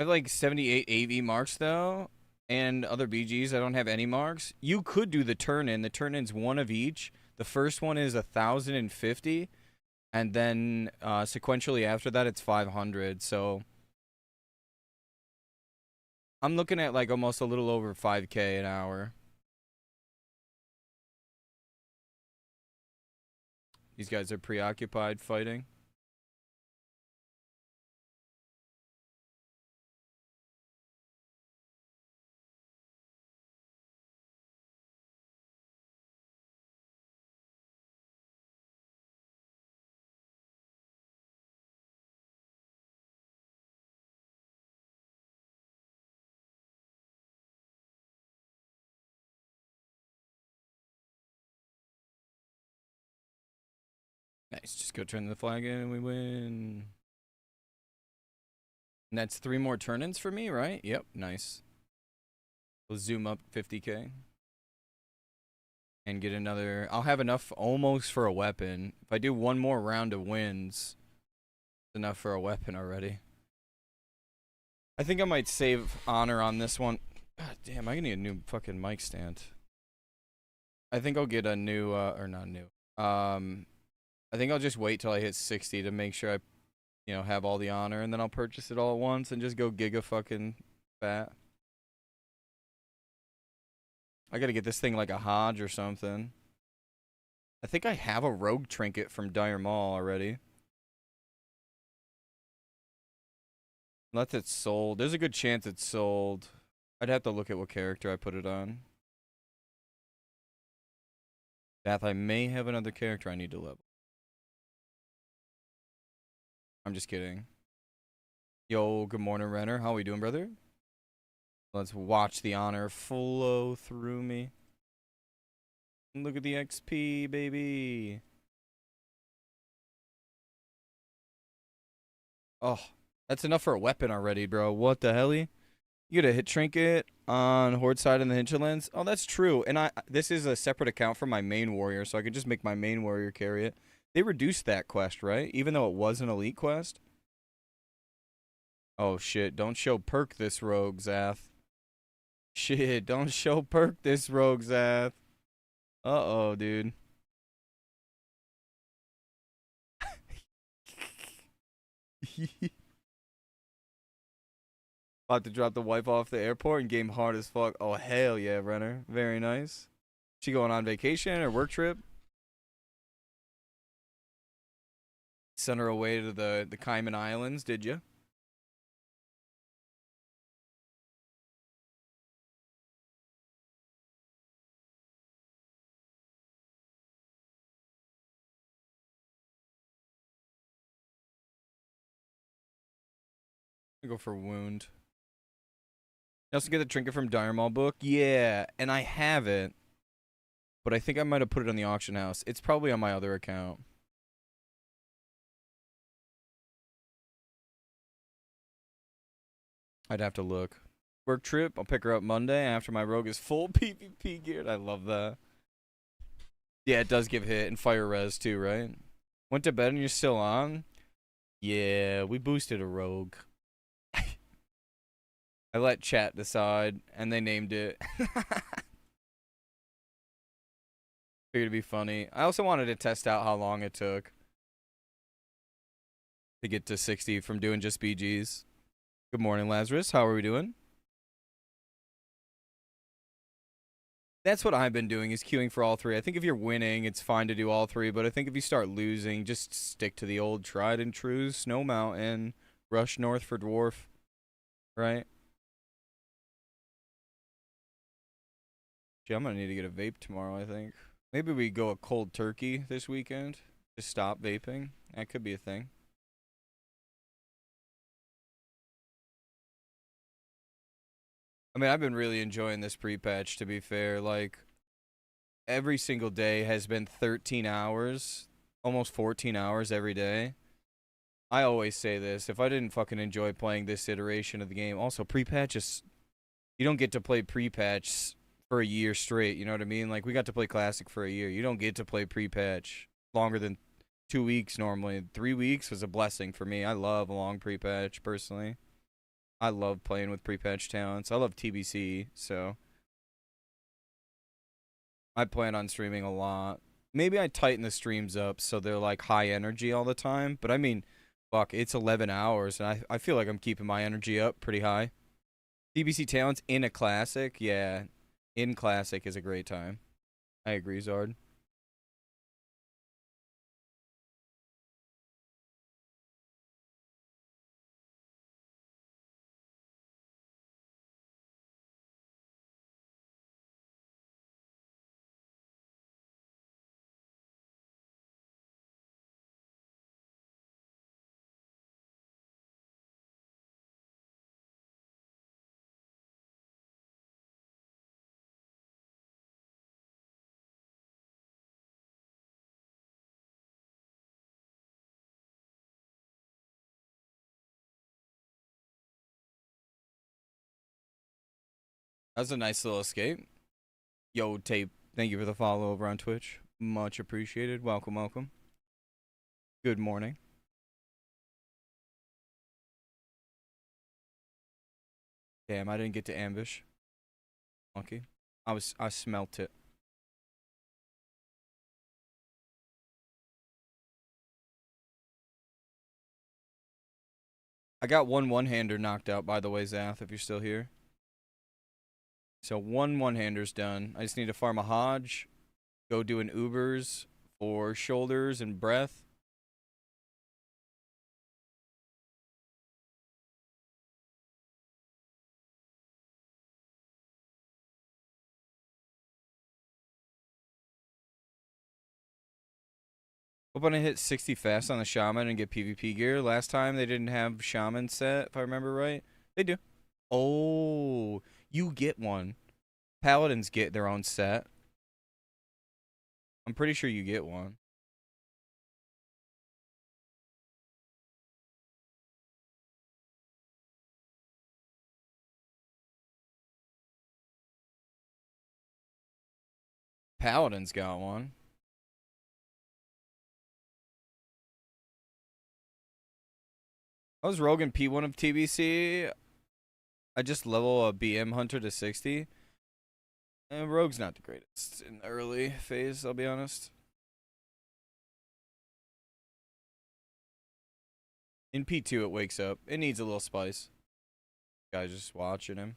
[SPEAKER 1] I have like 78 AV marks though, and other BGs I don't have any marks. You could do the turn-in. The turn-in's one of each. The first one is 1,050, and then sequentially after that it's 500. So I'm looking at like almost a little over 5K an hour. These guys are preoccupied fighting. Nice. Just go turn the flag in and we win. And that's 3 more turn-ins for me, right? Yep. Nice. We'll zoom up 50K. And get another... I'll have enough almost for a weapon. If I do one more round of wins, it's enough for a weapon already. I think I might save honor on this one. God damn, I need a new fucking mic stand. I think I'll get a new, or not new. I think I'll just wait till I hit 60 to make sure I, you know, have all the honor, and then I'll purchase it all at once and just go giga fucking fat. I gotta get this thing like a Hodge or something. I think I have a rogue trinket from Dire Mall already. Unless it's sold. There's a good chance it's sold. I'd have to look at what character I put it on. Bath, I may have another character I need to level. I'm just kidding. Yo, good morning, Renner. How we doing, brother? Let's watch the honor flow through me. Look at the XP, baby. Oh, that's enough for a weapon already, bro. What the hell? You get a hit trinket on Horde side in the hinterlands. Oh, that's true. And this is a separate account for my main warrior, so I could just make my main warrior carry it. They reduced that quest, right? Even though it was an elite quest. Oh, shit. Don't show perk this rogue, Zath. Shit, don't show perk this rogue, Zath. Uh-oh, dude. About to drop the wife off the airport and game hard as fuck. Oh, hell yeah, Renner. Very nice. She going on vacation or work trip? Sent her away to the Cayman Islands, did you? I go for wound. You also get the trinket from Dire Mall book? Yeah, and I have it. But I think I might have put it on the auction house. It's probably on my other account. I'd have to look. Work trip, I'll pick her up Monday after my rogue is full PvP geared. I love that. Yeah, it does give hit and fire res too, right? Went to bed and you're still on? Yeah, we boosted a rogue. I let chat decide, and they named it. Figured it'd be funny. I also wanted to test out how long it took to get to 60 from doing just BGs. Good morning, Lazarus. How are we doing? That's what I've been doing, is queuing for all 3. I think if you're winning, it's fine to do all 3, but I think if you start losing, just stick to the old tried and true Snow Mountain, rush north for Dwarf, right? Gee, I'm gonna need to get a vape tomorrow, I think. Maybe we go a cold turkey this weekend. Just stop vaping. That could be a thing. I mean, I've been really enjoying this pre-patch, to be fair. Like, every single day has been 13 hours, almost 14 hours every day. I always say this. If I didn't fucking enjoy playing this iteration of the game, also, pre-patch is... You don't get to play pre-patch for a year straight, you know what I mean? Like, we got to play Classic for a year. You don't get to play pre-patch longer than 2 weeks normally. 3 weeks was a blessing for me. I love a long pre-patch, personally. I love playing with pre-patch talents. I love TBC, so I plan on streaming a lot. Maybe I tighten the streams up so they're like high energy all the time. But I mean, fuck, it's 11 hours, and I feel like I'm keeping my energy up pretty high. TBC talents in a classic, yeah, in classic is a great time. I agree, Zard. That's a nice little escape. Yo, Tape, thank you for the follow over on Twitch. Much appreciated. Welcome, welcome. Good morning. Damn, I didn't get to ambush. Monkey. I smelt it. I got one-hander knocked out, by the way, Zath, if you're still here. So one-hander's done. I just need to farm a Hodge, go do an Ubers for shoulders and breath. Hope I hit 60 fast on the Shaman and get PvP gear. Last time they didn't have Shaman set, if I remember right. They do. Oh, you get one. Paladins get their own set. I'm pretty sure you get one. Paladins got one. I was Rogan P1 of TBC. I just level a BM Hunter to 60. And Rogue's not the greatest in the early phase, I'll be honest. In P2, it wakes up. It needs a little spice. Guys just watching him.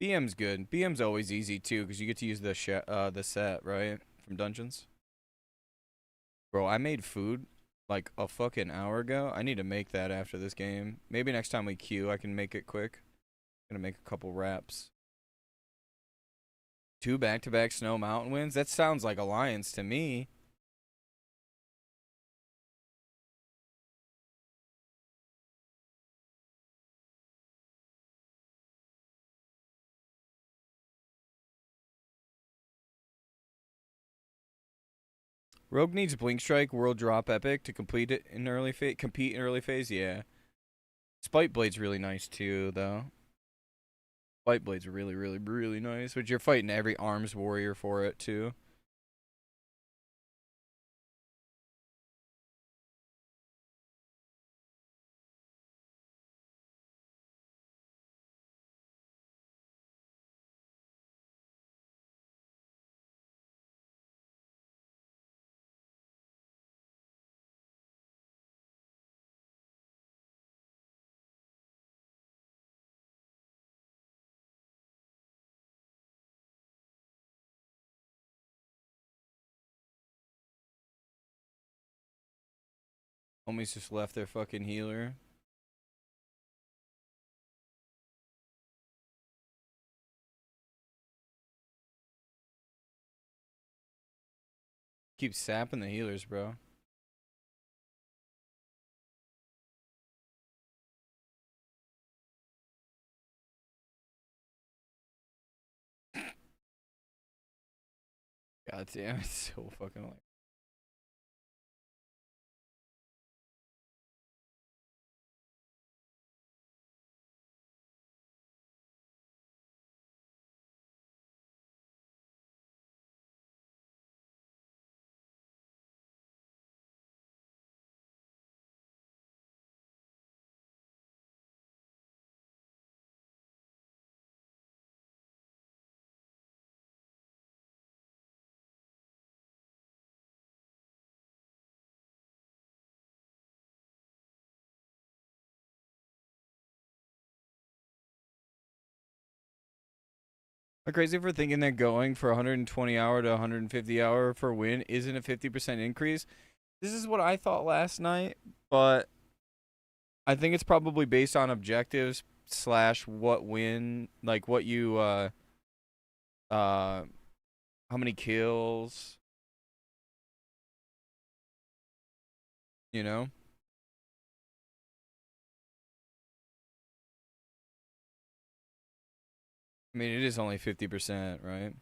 [SPEAKER 1] BM's good. BM's always easy too, because you get to use the set, right? From dungeons. Bro, I made food like a fucking hour ago. I need to make that after this game. Maybe next time we queue, I can make it quick. I'm gonna make a couple wraps. 2 back-to-back Snow Mountain wins? That sounds like Alliance to me. Rogue needs Blink Strike, World Drop Epic to complete it in early phase. Compete in early phase, yeah. Spite Blade's really nice too, though. Spite Blade's really, really, really nice. But you're fighting every arms warrior for it too. Homies just left their fucking healer. Keep sapping the healers, bro. God damn, it's so fucking like. I'm crazy for thinking that going for 120 hour to 150 hour for win isn't a 50% increase. This is what I thought last night, but I think it's probably based on objectives slash what win, like what you how many kills, you know? I mean, it is only 50%, right?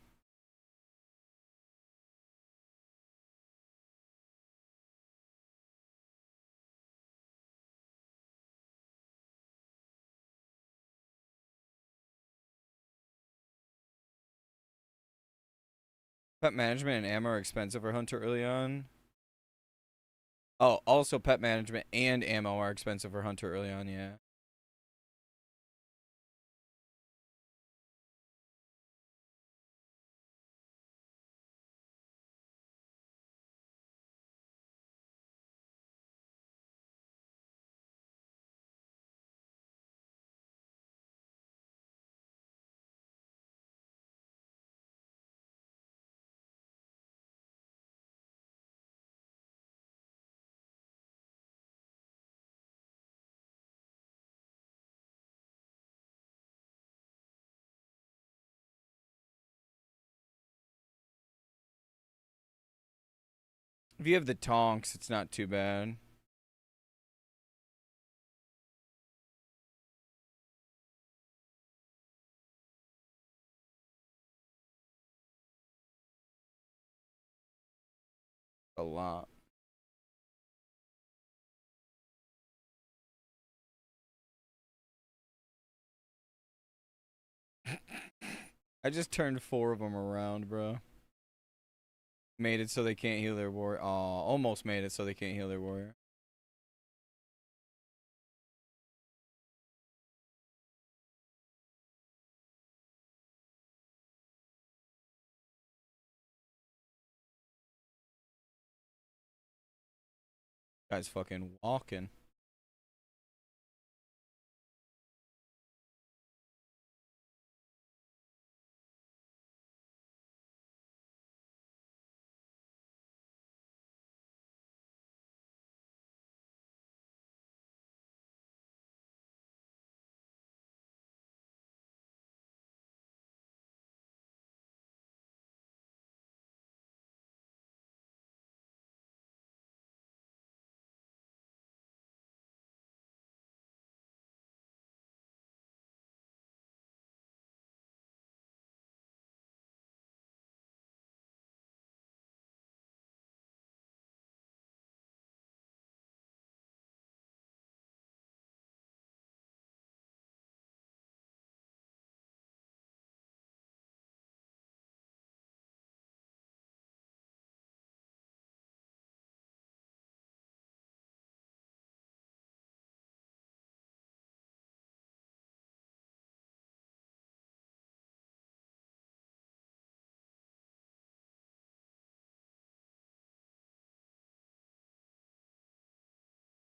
[SPEAKER 1] Pet management and ammo are expensive for Hunter early on. Oh, also pet management and ammo are expensive for Hunter early on, yeah. If you have the tonks, it's not too bad. A lot. I just turned 4 of them around, bro. Made it so they can't heal their warrior. Oh, almost made it so they can't heal their warrior. Guy's fucking walking.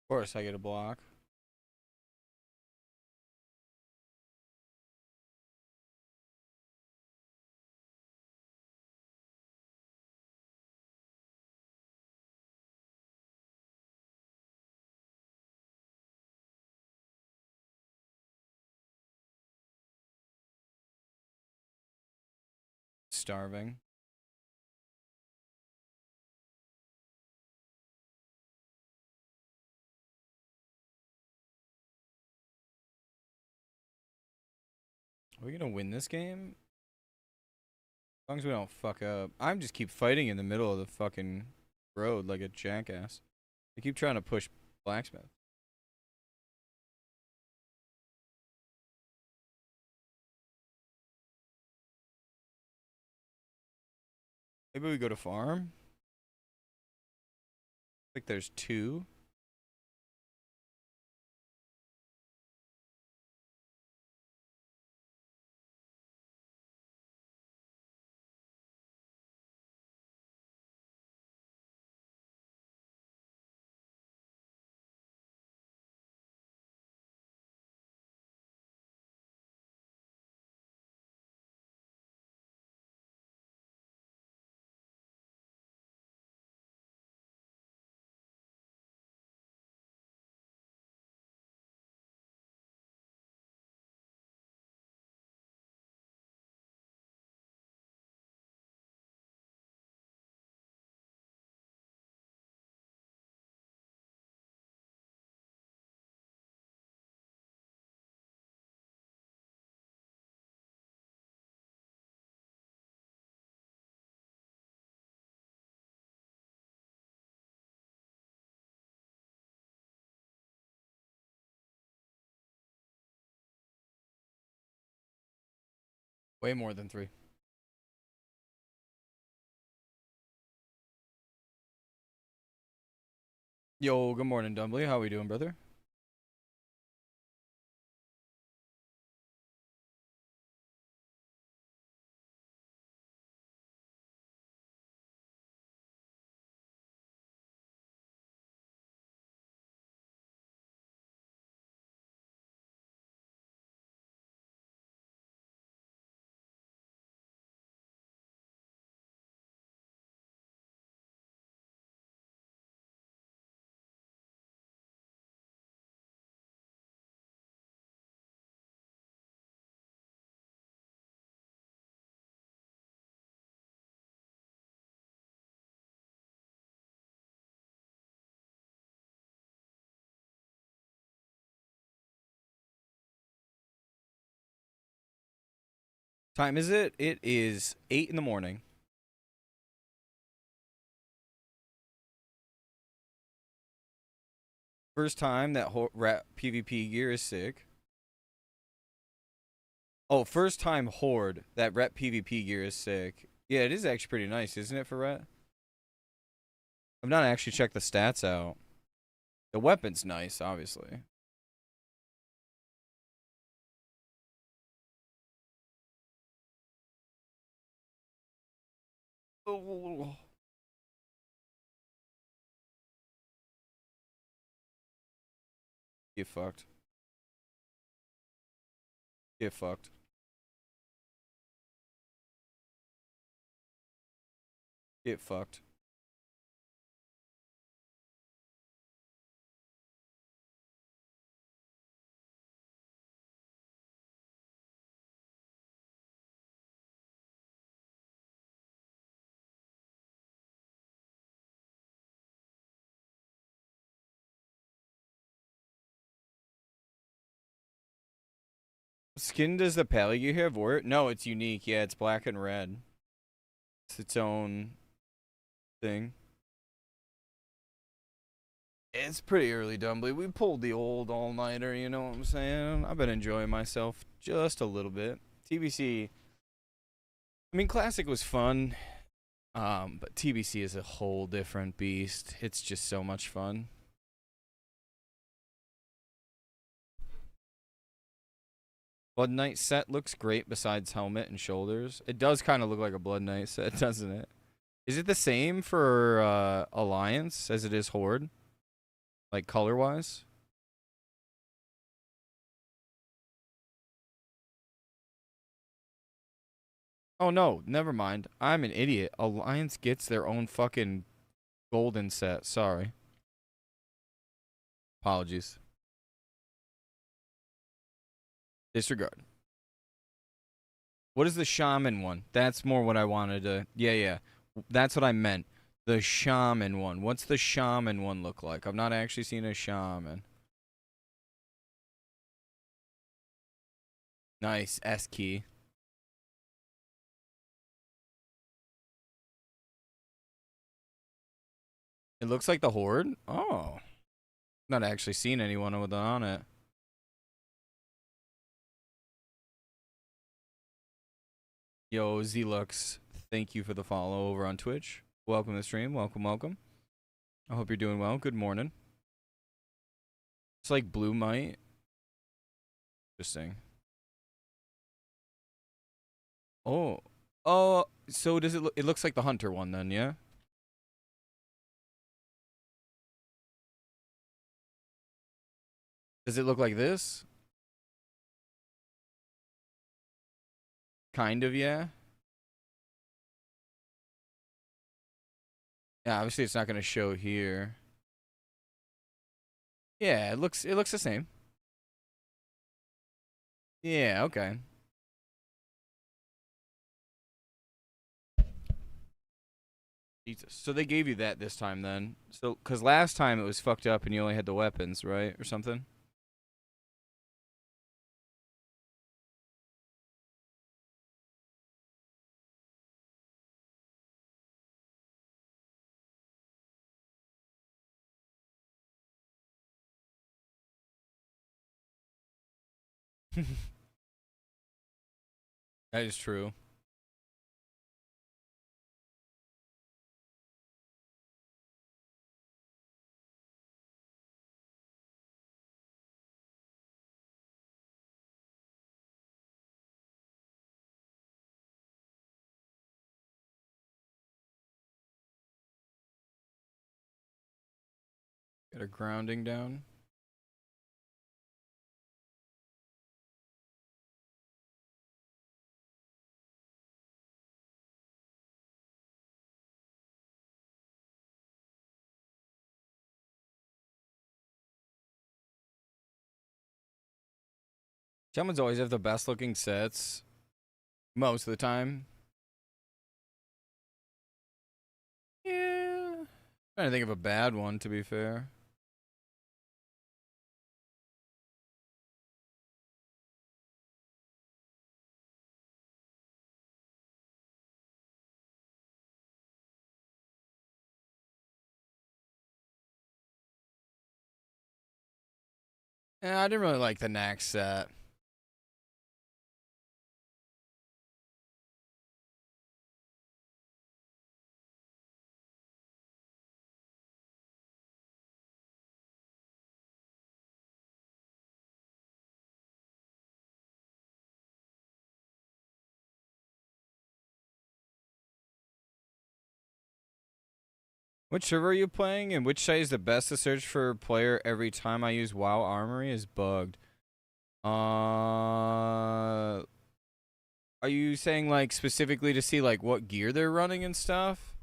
[SPEAKER 1] Of course, I get a block. Starving. Are we gonna win this game? As long as we don't fuck up. I'm just keep fighting in the middle of the fucking road like a jackass. I keep trying to push blacksmith. Maybe we go to farm? Like there's 2. Way more than 3. Yo, good morning, Dumbly. How we doing, brother? Time is it? It is 8 in the morning. First time that rat PvP gear is sick. Oh, first time horde that ret PvP gear is sick. Yeah, it is actually pretty nice, isn't it, for ret? I've not actually checked the stats out. The weapon's nice, obviously. Oh. Get fucked. Get fucked. Get fucked. Skin does the pally gear have or no, it's unique. Yeah, it's black and red. It's its own thing. It's pretty early, Dumbly. We pulled the old all-nighter, you know what I'm saying? I've been enjoying myself just a little bit. TBC, I mean, Classic was fun, but TBC is a whole different beast. It's just so much fun. Blood Knight set looks great besides helmet and shoulders. It does kind of look like a Blood Knight set, doesn't it? Is it the same for Alliance as it is Horde? Like color-wise? Oh no, never mind. I'm an idiot. Alliance gets their own fucking golden set. Sorry. Apologies. Disregard. What is the shaman one? That's more what I wanted to. Yeah, yeah. That's what I meant. The shaman one. What's the shaman one look like? I've not actually seen a shaman. Nice. S key. It looks like the horde. Oh. Not actually seen anyone with it on it. Yo, Zlux, thank you for the follow over on Twitch. Welcome to the stream. Welcome, welcome. I hope you're doing well. Good morning. It's like Blue Might. Interesting. Oh. Oh, so does it look? It looks like the Hunter one then, yeah? Does it look like this? Kind of, yeah. Yeah, obviously it's not going to show here. Yeah, it looks the same. Yeah, okay. Jesus. So they gave you that this time then. So cuz last time it was fucked up and you only had the weapons, right? Or something. That is true. Get a grounding down. Shamans always have the best looking sets. Most of the time. Yeah. Trying to think of a bad one, to be fair. Yeah, I didn't really like the Naxx set. Which server are you playing, and which site is the best to search for a player every time I use WoW Armory is bugged? Are you saying like specifically to see like what gear they're running and stuff?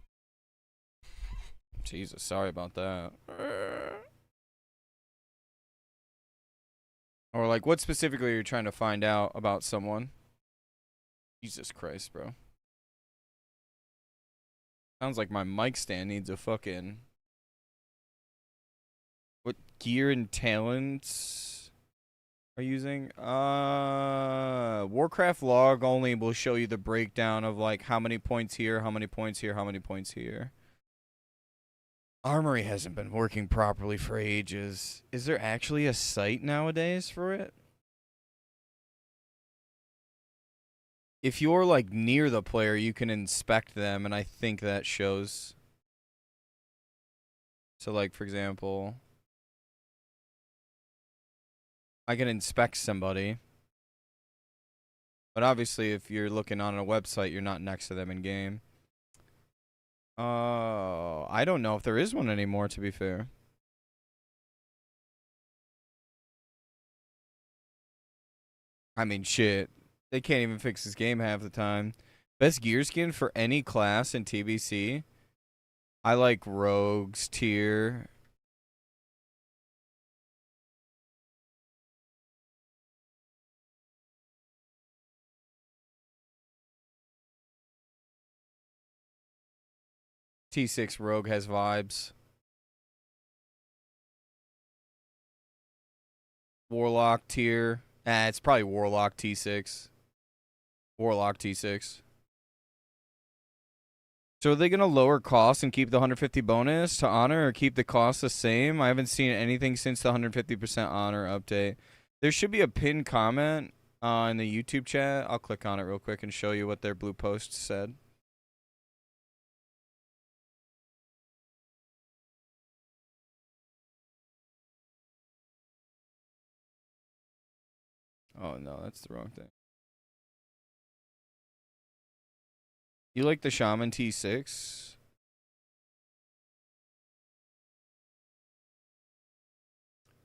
[SPEAKER 1] Jesus, sorry about that. Or like what specifically are you trying to find out about someone? Jesus Christ, bro. Sounds like my mic stand needs a fucking... What gear and talents are you using? Warcraft log only will show you the breakdown of like how many points here, how many points here, how many points here. Armory hasn't been working properly for ages. Is there actually a site nowadays for it? If you're like near the player, you can inspect them, and I think that shows. So like, for example, I can inspect somebody. But obviously, if you're looking on a website, you're not next to them in game. I don't know if there is one anymore, to be fair. I mean, shit. They can't even fix this game half the time. Best gear skin for any class in TBC. I like Rogues tier. T6 Rogue has vibes. Warlock tier. It's probably Warlock T6. Warlock T6. So are they going to lower costs and keep the 150 bonus to honor, or keep the cost the same? I haven't seen anything since the 150% honor update. There should be a pinned comment in the YouTube chat. I'll click on it real quick and show you what their Bluepost said. Oh, no, that's the wrong thing. You like the Shaman T6?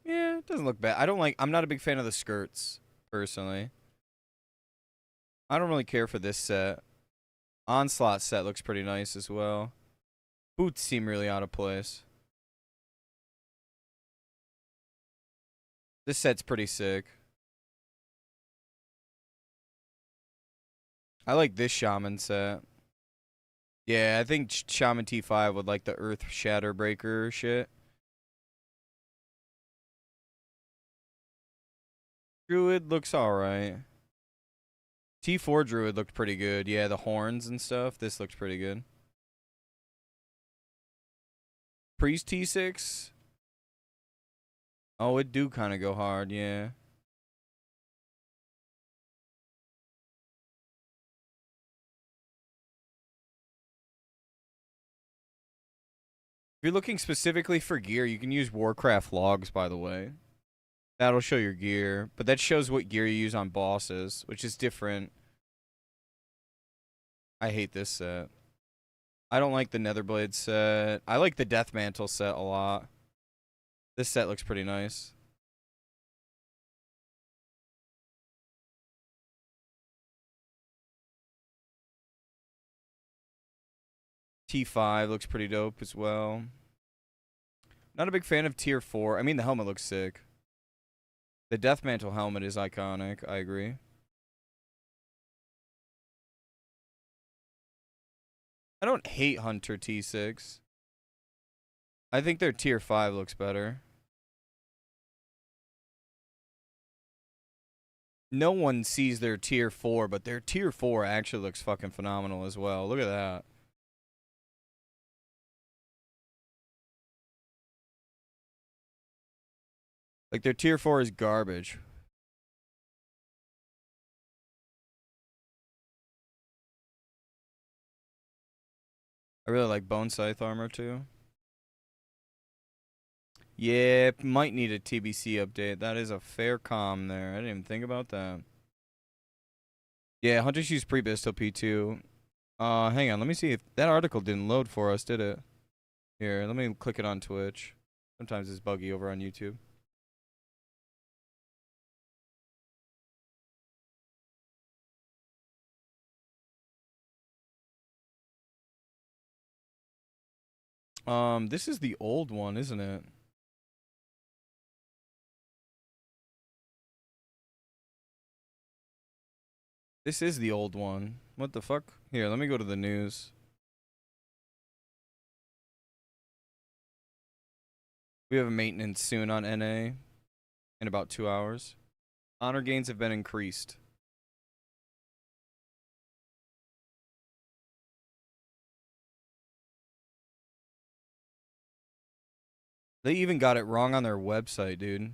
[SPEAKER 1] Yeah, it doesn't look bad. I'm not a big fan of the skirts, personally. I don't really care for this set. Onslaught set looks pretty nice as well. Boots seem really out of place. This set's pretty sick. I like this Shaman set. Yeah, I think Shaman T5 would like the Earth Shatter Breaker shit. Druid looks alright. T4 Druid looked pretty good. Yeah, the horns and stuff. This looks pretty good. Priest T6. Oh, it do kind of go hard, yeah. If you're looking specifically for gear, you can use Warcraft logs, by the way. That'll show your gear, but that shows what gear you use on bosses, which is different. I hate this set. I don't like the Netherblade set. I like the Death Mantle set a lot. This set looks pretty nice. T5 looks pretty dope as well. Not a big fan of tier 4. I mean, the helmet looks sick. The Death Mantle helmet is iconic. I agree. I don't hate Hunter T6. I think their tier 5 looks better. No one sees their tier 4, but their tier 4 actually looks fucking phenomenal as well. Look at that. Like, their tier 4 is garbage. I really like Bone Scythe armor, too. Yeah, might need a TBC update. That is a fair comm there. I didn't even think about that. Yeah, Hunters use pre-bist till P2. Hang on. Let me see if that article didn't load for us, did it? Here, let me click it on Twitch. Sometimes it's buggy over on YouTube. This is the old one, isn't it? This is the old one. What the fuck? Here, let me go to the news. We have a maintenance soon on NA in about 2 hours. Honor gains have been increased. They even got it wrong on their website, dude.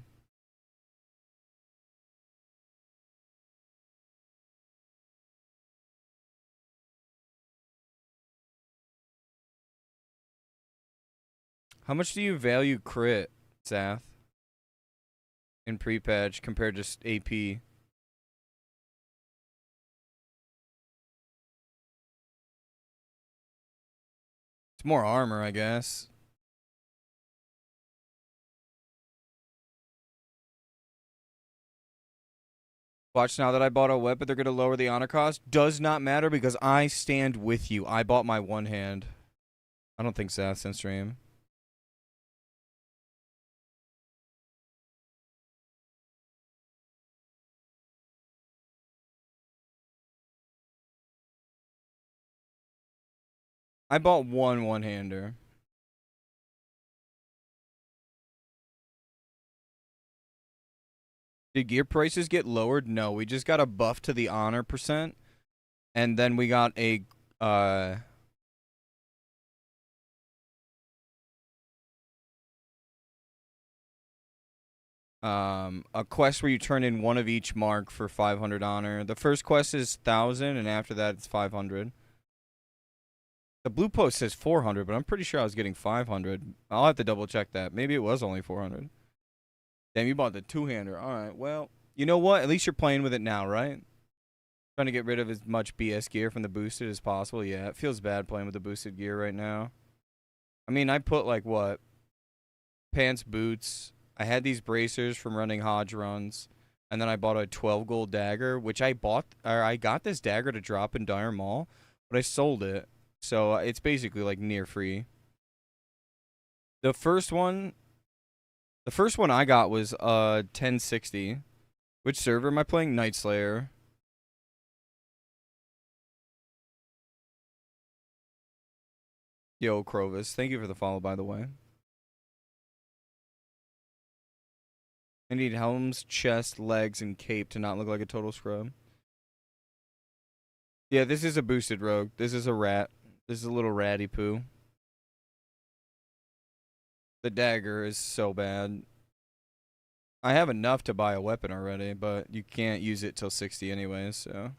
[SPEAKER 1] How much do you value crit, Zath, in pre-patch compared to AP? It's more armor, I guess. Watch, now that I bought a weapon, they're going to lower the honor cost. Does not matter because I stand with you. I bought my one hand. I don't think Zath's in stream. I bought one-hander. Did gear prices get lowered? No, we just got a buff to the honor percent. And then we got a quest where you turn in one of each mark for 500 honor. The first quest is 1,000, and after that it's 500. The Bluepost says 400, but I'm pretty sure I was getting 500. I'll have to double check that. Maybe it was only 400. Damn, you bought the two-hander. All right, well, you know what? At least you're playing with it now, right? Trying to get rid of as much BS gear from the boosted as possible. Yeah, it feels bad playing with the boosted gear right now. I mean, I put, like, what? Pants, boots. I had these bracers from running Hodge runs. And then I bought a 12 gold dagger, which I got this dagger to drop in Dire Mall, but I sold it. So it's basically like near free. The first one I got was 1060. Which server am I playing? Nightslayer. Yo, Crovis. Thank you for the follow, by the way. I need helms, chest, legs, and cape to not look like a total scrub. Yeah, this is a boosted rogue. This is a rat. This is a little ratty poo. The dagger is so bad. I have enough to buy a weapon already, but you can't use it till 60 anyways, so.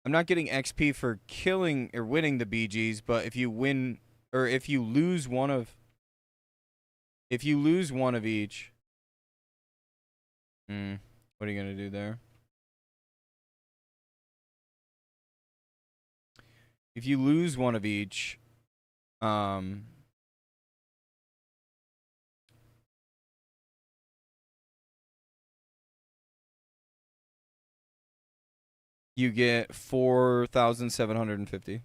[SPEAKER 1] I'm not getting XP for killing or winning the BGs, but if you win or if you lose one of each, what are you gonna do there? If you lose one of each, you get 4,750.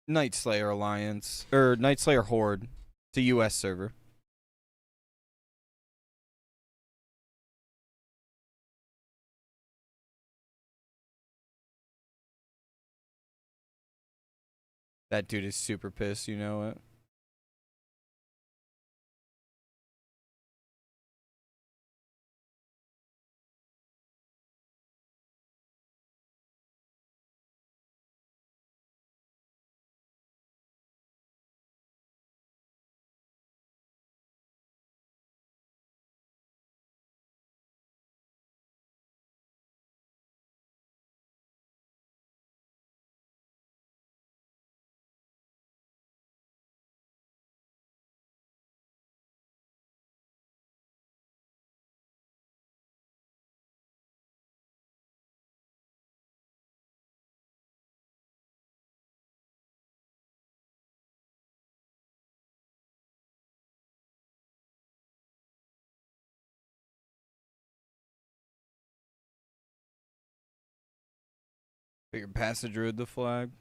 [SPEAKER 1] Nightslayer Alliance or Nightslayer Horde. It's a US server. That dude is super pissed, you know it. Figure pass the druid the flag.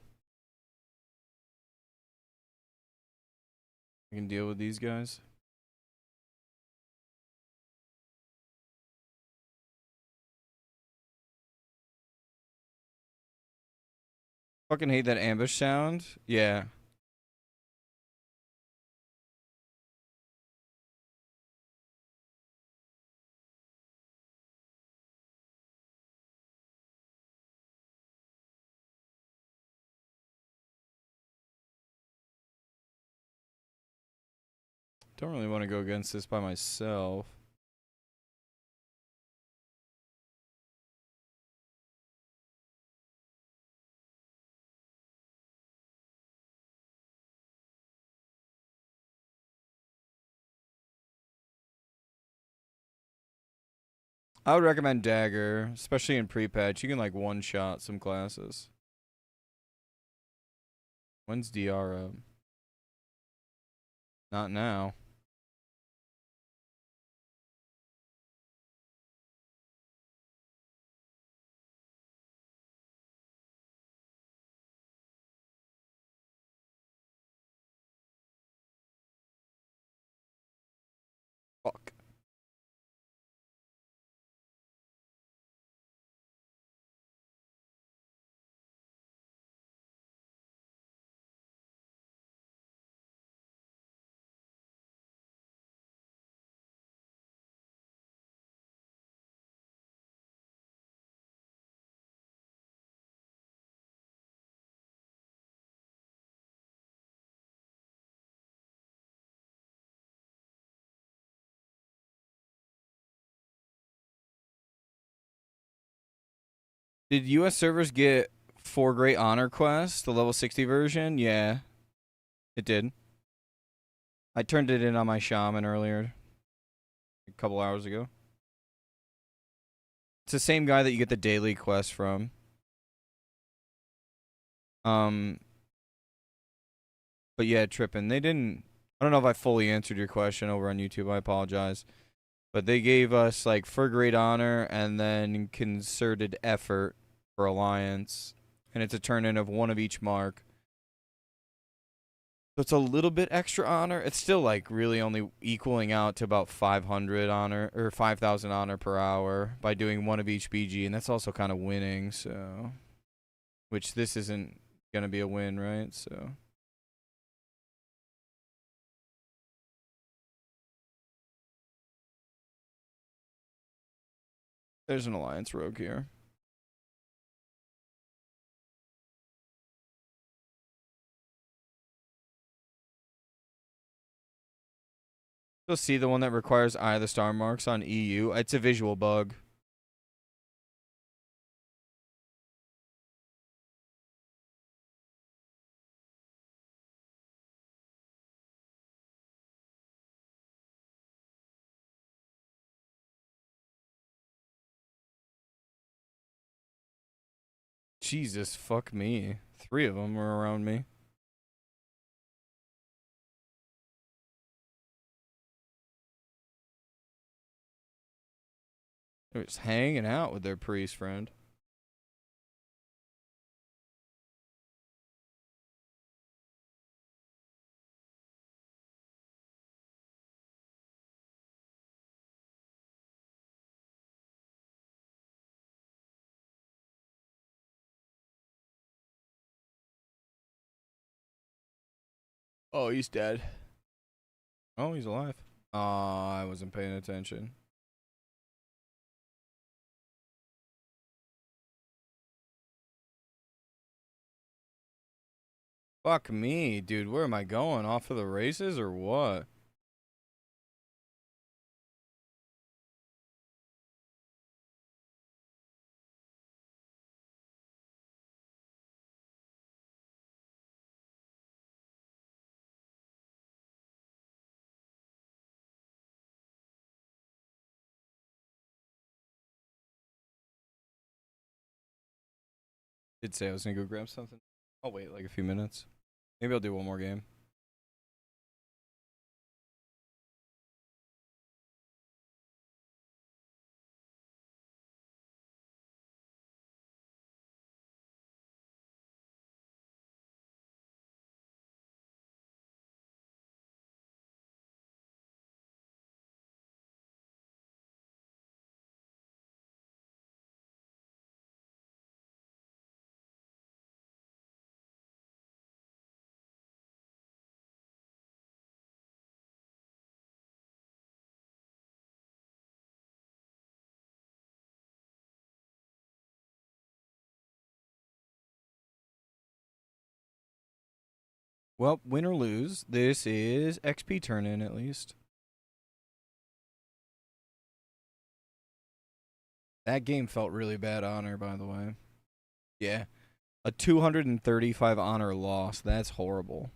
[SPEAKER 1] I can deal with these guys. Fucking hate that ambush sound. Yeah. Don't really want to go against this by myself. I would recommend Dagger, especially in pre-patch. You can like one-shot some classes. When's DR up? Not now. Fuck. Did US servers get 4 Great Honor Quest, the level 60 version? Yeah, it did. I turned it in on my shaman earlier, a couple hours ago. It's the same guy that you get the daily quest from. But yeah, tripping. They didn't. I don't know if I fully answered your question over on YouTube. I apologize. But they gave us like for great honor and then concerted effort for alliance, and it's a turn in of one of each mark. So it's a little bit extra honor. It's still like really only equaling out to about 500 honor or 5,000 honor per hour by doing one of each BG, and that's also kind of winning. So, which this isn't gonna be a win, right? So. There's an alliance rogue here. You'll see the one that requires Eye of the Star marks on EU. It's a visual bug. Jesus, fuck me. 3 of them were around me. They're just hanging out with their priest friend. Oh, he's dead. Oh, he's alive. I wasn't paying attention. Fuck me, dude. Where am I going? Off of the races or what? Did say I was gonna go grab something. I'll wait like a few minutes. Maybe I'll do one more game. Well, win or lose, this is XP turn in at least. That game felt really bad honor, by the way. Yeah. A 235 honor loss. That's horrible.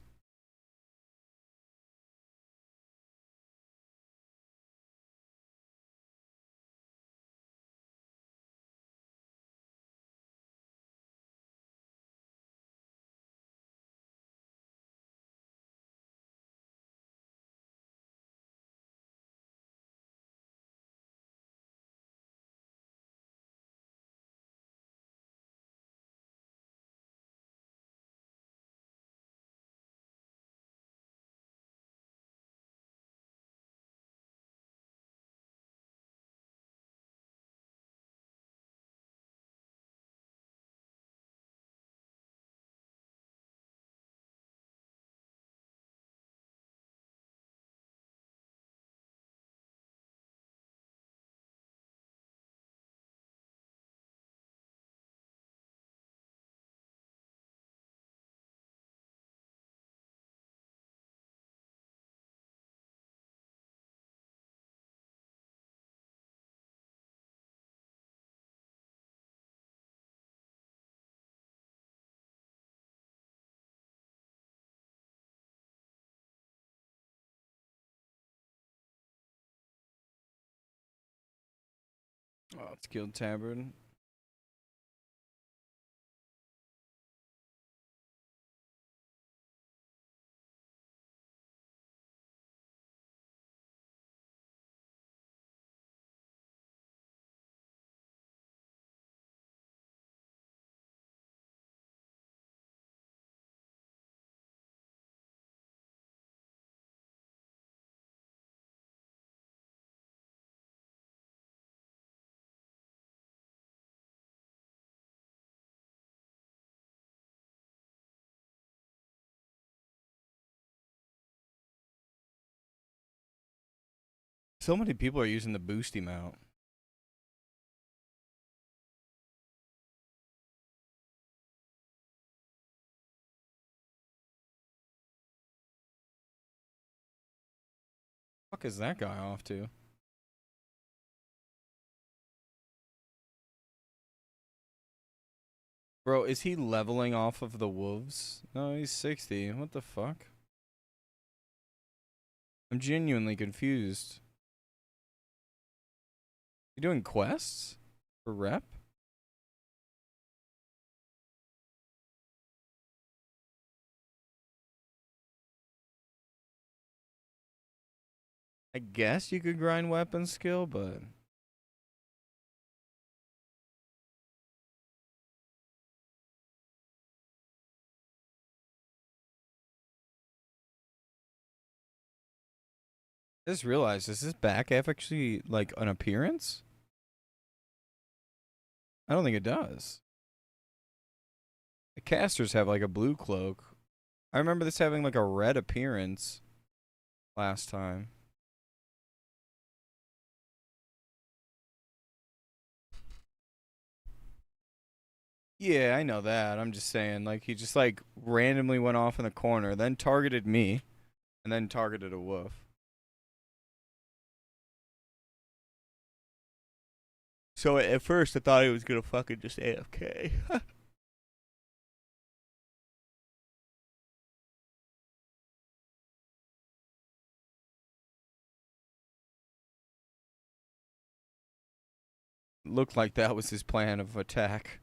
[SPEAKER 1] Oh, it's Guild Tavern. So many people are using the boosty mount. Fuck is that guy off to? Bro, is he leveling off of the wolves? No, he's 60. What the fuck? I'm genuinely confused. You doing quests? For rep? I guess you could grind weapon skill, but... I just realized, does this back have actually, like, an appearance? I don't think it does. The casters have, like, a blue cloak. I remember this having, like, a red appearance last time. Yeah, I know that. I'm just saying, like, he just, like, randomly went off in the corner, then targeted me, and then targeted a wolf. So at first I thought he was gonna fucking just AFK. Looked like that was his plan of attack.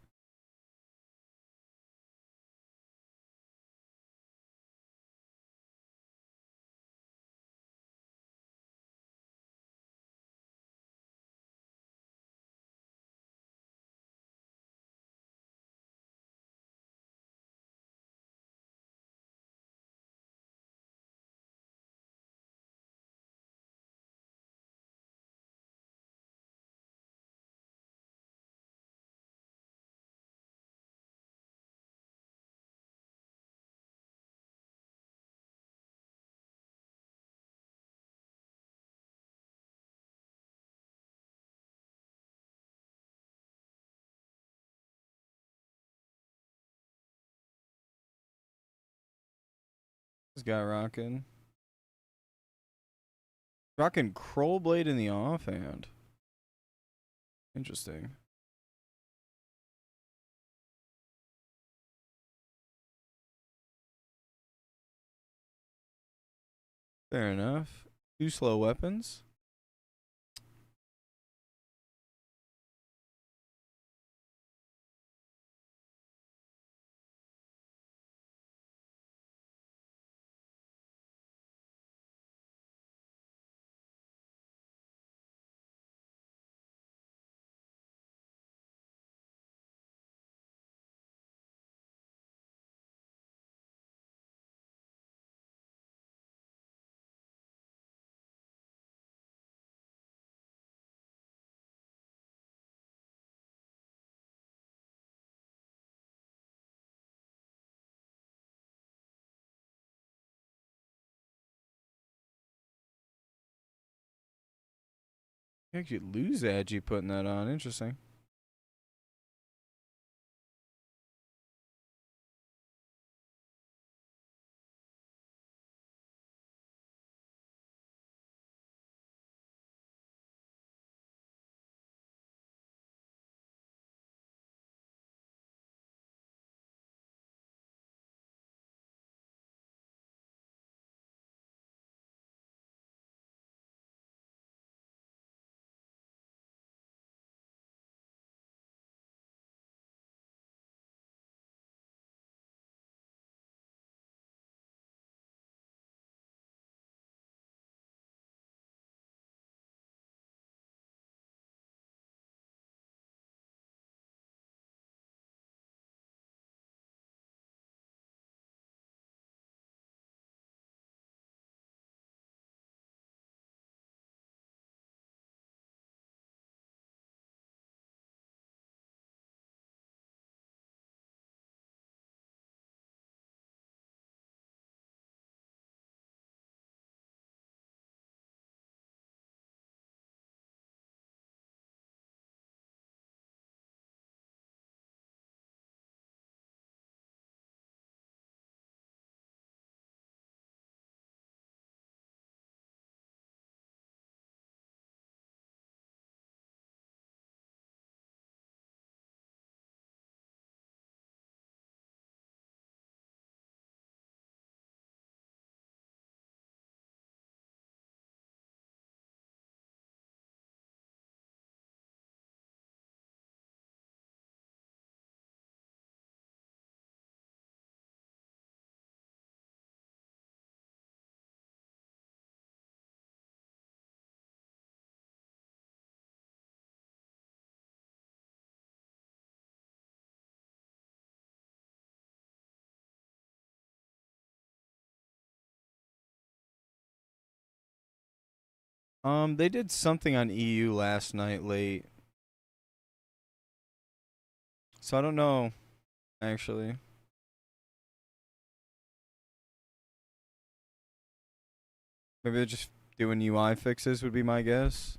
[SPEAKER 1] This guy rocking. Rocking Crollblade in the offhand. Interesting. Fair enough. Two slow weapons. You actually lose Agi putting that on. Interesting. They did something on EU last night late. So I don't know, actually. Maybe they're just doing UI fixes would be my guess.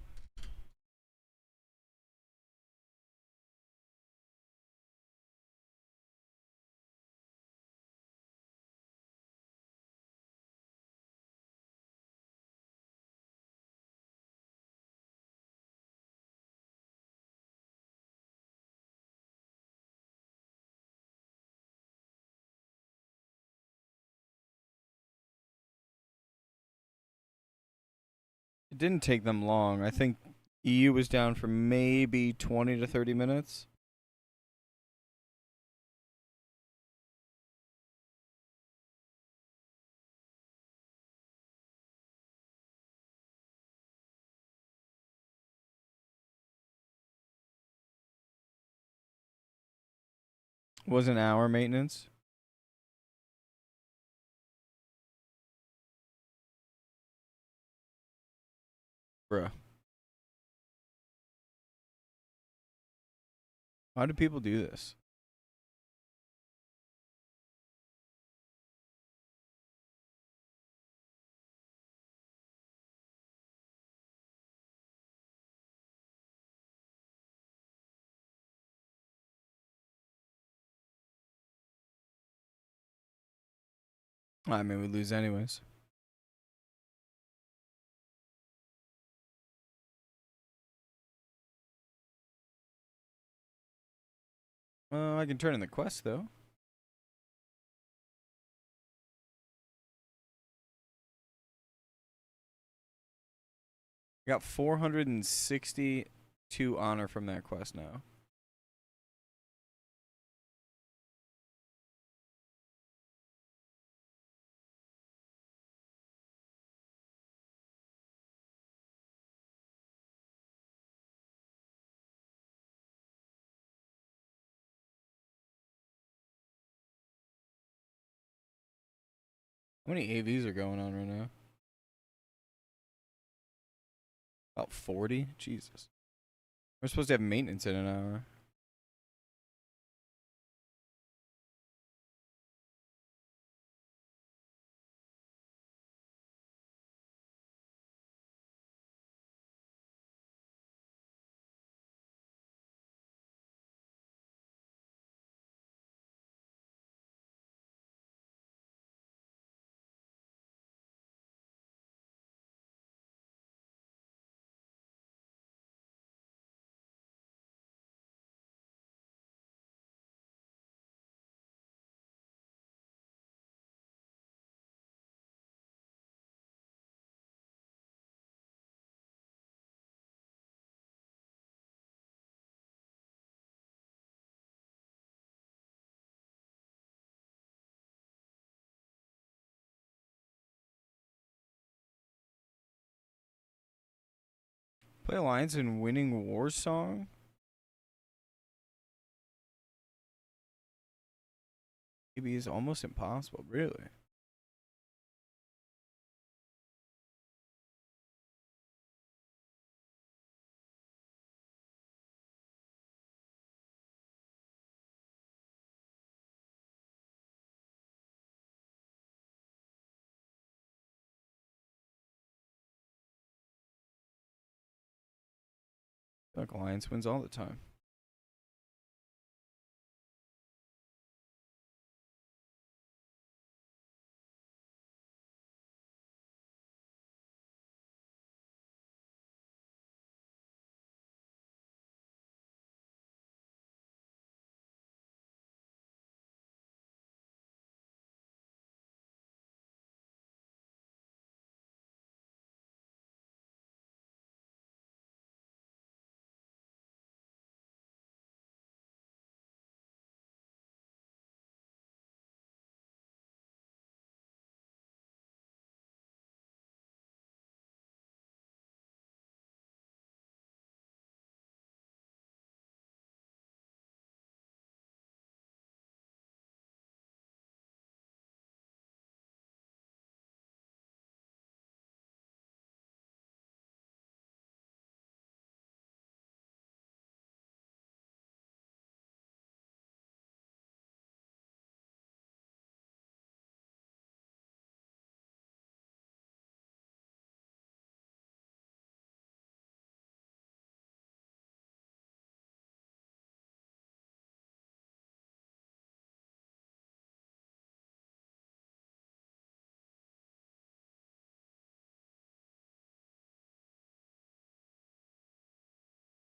[SPEAKER 1] It didn't take them long. I think EU was down for maybe 20 to 30 minutes. Was an hour maintenance. Bruh. How do people do this? I mean, we lose anyways. I can turn in the quest, though. I got 462 honor from that quest now. How many AVs are going on right now? About 40? Jesus. We're supposed to have maintenance in an hour. Play Alliance in winning war song? Maybe it's almost impossible, really. Like Alliance wins all the time.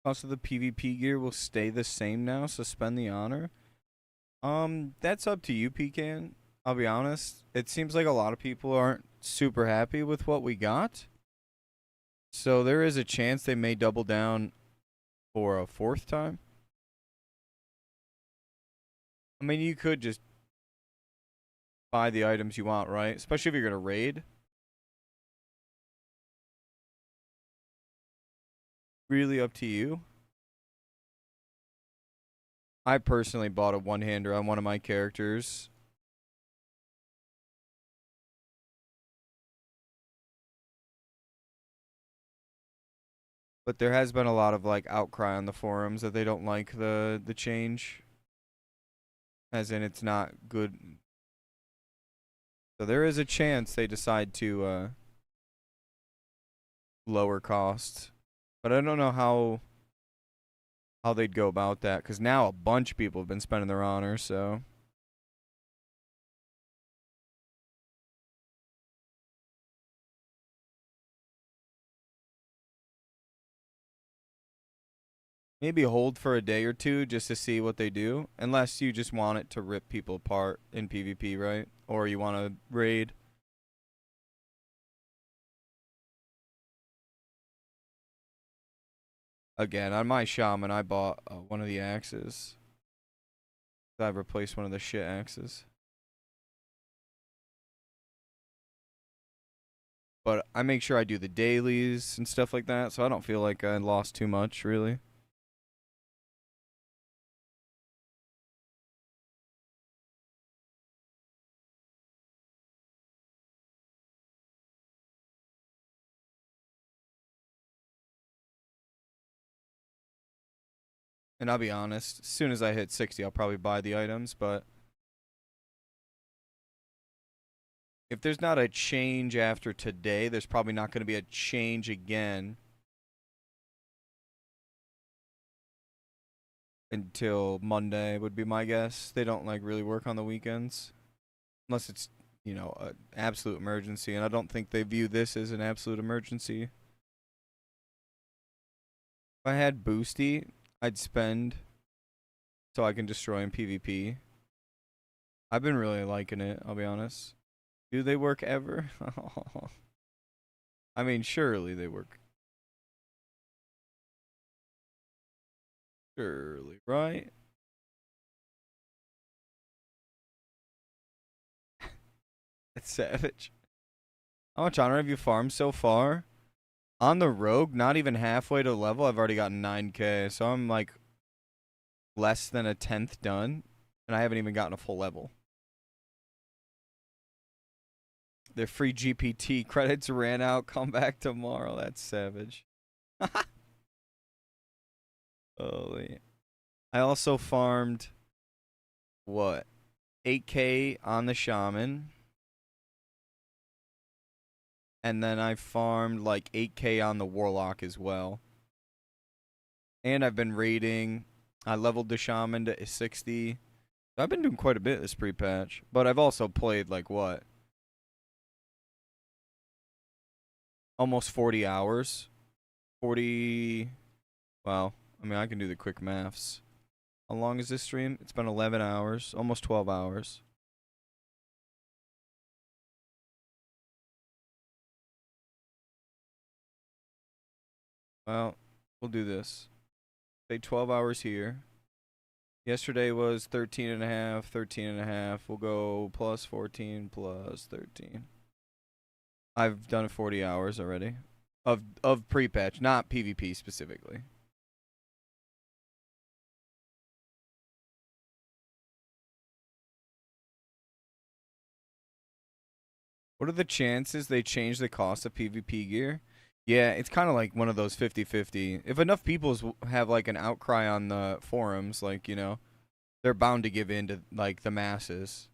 [SPEAKER 1] Also, the PvP gear will stay the same now. Suspend the honor. That's up to you, Pecan. I'll be honest. It seems like a lot of people aren't super happy with what we got. So there is a chance they may double down for a fourth time. I mean, you could just buy the items you want, right? Especially if you're going to raid. Really up to you. I personally bought a one-hander on one of my characters. But there has been a lot of like outcry on the forums that they don't like the change. As in it's not good. So there is a chance they decide to lower costs. But I don't know how they'd go about that, because now a bunch of people have been spending their honor, so. Maybe hold for a day or two just to see what they do, unless you just want it to rip people apart in PvP, right? Or you want to raid. Again, on my shaman, I bought one of the axes. I've replaced one of the shit axes. But I make sure I do the dailies and stuff like that, so I don't feel like I lost too much, really. And I'll be honest, as soon as I hit 60, I'll probably buy the items, but if there's not a change after today, there's probably not going to be a change again until Monday would be my guess. They don't like really work on the weekends unless it's, you know, an absolute emergency, and I don't think they view this as an absolute emergency. If I had Boosty, I'd spend so I can destroy in PvP. I've been really liking it, I'll be honest. Do they work ever? I mean, surely they work. Surely, right? It's savage. How much honor have you farmed so far? On the rogue, not even halfway to level, I've already gotten 9k. So I'm like less than a 10th done. And I haven't even gotten a full level. Their free GPT credits ran out. Come back tomorrow. That's savage. Holy. I also farmed, what? 8k on the shaman. And then I farmed like 8k on the warlock as well. And I've been raiding. I leveled the shaman to 60. I've been doing quite a bit this pre-patch. But I've also played like what? Almost 40 hours. 40. Well, I mean, I can do the quick maths. How long is this stream? It's been 11 hours. Almost 12 hours. Well, we'll do this. Say 12 hours here. Yesterday was 13 and a half, 13 and a half. We'll go plus 14 plus 13. I've done 40 hours already. Of pre-patch, not PvP specifically. What are the chances they change the cost of PvP gear? Yeah, it's kind of like one of those 50-50. If enough people have like an outcry on the forums, like, you know, they're bound to give in to like the masses.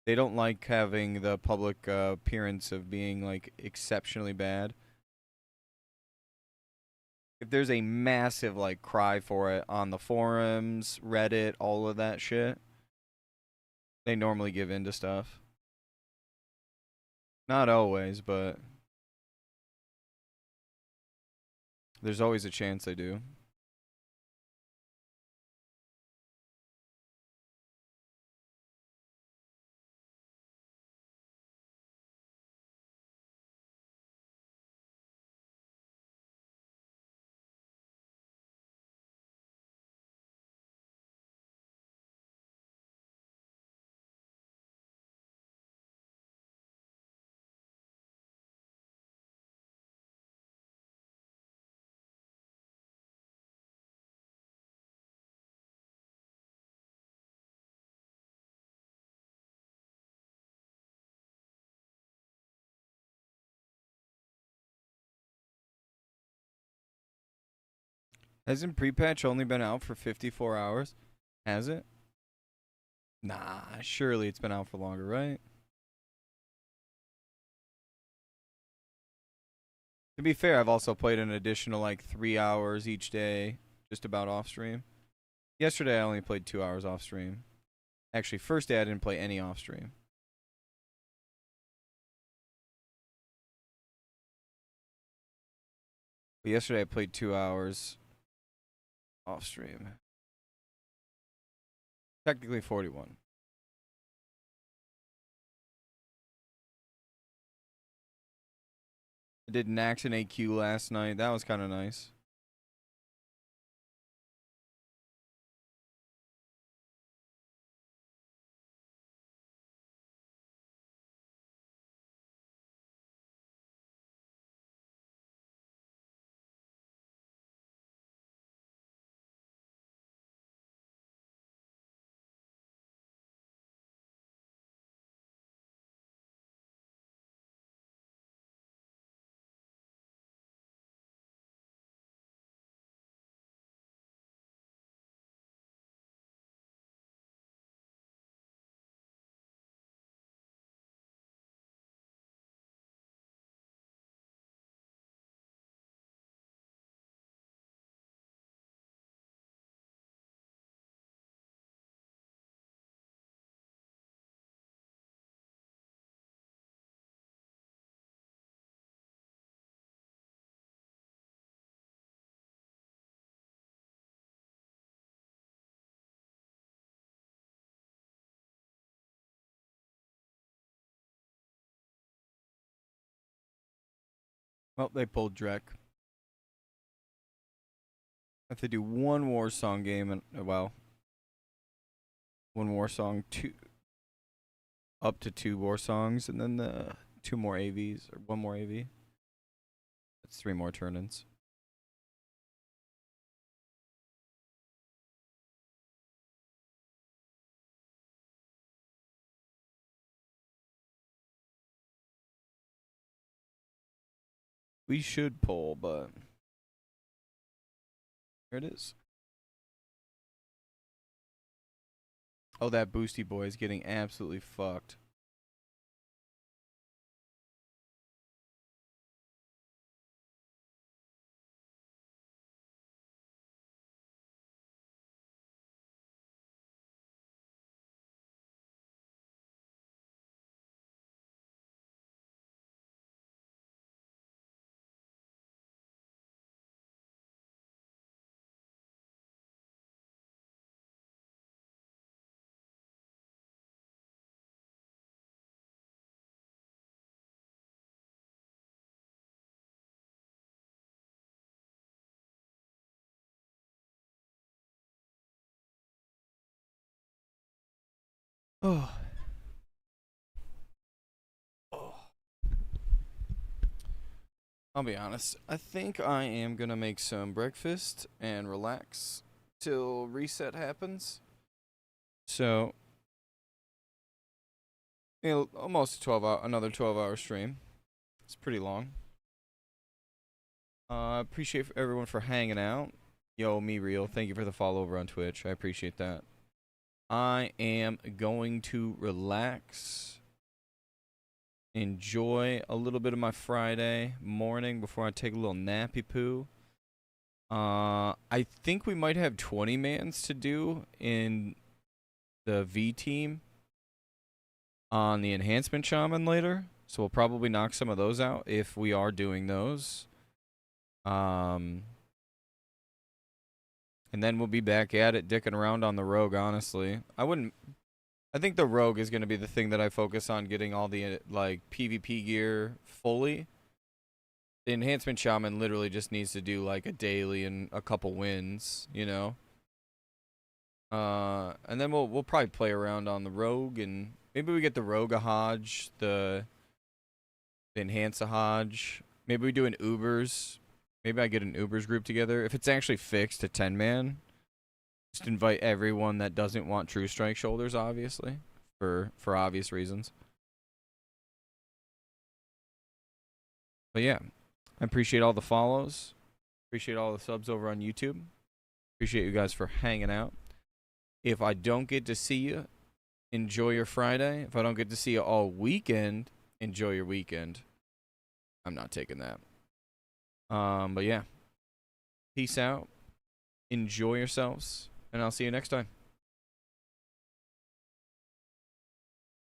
[SPEAKER 1] They don't like having the public appearance of being like exceptionally bad. If there's a massive like cry for it on the forums, Reddit, all of that shit, they normally give in to stuff. Not always, but there's always a chance they do. Hasn't pre-patch only been out for 54 hours? Has it? Nah, surely it's been out for longer, right? To be fair, I've also played an additional like 3 hours each day, just about off stream. Yesterday I only played 2 hours off stream. Actually, first day I didn't play any off stream. But yesterday I played 2 hours off stream. Technically 41. I did Naxx and AQ last night. That was kind of nice. Well, they pulled Drek. I have to do one war song game and well, one war song, up to 2 war songs, and then the 2 more AVs or 1 more AV. That's 3 more turn-ins. We should pull, but here it is. Oh, that boosty boy is getting absolutely fucked. Oh. I'll be honest. I think I am going to make some breakfast and relax till reset happens. So, almost 12 hour, another 12-hour stream. It's pretty long. Appreciate everyone for hanging out. Yo, me real. Thank you for the follow over on Twitch. I appreciate that. I am going to relax. Enjoy a little bit of my Friday morning before I take a little nappy poo. I think we might have 20 mans to do in the V team on the enhancement shaman later. So we'll probably knock some of those out if we are doing those. And then we'll be back at it, dicking around on the rogue, honestly. I think the rogue is going to be the thing that I focus on, getting all the, like, PvP gear fully. The enhancement shaman literally just needs to do, like, a daily and a couple wins, you know? And then we'll probably play around on the rogue, and maybe we get the rogue a Hodge, the enhance a Hodge. Maybe we do an Ubers. Maybe I get an Ubers group together. If it's actually fixed to 10-man, just invite everyone that doesn't want True Strike shoulders, obviously, for obvious reasons. But yeah, I appreciate all the follows. Appreciate all the subs over on YouTube. Appreciate you guys for hanging out. If I don't get to see you, enjoy your Friday. If I don't get to see you all weekend, enjoy your weekend. I'm not taking that. But yeah. Peace out. Enjoy yourselves. And I'll see you next time.